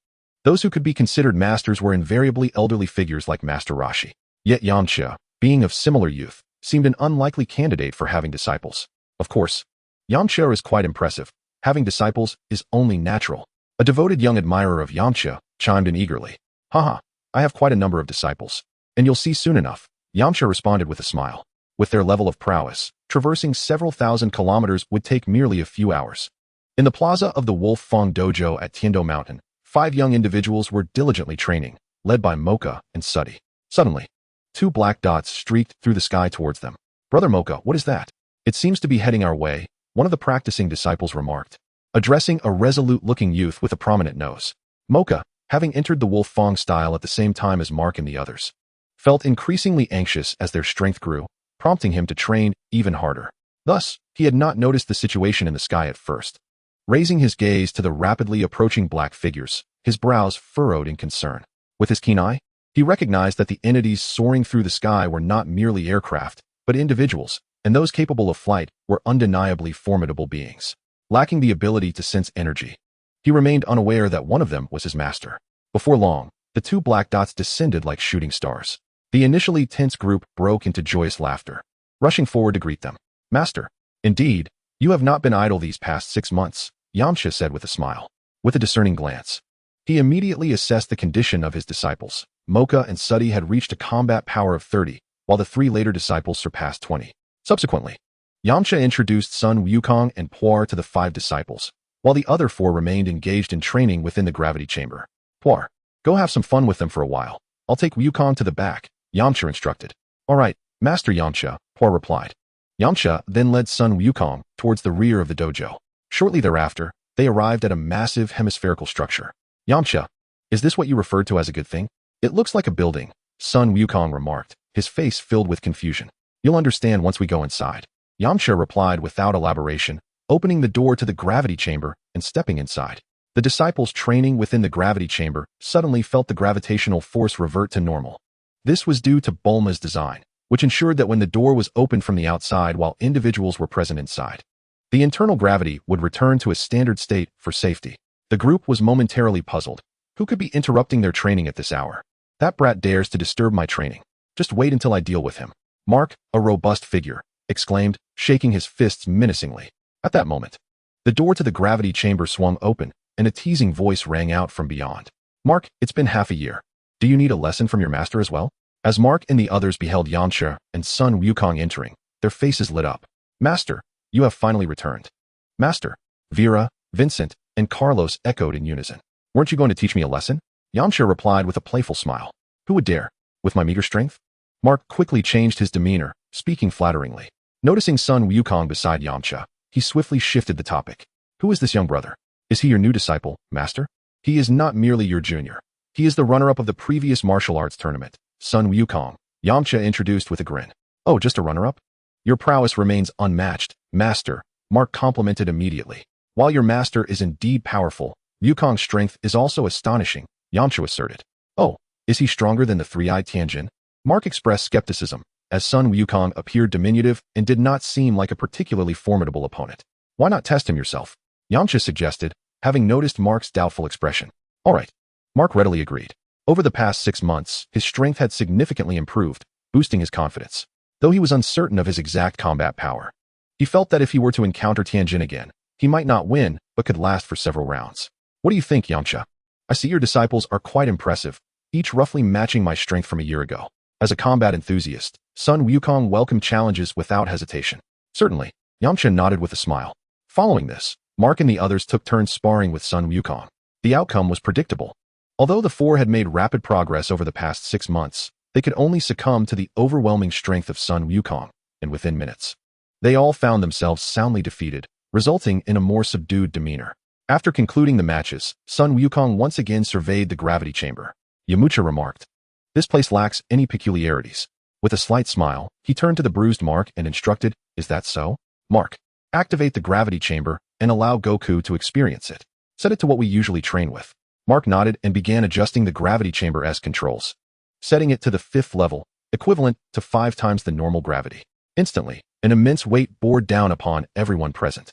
those who could be considered masters were invariably elderly figures like Master Roshi. Yet Yamcha, being of similar youth, seemed an unlikely candidate for having disciples. Of course, Yamcha is quite impressive. Having disciples is only natural. A devoted young admirer of Yamcha chimed in eagerly. Haha, I have quite a number of disciples. And you'll see soon enough, Yamcha responded with a smile. With their level of prowess, traversing several thousand kilometers would take merely a few hours. In the plaza of the Wolf Fong Dojo at Tien Mountain, 5 young individuals were diligently training, led by Mocha and Suddy. Suddenly, 2 black dots streaked through the sky towards them. Brother Mocha, what is that? It seems to be heading our way, one of the practicing disciples remarked, addressing a resolute-looking youth with a prominent nose. Mocha, having entered the Wolf Fong style at the same time as Mark and the others, felt increasingly anxious as their strength grew, prompting him to train even harder. Thus, he had not noticed the situation in the sky at first. Raising his gaze to the rapidly approaching black figures, his brows furrowed in concern. With his keen eye, he recognized that the entities soaring through the sky were not merely aircraft, but individuals, and those capable of flight were undeniably formidable beings. Lacking the ability to sense energy, he remained unaware that one of them was his master. Before long, the 2 black dots descended like shooting stars. The initially tense group broke into joyous laughter, rushing forward to greet them. Master, indeed, you have not been idle these past 6 months, Yamcha said with a smile. With a discerning glance, he immediately assessed the condition of his disciples. Mocha and Suddy had reached a combat power of 30, while the 3 later disciples surpassed 20. Subsequently, Yamcha introduced Sun Wukong and Puar to the 5 disciples, while the other 4 remained engaged in training within the gravity chamber. Puar, go have some fun with them for a while. I'll take Wukong to the back, Yamcha instructed. All right, Master Yamcha, Puar replied. Yamcha then led Sun Wukong towards the rear of the dojo. Shortly thereafter, they arrived at a massive hemispherical structure. Yamcha, is this what you referred to as a good thing? It looks like a building, Sun Wukong remarked, his face filled with confusion. You'll understand once we go inside. Yamcha replied without elaboration, opening the door to the gravity chamber and stepping inside. The disciples training within the gravity chamber suddenly felt the gravitational force revert to normal. This was due to Bulma's design, which ensured that when the door was opened from the outside while individuals were present inside, the internal gravity would return to a standard state for safety. The group was momentarily puzzled. Who could be interrupting their training at this hour? That brat dares to disturb my training. Just wait until I deal with him. Mark, a robust figure, exclaimed, shaking his fists menacingly. At that moment, the door to the gravity chamber swung open, and a teasing voice rang out from beyond. Mark, it's been half a year. Do you need a lesson from your master as well? As Mark and the others beheld Yamcha and Sun Wukong entering, their faces lit up. Master, you have finally returned. Master, Vera, Vincent, and Carlos echoed in unison. Weren't you going to teach me a lesson? Yamcha replied with a playful smile. Who would dare? With my meager strength? Mark quickly changed his demeanor, speaking flatteringly. Noticing Sun Wukong beside Yamcha, he swiftly shifted the topic. Who is this young brother? Is he your new disciple, master? He is not merely your junior. He is the runner-up of the previous martial arts tournament, Sun Wukong, Yamcha introduced with a grin. Oh, just a runner-up? Your prowess remains unmatched, master, Mark complimented immediately. While your master is indeed powerful, Wukong's strength is also astonishing, Yamcha asserted. Oh, is he stronger than the three-eyed Tien? Mark expressed skepticism, as Sun Wukong appeared diminutive and did not seem like a particularly formidable opponent. Why not test him yourself? Yamcha suggested, having noticed Mark's doubtful expression. All right. Mark readily agreed. Over the past 6 months, his strength had significantly improved, boosting his confidence. Though he was uncertain of his exact combat power, he felt that if he were to encounter Tien again, he might not win, but could last for several rounds. What do you think, Yamcha? I see your disciples are quite impressive, each roughly matching my strength from a year ago. As a combat enthusiast, Sun Wukong welcomed challenges without hesitation. Certainly, Yamcha nodded with a smile. Following this, Mark and the others took turns sparring with Sun Wukong. The outcome was predictable. Although the four had made rapid progress over the past 6 months, they could only succumb to the overwhelming strength of Sun Wukong, and within minutes, they all found themselves soundly defeated, resulting in a more subdued demeanor. After concluding the matches, Sun Wukong once again surveyed the gravity chamber. Yamcha remarked, "This place lacks any peculiarities." With a slight smile, he turned to the bruised Mark and instructed, "Is that so? Mark, activate the gravity chamber and allow Goku to experience it. Set it to what we usually train with." Mark nodded and began adjusting the gravity chamber's controls, setting it to the 5th level, equivalent to 5 times the normal gravity. Instantly, an immense weight bore down upon everyone present.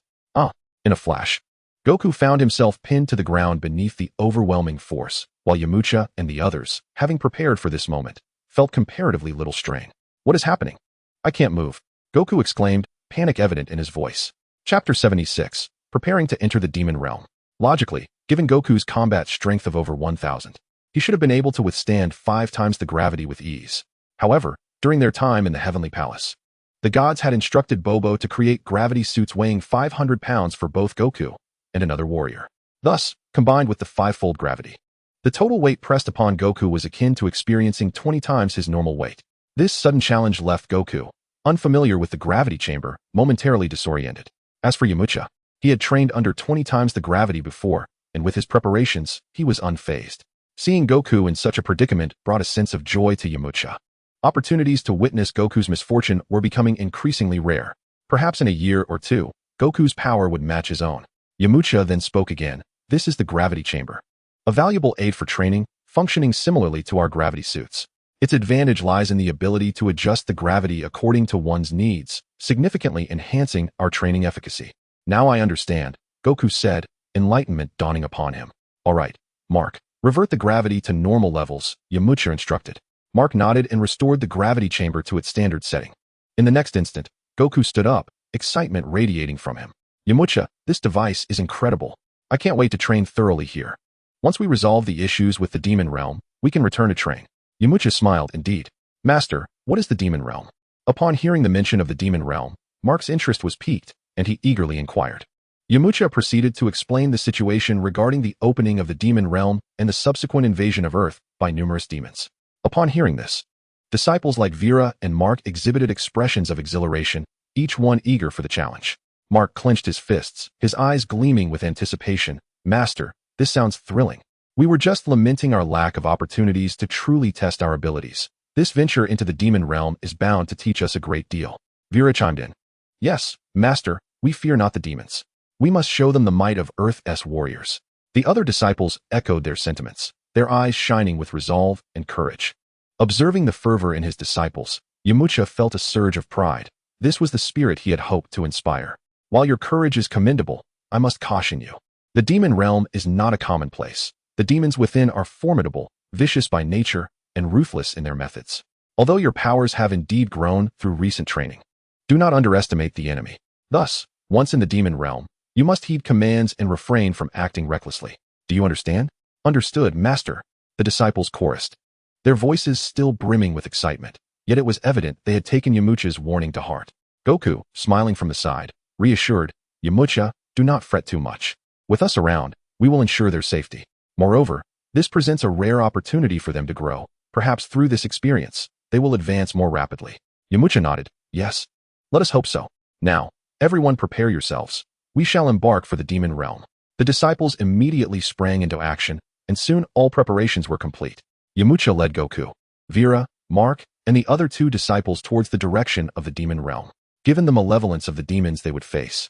In a flash, Goku found himself pinned to the ground beneath the overwhelming force, while Yamcha and the others, having prepared for this moment, felt comparatively little strain. What is happening? I can't move, Goku exclaimed, panic evident in his voice. Chapter 76, Preparing to Enter the Demon Realm. Logically, given Goku's combat strength of over 1,000, he should have been able to withstand 5 times the gravity with ease. However, during their time in the Heavenly Palace, the gods had instructed Bobo to create gravity suits weighing 500 pounds for both Goku and another warrior. Thus, combined with the 5-fold gravity, the total weight pressed upon Goku was akin to experiencing 20 times his normal weight. This sudden challenge left Goku, unfamiliar with the gravity chamber, momentarily disoriented. As for Yamcha, he had trained under 20 times the gravity before, and with his preparations, he was unfazed. Seeing Goku in such a predicament brought a sense of joy to Yamcha. Opportunities to witness Goku's misfortune were becoming increasingly rare. Perhaps in a year or two, Goku's power would match his own. Yamcha then spoke again. This is the gravity chamber, a valuable aid for training, functioning similarly to our gravity suits. Its advantage lies in the ability to adjust the gravity according to one's needs, significantly enhancing our training efficacy. Now I understand, Goku said, enlightenment dawning upon him. All right, Mark, revert the gravity to normal levels, Yamcha instructed. Mark nodded and restored the gravity chamber to its standard setting. In the next instant, Goku stood up, excitement radiating from him. Yamcha, this device is incredible. I can't wait to train thoroughly here. Once we resolve the issues with the demon realm, we can return to train. Yamcha smiled indeed. Master, what is the demon realm? Upon hearing the mention of the demon realm, Mark's interest was piqued, and he eagerly inquired. Yamcha proceeded to explain the situation regarding the opening of the demon realm and the subsequent invasion of Earth by numerous demons. Upon hearing this, disciples like Vera and Mark exhibited expressions of exhilaration, each one eager for the challenge. Mark clenched his fists, his eyes gleaming with anticipation. Master, this sounds thrilling. We were just lamenting our lack of opportunities to truly test our abilities. This venture into the demon realm is bound to teach us a great deal. Vera chimed in. Yes, Master, we fear not the demons. We must show them the might of Earth's warriors. The other disciples echoed their sentiments, their eyes shining with resolve and courage. Observing the fervor in his disciples, Yamcha felt a surge of pride. This was the spirit he had hoped to inspire. While your courage is commendable, I must caution you. The demon realm is not a common place. The demons within are formidable, vicious by nature, and ruthless in their methods. Although your powers have indeed grown through recent training, do not underestimate the enemy. Thus, once in the demon realm, you must heed commands and refrain from acting recklessly. Do you understand? Understood, Master, the disciples chorused, their voices still brimming with excitement. Yet it was evident they had taken Yamcha's warning to heart. Goku, smiling from the side, reassured, Yamcha, do not fret too much. With us around, we will ensure their safety. Moreover, this presents a rare opportunity for them to grow. Perhaps through this experience, they will advance more rapidly. Yamcha nodded. Yes. Let us hope so. Now, everyone prepare yourselves. We shall embark for the demon realm. The disciples immediately sprang into action, and soon all preparations were complete. Yamcha led Goku, Vera, Mark, and the other two disciples towards the direction of the demon realm. Given the malevolence of the demons they would face,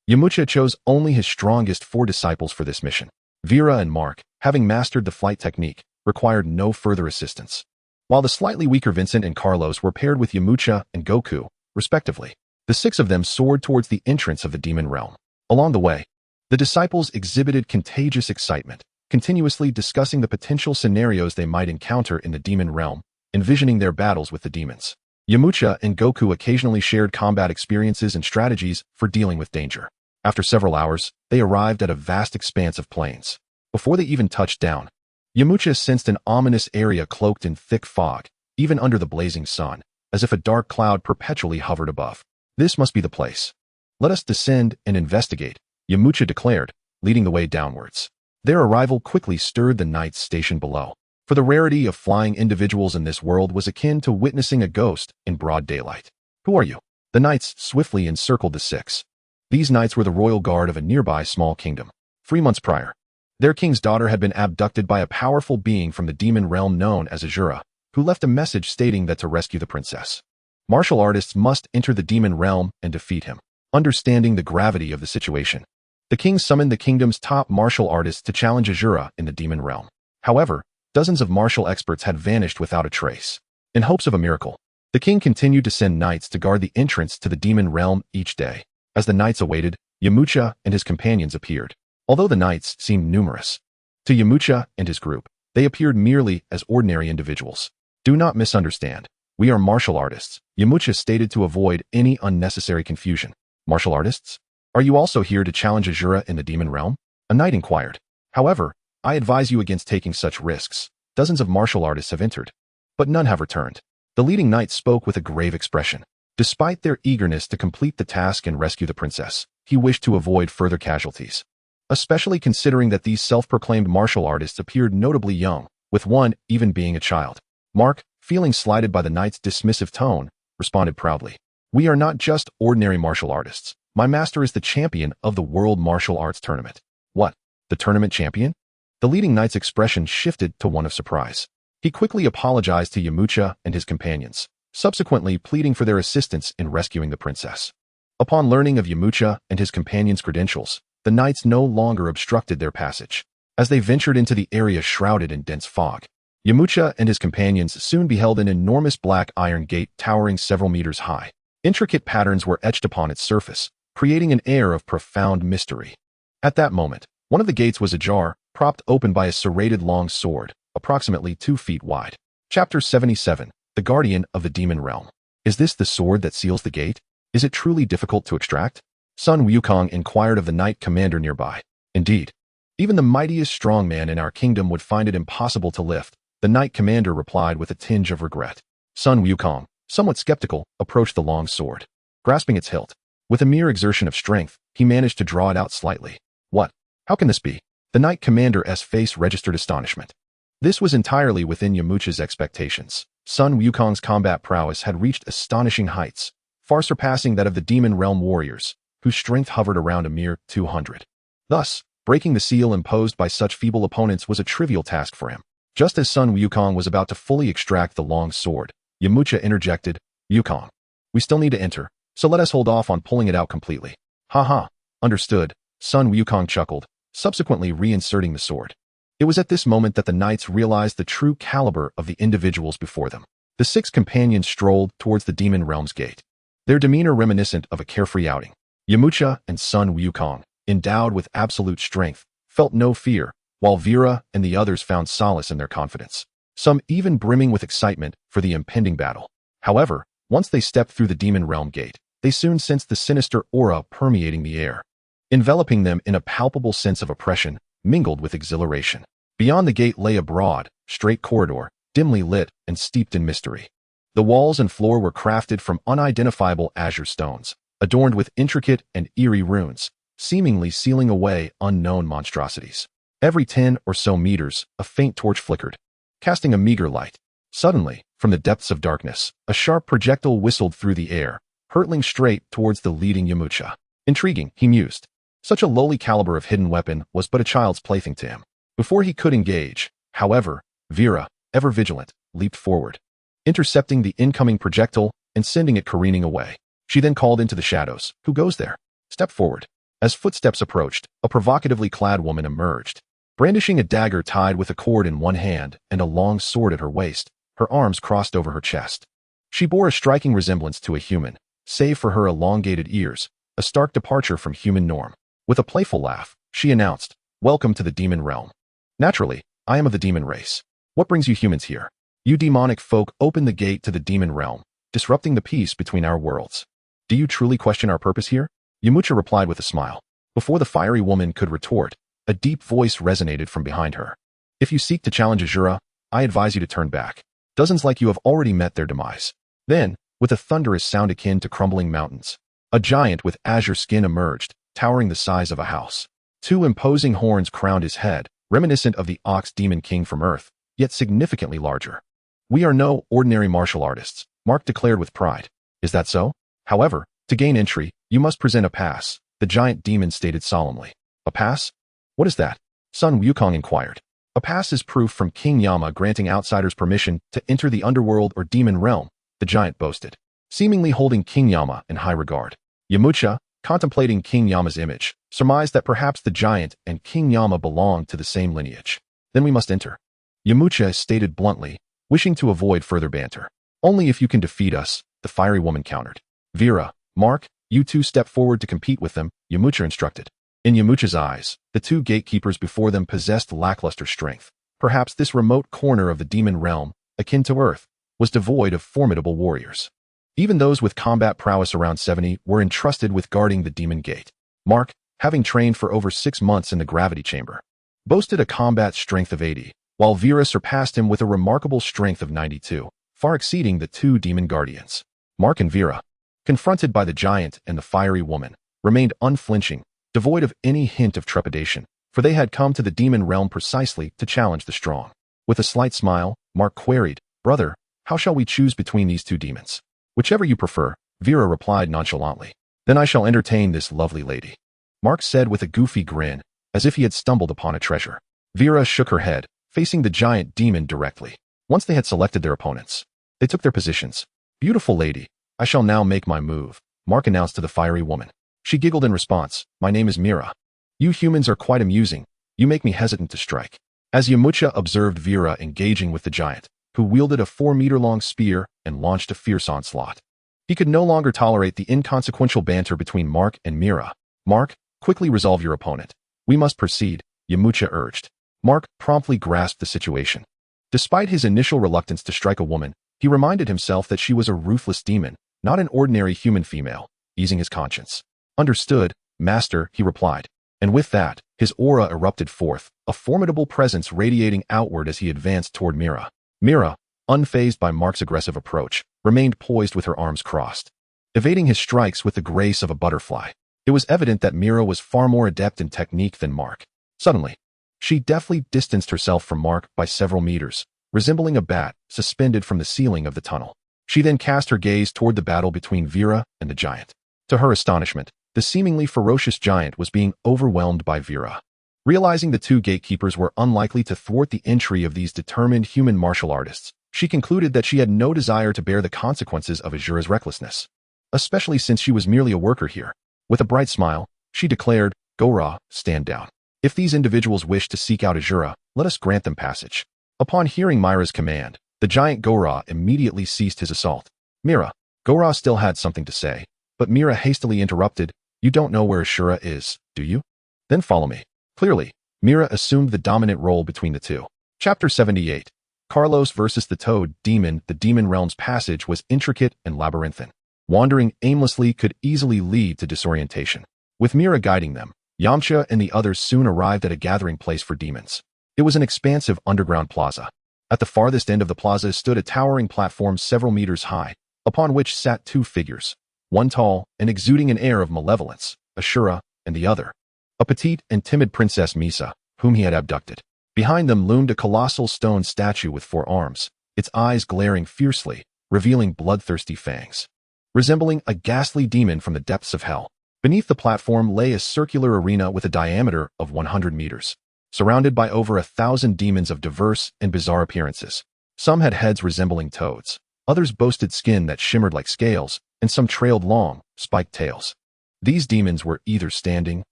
Yamcha chose only his strongest 4 disciples for this mission. Vera and Mark, having mastered the flight technique, required no further assistance, while the slightly weaker Vincent and Carlos were paired with Yamcha and Goku, respectively. The 6 of them soared towards the entrance of the demon realm. Along the way, the disciples exhibited contagious excitement, continuously discussing the potential scenarios they might encounter in the demon realm, envisioning their battles with the demons. Yamcha and Goku occasionally shared combat experiences and strategies for dealing with danger. After several hours, they arrived at a vast expanse of plains. Before they even touched down, Yamcha sensed an ominous area cloaked in thick fog, even under the blazing sun, as if a dark cloud perpetually hovered above. This must be the place. Let us descend and investigate, Yamcha declared, leading the way downwards. Their arrival quickly stirred the knights stationed below, for the rarity of flying individuals in this world was akin to witnessing a ghost in broad daylight. Who are you? The knights swiftly encircled the 6. These knights were the royal guard of a nearby small kingdom. 3 months prior, their king's daughter had been abducted by a powerful being from the demon realm known as Azura, who left a message stating that to rescue the princess, martial artists must enter the demon realm and defeat him. Understanding the gravity of the situation, the king summoned the kingdom's top martial artists to challenge Azura in the demon realm. However, dozens of martial experts had vanished without a trace. In hopes of a miracle, the king continued to send knights to guard the entrance to the demon realm each day. As the knights awaited, Yamcha and his companions appeared. Although the knights seemed numerous, to Yamcha and his group, they appeared merely as ordinary individuals. Do not misunderstand. We are martial artists, Yamcha stated to avoid any unnecessary confusion. Martial artists? Are you also here to challenge Azura in the demon realm? A knight inquired. However, I advise you against taking such risks. Dozens of martial artists have entered, but none have returned. The leading knight spoke with a grave expression. Despite their eagerness to complete the task and rescue the princess, he wished to avoid further casualties, especially considering that these self-proclaimed martial artists appeared notably young, with one even being a child. Mark, feeling slighted by the knight's dismissive tone, responded proudly. We are not just ordinary martial artists. My master is the champion of the World Martial Arts Tournament. What? The tournament champion? The leading knight's expression shifted to one of surprise. He quickly apologized to Yamcha and his companions, subsequently pleading for their assistance in rescuing the princess. Upon learning of Yamcha and his companions' credentials, the knights no longer obstructed their passage. As they ventured into the area shrouded in dense fog, Yamcha and his companions soon beheld an enormous black iron gate towering several meters high. Intricate patterns were etched upon its surface, creating an air of profound mystery. At that moment, one of the gates was ajar, propped open by a serrated long sword, approximately 2 feet wide. Chapter 77. The Guardian of the Demon Realm. Is this the sword that seals the gate? Is it truly difficult to extract? Sun Wukong inquired of the knight commander nearby. Indeed. Even the mightiest strongman in our kingdom would find it impossible to lift, the knight commander replied with a tinge of regret. Sun Wukong, somewhat skeptical, approached the long sword. Grasping its hilt, with a mere exertion of strength, he managed to draw it out slightly. What? How can this be? The knight commander's face registered astonishment. This was entirely within Yamcha's expectations. Sun Wukong's combat prowess had reached astonishing heights, far surpassing that of the demon realm warriors, whose strength hovered around a mere 200. Thus, Breaking the seal imposed by such feeble opponents was a trivial task for him. Just as Sun Wukong was about to fully extract the long sword, Yamcha interjected, "Wukong, we still need to enter, so let us hold off on pulling it out completely." "Haha, understood," Sun Wukong chuckled, subsequently reinserting the sword. It was at this moment that the knights realized the true caliber of the individuals before them. The 6 companions strolled towards the demon realm's gate, their demeanor reminiscent of a carefree outing. Yamcha and Sun Wukong, endowed with absolute strength, felt no fear, while Vera and the others found solace in their confidence, some even brimming with excitement for the impending battle. However, once they stepped through the demon realm gate, they soon sensed the sinister aura permeating the air, enveloping them in a palpable sense of oppression, mingled with exhilaration. Beyond the gate lay a broad, straight corridor, dimly lit and steeped in mystery. The walls and floor were crafted from unidentifiable azure stones, adorned with intricate and eerie runes, seemingly sealing away unknown monstrosities. Every 10 or so meters, a faint torch flickered, casting a meager light. Suddenly, from the depths of darkness, a sharp projectile whistled through the air, hurtling straight towards the leading Yamcha. Intriguing, he mused. Such a lowly caliber of hidden weapon was but a child's plaything to him. Before he could engage, however, Vera, ever vigilant, leaped forward, intercepting the incoming projectile and sending it careening away. She then called into the shadows, "Who goes there? Step forward." As footsteps approached, a provocatively clad woman emerged, brandishing a dagger tied with a cord in one hand and a long sword at her waist, her arms crossed over her chest. She bore a striking resemblance to a human, save for her elongated ears, a stark departure from human norm. With a playful laugh, she announced, "Welcome to the demon realm. Naturally, I am of the demon race. What brings you humans here? You demonic folk opened the gate to the demon realm, disrupting the peace between our worlds. Do you truly question our purpose here?" Yamcha replied with a smile. Before the fiery woman could retort, a deep voice resonated from behind her. "If you seek to challenge Azura, I advise you to turn back. Dozens like you have already met their demise." Then, with a thunderous sound akin to crumbling mountains, a giant with azure skin emerged, towering the size of a house. 2 imposing horns crowned his head, reminiscent of the ox demon king from Earth, yet significantly larger. "We are no ordinary martial artists," Mark declared with pride. "Is that so? However, to gain entry, you must present a pass," the giant demon stated solemnly. "A pass? What is that?" Sun Wukong inquired. "A pass is proof from King Yama granting outsiders permission to enter the underworld or demon realm," the giant boasted, seemingly holding King Yama in high regard. Yamcha, contemplating King Yama's image, surmised that perhaps the giant and King Yama belonged to the same lineage. "Then we must enter," Yamcha stated bluntly, wishing to avoid further banter. "Only if you can defeat us," the fiery woman countered. "Vera, Mark, you 2 step forward to compete with them," Yamcha instructed. In Yamcha's eyes, the 2 gatekeepers before them possessed lackluster strength. Perhaps this remote corner of the demon realm, akin to Earth, was devoid of formidable warriors. Even those with combat prowess around 70 were entrusted with guarding the demon gate. Mark, having trained for over 6 months in the gravity chamber, boasted a combat strength of 80, while Vera surpassed him with a remarkable strength of 92, far exceeding the 2 demon guardians. Mark and Vera, confronted by the giant and the fiery woman, remained unflinching, devoid of any hint of trepidation, for they had come to the demon realm precisely to challenge the strong. With a slight smile, Mark queried, "Brother, how shall we choose between these 2 demons?" "Whichever you prefer," Vera replied nonchalantly. "Then I shall entertain this lovely lady," Mark said with a goofy grin, as if he had stumbled upon a treasure. Vera shook her head, facing the giant demon directly. Once they had selected their opponents, they took their positions. "Beautiful lady, I shall now make my move," Mark announced to the fiery woman. She giggled in response. "My name is Mira. You humans are quite amusing. You make me hesitant to strike." As Yamcha observed Vera engaging with the giant, who wielded a 4-meter-long spear and launched a fierce onslaught, he could no longer tolerate the inconsequential banter between Mark and Mira. "Mark, quickly resolve your opponent. We must proceed," Yamcha urged. Mark promptly grasped the situation. Despite his initial reluctance to strike a woman, he reminded himself that she was a ruthless demon, not an ordinary human female, easing his conscience. "Understood, master," he replied. And with that, his aura erupted forth, a formidable presence radiating outward as he advanced toward Mira. Mira, unfazed by Mark's aggressive approach, remained poised with her arms crossed, evading his strikes with the grace of a butterfly. It was evident that Mira was far more adept in technique than Mark. Suddenly, she deftly distanced herself from Mark by several meters, resembling a bat suspended from the ceiling of the tunnel. She then cast her gaze toward the battle between Vera and the giant. To her astonishment, the seemingly ferocious giant was being overwhelmed by Vera. Realizing the two gatekeepers were unlikely to thwart the entry of these determined human martial artists, she concluded that she had no desire to bear the consequences of Azura's recklessness, especially since she was merely a worker here. With a bright smile, she declared, "Gora, stand down. If these individuals wish to seek out Azura, let us grant them passage." Upon hearing Mira's command, the giant Gora immediately ceased his assault. "Mira." Gora still had something to say, but Mira hastily interrupted, "You don't know where Azura is, do you? Then follow me." Clearly, Mira assumed the dominant role between the two. Chapter 78. Carlos versus the Toad Demon. The Demon Realm's passage was intricate and labyrinthine. Wandering aimlessly could easily lead to disorientation. With Mira guiding them, Yamcha and the others soon arrived at a gathering place for demons. It was an expansive underground plaza. At the farthest end of the plaza stood a towering platform several meters high, upon which sat two figures, one tall and exuding an air of malevolence, Ashura, and the other, a petite and timid Princess Misa, whom he had abducted. Behind them loomed a colossal stone statue with 4 arms, its eyes glaring fiercely, revealing bloodthirsty fangs. Resembling a ghastly demon from the depths of hell. Beneath the platform lay a circular arena with a diameter of 100 meters, surrounded by over 1,000 demons of diverse and bizarre appearances. Some had heads resembling toads, others boasted skin that shimmered like scales, and some trailed long, spiked tails. These demons were either standing,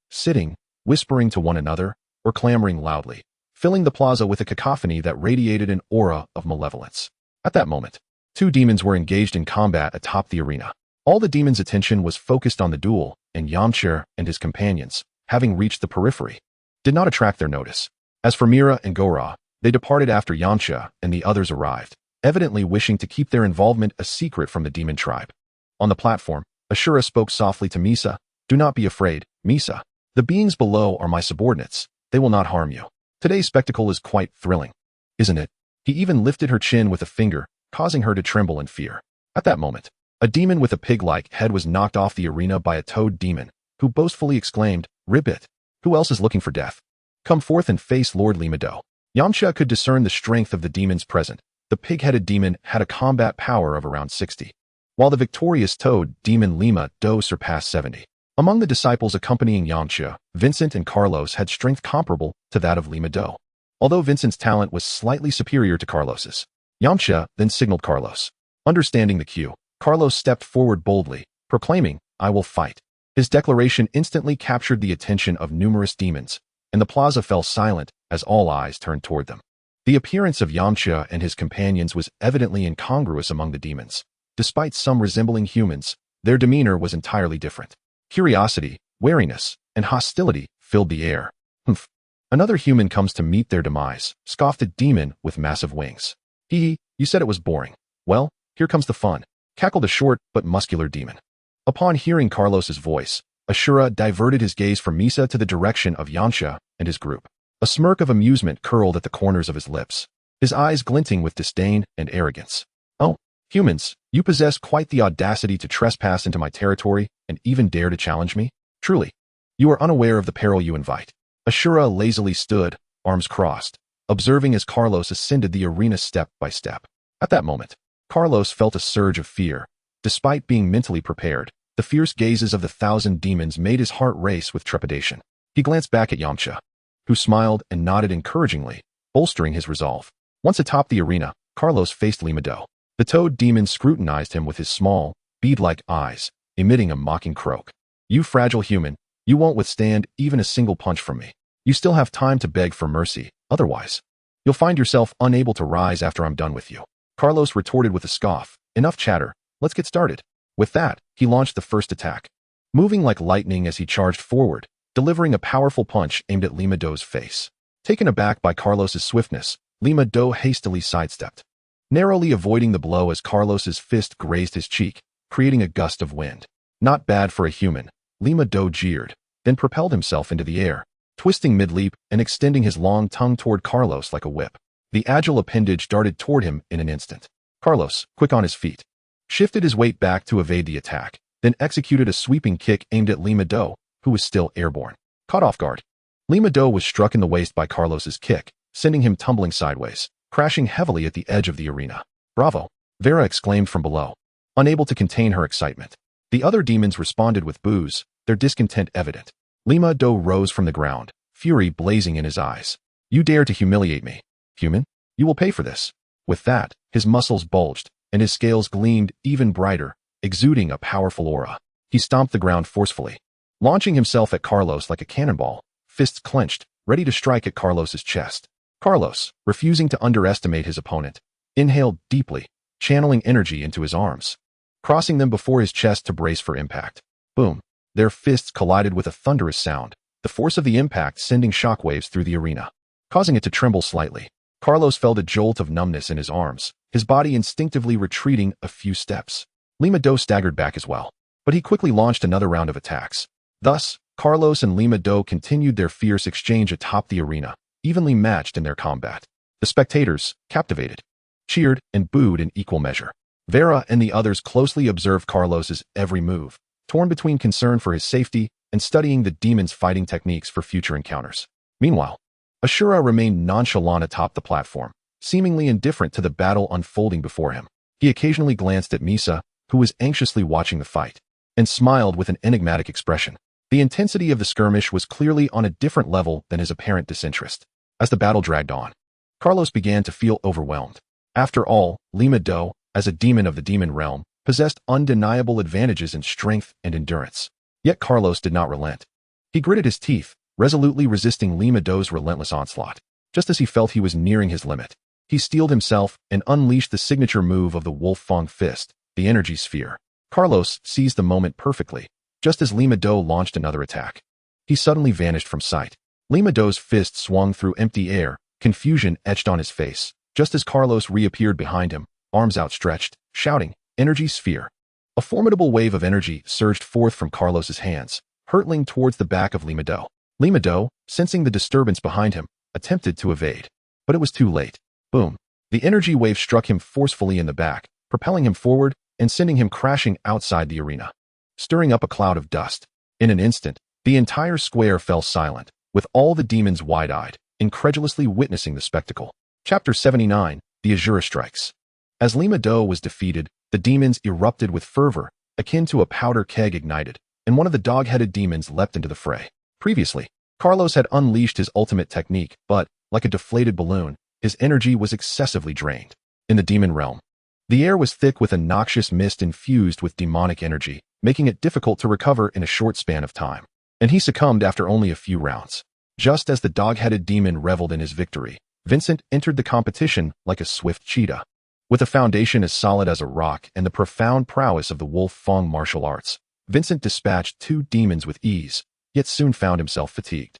sitting, whispering to one another, or clamoring loudly, filling the plaza with a cacophony that radiated an aura of malevolence. At that moment, 2 demons were engaged in combat atop the arena. All the demons' attention was focused on the duel, and Yamcha and his companions, having reached the periphery, did not attract their notice. As for Mira and Gora, they departed after Yamcha and the others arrived, evidently wishing to keep their involvement a secret from the demon tribe. On the platform, Ashura spoke softly to Misa, "Do not be afraid, Misa. The beings below are my subordinates. They will not harm you. Today's spectacle is quite thrilling, isn't it?" He even lifted her chin with a finger, causing her to tremble in fear. At that moment, a demon with a pig-like head was knocked off the arena by a toad demon, who boastfully exclaimed, "Ribbit! Who else is looking for death? Come forth and face Lord Lima-Do." Yamcha could discern the strength of the demons present. The pig-headed demon had a combat power of around 60, while the victorious toad demon Lima-Do surpassed 70. Among the disciples accompanying Yamcha, Vincent and Carlos had strength comparable to that of Lima-Do, although Vincent's talent was slightly superior to Carlos's. Yamcha then signaled Carlos. Understanding the cue, Carlos stepped forward boldly, proclaiming, "I will fight." His declaration instantly captured the attention of numerous demons, and the plaza fell silent as all eyes turned toward them. The appearance of Yamcha and his companions was evidently incongruous among the demons. Despite some resembling humans, their demeanor was entirely different. Curiosity, wariness, and hostility filled the air. "Humph. Another human comes to meet their demise," scoffed a demon with massive wings. "Hee, you said it was boring. Well, here comes the fun," cackled a short but muscular demon. Upon hearing Carlos's voice, Ashura diverted his gaze from Misa to the direction of Yamcha and his group. A smirk of amusement curled at the corners of his lips, his eyes glinting with disdain and arrogance. "Oh, humans, you possess quite the audacity to trespass into my territory and even dare to challenge me? Truly, you are unaware of the peril you invite." Ashura lazily stood, arms crossed, observing as Carlos ascended the arena step by step. At that moment, Carlos felt a surge of fear. Despite being mentally prepared, the fierce gazes of the 1,000 demons made his heart race with trepidation. He glanced back at Yamcha, who smiled and nodded encouragingly, bolstering his resolve. Once atop the arena, Carlos faced Lima-Do. The toad demon scrutinized him with his small, bead-like eyes, emitting a mocking croak. "You fragile human, you won't withstand even a single punch from me. You still have time to beg for mercy, otherwise you'll find yourself unable to rise after I'm done with you." Carlos retorted with a scoff, "Enough chatter, let's get started." With that, he launched the first attack, moving like lightning as he charged forward, delivering a powerful punch aimed at Lima-Do's face. Taken aback by Carlos's swiftness, Lima-Do hastily sidestepped, narrowly avoiding the blow as Carlos's fist grazed his cheek, creating a gust of wind. "Not bad for a human," Lima-Do jeered, then propelled himself into the air, twisting mid-leap and extending his long tongue toward Carlos like a whip. The agile appendage darted toward him in an instant. Carlos, quick on his feet, shifted his weight back to evade the attack, then executed a sweeping kick aimed at Lima-Do, who was still airborne. Caught off guard, Lima-Do was struck in the waist by Carlos's kick, sending him tumbling sideways, crashing heavily at the edge of the arena. "Bravo!" Vera exclaimed from below, unable to contain her excitement. The other demons responded with boos, their discontent evident. Lima-Do rose from the ground, fury blazing in his eyes. You dare to humiliate me, human? You will pay for this. With that, his muscles bulged, and his scales gleamed even brighter, exuding a powerful aura. He stomped the ground forcefully, launching himself at Carlos like a cannonball, fists clenched, ready to strike at Carlos's chest. Carlos, refusing to underestimate his opponent, inhaled deeply, channeling energy into his arms, crossing them before his chest to brace for impact. Boom! Their fists collided with a thunderous sound, the force of the impact sending shockwaves through the arena, causing it to tremble slightly. Carlos felt a jolt of numbness in his arms, his body instinctively retreating a few steps. Lima Do staggered back as well, but he quickly launched another round of attacks. Thus, Carlos and Lima Do continued their fierce exchange atop the arena, evenly matched in their combat. The spectators, captivated, cheered and booed in equal measure. Vera and the others closely observed Carlos's every move, torn between concern for his safety and studying the demon's fighting techniques for future encounters. Meanwhile, Ashura remained nonchalant atop the platform, seemingly indifferent to the battle unfolding before him. He occasionally glanced at Misa, who was anxiously watching the fight, and smiled with an enigmatic expression. The intensity of the skirmish was clearly on a different level than his apparent disinterest. As the battle dragged on, Carlos began to feel overwhelmed. After all, Lima Do, as a demon of the demon realm, possessed undeniable advantages in strength and endurance. Yet Carlos did not relent. He gritted his teeth, resolutely resisting Lima Do's relentless onslaught. Just as he felt he was nearing his limit, he steeled himself and unleashed the signature move of the Wolf Fang Fist, the energy sphere. Carlos seized the moment perfectly, just as Lima Do launched another attack. He suddenly vanished from sight. Lima Do's fist swung through empty air, confusion etched on his face, just as Carlos reappeared behind him, arms outstretched, shouting, "Energy sphere!" A formidable wave of energy surged forth from Carlos's hands, hurtling towards the back of Lima Do. Lima Do, sensing the disturbance behind him, attempted to evade. But it was too late. Boom! The energy wave struck him forcefully in the back, propelling him forward and sending him crashing outside the arena, stirring up a cloud of dust. In an instant, the entire square fell silent, with all the demons wide-eyed, incredulously witnessing the spectacle. Chapter 79, The Azura Strikes. As Lima Do was defeated, the demons erupted with fervor, akin to a powder keg ignited, and one of the dog-headed demons leapt into the fray. Previously, Carlos had unleashed his ultimate technique, but, like a deflated balloon, his energy was excessively drained. In the demon realm, the air was thick with a noxious mist infused with demonic energy, making it difficult to recover in a short span of time. And he succumbed after only a few rounds. Just as the dog-headed demon reveled in his victory, Vincent entered the competition like a swift cheetah. With a foundation as solid as a rock and the profound prowess of the Wolf Fang martial arts, Vincent dispatched two demons with ease, yet soon found himself fatigued,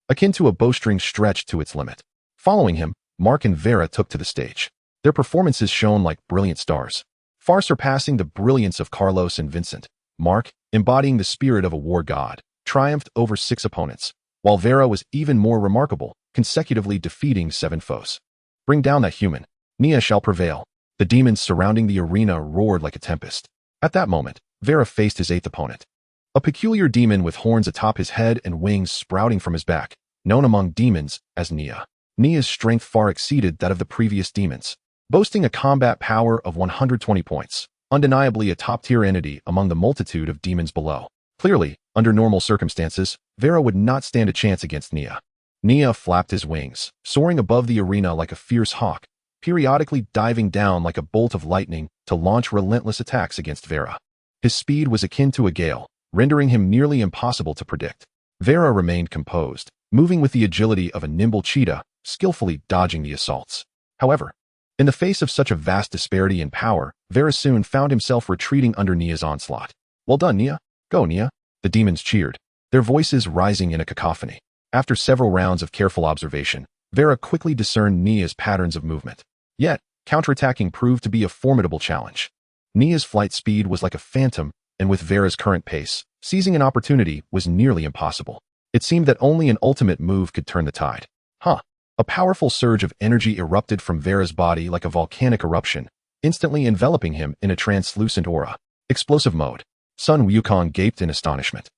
akin to a bowstring stretched to its limit. Following him, Mark and Vera took to the stage. Their performances shone like brilliant stars, far surpassing the brilliance of Carlos and Vincent. Mark, embodying the spirit of a war god, triumphed over 6 opponents, while Vera was even more remarkable, consecutively defeating 7 foes. Bring down that human. Nia shall prevail. The demons surrounding the arena roared like a tempest. At that moment, Vera faced his 8th opponent, a peculiar demon with horns atop his head and wings sprouting from his back, known among demons as Nia. Nia's strength far exceeded that of the previous demons, boasting a combat power of 120 points, undeniably a top-tier entity among the multitude of demons below. Clearly, under normal circumstances, Vera would not stand a chance against Nia. Nia flapped his wings, soaring above the arena like a fierce hawk, periodically diving down like a bolt of lightning to launch relentless attacks against Vera. His speed was akin to a gale, rendering him nearly impossible to predict. Vera remained composed, moving with the agility of a nimble cheetah, skillfully dodging the assaults. However, in the face of such a vast disparity in power, Vera soon found himself retreating under Nia's onslaught. "Well done, Nia. Go, Nia." The demons cheered, their voices rising in a cacophony. After several rounds of careful observation, Vera quickly discerned Nia's patterns of movement. Yet, counterattacking proved to be a formidable challenge. Nia's flight speed was like a phantom, and with Vera's current pace, seizing an opportunity was nearly impossible. It seemed that only an ultimate move could turn the tide. A powerful surge of energy erupted from Vera's body like a volcanic eruption, instantly enveloping him in a translucent aura. Explosive mode. Sun Wukong gaped in astonishment.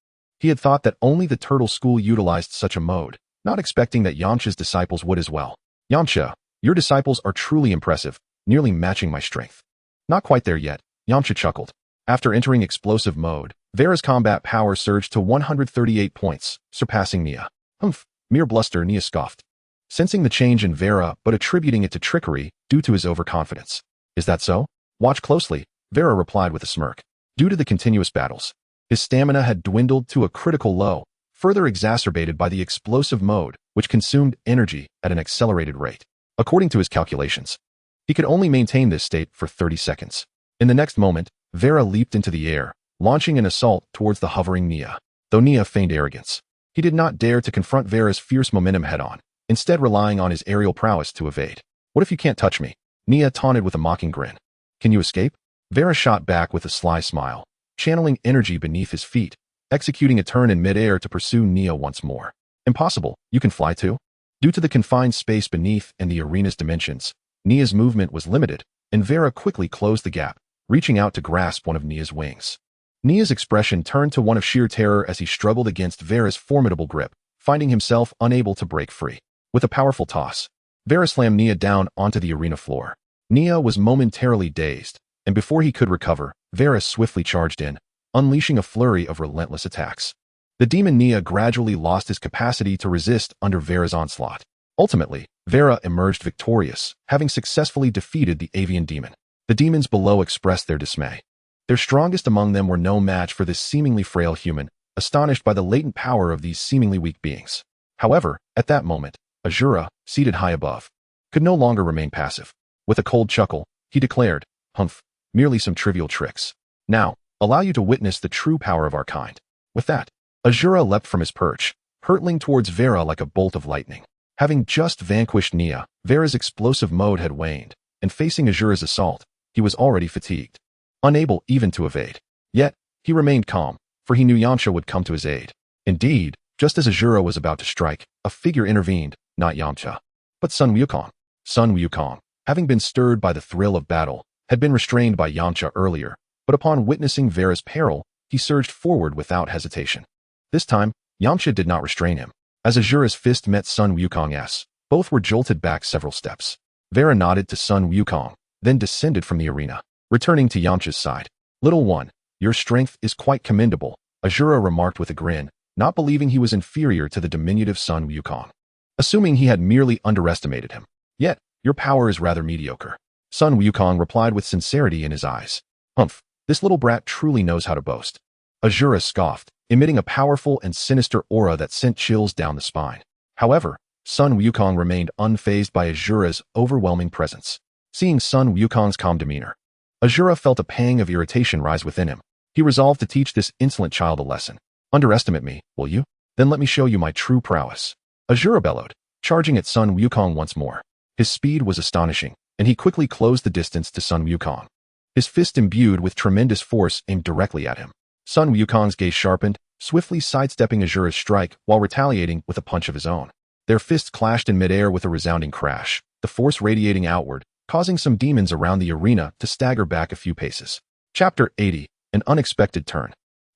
He had thought that only the Turtle School utilized such a mode, not expecting that Yamcha's disciples would as well. "Yamcha, your disciples are truly impressive, nearly matching my strength." "Not quite there yet," Yamcha chuckled. After entering explosive mode, Vera's combat power surged to 138 points, surpassing Nia. "Humph, Mere bluster, Nia scoffed, sensing the change in Vera but attributing it to trickery due to his overconfidence. Is that so? Watch closely, Vera replied with a smirk. Due to the continuous battles, his stamina had dwindled to a critical low, further exacerbated by the explosive mode, which consumed energy at an accelerated rate. According to his calculations, he could only maintain this state for 30 seconds. In the next moment, Vera leaped into the air, launching an assault towards the hovering Nia. Though Nia feigned arrogance, he did not dare to confront Vera's fierce momentum head-on, instead relying on his aerial prowess to evade. What if you can't touch me? Nia taunted with a mocking grin. Can you escape? Vera shot back with a sly smile, channeling energy beneath his feet, executing a turn in midair to pursue Nia once more. Impossible, you can fly too? Due to the confined space beneath and the arena's dimensions, Nia's movement was limited, and Vera quickly closed the gap, reaching out to grasp one of Nia's wings. Nia's expression turned to one of sheer terror as he struggled against Vera's formidable grip, finding himself unable to break free. With a powerful toss, Vera slammed Nia down onto the arena floor. Nia was momentarily dazed, and before he could recover, Vera swiftly charged in, unleashing a flurry of relentless attacks. The demon Nia gradually lost his capacity to resist under Vera's onslaught. Ultimately, Vera emerged victorious, having successfully defeated the avian demon. The demons below expressed their dismay. Their strongest among them were no match for this seemingly frail human, astonished by the latent power of these seemingly weak beings. However, at that moment, Azura, seated high above, could no longer remain passive. With a cold chuckle, he declared, "Humph, merely some trivial tricks. Now, allow you to witness the true power of our kind." With that, Azura leapt from his perch, hurtling towards Vera like a bolt of lightning. Having just vanquished Nia, Vera's explosive mode had waned, and facing Azura's assault, he was already fatigued, unable even to evade. Yet, he remained calm, for he knew Yamcha would come to his aid. Indeed, just as Azura was about to strike, a figure intervened, not Yamcha, but Sun Wukong. Sun Wukong, having been stirred by the thrill of battle, had been restrained by Yamcha earlier, but upon witnessing Vera's peril, he surged forward without hesitation. This time, Yamcha did not restrain him. As Azura's fist met Sun Wukong's, both were jolted back several steps. Vera nodded to Sun Wukong, then descended from the arena, returning to Yamcha's side. "Little one, your strength is quite commendable," Azura remarked with a grin, not believing he was inferior to the diminutive Sun Wukong, assuming he had merely underestimated him. "Yet, your power is rather mediocre." Sun Wukong replied with sincerity in his eyes. "Humph, this little brat truly knows how to boast." Azura scoffed, emitting a powerful and sinister aura that sent chills down the spine. However, Sun Wukong remained unfazed by Azura's overwhelming presence. Seeing Sun Wukong's calm demeanor, Azura felt a pang of irritation rise within him. He resolved to teach this insolent child a lesson. "Underestimate me, will you? Then let me show you my true prowess." Azura bellowed, charging at Sun Wukong once more. His speed was astonishing, and he quickly closed the distance to Sun Wukong. His fist imbued with tremendous force aimed directly at him. Sun Wukong's gaze sharpened, swiftly sidestepping Azura's strike while retaliating with a punch of his own. Their fists clashed in midair with a resounding crash, the force radiating outward, causing some demons around the arena to stagger back a few paces. Chapter 80, An Unexpected Turn.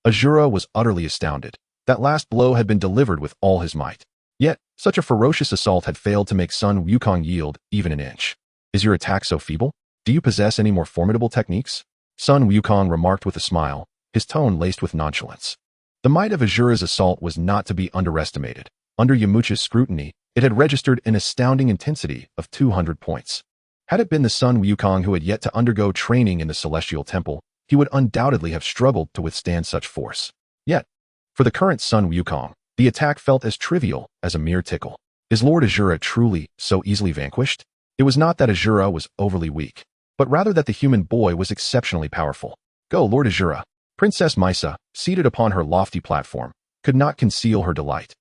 Azura was utterly astounded. That last blow had been delivered with all his might. Yet, such a ferocious assault had failed to make Sun Wukong yield even an inch. "Is your attack so feeble? Do you possess any more formidable techniques?" Sun Wukong remarked with a smile, his tone laced with nonchalance. The might of Azura's assault was not to be underestimated. Under Yamcha's scrutiny, it had registered an astounding intensity of 200 points. Had it been the Sun Wukong who had yet to undergo training in the Celestial Temple, he would undoubtedly have struggled to withstand such force. Yet, for the current Sun Wukong, the attack felt as trivial as a mere tickle. Is Lord Azura truly so easily vanquished? It was not that Azura was overly weak, but rather that the human boy was exceptionally powerful. "Go, Lord Azura." Princess Misa, seated upon her lofty platform, could not conceal her delight.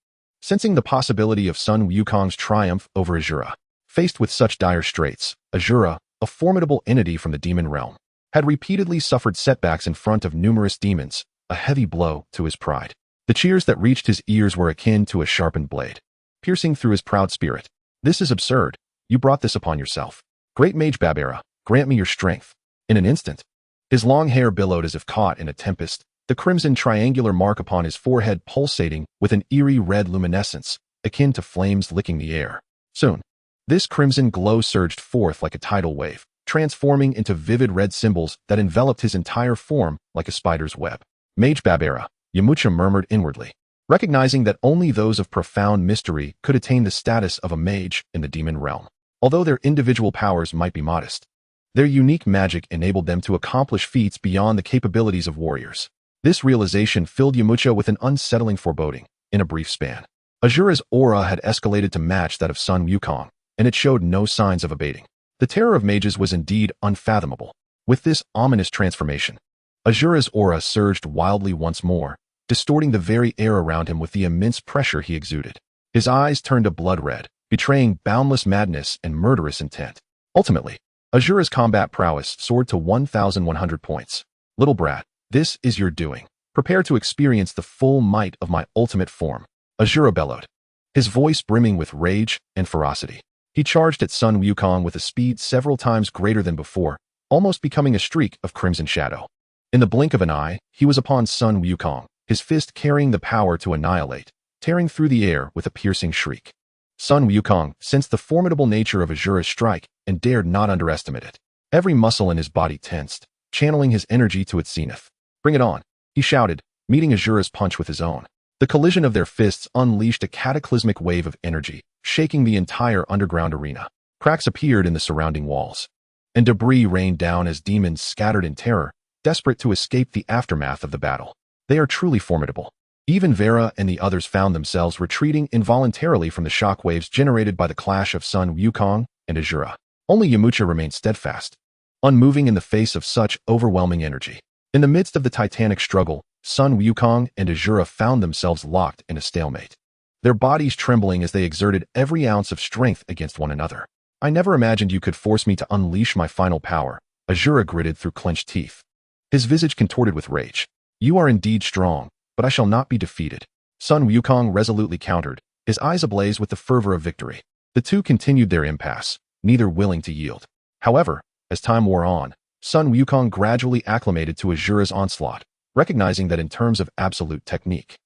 Sensing the possibility of Sun Wukong's triumph over Azura, faced with such dire straits, Azura, a formidable entity from the demon realm, had repeatedly suffered setbacks in front of numerous demons, a heavy blow to his pride. The cheers that reached his ears were akin to a sharpened blade, piercing through his proud spirit. "This is absurd. You brought this upon yourself. Great Mage Babera, grant me your strength." In an instant, his long hair billowed as if caught in a tempest, the crimson triangular mark upon his forehead pulsating with an eerie red luminescence, akin to flames licking the air. Soon, this crimson glow surged forth like a tidal wave, transforming into vivid red symbols that enveloped his entire form like a spider's web. "Mage Babera," Yamcha murmured inwardly. recognizing that only those of profound mystery could attain the status of a mage in the demon realm. Although their individual powers might be modest, their unique magic enabled them to accomplish feats beyond the capabilities of warriors. This realization filled Yamcha with an unsettling foreboding. In a brief span, Asura's aura had escalated to match that of Sun Wukong, and it showed no signs of abating. The terror of mages was indeed unfathomable. With this ominous transformation, Asura's aura surged wildly once more, distorting the very air around him with the immense pressure he exuded. His eyes turned a blood red, betraying boundless madness and murderous intent. Ultimately, Asura's combat prowess soared to 1,100 points. Little brat, this is your doing. Prepare to experience the full might of my ultimate form, Asura bellowed, his voice brimming with rage and ferocity. He charged at Sun Wukong with a speed several times greater than before, almost becoming a streak of crimson shadow. In the blink of an eye, he was upon Sun Wukong, his fist carrying the power to annihilate, tearing through the air with a piercing shriek. Sun Wukong sensed the formidable nature of Asura's strike and dared not underestimate it. Every muscle in his body tensed, channeling his energy to its zenith. Bring it on, he shouted, meeting Asura's punch with his own. The collision of their fists unleashed a cataclysmic wave of energy, shaking the entire underground arena. Cracks appeared in the surrounding walls, and debris rained down as demons scattered in terror, desperate to escape the aftermath of the battle. They are truly formidable. Even Vera and the others found themselves retreating involuntarily from the shockwaves generated by the clash of Sun Wukong and Asura. Only Yamcha remained steadfast, unmoving in the face of such overwhelming energy. In the midst of the titanic struggle, Sun Wukong and Asura found themselves locked in a stalemate, their bodies trembling as they exerted every ounce of strength against one another. I never imagined you could force me to unleash my final power, Asura gritted through clenched teeth, his visage contorted with rage. You are indeed strong, but I shall not be defeated, Sun Wukong resolutely countered, his eyes ablaze with the fervor of victory. The two continued their impasse, neither willing to yield. However, as time wore on, Sun Wukong gradually acclimated to Asura's onslaught, recognizing that in terms of absolute technique,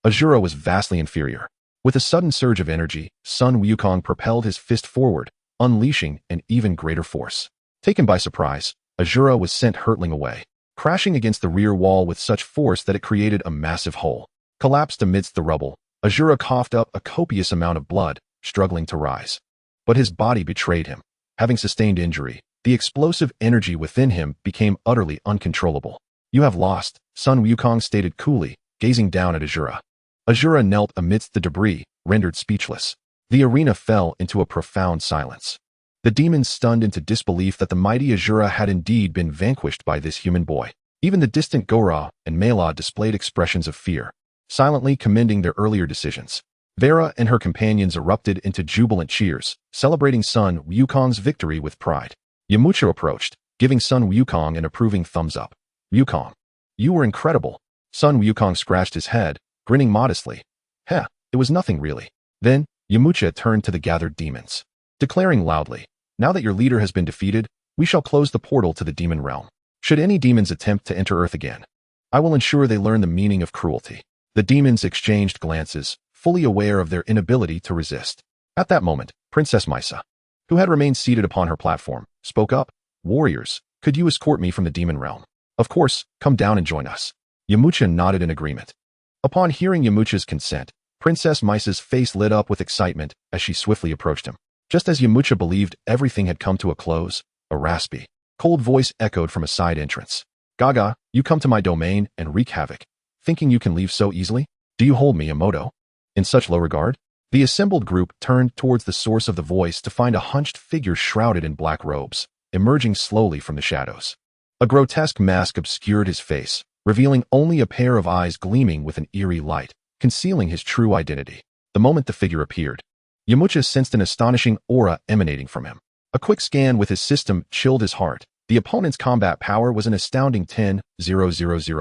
Asura was vastly inferior. With a sudden surge of energy, Sun Wukong propelled his fist forward, unleashing an even greater force. Taken by surprise, Asura was sent hurtling away, crashing against the rear wall with such force that it created a massive hole. Collapsed amidst the rubble, Asura coughed up a copious amount of blood, struggling to rise. But his body betrayed him. Having sustained injury, the explosive energy within him became utterly uncontrollable. You have lost, Sun Wukong stated coolly, gazing down at Asura. Asura knelt amidst the debris, rendered speechless. The arena fell into a profound silence. The demons stunned into disbelief that the mighty Asura had indeed been vanquished by this human boy. Even the distant Gora and Mela displayed expressions of fear, silently commending their earlier decisions. Vera and her companions erupted into jubilant cheers, celebrating Sun Wukong's victory with pride. Yamcha approached, giving Sun Wukong an approving thumbs up. Wukong, you were incredible. Sun Wukong scratched his head, grinning modestly. Heh, it was nothing really. Then, Yamcha turned to the gathered demons, declaring loudly, now that your leader has been defeated, we shall close the portal to the demon realm. Should any demons attempt to enter Earth again, I will ensure they learn the meaning of cruelty. The demons exchanged glances, fully aware of their inability to resist. At that moment, Princess Misa, who had remained seated upon her platform, spoke up. Warriors, could you escort me from the demon realm? Of course, come down and join us. Yamcha nodded in agreement. Upon hearing Yamcha's consent, Princess Misa's face lit up with excitement as she swiftly approached him. Just as Yamcha believed everything had come to a close, a raspy, cold voice echoed from a side entrance. Gaga, you come to my domain and wreak havoc, thinking you can leave so easily? Do you hold me, Emoto, in such low regard? The assembled group turned towards the source of the voice to find a hunched figure shrouded in black robes, emerging slowly from the shadows. A grotesque mask obscured his face, revealing only a pair of eyes gleaming with an eerie light, concealing his true identity. The moment the figure appeared, Yamcha sensed an astonishing aura emanating from him. A quick scan with his system chilled his heart. The opponent's combat power was an astounding 10,000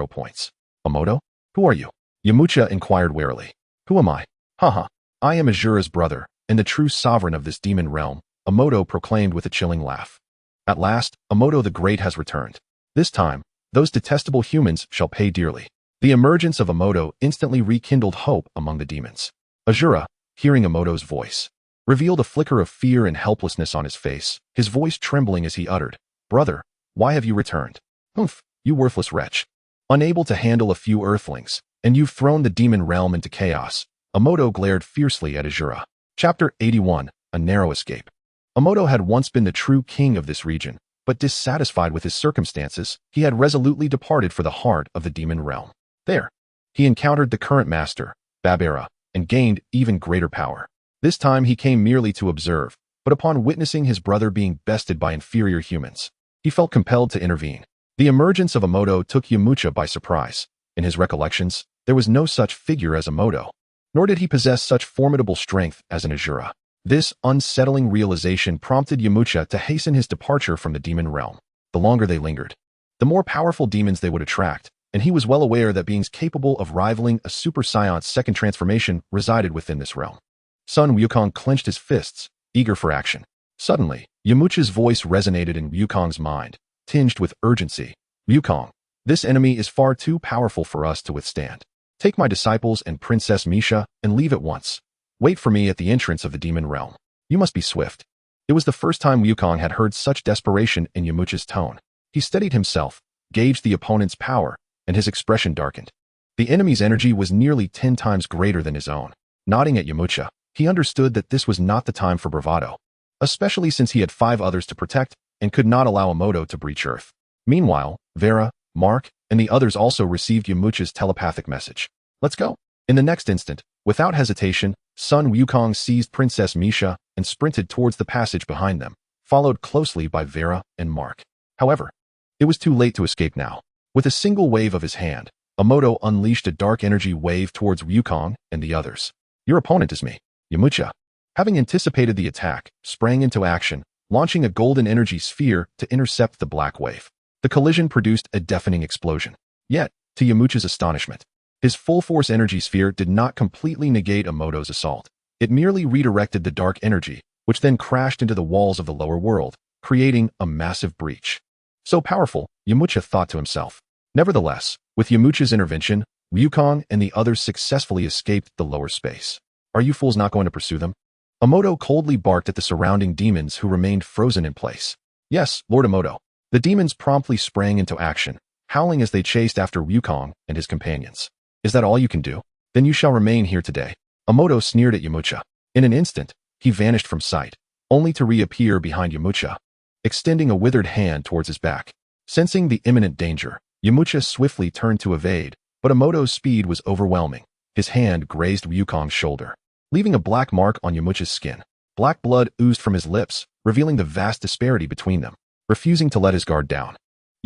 points. Emoto? Who are you? Yamcha inquired warily. Who am I? Haha. I am Asura's brother, and the true sovereign of this demon realm, Emoto proclaimed with a chilling laugh. At last, Emoto the Great has returned. This time, those detestable humans shall pay dearly. The emergence of Emoto instantly rekindled hope among the demons. Asura, hearing Emoto's voice, revealed a flicker of fear and helplessness on his face, his voice trembling as he uttered, Brother, why have you returned? Humph, you worthless wretch. Unable to handle a few Earthlings, and you've thrown the demon realm into chaos. Amoto glared fiercely at Azura. Chapter 81, A Narrow Escape. Amoto had once been the true king of this region, but dissatisfied with his circumstances, he had resolutely departed for the heart of the demon realm. There, he encountered the current master, Babera, and gained even greater power. This time he came merely to observe, but upon witnessing his brother being bested by inferior humans, he felt compelled to intervene. The emergence of Amoto took Yamcha by surprise. In his recollections, there was no such figure as Amoto, nor did he possess such formidable strength as an Azura. This unsettling realization prompted Yamcha to hasten his departure from the demon realm. The longer they lingered, the more powerful demons they would attract, and he was well aware that beings capable of rivaling a Super Saiyan's second transformation resided within this realm. Sun Wukong clenched his fists, eager for action. Suddenly, Yamcha's voice resonated in Wukong's mind, tinged with urgency. Wukong, this enemy is far too powerful for us to withstand. Take my disciples and Princess Misha and leave at once. Wait for me at the entrance of the demon realm. You must be swift. It was the first time Wukong had heard such desperation in Yamcha's tone. He steadied himself, gauged the opponent's power, and his expression darkened. The enemy's energy was nearly 10 times greater than his own. Nodding at Yamcha, he understood that this was not the time for bravado, especially since he had 5 others to protect and could not allow Amoto to breach Earth. Meanwhile, Vera, Mark, and the others also received Yamcha's telepathic message. Let's go. In the next instant, without hesitation, Sun Wukong seized Princess Misha and sprinted towards the passage behind them, followed closely by Vera and Mark. However, it was too late to escape now. With a single wave of his hand, Amoto unleashed a dark energy wave towards Wukong and the others. Your opponent is me, Yamcha. Having anticipated the attack, sprang into action, launching a golden energy sphere to intercept the black wave. The collision produced a deafening explosion. Yet, to Yamcha's astonishment, his full-force energy sphere did not completely negate Amoto's assault. It merely redirected the dark energy, which then crashed into the walls of the lower world, creating a massive breach. So powerful, Yamcha thought to himself. Nevertheless, with Yamcha's intervention, Wukong and the others successfully escaped the lower space. Are you fools not going to pursue them? Amoto coldly barked at the surrounding demons who remained frozen in place. Yes, Lord Amoto. The demons promptly sprang into action, howling as they chased after Wukong and his companions. Is that all you can do? Then you shall remain here today. Amoto sneered at Yamcha. In an instant, he vanished from sight, only to reappear behind Yamcha, extending a withered hand towards his back. Sensing the imminent danger, Yamcha swiftly turned to evade, but Amoto's speed was overwhelming. His hand grazed Wukong's shoulder, leaving a black mark on Yamcha's skin. Black blood oozed from his lips, revealing the vast disparity between them. Refusing to let his guard down,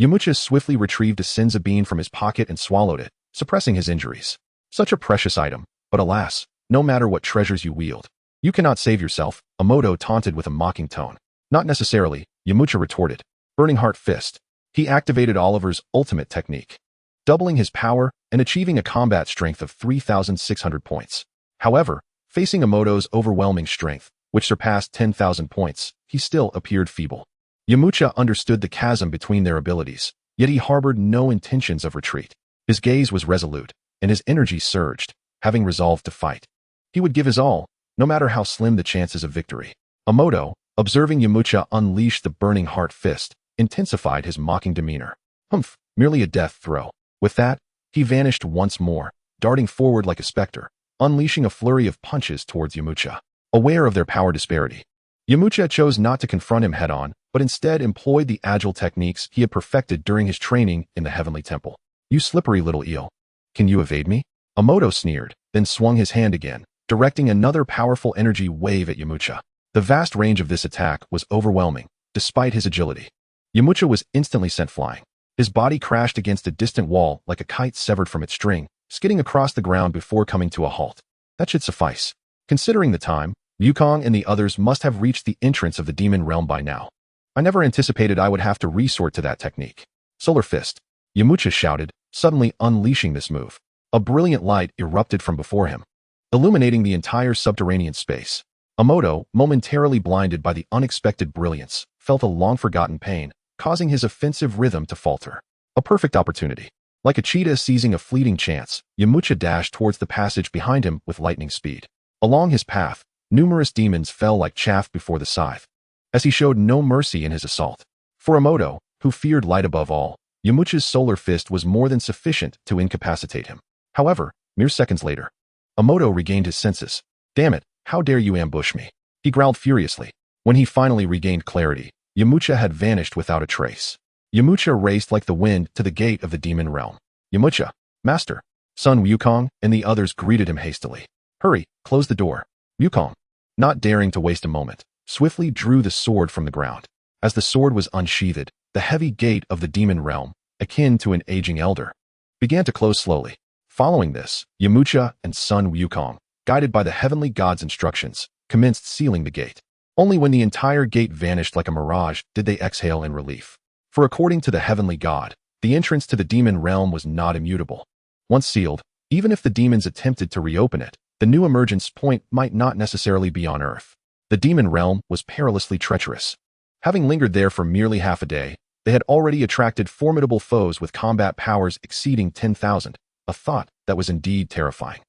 Yamcha swiftly retrieved a senza bean from his pocket and swallowed it, suppressing his injuries. Such a precious item, but alas, no matter what treasures you wield, you cannot save yourself, Amoto taunted with a mocking tone. Not necessarily, Yamcha retorted. Burning Heart Fist. He activated Oliver's ultimate technique, doubling his power and achieving a combat strength of 3,600 points. However, facing Amoto's overwhelming strength, which surpassed 10,000 points, he still appeared feeble. Yamcha understood the chasm between their abilities, yet he harbored no intentions of retreat. His gaze was resolute, and his energy surged, having resolved to fight. He would give his all, no matter how slim the chances of victory. Amoto, observing Yamcha unleash the Burning Heart Fist, intensified his mocking demeanor. Humph, merely a death throw. With that, he vanished once more, darting forward like a specter, unleashing a flurry of punches towards Yamcha. Aware of their power disparity, Yamcha chose not to confront him head-on, but instead employed the agile techniques he had perfected during his training in the Heavenly Temple. You slippery little eel. Can you evade me? Amoto sneered, then swung his hand again, directing another powerful energy wave at Yamcha. The vast range of this attack was overwhelming, despite his agility. Yamcha was instantly sent flying. His body crashed against a distant wall like a kite severed from its string, skidding across the ground before coming to a halt. That should suffice. Considering the time, Wukong and the others must have reached the entrance of the demon realm by now. I never anticipated I would have to resort to that technique. Solar Fist. Yamcha shouted, suddenly unleashing this move. A brilliant light erupted from before him, illuminating the entire subterranean space. Amoto, momentarily blinded by the unexpected brilliance, felt a long-forgotten pain, causing his offensive rhythm to falter. A perfect opportunity. Like a cheetah seizing a fleeting chance, Yamcha dashed towards the passage behind him with lightning speed. Along his path, numerous demons fell like chaff before the scythe, as he showed no mercy in his assault. For Amoto, who feared light above all, Yamcha's solar fist was more than sufficient to incapacitate him. However, mere seconds later, Amoto regained his senses. "Damn it, how dare you ambush me?" he growled furiously. When he finally regained clarity, Yamcha had vanished without a trace. Yamcha raced like the wind to the gate of the demon realm. "Yamcha, Master!" Sun Wukong and the others greeted him hastily. "Hurry, close the door." Wukong, not daring to waste a moment, swiftly drew the sword from the ground. As the sword was unsheathed, the heavy gate of the demon realm, akin to an aging elder, began to close slowly. Following this, Yamcha and Sun Wukong, guided by the heavenly god's instructions, commenced sealing the gate. Only when the entire gate vanished like a mirage did they exhale in relief. For according to the heavenly god, the entrance to the demon realm was not immutable. Once sealed, even if the demons attempted to reopen it, the new emergence point might not necessarily be on Earth. The demon realm was perilously treacherous. Having lingered there for merely half a day, they had already attracted formidable foes with combat powers exceeding 10,000, a thought that was indeed terrifying.